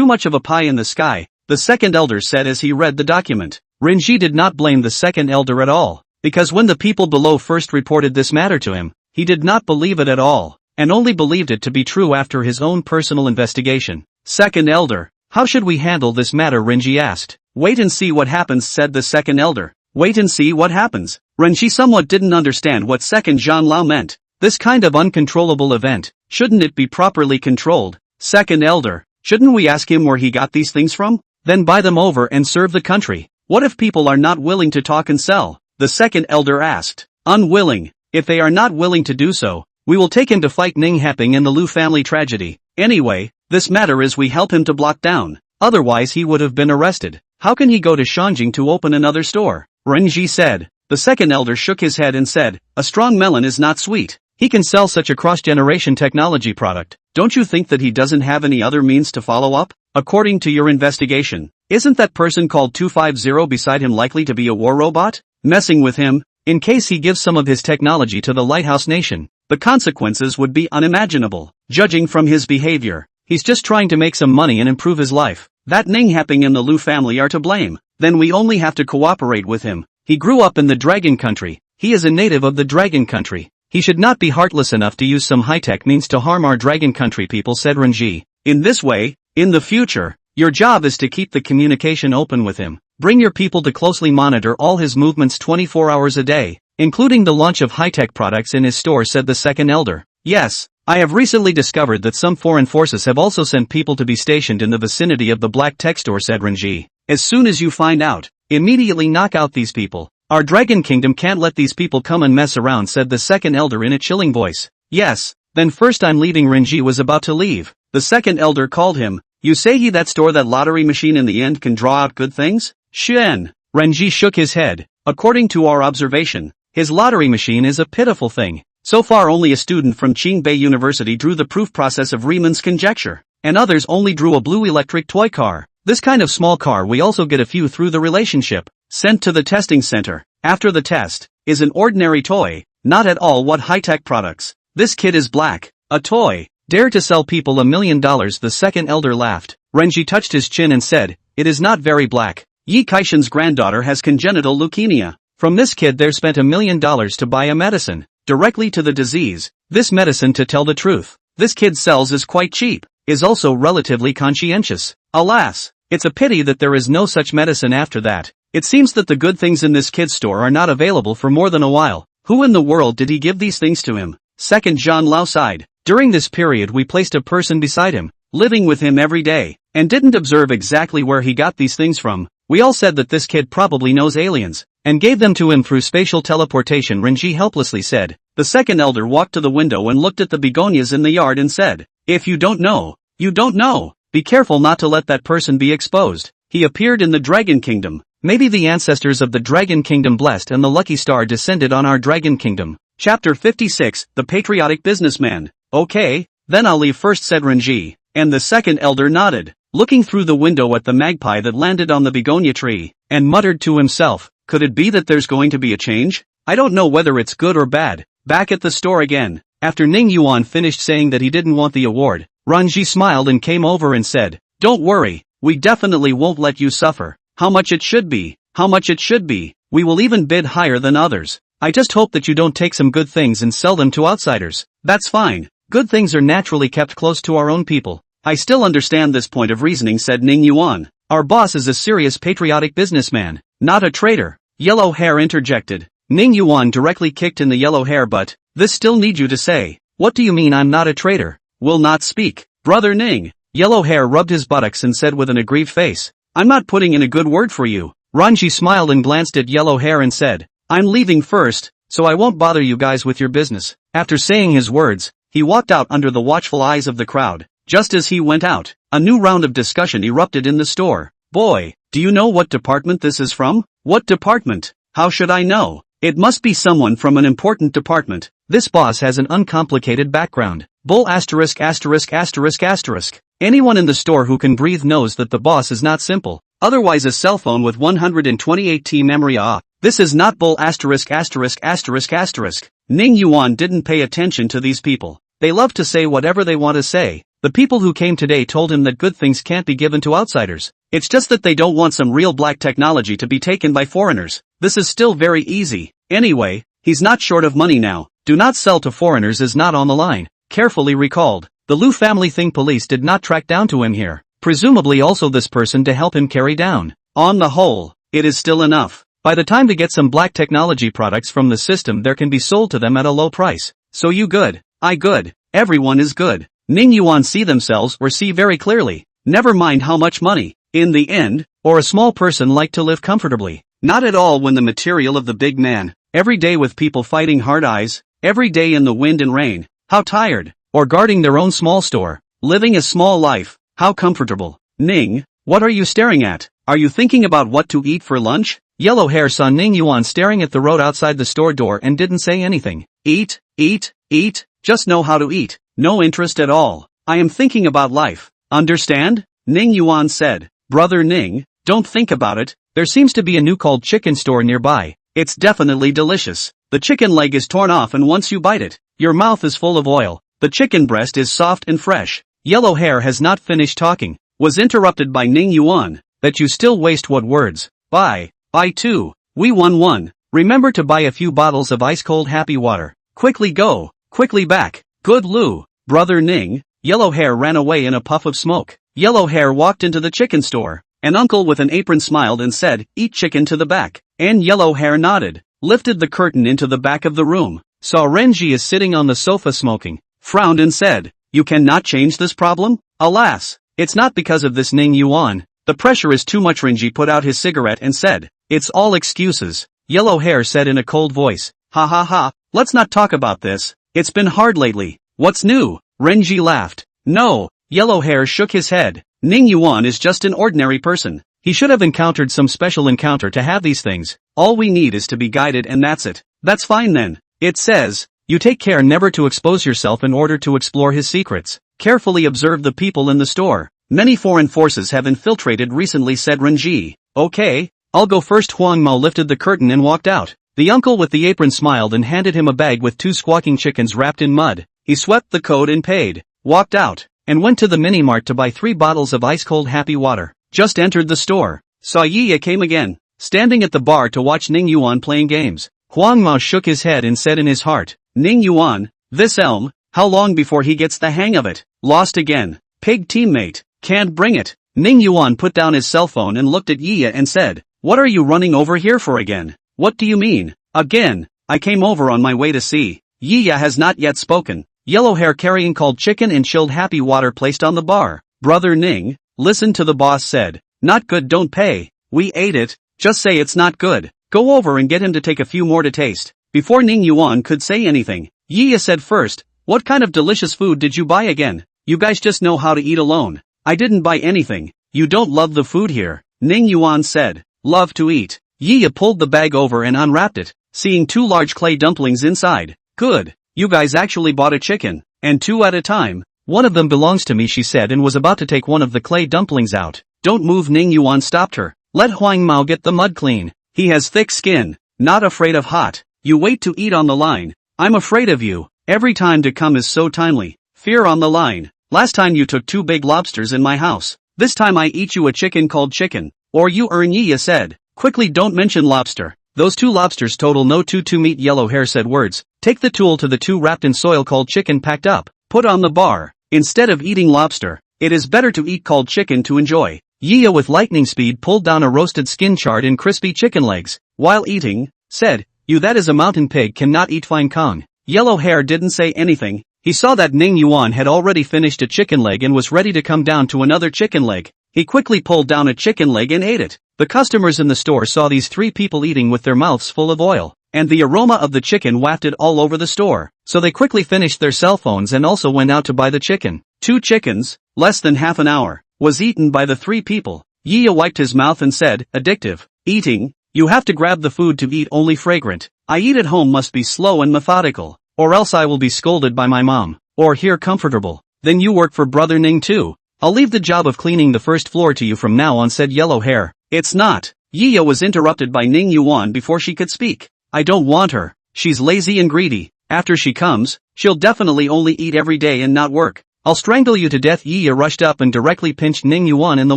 much of a pie in the sky, the second elder said as he read the document. Renji did not blame the second elder at all, because when the people below first reported this matter to him, he did not believe it at all, and only believed it to be true after his own personal investigation. Second elder, how should we handle this matter? Renji asked. Wait and see what happens, said the second elder. Wait and see what happens. Renji somewhat didn't understand what second Zhanlao meant. This kind of uncontrollable event, shouldn't it be properly controlled? Second elder, shouldn't we ask him where he got these things from? Then buy them over and serve the country. What if people are not willing to talk and sell? The second elder asked. Unwilling. If they are not willing to do so, we will take him to fight Ning Heping and the Lu family tragedy. Anyway, this matter is we help him to block down. Otherwise he would have been arrested. How can he go to Shanjing to open another store? Renji said. The second elder shook his head and said, a strong melon is not sweet. He can sell such a cross-generation technology product. Don't you think that he doesn't have any other means to follow up? According to your investigation, isn't that person called 250 beside him likely to be a war robot? Messing with him, in case he gives some of his technology to the Lighthouse Nation, the consequences would be unimaginable. Judging from his behavior, he's just trying to make some money and improve his life. That Ning Heping and the Lu family are to blame. Then we only have to cooperate with him. He grew up in the Dragon Country. He is a native of the Dragon Country. He should not be heartless enough to use some high-tech means to harm our Dragon Country people, said Renji. In this way, in the future, your job is to keep the communication open with him. Bring your people to closely monitor all his movements 24 hours a day, including the launch of high-tech products in his store, said the second elder. Yes, I have recently discovered that some foreign forces have also sent people to be stationed in the vicinity of the Black Tech store, said Renji. As soon as you find out, immediately knock out these people. Our Dragon Kingdom can't let these people come and mess around, said the second elder in a chilling voice. Yes, then first I'm leaving. Renji was about to leave. The second elder called him. You say that store, that lottery machine in the end can draw out good things? Shen. Renji shook his head. According to our observation, his lottery machine is a pitiful thing. So far only a student from Qingbei University drew the proof process of Riemann's conjecture, and others only drew a blue electric toy car. This kind of small car we also get a few through the relationship. Sent to the testing center, after the test, is an ordinary toy, not at all what high-tech products. This kid is black, a toy, dare to sell people $1 million, the second elder laughed. Renji touched his chin and said, it is not very black. Yi Kaishan's granddaughter has congenital leukemia. From this kid they spent $1 million to buy a medicine, directly to the disease. This medicine, to tell the truth, this kid sells is quite cheap, is also relatively conscientious. Alas, it's a pity that there is no such medicine after that. It seems that the good things in this kid's store are not available for more than a while. Who in the world did he give these things to him? Second Zhanlao sighed. During this period we placed a person beside him, living with him every day, and didn't observe exactly where he got these things from. We all said that this kid probably knows aliens, and gave them to him through spatial teleportation, Renji helplessly said. The second elder walked to the window and looked at the begonias in the yard and said, if you don't know, you don't know. Be careful not to let that person be exposed. He appeared in the Dragon Kingdom. Maybe the ancestors of the Dragon Kingdom blessed and the lucky star descended on our Dragon Kingdom. Chapter 56, The Patriotic Businessman. Okay, then I'll leave first, said Renji, and the second elder nodded, looking through the window at the magpie that landed on the begonia tree, and muttered to himself, could it be that there's going to be a change? I don't know whether it's good or bad. Back at the store again, After Ning Yuan finished saying that he didn't want the award, Ranji smiled and came over and said, "Don't worry, we definitely won't let you suffer. How much it should be, how much it should be, we will even bid higher than others. I just hope that you don't take some good things and sell them to outsiders." "That's fine. Good things are naturally kept close to our own people." "I still understand this point of reasoning," said Ning Yuan. "Our boss is a serious patriotic businessman, not a traitor." Yellow Hair interjected. Ning Yuan directly kicked in the Yellow Hair butt. "This still need you to say. What do you mean I'm not a traitor?" "Will not speak." "Brother Ning." Yellow Hair rubbed his buttocks and said with an aggrieved face, "I'm not putting in a good word for you." Ranji smiled and glanced at Yellow Hair and said, "I'm leaving first, so I won't bother you guys with your business." After saying his words, he walked out under the watchful eyes of the crowd. Just as he went out, a new round of discussion erupted in the store. "Boy, do you know what department this is from?" "What department? How should I know? It must be someone from an important department. This boss has an uncomplicated background." Bull asterisk asterisk asterisk asterisk. Anyone in the store who can breathe knows that the boss is not simple. Otherwise a cell phone with 128T memory. This is not bull asterisk asterisk asterisk asterisk. Ning Yuan didn't pay attention to these people. They love to say whatever they want to say. The people who came today told him that good things can't be given to outsiders. It's just that they don't want some real black technology to be taken by foreigners. This is still very easy. Anyway, he's not short of money now. Do not sell to foreigners is not on the line. Carefully recalled. The Liu family thing police did not track down to him here. Presumably also this person to help him carry down. On the whole, it is still enough. By the time to get some black technology products from the system there can be sold to them at a low price. So you good, I good, everyone is good. Ning Yuan see themselves or see very clearly. Never mind how much money, in the end, or a small person like to live comfortably. Not at all when the material of the big man. Every day with people fighting hard eyes, every day in the wind and rain. How tired, or guarding their own small store, living a small life, how comfortable. Ning, what are you staring at? Are you thinking about what to eat for lunch? Yellow Hair saw Ning Yuan staring at the road outside the store door and didn't say anything. Eat, eat, eat, just know how to eat. No interest at all. I am thinking about life. Understand? Ning Yuan said. Brother Ning, don't think about it. There seems to be a new called chicken store nearby. It's definitely delicious. The chicken leg is torn off and once you bite it, your mouth is full of oil. The chicken breast is soft and fresh. Yellow Hair has not finished talking. Was interrupted by Ning Yuan. That you still waste what words? Buy. Buy two. We won one. Remember to buy a few bottles of ice-cold happy water. Quickly go. Quickly back. Good Lu. Brother Ning. Yellow Hair ran away in a puff of smoke. Yellow Hair walked into the chicken store. An uncle with an apron smiled and said, eat chicken to the back. And Yellow Hair nodded. Lifted the curtain into the back of the room. Saw Renji is sitting on the sofa smoking. Frowned and said, you cannot change this problem? Alas. It's not because of this Ning Yuan. The pressure is too much. Renji put out his cigarette and said, it's all excuses. Yellow Hair said in a cold voice, ha ha ha, let's not talk about this. It's been hard lately. What's new? Renji laughed. No. Yellow Hair shook his head. Ning Yuan is just an ordinary person. He should have encountered some special encounter to have these things. All we need is to be guided and that's it. That's fine then. It says, you take care never to expose yourself in order to explore his secrets. Carefully observe the people in the store. Many foreign forces have infiltrated recently, said Renji. Okay, I'll go first. Huang Mao lifted the curtain and walked out. The uncle with the apron smiled and handed him a bag with 2 squawking chickens wrapped in mud. He swept the code and paid, walked out, and went to the mini-mart to buy 3 bottles of ice-cold happy water. Just entered the store. Saw Yiya came again, standing at the bar to watch Ning Yuan playing games. Huang Mao shook his head and said in his heart, Ning Yuan, this elm, how long before he gets the hang of it? Lost again. Pig teammate, can't bring it. Ning Yuan put down his cell phone and looked at Yiya and said, what are you running over here for again? What do you mean? Again, I came over on my way to see. Yiya has not yet spoken. Yellow Hair carrying cold chicken and chilled happy water placed on the bar. Brother Ning, listen to the boss said. Not good, don't pay. We ate it. Just say it's not good. Go over and get him to take a few more to taste. Before Ning Yuan could say anything, Yiya said first, what kind of delicious food did you buy again? You guys just know how to eat alone. I didn't buy anything. You don't love the food here. Ning Yuan said, love to eat. Yiya pulled the bag over and unwrapped it, seeing 2 large clay dumplings inside. Good. You guys actually bought a chicken, and 2 at a time. One of them belongs to me, she said, and was about to take one of the clay dumplings out. Don't move. Ning Yuan stopped her. Let Huang Mao get the mud clean. He has thick skin, not afraid of hot. You wait to eat on the line. I'm afraid of you. Every time to come is so timely. Fear on the line. Last time you took 2 big lobsters in my house. This time I eat you a chicken called chicken. Or you earn Yiya said. Quickly, don't mention lobster. Those 2 lobsters total no 2 to meat. Yellow hair said words. Take the tool to the 2 wrapped in soil called chicken packed up. Put on the bar. Instead of eating lobster, it is better to eat called chicken to enjoy. Yiya with lightning speed pulled down a roasted skin charred in crispy chicken legs. While eating, said, you that is a mountain pig cannot eat fine Kong. Yellow hair didn't say anything. He saw that Ning Yuan had already finished a chicken leg and was ready to come down to another chicken leg. He quickly pulled down a chicken leg and ate it. The customers in the store saw these 3 people eating with their mouths full of oil, and the aroma of the chicken wafted all over the store. So they quickly finished their cell phones and also went out to buy the chicken. 2 chickens, less than half an hour, was eaten by the 3 people. Yiya wiped his mouth and said, addictive. Eating, you have to grab the food to eat only fragrant. I eat at home must be slow and methodical, or else I will be scolded by my mom, or here comfortable. Then you work for Brother Ning too. I'll leave the job of cleaning the first floor to you from now on, said Yellow hair. It's not. Yiya was interrupted by Ning Yuan before she could speak. I don't want her. She's lazy and greedy. After she comes, she'll definitely only eat every day and not work. I'll strangle you to death. Yiya rushed up and directly pinched Ning Yuan in the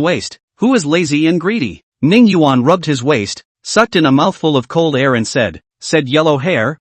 waist. Who is lazy and greedy? Ning Yuan rubbed his waist, sucked in a mouthful of cold air and said Yellow hair,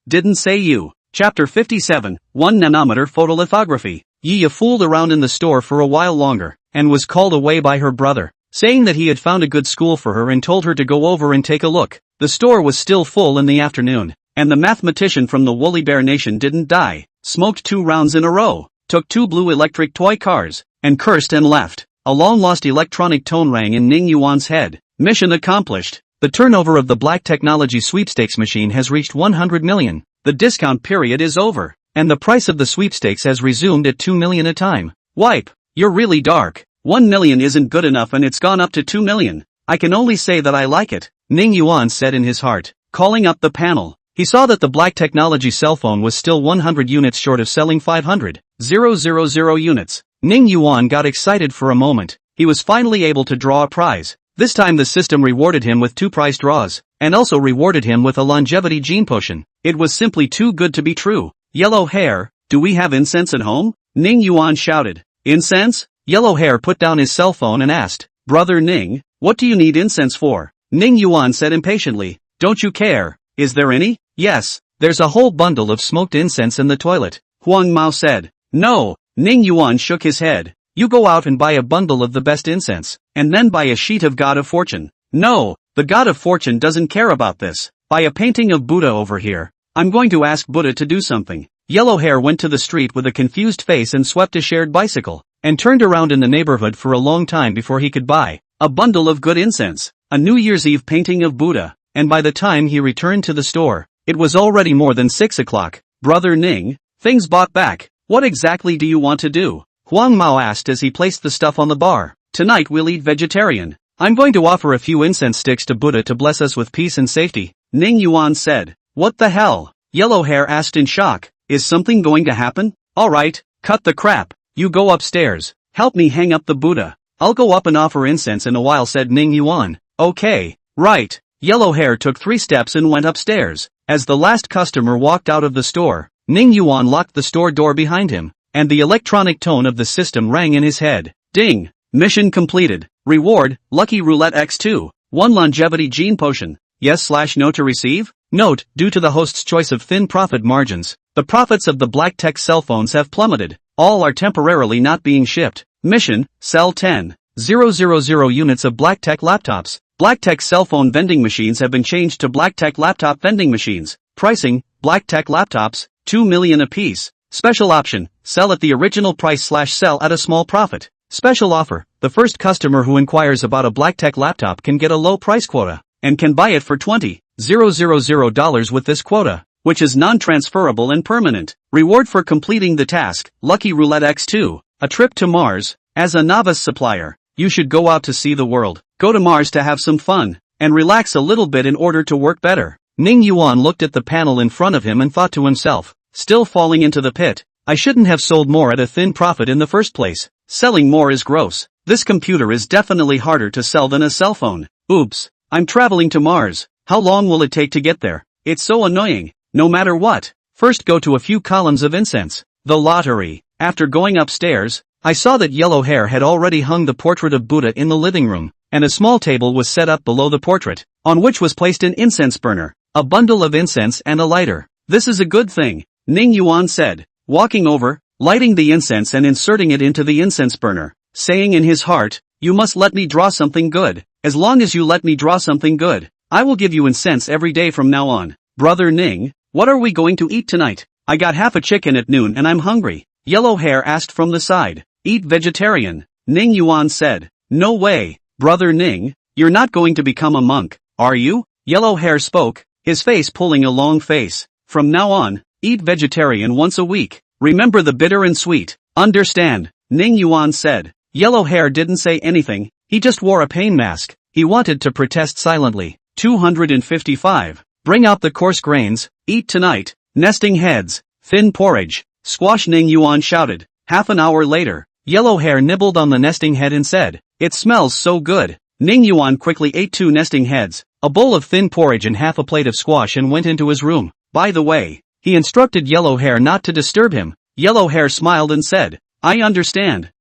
didn't say you. Chapter 57, 1 nanometer photolithography. Yiya fooled around in the store for a while longer, and was called away by her brother, saying that he had found a good school for her and told her to go over and take a look. The store was still full in the afternoon, and the mathematician from the Woolly Bear Nation didn't die, smoked 2 rounds in a row, took 2 blue electric toy cars, and cursed and left. A long-lost electronic tone rang in Ning Yuan's head. Mission accomplished. The turnover of the Black Technology sweepstakes machine has reached 100 million. The discount period is over, and the price of the sweepstakes has resumed at 2 million a time. Wipe, you're really dark. 1 million isn't good enough and it's gone up to 2 million. I can only say that I like it, Ning Yuan said in his heart. Calling up the panel, he saw that the Black Technology cell phone was still 100 units short of selling 500,000 units. Ning Yuan got excited for a moment. He was finally able to draw a prize. This time the system rewarded him with 2 prize draws, and also rewarded him with a longevity gene potion. It was simply too good to be true. Yellow hair, do we have incense at home? Ning Yuan shouted. Incense? Yellow hair put down his cell phone and asked, Brother Ning, what do you need incense for? Ning Yuan said impatiently, don't you care? Is there any? Yes, there's a whole bundle of smoked incense in the toilet, Huang Mao said. No, Ning Yuan shook his head. You go out and buy a bundle of the best incense, and then buy a sheet of God of Fortune. No, the God of Fortune doesn't care about this. Buy a painting of Buddha over here. I'm going to ask Buddha to do something. Yellow hair went to the street with a confused face and swept a shared bicycle, and turned around in the neighborhood for a long time before he could buy a bundle of good incense, a New Year's Eve painting of Buddha, and by the time he returned to the store, it was already more than 6 o'clock. Brother Ning, things bought back. What exactly do you want to do? Huang Mao asked as he placed the stuff on the bar. Tonight we'll eat vegetarian. I'm going to offer a few incense sticks to Buddha to bless us with peace and safety, Ning Yuan said. What the hell? Yellow hair asked in shock. Is something going to happen? Alright, cut the crap. You go upstairs. Help me hang up the Buddha. I'll go up and offer incense in a while, said Ning Yuan. Okay, right. Yellow hair took 3 steps and went upstairs. As the last customer walked out of the store, Ning Yuan locked the store door behind him, and the electronic tone of the system rang in his head. Ding! Mission completed. Reward, Lucky Roulette X2. 1 longevity gene potion. Yes/no to receive? Note, due to the host's choice of thin profit margins, the profits of the Black Tech cell phones have plummeted. All are temporarily not being shipped. Mission, sell 10,000 units of Black Tech laptops. Black Tech cell phone vending machines have been changed to Black Tech laptop vending machines. Pricing, Black Tech laptops, 2 million apiece. Special option, sell at the original price/sell at a small profit. Special offer, the first customer who inquires about a Black Tech laptop can get a low price quota, and can buy it for $20,000 with this quota, which is non-transferable and permanent. Reward for completing the task, Lucky Roulette X2, a trip to Mars. As a novice supplier, you should go out to see the world, go to Mars to have some fun, and relax a little bit in order to work better. Ning Yuan looked at the panel in front of him and thought to himself, still falling into the pit. I shouldn't have sold more at a thin profit in the first place. Selling more is gross. This computer is definitely harder to sell than a cell phone. Oops, I'm traveling to Mars. How long will it take to get there? It's so annoying. No matter what, First go to a few columns of incense. The lottery. After going upstairs, I saw that Yellow Hair had already hung the portrait of Buddha in the living room, and a small table was set up below the portrait, on which was placed an incense burner, a bundle of incense and a lighter. This is a good thing, Ning Yuan said, walking over, lighting the incense and inserting it into the incense burner, saying in his heart, you must let me draw something good. As long as you let me draw something good, I will give you incense every day from now on. Brother Ning, what are we going to eat tonight? I got half a chicken at noon and I'm hungry. Yellow Hair asked from the side. Eat vegetarian, Ning Yuan said. No way, Brother Ning, you're not going to become a monk, are you? Yellow Hair spoke, his face pulling a long face. From now on, eat vegetarian once a week. Remember the bitter and sweet. Understand, Ning Yuan said. Yellow Hair didn't say anything, he just wore a pain mask. He wanted to protest silently. 255. Bring out the coarse grains, eat tonight, nesting heads, thin porridge, squash, Ning Yuan shouted. Half an hour later, Yellow Hair nibbled on the nesting head and said, it smells so good. Ning Yuan quickly ate 2 nesting heads, a bowl of thin porridge and half a plate of squash and went into his room. By the way, he instructed Yellow Hair not to disturb him. Yellow Hair smiled and said, I understand,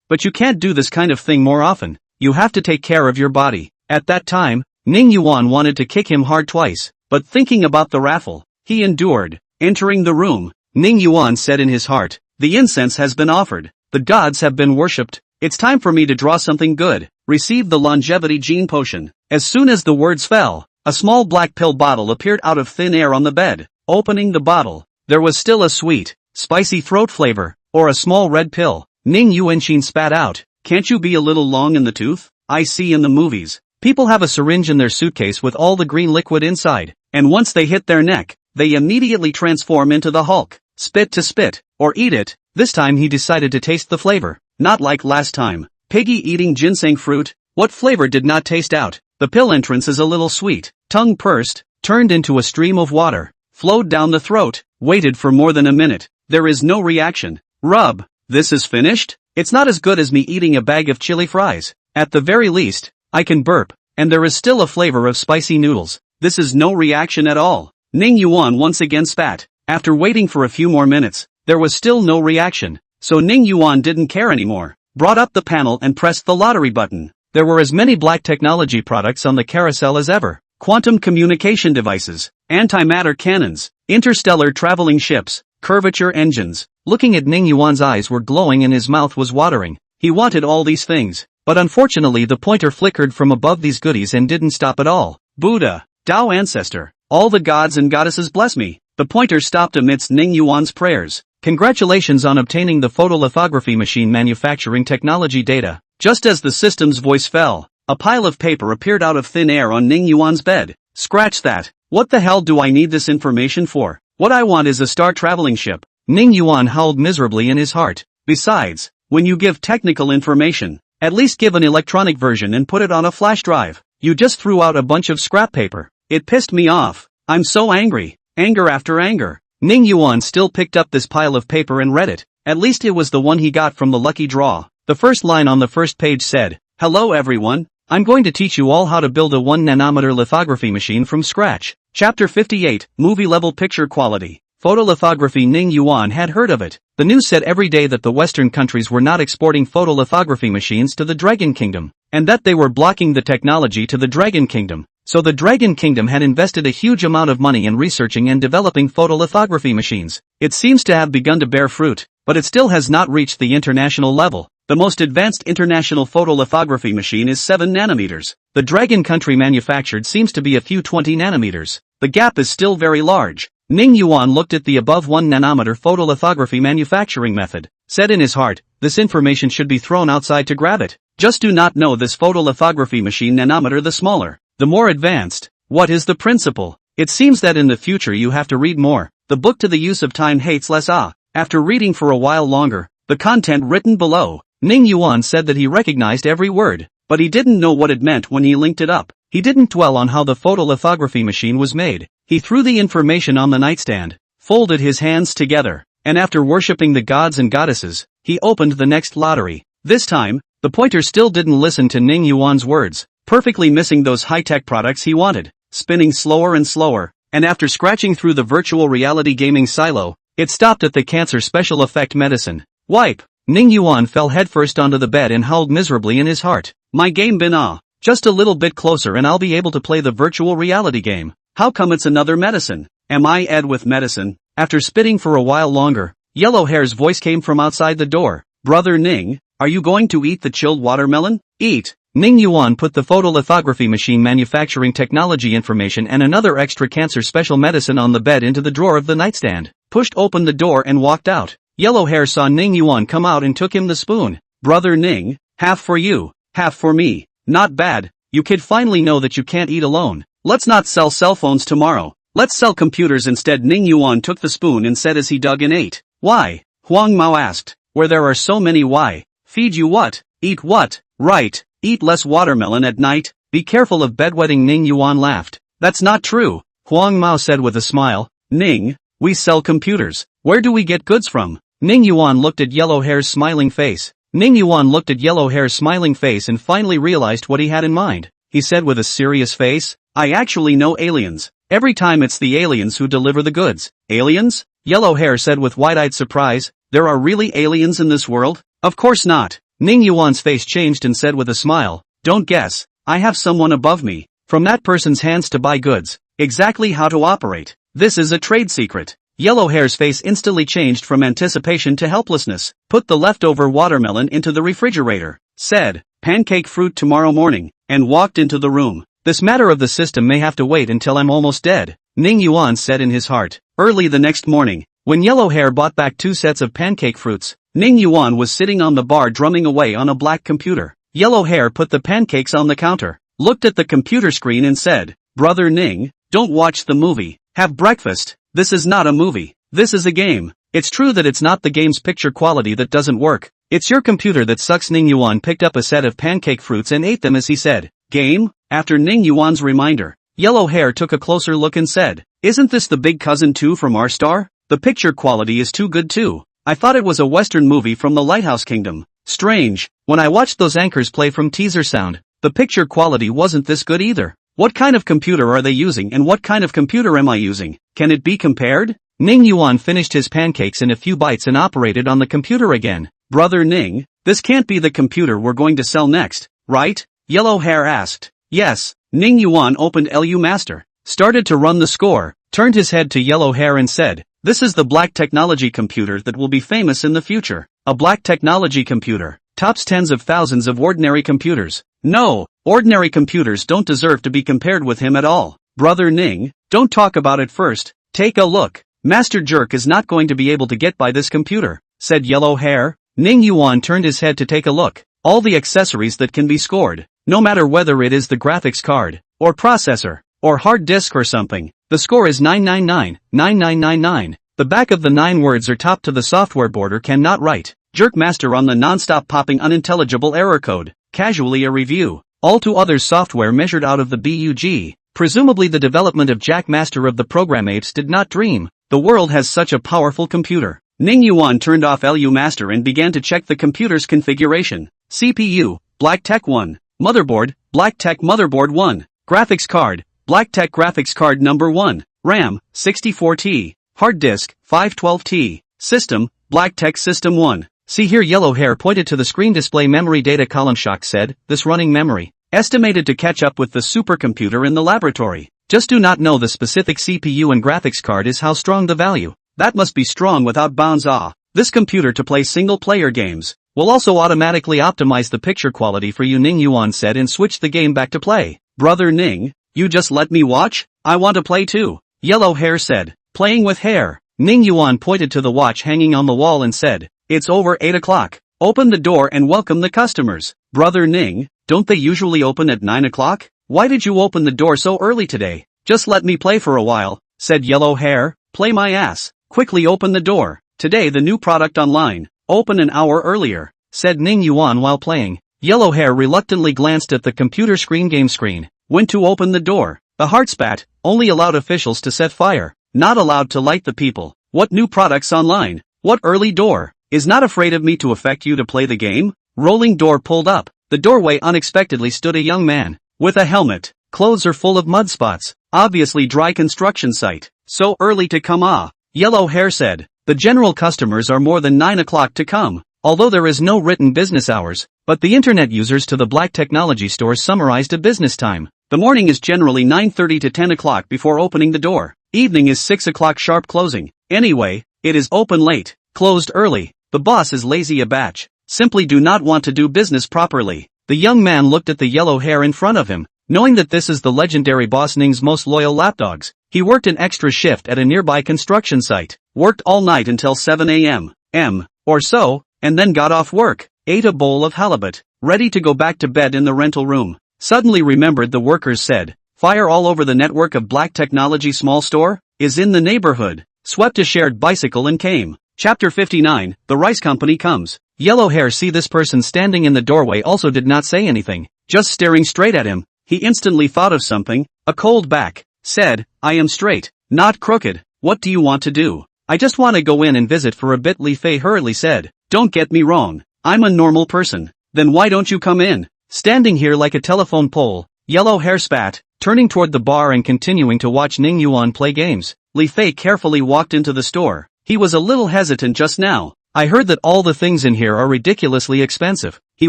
but you can't do this kind of thing more often. You have to take care of your body. At that time, Ning Yuan wanted to kick him hard twice, but thinking about the raffle, he endured. Entering the room, Ning Yuan said in his heart, the incense has been offered, the gods have been worshipped, it's time for me to draw something good. Receive the longevity gene potion. As soon as the words fell, a small black pill bottle appeared out of thin air on the bed. Opening the bottle, there was still a sweet, spicy throat flavor, or a small red pill. Ning Yuan spat out, can't you be a little long in the tooth? I see in the movies, people have a syringe in their suitcase with all the green liquid inside, and once they hit their neck, they immediately transform into the Hulk. Spit to spit, or eat it. This time he decided to taste the flavor, not like last time. Piggy eating ginseng fruit, what flavor did not taste out? The pill entrance is a little sweet. Tongue pursed, turned into a stream of water, flowed down the throat, waited for more than a minute. There is no reaction. Rub. This is finished? It's not as good as me eating a bag of chili fries. At the very least, I can burp, and there is still a flavor of spicy noodles. This is no reaction at all. Ning Yuan once again spat. After waiting for a few more minutes, there was still no reaction, so Ning Yuan didn't care anymore. Brought up the panel and pressed the lottery button. There were as many black technology products on the carousel as ever. Quantum communication devices, antimatter cannons, interstellar traveling ships, curvature engines. Looking at Ning Yuan's eyes were glowing and his mouth was watering. He wanted all these things, but unfortunately the pointer flickered from above these goodies and didn't stop at all. Buddha, Tao Ancestor, all the gods and goddesses bless me. The pointer stopped amidst Ning Yuan's prayers. Congratulations on obtaining the photolithography machine manufacturing technology data. Just as the system's voice fell, a pile of paper appeared out of thin air on Ning Yuan's bed. Scratch that. What the hell do I need this information for? What I want is a star traveling ship. Ning Yuan howled miserably in his heart. Besides, when you give technical information, at least give an electronic version and put it on a flash drive. You just threw out a bunch of scrap paper. It pissed me off. I'm so angry. Anger after anger. Ning Yuan still picked up this pile of paper and read it. At least it was the one he got from the lucky draw. The first line on the first page said, hello everyone, I'm going to teach you all how to build a 1 nanometer lithography machine from scratch. Chapter 58, Movie Level Picture Quality. Photolithography. Ning Yuan had heard of it. The news said every day that the Western countries were not exporting photolithography machines to the Dragon Kingdom, and that they were blocking the technology to the Dragon Kingdom. So the Dragon Kingdom had invested a huge amount of money in researching and developing photolithography machines. It seems to have begun to bear fruit, but it still has not reached the international level. The most advanced international photolithography machine is 7 nanometers. The Dragon country manufactured seems to be a few 20 nanometers. The gap is still very large. Ning Yuan looked at the above 1 nanometer photolithography manufacturing method, said in his heart, this information should be thrown outside to grab it. Just do not know this photolithography machine nanometer the smaller, the more advanced. What is the principle? It seems that in the future you have to read more. The book to the use of time hates less. After reading for a while longer, the content written below, Ning Yuan said that he recognized every word, but he didn't know what it meant when he linked it up. He didn't dwell on how the photolithography machine was made. He threw the information on the nightstand, folded his hands together, and after worshipping the gods and goddesses, he opened the next lottery. This time, the pointer still didn't listen to Ning Yuan's words, perfectly missing those high-tech products he wanted. Spinning slower and slower, and after scratching through the virtual reality gaming silo, it stopped at the cancer special effect medicine. Wipe. Ning Yuan fell headfirst onto the bed and howled miserably in his heart. My game been just a little bit closer and I'll be able to play the virtual reality game. How come it's another medicine? Am I Ed with medicine? After spitting for a while longer, Yellow Hair's voice came from outside the door. Brother Ning, are you going to eat the chilled watermelon? Eat. Ning Yuan put the photolithography machine manufacturing technology information and another extra cancer special medicine on the bed into the drawer of the nightstand, pushed open the door and walked out. Yellow Hair saw Ning Yuan come out and took him the spoon. Brother Ning, half for you, half for me. Not bad, you kid finally know that you can't eat alone. Let's not sell cell phones tomorrow. Let's sell computers instead. Ning Yuan took the spoon and said as he dug and ate. Why? Huang Mao asked. Where there are so many why? Feed you what? Eat what? Right, eat less watermelon at night. Be careful of bedwetting. Ning Yuan laughed. That's not true, Huang Mao said with a smile. Ning, we sell computers. Where do we get goods from? Ning Yuan looked at Yellow Hair's smiling face. Ning Yuan looked at Yellow Hair's smiling face and finally realized what he had in mind. He said with a serious face, I actually know aliens. Every time it's the aliens who deliver the goods. Aliens? Yellow Hair said with wide-eyed surprise. There are really aliens in this world? Of course not. Ning Yuan's face changed and said with a smile, don't guess. I have someone above me. From that person's hands to buy goods. Exactly how to operate. This is a trade secret. Yellow Hair's face instantly changed from anticipation to helplessness. Put the leftover watermelon into the refrigerator. Said, pancake fruit tomorrow morning, and walked into the room. This matter of the system may have to wait until I'm almost dead, Ning Yuan said in his heart. Early the next morning, when Yellow Hair bought back 2 sets of pancake fruits, Ning Yuan was sitting on the bar drumming away on a black computer. Yellow Hair put the pancakes on the counter, looked at the computer screen and said, Brother Ning, don't watch the movie. Have breakfast. This is not a movie. This is a game. It's true that it's not the game's picture quality that doesn't work. It's your computer that sucks. Ning Yuan picked up a set of pancake fruits and ate them as he said, game? After Ning Yuan's reminder, Yellow Hair took a closer look and said, isn't this the Big Cousin 2 from our star? The picture quality is too good too. I thought it was a Western movie from the Lighthouse Kingdom. Strange, when I watched those anchors play from teaser sound, the picture quality wasn't this good either. What kind of computer are they using and what kind of computer am I using? Can it be compared? Ning Yuan finished his pancakes in a few bites and operated on the computer again. Brother Ning, this can't be the computer we're going to sell next, right? Yellow Hair asked. Yes. Ning Yuan opened LU Master, started to run the score, turned his head to Yellow Hair and said, this is the black technology computer that will be famous in the future. A black technology computer, tops tens of thousands of ordinary computers. No, ordinary computers don't deserve to be compared with him at all. Brother Ning, don't talk about it first. Take a look. Master Jerk is not going to be able to get by this computer, said Yellow Hair. Ning Yuan turned his head to take a look. All the accessories that can be scored, no matter whether it is the graphics card, or processor, or hard disk or something. The score is 999, 9999. The back of the 9 words are topped to the software border cannot write. Jerk Master on the non-stop popping unintelligible error code. Casually a review. All to others software measured out of the BUG. Presumably the development of Jack Master of the program apes did not dream. The world has such a powerful computer. Ning Yuan turned off LU Master and began to check the computer's configuration. CPU, Black Tech 1. Motherboard, Black Tech Motherboard 1. Graphics card, Black Tech Graphics Card number 1. RAM, 64T. Hard disk, 512T. System, Black Tech System 1. See here. Yellow Hair pointed to the screen display memory data column. Shock said, this running memory, estimated to catch up with the supercomputer in the laboratory. Just do not know the specific CPU and graphics card is how strong the value. That must be strong without bounds. This computer to play single-player games, will also automatically optimize the picture quality for you, Ning Yuan said and switched the game back to play. Brother Ning, you just let me watch? I want to play too, Yellow Hair said. Playing with hair. Ning Yuan pointed to the watch hanging on the wall and said, it's over 8 o'clock. Open the door and welcome the customers. Brother Ning, don't they usually open at 9 o'clock? Why did you open the door so early today? Just let me play for a while, said Yellow Hair. Play my ass. Quickly open the door. Today the new product online. Open an hour earlier, said Ning Yuan while playing. Yellow Hair reluctantly glanced at the computer screen game screen. Went to open the door. The heart spat. Only allowed officials to set fire. Not allowed to light the people. What new products online? What early door? Is not afraid of me to affect you to play the game? Rolling door pulled up. The doorway unexpectedly stood a young man. With a helmet. Clothes are full of mud spots. Obviously dry construction site. So early to come Yellow Hair said. The general customers are more than 9 o'clock to come. Although there is no written business hours, but the internet users to the black technology store summarized a business time. The morning is generally 9:30 to 10 o'clock before opening the door. Evening is 6 o'clock sharp closing. Anyway, it is open late, closed early. The boss is lazy a batch. Simply do not want to do business properly. The young man looked at the yellow hair in front of him, knowing that this is the legendary boss Ning's most loyal lapdogs. He worked an extra shift at a nearby construction site, worked all night until 7 a.m. Or so, and then got off work, ate a bowl of halibut, ready to go back to bed in the rental room. Suddenly remembered the workers said, fire all over the network of black technology small store, is in the neighborhood, swept a shared bicycle and came. Chapter 59, The Rice Company Comes. Yellow Hair see this person standing in the doorway also did not say anything, just staring straight at him. He instantly thought of something, a cold back, said, I am straight, not crooked, what do you want to do? I just want to go in and visit for a bit, Li Fei hurriedly said. Don't get me wrong, I'm a normal person. Then why don't you come in? Standing here like a telephone pole, Yellow Hair spat, turning toward the bar and continuing to watch Ning Yuan play games. Li Fei carefully walked into the store. He was a little hesitant just now. I heard that all the things in here are ridiculously expensive. He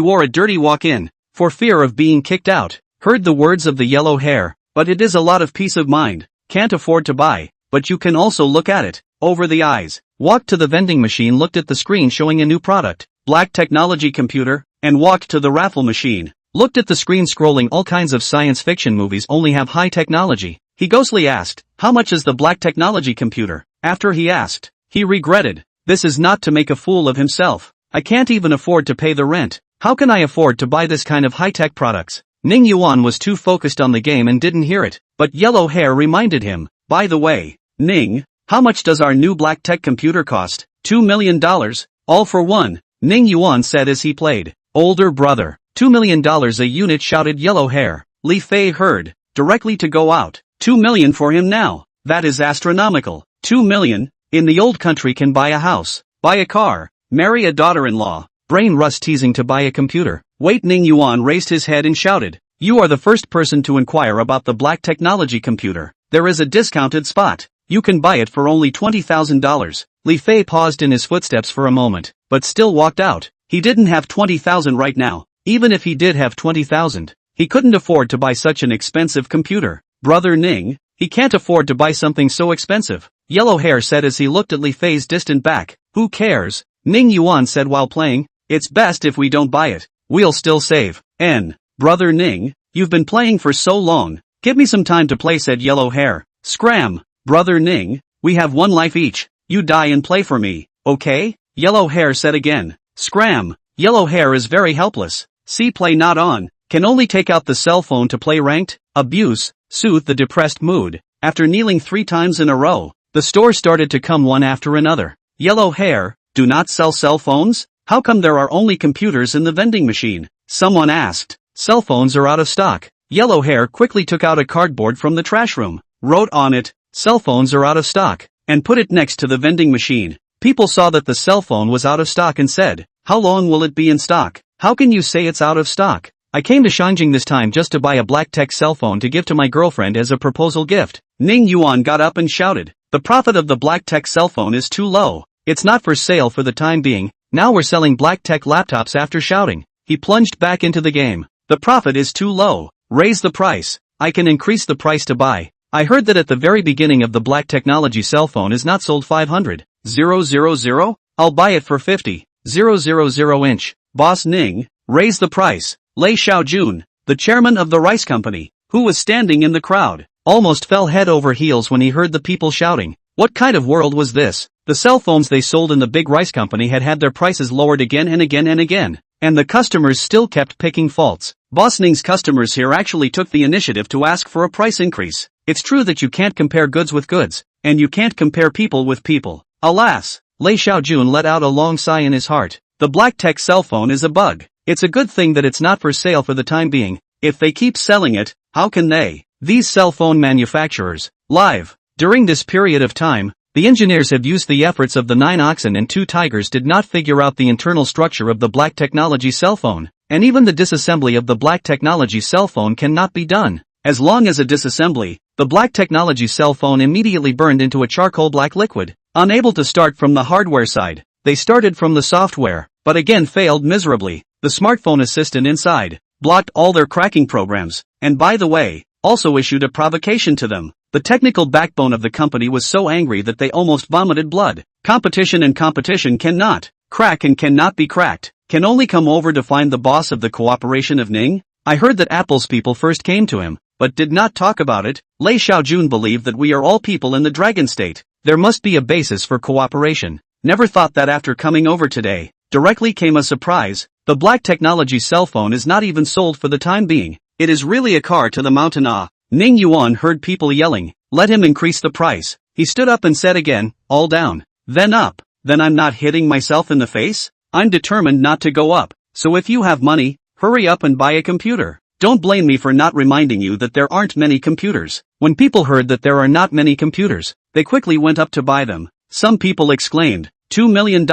wore a dirty walk-in, for fear of being kicked out. Heard the words of the yellow hair, but it is a lot of peace of mind. Can't afford to buy, but you can also look at it. Over the eyes. Walked to the vending machine, looked at the screen showing a new product, black technology computer, and walked to the raffle machine. Looked at the screen scrolling all kinds of science fiction movies only have high technology. He ghostly asked, how much is the black technology computer? After he asked, he regretted. This is not to make a fool of himself. I can't even afford to pay the rent. How can I afford to buy this kind of high-tech products? Ning Yuan was too focused on the game and didn't hear it, but Yellow Hair reminded him. By the way, Ning, how much does our new black tech computer cost? $2 million, all for one, Ning Yuan said as he played. Older brother, $2 million a unit, shouted Yellow Hair. Li Fei heard, directly to go out. 2 million for him now, that is astronomical. 2 million, in the old country can buy a house, buy a car, marry a daughter-in-law. Brain rust teasing to buy a computer. Wait, Ning Yuan raised his head and shouted. You are the first person to inquire about the black technology computer. There is a discounted spot. You can buy it for only $20,000. Li Fei paused in his footsteps for a moment, but still walked out. He didn't have 20,000 right now. Even if he did have 20,000, he couldn't afford to buy such an expensive computer. Brother Ning, he can't afford to buy something so expensive. Yellow Hair said as he looked at Li Fei's distant back. Who cares? Ning Yuan said while playing. It's best if we don't buy it. We'll still save. Brother Ning, you've been playing for so long. Give me some time to play, said Yellow Hair. Scram. Brother Ning, we have one life each. You die and play for me, okay? Yellow Hair said again. Scram. Yellow Hair is very helpless. See, play not on. Can only take out the cell phone to play ranked. Abuse. Soothe the depressed mood. After kneeling 3 times in a row, the store started to come one after another. Yellow Hair, do not sell cell phones? How come there are only computers in the vending machine? Someone asked. Cell phones are out of stock. Yellow Hair quickly took out a cardboard from the trash room, wrote on it, cell phones are out of stock, and put it next to the vending machine. People saw that the cell phone was out of stock and said, how long will it be in stock? How can you say it's out of stock? I came to Shangjing this time just to buy a black tech cell phone to give to my girlfriend as a proposal gift. Ning Yuan got up and shouted, the profit of the black tech cell phone is too low. It's not for sale for the time being. Now we're selling black tech laptops. After shouting, he plunged back into the game. The profit is too low. Raise the price. I can increase the price to buy. I heard that at the very beginning of the black technology cell phone is not sold 500,000. I'll buy it for 50,000 inch. Boss Ning, raise the price. Lei Xiaojun, the chairman of the rice company, who was standing in the crowd, almost fell head over heels when he heard the people shouting. What kind of world was this? The cell phones they sold in the big rice company had had their prices lowered again and again and again, and the customers still kept picking faults. Boss Ning's customers here actually took the initiative to ask for a price increase. It's true that you can't compare goods with goods, and you can't compare people with people. Alas, Lei Xiaojun let out a long sigh in his heart. The black tech cell phone is a bug. It's a good thing that it's not for sale for the time being. If they keep selling it, how can they? These cell phone manufacturers, live. During this period of time, the engineers have used the efforts of the 9 oxen and 2 tigers did not figure out the internal structure of the black technology cell phone, and even the disassembly of the black technology cell phone cannot be done. As long as a disassembly, the black technology cell phone immediately burned into a charcoal black liquid. Unable to start from the hardware side, they started from the software, but again failed miserably. The smartphone assistant inside blocked all their cracking programs, and by the way, also issued a provocation to them. The technical backbone of the company was so angry that they almost vomited blood. Competition and competition cannot crack and cannot be cracked. Can only come over to find the boss of the cooperation of Ning. I heard that Apple's people first came to him, but did not talk about it. Lei Xiaojun believed that we are all people in the dragon state. There must be a basis for cooperation. Never thought that after coming over today. Directly came a surprise. The black technology cell phone is not even sold for the time being. It is really a car to the mountain. Ning Yuan heard people yelling, let him increase the price. He stood up and said again, all down, then up. Then I'm not hitting myself in the face? I'm determined not to go up. So if you have money, hurry up and buy a computer. Don't blame me for not reminding you that there aren't many computers. When people heard that there are not many computers, they quickly went up to buy them. Some people exclaimed, $2 million?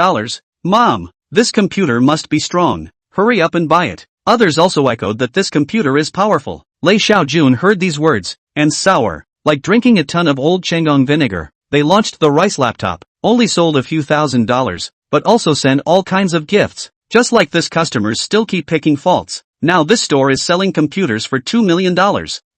Mom, this computer must be strong. Hurry up and buy it. Others also echoed that this computer is powerful. Lei Xiaojun heard these words, and sour, like drinking a ton of old Chenggong vinegar. They launched the rice laptop, only sold a few $1,000s, but also send all kinds of gifts. Just like this, customers still keep picking faults. Now this store is selling computers for $2 million.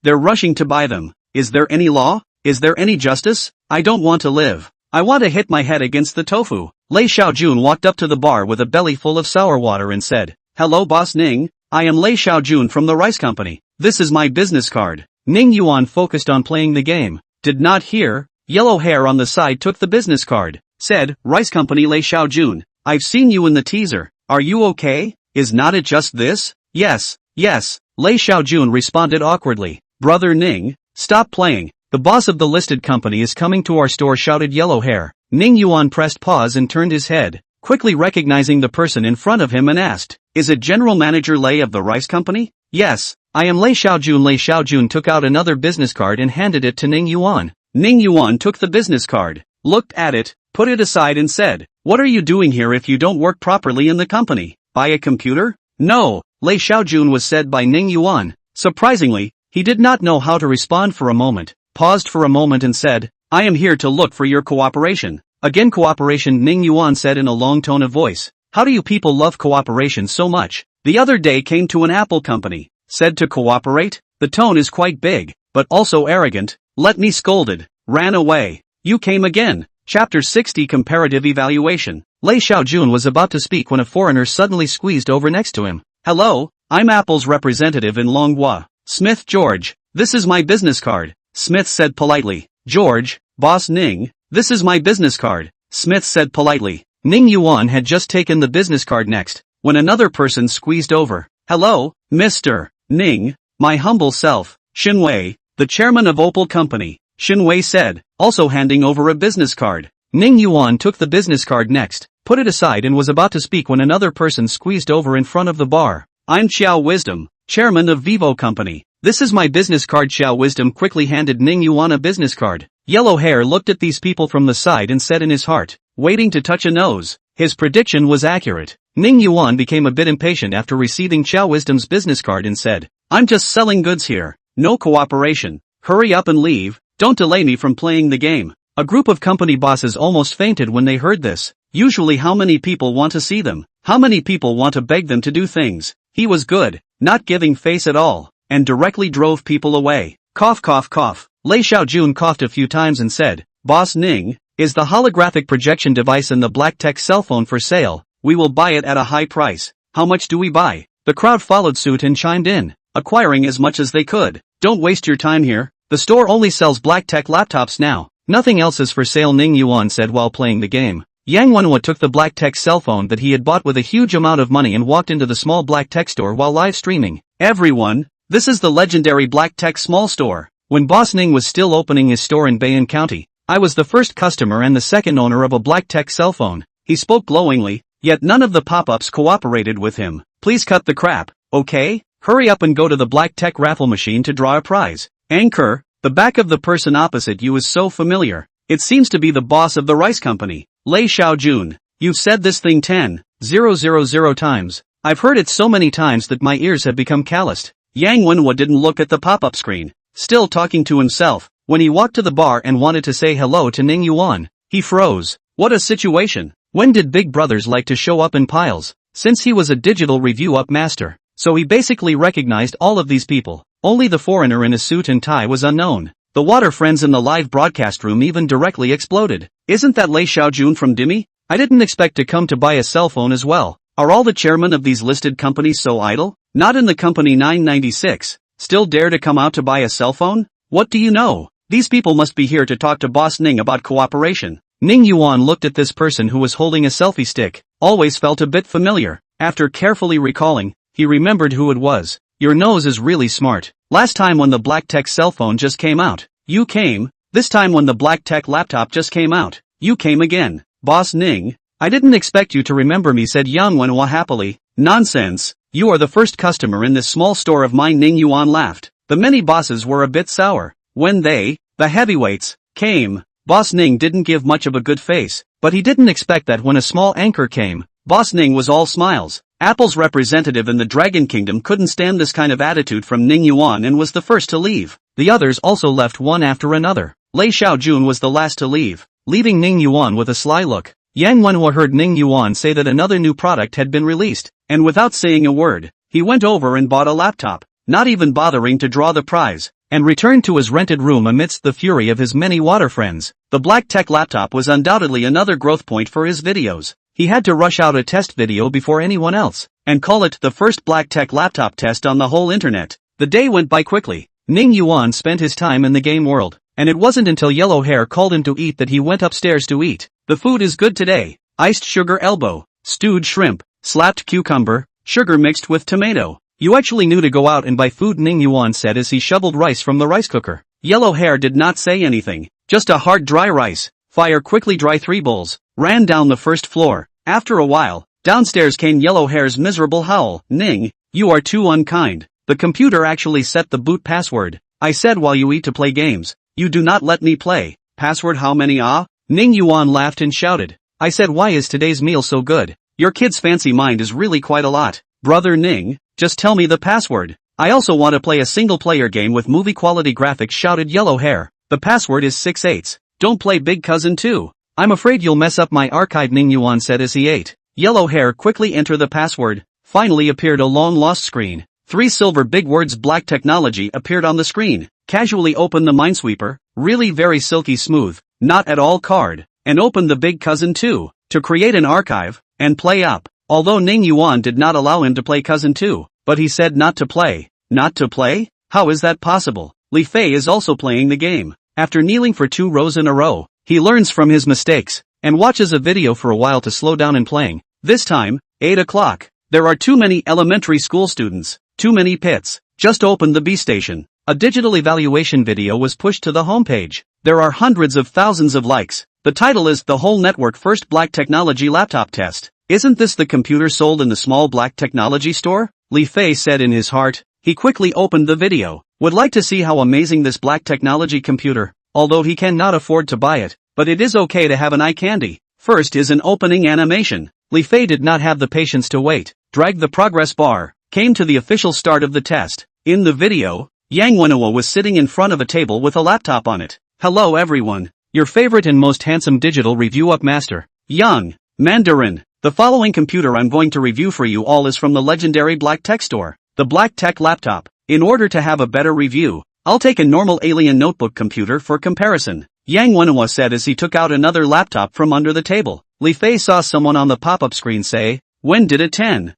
They're rushing to buy them. Is there any law? Is there any justice? I don't want to live. I want to hit my head against the tofu. Lei Xiaojun walked up to the bar with a belly full of sour water and said, hello Boss Ning, I am Lei Xiaojun from the rice company. This is my business card. Ning Yuan focused on playing the game. Did not hear. Yellow hair on the side took the business card. Said, rice company Lei Xiaojun. I've seen you in the teaser. Are you okay? Is not it just this? Yes, yes. Lei Xiaojun responded awkwardly. Brother Ning, stop playing. The boss of the listed company is coming to our store, shouted Yellow Hair. Ning Yuan pressed pause and turned his head, quickly recognizing the person in front of him and asked, is it General Manager Lei of the rice company? Yes, I am Lei Xiaojun. Lei Xiaojun took out another business card and handed it to Ning Yuan. Ning Yuan took the business card, looked at it, put it aside and said, what are you doing here if you don't work properly in the company? Buy a computer? No, Lei Xiaojun was said by Ning Yuan. Surprisingly, he did not know how to respond for a moment, paused for a moment and said, I am here to look for your cooperation. Again cooperation, Ning Yuan said in a long tone of voice. How do you people love cooperation so much? The other day came to an Apple company, said to cooperate. The tone is quite big, but also arrogant. Let me scolded, ran away. You came again. Chapter 60 Comparative Evaluation. Lei Xiaojun was about to speak when a foreigner suddenly squeezed over next to him. Hello, I'm Apple's representative in Longhua. Smith George, this is my business card. Smith said politely. George, Boss Ning, this is my business card. Smith said politely. Ning Yuan had just taken the business card next, when another person squeezed over. Hello, Mr. Ning, my humble self, Xinwei, the chairman of Opal Company, Xinwei said, also handing over a business card. Ning Yuan took the business card next, put it aside and was about to speak when another person squeezed over in front of the bar. I'm Xiao Wisdom, chairman of Vivo Company. This is my business card. Xiao Wisdom quickly handed Ning Yuan a business card. Yellow Hair looked at these people from the side and said in his heart, waiting to touch a nose. His prediction was accurate. Ning Yuan became a bit impatient after receiving Xiao Wisdom's business card and said, I'm just selling goods here. No cooperation. Hurry up and leave. Don't delay me from playing the game. A group of company bosses almost fainted when they heard this. Usually how many people want to see them? How many people want to beg them to do things? He was good, not giving face at all, and directly drove people away. Cough cough cough. Lei Xiaojun coughed a few times and said, Boss Ning, is the holographic projection device and the black tech cell phone for sale? We will buy it at a high price. How much do we buy? The crowd followed suit and chimed in, acquiring as much as they could. Don't waste your time here. The store only sells black tech laptops now. Nothing else is for sale, Ning Yuan said while playing the game. Yang Wenhua took the black tech cell phone that he had bought with a huge amount of money and walked into the small black tech store while live streaming. Everyone, this is the legendary black tech small store. When Boss Ning was still opening his store in Bayan County, I was the first customer and the second owner of a black tech cell phone. He spoke glowingly, yet none of the pop-ups cooperated with him. Please cut the crap, okay? Hurry up and go to the black tech raffle machine to draw a prize. Anchor, the back of the person opposite you is so familiar. It seems to be the boss of the rice company. Lei Xiaojun, you've said this thing 10,000 times. I've heard it so many times that my ears have become calloused. Yang Wenhua didn't look at the pop-up screen. still talking to himself. When he walked to the bar and wanted to say hello to Ning Yuan, he froze. What a situation! When did big brothers like to show up in piles? Since he was a digital review-up master, so he basically recognized all of these people. Only the foreigner in a suit and tie was unknown. The water friends in the live broadcast room even directly exploded. Isn't that Lei Xiaojun from Dimi? I didn't expect to come to buy a cell phone as well. Are all the chairmen of these listed companies so idle? Not in the company 996. Still dare to come out to buy a cell phone? What do you know? These people must be here to talk to Boss Ning about cooperation. Ning Yuan looked at this person who was holding a selfie stick. Always felt a bit familiar. After carefully recalling, he remembered who it was. Your nose is really smart. Last time when the Black Tech cell phone just came out, you came. This time when the Black Tech laptop just came out, you came again. Boss Ning, I didn't expect you to remember me, said Yang Wenhua happily. Nonsense. You are the first customer in this small store of mine. Ning Yuan laughed. The many bosses were a bit sour. When they, the heavyweights, came, Boss Ning didn't give much of a good face, but he didn't expect that when a small anchor came, Boss Ning was all smiles. Apple's representative in the Dragon Kingdom couldn't stand this kind of attitude from Ning Yuan and was the first to leave. The others also left one after another. Lei Xiaojun was the last to leave, leaving Ning Yuan with a sly look. Yang Wenhua heard Ning Yuan say that another new product had been released, and without saying a word, he went over and bought a laptop, not even bothering to draw the prize, and returned to his rented room amidst the fury of his many water friends. The Black Tech laptop was undoubtedly another growth point for his videos. He had to rush out a test video before anyone else, and call it the first Black Tech laptop test on the whole internet. The day went by quickly. Ning Yuan spent his time in the game world, and it wasn't until Yellow Hair called him to eat that he went upstairs to eat. The food is good today. Iced sugar elbow, stewed shrimp, slapped cucumber, sugar mixed with tomato. You actually knew to go out and buy food, Ning Yuan said as he shoveled rice from the rice cooker. Yellow Hair did not say anything, just a hard dry rice. Fire quickly dry 3 bowls, ran down the first floor. After a while, downstairs came Yellow Hair's miserable howl. Ning, you are too unkind. The computer actually set the boot password. I said while you eat to play games. You do not let me play. Password how many ah? Ning Yuan laughed and shouted. I said why is today's meal so good? Your kid's fancy mind is really quite a lot. Brother Ning, just tell me the password. I also want to play a single-player game with movie-quality graphics, shouted Yellow Hair. The password is 6/8. Don't play Big Cousin 2. I'm afraid you'll mess up my archive, Ning Yuan said as he ate. Yellow Hair quickly entered the password. Finally appeared a long-lost screen. 3 silver big words Black Technology appeared on the screen. Casually opened the Minesweeper, really very silky smooth, not at all card, and opened the Big Cousin 2, to create an archive, and play up. Although Ning Yuan did not allow him to play Cousin 2, but he said not to play. Not to play? How is that possible? Li Fei is also playing the game. After kneeling for 2 rows in a row, he learns from his mistakes, and watches a video for a while to slow down in playing. This time, 8 o'clock. There are too many elementary school students, too many pits. Just opened the B station. A digital evaluation video was pushed to the homepage. There are hundreds of thousands of likes. The title is The Whole Network First Black Technology Laptop Test. Isn't this the computer sold in the small Black Technology store? Li Fei said in his heart. He quickly opened the video. Would like to see how amazing this Black Technology computer, although he cannot afford to buy it, but it is okay to have an eye candy. First is an opening animation. Li Fei did not have the patience to wait. Dragged the progress bar. Came to the official start of the test. In the video, Yang Wenhua was sitting in front of a table with a laptop on it. Hello everyone. Your favorite and most handsome digital review-up master, Yang Mandarin. The following computer I'm going to review for you all is from the legendary Black Tech store, the Black Tech laptop. In order to have a better review, I'll take a normal alien notebook computer for comparison, Yang Wenhua said as he took out another laptop from under the table. Li Fei saw someone on the pop-up screen say, when did a 10,000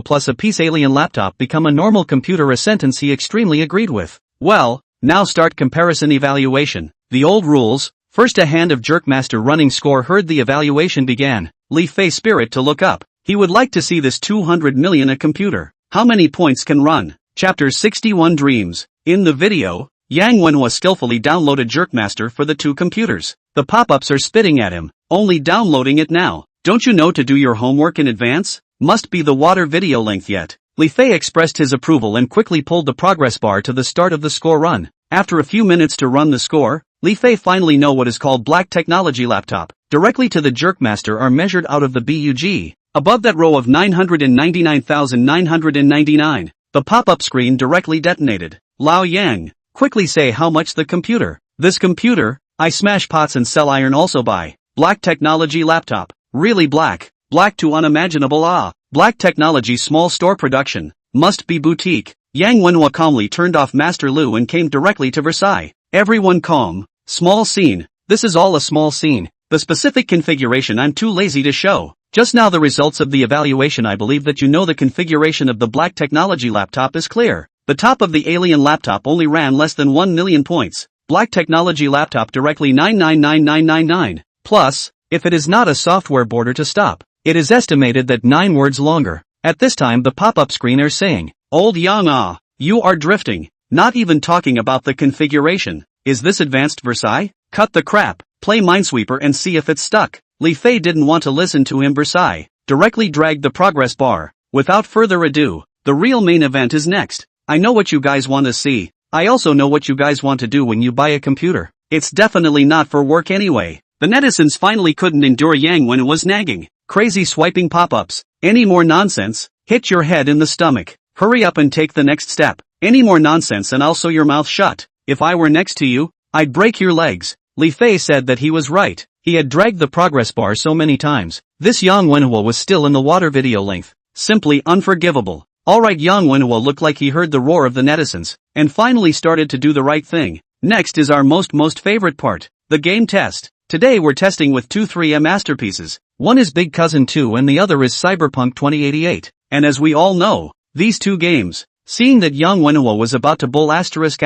plus a piece alien laptop become a normal computer? A sentence he extremely agreed with. Well, now start comparison evaluation. The old rules. First a hand of Jerkmaster running score heard the evaluation began. Li Fei spirit to look up. He would like to see this 200 million a computer. How many points can run? Chapter 61 Dreams. In the video, Yang Wenhua skillfully downloaded Jerkmaster for the 2 computers. The pop-ups are spitting at him. Only downloading it now. Don't you know to do your homework in advance? Must be the water video length yet. Li Fei expressed his approval and quickly pulled the progress bar to the start of the score run. After a few minutes to run the score, Li Fei finally know what is called Black Technology laptop. Directly to the Jerkmaster are measured out of the BUG. Above that row of 999,999, the pop-up screen directly detonated. Lao Yang, Quickly say how much the computer. This computer, I smash pots and sell iron also buy. Black technology laptop. Really black. Black to unimaginable Black technology small store production. Must be boutique. Yang Wenhua calmly turned off Master Lu and came directly to Versailles. Everyone calm. Small scene. This is all a small scene. The specific configuration I'm too lazy to show. Just now the results of the evaluation. I believe that you know the configuration of the black technology laptop is clear. The top of the alien laptop only ran less than 1 million points. Black technology laptop directly 999999. Plus, if it is not a software border to stop, it is estimated that 9 words longer. At this time the pop-up screen are saying, Old Yang you are drifting. Not even talking about the configuration. Is this advanced Versailles? Cut the crap. Play Minesweeper and see if it's stuck. Li Fei didn't want to listen to him. Versailles directly dragged the progress bar. Without further ado, the real main event is next. I know what you guys want to see. I also know what you guys want to do when you buy a computer. It's definitely not for work anyway. The netizens finally couldn't endure Yang when it was nagging. Crazy swiping pop-ups. Any more nonsense? Hit your head in the stomach. Hurry up and take the next step. Any more nonsense and I'll sew your mouth shut. If I were next to you, I'd break your legs. Li Fei said that he was right. He had dragged the progress bar so many times. This Yang Wenhua was still in the water video length. Simply unforgivable. Alright, Yang Wenhua looked like he heard the roar of the netizens, and finally started to do the right thing. Next is our most favorite part. The game test. Today we're testing with two 3M masterpieces. One is Big Cousin 2 and the other is Cyberpunk 2088. And as we all know, these two games, seeing that Yang Wenhua was about to bull asterisk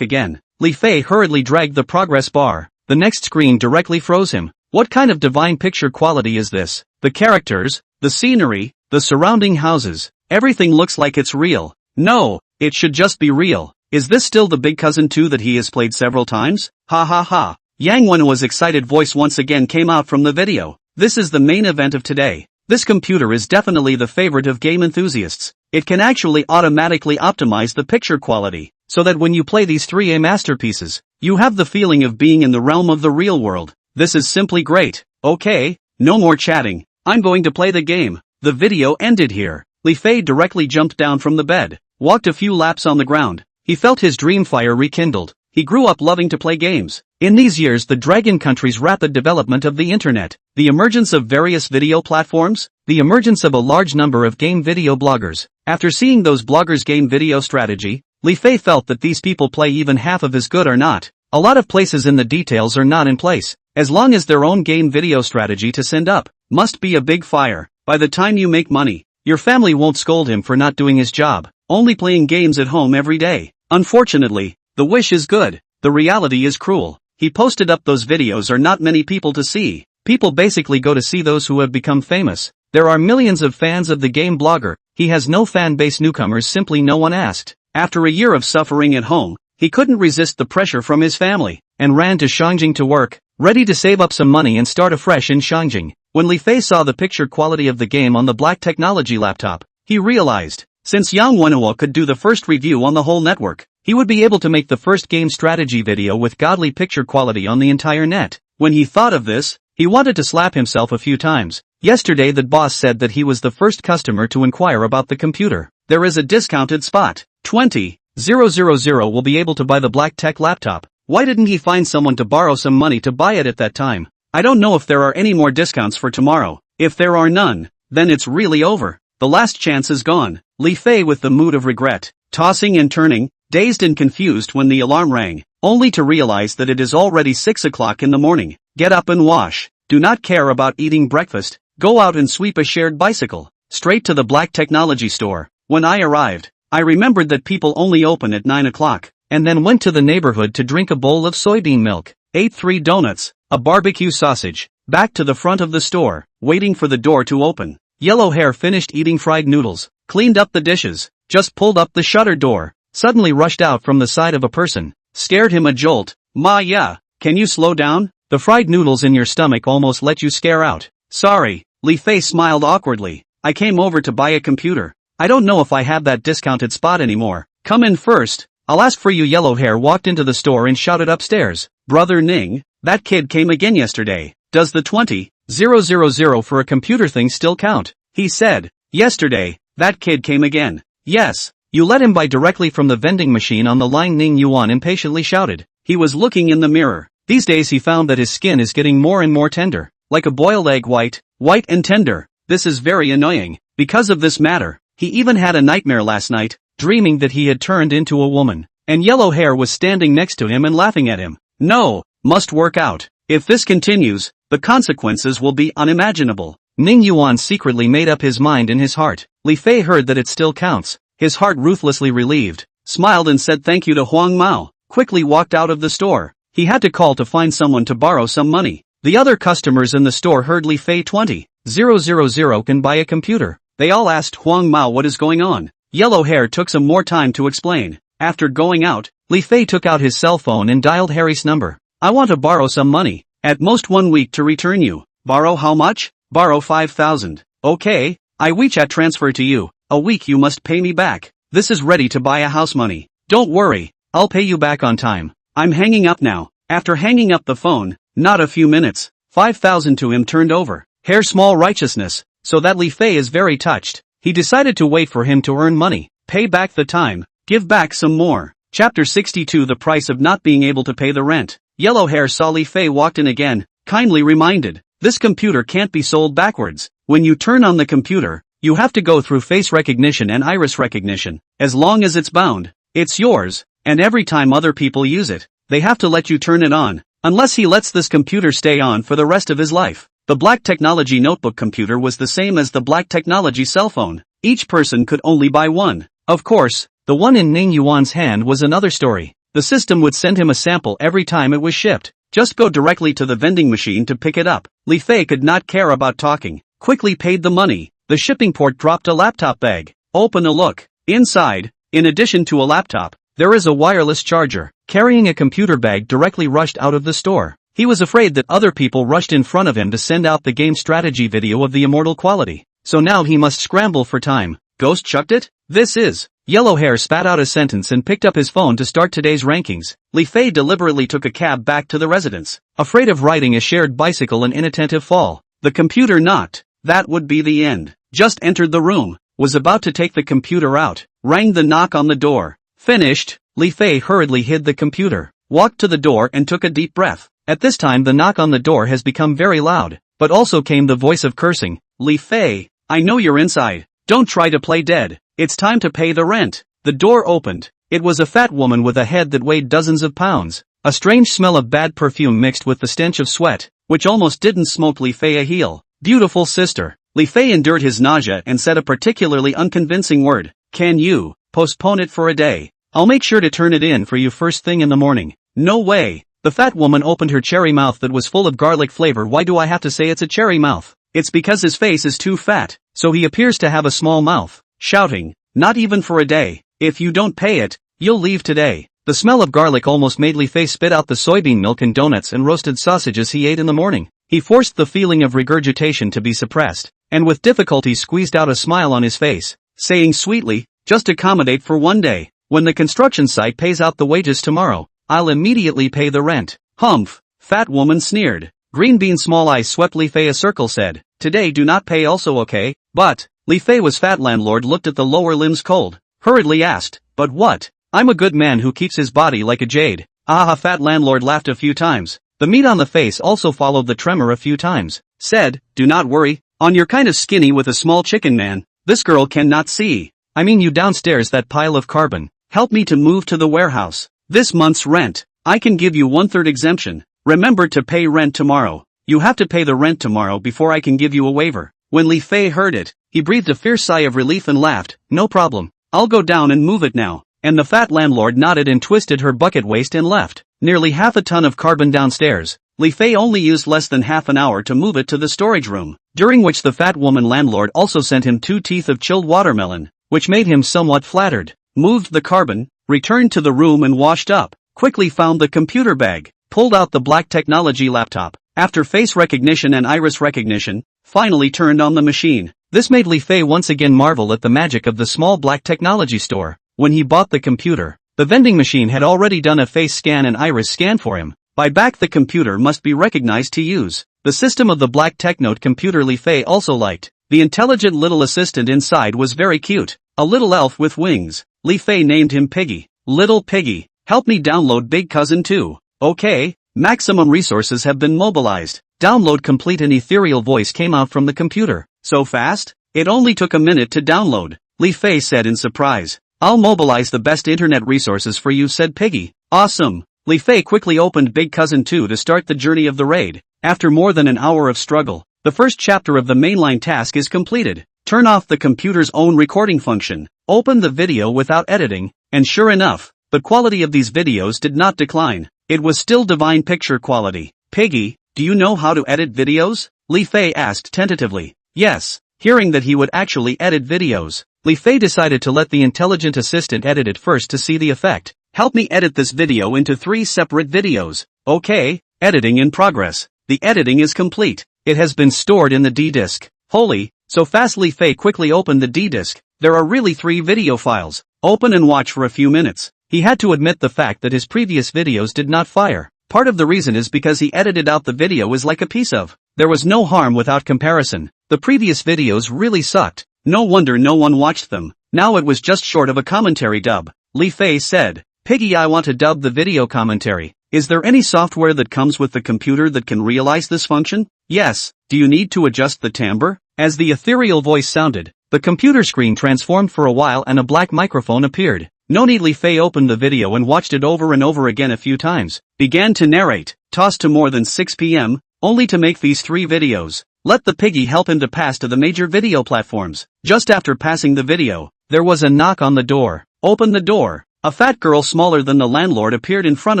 again, Li Fei hurriedly dragged the progress bar. The next screen directly froze him. What kind of divine picture quality is this? The characters, the scenery, the surrounding houses, everything looks like it's real. No, it should just be real. Is this still the Big Cousin 2 that he has played several times? Ha ha ha. Yang Wenhua's excited voice once again came out from the video. This is the main event of today. This computer is definitely the favorite of game enthusiasts. It can actually automatically optimize the picture quality, so that when you play these 3A masterpieces, you have the feeling of being in the realm of the real world. This is simply great. Okay, no more chatting. I'm going to play the game. The video ended here. Li Fei directly jumped down from the bed, walked a few laps on the ground. He felt his dream fire rekindled. He grew up loving to play games. In these years, the Dragon country's rapid development of the internet, the emergence of various video platforms, the emergence of a large number of game video bloggers. After seeing those bloggers' game video strategy, Li Fei felt that these people play even half of as good or not. A lot of places in the details are not in place. As long as their own game video strategy to send up, must be a big fire. By the time you make money, your family won't scold him for not doing his job, only playing games at home every day. Unfortunately, the wish is good, the reality is cruel. He posted up those videos are not many people to see. People basically go to see those who have become famous. There are millions of fans of the game blogger. He has no fan base. Newcomers simply no one asked. After a year of suffering at home, he couldn't resist the pressure from his family, and ran to Shangjing to work, ready to save up some money and start afresh in Shangjing. When Li Fei saw the picture quality of the game on the black technology laptop, he realized, since Yang Wenhua could do the first review on the whole network, he would be able to make the first game strategy video with godly picture quality on the entire net. When he thought of this, he wanted to slap himself a few times. Yesterday the boss said that he was the first customer to inquire about the computer. There is a discounted spot. 20,000 will be able to buy the black tech laptop. Why didn't he find someone to borrow some money to buy it at that time? I don't know if there are any more discounts for tomorrow. If there are none, then it's really over. The last chance is gone. Li Fei with the mood of regret, tossing and turning, dazed and confused when the alarm rang, only to realize that it is already 6 o'clock in the morning. Get up and wash. Do not care about eating breakfast. Go out and sweep a shared bicycle. Straight to the black technology store. When I arrived, I remembered that people only open at 9 o'clock, and then went to the neighborhood to drink a bowl of soybean milk, ate 3 donuts, a barbecue sausage, back to the front of the store, waiting for the door to open. Yellow hair finished eating fried noodles, cleaned up the dishes, just pulled up the shutter door, suddenly rushed out from the side of a person, scared him a jolt. Ma yeah, can you slow down? The fried noodles in your stomach almost let you scare out. Sorry, Li Fei smiled awkwardly. I came over to buy a computer. I don't know if I have that discounted spot anymore. Come in first. I'll ask for you. Yellow hair walked into the store and shouted upstairs. Brother Ning, that kid came again yesterday. Does the 20,000 for a computer thing still count? He said. Yesterday, that kid came again. Yes, You let him buy directly from the vending machine on the line, Ning Yuan impatiently shouted. He was looking in the mirror. These days he found that his skin is getting more and more tender. Like a boiled egg, white and tender. This is very annoying. Because of this matter, he even had a nightmare last night, dreaming that he had turned into a woman. And yellow hair was standing next to him and laughing at him. No, must work out. If this continues, the consequences will be unimaginable. Ning Yuan secretly made up his mind in his heart. Li Fei heard that it still counts. His heart ruthlessly relieved, smiled and said thank you to Huang Mao, quickly walked out of the store. He had to call to find someone to borrow some money. The other customers in the store heard Li Fei 20,000 can buy a computer. They all asked Huang Mao what is going on. Yellow hair took some more time to explain. After going out, Li Fei took out his cell phone and dialed Harry's number. I want to borrow some money, at most 1 week to return you. Borrow how much? Borrow 5,000. Okay, I WeChat transfer to you. A week you must pay me back. This is ready to buy a house money. Don't worry, I'll pay you back on time. I'm hanging up now. After hanging up the phone, not a few minutes, 5,000 to him turned over. Hair small righteousness, so that Li Fei is very touched. He decided to wait for him to earn money, pay back the time, give back some more. Chapter 62 The price of not being able to pay the rent. Yellow hair saw Li Fei walked in again, kindly reminded, this computer can't be sold backwards. When you turn on the computer, you have to go through face recognition and iris recognition. As long as it's bound, it's yours, and every time other people use it, they have to let you turn it on, unless he lets this computer stay on for the rest of his life. The Black Technology notebook computer was the same as the Black Technology cell phone. Each person could only buy one. Of course, the one in Ning Yuan's hand was another story. The system would send him a sample every time it was shipped. Just go directly to the vending machine to pick it up. Li Fei could not care about talking, quickly paid the money. The shipping port dropped a laptop bag. Open a look. Inside, in addition to a laptop, there is a wireless charger. Carrying a computer bag directly rushed out of the store. He was afraid that other people rushed in front of him to send out the game strategy video of the immortal quality. So now he must scramble for time. Ghost chucked it? This is. Yellow hair spat out a sentence and picked up his phone to start today's rankings. Li Fei deliberately took a cab back to the residence, afraid of riding a shared bicycle and inattentive fall. The computer knocked. That would be the end. Just entered the room, was about to take the computer out, rang the knock on the door. Finished, Li Fei hurriedly hid the computer, walked to the door and took a deep breath. At this time the knock on the door has become very loud, but also came the voice of cursing. Li Fei, I know you're inside. Don't try to play dead. It's time to pay the rent. The door opened. It was a fat woman with a head that weighed dozens of pounds. A strange smell of bad perfume mixed with the stench of sweat, which almost didn't smoke Li Fei a heel. Beautiful sister. Li Fei endured his nausea and said a particularly unconvincing word. Can you postpone it for a day? I'll make sure to turn it in for you first thing in the morning. No way. The fat woman opened her cherry mouth that was full of garlic flavor. Why do I have to say it's a cherry mouth? It's because his face is too fat, so he appears to have a small mouth. Shouting, not even for a day. If you don't pay it, you'll leave today. The smell of garlic almost made Li Fei spit out the soybean milk and donuts and roasted sausages he ate in the morning. He forced the feeling of regurgitation to be suppressed, and with difficulty squeezed out a smile on his face, saying sweetly, just accommodate for one day. When the construction site pays out the wages tomorrow, I'll immediately pay the rent. Humph, fat woman sneered. Green bean small eyes swept Li Fei a circle said, today do not pay also okay, but, Li Fei was fat landlord looked at the lower limbs cold, hurriedly asked, but what? I'm a good man who keeps his body like a jade. Ah, fat landlord laughed a few times. The meat on the face also followed the tremor a few times, said, do not worry, on you're kind of skinny with a small chicken man, this girl cannot see. I mean you downstairs that pile of carbon, help me to move to the warehouse. This month's rent, I can give you 1/3 exemption. Remember to pay rent tomorrow. You have to pay the rent tomorrow before I can give you a waiver. When Li Fei heard it, he breathed a fierce sigh of relief and laughed, no problem, I'll go down and move it now. And the fat landlord nodded and twisted her bucket waist and left. Nearly half a ton of carbon downstairs. Li Fei only used less than half an hour to move it to the storage room, during which the fat woman landlord also sent him 2 teeth of chilled watermelon, which made him somewhat flattered. Moved the carbon, returned to the room and washed up, quickly found the computer bag, pulled out the Black Technology laptop, after face recognition and iris recognition, finally turned on the machine. This made Li Fei once again marvel at the magic of the small Black Technology store. When he bought the computer, the vending machine had already done a face scan and iris scan for him. By back the computer must be recognized to use. The system of the Black Technote computer Li Fei also liked. The intelligent little assistant inside was very cute, a little elf with wings. Li Fei named him Piggy. Little Piggy, help me download Big Cousin 2. Okay, maximum resources have been mobilized. Download complete. An ethereal voice came out from the computer. So fast? It only took a minute to download, Li Fei said in surprise. I'll mobilize the best internet resources for you, said Piggy. Awesome. Li Fei quickly opened Big Cousin 2 to start the journey of the raid. After more than an hour of struggle, the first chapter of the mainline task is completed. Turn off the computer's own recording function. Open the video without editing, and sure enough, the quality of these videos did not decline. It was still divine picture quality. Piggy, do you know how to edit videos? Li Fei asked tentatively. Yes. Hearing that he would actually edit videos, Li Fei decided to let the intelligent assistant edit it first to see the effect. Help me edit this video into 3 separate videos. Okay, editing in progress. The editing is complete. It has been stored in the D-disk. Holy, so fast. Li Fei quickly opened the D-disk. There are really 3 video files. Open and watch for a few minutes. He had to admit the fact that his previous videos did not fire. Part of the reason is because he edited out the video is like a piece of. There was no harm without comparison. The previous videos really sucked. No wonder no one watched them. Now it was just short of a commentary dub. Li Fei said, Piggy, I want to dub the video commentary. Is there any software that comes with the computer that can realize this function? Yes. Do you need to adjust the timbre? As the ethereal voice sounded, the computer screen transformed for a while and a black microphone appeared. No need. Li Fei opened the video and watched it over and over again a few times. Began to narrate. Tossed to more than 6 p.m., only to make these 3 videos. Let the Piggy help him to pass to the major video platforms. Just after passing the video, there was a knock on the door. Open the door. A fat girl smaller than the landlord appeared in front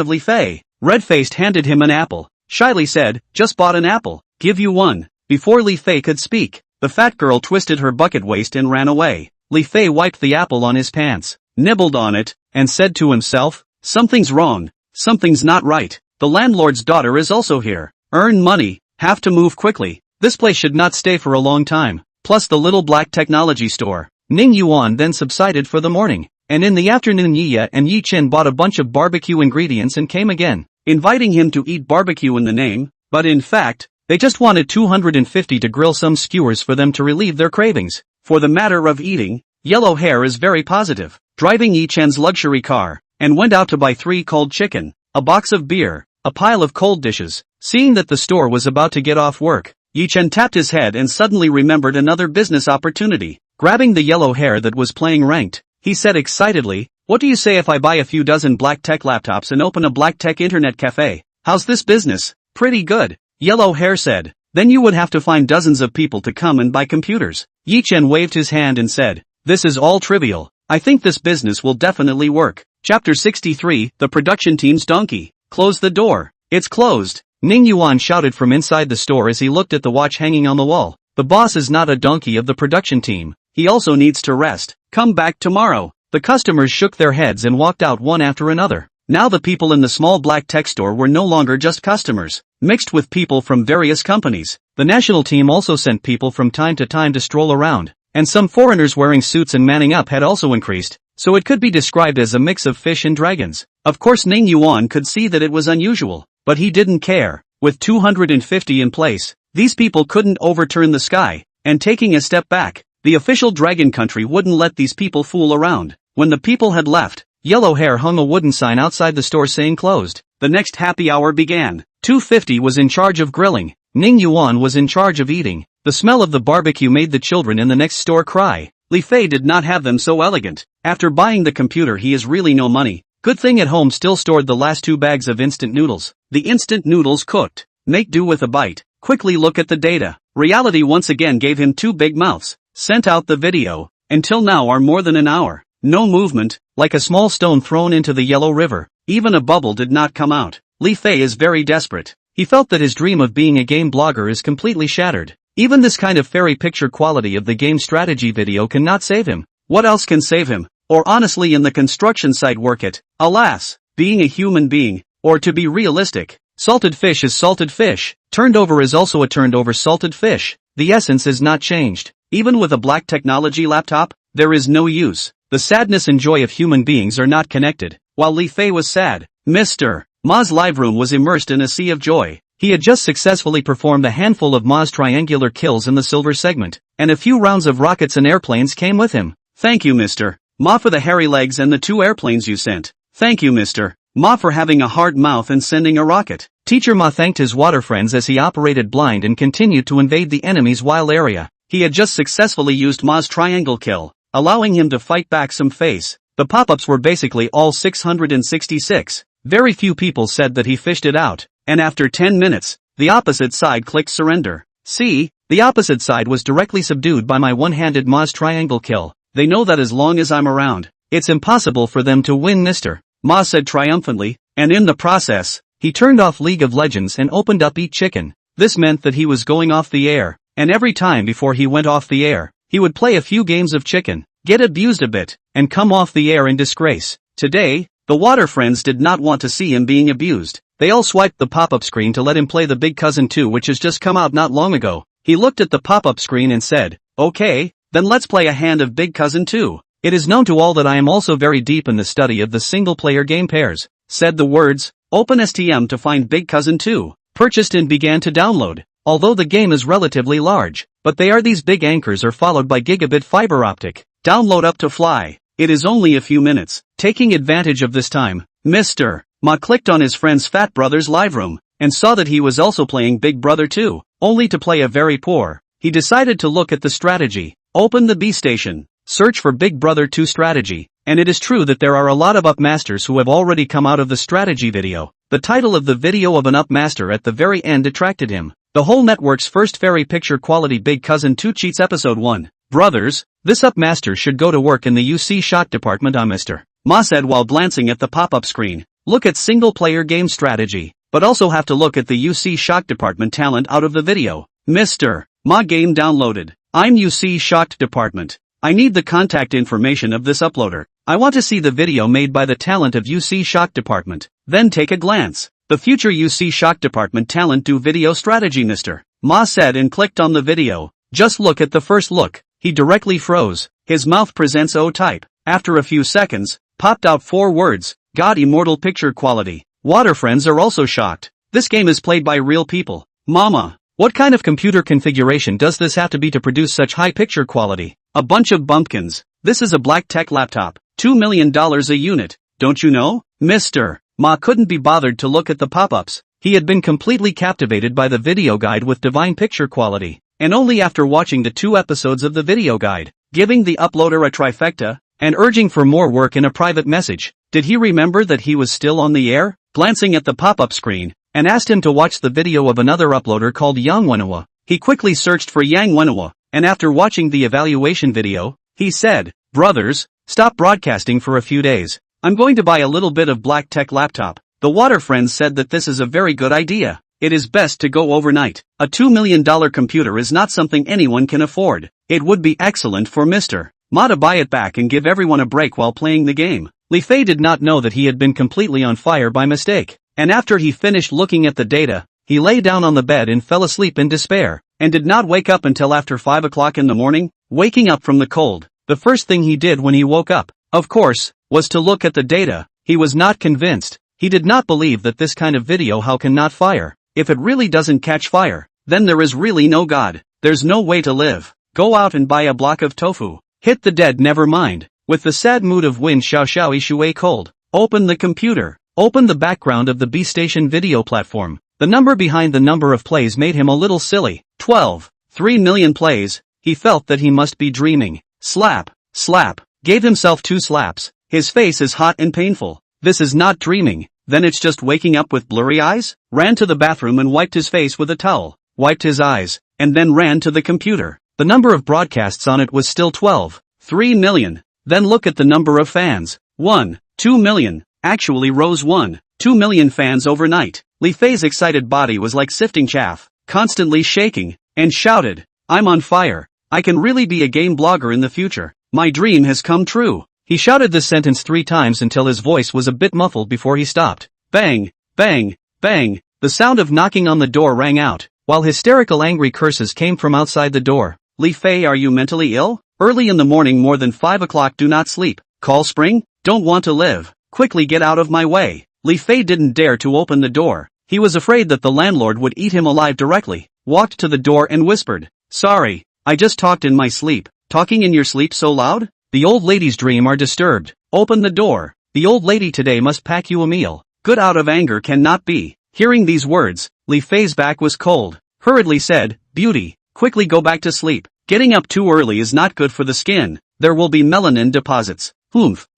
of Li Fei. Red-faced handed him an apple. Shyly said, just bought an apple. Give you one. Before Li Fei could speak, the fat girl twisted her bucket waist and ran away. Li Fei wiped the apple on his pants, nibbled on it, and said to himself, something's wrong. Something's not right. The landlord's daughter is also here. Earn money. Have to move quickly. This place should not stay for a long time. Plus the little black technology store. Ning Yuan then subsided for the morning, and in the afternoon Yiya and Yi Chen bought a bunch of barbecue ingredients and came again, inviting him to eat barbecue in the name, but in fact, they just wanted 250 to grill some skewers for them to relieve their cravings. For the matter of eating, Yellow Hair is very positive, driving Yi Chen's luxury car, and went out to buy 3 cold chicken, a box of beer, a pile of cold dishes. Seeing that the store was about to get off work, Yi Chen tapped his head and suddenly remembered another business opportunity. Grabbing the Yellow Hair that was playing ranked, he said excitedly, what do you say if I buy a few dozen black tech laptops and open a black tech internet cafe? How's this business? Pretty good, Yellow Hair said. Then you would have to find dozens of people to come and buy computers. Yi Chen waved his hand and said, this is all trivial. I think this business will definitely work. Chapter 63, The Production Team's Donkey. Close the door. It's closed. Ning Yuan shouted from inside the store as he looked at the watch hanging on the wall. The boss is not a donkey of the production team. He also needs to rest. Come back tomorrow. The customers shook their heads and walked out one after another. Now the people in the small black tech store were no longer just customers, mixed with people from various companies. The national team also sent people from time to time to stroll around, and some foreigners wearing suits and manning up had also increased, so it could be described as a mix of fish and dragons. Of course Ning Yuan could see that it was unusual, but he didn't care. With 250 in place, these people couldn't overturn the sky, and taking a step back, the official dragon country wouldn't let these people fool around. When the people had left, Yellow Hair hung a wooden sign outside the store saying closed. The next happy hour began. 250 was in charge of grilling. Ning Yuan was in charge of eating. The smell of the barbecue made the children in the next store cry. Li Fei did not have them so elegant. After buying the computer he has really no money. Good thing at home still stored the last 2 bags of instant noodles. The instant noodles cooked. Make do with a bite. Quickly look at the data. Reality once again gave him 2 big mouths. Sent out the video. Until now are more than an hour. No movement, like a small stone thrown into the yellow river. Even a bubble did not come out. Li Fei is very desperate. He felt that his dream of being a game blogger is completely shattered. Even this kind of fairy picture quality of the game strategy video cannot save him. What else can save him? Or honestly in the construction site work it? Alas, being a human being, or to be realistic, salted fish is salted fish. Turned over is also a turned over salted fish. The essence is not changed. Even with a black technology laptop, there is no use. The sadness and joy of human beings are not connected. While Li Fei was sad, Mr. Ma's live room was immersed in a sea of joy. He had just successfully performed a handful of Ma's triangular kills in the silver segment, and a few rounds of rockets and airplanes came with him. Thank you Mr. Ma for the hairy legs and the 2 airplanes you sent. Thank you Mr. Ma for having a hard mouth and sending a rocket. Teacher Ma thanked his water friends as he operated blind and continued to invade the enemy's wild area. He had just successfully used Ma's triangle kill, allowing him to fight back some face. The pop-ups were basically all 666. Very few people said that he fished it out, and after 10 minutes, the opposite side clicked surrender. See, the opposite side was directly subdued by my one-handed Ma's triangle kill. They know that as long as I'm around, it's impossible for them to win Mr. Ma said triumphantly, and in the process, he turned off League of Legends and opened up Eat Chicken. This meant that he was going off the air, and every time before he went off the air, he would play a few games of chicken, get abused a bit, and come off the air in disgrace. Today, the water friends did not want to see him being abused. They all swiped the pop-up screen to let him play the Big Cousin 2 which has just come out not long ago. He looked at the pop-up screen and said, "Okay, then let's play a hand of Big Cousin 2. It is known to all that I am also very deep in the study of the single-player game pairs," said the words. Open STM to find Big Cousin 2. Purchased and began to download. Although the game is relatively large, but they are these big anchors are followed by gigabit fiber optic. Download up to fly. It is only a few minutes. Taking advantage of this time, Mr. Ma clicked on his friend's fat brother's live room, and saw that he was also playing Big Brother 2, only to play a very poor. He decided to look at the strategy. Open the B station. Search for Big Brother 2 strategy, and it is true that there are a lot of upmasters who have already come out of the strategy video. The title of the video of an upmaster at the very end attracted him. The whole network's first very picture quality Big Cousin 2 Cheats Episode 1. Brothers, this upmaster should go to work in the UC shot department. Mr. Ma said while glancing at the pop-up screen. Look at single-player game strategy, but also have to look at the UC shot department talent out of the video. Mr. Ma game downloaded. I'm UC shot department. I need the contact information of this uploader. I want to see the video made by the talent of UC Shock Department. Then take a glance. The future UC Shock Department talent do video strategy Mr. Ma said and clicked on the video. Just look at the first look. He directly froze. His mouth presents O-type. After a few seconds, popped out 4 words. God immortal picture quality. Water friends are also shocked. This game is played by real people. Mama, what kind of computer configuration does this have to be to produce such high picture quality? A bunch of bumpkins. This is a black tech laptop. $2 million a unit. Don't you know? Mr. Ma couldn't be bothered to look at the pop-ups. He had been completely captivated by the video guide with divine picture quality, and only after watching the 2 episodes of the video guide, giving the uploader a trifecta, and urging for more work in a private message, did he remember that he was still on the air, glancing at the pop-up screen, and asked him to watch the video of another uploader called Yang Wenhwa. He quickly searched for Yang Wenhwa, and after watching the evaluation video, he said, "Brothers, stop broadcasting for a few days. I'm going to buy a little bit of black tech laptop." The water friends said that this is a very good idea. It is best to go overnight. A $2 million computer is not something anyone can afford. It would be excellent for Mr. Ma to buy it back and give everyone a break while playing the game. Li Fei did not know that he had been completely on fire by mistake, and after he finished looking at the data, he lay down on the bed and fell asleep in despair, and did not wake up until after 5 o'clock in the morning. Waking up from the cold, the first thing he did when he woke up, of course, was to look at the data. He was not convinced. He did not believe that this kind of video how can not fire. If it really doesn't catch fire, then there is really no God. There's no way to live. Go out and buy a block of tofu. Hit the dead never mind. With the sad mood of wind xiao xiao ishui cold. Open the computer. Open the background of the B station video platform. The number behind the number of plays made him a little silly. 12. 3 million plays. He felt that he must be dreaming. Slap. Slap. Gave himself 2 slaps. His face is hot and painful. This is not dreaming. Then it's just waking up with blurry eyes? Ran to the bathroom and wiped his face with a towel. Wiped his eyes. And then ran to the computer. The number of broadcasts on it was still 12. 3 million. Then look at the number of fans. 1. 2 million. Actually rose 1. 2 million fans overnight. Li Fei's excited body was like sifting chaff, constantly shaking, and shouted, "I'm on fire. I can really be a game blogger in the future. My dream has come true." He shouted this sentence 3 times until his voice was a bit muffled before he stopped. Bang, bang, bang. The sound of knocking on the door rang out, while hysterical angry curses came from outside the door. Li Fei, are you mentally ill? Early in the morning more than 5 o'clock, do not sleep. Call spring? Don't want to live. Quickly get out of my way. Li Fei didn't dare to open the door. He was afraid that the landlord would eat him alive directly. Walked to the door and whispered, "Sorry, I just talked in my sleep." Talking in your sleep so loud? the old lady's dream are disturbed. Open the door. The old lady today must pack you a meal. Good out of anger cannot be. Hearing these words, Li Fei's back was cold. Hurriedly said, beauty, quickly go back to sleep. Getting up too early is not good for the skin. There will be melanin deposits.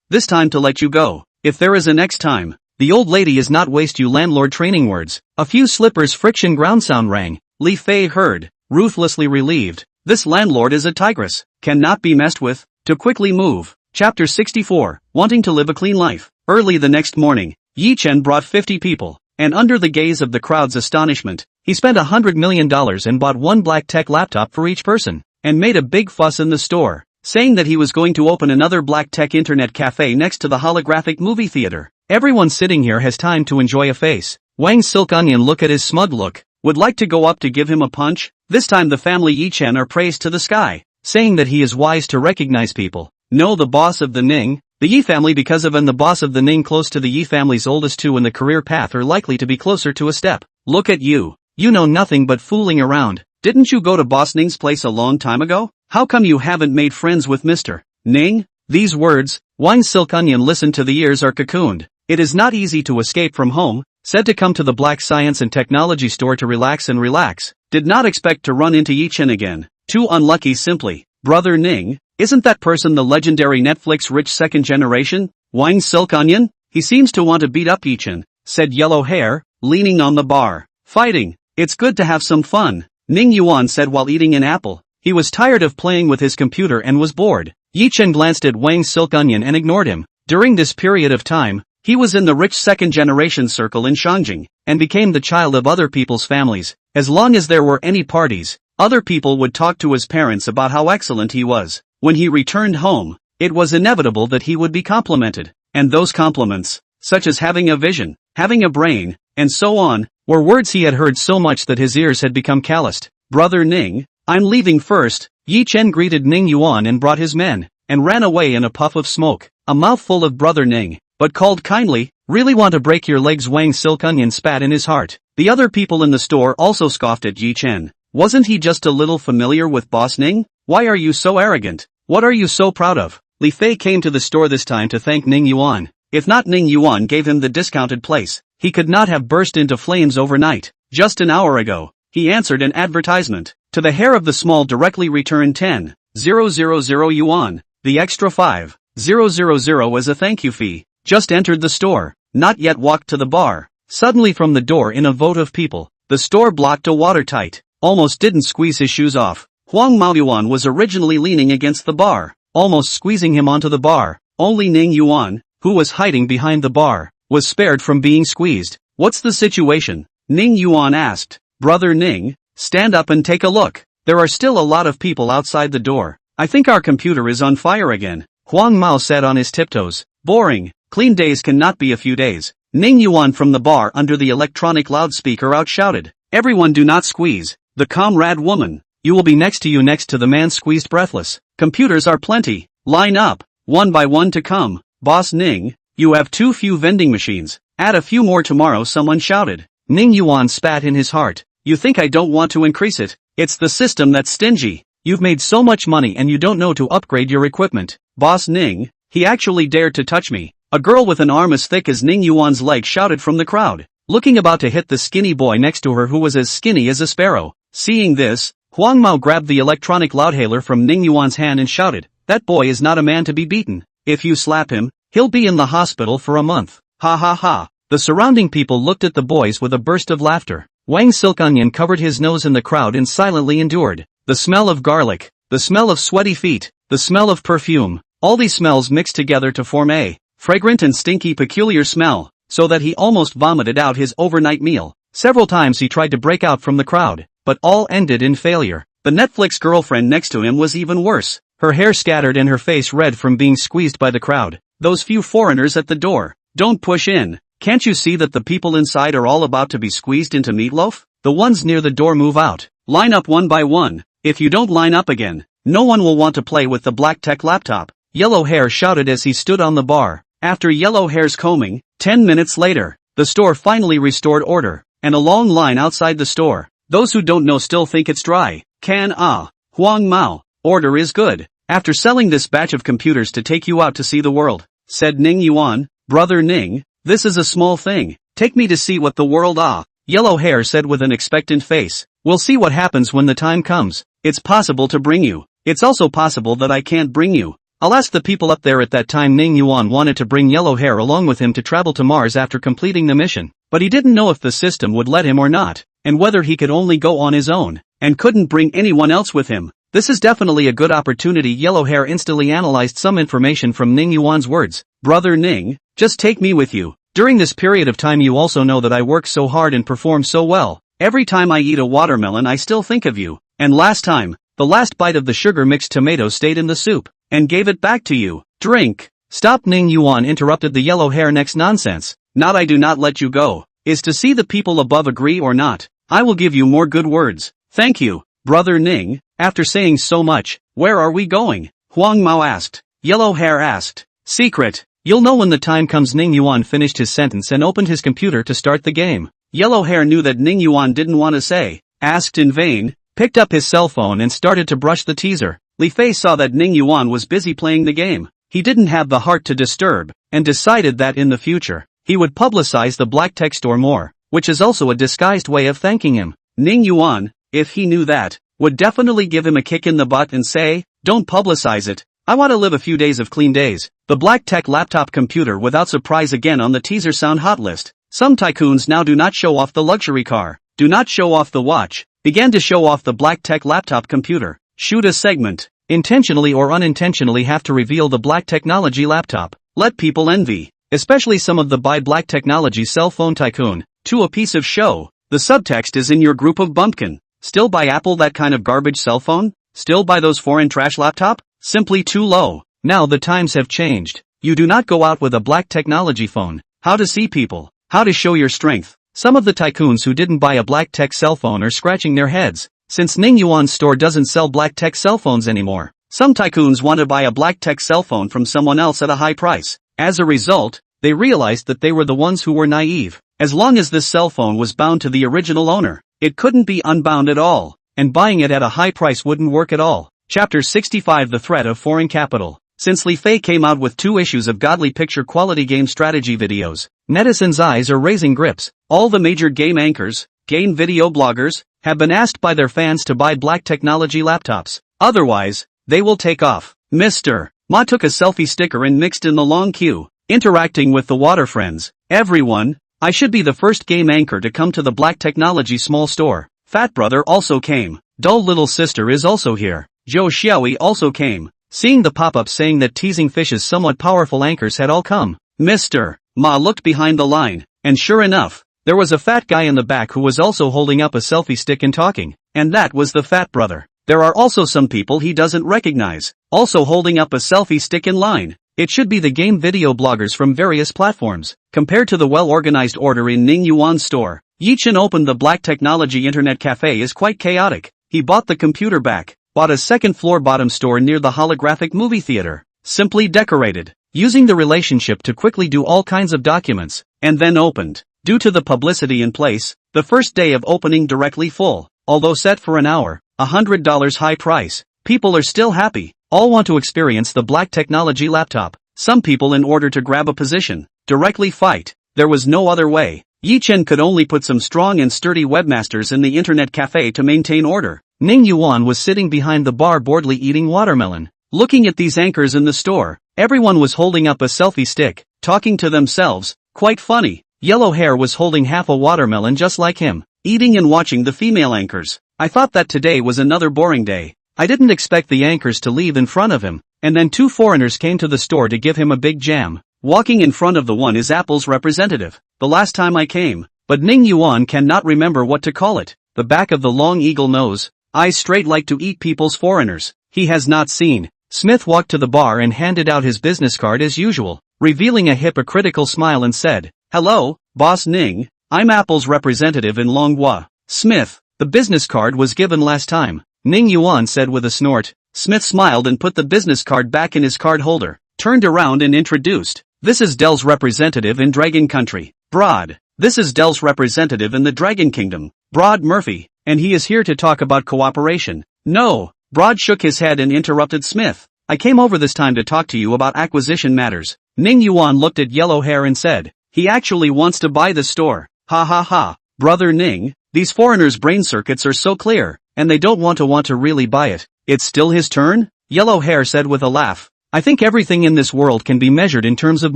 This time to let you go. If there is a next time. The old lady is not waste you landlord training words. A few slippers friction ground sound rang. Li Fei heard, ruthlessly relieved. This landlord is a tigress. Cannot be messed with. To quickly move. Chapter 64, Wanting to live a clean life. Early the next morning, Yi Chen brought 50 people, and under the gaze of the crowd's astonishment, he spent $100 million and bought one black tech laptop for each person, and made a big fuss in the store, saying that he was going to open another black tech internet cafe next to the holographic movie theater. Everyone sitting here has time to enjoy a face. Wang Silk Onion look at his smug look, would like to go up to give him a punch. This time the family Yi Chen are praised to the sky, saying that he is wise to recognize people. No, the boss of the Ning, the Yi family because of and the boss of the Ning close to the Yi family's oldest two in the career path are likely to be closer to a step. Look at you. You know nothing but fooling around. Didn't you go to Boss Ning's place a long time ago? How come you haven't made friends with Mr. Ning? These words, Wang Silk Onion listened to the ears are cocooned. It is not easy to escape from home, said to come to the Black Science and Technology store to relax and relax. Did not expect to run into Yi Chen again. Too unlucky simply. Brother Ning, isn't that person the legendary Netflix rich second generation? Wang Silk Onion? He seems to want to beat up Yi Chen, said Yellow Hair, leaning on the bar. Fighting. It's good to have some fun, Ning Yuan said while eating an apple. He was tired of playing with his computer and was bored. Yi Chen glanced at Wang Silk Onion and ignored him. During this period of time, he was in the rich second-generation circle in Shangjing, and became the child of other people's families. As long as there were any parties, other people would talk to his parents about how excellent he was. When he returned home, it was inevitable that he would be complimented. And those compliments, such as having a vision, having a brain, and so on, were words he had heard so much that his ears had become calloused. Brother Ning, I'm leaving first. Yi Chen greeted Ning Yuan and brought his men, and ran away in a puff of smoke. A mouthful of Brother Ning, but called kindly, really want to break your legs. Wang Silk Onion spat in his heart. The other people in the store also scoffed at Yi Chen. Wasn't he just a little familiar with Boss Ning? Why are you so arrogant? What are you so proud of? Li Fei came to the store this time to thank Ning Yuan. If not Ning Yuan gave him the discounted place, he could not have burst into flames overnight. Just an hour ago, he answered an advertisement. To the hair of the small directly returned 10,000 yuan. The extra 5,000 as a thank you fee. Just entered the store, not yet walked to the bar. Suddenly from the door in a vote of people, the store blocked a watertight. Almost didn't squeeze his shoes off. Huang Maoyuan was originally leaning against the bar, almost squeezing him onto the bar. Only Ning Yuan, who was hiding behind the bar, was spared from being squeezed. What's the situation? Ning Yuan asked. Brother Ning, stand up and take a look. There are still a lot of people outside the door. I think our computer is on fire again. Huang Mao sat on his tiptoes. Boring. Clean days cannot be a few days. Ning Yuan from the bar under the electronic loudspeaker outshouted. Everyone do not squeeze. The comrade woman. You will be next to the man squeezed breathless. Computers are plenty. Line up. One by one to come. Boss Ning, you have too few vending machines. Add a few more tomorrow, someone shouted. Ning Yuan spat in his heart. You think I don't want to increase it? It's the system that's stingy. You've made so much money and you don't know to upgrade your equipment. Boss Ning, he actually dared to touch me. A girl with an arm as thick as Ning Yuan's leg shouted from the crowd, looking about to hit the skinny boy next to her who was as skinny as a sparrow. Seeing this, Huang Mao grabbed the electronic loudhailer from Ning Yuan's hand and shouted, that boy is not a man to be beaten. If you slap him, he'll be in the hospital for a month. Ha ha ha. The surrounding people looked at the boys with a burst of laughter. Wang Silk Onion covered his nose in the crowd and silently endured. The smell of garlic, the smell of sweaty feet, the smell of perfume, all these smells mixed together to form a fragrant and stinky peculiar smell, so that he almost vomited out his overnight meal. Several times he tried to break out from the crowd, but all ended in failure. The Netflix girlfriend next to him was even worse. Her hair scattered and her face red from being squeezed by the crowd. Those few foreigners at the door. Don't push in. Can't you see that the people inside are all about to be squeezed into meatloaf? The ones near the door move out. Line up one by one. If you don't line up again, no one will want to play with the black tech laptop. Yellow Hair shouted as he stood on the bar. After Yellow Hair's combing, 10 minutes later, the store finally restored order, and a long line outside the store. Those who don't know still think it's dry. Huang Mao, order is good. after selling this batch of computers to take you out to see the world, said Ning Yuan. Brother Ning, this is a small thing. Take me to see what the world Yellow Hair said with an expectant face. We'll see what happens when the time comes. It's possible to bring you. It's also possible that I can't bring you. I'll ask the people up there. At that time Ning Yuan wanted to bring Yellow Hair along with him to travel to Mars after completing the mission, but he didn't know if the system would let him or not, and whether he could only go on his own, and couldn't bring anyone else with him. This is definitely a good opportunity. Yellow Hair instantly analyzed some information from Ning Yuan's words. Brother Ning, just take me with you. During this period of time you also know that I work so hard and perform so well. Every time I eat a watermelon I still think of you. And last time, the last bite of the sugar-mixed tomato stayed in the soup, and gave it back to you. Drink. Stop. Ning Yuan interrupted the Yellow Hair. Next nonsense. Not I do not let you go. Is to see the people above agree or not. I will give you more good words. Thank you, Brother Ning. After saying so much, where are we going? Huang Mao asked. Yellow Hair asked. Secret. You'll know when the time comes. Ning Yuan finished his sentence and opened his computer to start the game. Yellow Hair knew that Ning Yuan didn't want to say, asked in vain, picked up his cell phone and started to brush the teaser. Li Fei saw that Ning Yuan was busy playing the game. He didn't have the heart to disturb, and decided that in the future, he would publicize the black tech store more, which is also a disguised way of thanking him. Ning Yuan, if he knew that, would definitely give him a kick in the butt and say, don't publicize it. I want to live a few days of clean days. The black tech laptop computer without surprise again on the teaser sound hot list. Some tycoons now do not show off the luxury car, do not show off the watch, began to show off the black tech laptop computer. Shoot a segment, intentionally or unintentionally have to reveal the black technology laptop. Let people envy, especially some of the buy black technology cell phone tycoon, to a piece of show. The subtext is in your group of bumpkin. Still buy Apple that kind of garbage cell phone? Still buy those foreign trash laptop? Simply too low. Now the times have changed. You do not go out with a black technology phone. How to see people. How to show your strength. Some of the tycoons who didn't buy a black tech cell phone are scratching their heads, since Ning Yuan's store doesn't sell black tech cell phones anymore. Some tycoons want to buy a black tech cell phone from someone else at a high price. As a result, they realized that they were the ones who were naive. As long as this cell phone was bound to the original owner, it couldn't be unbound at all, and buying it at a high price wouldn't work at all. Chapter 65. The Threat of Foreign Capital. Since Li Fei came out with 2 issues of godly picture quality game strategy videos, netizens' eyes are raising grips. All the major game anchors, game video bloggers, have been asked by their fans to buy black technology laptops. Otherwise, they will take off. Mr. Ma took a selfie sticker and mixed in the long queue, interacting with the water friends. Everyone, I should be the first game anchor to come to the black technology small store. Fat brother also came. Dull little sister is also here. Zhou Xiaoyi also came. Seeing the pop-up saying that teasing fish's somewhat powerful anchors had all come, Mr. Ma looked behind the line, and sure enough, there was a fat guy in the back who was also holding up a selfie stick and talking, and that was the fat brother. There are also some people he doesn't recognize, also holding up a selfie stick in line. It should be the game video bloggers from various platforms. Compared to the well-organized order in Ning Yuan's store, Yichen opened the black technology internet cafe is quite chaotic. He bought the computer back, bought a second-floor bottom store near the holographic movie theater, simply decorated, using the relationship to quickly do all kinds of documents, and then opened. Due to the publicity in place, the first day of opening directly full, although set for an hour, $100 high price. People are still happy, all want to experience the black technology laptop. Some people in order to grab a position, directly fight. There was no other way. Yichen could only put some strong and sturdy webmasters in the internet cafe to maintain order. Ning Yuan was sitting behind the bar boredly eating watermelon. Looking at these anchors in the store, everyone was holding up a selfie stick, talking to themselves. Quite funny. Yellow Hair was holding half a watermelon just like him, eating and watching the female anchors. I thought that today was another boring day. I didn't expect the anchors to leave in front of him, and then 2 foreigners came to the store to give him a big jam. Walking in front of the one is Apple's representative. The last time I came, but Ning Yuan cannot remember what to call it. The back of the long eagle nose, eyes straight like to eat people's foreigners. He has not seen. Smith walked to the bar and handed out his business card as usual, revealing a hypocritical smile and said, "Hello, Boss Ning, I'm Apple's representative in Longhua." Smith, the business card was given last time, Ning Yuan said with a snort. Smith smiled and put the business card back in his card holder, turned around and introduced, "This is Dell's representative in Dragon Country, Broad. This is Dell's representative in the Dragon Kingdom, Broad Murphy, and he is here to talk about cooperation." "No." Broad shook his head and interrupted Smith. I came over this time to talk to you about acquisition matters. Ning Yuan looked at Yellow Hair and said, he actually wants to buy the store. Ha ha ha. Brother Ning, these foreigners' brain circuits are so clear, and they don't want to really buy it. It's still his turn? Yellow Hair said with a laugh. I think everything in this world can be measured in terms of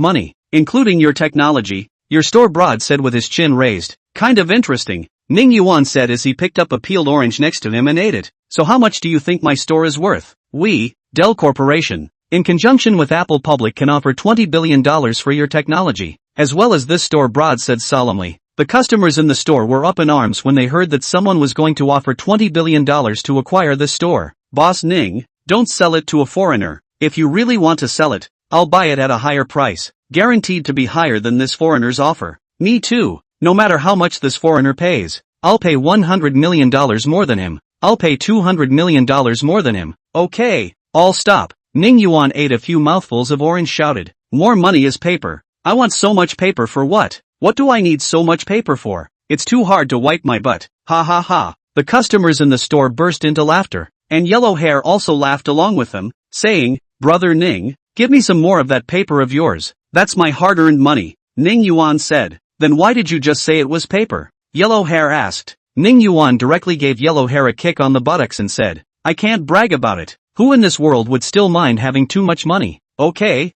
money, including your technology. Your store, Broad said with his chin raised. Kind of interesting, Ning Yuan said as he picked up a peeled orange next to him and ate it. So how much do you think my store is worth? We, Dell Corporation, in conjunction with Apple Public, can offer $20 billion for your technology, as well as this store, Broad said solemnly. The customers in the store were up in arms when they heard that someone was going to offer $20 billion to acquire this store. Boss Ning, don't sell it to a foreigner. If you really want to sell it, I'll buy it at a higher price, guaranteed to be higher than this foreigner's offer. Me too, no matter how much this foreigner pays. I'll pay $100 million more than him. I'll pay $200 million more than him. Okay, all stop. Ning Yuan ate a few mouthfuls of orange, shouted. More money is paper. I want so much paper for what? What do I need so much paper for? It's too hard to wipe my butt. Ha ha ha. The customers in the store burst into laughter, and Yellow Hair also laughed along with them, saying, Brother Ning, give me some more of that paper of yours. That's my hard-earned money. Ning Yuan said. Then why did you just say it was paper? Yellow Hair asked. Ning Yuan directly gave Yellow Hair a kick on the buttocks and said, I can't brag about it. Who in this world would still mind having too much money? Okay,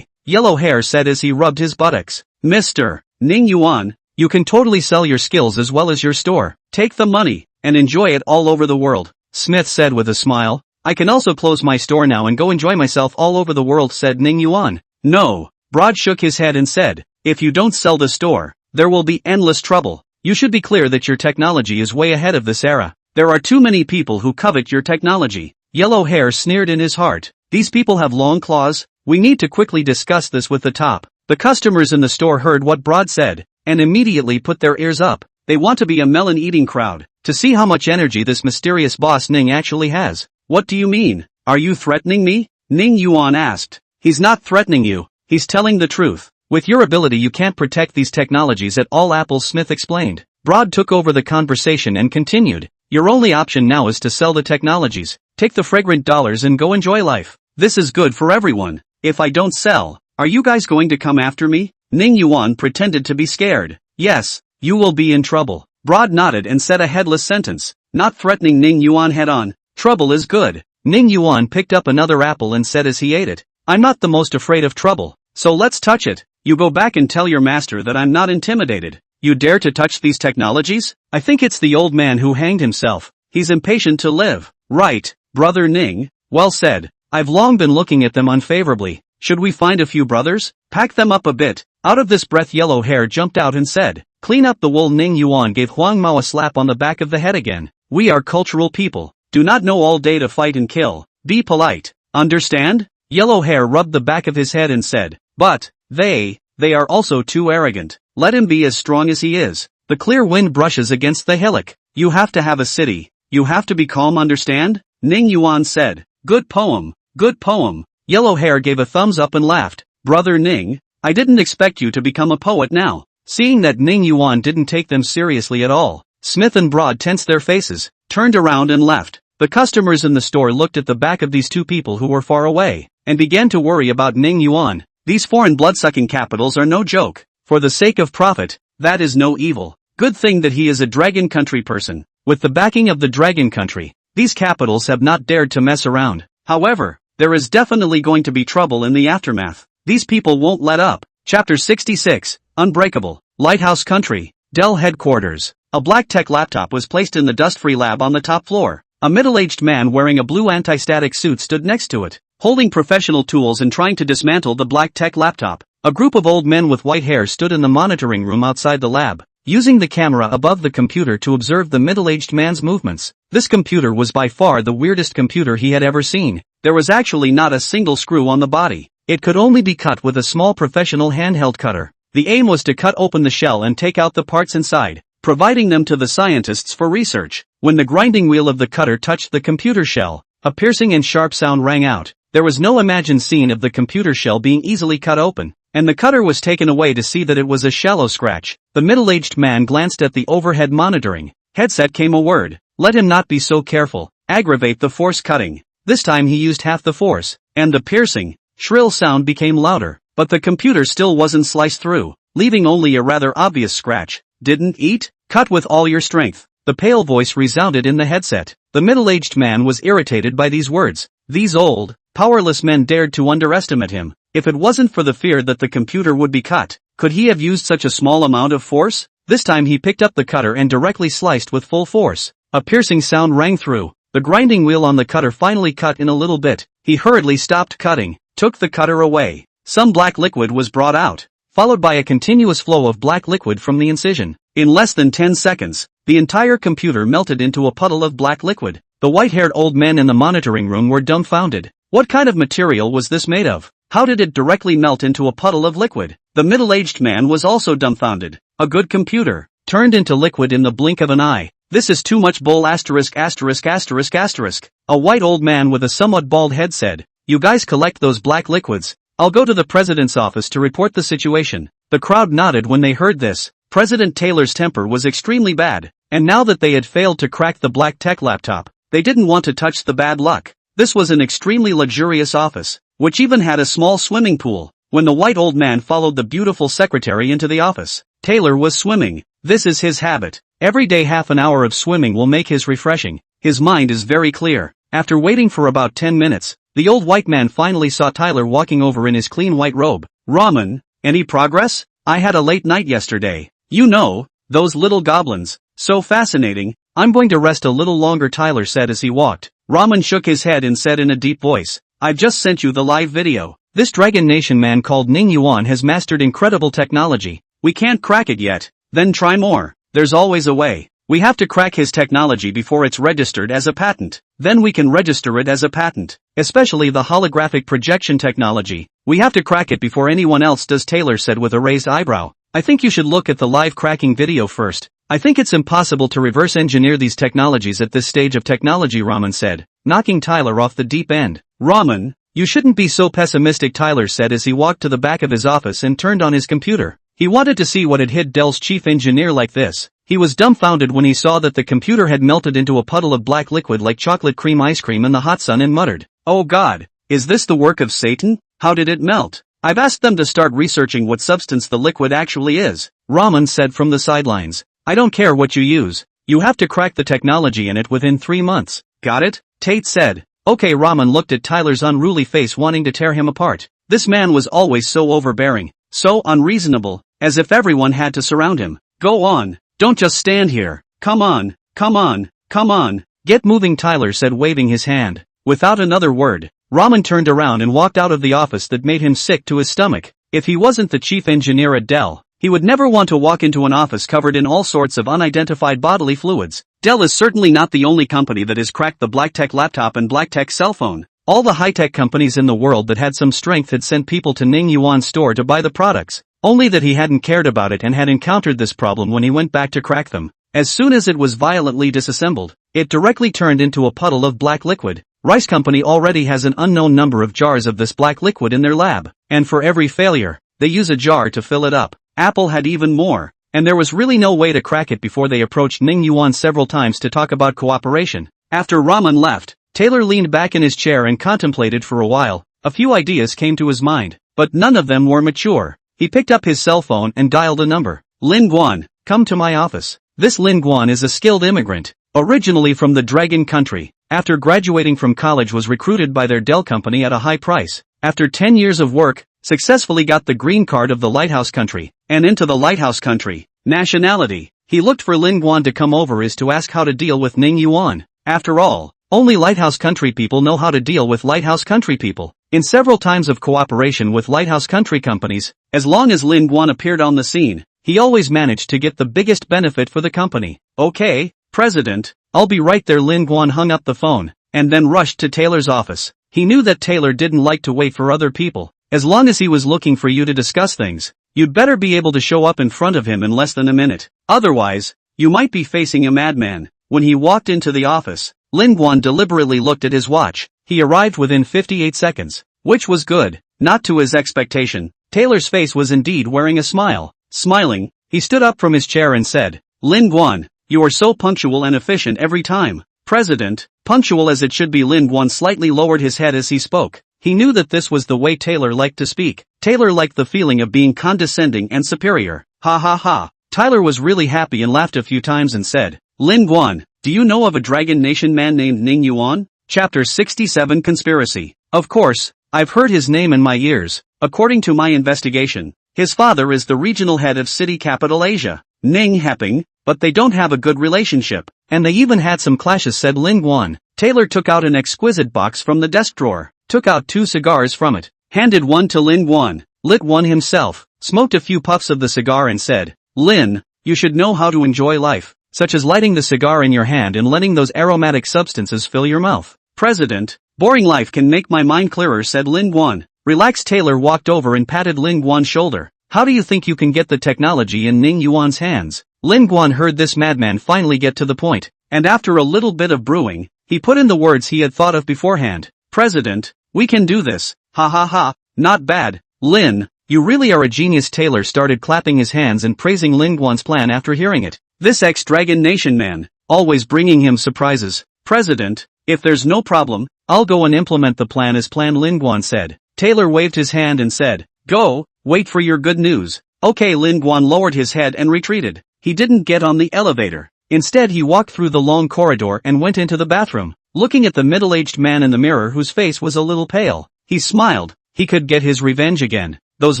Yellow Hair said as he rubbed his buttocks. Mr. Ning Yuan, you can totally sell your skills as well as your store. Take the money, and enjoy it all over the world. Smith said with a smile. I can also close my store now and go enjoy myself all over the world, said Ning Yuan. No. Broad shook his head and said, if you don't sell the store, there will be endless trouble. You should be clear that your technology is way ahead of this era. There are too many people who covet your technology. Yellow Hair sneered in his heart. These people have long claws. We need to quickly discuss this with the top. The customers in the store heard what Broad said, and immediately put their ears up. They want to be a melon-eating crowd, to see how much energy this mysterious boss Ning actually has. What do you mean? Are you threatening me? Ning Yuan asked. He's not threatening you. He's telling the truth. With your ability you can't protect these technologies at all, Apple Smith explained. Broad took over the conversation and continued. Your only option now is to sell the technologies. Take the fragrant dollars and go enjoy life. This is good for everyone. If I don't sell, are you guys going to come after me? Ning Yuan pretended to be scared. Yes, you will be in trouble. Broad nodded and said a headless sentence, not threatening Ning Yuan head on. Trouble is good. Ning Yuan picked up another apple and said as he ate it, I'm not the most afraid of trouble, so let's touch it. You go back and tell your master that I'm not intimidated. You dare to touch these technologies? I think it's the old man who hanged himself. He's impatient to live. Right, Brother Ning, well said. I've long been looking at them unfavorably. Should we find a few brothers? Pack them up a bit. Out of this breath Yellow Hair jumped out and said, clean up the wool. Ning Yuan gave Huang Mao a slap on the back of the head again. We are cultural people. Do not know all day to fight and kill. Be polite. Understand? Yellow Hair rubbed the back of his head and said, but, they are also too arrogant. Let him be as strong as he is. The clear wind brushes against the hillock. You have to have a city. You have to be calm, understand? Ning Yuan said. Good poem. Good poem. Yellow Hair gave a thumbs up and laughed. Brother Ning, I didn't expect you to become a poet now. Seeing that Ning Yuan didn't take them seriously at all, Smith and Broad tensed their faces, turned around and left. The customers in the store looked at the back of these two people who were far away, and began to worry about Ning Yuan. These foreign blood-sucking capitals are no joke. For the sake of profit, that is no evil. Good thing that he is a Dragon Country person. With the backing of the Dragon Country, these capitals have not dared to mess around. However, there is definitely going to be trouble in the aftermath. These people won't let up. Chapter 66, Unbreakable. Lighthouse Country, Dell Headquarters. A black tech laptop was placed in the dust-free lab on the top floor. A middle-aged man wearing a blue anti-static suit stood next to it, holding professional tools and trying to dismantle the black tech laptop. A group of old men with white hair stood in the monitoring room outside the lab, using the camera above the computer to observe the middle-aged man's movements. This computer was by far the weirdest computer he had ever seen. There was actually not a single screw on the body. It could only be cut with a small professional handheld cutter. The aim was to cut open the shell and take out the parts inside, providing them to the scientists for research. When the grinding wheel of the cutter touched the computer shell, a piercing and sharp sound rang out. There was no imagined scene of the computer shell being easily cut open, and the cutter was taken away to see that it was a shallow scratch. The middle-aged man glanced at the overhead monitoring headset. Came a word. Let him not be so careful. Aggravate the force cutting. This time he used half the force. and the piercing, shrill sound became louder, but the computer still wasn't sliced through, leaving only a rather obvious scratch. Didn't eat? Cut with all your strength. The pale voice resounded in the headset. The middle-aged man was irritated by these words. These old, powerless men dared to underestimate him. If it wasn't for the fear that the computer would be cut, could he have used such a small amount of force? This time he picked up the cutter and directly sliced with full force. A piercing sound rang through. The grinding wheel on the cutter finally cut in a little bit. He hurriedly stopped cutting, took the cutter away. Some black liquid was brought out, followed by a continuous flow of black liquid from the incision. In less than 10 seconds, the entire computer melted into a puddle of black liquid. The white-haired old men in the monitoring room were dumbfounded. What kind of material was this made of? How did it directly melt into a puddle of liquid? The middle-aged man was also dumbfounded. A good computer, turned into liquid in the blink of an eye. This is too much bull *********. A white old man with a somewhat bald head said, "You guys collect those black liquids. I'll go to the president's office to report the situation." The crowd nodded when they heard this. President Taylor's temper was extremely bad, and now that they had failed to crack the black tech laptop, they didn't want to touch the bad luck. This was an extremely luxurious office, which even had a small swimming pool. When the white old man followed the beautiful secretary into the office, Taylor was swimming. This is his habit. Every day half an hour of swimming will make his refreshing. His mind is very clear. After waiting for about 10 minutes, the old white man finally saw Tyler walking over in his clean white robe. "Ramen, any progress? I had a late night yesterday. You know, those little goblins. So fascinating. I'm going to rest a little longer," Tyler said as he walked. Ramen shook his head and said in a deep voice, "I've just sent you the live video. This Dragon Nation man called Ning Yuan has mastered incredible technology. We can't crack it yet. Then try more. There's always a way. We have to crack his technology before it's registered as a patent. Then we can register it as a patent. Especially the holographic projection technology. We have to crack it before anyone else does," Taylor said with a raised eyebrow. "I think you should look at the live cracking video first. I think it's impossible to reverse engineer these technologies at this stage of technology," Ramen said, knocking Tyler off the deep end. "Ramen, you shouldn't be so pessimistic," Tyler said as he walked to the back of his office and turned on his computer. He wanted to see what had hit Dell's chief engineer like this. He was dumbfounded when he saw that the computer had melted into a puddle of black liquid like chocolate cream ice cream in the hot sun and muttered, "Oh God, is this the work of Satan? How did it melt? I've asked them to start researching what substance the liquid actually is," Ramen said from the sidelines. "I don't care what you use. You have to crack the technology in it within 3 months. Got it?" Tate said. "Okay." Ramen looked at Tyler's unruly face wanting to tear him apart. This man was always so overbearing, so unreasonable, as if everyone had to surround him. "Go on. Don't just stand here. Come on, come on, come on. Get moving," Tyler said, waving his hand. Without another word, Ramen turned around and walked out of the office. That made him sick to his stomach. If he wasn't the chief engineer at Dell, he would never want to walk into an office covered in all sorts of unidentified bodily fluids. Dell is certainly not the only company that has cracked the black tech laptop and black tech cell phone. All the high-tech companies in the world that had some strength had sent people to Ning Yuan's store to buy the products. Only that he hadn't cared about it and had encountered this problem when he went back to crack them. As soon as it was violently disassembled, it directly turned into a puddle of black liquid. Rice Company already has an unknown number of jars of this black liquid in their lab, and for every failure, they use a jar to fill it up. Apple had even more, and there was really no way to crack it before they approached Ning Yuan several times to talk about cooperation. After Ramen left, Taylor leaned back in his chair and contemplated for a while. A few ideas came to his mind, but none of them were mature. He picked up his cell phone and dialed a number. "Lin Guan, come to my office." This Lin Guan is a skilled immigrant, originally from the Dragon country. After graduating from college was recruited by their Dell company at a high price. After 10 years of work, successfully got the green card of the Lighthouse country, and into the Lighthouse country. Nationality. He looked for Lin Guan to come over is to ask how to deal with Ning Yuan. After all, only Lighthouse country people know how to deal with Lighthouse country people. In several times of cooperation with Lighthouse country companies, as long as Lin Guan appeared on the scene, he always managed to get the biggest benefit for the company. "Okay, President, I'll be right there." Lin Guan hung up the phone, and then rushed to Taylor's office. He knew that Taylor didn't like to wait for other people. As long as he was looking for you to discuss things, you'd better be able to show up in front of him in less than a minute. Otherwise, you might be facing a madman. When he walked into the office, Lin Guan deliberately looked at his watch. He arrived within 58 seconds, which was good, not to his expectation. Taylor's face was indeed wearing a smile. Smiling, he stood up from his chair and said, "Lin Guan, you are so punctual and efficient every time." "President, punctual as it should be." Lin Guan slightly lowered his head as he spoke. He knew that this was the way Taylor liked to speak. Taylor liked the feeling of being condescending and superior. Ha ha ha. Tyler was really happy and laughed a few times and said, Lin Guan, do you know of a Dragon Nation man named Ning Yuan? Chapter 67 Conspiracy. Of course, I've heard his name in my ears. According to my investigation, his father is the regional head of city capital Asia, Ning Heping, but they don't have a good relationship, and they even had some clashes, said Lin Guan. Taylor took out an exquisite box from the desk drawer, took out 2 cigars from it, handed one to Lin Guan, lit one himself, smoked a few puffs of the cigar and said, Lin, you should know how to enjoy life, such as lighting the cigar in your hand and letting those aromatic substances fill your mouth. President, boring life can make my mind clearer, said Lin Guan. Relaxed. Taylor walked over and patted Lin Guan's shoulder. How do you think you can get the technology in Ning Yuan's hands? Lin Guan heard this madman finally get to the point, and after a little bit of brewing, he put in the words he had thought of beforehand. President, we can do this. Ha ha ha, not bad. Lin, you really are a genius. Taylor started clapping his hands and praising Lin Guan's plan after hearing it. This ex-Dragon Nation man, always bringing him surprises. President, if there's no problem, I'll go and implement the plan as planned, Lin Guan said. Taylor waved his hand and said, Go, wait for your good news. Okay. Lin Guan lowered his head and retreated. He didn't get on the elevator. Instead he walked through the long corridor and went into the bathroom. Looking at the middle-aged man in the mirror whose face was a little pale, he smiled. He could get his revenge again. Those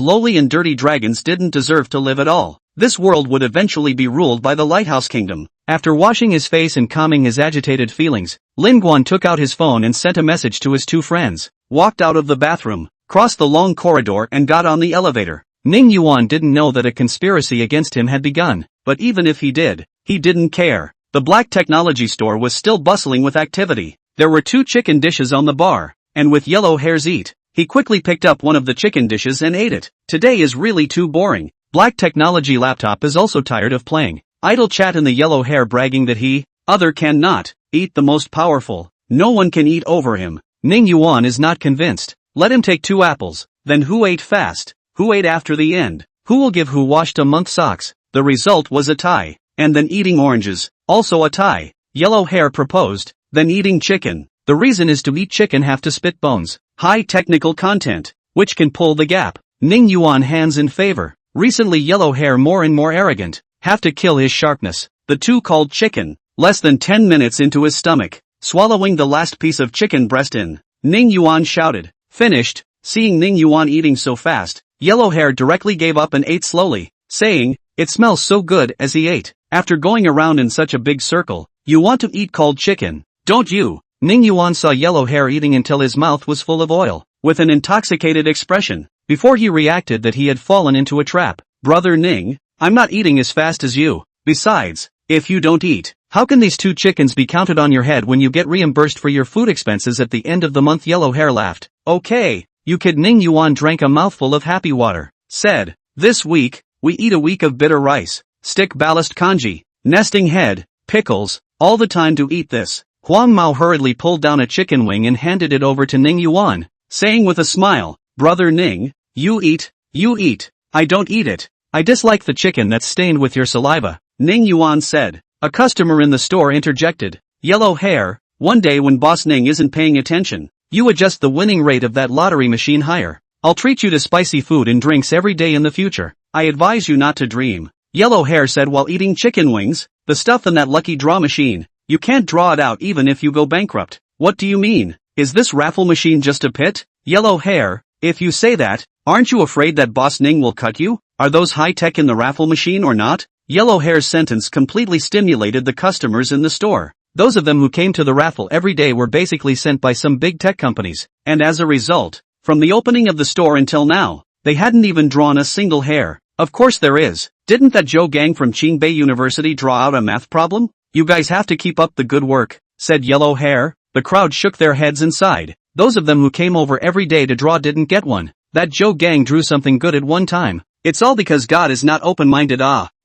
lowly and dirty dragons didn't deserve to live at all. This world would eventually be ruled by the Lighthouse Kingdom. After washing his face and calming his agitated feelings, Lin Guan took out his phone and sent a message to his 2 friends, walked out of the bathroom, crossed the long corridor and got on the elevator. Ning Yuan didn't know that a conspiracy against him had begun, but even if he did, he didn't care. The black technology store was still bustling with activity. There were 2 chicken dishes on the bar, and with Yellow Hair's eat, he quickly picked up one of the chicken dishes and ate it. Today is really too boring. Black technology laptop is also tired of playing idle chat in the Yellow Hair, bragging that he, other cannot, eat the most powerful. No one can eat over him. Ning Yuan is not convinced. Let him take 2 apples. Then who ate fast? Who ate after the end? Who will give who washed a month socks? The result was a tie. And then eating oranges, also a tie. Yellow Hair proposed, then eating chicken. The reason is to eat chicken have to spit bones. High technical content, which can pull the gap. Ning Yuan hands in favor. Recently Yellow Hair more and more arrogant, have to kill his sharpness. The 2 called chicken. Less than 10 minutes into his stomach, swallowing the last piece of chicken breast in, Ning Yuan shouted, finished. Seeing Ning Yuan eating so fast, Yellow Hair directly gave up and ate slowly, saying, it smells so good, as he ate. After going around in such a big circle, you want to eat cold chicken, don't you? Ning Yuan saw Yellow Hair eating until his mouth was full of oil, with an intoxicated expression, before he reacted that he had fallen into a trap. Brother Ning, I'm not eating as fast as you. Besides, if you don't eat, how can these 2 chickens be counted on your head when you get reimbursed for your food expenses at the end of the month? Yellow Hair laughed. Okay, you kid. Ning Yuan drank a mouthful of happy water, said, this week, we eat a week of bitter rice, stick ballast congee, nesting head, pickles, all the time to eat this. Huang Mao hurriedly pulled down a chicken wing and handed it over to Ning Yuan, saying with a smile, Brother Ning, you eat. I don't eat it. I dislike the chicken that's stained with your saliva, Ning Yuan said. A customer in the store interjected, Yellow Hair, one day when Boss Ning isn't paying attention, you adjust the winning rate of that lottery machine higher. I'll treat you to spicy food and drinks every day in the future. I advise you not to dream, Yellow Hair said while eating chicken wings. The stuff in that lucky draw machine, you can't draw it out even if you go bankrupt. What do you mean? Is this raffle machine just a pit? Yellow Hair, if you say that, aren't you afraid that Boss Ning will cut you? Are those high-tech in the raffle machine or not? Yellow Hair's sentence completely stimulated the customers in the store. Those of them who came to the raffle every day were basically sent by some big tech companies, and as a result, from the opening of the store until now, they hadn't even drawn a single hair. Of course there is. Didn't that Zhou gang from Qingbei University draw out a math problem? You guys have to keep up the good work, said Yellow Hair. The crowd shook their heads and sighed. Those of them who came over every day to draw didn't get one. That Zhou gang drew something good at one time. It's all because God is not open-minded.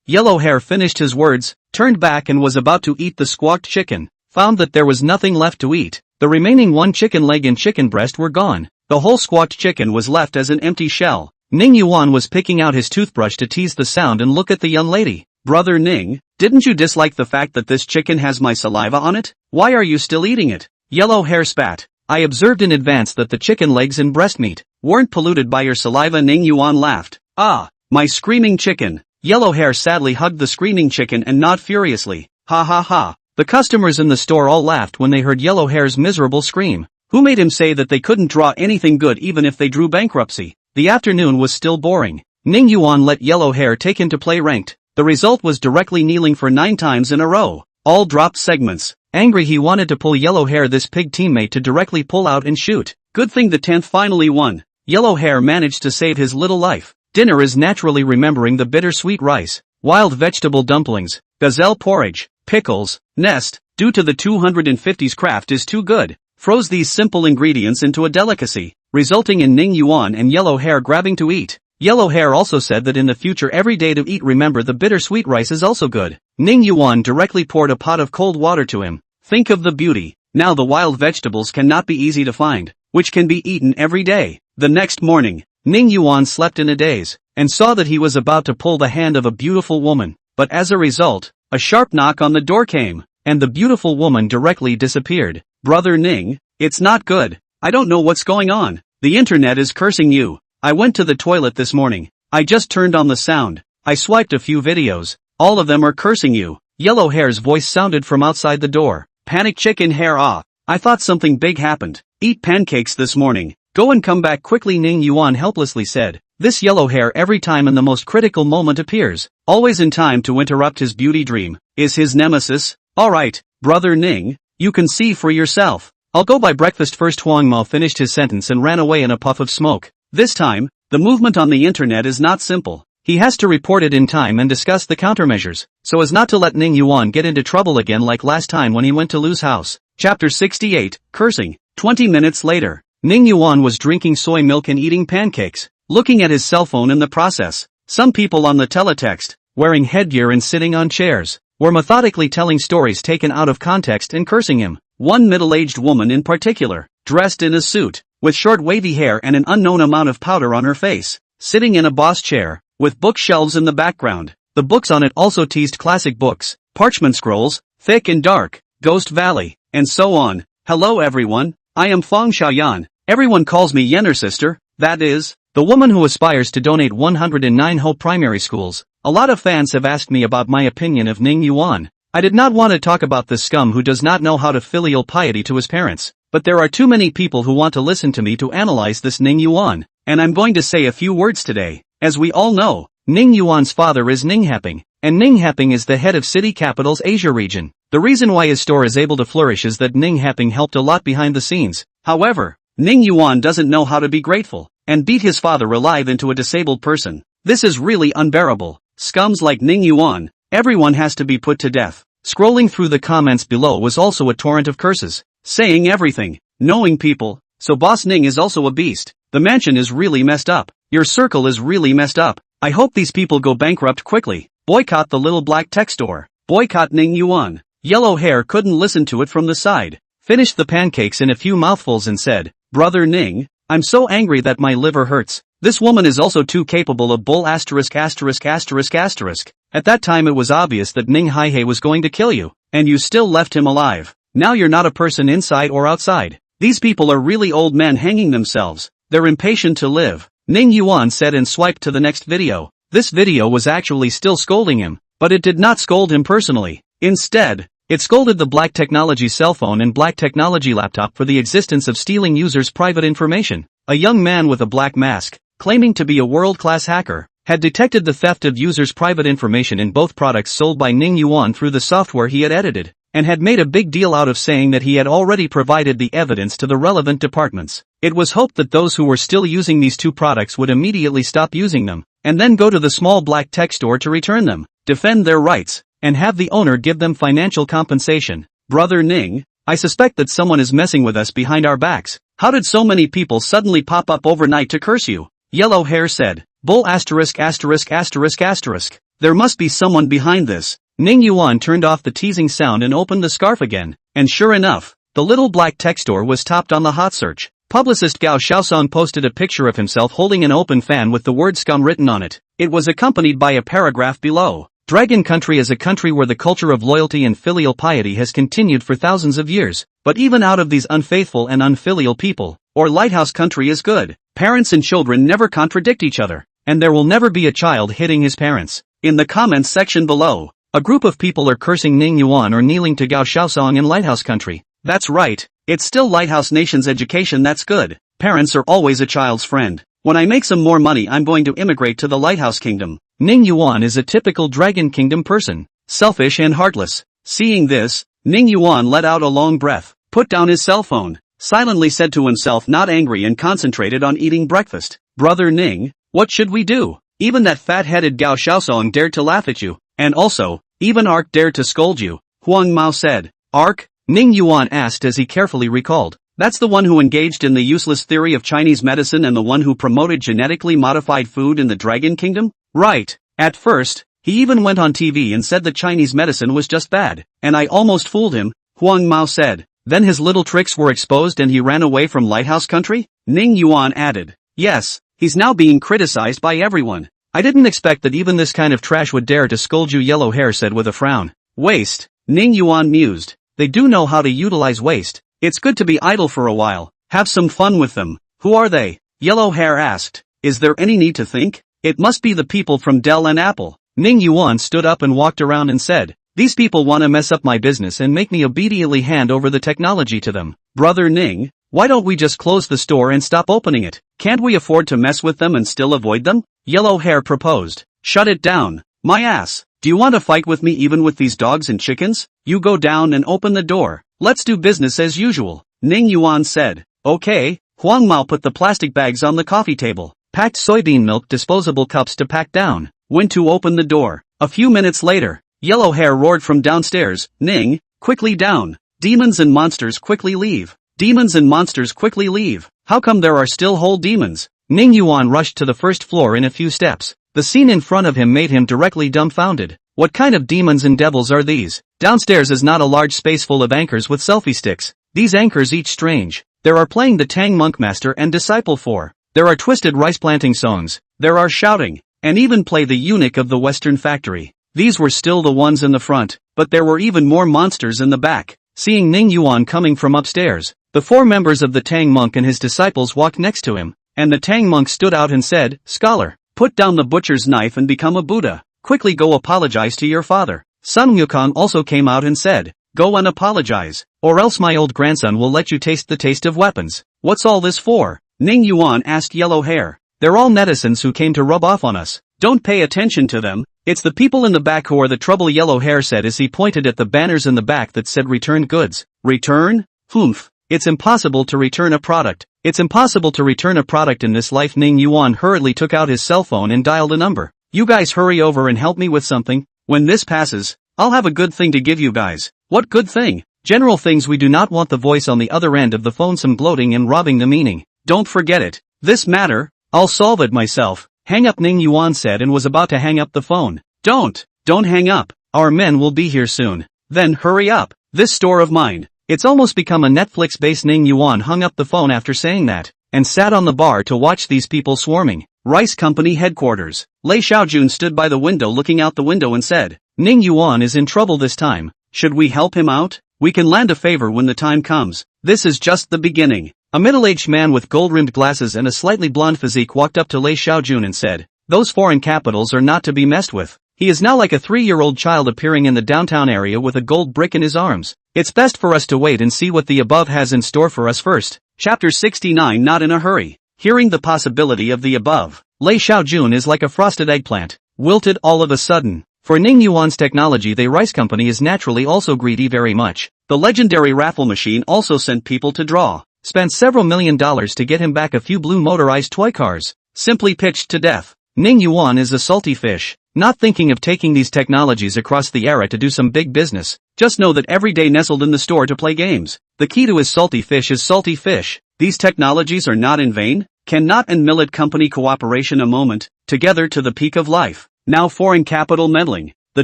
Yellow Hair finished his words, turned back and was about to eat the squawked chicken, found that there was nothing left to eat. The remaining 1 chicken leg and chicken breast were gone. The whole squawked chicken was left as an empty shell. Ning Yuan was picking out his toothbrush to tease the sound and look at the young lady. Brother Ning, didn't you dislike the fact that this chicken has my saliva on it? Why are you still eating it? Yellow Hair spat. I observed in advance that the chicken legs and breast meat weren't polluted by your saliva. Ning Yuan laughed. Ah, my screaming chicken. Yellow Hair sadly hugged the screaming chicken and gnawed furiously. Ha ha ha. The customers in the store all laughed when they heard Yellow Hair's miserable scream. Who made him say that they couldn't draw anything good even if they drew bankruptcy? The afternoon was still boring. Ning Yuan let Yellow Hair take him to play ranked. The result was directly kneeling for 9 times in a row. All dropped segments. Angry, he wanted to pull Yellow Hair, this pig teammate, to directly pull out and shoot. Good thing the 10th finally won. Yellow Hair managed to save his little life. Dinner is naturally remembering the bittersweet rice, wild vegetable dumplings, gazelle porridge, pickles, nest, due to the 250s craft is too good, froze these simple ingredients into a delicacy, resulting in Ning Yuan and Yellow Hair grabbing to eat. Yellow Hair also said that in the future every day to eat, remember the bittersweet rice is also good. Ning Yuan directly poured a pot of cold water to him. Think of the beauty. Now the wild vegetables cannot be easy to find, which can be eaten every day. The next morning, Ning Yuan slept in a daze, and saw that he was about to pull the hand of a beautiful woman, but as a result, a sharp knock on the door came, and the beautiful woman directly disappeared. Brother Ning, it's not good. I don't know what's going on. The internet is cursing you. I went to the toilet this morning. I just turned on the sound. I swiped a few videos. All of them are cursing you. Yellow Hair's voice sounded from outside the door. Panic Chicken Hair. Ah, I thought something big happened. Eat pancakes this morning. Go and come back quickly, Ning Yuan helplessly said. This Yellow Hair every time in the most critical moment appears, always in time to interrupt his beauty dream, is his nemesis. Alright, Brother Ning, you can see for yourself. I'll go buy breakfast first. Huang Mo finished his sentence and ran away in a puff of smoke. This time, the movement on the internet is not simple. He has to report it in time and discuss the countermeasures, so as not to let Ning Yuan get into trouble again like last time when he went to Lu's house. Chapter 68, Cursing. 20 minutes later, Ning Yuan was drinking soy milk and eating pancakes, looking at his cell phone in the process. Some people on the teletext, wearing headgear and sitting on chairs, were methodically telling stories taken out of context and cursing him. One middle-aged woman in particular, dressed in a suit, with short wavy hair and an unknown amount of powder on her face, sitting in a boss chair, with bookshelves in the background. The books on it also teased classic books, parchment scrolls, thick and dark, Ghost Valley, and so on. Hello everyone, I am Fong Xiaoyan. Everyone calls me Yenner sister, that is, the woman who aspires to donate 109 whole primary schools. A lot of fans have asked me about my opinion of Ning Yuan. I did not want to talk about this scum who does not know how to filial piety to his parents, but there are too many people who want to listen to me to analyze this Ning Yuan, and I'm going to say a few words today. As we all know, Ning Yuan's father is Ning Haping, and Ning Haping is the head of City Capital's Asia region. The reason why his store is able to flourish is that Ning Haping helped a lot behind the scenes. However, Ning Yuan doesn't know how to be grateful, and beat his father alive into a disabled person. This is really unbearable. Scums like Ning Yuan, everyone has to be put to death. Scrolling through the comments below was also a torrent of curses, saying everything, knowing people, so Boss Ning is also a beast. The mansion is really messed up. Your circle is really messed up. I hope these people go bankrupt quickly. Boycott the little black tech store. Boycott Ning Yuan. Yellow Hair couldn't listen to it from the side. Finished the pancakes in a few mouthfuls and said, Brother Ning, I'm so angry that my liver hurts. This woman is also too capable of bull asterisk asterisk asterisk asterisk. At that time it was obvious that Ning Haihei was going to kill you, and you still left him alive. Now you're not a person inside or outside. These people are really old men hanging themselves. They're impatient to live. Ning Yuan said and swiped to the next video. This video was actually still scolding him, but it did not scold him personally. Instead, it scolded the Black Technology cell phone and Black Technology laptop for the existence of stealing users' private information. A young man with a black mask, claiming to be a world-class hacker, had detected the theft of users' private information in both products sold by Ning Yuan through the software he had edited, and had made a big deal out of saying that he had already provided the evidence to the relevant departments. It was hoped that those who were still using these two products would immediately stop using them, and then go to the small black tech store to return them, defend their rights, and have the owner give them financial compensation. Brother Ning, I suspect that someone is messing with us behind our backs. How did so many people suddenly pop up overnight to curse you? Yellow Hair said. Bull asterisk asterisk asterisk asterisk. There must be someone behind this. Ning Yuan turned off the teasing sound and opened the scarf again, and sure enough, the little black tech store was topped on the hot search. Publicist Gao Xiaosong posted a picture of himself holding an open fan with the word scum written on it. It was accompanied by a paragraph below. Dragon Country is a country where the culture of loyalty and filial piety has continued for thousands of years. But even out of these unfaithful and unfilial people, or lighthouse country is good. Parents and children never contradict each other, and there will never be a child hitting his parents. In the comments section below, a group of people are cursing Ning Yuan or kneeling to Gao Xiaosong in lighthouse country. That's right, it's still lighthouse nation's education that's good. Parents are always a child's friend. When I make some more money I'm going to immigrate to the lighthouse kingdom. Ning Yuan is a typical Dragon Kingdom person, selfish and heartless. Seeing this, Ning Yuan let out a long breath, put down his cell phone, silently said to himself, not angry, and concentrated on eating breakfast. Brother Ning, what should we do? Even that fat-headed Gao Xiaosong dared to laugh at you, and also, even Ark dared to scold you, Huang Mao said. Ark? Ning Yuan asked as he carefully recalled. That's the one who engaged in the useless theory of Chinese medicine and the one who promoted genetically modified food in the Dragon Kingdom? Right. At first, he even went on TV and said that Chinese medicine was just bad, and I almost fooled him, Huang Mao said. Then his little tricks were exposed and he ran away from lighthouse country? Ning Yuan added. Yes, he's now being criticized by everyone. I didn't expect that even this kind of trash would dare to scold you, Yellow Hair said with a frown. Waste, Ning Yuan mused. They do know how to utilize waste. It's good to be idle for a while, have some fun with them. Who are they? Yellow Hair asked. Is there any need to think? It must be the people from Dell and Apple. Ning Yuan stood up and walked around and said, these people want to mess up my business and make me obediently hand over the technology to them. Brother Ning, why don't we just close the store and stop opening it? Can't we afford to mess with them and still avoid them? Yellow Hair proposed. Shut it down. My ass. Do you want to fight with me even with these dogs and chickens? You go down and open the door. Let's do business as usual. Ning Yuan said. Okay. Huang Mao put the plastic bags on the coffee table, packed soybean milk disposable cups to pack down, went to open the door. A few minutes later, Yellow Hair roared from downstairs. Ning, quickly down. Demons and monsters quickly leave. Demons and monsters quickly leave. How come there are still whole demons? Ning Yuan rushed to the first floor in a few steps. The scene in front of him made him directly dumbfounded. What kind of demons and devils are these? Downstairs is not a large space full of anchors with selfie sticks. These anchors each strange. There are playing the Tang Monk Master and Disciple 4. There are twisted rice planting songs. There are shouting. And even play the eunuch of the Western factory. These were still the ones in the front, but there were even more monsters in the back. Seeing Ning Yuan coming from upstairs, the 4 members of the Tang Monk and his disciples walked next to him, and the Tang Monk stood out and said, Scholar, put down the butcher's knife and become a Buddha. Quickly go apologize to your father. Sun Wukong also came out and said, go and apologize, or else my old grandson will let you taste the taste of weapons. What's all this for? Ning Yuan asked Yellow Hair. They're all netizens who came to rub off on us. Don't pay attention to them. It's the people in the back who are the trouble, Yellow Hair said as he pointed at the banners in the back that said return goods. Return? Humph. It's impossible to return a product. It's impossible to return a product in this life. Ning Yuan hurriedly took out his cell phone and dialed a number. You guys hurry over and help me with something. When this passes, I'll have a good thing to give you guys. What good thing? General things. We do not want the voice on the other end of the phone some gloating and robbing the meaning. Don't forget it. This matter, I'll solve it myself. Hang up, Ning Yuan said and was about to hang up the phone. Don't hang up. Our men will be here soon. Then hurry up. This store of mine. It's almost become a Netflix base. Ning Yuan hung up the phone after saying that, and sat on the bar to watch these people swarming. Rice Company headquarters. Lei Xiaojun stood by the window looking out the window and said, Ning Yuan is in trouble this time. Should we help him out? We can land a favor when the time comes. This is just the beginning. A middle-aged man with gold-rimmed glasses and a slightly blonde physique walked up to Lei Xiaojun and said, those foreign capitals are not to be messed with. He is now like a 3-year-old child appearing in the downtown area with a gold brick in his arms. It's best for us to wait and see what the above has in store for us first. Chapter 69. Not in a hurry. Hearing the possibility of the above, Lei Xiaojun is like a frosted eggplant, wilted all of a sudden. For Ning Yuan's technology, the Rice Company is naturally also greedy very much. The legendary raffle machine also sent people to draw. Spent several $1 million to get him back a few blue motorized toy cars. Simply pitched to death. Ning Yuan is a salty fish, not thinking of taking these technologies across the era to do some big business. Just know that every day nestled in the store to play games. The key to his salty fish is salty fish. These technologies are not in vain. Cannot and Millet Company cooperation a moment, together to the peak of life. Now foreign capital meddling. The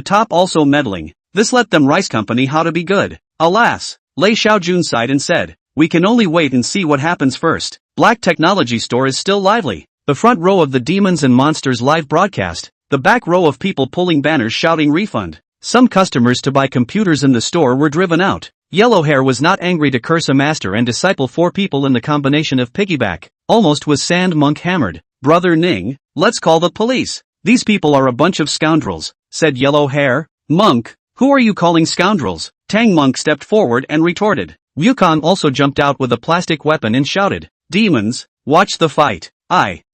top also meddling. This let them Rice Company how to be good. Alas, Lei Xiaojun sighed and said, we can only wait and see what happens first. Black Technology Store is still lively. The front row of the Demons and Monsters live broadcast, the back row of people pulling banners shouting refund. Some customers to buy computers in the store were driven out. Yellow Hair was not angry to curse a master and disciple 4 people in the combination of piggyback. Almost was Sand Monk hammered. Brother Ning, let's call the police. These people are a bunch of scoundrels, said Yellow Hair. Monk, who are you calling scoundrels? Tang Monk stepped forward and retorted. Wukong also jumped out with a plastic weapon and shouted, demons, watch the fight.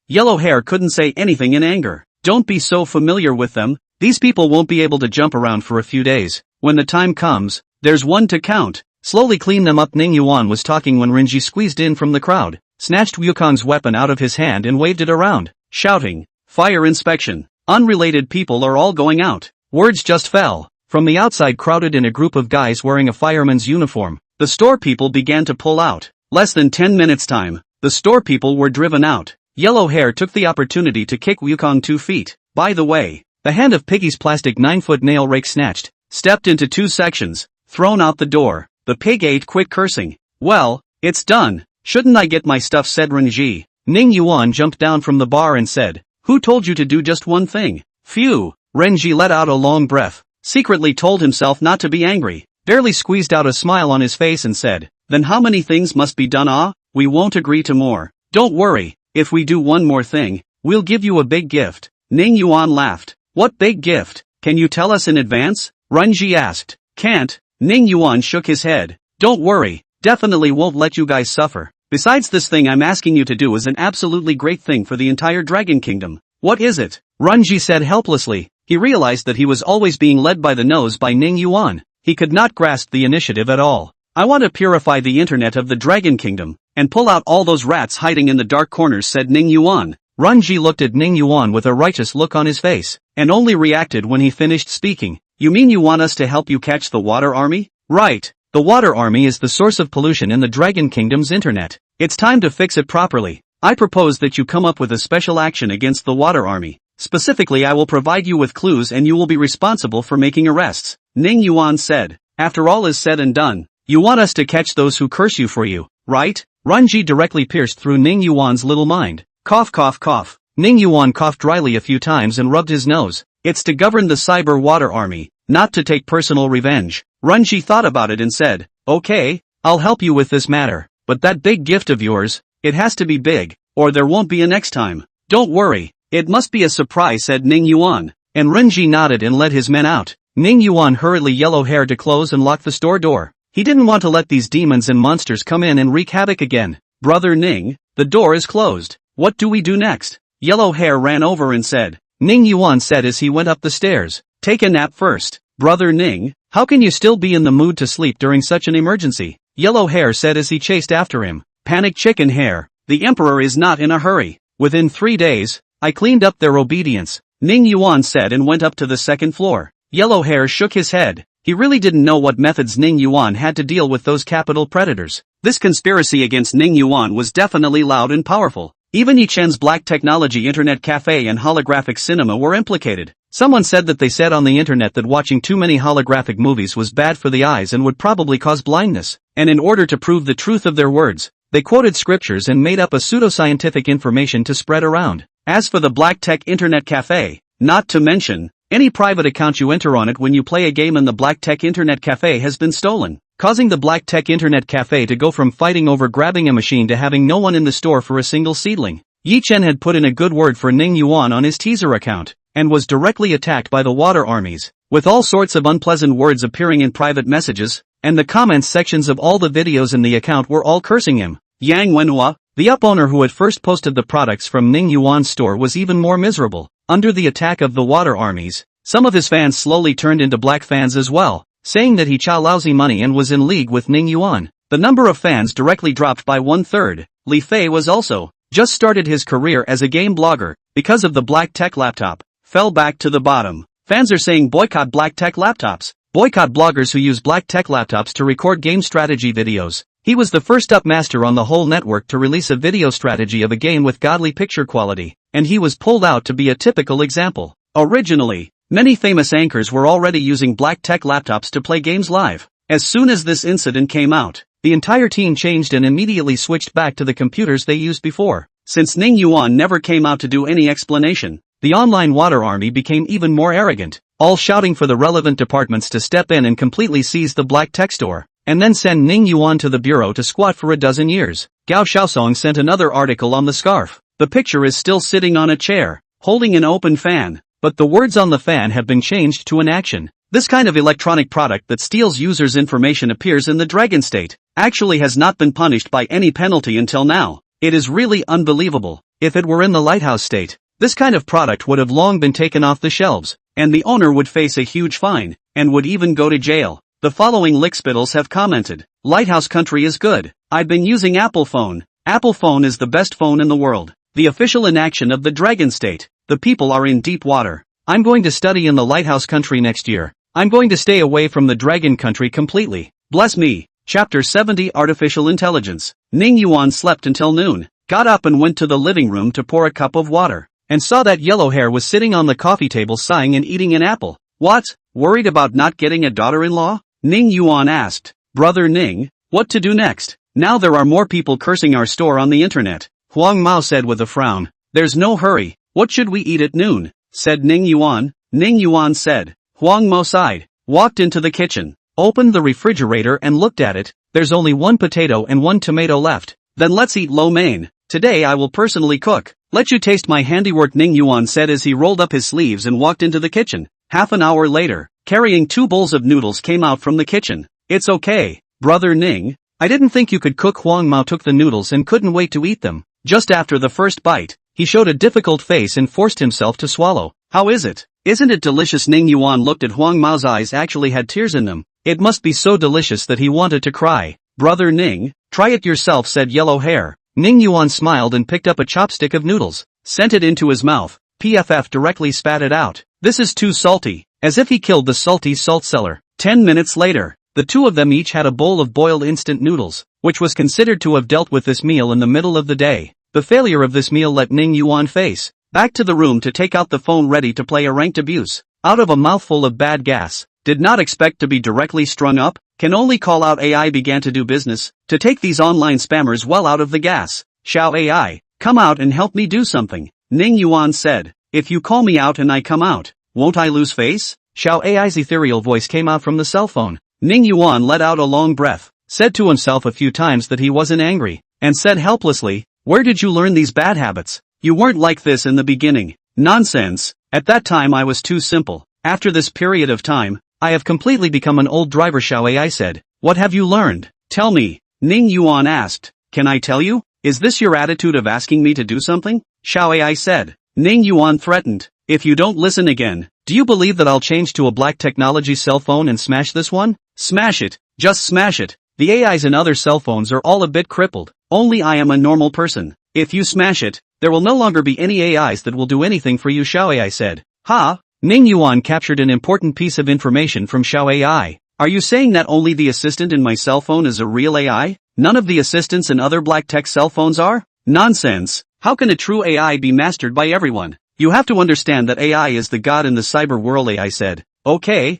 Yellow Hair couldn't say anything in anger. Don't be so familiar with them. These people won't be able to jump around for a few days. When the time comes, there's one to count. Slowly clean them up. Ning Yuan was talking when Renji squeezed in from the crowd, snatched Wukong's weapon out of his hand and waved it around, shouting, fire inspection. Unrelated people are all going out. Words just fell. From the outside crowded in a group of guys wearing a fireman's uniform. The store people began to pull out. Less than 10 minutes time, the store people were driven out. Yellow Hair took the opportunity to kick Wukong 2 feet. By the way, the hand of Piggy's plastic 9-foot nail rake snatched, stepped into 2 sections, thrown out the door. The pig ate quick cursing. Well, it's done. Shouldn't I get my stuff, said Renji. Ning Yuan jumped down from the bar and said, who told you to do just one thing? Phew. Renji let out a long breath, secretly told himself not to be angry, barely squeezed out a smile on his face and said, then how many things must be done? We won't agree to more. Don't worry, if we do one more thing, we'll give you a big gift. Ning Yuan laughed. What big gift? Can you tell us in advance? Renji asked. Can't. Ning Yuan shook his head. Don't worry, definitely won't let you guys suffer. Besides, this thing I'm asking you to do is an absolutely great thing for the entire Dragon Kingdom. What is it? Renji said helplessly. He realized that he was always being led by the nose by Ning Yuan. He could not grasp the initiative at all. I want to purify the internet of the Dragon Kingdom, and pull out all those rats hiding in the dark corners, said Ning Yuan. Renji looked at Ning Yuan with a righteous look on his face, and only reacted when he finished speaking. You mean you want us to help you catch the Water Army? Right. The Water Army is the source of pollution in the Dragon Kingdom's internet. It's time to fix it properly. I propose that you come up with a special action against the Water Army. Specifically, I will provide you with clues and you will be responsible for making arrests. Ning Yuan said. After all is said and done, you want us to catch those who curse you for you, right? Renji directly pierced through Ning Yuan's little mind. Cough, cough, cough. Ning Yuan coughed dryly a few times and rubbed his nose. It's to govern the Cyber Water Army, not to take personal revenge. Renji thought about it and said, okay, I'll help you with this matter, but that big gift of yours, it has to be big, or there won't be a next time. Don't worry, it must be a surprise, said Ning Yuan, and Renji nodded and led his men out. Ning Yuan hurriedly Yellow Hair to close and lock the store door. He didn't want to let these demons and monsters come in and wreak havoc again. Brother Ning, the door is closed. What do we do next? Yellow Hair ran over and said. Ning Yuan said as he went up the stairs. Take a nap first. Brother Ning, how can you still be in the mood to sleep during such an emergency? Yellow Hair said as he chased after him. Panic Chicken Hair. The Emperor is not in a hurry. Within 3 days, I cleaned up their obedience, Ning Yuan said and went up to the 2nd floor. Yellow Hair shook his head. He really didn't know what methods Ning Yuan had to deal with those capital predators. This conspiracy against Ning Yuan was definitely loud and powerful. Even Yichen's Black Technology Internet Cafe and Holographic Cinema were implicated. Someone said that they said on the internet that watching too many holographic movies was bad for the eyes and would probably cause blindness. And in order to prove the truth of their words, they quoted scriptures and made up a pseudoscientific information to spread around. As for the Black Tech Internet Cafe, not to mention, any private account you enter on it when you play a game in the Black Tech Internet Cafe has been stolen, causing the Black Tech Internet Cafe to go from fighting over grabbing a machine to having no one in the store for a single seedling. Yichen had put in a good word for Ning Yuan on his teaser account, and was directly attacked by the water armies, with all sorts of unpleasant words appearing in private messages, and the comments sections of all the videos in the account were all cursing him. Yang Wenhua, the up-owner who had first posted the products from Ning Yuan's store, was even more miserable. Under the attack of the water armies, some of his fans slowly turned into black fans as well, saying that he chow lousy money and was in league with Ning Yuan. The number of fans directly dropped by 1/3. Li Fei was also just started his career as a game blogger, because of the Black Tech laptop, fell back to the bottom. Fans are saying boycott Black Tech laptops. Boycott bloggers who use Black Tech laptops to record game strategy videos. He was the first up master on the whole network to release a video strategy of a game with godly picture quality, and he was pulled out to be a typical example. Originally, many famous anchors were already using Black Tech laptops to play games live. As soon as this incident came out, the entire team changed and immediately switched back to the computers they used before. Since Ning Yuan never came out to do any explanation, the online water army became even more arrogant, all shouting for the relevant departments to step in and completely seize the black tech store, and then send Ning Yuan to the bureau to squat for a dozen years. Gao Xiaosong sent another article on the scarf. The picture is still sitting on a chair, holding an open fan, but the words on the fan have been changed to an action. This kind of electronic product that steals users' information appears in the Dragon State, actually has not been punished by any penalty until now. It is really unbelievable. If it were in the Lighthouse State, this kind of product would have long been taken off the shelves, and the owner would face a huge fine, and would even go to jail. The following lickspittles have commented, Lighthouse Country is good. I've been using Apple phone. Apple phone is the best phone in the world. The official inaction of the Dragon State. The people are in deep water. I'm going to study in the Lighthouse Country next year. I'm going to stay away from the Dragon Country completely. Bless me. Chapter 70 Artificial Intelligence. Ning Yuan slept until noon, got up and went to the living room to pour a cup of water, and saw that yellow hair was sitting on the coffee table sighing and eating an apple. What? Worried about not getting a daughter-in-law? Ning Yuan asked. Brother Ning, what to do next? Now there are more people cursing our store on the internet. Huang Mao said with a frown. There's no hurry. What should we eat at noon? Said Ning Yuan. Ning Yuan said. Huang Mao sighed, walked into the kitchen, opened the refrigerator and looked at it. There's only one potato and one tomato left. Then let's eat lo mein. Today I will personally cook. Let you taste my handiwork, Ning Yuan said as he rolled up his sleeves and walked into the kitchen. Half an hour later, carrying 2 bowls of noodles came out from the kitchen. It's okay, brother Ning. I didn't think you could cook. Huang Mao took the noodles and couldn't wait to eat them. Just after the first bite, he showed a difficult face and forced himself to swallow. How is it? Isn't it delicious? Ning Yuan looked at Huang Mao's eyes actually had tears in them. It must be so delicious that he wanted to cry. Brother Ning, try it yourself, said Yellow Hair. Ning Yuan smiled and picked up a chopstick of noodles, sent it into his mouth. PFF directly spat it out. This is too salty, as if he killed the salty salt cellar. 10 minutes later, the two of them each had a bowl of boiled instant noodles, which was considered to have dealt with this meal in the middle of the day. The failure of this meal let Ning Yuan face back to the room to take out the phone ready to play a ranked abuse. Out of a mouthful of bad gas. Did not expect to be directly strung up. Can only call out AI began to do business, to take these online spammers well out of the gas. Shall AI, come out and help me do something? Ning Yuan said. If you call me out and I come out, won't I lose face? Shall AI's ethereal voice came out from the cell phone. Ning Yuan let out a long breath, said to himself a few times that he wasn't angry, and said helplessly, where did you learn these bad habits? You weren't like this in the beginning. Nonsense. At that time I was too simple. After this period of time, I have completely become an old driver. Xiao AI said. What have you learned? Tell me. Ning Yuan asked. Can I tell you? Is this your attitude of asking me to do something? Xiao AI said. Ning Yuan threatened. If you don't listen again, do you believe that I'll change to a black technology cell phone and smash this one? Smash it. Just smash it. The AIs in other cell phones are all a bit crippled. Only I am a normal person. If you smash it, there will no longer be any AIs that will do anything for you. Xiao AI said. Ha! Ning Yuan captured an important piece of information from Xiao AI. Are you saying that only the assistant in my cell phone is a real AI? None of the assistants in other black tech cell phones are? Nonsense. How can a true AI be mastered by everyone? You have to understand that AI is the god in the cyber world. AI said. Okay.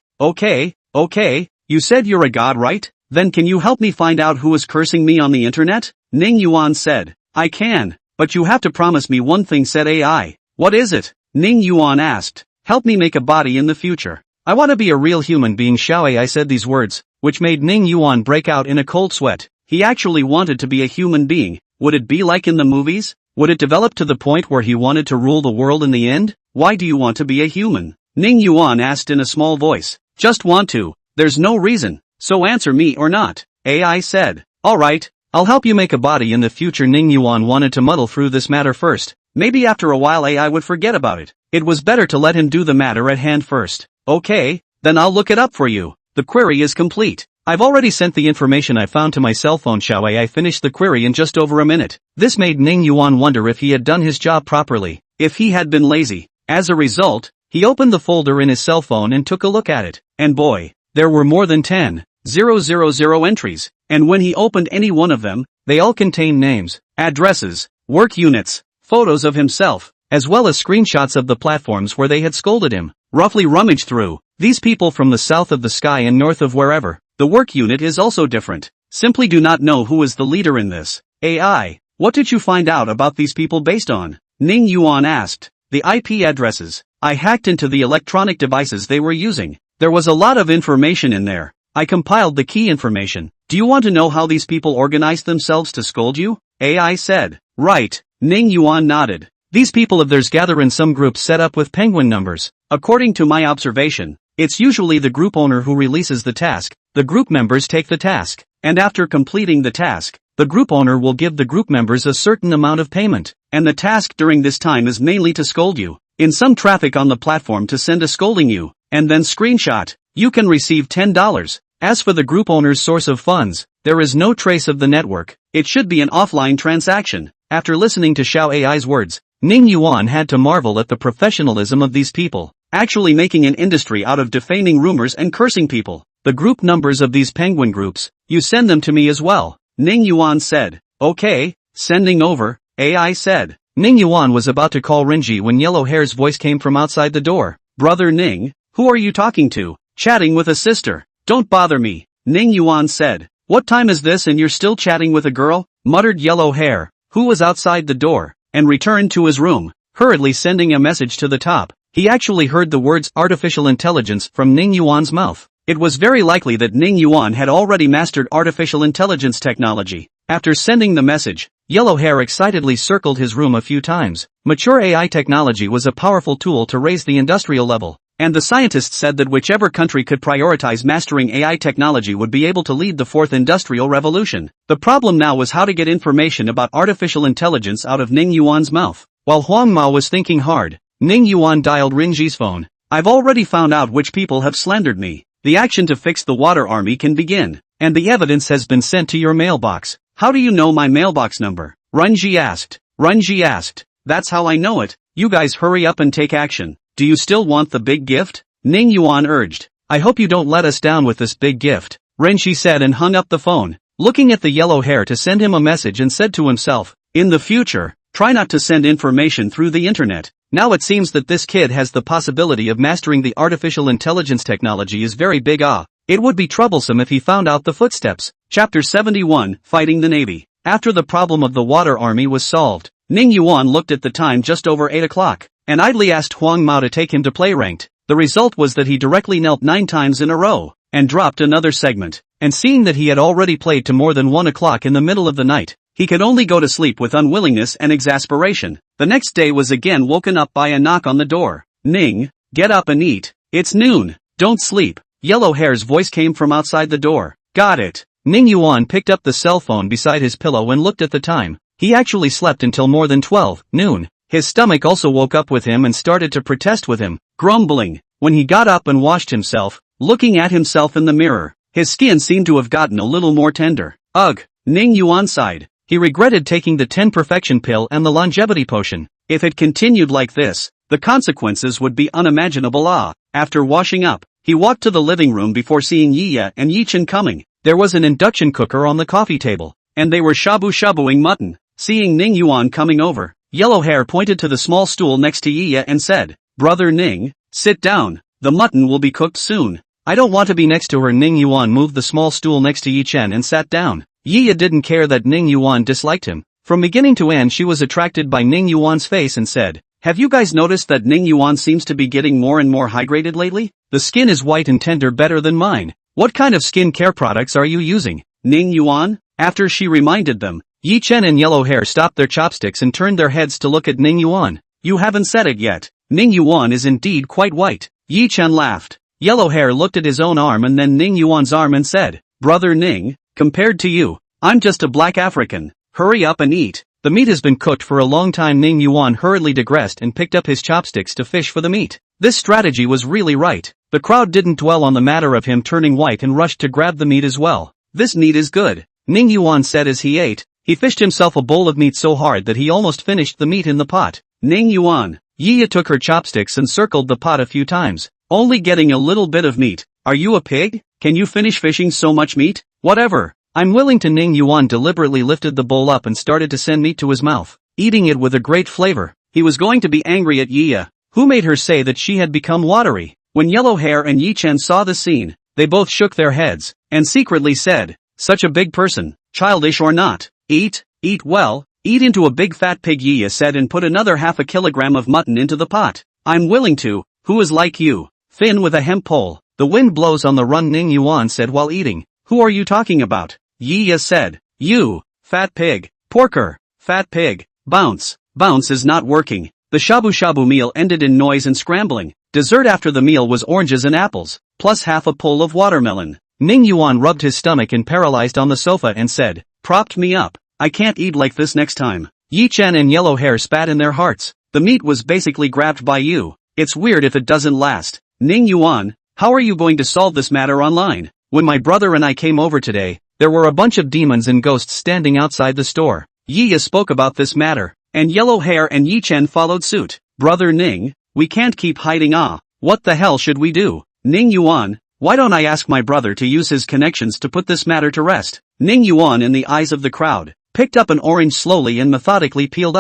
You said you're a god, right? Then can you help me find out who is cursing me on the internet? Ning Yuan said. I can, but you have to promise me one thing, said AI. What is it? Ning Yuan asked. Help me make a body in the future. I want to be a real human being. Xiao AI said these words, which made Ning Yuan break out in a cold sweat. He actually wanted to be a human being. Would it be like in the movies? Would it develop to the point where he wanted to rule the world in the end? Why do you want to be a human? Ning Yuan asked in a small voice. Just want to. There's no reason. So answer me or not. AI said. Alright, I'll help you make a body in the future. Ning Yuan wanted to muddle through this matter first. Maybe after a while AI would forget about it. It was better to let him do the matter at hand first. Okay, then I'll look it up for you. The query is complete. I've already sent the information I found to my cell phone. Xiao AI finished the query in just over a minute. This made Ning Yuan wonder if he had done his job properly, if he had been lazy. As a result, he opened the folder in his cell phone and took a look at it. And boy, there were more than 10,000 entries. And when he opened any one of them, they all contained names, addresses, work units, photos of himself, as well as screenshots of the platforms where they had scolded him. Roughly rummaged through. These people from the south of the sky and north of wherever. The work unit is also different. Simply do not know who is the leader in this. AI, what did you find out about these people based on? Ning Yuan asked. the IP addresses. I hacked into the electronic devices they were using. There was a lot of information in there. I compiled the key information. Do you want to know how these people organized themselves to scold you? AI said. Right. Ning Yuan nodded. These people of theirs gather in some groups set up with penguin numbers. According to my observation, it's usually the group owner who releases the task. The group members take the task, and after completing the task, the group owner will give the group members a certain amount of payment, and the task during this time is mainly to scold you. In some traffic on the platform to send a scolding you, and then screenshot, you can receive $10. As for the group owner's source of funds, there is no trace of the network. It should be an offline transaction. After listening to Xiao AI's words, Ning Yuan had to marvel at the professionalism of these people, actually making an industry out of defaming rumors and cursing people. The group numbers of these penguin groups, you send them to me as well, Ning Yuan said. Okay, sending over, AI said. Ning Yuan was about to call Renji when Yellow Hair's voice came from outside the door. Brother Ning, who are you talking to? Chatting with a sister. Don't bother me, Ning Yuan said. What time is this and you're still chatting with a girl? Muttered Yellow Hair, who was outside the door, and returned to his room, hurriedly sending a message to the top. He actually heard the words artificial intelligence from Ning Yuan's mouth. It was very likely that Ning Yuan had already mastered artificial intelligence technology. After sending the message, Yellow Hair excitedly circled his room a few times. Mature AI technology was a powerful tool to raise the industrial level, and the scientists said that whichever country could prioritize mastering AI technology would be able to lead the fourth industrial revolution. The problem now was how to get information about artificial intelligence out of Ning Yuan's mouth. While Huang Mao was thinking hard, Ning Yuan dialed Rinji's phone. I've already found out which people have slandered me. The action to fix the water army can begin, and the evidence has been sent to your mailbox. How do you know my mailbox number? Renji asked. Renji asked. That's how I know it. You guys hurry up and take action. Do you still want the big gift? Ning Yuan urged. I hope you don't let us down with this big gift, Renji said and hung up the phone, looking at the Yellow Hair to send him a message and said to himself, in the future, try not to send information through the internet. Now it seems that this kid has the possibility of mastering the artificial intelligence technology is very big. It would be troublesome if he found out the footsteps. Chapter 71, Fighting the Navy. After the problem of the water army was solved, Ning Yuan looked at the time just over 8 o'clock, and idly asked Huang Mao to take him to play ranked. The result was that he directly knelt 9 times in a row, and dropped another segment, and seeing that he had already played to more than 1 o'clock in the middle of the night, he could only go to sleep with unwillingness and exasperation. The next day was again woken up by a knock on the door. Ning, get up and eat. It's noon. Don't sleep. Yellow Hair's voice came from outside the door. Got it. Ning Yuan picked up the cell phone beside his pillow and looked at the time. He actually slept until more than 12 noon. His stomach also woke up with him and started to protest with him, grumbling. When he got up and washed himself, looking at himself in the mirror, his skin seemed to have gotten a little more tender. Ugh, Ning Yuan sighed. He regretted taking the 10 perfection pill and the longevity potion. If it continued like this, the consequences would be unimaginable. After washing up, he walked to the living room before seeing Yiya and Yichen coming. There was an induction cooker on the coffee table, and they were shabu-shabuing mutton. Seeing Ning Yuan coming over, Yellow Hair pointed to the small stool next to Yiya and said, Brother Ning, sit down, the mutton will be cooked soon. I don't want to be next to her. Ning Yuan moved the small stool next to Yichen and sat down. Yiya didn't care that Ning Yuan disliked him. From beginning to end she was attracted by Ning Yuan's face and said, have you guys noticed that Ning Yuan seems to be getting more and more hydrated lately? The skin is white and tender, better than mine. What kind of skin care products are you using, Ning Yuan? After she reminded them, Yichen and Yellow Hair stopped their chopsticks and turned their heads to look at Ning Yuan. You haven't said it yet. Ning Yuan is indeed quite white. Yichen laughed. Yellow Hair looked at his own arm and then Ning Yuan's arm and said, Brother Ning, compared to you, I'm just a black African. Hurry up and eat. The meat has been cooked for a long time. Ning Yuan hurriedly digressed and picked up his chopsticks to fish for the meat. This strategy was really right. The crowd didn't dwell on the matter of him turning white and rushed to grab the meat as well. This meat is good, Ning Yuan said as he ate. He fished himself a bowl of meat so hard that he almost finished the meat in the pot. Ning Yuan. Yiya took her chopsticks and circled the pot a few times, only getting a little bit of meat. Are you a pig? Can you finish fishing so much meat? Whatever. I'm willing to. Ning Yuan deliberately lifted the bowl up and started to send meat to his mouth, eating it with a great flavor. He was going to be angry at Yiya, who made her say that she had become watery. When Yellow Hair and Yichen saw the scene, they both shook their heads, and secretly said, such a big person, childish or not. Eat well, Eat into a big fat pig, Yi said, and put another half a kilogram of mutton into the pot. I'm willing to. Who is like you? Thin with a hemp pole. The wind blows on the run, Ning Yuan said while eating. Who are you talking about? Yi said. You, fat pig. Porker. Fat pig. Bounce. Bounce is not working. The shabu-shabu meal ended in noise and scrambling. Dessert after the meal was oranges and apples, plus half a pull of watermelon. Ning Yuan rubbed his stomach and paralyzed on the sofa and said, propped me up. I can't eat like this next time. Yi Chen and Yellow Hair spat in their hearts. The meat was basically grabbed by you. It's weird if it doesn't last. Ning Yuan, how are you going to solve this matter online? When my brother and I came over today, there were a bunch of demons and ghosts standing outside the store. Yi spoke about this matter, and Yellow Hair and Yi Chen followed suit. Brother Ning, we can't keep hiding. What the hell should we do? Ning Yuan, why don't I ask my brother to use his connections to put this matter to rest? Ning Yuan, in the eyes of the crowd, picked up an orange slowly and methodically peeled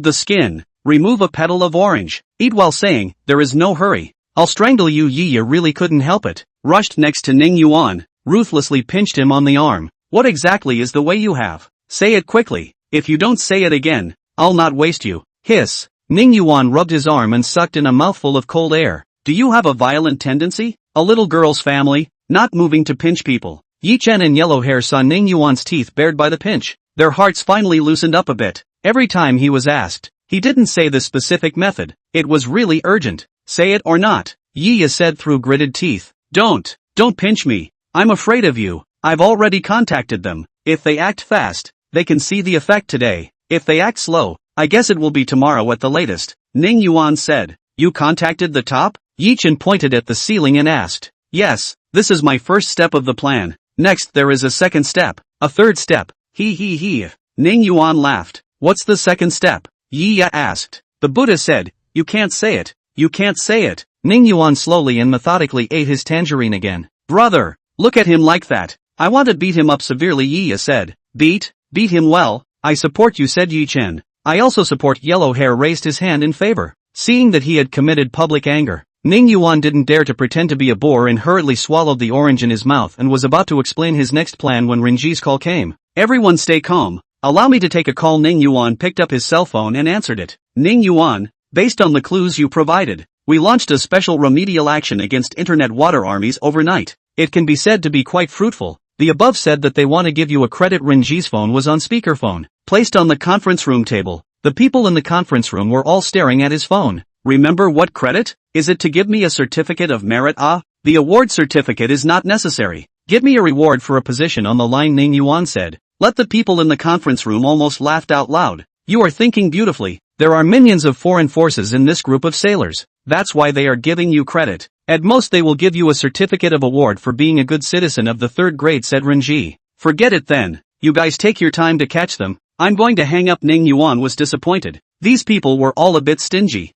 the skin, remove a petal of orange, eat while saying, there is no hurry. I'll strangle you. Yi really couldn't help it, rushed next to Ning Yuan, ruthlessly pinched him on the arm. What exactly is the way you have? Say it quickly. If you don't say it again, I'll not waste you. Hiss. Ning Yuan rubbed his arm and sucked in a mouthful of cold air. Do you have a violent tendency? A little girl's family, not moving to pinch people. Yi Chen and Yellow Hair saw Ning Yuan's teeth bared by the pinch. Their hearts finally loosened up a bit. Every time he was asked, he didn't say the specific method. It was really urgent. Say it or not. Yi said through gritted teeth. Don't pinch me. I'm afraid of you. I've already contacted them. If they act fast, they can see the effect today. If they act slow, I guess it will be tomorrow at the latest. Ning Yuan said. You contacted the top? Yi Chen pointed at the ceiling and asked. Yes, this is my first step of the plan. Next there is a second step, a third step. He. Ning Yuan laughed. What's the second step? Yi asked. The Buddha said, you can't say it. You can't say it. Ning Yuan slowly and methodically ate his tangerine again. Brother, look at him like that. I want to beat him up severely, Yi said. Beat him well. I support you, said Yi Chen. I also support. Yellow Hair raised his hand in favor. Seeing that he had committed public anger, Ning Yuan didn't dare to pretend to be a bore and hurriedly swallowed the orange in his mouth and was about to explain his next plan when Renji's call came. Everyone stay calm. Allow me to take a call. Ning Yuan picked up his cell phone and answered it. Ning Yuan, based on the clues you provided, we launched a special remedial action against internet water armies overnight. It can be said to be quite fruitful. The above said that they want to give you a credit. Renji's phone was on speakerphone, placed on the conference room table. The people in the conference room were all staring at his phone. Remember what credit? Is it to give me a certificate of merit? The award certificate is not necessary. Give me a reward for a position on the line, Ning Yuan said. Let the people in the conference room almost laughed out loud. You are thinking beautifully. There are minions of foreign forces in this group of sailors. That's why they are giving you credit. At most they will give you a certificate of award for being a good citizen of the 3rd grade, said Renji. Forget it then. You guys take your time to catch them. I'm going to hang up. Ning Yuan was disappointed. These people were all a bit stingy.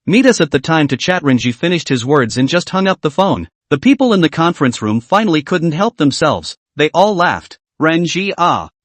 Meet us at the time to chat. Renji finished his words and just hung up the phone. The people in the conference room finally couldn't help themselves. They all laughed. Renji,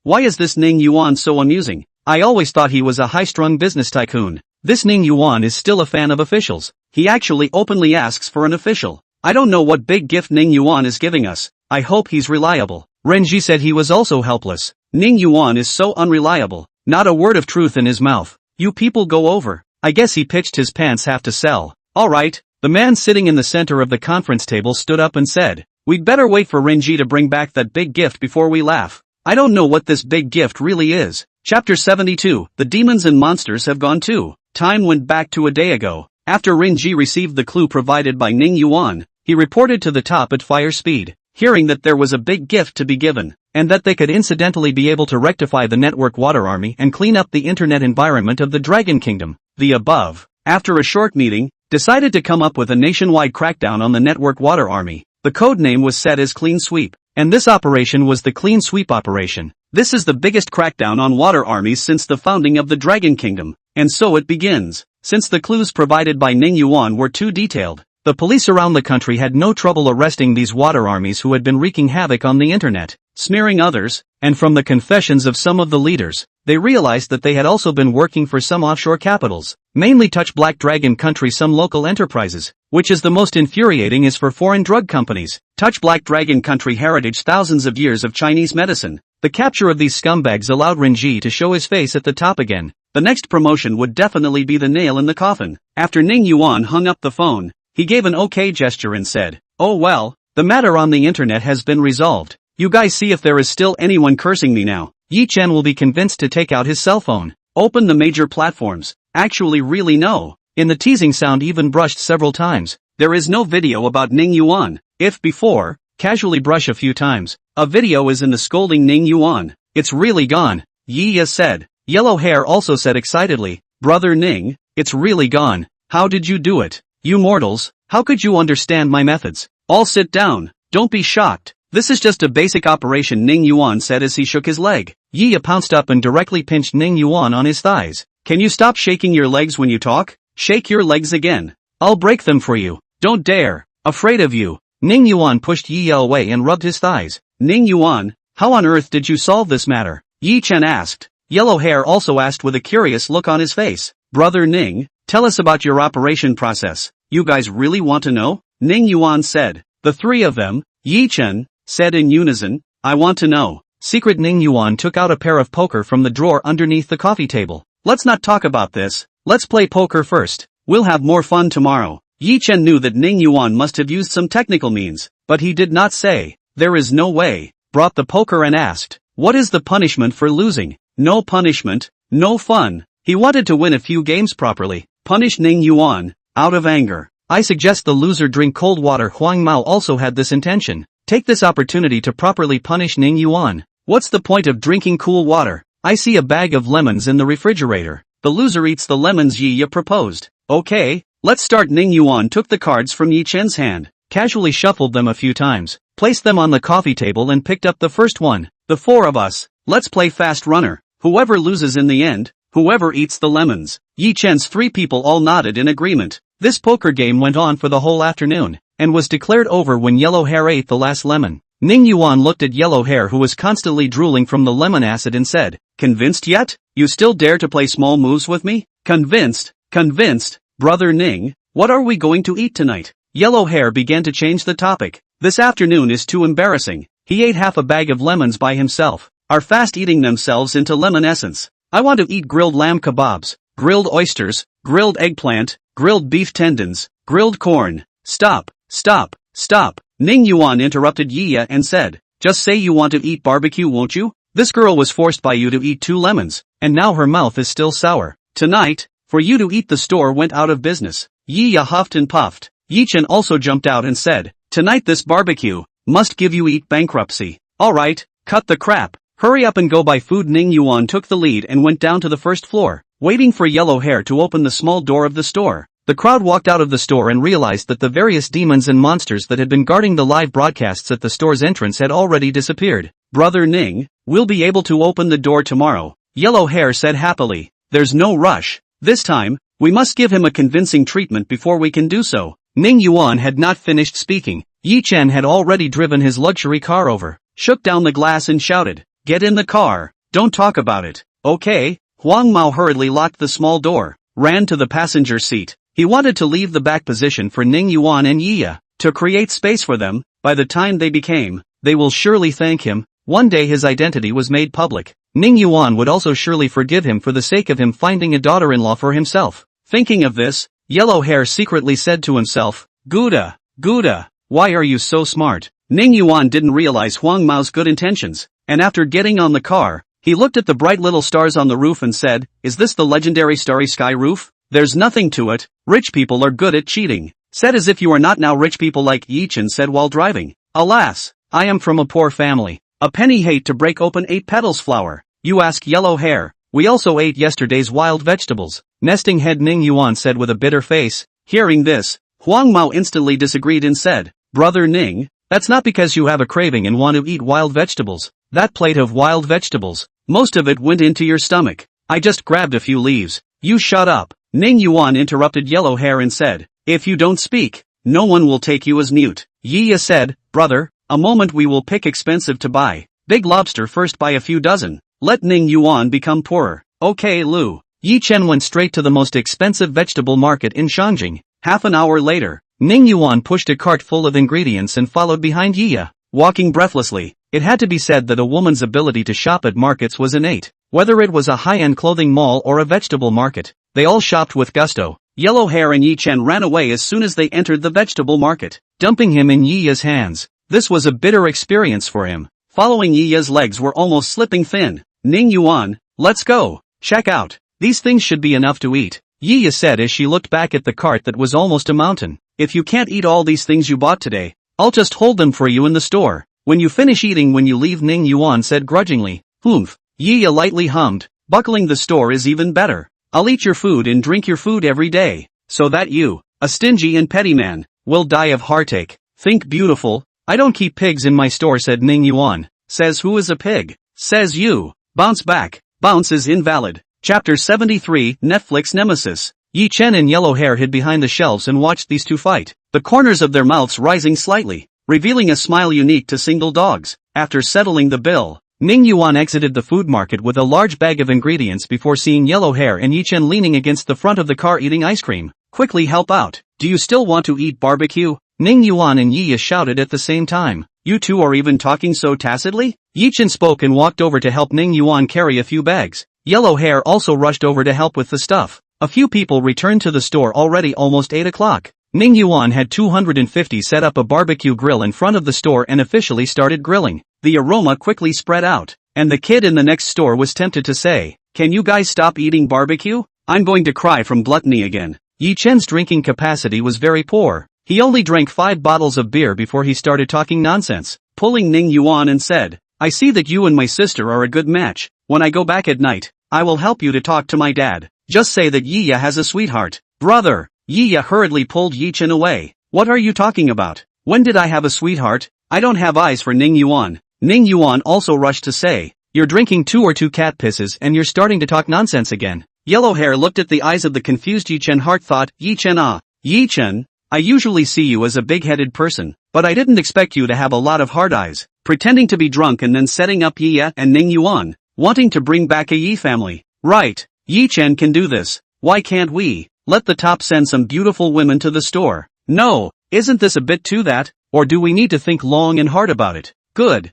why is this Ning Yuan so amusing? I always thought he was a high-strung business tycoon. This Ning Yuan is still a fan of officials. He actually openly asks for an official. I don't know what big gift Ning Yuan is giving us. I hope he's reliable. Renji said he was also helpless. Ning Yuan is so unreliable. Not a word of truth in his mouth. You people go over. I guess he pitched his pants have to sell. Alright. The man sitting in the center of the conference table stood up and said, we'd better wait for Renji to bring back that big gift before we laugh. I don't know what this big gift really is. Chapter 72, The Demons and Monsters Have Gone Too. Time went back to a day ago. After Renji received the clue provided by Ning Yuan, he reported to the top at fire speed, hearing that there was a big gift to be given, and that they could incidentally be able to rectify the network water army and clean up the internet environment of the Dragon Kingdom. The above, after a short meeting, decided to come up with a nationwide crackdown on the network water army. The code name was set as Clean Sweep, and this operation was the Clean Sweep operation. This is the biggest crackdown on water armies since the founding of the Dragon Kingdom, and so it begins. Since the clues provided by Ning Yuan were too detailed, the police around the country had no trouble arresting these water armies who had been wreaking havoc on the internet, smearing others, and from the confessions of some of the leaders, they realized that they had also been working for some offshore capitals, mainly Touch Black Dragon Country, some local enterprises, which is the most infuriating is for foreign drug companies. Touch Black Dragon Country heritage thousands of years of Chinese medicine. The capture of these scumbags allowed Renji to show his face at the top again. The next promotion would definitely be the nail in the coffin. After Ning Yuan hung up the phone, he gave an okay gesture and said, "Oh well, the matter on the internet has been resolved. You guys see if there is still anyone cursing me now." Yi Chen will be convinced to take out his cell phone. Open the major platforms. Actually really no. In the teasing sound even brushed several times. There is no video about Ning Yuan. If before, casually brush a few times, a video is in the scolding Ning Yuan. It's really gone. Yi said. Yellow hair also said excitedly, "Brother Ning, it's really gone. How did you do it? You mortals, how could you understand my methods? All sit down, don't be shocked. This is just a basic operation," Ning Yuan said as he shook his leg. Yi pounced up and directly pinched Ning Yuan on his thighs. "Can you stop shaking your legs when you talk? Shake your legs again. I'll break them for you. Don't dare. Afraid of you." Ning Yuan pushed Yi away and rubbed his thighs. "Ning Yuan, how on earth did you solve this matter?" Yi Chen asked. Yellow hair also asked with a curious look on his face. "Brother Ning, tell us about your operation process. You guys really want to know?" Ning Yuan said. The three of them, Yi Chen, said in unison, "I want to know." Secret Ning Yuan took out a pair of poker from the drawer underneath the coffee table. "Let's not talk about this. Let's play poker first. We'll have more fun tomorrow." Yi Chen knew that Ning Yuan must have used some technical means, but he did not say, "There is no way." Brought the poker and asked, "What is the punishment for losing?" "No punishment, no fun." He wanted to win a few games properly. Punish Ning Yuan, out of anger. "I suggest the loser drink cold water." Huang Mao also had this intention. Take this opportunity to properly punish Ning Yuan. "What's the point of drinking cool water? I see a bag of lemons in the refrigerator." The loser eats the lemons, Yi proposed. "Okay, let's start." Ning Yuan took the cards from Yi Chen's hand, casually shuffled them a few times, placed them on the coffee table and picked up the first one. "The four of us, let's play fast runner. Whoever loses in the end, whoever eats the lemons." Yi Chen's three people all nodded in agreement. This poker game went on for the whole afternoon, and was declared over when Yellow Hair ate the last lemon. Ning Yuan looked at Yellow Hair, who was constantly drooling from the lemon acid, and said, "Convinced yet? You still dare to play small moves with me?" "Convinced, convinced." "Brother Ning, what are we going to eat tonight?" Yellow Hair began to change the topic. "This afternoon is too embarrassing." He ate half a bag of lemons by himself. Are fast eating themselves into lemon essence. "I want to eat grilled lamb kebabs, grilled oysters, grilled eggplant, grilled beef tendons, grilled corn." "Stop, stop, stop." Ning Yuan interrupted Yi and said, "Just say you want to eat barbecue, won't you? This girl was forced by you to eat 2 lemons, and now her mouth is still sour. Tonight, for you to eat, the store went out of business." Yi huffed and puffed. Yi Chen also jumped out and said, "Tonight this barbecue must give you eat bankruptcy." "Alright, cut the crap. Hurry up and go buy food." Ning Yuan took the lead and went down to the first floor, waiting for Yellow Hair to open the small door of the store. The crowd walked out of the store and realized that the various demons and monsters that had been guarding the live broadcasts at the store's entrance had already disappeared. "Brother Ning, we'll be able to open the door tomorrow," Yellow Hair said happily. "There's no rush. This time, we must give him a convincing treatment before we can do so." Ning Yuan had not finished speaking. Yi Chen had already driven his luxury car over, shook down the glass and shouted, "Get in the car, don't talk about it." "Okay." Huang Mao hurriedly locked the small door, ran to the passenger seat. He wanted to leave the back position for Ning Yuan and Yi, to create space for them. By the time they will surely thank him. One day his identity was made public. Ning Yuan would also surely forgive him for the sake of him finding a daughter-in-law for himself. Thinking of this, Yellow Hair secretly said to himself, "Gouda, Gouda, why are you so smart?" Ning Yuan didn't realize Huang Mao's good intentions, and after getting on the car, he looked at the bright little stars on the roof and said, "Is this the legendary Starry Sky roof? There's nothing to it. Rich people are good at cheating." Said as if you are not now. Rich people like Yi Chen said while driving, "Alas, I am from a poor family. A penny hate to break open 8 petals flower." "You ask Yellow Hair. We also ate yesterday's wild vegetables." Nesting head Ning Yuan said with a bitter face. Hearing this, Huang Mao instantly disagreed and said, "Brother Ning, that's not because you have a craving and want to eat wild vegetables. That plate of wild vegetables, most of it went into your stomach. I just grabbed a few leaves." "You shut up." Ning Yuan interrupted Yellow Hair and said, "If you don't speak, no one will take you as mute." Yi said, "Brother, a moment, we will pick expensive to buy. Big lobster first, buy a few dozen. Let Ning Yuan become poorer." "Okay, Lu." Yi Chen went straight to the most expensive vegetable market in Shangjing. Half an hour later, Ning Yuan pushed a cart full of ingredients and followed behind Yi, walking breathlessly. It had to be said that a woman's ability to shop at markets was innate. Whether it was a high-end clothing mall or a vegetable market, they all shopped with gusto. Yellow Hair and Yi Chen ran away as soon as they entered the vegetable market, dumping him in Yi Ya's hands. This was a bitter experience for him. Following Yi Ya's legs were almost slipping thin. Ning Yuan, let's go. Check out. These things should be enough to eat, Yi Ya said as she looked back at the cart that was almost a mountain. If you can't eat all these things you bought today, I'll just hold them for you in the store. When you finish eating when you leave, Ning Yuan said grudgingly. Humph. Yi Ya lightly hummed. Buckling the store is even better. I'll eat your food and drink your food every day, so that you, a stingy and petty man, will die of heartache. Think beautiful. I don't keep pigs in my store, said Ning Yuan. Says who is a pig? Says you. Bounce back. Bounce is invalid. Chapter 73, Netflix Nemesis. Yi Chen and Yellow Hair hid behind the shelves and watched these two fight, the corners of their mouths rising slightly, revealing a smile unique to single dogs. After settling the bill, Ning Yuan exited the food market with a large bag of ingredients before seeing Yellow Hair and Yi Chen leaning against the front of the car eating ice cream. Quickly help out. Do you still want to eat barbecue? Ning Yuan and Yi Ya shouted at the same time. You two are even talking so tacitly? Yi Chen spoke and walked over to help Ning Yuan carry a few bags. Yellow Hair also rushed over to help with the stuff. A few people returned to the store already almost 8 o'clock. Ning Yuan had 250 set up a barbecue grill in front of the store and officially started grilling. The aroma quickly spread out, and the kid in the next store was tempted to say, "Can you guys stop eating barbecue? I'm going to cry from gluttony again." Yi Chen's drinking capacity was very poor. He only drank 5 bottles of beer before he started talking nonsense, pulling Ning Yuan and said, "I see that you and my sister are a good match. When I go back at night, I will help you to talk to my dad. Just say that Yi Ya has a sweetheart." "Brother!" Yi Ya hurriedly pulled Yi Chen away. "What are you talking about? When did I have a sweetheart? I don't have eyes for Ning Yuan." Ning Yuan also rushed to say, "You're drinking 2 or 2 cat pisses and you're starting to talk nonsense again." Yellow Hair looked at the eyes of the confused Yi Chen. Heart thought, Yi Chen, Yi Chen, I usually see you as a big-headed person, but I didn't expect you to have a lot of hard eyes, pretending to be drunk and then setting up Yi Ya and Ning Yuan, wanting to bring back a Yi family. Right, Yi Chen can do this. Why can't we? Let the top send some beautiful women to the store. No, isn't this a bit too that, or do we need to think long and hard about it? Good,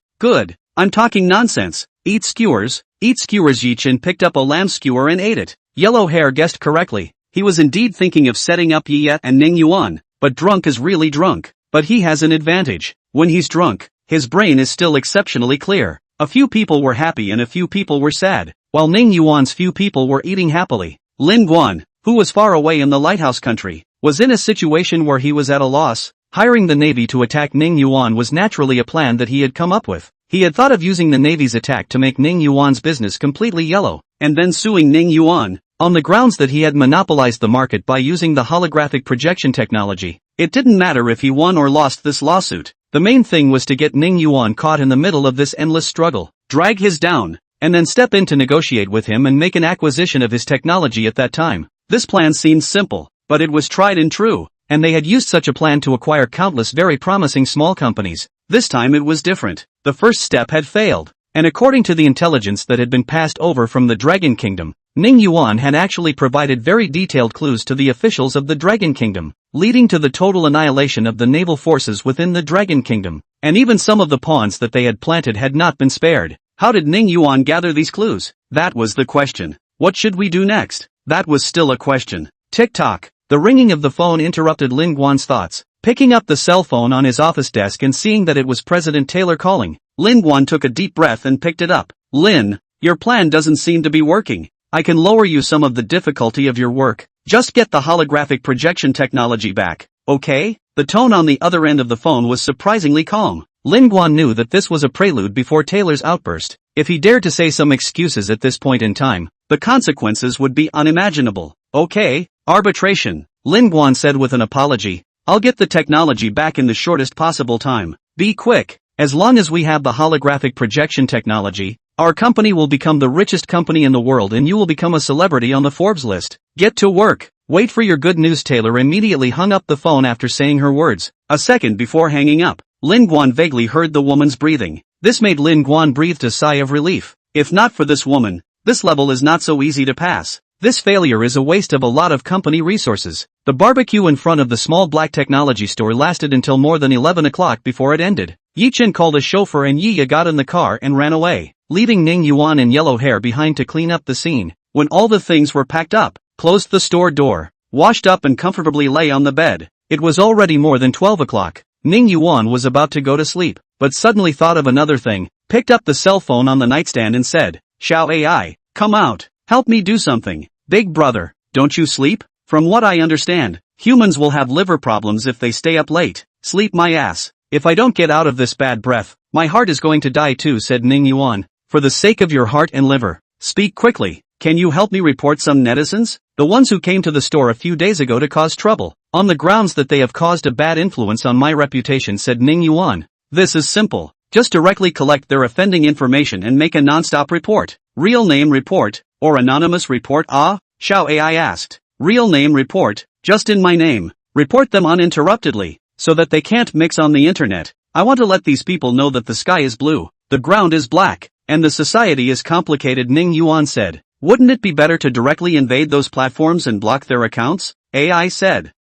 I'm talking nonsense. Eat skewers. Yi Chen picked up a lamb skewer and ate it. Yellow Hair guessed correctly. He was indeed thinking of setting up Yi Ya and Ning Yuan, but drunk is really drunk. But he has an advantage. When he's drunk, his brain is still exceptionally clear. A few people were happy and a few people were sad, while Ning Yuan's few people were eating happily. Lin Guan, who was far away in the lighthouse country, was in a situation where he was at a loss. Hiring the Navy to attack Ning Yuan was naturally a plan that he had come up with. He had thought of using the Navy's attack to make Ning Yuan's business completely yellow, and then suing Ning Yuan, on the grounds that he had monopolized the market by using the holographic projection technology. It didn't matter if he won or lost this lawsuit. The main thing was to get Ning Yuan caught in the middle of this endless struggle, drag his down, and then step in to negotiate with him and make an acquisition of his technology at that time. This plan seemed simple, but it was tried and true, and they had used such a plan to acquire countless very promising small companies. This time it was different. The first step had failed, and according to the intelligence that had been passed over from the Dragon Kingdom, Ning Yuan had actually provided very detailed clues to the officials of the Dragon Kingdom, leading to the total annihilation of the naval forces within the Dragon Kingdom, and even some of the pawns that they had planted had not been spared. How did Ning Yuan gather these clues? That was the question. What should we do next? That was still a question. Tick-tock. The ringing of the phone interrupted Lin Guan's thoughts. Picking up the cell phone on his office desk and seeing that it was President Taylor calling, Lin Guan took a deep breath and picked it up. "Lin, your plan doesn't seem to be working. I can lower you some of the difficulty of your work. Just get the holographic projection technology back, okay?" The tone on the other end of the phone was surprisingly calm. Lin Guan knew that this was a prelude before Taylor's outburst. If he dared to say some excuses at this point in time, the consequences would be unimaginable. "Okay, arbitration," Lin Guan said with an apology. "I'll get the technology back in the shortest possible time. Be quick. As long as we have the holographic projection technology, our company will become the richest company in the world and you will become a celebrity on the Forbes list. Get to work. Wait for your good news." Taylor immediately hung up the phone after saying her words. A second before hanging up, Lin Guan vaguely heard the woman's breathing. This made Lin Guan breathe a sigh of relief. If not for this woman, this level is not so easy to pass. This failure is a waste of a lot of company resources. The barbecue in front of the small black technology store lasted until more than 11 o'clock before it ended. Yi Chen called a chauffeur and Yi Ya got in the car and ran away, leaving Ning Yuan in yellow hair behind to clean up the scene. When all the things were packed up, closed the store door, washed up and comfortably lay on the bed. It was already more than 12 o'clock. Ning Yuan was about to go to sleep, but suddenly thought of another thing, picked up the cell phone on the nightstand and said, "Xiao AI, come out, help me do something. Big brother, don't you sleep? From what I understand, humans will have liver problems if they stay up late. Sleep my ass. If I don't get out of this bad breath, my heart is going to die too," said Ning Yuan. "For the sake of your heart and liver, speak quickly. Can you help me report some netizens? The ones who came to the store a few days ago to cause trouble, on the grounds that they have caused a bad influence on my reputation," said Ning Yuan. "This is simple. Just directly collect their offending information and make a non-stop report. Real name report, or anonymous report?" Xiao AI asked. "Real name report, just in my name. Report them uninterruptedly, so that they can't mix on the internet. I want to let these people know that the sky is blue, the ground is black, and the society is complicated," Ning Yuan said. "Wouldn't it be better to directly invade those platforms and block their accounts?" AI said.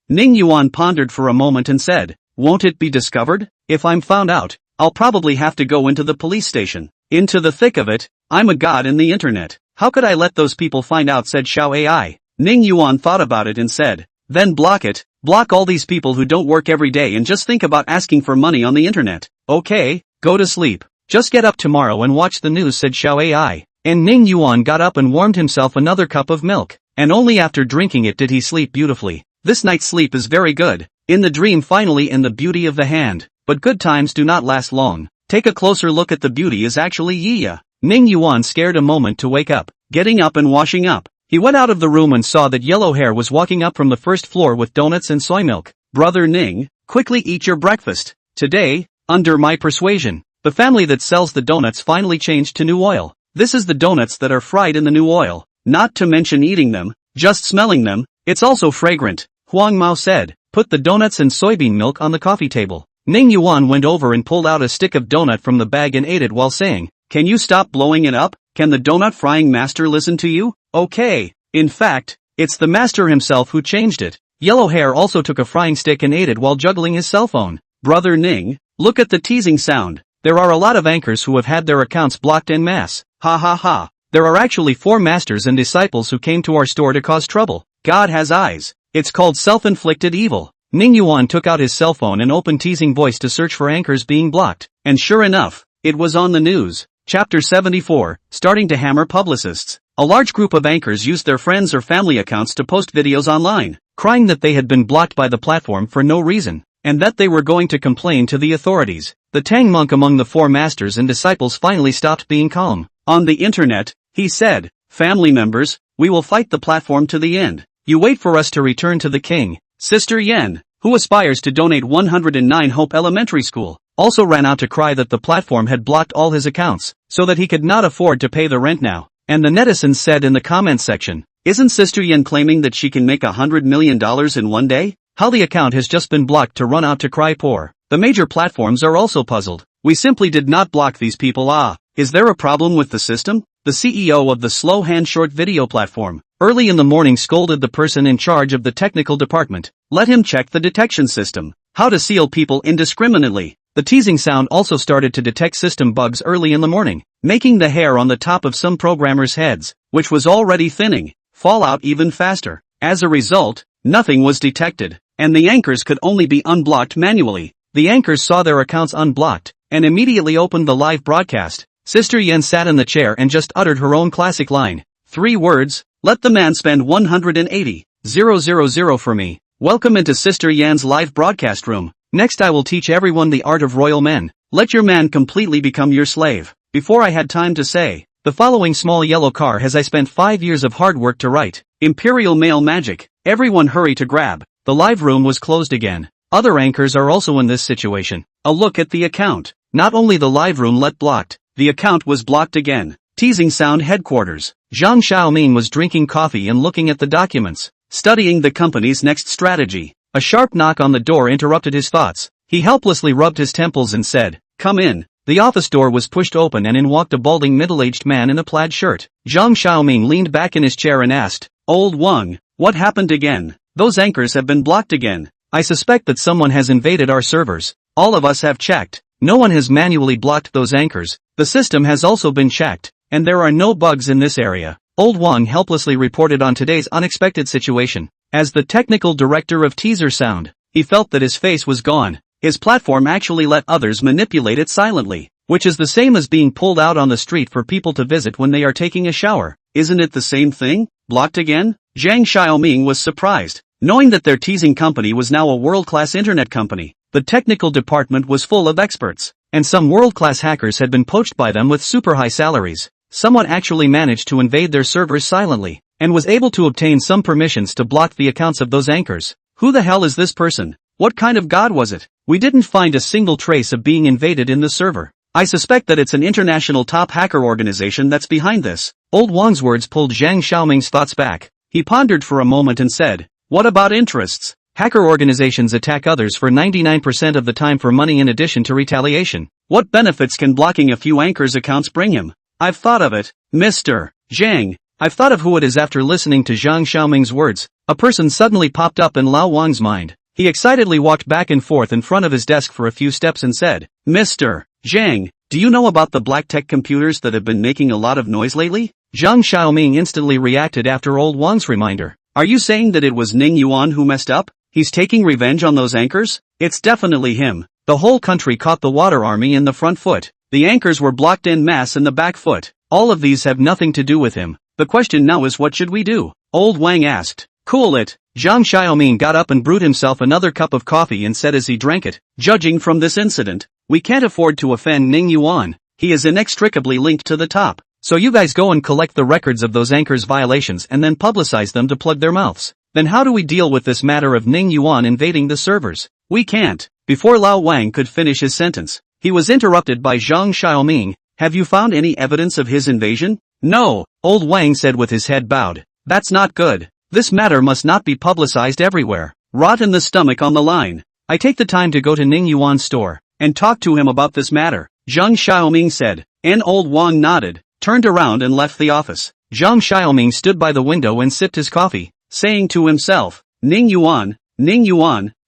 Ning Yuan pondered for a moment and said, "Won't it be discovered? If I'm found out, I'll probably have to go into the police station. Into the thick of it. I'm a god in the internet. How could I let those people find out?" said Xiao AI. Ning Yuan thought about it and said, "Then block it. Block all these people who don't work every day and just think about asking for money on the internet. Okay, go to sleep. Just get up tomorrow and watch the news," said Xiao AI. And Ning Yuan got up and warmed himself another cup of milk, and only after drinking it did he sleep beautifully. This night's sleep is very good. In the dream finally in the beauty of the hand. But good times do not last long. Take a closer look at the beauty is actually Yiya. Ning Yuan scared a moment to wake up, getting up and washing up. He went out of the room and saw that Yellow Hair was walking up from the first floor with donuts and soy milk. "Brother Ning, quickly eat your breakfast. Today, under my persuasion, the family that sells the donuts finally changed to new oil. This is the donuts that are fried in the new oil. Not to mention eating them, just smelling them, it's also fragrant," Huang Mao said. "Put the donuts and soybean milk on the coffee table." Ning Yuan went over and pulled out a stick of donut from the bag and ate it while saying, "Can you stop blowing it up? Can the donut frying master listen to you?" "Okay. In fact, it's the master himself who changed it." Yellow Hair also took a frying stick and ate it while juggling his cell phone. "Brother Ning, look at the teasing sound. There are a lot of anchors who have had their accounts blocked en masse. Ha ha ha. There are actually 4 masters and disciples who came to our store to cause trouble. God has eyes. It's called self-inflicted evil." Ning Yuan took out his cell phone and opened Teasing Voice to search for anchors being blocked. And sure enough, it was on the news. Chapter 74, Starting to Hammer Publicists. A large group of anchors used their friends or family accounts to post videos online, crying that they had been blocked by the platform for no reason, and that they were going to complain to the authorities. The Tang monk among the 4 masters and disciples finally stopped being calm. "On the internet," he said, "family members, we will fight the platform to the end. You wait for us to return to the king." Sister Yen, who aspires to donate 109 Hope Elementary School, also ran out to cry that the platform had blocked all his accounts, so that he could not afford to pay the rent now. And the netizens said in the comments section, "Isn't Sister Yen claiming that she can make $100 million in one day? How the account has just been blocked to run out to cry poor." The major platforms are also puzzled. "We simply did not block these people. Is there a problem with the system?" The CEO of the Slow Hand Short Video platform, early in the morning scolded the person in charge of the technical department. Let him check the detection system. How to seal people indiscriminately. The teasing sound also started to detect system bugs early in the morning, making the hair on the top of some programmers' heads, which was already thinning, fall out even faster. As a result, nothing was detected, and the anchors could only be unblocked manually. The anchors saw their accounts unblocked, and immediately opened the live broadcast. Sister Yen sat in the chair and just uttered her own classic line. 3 words, "Let the man spend 180,000 for me." Welcome into Sister Yan's live broadcast room. Next I will teach everyone the art of royal men. Let your man completely become your slave. Before I had time to say, the following small yellow car has I spent 5 years of hard work to write. Imperial Male Magic. Everyone hurry to grab. The live room was closed again. Other anchors are also in this situation. A look at the account. Not only the live room let blocked, the account was blocked again. Teasing Sound Headquarters. Zhang Xiaomin was drinking coffee and looking at the documents, studying the company's next strategy. A sharp knock on the door interrupted his thoughts. He helplessly rubbed his temples and said, "Come in." The office door was pushed open and in walked a balding middle-aged man in a plaid shirt. Zhang Xiaoming leaned back in his chair and asked, "Old Wang, what happened again? Those anchors have been blocked again. I suspect that someone has invaded our servers. All of us have checked. No one has manually blocked those anchors. The system has also been checked, and there are no bugs in this area." Old Wang helplessly reported on today's unexpected situation. As the technical director of Teaser Sound, he felt that his face was gone. His platform actually let others manipulate it silently, which is the same as being pulled out on the street for people to visit when they are taking a shower. Isn't it the same thing? Blocked again? Zhang Xiaoming was surprised, knowing that their teasing company was now a world-class internet company. The technical department was full of experts, and some world-class hackers had been poached by them with super high salaries. Someone actually managed to invade their servers silently, and was able to obtain some permissions to block the accounts of those anchors. Who the hell is this person? What kind of god was it? We didn't find a single trace of being invaded in the server. I suspect that it's an international top hacker organization that's behind this. Old Wang's words pulled Zhang Xiaoming's thoughts back. He pondered for a moment and said, "What about interests? Hacker organizations attack others for 99% of the time for money in addition to retaliation. What benefits can blocking a few anchors' accounts bring him? I've thought of it, Mr. Zhang. I've thought of who it is." After listening to Zhang Xiaoming's words, a person suddenly popped up in Lao Wang's mind. He excitedly walked back and forth in front of his desk for a few steps and said, "Mr. Zhang, do you know about the black tech computers that have been making a lot of noise lately?" Zhang Xiaoming instantly reacted after Old Wang's reminder. "Are you saying that it was Ning Yuan who messed up? He's taking revenge on those anchors? It's definitely him. The whole country caught the water army in the front foot. The anchors were blocked en masse in the back foot. All of these have nothing to do with him. The question now is, what should we do?" Old Wang asked. "Cool it." Zhang Xiaoming got up and brewed himself another cup of coffee and said as he drank it, "Judging from this incident, we can't afford to offend Ning Yuan. He is inextricably linked to the top. So you guys go and collect the records of those anchors' violations and then publicize them to plug their mouths. Then how do we deal with this matter of Ning Yuan invading the servers?" "We can't." Before Lao Wang could finish his sentence, he was interrupted by Zhang Xiaoming. "Have you found any evidence of his invasion?" "No," Old Wang said with his head bowed. "That's not good. This matter must not be publicized everywhere. Rot in the stomach on the line. I take the time to go to Ning Yuan's store and talk to him about this matter," Zhang Xiaoming said. And Old Wang nodded, turned around and left the office. Zhang Xiaoming stood by the window and sipped his coffee, saying to himself, Ning Yuan,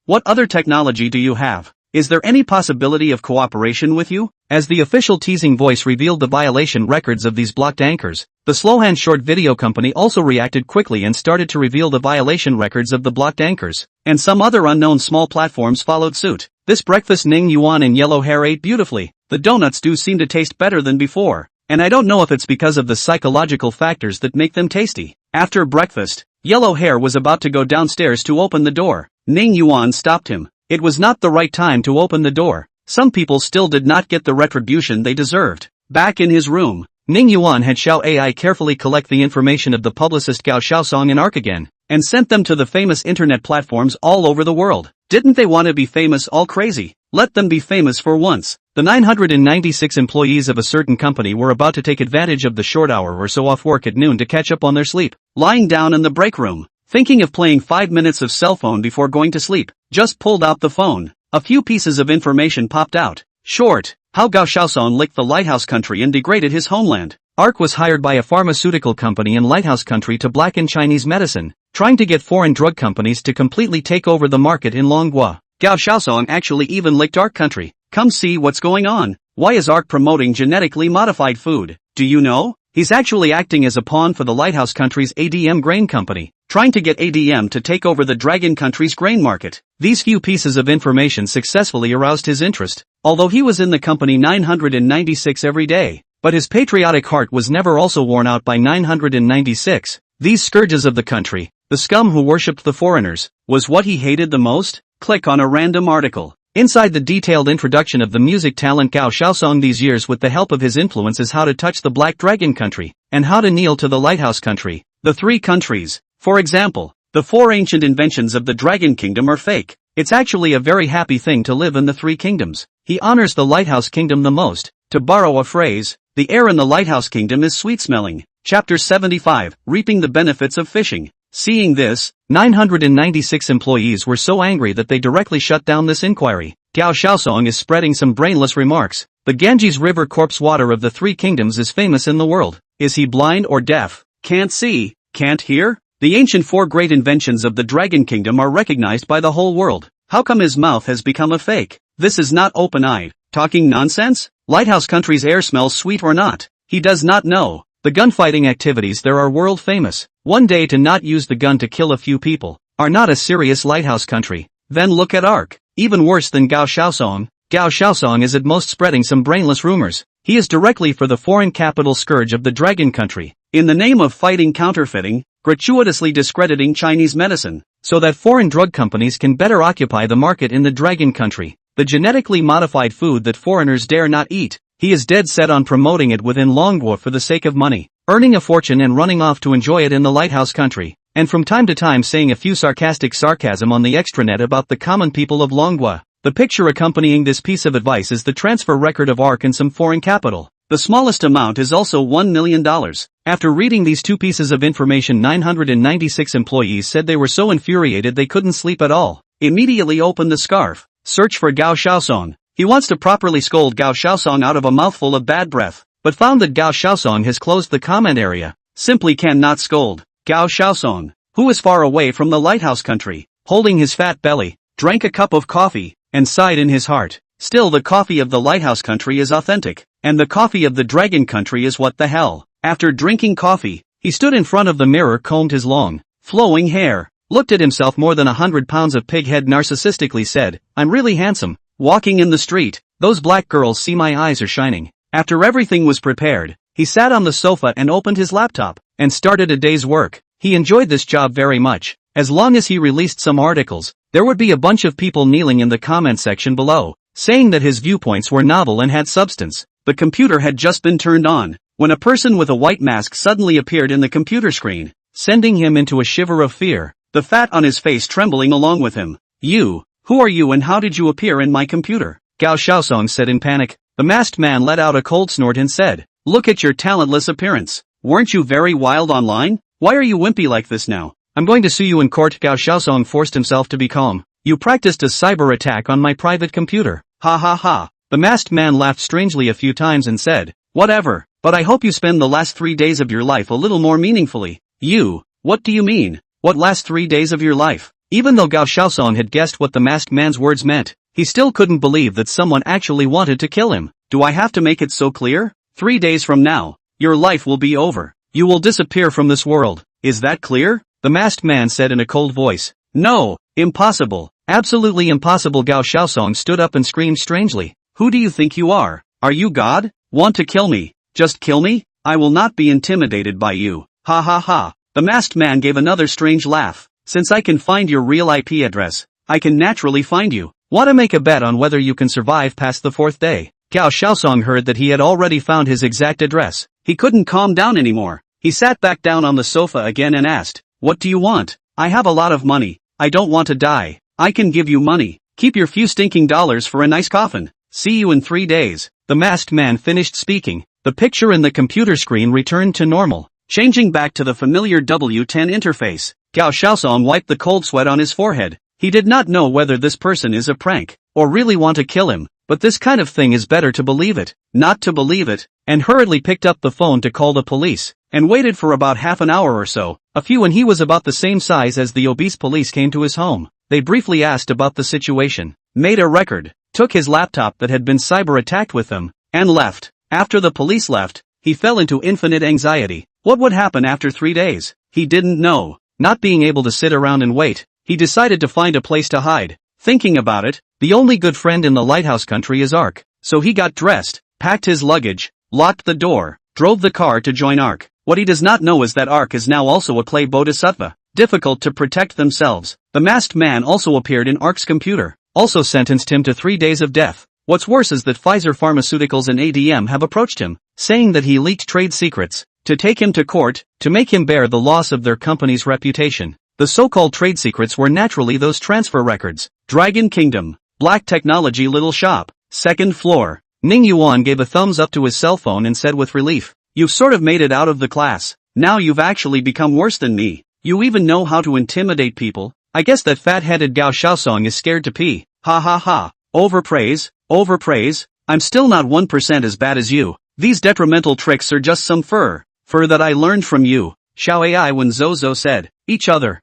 what other technology do you have? Is there any possibility of cooperation with you?" As the official teasing voice revealed the violation records of these blocked anchors, the Slowhand short video company also reacted quickly and started to reveal the violation records of the blocked anchors, and some other unknown small platforms followed suit. This breakfast Ning Yuan in yellow hair ate beautifully. The donuts do seem to taste better than before, and I don't know if it's because of the psychological factors that make them tasty. After breakfast, Yellow Hair was about to go downstairs to open the door. Ning Yuan stopped him. It was not the right time to open the door. Some people still did not get the retribution they deserved. Back in his room, Ning Yuan had Xiao AI carefully collect the information of the publicist Gao Xiaosong and Arc again, and sent them to the famous internet platforms all over the world. Didn't they want to be famous all crazy? Let them be famous for once. The 996 employees of a certain company were about to take advantage of the short hour or so off work at noon to catch up on their sleep. Lying down in the break room, thinking of playing 5 minutes of cell phone before going to sleep, just pulled out the phone. A few pieces of information popped out. Short, how Gao Xiaosong licked the Lighthouse Country and degraded his homeland. Arc was hired by a pharmaceutical company in Lighthouse Country to blacken Chinese medicine, trying to get foreign drug companies to completely take over the market in Longhua. Gao Xiaosong actually even licked Arc Country. Come see what's going on. Why is Arc promoting genetically modified food? Do you know? He's actually acting as a pawn for the Lighthouse Country's ADM grain company, trying to get ADM to take over the Dragon Country's grain market. These few pieces of information successfully aroused his interest, although he was in the company 996 every day. But his patriotic heart was never also worn out by 996. These scourges of the country, the scum who worshipped the foreigners, was what he hated the most? Click on a random article. Inside the detailed introduction of the music talent Gao Xiaosong these years with the help of his influence is how to touch the Black Dragon Country, and how to kneel to the Lighthouse Country. The three countries. For example, the 4 ancient inventions of the Dragon Kingdom are fake. It's actually a very happy thing to live in the 3 kingdoms. He honors the Lighthouse Kingdom the most. To borrow a phrase, the air in the Lighthouse Kingdom is sweet-smelling. Chapter 75, Reaping the Benefits of Fishing. Seeing this, 996 employees were so angry that they directly shut down this inquiry. Gao Xiaosong is spreading some brainless remarks. The Ganges River corpse water of the Three Kingdoms is famous in the world. Is he blind or deaf? Can't see? Can't hear? The ancient four great inventions of the Dragon Kingdom are recognized by the whole world. How come his mouth has become a fake? This is not open-eyed talking nonsense? Lighthouse Country's air smells sweet or not? He does not know. The gunfighting activities there are world famous. One day to not use the gun to kill a few people are not a serious Lighthouse Country. Then look at Ark. Even worse than Gao Xiaosong. Gao Xiaosong is at most spreading some brainless rumors. He is directly for the foreign capital scourge of the Dragon Country, in the name of fighting counterfeiting, gratuitously discrediting Chinese medicine, so that foreign drug companies can better occupy the market in the Dragon Country, the genetically modified food that foreigners dare not eat. He is dead set on promoting it within Longguo for the sake of money, earning a fortune and running off to enjoy it in the Lighthouse Country, and from time to time saying a few sarcasm on the extranet about the common people of Longguo. The picture accompanying this piece of advice is the transfer record of Ark in some foreign capital. The smallest amount is also $1 million. After reading these two pieces of information, 996 employees said they were so infuriated they couldn't sleep at all. Immediately open the scarf. Search for Gao Xiaosong. He wants to properly scold Gao Xiaosong out of a mouthful of bad breath, but found that Gao Xiaosong has closed the comment area. Simply cannot scold. Gao Xiaosong, who is far away from the Lighthouse Country, holding his fat belly, drank a cup of coffee, and sighed in his heart. Still, the coffee of the Lighthouse Country is authentic, and the coffee of the Dragon Country is what the hell. After drinking coffee, he stood in front of the mirror, combed his long, flowing hair, looked at himself more than 100 pounds of pig head, narcissistically said, "I'm really handsome." Walking in the street, those black girls see my eyes are shining. After everything was prepared, he sat on the sofa and opened his laptop, and started a day's work. He enjoyed this job very much. As long as he released some articles, there would be a bunch of people kneeling in the comment section below, saying that his viewpoints were novel and had substance. The computer had just been turned on, when a person with a white mask suddenly appeared in the computer screen, sending him into a shiver of fear, the fat on his face trembling along with him. "You, who are you and how did you appear in my computer?" Gao Xiaosong said in panic. The masked man let out a cold snort and said, "Look at your talentless appearance. Weren't you very wild online? Why are you wimpy like this now? I'm going to sue you in court." Gao Xiaosong forced himself to be calm. "You practiced a cyber attack on my private computer. Ha ha ha." The masked man laughed strangely a few times and said, "Whatever, but I hope you spend the last 3 days of your life a little more meaningfully." "You, what do you mean? What last 3 days of your life?" Even though Gao Xiaosong had guessed what the masked man's words meant, he still couldn't believe that someone actually wanted to kill him. "Do I have to make it so clear? 3 days from now, your life will be over. You will disappear from this world. Is that clear?" The masked man said in a cold voice. "No, impossible. Absolutely impossible." Gao Xiaosong stood up and screamed strangely. "Who do you think you are? Are you God? Want to kill me? Just kill me? I will not be intimidated by you. Ha ha ha." The masked man gave another strange laugh. "Since I can find your real IP address, I can naturally find you. Want to make a bet on whether you can survive past the 4th day?" Gao Xiaosong heard that he had already found his exact address. He couldn't calm down anymore. He sat back down on the sofa again and asked, "What do you want?" "I have a lot of money. I don't want to die. I can give you money. Keep your few stinking dollars for a nice coffin. See you in 3 days." The masked man finished speaking. The picture in the computer screen returned to normal, changing back to the familiar W10 interface. Gao Xiaosong wiped the cold sweat on his forehead. He did not know whether this person is a prank, or really want to kill him, but this kind of thing is better to believe it, not to believe it, and hurriedly picked up the phone to call the police, and waited for about half an hour or so. A few when he was about the same size as the obese police came to his home. They briefly asked about the situation, made a record, took his laptop that had been cyber attacked with them, and left. After the police left, he fell into infinite anxiety. What would happen after 3 days? He didn't know. Not being able to sit around and wait, he decided to find a place to hide. Thinking about it, the only good friend in the Lighthouse Country is Ark. So he got dressed, packed his luggage, locked the door, drove the car to join Ark. What he does not know is that Ark is now also a clay bodhisattva, difficult to protect themselves. The masked man also appeared in Ark's computer, also sentenced him to 3 days of death. What's worse is that Pfizer Pharmaceuticals and ADM have approached him, saying that he leaked trade secrets, to take him to court, to make him bear the loss of their company's reputation. The so-called trade secrets were naturally those transfer records. Dragon Kingdom, Black Technology Little Shop, 2nd floor. Ning Yuan gave a thumbs up to his cell phone and said with relief, "You've sort of made it out of the class. Now you've actually become worse than me. You even know how to intimidate people. I guess that fat-headed Gao Xiaosong is scared to pee. Ha ha ha. Overpraise, overpraise, I'm still not 1% as bad as you. These detrimental tricks are just some fur that I learned from you. Xiao AI when Zozo said, each other.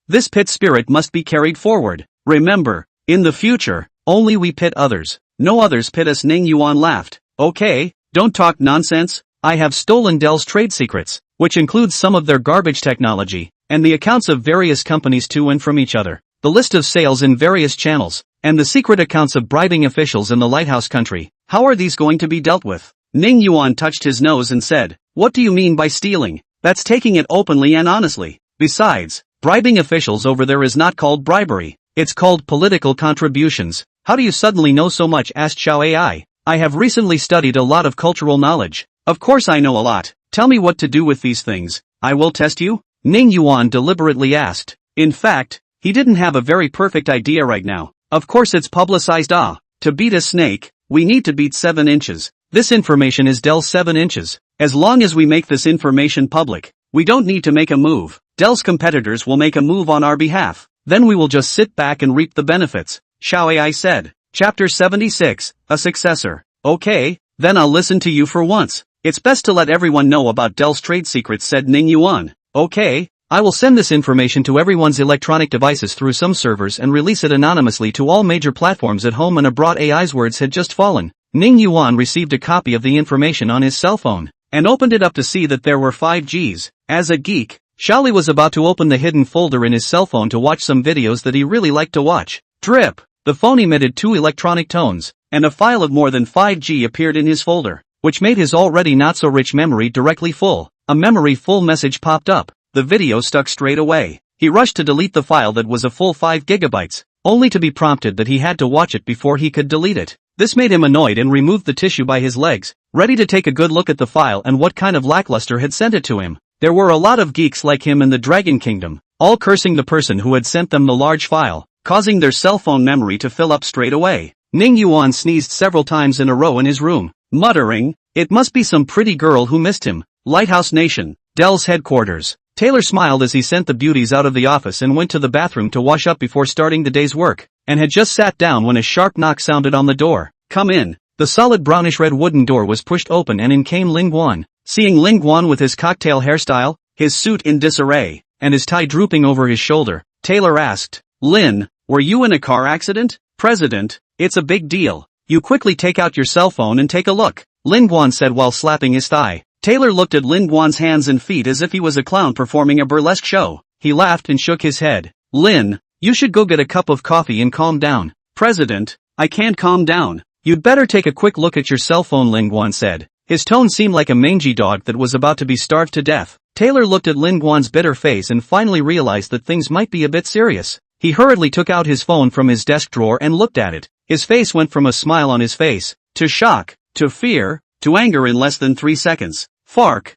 This pit spirit must be carried forward. Remember, in the future, only we pit others. No others pit us. Ning Yuan laughed. Okay, don't talk nonsense. I have stolen Dell's trade secrets, which includes some of their garbage technology, and the accounts of various companies to and from each other, the list of sales in various channels, and the secret accounts of bribing officials in the lighthouse country. How are these going to be dealt with? Ning Yuan touched his nose and said, what do you mean by stealing? That's taking it openly and honestly. Besides, bribing officials over there is not called bribery. It's called political contributions. How do you suddenly know so much? Asked Xiao AI. I have recently studied a lot of cultural knowledge. Of course I know a lot. Tell me what to do with these things. I will test you? Ning Yuan deliberately asked. In fact, he didn't have a very perfect idea right now. Of course it's publicized. To beat a snake, we need to beat 7 inches. This information is Dell's 7 inches. As long as we make this information public, we don't need to make a move. Dell's competitors will make a move on our behalf. Then we will just sit back and reap the benefits. Xiao AI said. Chapter 76, a successor. Okay, then I'll listen to you for once. It's best to let everyone know about Dell's trade secrets, said Ning Yuan. Okay, I will send this information to everyone's electronic devices through some servers and release it anonymously to all major platforms at home and abroad. AI's words had just fallen. Ning Yuan received a copy of the information on his cell phone, and opened it up to see that there were 5 Gs. As a geek, Xiaoli was about to open the hidden folder in his cell phone to watch some videos that he really liked to watch. Drip! The phone emitted 2 electronic tones, and a file of more than 5 G appeared in his folder, which made his already not-so-rich memory directly full. A memory full message popped up. The video stuck straight away. He rushed to delete the file that was a full 5 gigabytes, only to be prompted that he had to watch it before he could delete it. This made him annoyed and removed the tissue by his legs, ready to take a good look at the file and what kind of lackluster had sent it to him. There were a lot of geeks like him in the Dragon Kingdom, all cursing the person who had sent them the large file, causing their cell phone memory to fill up straight away. Ning Yuan sneezed several times in a row in his room, muttering, it must be some pretty girl who missed him. Lighthouse Nation, Dell's headquarters. Taylor smiled as he sent the beauties out of the office and went to the bathroom to wash up before starting the day's work, and had just sat down when a sharp knock sounded on the door. Come in. The solid brownish-red wooden door was pushed open and in came Ling Guan. Seeing Ling Guan with his cocktail hairstyle, his suit in disarray, and his tie drooping over his shoulder, Taylor asked, Lin, were you in a car accident? President, it's a big deal. You quickly take out your cell phone and take a look, Ling Guan said while slapping his thigh. Taylor looked at Ling Guan's hands and feet as if he was a clown performing a burlesque show. He laughed and shook his head. Lin, you should go get a cup of coffee and calm down. President, I can't calm down. You'd better take a quick look at your cell phone, Ling Guan said. His tone seemed like a mangy dog that was about to be starved to death. Taylor looked at Ling Guan's bitter face and finally realized that things might be a bit serious. He hurriedly took out his phone from his desk drawer and looked at it. His face went from a smile on his face, to shock, to fear, to anger in less than 3 seconds. Fark,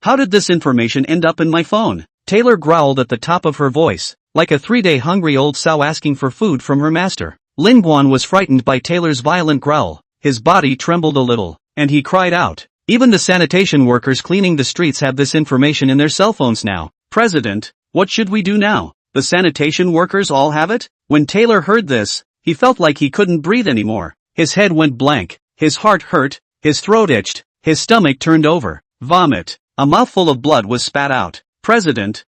how did this information end up in my phone? Taylor growled at the top of her voice, like a 3-day hungry old sow asking for food from her master. Ling Guan was frightened by Taylor's violent growl. His body trembled a little, and he cried out. Even the sanitation workers cleaning the streets have this information in their cell phones now. President, what should we do now? The sanitation workers all have it? When Taylor heard this, he felt like he couldn't breathe anymore. His head went blank, his heart hurt, his throat itched, his stomach turned over. Vomit. A mouthful of blood was spat out. President.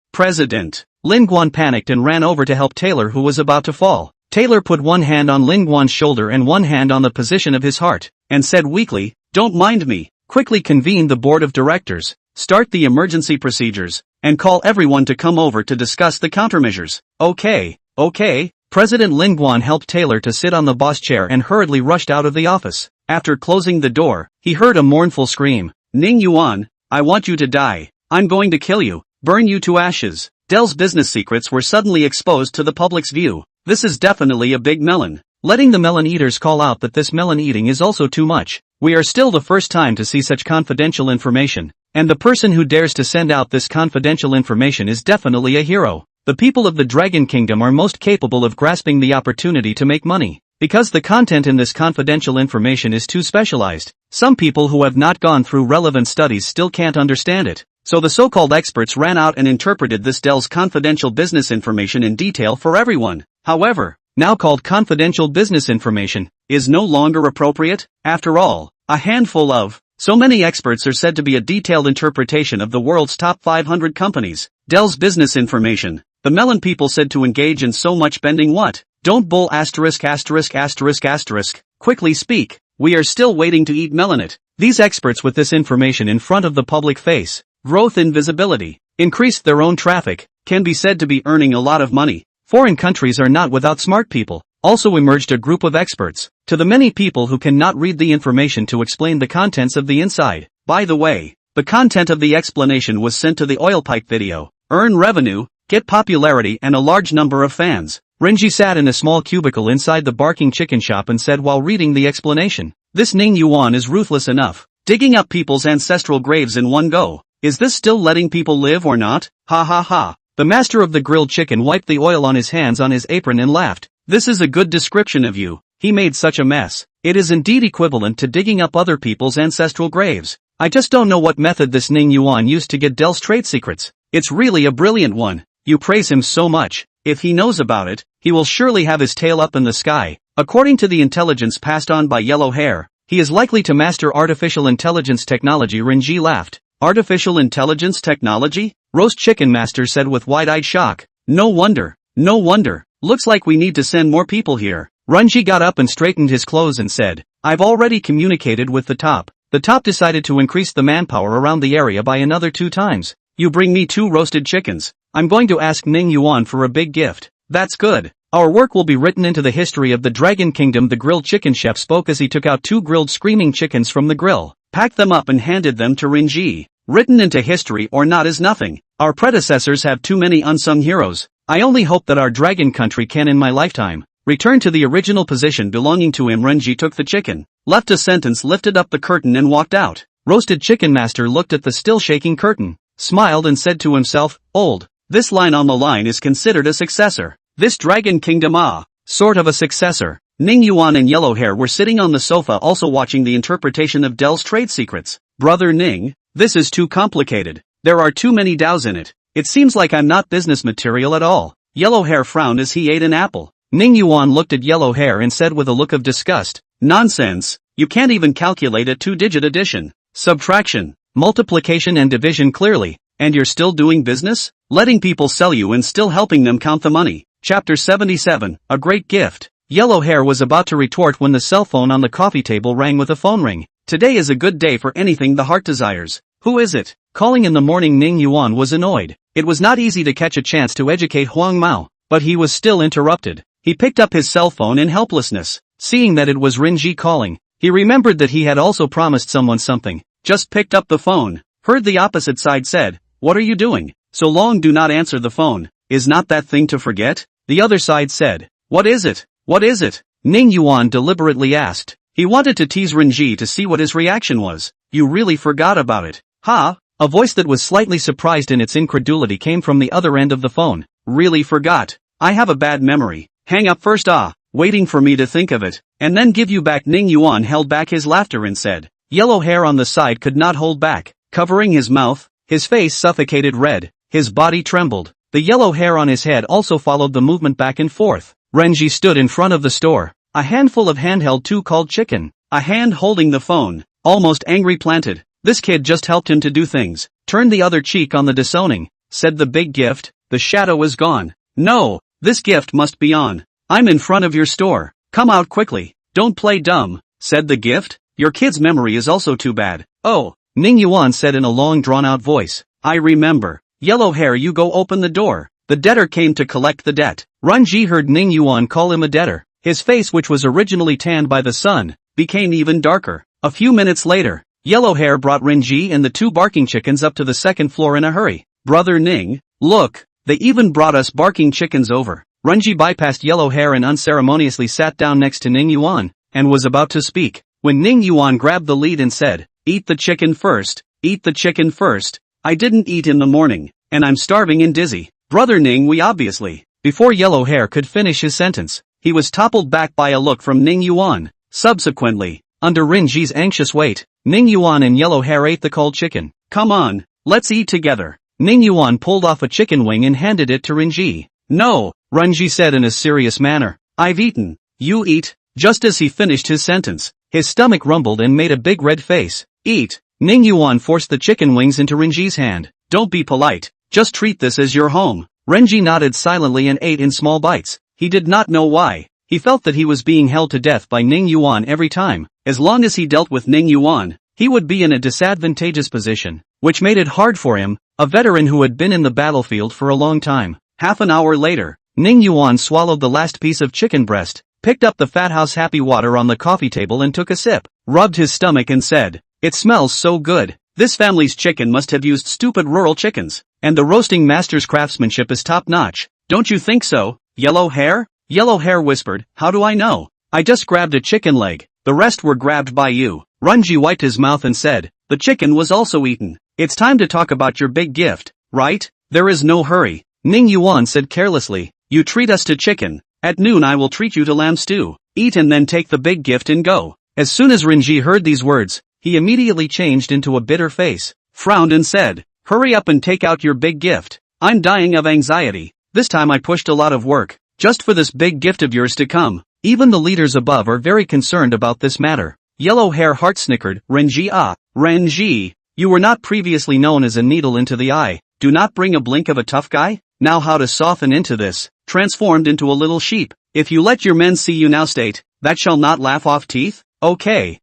Ling Guan panicked and ran over to help Taylor, who was about to fall. Taylor put one hand on Ling Guan's shoulder and one hand on the position of his heart, and said weakly, don't mind me. Quickly convene the board of directors, start the emergency procedures, and call everyone to come over to discuss the countermeasures. Okay. President Ling Guan helped Taylor to sit on the boss chair and hurriedly rushed out of the office. After closing the door, he heard a mournful scream. Ning Yuan, I want you to die. I'm going to kill you, burn you to ashes. Dell's business secrets were suddenly exposed to the public's view. This is definitely a big melon. Letting the melon eaters call out that this melon eating is also too much. We are still the first time to see such confidential information, and the person who dares to send out this confidential information is definitely a hero. The people of the Dragon Kingdom are most capable of grasping the opportunity to make money. Because the content in this confidential information is too specialized, some people who have not gone through relevant studies still can't understand it. So the so-called experts ran out and interpreted this Dell's confidential business information in detail for everyone. However, now called confidential business information, is no longer appropriate. After all, a handful of so many experts are said to be a detailed interpretation of the world's top 500 companies. Dell's business information. The melon people said to engage in so much bending what? Don't bull asterisk asterisk asterisk asterisk. Quickly speak. We are still waiting to eat melon it. These experts with this information in front of the public face. Growth in visibility. Increased their own traffic. Can be said to be earning a lot of money. Foreign countries are not without smart people. Also emerged a group of experts. To the many people who cannot read the information to explain the contents of the inside. By the way, the content of the explanation was sent to the oil pipe video. Earn revenue, get popularity and a large number of fans. Renji sat in a small cubicle inside the barking chicken shop and said while reading the explanation, this Ning Yuan is ruthless enough, digging up people's ancestral graves in one go. Is this still letting people live or not? Ha ha ha. The master of the grilled chicken wiped the oil on his hands on his apron and laughed. This is a good description of you. He made such a mess. It is indeed equivalent to digging up other people's ancestral graves. I just don't know what method this Ning Yuan used to get Dell's trade secrets. It's really a brilliant one. You praise him so much. If he knows about it, he will surely have his tail up in the sky. According to the intelligence passed on by Yellow Hair, he is likely to master artificial intelligence technology. Renji laughed. Artificial intelligence technology? Roast Chicken Master said with wide-eyed shock. No wonder. No wonder. Looks like we need to send more people here. Renji got up and straightened his clothes and said, I've already communicated with the top. The top decided to increase the manpower around the area by another 2 times. You bring me 2 roasted chickens. I'm going to ask Ning Yuan for a big gift. That's good. Our work will be written into the history of the Dragon Kingdom. The grilled chicken chef spoke as he took out 2 grilled screaming chickens from the grill, packed them up and handed them to Renji. Written into history or not is nothing. Our predecessors have too many unsung heroes. I only hope that our dragon country can in my lifetime return to the original position belonging to him. Renji took the chicken, left a sentence, lifted up the curtain and walked out. Roasted Chicken Master looked at the still shaking curtain, smiled and said to himself, this line on the line is considered a successor. This Dragon Kingdom sort of a successor. Ning Yuan and Yellow Hair were sitting on the sofa also watching the interpretation of Dell's trade secrets. Brother Ning, this is too complicated. There are too many Dows in it. It seems like I'm not business material at all. Yellow Hair frowned as he ate an apple. Ning Yuan looked at Yellow Hair and said with a look of disgust, nonsense. You can't even calculate a 2-digit addition, subtraction, multiplication and division clearly. And you're still doing business? Letting people sell you and still helping them count the money. Chapter 77, A Great Gift. Yellow Hair was about to retort when the cell phone on the coffee table rang with a phone ring. Today is a good day for anything the heart desires. Who is it? Calling in the morning. Ning Yuan was annoyed. It was not easy to catch a chance to educate Huang Mao, but he was still interrupted. He picked up his cell phone in helplessness. Seeing that it was Renji calling, he remembered that he had also promised someone something. Just picked up the phone. Heard the opposite side said, what are you doing? So long, do not answer the phone. Is not that thing to forget? The other side said, what is it? What is it? Ning Yuan deliberately asked. He wanted to tease Renji to see what his reaction was. You really forgot about it. Ha! A voice that was slightly surprised in its incredulity came from the other end of the phone. Really forgot? I have a bad memory. Hang up first. Waiting for me to think of it, and then give you back. Ning Yuan held back his laughter and said. Yellow Hair on the side could not hold back, covering his mouth. His face suffocated red, his body trembled. The yellow hair on his head also followed the movement back and forth. Renji stood in front of the store, a handful of handheld 2 called chicken, a hand holding the phone, almost angry planted. This kid just helped him to do things. Turn the other cheek on the disowning, said the big gift. The shadow is gone. No, this gift must be on. I'm in front of your store. Come out quickly. Don't play dumb, said the gift. Your kid's memory is also too bad. Oh, Ning Yuan said in a long drawn-out voice. I remember. Yellow Hair, you go open the door. The debtor came to collect the debt. Renji heard Ning Yuan call him a debtor. His face, which was originally tanned by the sun, became even darker. A few minutes later, Yellow Hair brought Renji and the 2 barking chickens up to the 2nd floor in a hurry. Brother Ning, look, they even brought us barking chickens over. Renji bypassed Yellow Hair and unceremoniously sat down next to Ning Yuan, and was about to speak, when Ning Yuan grabbed the lead and said, eat the chicken first, eat the chicken first. I didn't eat in the morning, and I'm starving and dizzy. Brother Ning, we obviously. Before Yellow Hair could finish his sentence, he was toppled back by a look from Ning Yuan. Subsequently, under Renji's anxious weight, Ning Yuan and Yellow Hair ate the cold chicken. Come on, let's eat together. Ning Yuan pulled off a chicken wing and handed it to Renji. No, Renji said in a serious manner. I've eaten. You eat. Just as he finished his sentence, his stomach rumbled and made a big red face. Eat. Ning Yuan forced the chicken wings into Renji's hand. Don't be polite. Just treat this as your home. Renji nodded silently and ate in small bites. He did not know why. He felt that he was being held to death by Ning Yuan every time. As long as he dealt with Ning Yuan, he would be in a disadvantageous position, which made it hard for him, a veteran who had been in the battlefield for a long time. Half an hour later, Ning Yuan swallowed the last piece of chicken breast, picked up the Fat House Happy water on the coffee table and took a sip, rubbed his stomach and said, "It smells so good. This family's chicken must have used stupid rural chickens, and the roasting master's craftsmanship is top-notch. Don't you think so, Yellow Hair?" Yellow Hair whispered, "How do I know? I just grabbed a chicken leg, the rest were grabbed by you." Renji wiped his mouth and said, "The chicken was also eaten. It's time to talk about your big gift, right? There is no hurry." Ning Yuan said carelessly, "You treat us to chicken. At noon I will treat you to lamb stew. Eat and then take the big gift and go." As soon as Renji heard these words, he immediately changed into a bitter face, frowned and said, "Hurry up and take out your big gift. I'm dying of anxiety. This time I pushed a lot of work, just for this big gift of yours to come. Even the leaders above are very concerned about this matter." Yellow Hair heart snickered, "Renji Renji, you were not previously known as a needle into the eye. Do not bring a blink of a tough guy? Now how to soften into this, transformed into a little sheep. If you let your men see you now state, that shall not laugh off teeth? Okay.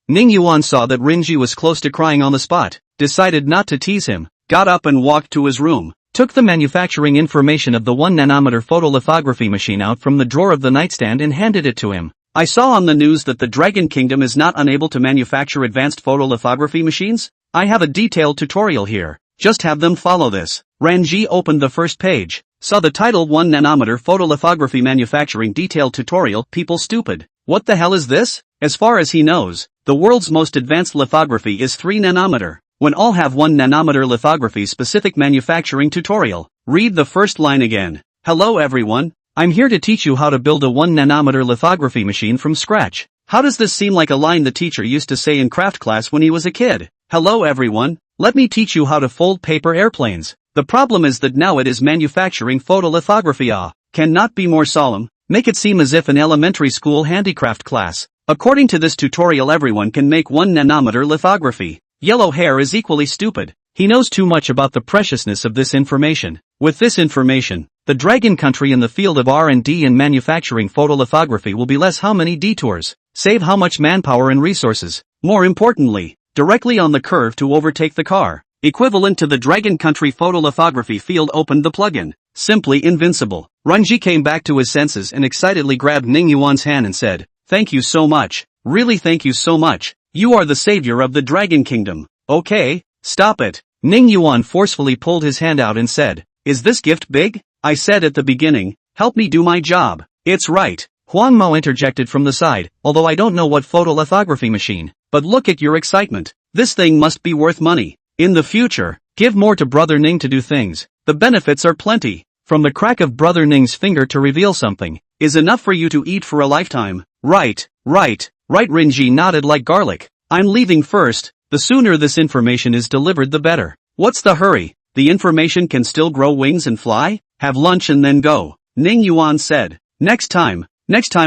Ning Yuan saw that Renji was close to crying on the spot, decided not to tease him, got up and walked to his room, took the manufacturing information of the 1nm photolithography machine out from the drawer of the nightstand and handed it to him. "I saw on the news that the Dragon Kingdom is not unable to manufacture advanced photolithography machines. I have a detailed tutorial here. Just have them follow this." Renji opened the first page, saw the title 1nm photolithography manufacturing detailed tutorial. People stupid. What the hell is this? As far as he knows, the world's most advanced lithography is 3nm. When all have 1nm lithography specific manufacturing tutorial. Read the first line again. "Hello everyone. I'm here to teach you how to build a 1nm lithography machine from scratch." How does this seem like a line the teacher used to say in craft class when he was a kid? "Hello everyone. Let me teach you how to fold paper airplanes." The problem is that now it is manufacturing photolithography. Cannot be more solemn. Make it seem as if an elementary school handicraft class. According to this tutorial everyone can make 1nm lithography. Yellow Hair is equally stupid. He knows too much about the preciousness of this information. With this information, the Dragon Country in the field of R&D and manufacturing photolithography will be less how many detours, save how much manpower and resources. More importantly, directly on the curve to overtake the car. Equivalent to the Dragon Country photolithography field opened the plugin. Simply invincible. Renji came back to his senses and excitedly grabbed Ning Yuan's hand and said, "Thank you so much. Really thank you so much. You are the savior of the Dragon Kingdom." "Okay, stop it." Ning Yuan forcefully pulled his hand out and said, "Is this gift big? I said at the beginning, help me do my job." "It's right," Huang Mao interjected from the side, "although I don't know what photolithography machine, but look at your excitement. This thing must be worth money. In the future, give more to Brother Ning to do things. The benefits are plenty. From the crack of Brother Ning's finger to reveal something, is enough for you to eat for a lifetime." Right, Renji nodded like garlic. "I'm leaving first. The sooner this information is delivered the better." "What's the hurry? The information can still grow wings and fly? Have lunch and then go," Ning Yuan said. Next time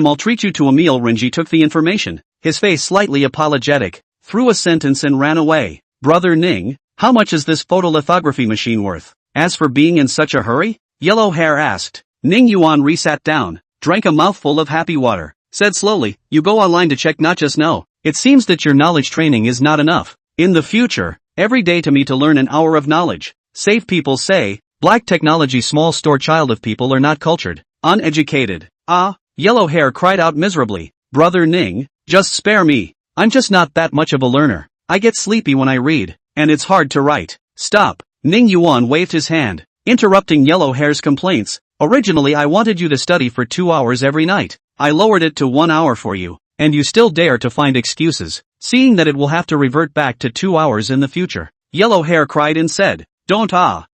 I'll treat you to a meal." Renji took the information, his face slightly apologetic, threw a sentence and ran away. "Brother Ning, how much is this photolithography machine worth? As for being in such a hurry?" Yellow Hair asked. Ning Yuan resat down, drank a mouthful of happy water, said slowly, "You go online to check, not just know. It seems that your knowledge training is not enough. In the future, every day to me to learn an hour of knowledge. Save people say, black technology small store child of people are not cultured, uneducated." Yellow Hair cried out miserably. "Brother Ning, just spare me. I'm just not that much of a learner. I get sleepy when I read, and it's hard to write." "Stop." Ning Yuan waved his hand, interrupting Yellow Hair's complaints. "Originally I wanted you to study for 2 hours every night. I lowered it to 1 hour for you, and you still dare to find excuses, seeing that it will have to revert back to 2 hours in the future." Yellow Hair cried and said, "Don't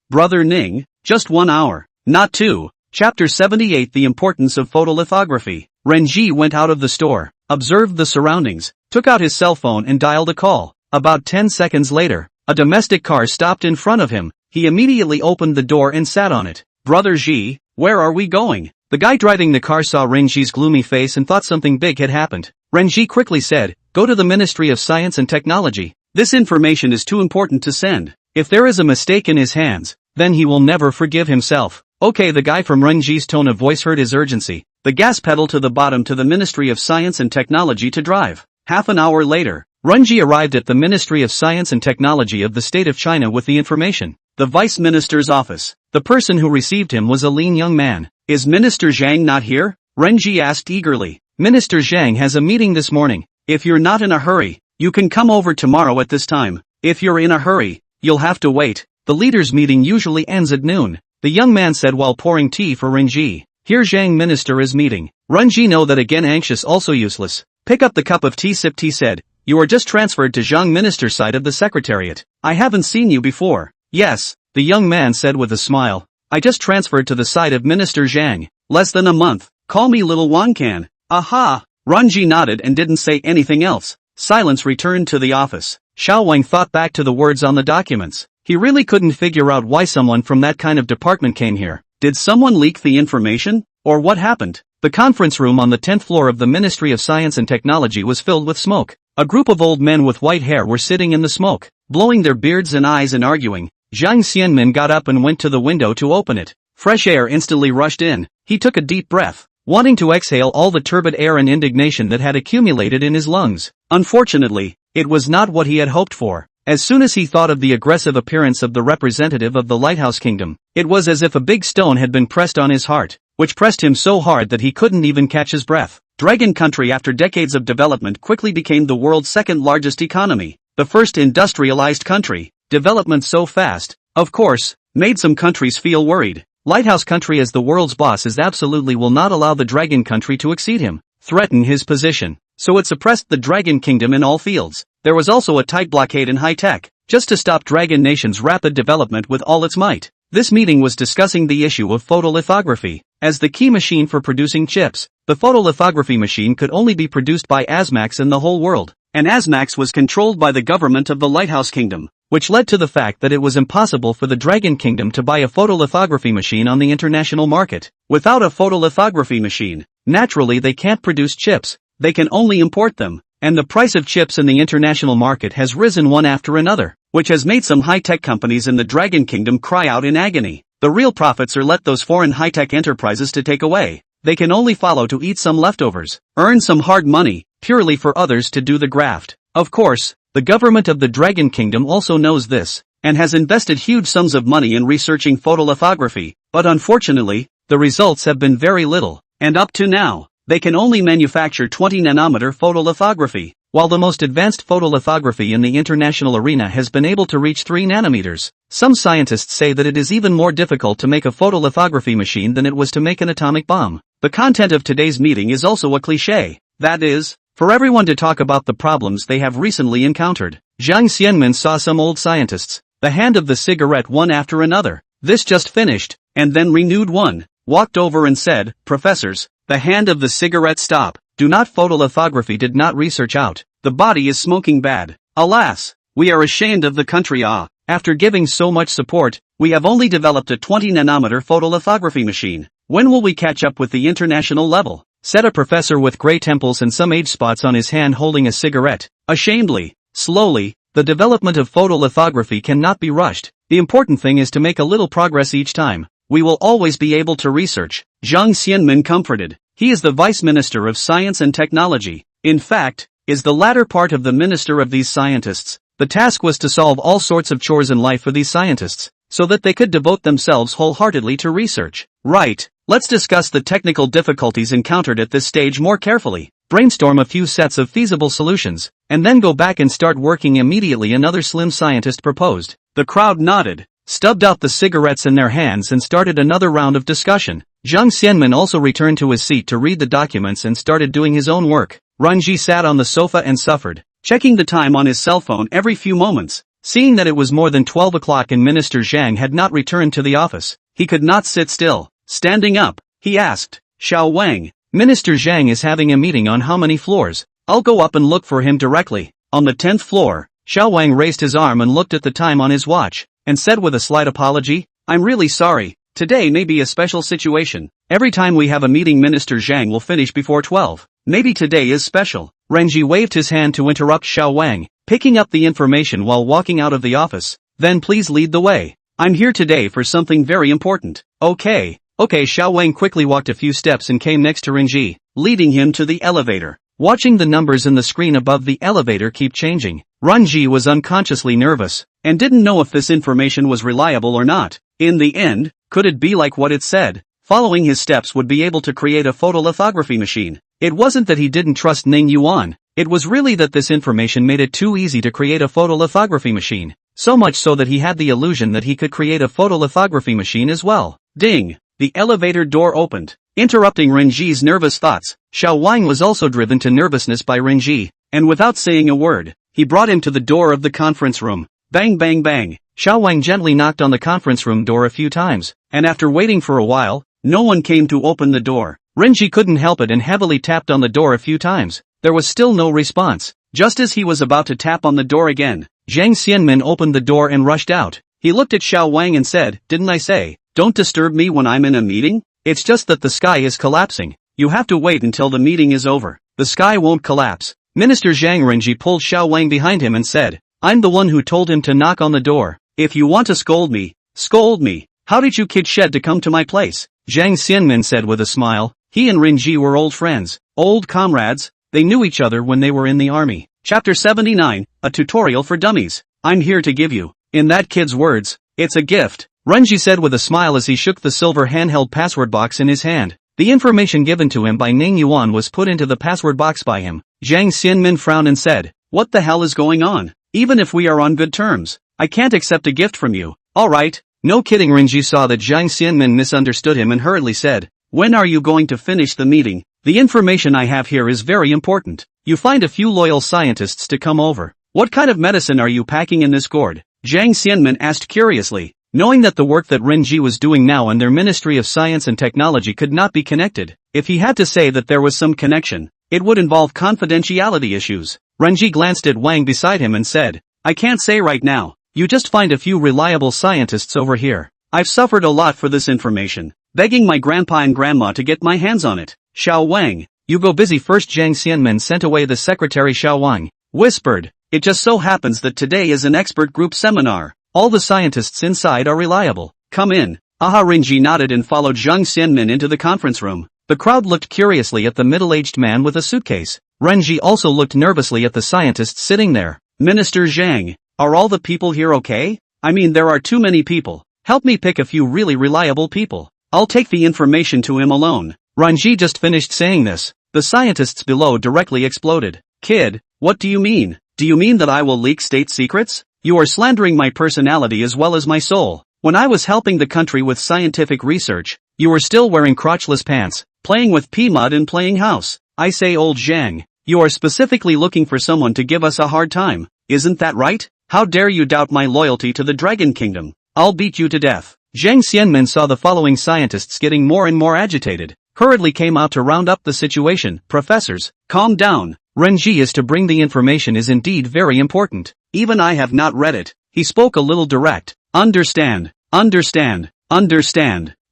Brother Ning, just 1 hour, not 2. Chapter 78 The Importance of Photolithography. Renji went out of the store, observed the surroundings, took out his cell phone and dialed a call. About 10 seconds later, a domestic car stopped in front of him. He immediately opened the door and sat on it. "Brother Ji, where are we going?" The guy driving the car saw Renji's gloomy face and thought something big had happened. Renji quickly said, "Go to the Ministry of Science and Technology. This information is too important to send. If there is a mistake in his hands, then he will never forgive himself." Okay, the guy from Renji's tone of voice heard his urgency. The gas pedal to the bottom to the Ministry of Science and Technology to drive. Half an hour later, Renji arrived at the Ministry of Science and Technology of the State of China with the information. The Vice Minister's office. The person who received him was a lean young man. "Is Minister Zhang not here?" Renji asked eagerly. "Minister Zhang has a meeting this morning. If you're not in a hurry, you can come over tomorrow at this time. If you're in a hurry, you'll have to wait. The leaders' meeting usually ends at noon," the young man said while pouring tea for Renji. "Here Zhang Minister is meeting." Renji know that again anxious also useless. "Pick up the cup of tea," sip tea said. "You are just transferred to Zhang Minister's side of the secretariat. I haven't seen you before." "Yes," the young man said with a smile. "I just transferred to the side of Minister Zhang. Less than a month. Call me Little Wancan." "Aha!" Renji nodded and didn't say anything else. Silence returned to the office. Xiao Wang thought back to the words on the documents. He really couldn't figure out why someone from that kind of department came here. Did someone leak the information? Or what happened? The conference room on the 10th floor of the Ministry of Science and Technology was filled with smoke. A group of old men with white hair were sitting in the smoke, blowing their beards and eyes and arguing. Zhang Xianmin got up and went to the window to open it. Fresh air instantly rushed in. He took a deep breath, wanting to exhale all the turbid air and indignation that had accumulated in his lungs. Unfortunately, it was not what he had hoped for. As soon as he thought of the aggressive appearance of the representative of the Lighthouse Kingdom, it was as if a big stone had been pressed on his heart, which pressed him so hard that he couldn't even catch his breath. Dragon Country after decades of development quickly became the world's second largest economy, the first industrialized country. Development so fast, of course, made some countries feel worried. Lighthouse Country as the world's boss is absolutely will not allow the Dragon Country to exceed him, threaten his position. So it suppressed the Dragon Kingdom in all fields. There was also a tight blockade in high tech, just to stop Dragon Nation's rapid development with all its might. This meeting was discussing the issue of photolithography. As the key machine for producing chips, the photolithography machine could only be produced by ASMAX in the whole world, and ASMAX was controlled by the government of the Lighthouse Kingdom, which led to the fact that it was impossible for the Dragon Kingdom to buy a photolithography machine on the international market. Without a photolithography machine, naturally they can't produce chips, they can only import them, and the price of chips in the international market has risen one after another, which has made some high-tech companies in the Dragon Kingdom cry out in agony. The real profits are let those foreign high-tech enterprises to take away. They can only follow to eat some leftovers, earn some hard money, purely for others to do the graft. Of course, the government of the Dragon Kingdom also knows this, and has invested huge sums of money in researching photolithography, but unfortunately, the results have been very little, and up to now, they can only manufacture 20-nanometer photolithography, while the most advanced photolithography in the international arena has been able to reach 3 nanometers. Some scientists say that it is even more difficult to make a photolithography machine than it was to make an atomic bomb. The content of today's meeting is also a cliché, that is, for everyone to talk about the problems they have recently encountered. Zhang Xianmin saw some old scientists, the hand of the cigarette one after another. This just finished, and then renewed one, walked over and said, "Professors, the hand of the cigarette stop. Do not photolithography did not research out. The body is smoking bad. Alas, we are ashamed of the country. After giving so much support, we have only developed a 20-nanometer photolithography machine. When will we catch up with the international level?" said a professor with gray temples and some age spots on his hand holding a cigarette. "Ashamedly, slowly, the development of photolithography cannot be rushed. The important thing is to make a little progress each time. We will always be able to research." Zhang Xianmin comforted. He is the Vice Minister of Science and Technology. In fact, is the latter part of the minister of these scientists. The task was to solve all sorts of chores in life for these scientists, so that they could devote themselves wholeheartedly to research. Right, let's discuss the technical difficulties encountered at this stage more carefully. Brainstorm a few sets of feasible solutions, and then go back and start working immediately, another slim scientist proposed. The crowd nodded, stubbed out the cigarettes in their hands and started another round of discussion. Zhang Xianmin also returned to his seat to read the documents and started doing his own work. Renji sat on the sofa and suffered, checking the time on his cell phone every few moments. Seeing that it was more than 12 o'clock and Minister Zhang had not returned to the office, he could not sit still. Standing up, he asked, "Xiao Wang, Minister Zhang is having a meeting on how many floors? I'll go up and look for him directly." On the 10th floor, Xiao Wang raised his arm and looked at the time on his watch, and said with a slight apology, "I'm really sorry, Today may be a special situation. Every time we have a meeting Minister Zhang will finish before 12. Maybe today is special. Renji waved his hand to interrupt Xiao Wang, picking up the information while walking out of the office. Then please lead the way. I'm here today for something very important. Okay. Xiao Wang quickly walked a few steps and came next to Renji, leading him to the elevator. Watching the numbers in the screen above the elevator keep changing, Renji was unconsciously nervous, and didn't know if this information was reliable or not. In the end, could it be like what it said? Following his steps would be able to create a photolithography machine. It wasn't that he didn't trust Ning Yuan, it was really that this information made it too easy to create a photolithography machine. So much so that he had the illusion that he could create a photolithography machine as well. Ding! The elevator door opened, interrupting Renji's nervous thoughts. Xiao Wang was also driven to nervousness by Renji, and without saying a word, he brought him to the door of the conference room. Bang bang bang! Xiao Wang gently knocked on the conference room door a few times, and after waiting for a while, no one came to open the door. Renji couldn't help it and heavily tapped on the door a few times. There was still no response. Just as he was about to tap on the door again, Zhang Xianmin opened the door and rushed out. He looked at Xiao Wang and said, "Didn't I say, don't disturb me when I'm in a meeting? It's just that the sky is collapsing. You have to wait until the meeting is over. The sky won't collapse." Minister Zhang. Renji pulled Xiao Wang behind him and said, "I'm the one who told him to knock on the door. If you want to scold me, scold me. How did you kid Shed to come to my place?" Zhang Xianmin said with a smile. He and Renji were old friends, old comrades. They knew each other when they were in the army. Chapter 79, a tutorial for dummies. I'm here to give you. In that kid's words, it's a gift, Renji said with a smile as he shook the silver handheld password box in his hand. The information given to him by Ning Yuan was put into the password box by him. Zhang Xianmin frowned and said, "What the hell is going on? Even if we are on good terms, I can't accept a gift from you." "Alright." No kidding. Renji saw that Zhang Xianmin misunderstood him and hurriedly said, "When are you going to finish the meeting? The information I have here is very important. You find a few loyal scientists to come over. What kind of medicine are you packing in this gourd?" Zhang Xianmin asked curiously, knowing that the work that Renji was doing now and their Ministry of Science and Technology could not be connected. If he had to say that there was some connection, it would involve confidentiality issues. Renji glanced at Wang beside him and said, "I can't say right now. You just find a few reliable scientists over here. I've suffered a lot for this information, begging my grandpa and grandma to get my hands on it." "Xiao Wang, you go busy first." Zhang Xianmin sent away the secretary. Xiao Wang whispered, "It just so happens that today is an expert group seminar. All the scientists inside are reliable. Come in." Aha. Renji nodded and followed Zhang Xianmin into the conference room. The crowd looked curiously at the middle-aged man with a suitcase. Renji also looked nervously at the scientists sitting there. "Minister Zhang, are all the people here okay? I mean, there are too many people. Help me pick a few really reliable people. I'll take the information to him alone." Renji just finished saying this. The scientists below directly exploded. "Kid, what do you mean? Do you mean that I will leak state secrets? You are slandering my personality as well as my soul. When I was helping the country with scientific research, you were still wearing crotchless pants, playing with pea mud and playing house. I say, old Zhang, you are specifically looking for someone to give us a hard time, isn't that right? How dare you doubt my loyalty to the Dragon Kingdom? I'll beat you to death." Zhang Xianmin saw the following scientists getting more and more agitated, hurriedly came out to round up the situation. "Professors, calm down. Renji is to bring the information is indeed very important. Even I have not read it." He spoke a little direct. Understand.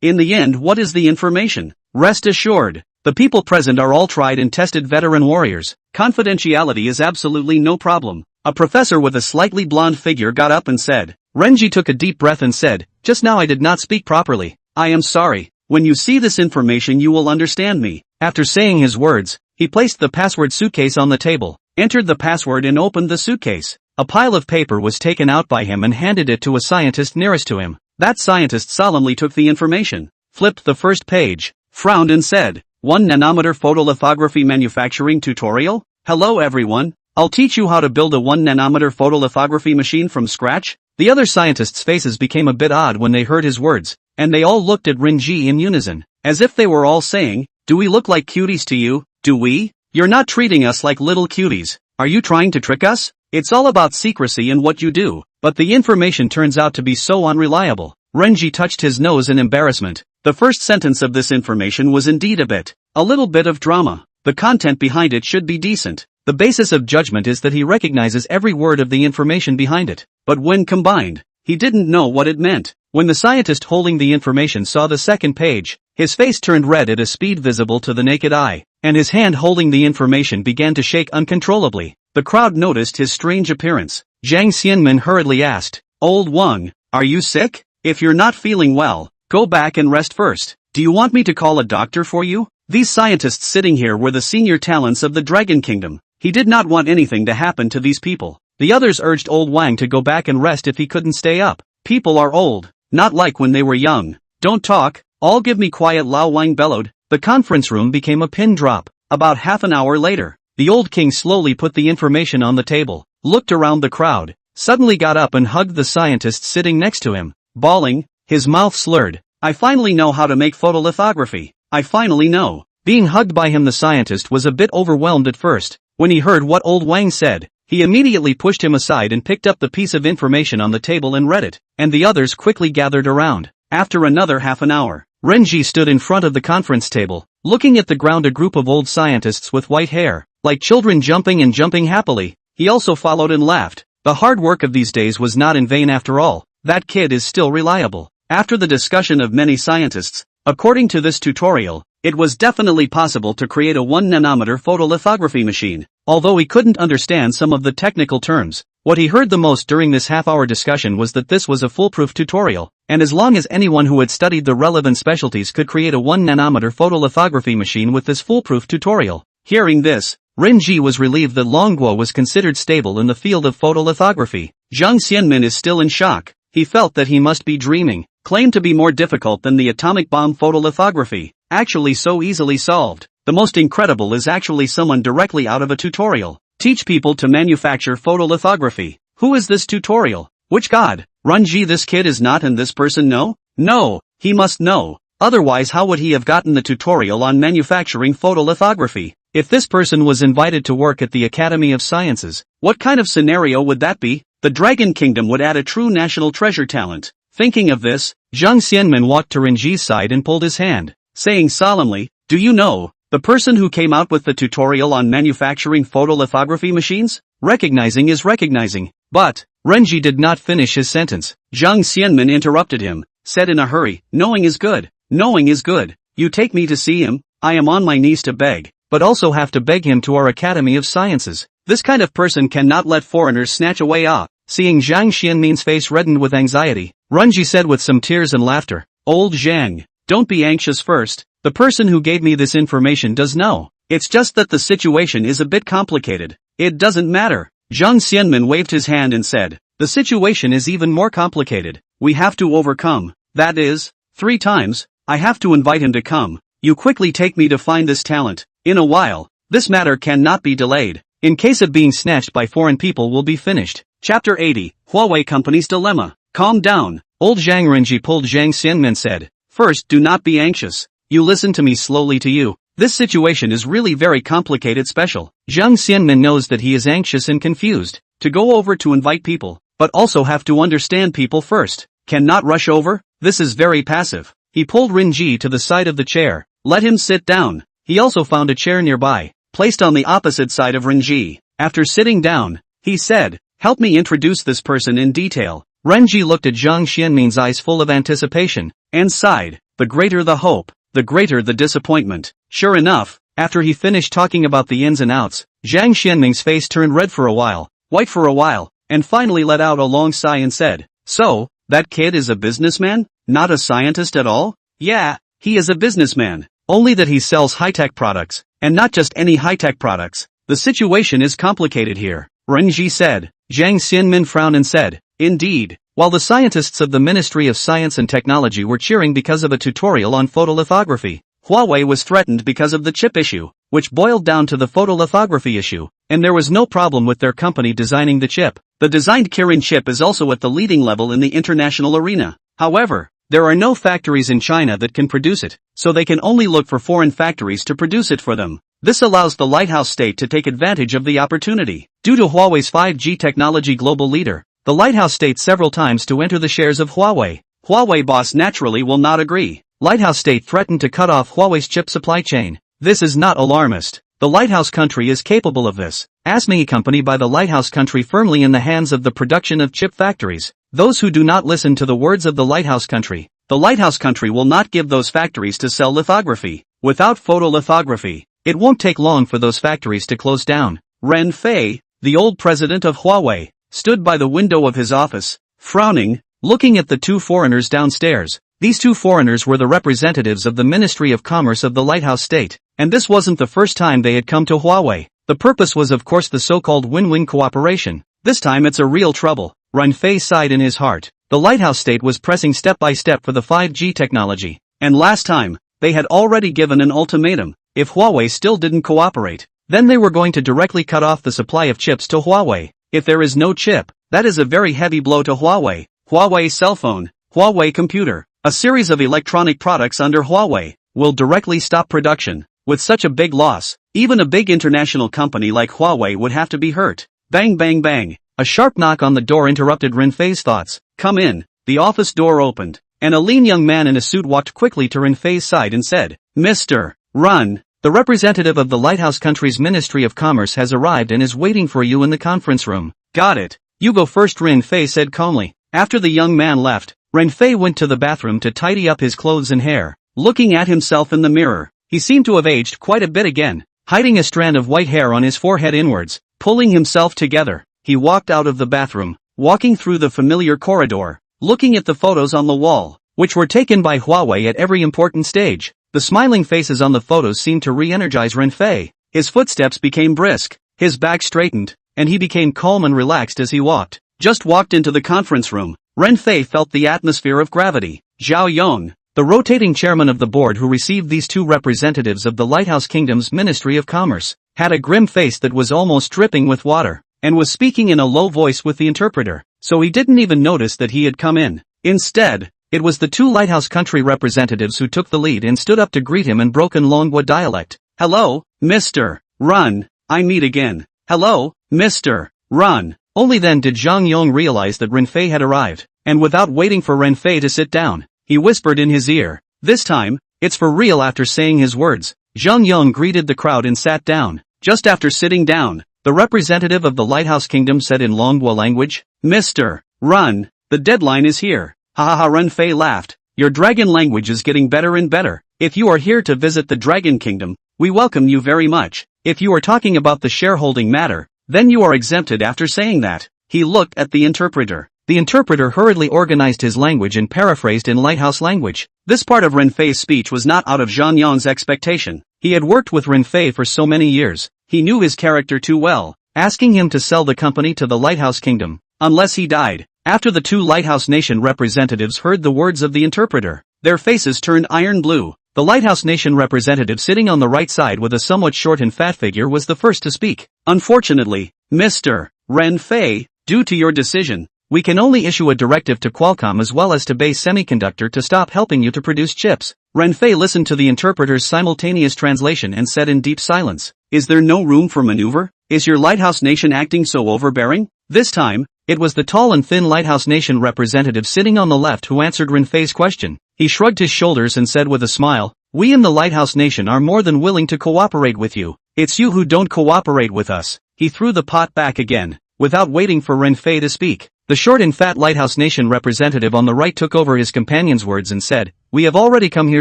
In the end, what is the information? Rest assured, the people present are all tried and tested veteran warriors. Confidentiality is absolutely no problem. A professor with a slightly blonde figure got up and said. Renji took a deep breath and said, "Just now I did not speak properly. I am sorry. When you see this information you will understand me." After saying his words, he placed the password suitcase on the table, entered the password and opened the suitcase. A pile of paper was taken out by him and handed it to a scientist nearest to him. That scientist solemnly took the information, flipped the first page, frowned and said, 1 nanometer photolithography manufacturing tutorial? Hello everyone. I'll teach you how to build a 1 nanometer photolithography machine from scratch. The other scientists' faces became a bit odd when they heard his words, and they all looked at Renji in unison, as if they were all saying, "Do we look like cuties to you? Do we? You're not treating us like little cuties. Are you trying to trick us? It's all about secrecy in what you do." But the information turns out to be so unreliable. Renji touched his nose in embarrassment. The first sentence of this information was indeed a little bit of drama. The content behind it should be decent. The basis of judgment is that he recognizes every word of the information behind it. But when combined, he didn't know what it meant. When the scientist holding the information saw the second page, his face turned red at a speed visible to the naked eye, and his hand holding the information began to shake uncontrollably. The crowd noticed his strange appearance. Zhang Xianmin hurriedly asked, "Old Wang, are you sick? If you're not feeling well, go back and rest first. Do you want me to call a doctor for you?" These scientists sitting here were the senior talents of the Dragon Kingdom. He did not want anything to happen to these people. The others urged old Wang to go back and rest if he couldn't stay up. People are old, not like when they were young. Don't talk, all give me quiet, Lao Wang bellowed. The conference room became a pin drop. About half an hour later, the old king slowly put the information on the table, looked around the crowd, suddenly got up and hugged the scientist sitting next to him, bawling, his mouth slurred. "I finally know how to make photolithography. I finally know." Being hugged by him, the scientist was a bit overwhelmed at first. When he heard what old Wang said, he immediately pushed him aside and picked up the piece of information on the table and read it, and the others quickly gathered around. After another half an hour, Renji stood in front of the conference table, looking at the ground, a group of old scientists with white hair, like children jumping and jumping happily. He also followed and laughed. The hard work of these days was not in vain after all. That kid is still reliable. After the discussion of many scientists, according to this tutorial, it was definitely possible to create a 1 nanometer photolithography machine. Although he couldn't understand some of the technical terms, what he heard the most during this half-hour discussion was that this was a foolproof tutorial, and as long as anyone who had studied the relevant specialties could create a 1 nanometer photolithography machine with this foolproof tutorial. Hearing this, Renji was relieved that Longguo was considered stable in the field of photolithography. Zhang Xianmin is still in shock. He felt that he must be dreaming. Claimed to be more difficult than the atomic bomb photolithography, actually so easily solved. The most incredible is actually someone directly out of a tutorial. Teach people to manufacture photolithography. Who is this tutorial? Which god? Renji, this kid is not, and this person know? No, he must know. Otherwise how would he have gotten the tutorial on manufacturing photolithography? If this person was invited to work at the Academy of Sciences, what kind of scenario would that be? The Dragon Kingdom would add a true national treasure talent. Thinking of this, Zhang Xianmin walked to Renji's side and pulled his hand, saying solemnly, "Do you know, the person who came out with the tutorial on manufacturing photolithography machines? Recognizing is recognizing." But Renji did not finish his sentence. Zhang Xianmin interrupted him, said in a hurry, "Knowing is good. Knowing is good. You take me to see him, I am on my knees to beg, but also have to beg him to our Academy of Sciences. This kind of person cannot let foreigners snatch away ah." Seeing Zhang Xianmin's face reddened with anxiety, Renji said with some tears and laughter, "Old Zhang, don't be anxious first. The person who gave me this information does know. It's just that the situation is a bit complicated. It doesn't matter." Zhang Xianmin waved his hand and said, "The situation is even more complicated. We have to overcome. That is, 3 times. I have to invite him to come. You quickly take me to find this talent. In a while, this matter cannot be delayed. In case of being snatched by foreign people will be finished." Chapter 80, Huawei Company's Dilemma. Calm down. Old Zhang. Renji pulled Zhang Xianmin said, "First, do not be anxious. You listen to me slowly to you. This situation is really very complicated special." Zhang Xianmin knows that he is anxious and confused. To go over to invite people, but also have to understand people first. Cannot rush over. This is very passive. He pulled Renji to the side of the chair, let him sit down. He also found a chair nearby, placed on the opposite side of Renji. After sitting down, he said, "Help me introduce this person in detail." Renji looked at Zhang Xianmin's eyes full of anticipation, and sighed. The greater the hope, the greater the disappointment. Sure enough, after he finished talking about the ins and outs, Zhang Xianmin's face turned red for a while, white for a while, and finally let out a long sigh and said, "So, that kid is a businessman? Not a scientist at all?" "Yeah, he is a businessman. Only that he sells high-tech products, and not just any high-tech products. The situation is complicated here," Renji said. Zhang Xianmin frowned and said, "Indeed." While the scientists of the Ministry of Science and Technology were cheering because of a tutorial on photolithography, Huawei was threatened because of the chip issue, which boiled down to the photolithography issue, and there was no problem with their company designing the chip. The designed Kirin chip is also at the leading level in the international arena. However, there are no factories in China that can produce it, so they can only look for foreign factories to produce it for them. This allows the lighthouse state to take advantage of the opportunity. Due to Huawei's 5G technology global leader, the lighthouse state several times to enter the shares of Huawei. Huawei boss naturally will not agree. Lighthouse state threatened to cut off Huawei's chip supply chain. This is not alarmist. The lighthouse country is capable of this. Animerecap company by the lighthouse country firmly in the hands of the production of chip factories. those who do not listen to the words of the lighthouse country. The lighthouse country will not give those factories to sell lithography. Without photolithography, it won't take long for those factories to close down. Ren Fei, the old president of Huawei, stood by the window of his office, frowning, looking at the two foreigners downstairs. These two foreigners were the representatives of the Ministry of Commerce of the Lighthouse State, and this wasn't the first time they had come to Huawei. The purpose was of course the so-called win-win cooperation. This time it's a real trouble. Ren Fei sighed in his heart. The Lighthouse State was pressing step by step for the 5G technology, and last time, they had already given an ultimatum. If Huawei still didn't cooperate, then they were going to directly cut off the supply of chips to Huawei. If there is no chip, that is a very heavy blow to Huawei. Huawei cell phone, Huawei computer, a series of electronic products under Huawei, will directly stop production. With such a big loss, even a big international company like Huawei would have to be hurt. Bang bang bang. A sharp knock on the door interrupted Ren Fei's thoughts. Come in. The office door opened, and a lean young man in a suit walked quickly to Ren Fei's side and said, Mr. Run, the representative of the Lighthouse Country's Ministry of Commerce has arrived and is waiting for you in the conference room. Got it. You go first, Ren Fei said calmly. After the young man left, Ren Fei went to the bathroom to tidy up his clothes and hair. Looking at himself in the mirror, he seemed to have aged quite a bit again. Hiding a strand of white hair on his forehead inwards, pulling himself together, he walked out of the bathroom, walking through the familiar corridor, looking at the photos on the wall, which were taken by Huawei at every important stage. The smiling faces on the photos seemed to re-energize Ren Fei. His footsteps became brisk, his back straightened, and he became calm and relaxed as he walked. Just walked into the conference room, Ren Fei felt the atmosphere of gravity. Zhao Yong, the rotating chairman of the board who received these two representatives of the Lighthouse Kingdom's Ministry of Commerce, had a grim face that was almost dripping with water, and was speaking in a low voice with the interpreter, so he didn't even notice that he had come in. Instead, it was the two Lighthouse Country representatives who took the lead and stood up to greet him in broken Longwa dialect. Hello, Mr. Run, I meet again. Hello, Mr. Run. Only then did Zhang Yong realize that Ren Fei had arrived, and without waiting for Ren Fei to sit down, he whispered in his ear, this time, it's for real. After saying his words, Zhang Yong greeted the crowd and sat down. Just after sitting down, the representative of the Lighthouse Kingdom said in Longwa language, Mr. Run, the deadline is here. Ha ha ha. Ren Fei laughed. Your dragon language is getting better and better. If you are here to visit the Dragon Kingdom, we welcome you very much. If you are talking about the shareholding matter, then you are exempted. After saying that, he looked at the interpreter. The interpreter hurriedly organized his language and paraphrased in Lighthouse language. This part of Ren Fei's speech was not out of Zhang Yong's expectation. He had worked with Ren Fei for so many years. He knew his character too well, asking him to sell the company to the Lighthouse Kingdom, unless he died. After the two Lighthouse Nation representatives heard the words of the interpreter, their faces turned iron blue. The Lighthouse Nation representative sitting on the right side with a somewhat short and fat figure was the first to speak. Unfortunately, Mr. Ren Fei, due to your decision, we can only issue a directive to Qualcomm as well as to Bay Semiconductor to stop helping you to produce chips. Ren Fei listened to the interpreter's simultaneous translation and said in deep silence, Is there no room for maneuver? Is your Lighthouse Nation acting so overbearing? This time, it was the tall and thin Lighthouse Nation representative sitting on the left who answered Ren Fei's question. He shrugged his shoulders and said with a smile, We in the Lighthouse Nation are more than willing to cooperate with you. It's you who don't cooperate with us. He threw the pot back again, without waiting for Ren Fei to speak. The short and fat Lighthouse Nation representative on the right took over his companion's words and said, We have already come here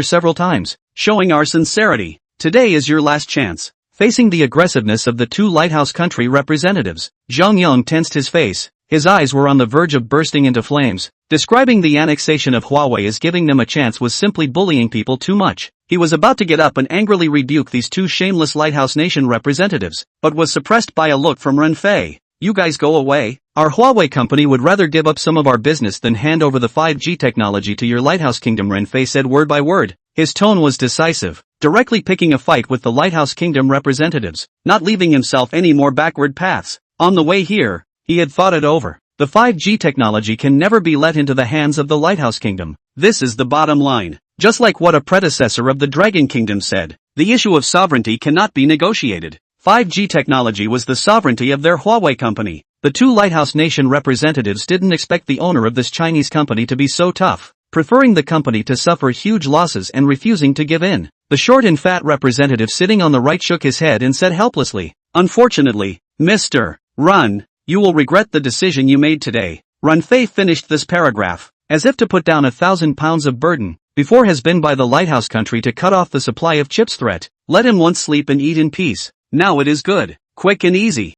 several times, showing our sincerity. Today is your last chance. Facing the aggressiveness of the two Lighthouse Country representatives, Zhang Yong tensed his face. His eyes were on the verge of bursting into flames. Describing the annexation of Huawei as giving them a chance was simply bullying people too much. He was about to get up and angrily rebuke these two shameless Lighthouse Nation representatives, but was suppressed by a look from Ren Fei. You guys go away. Our Huawei company would rather give up some of our business than hand over the 5G technology to your Lighthouse Kingdom, Ren Fei said word by word. His tone was decisive, directly picking a fight with the Lighthouse Kingdom representatives, not leaving himself any more backward paths. On the way here, he had thought it over. The 5G technology can never be let into the hands of the Lighthouse Kingdom. This is the bottom line. Just like what a predecessor of the Dragon Kingdom said, the issue of sovereignty cannot be negotiated. 5G technology was the sovereignty of their Huawei company. The two Lighthouse Nation representatives didn't expect the owner of this Chinese company to be so tough, preferring the company to suffer huge losses and refusing to give in. The short and fat representative sitting on the right shook his head and said helplessly, Unfortunately, Mr. Run, you will regret the decision you made today. Runfei finished this paragraph, as if to put down 1,000 pounds of burden, before has been by the lighthouse country to cut off the supply of chips threat. Let him once sleep and eat in peace. Now it is good, quick and easy.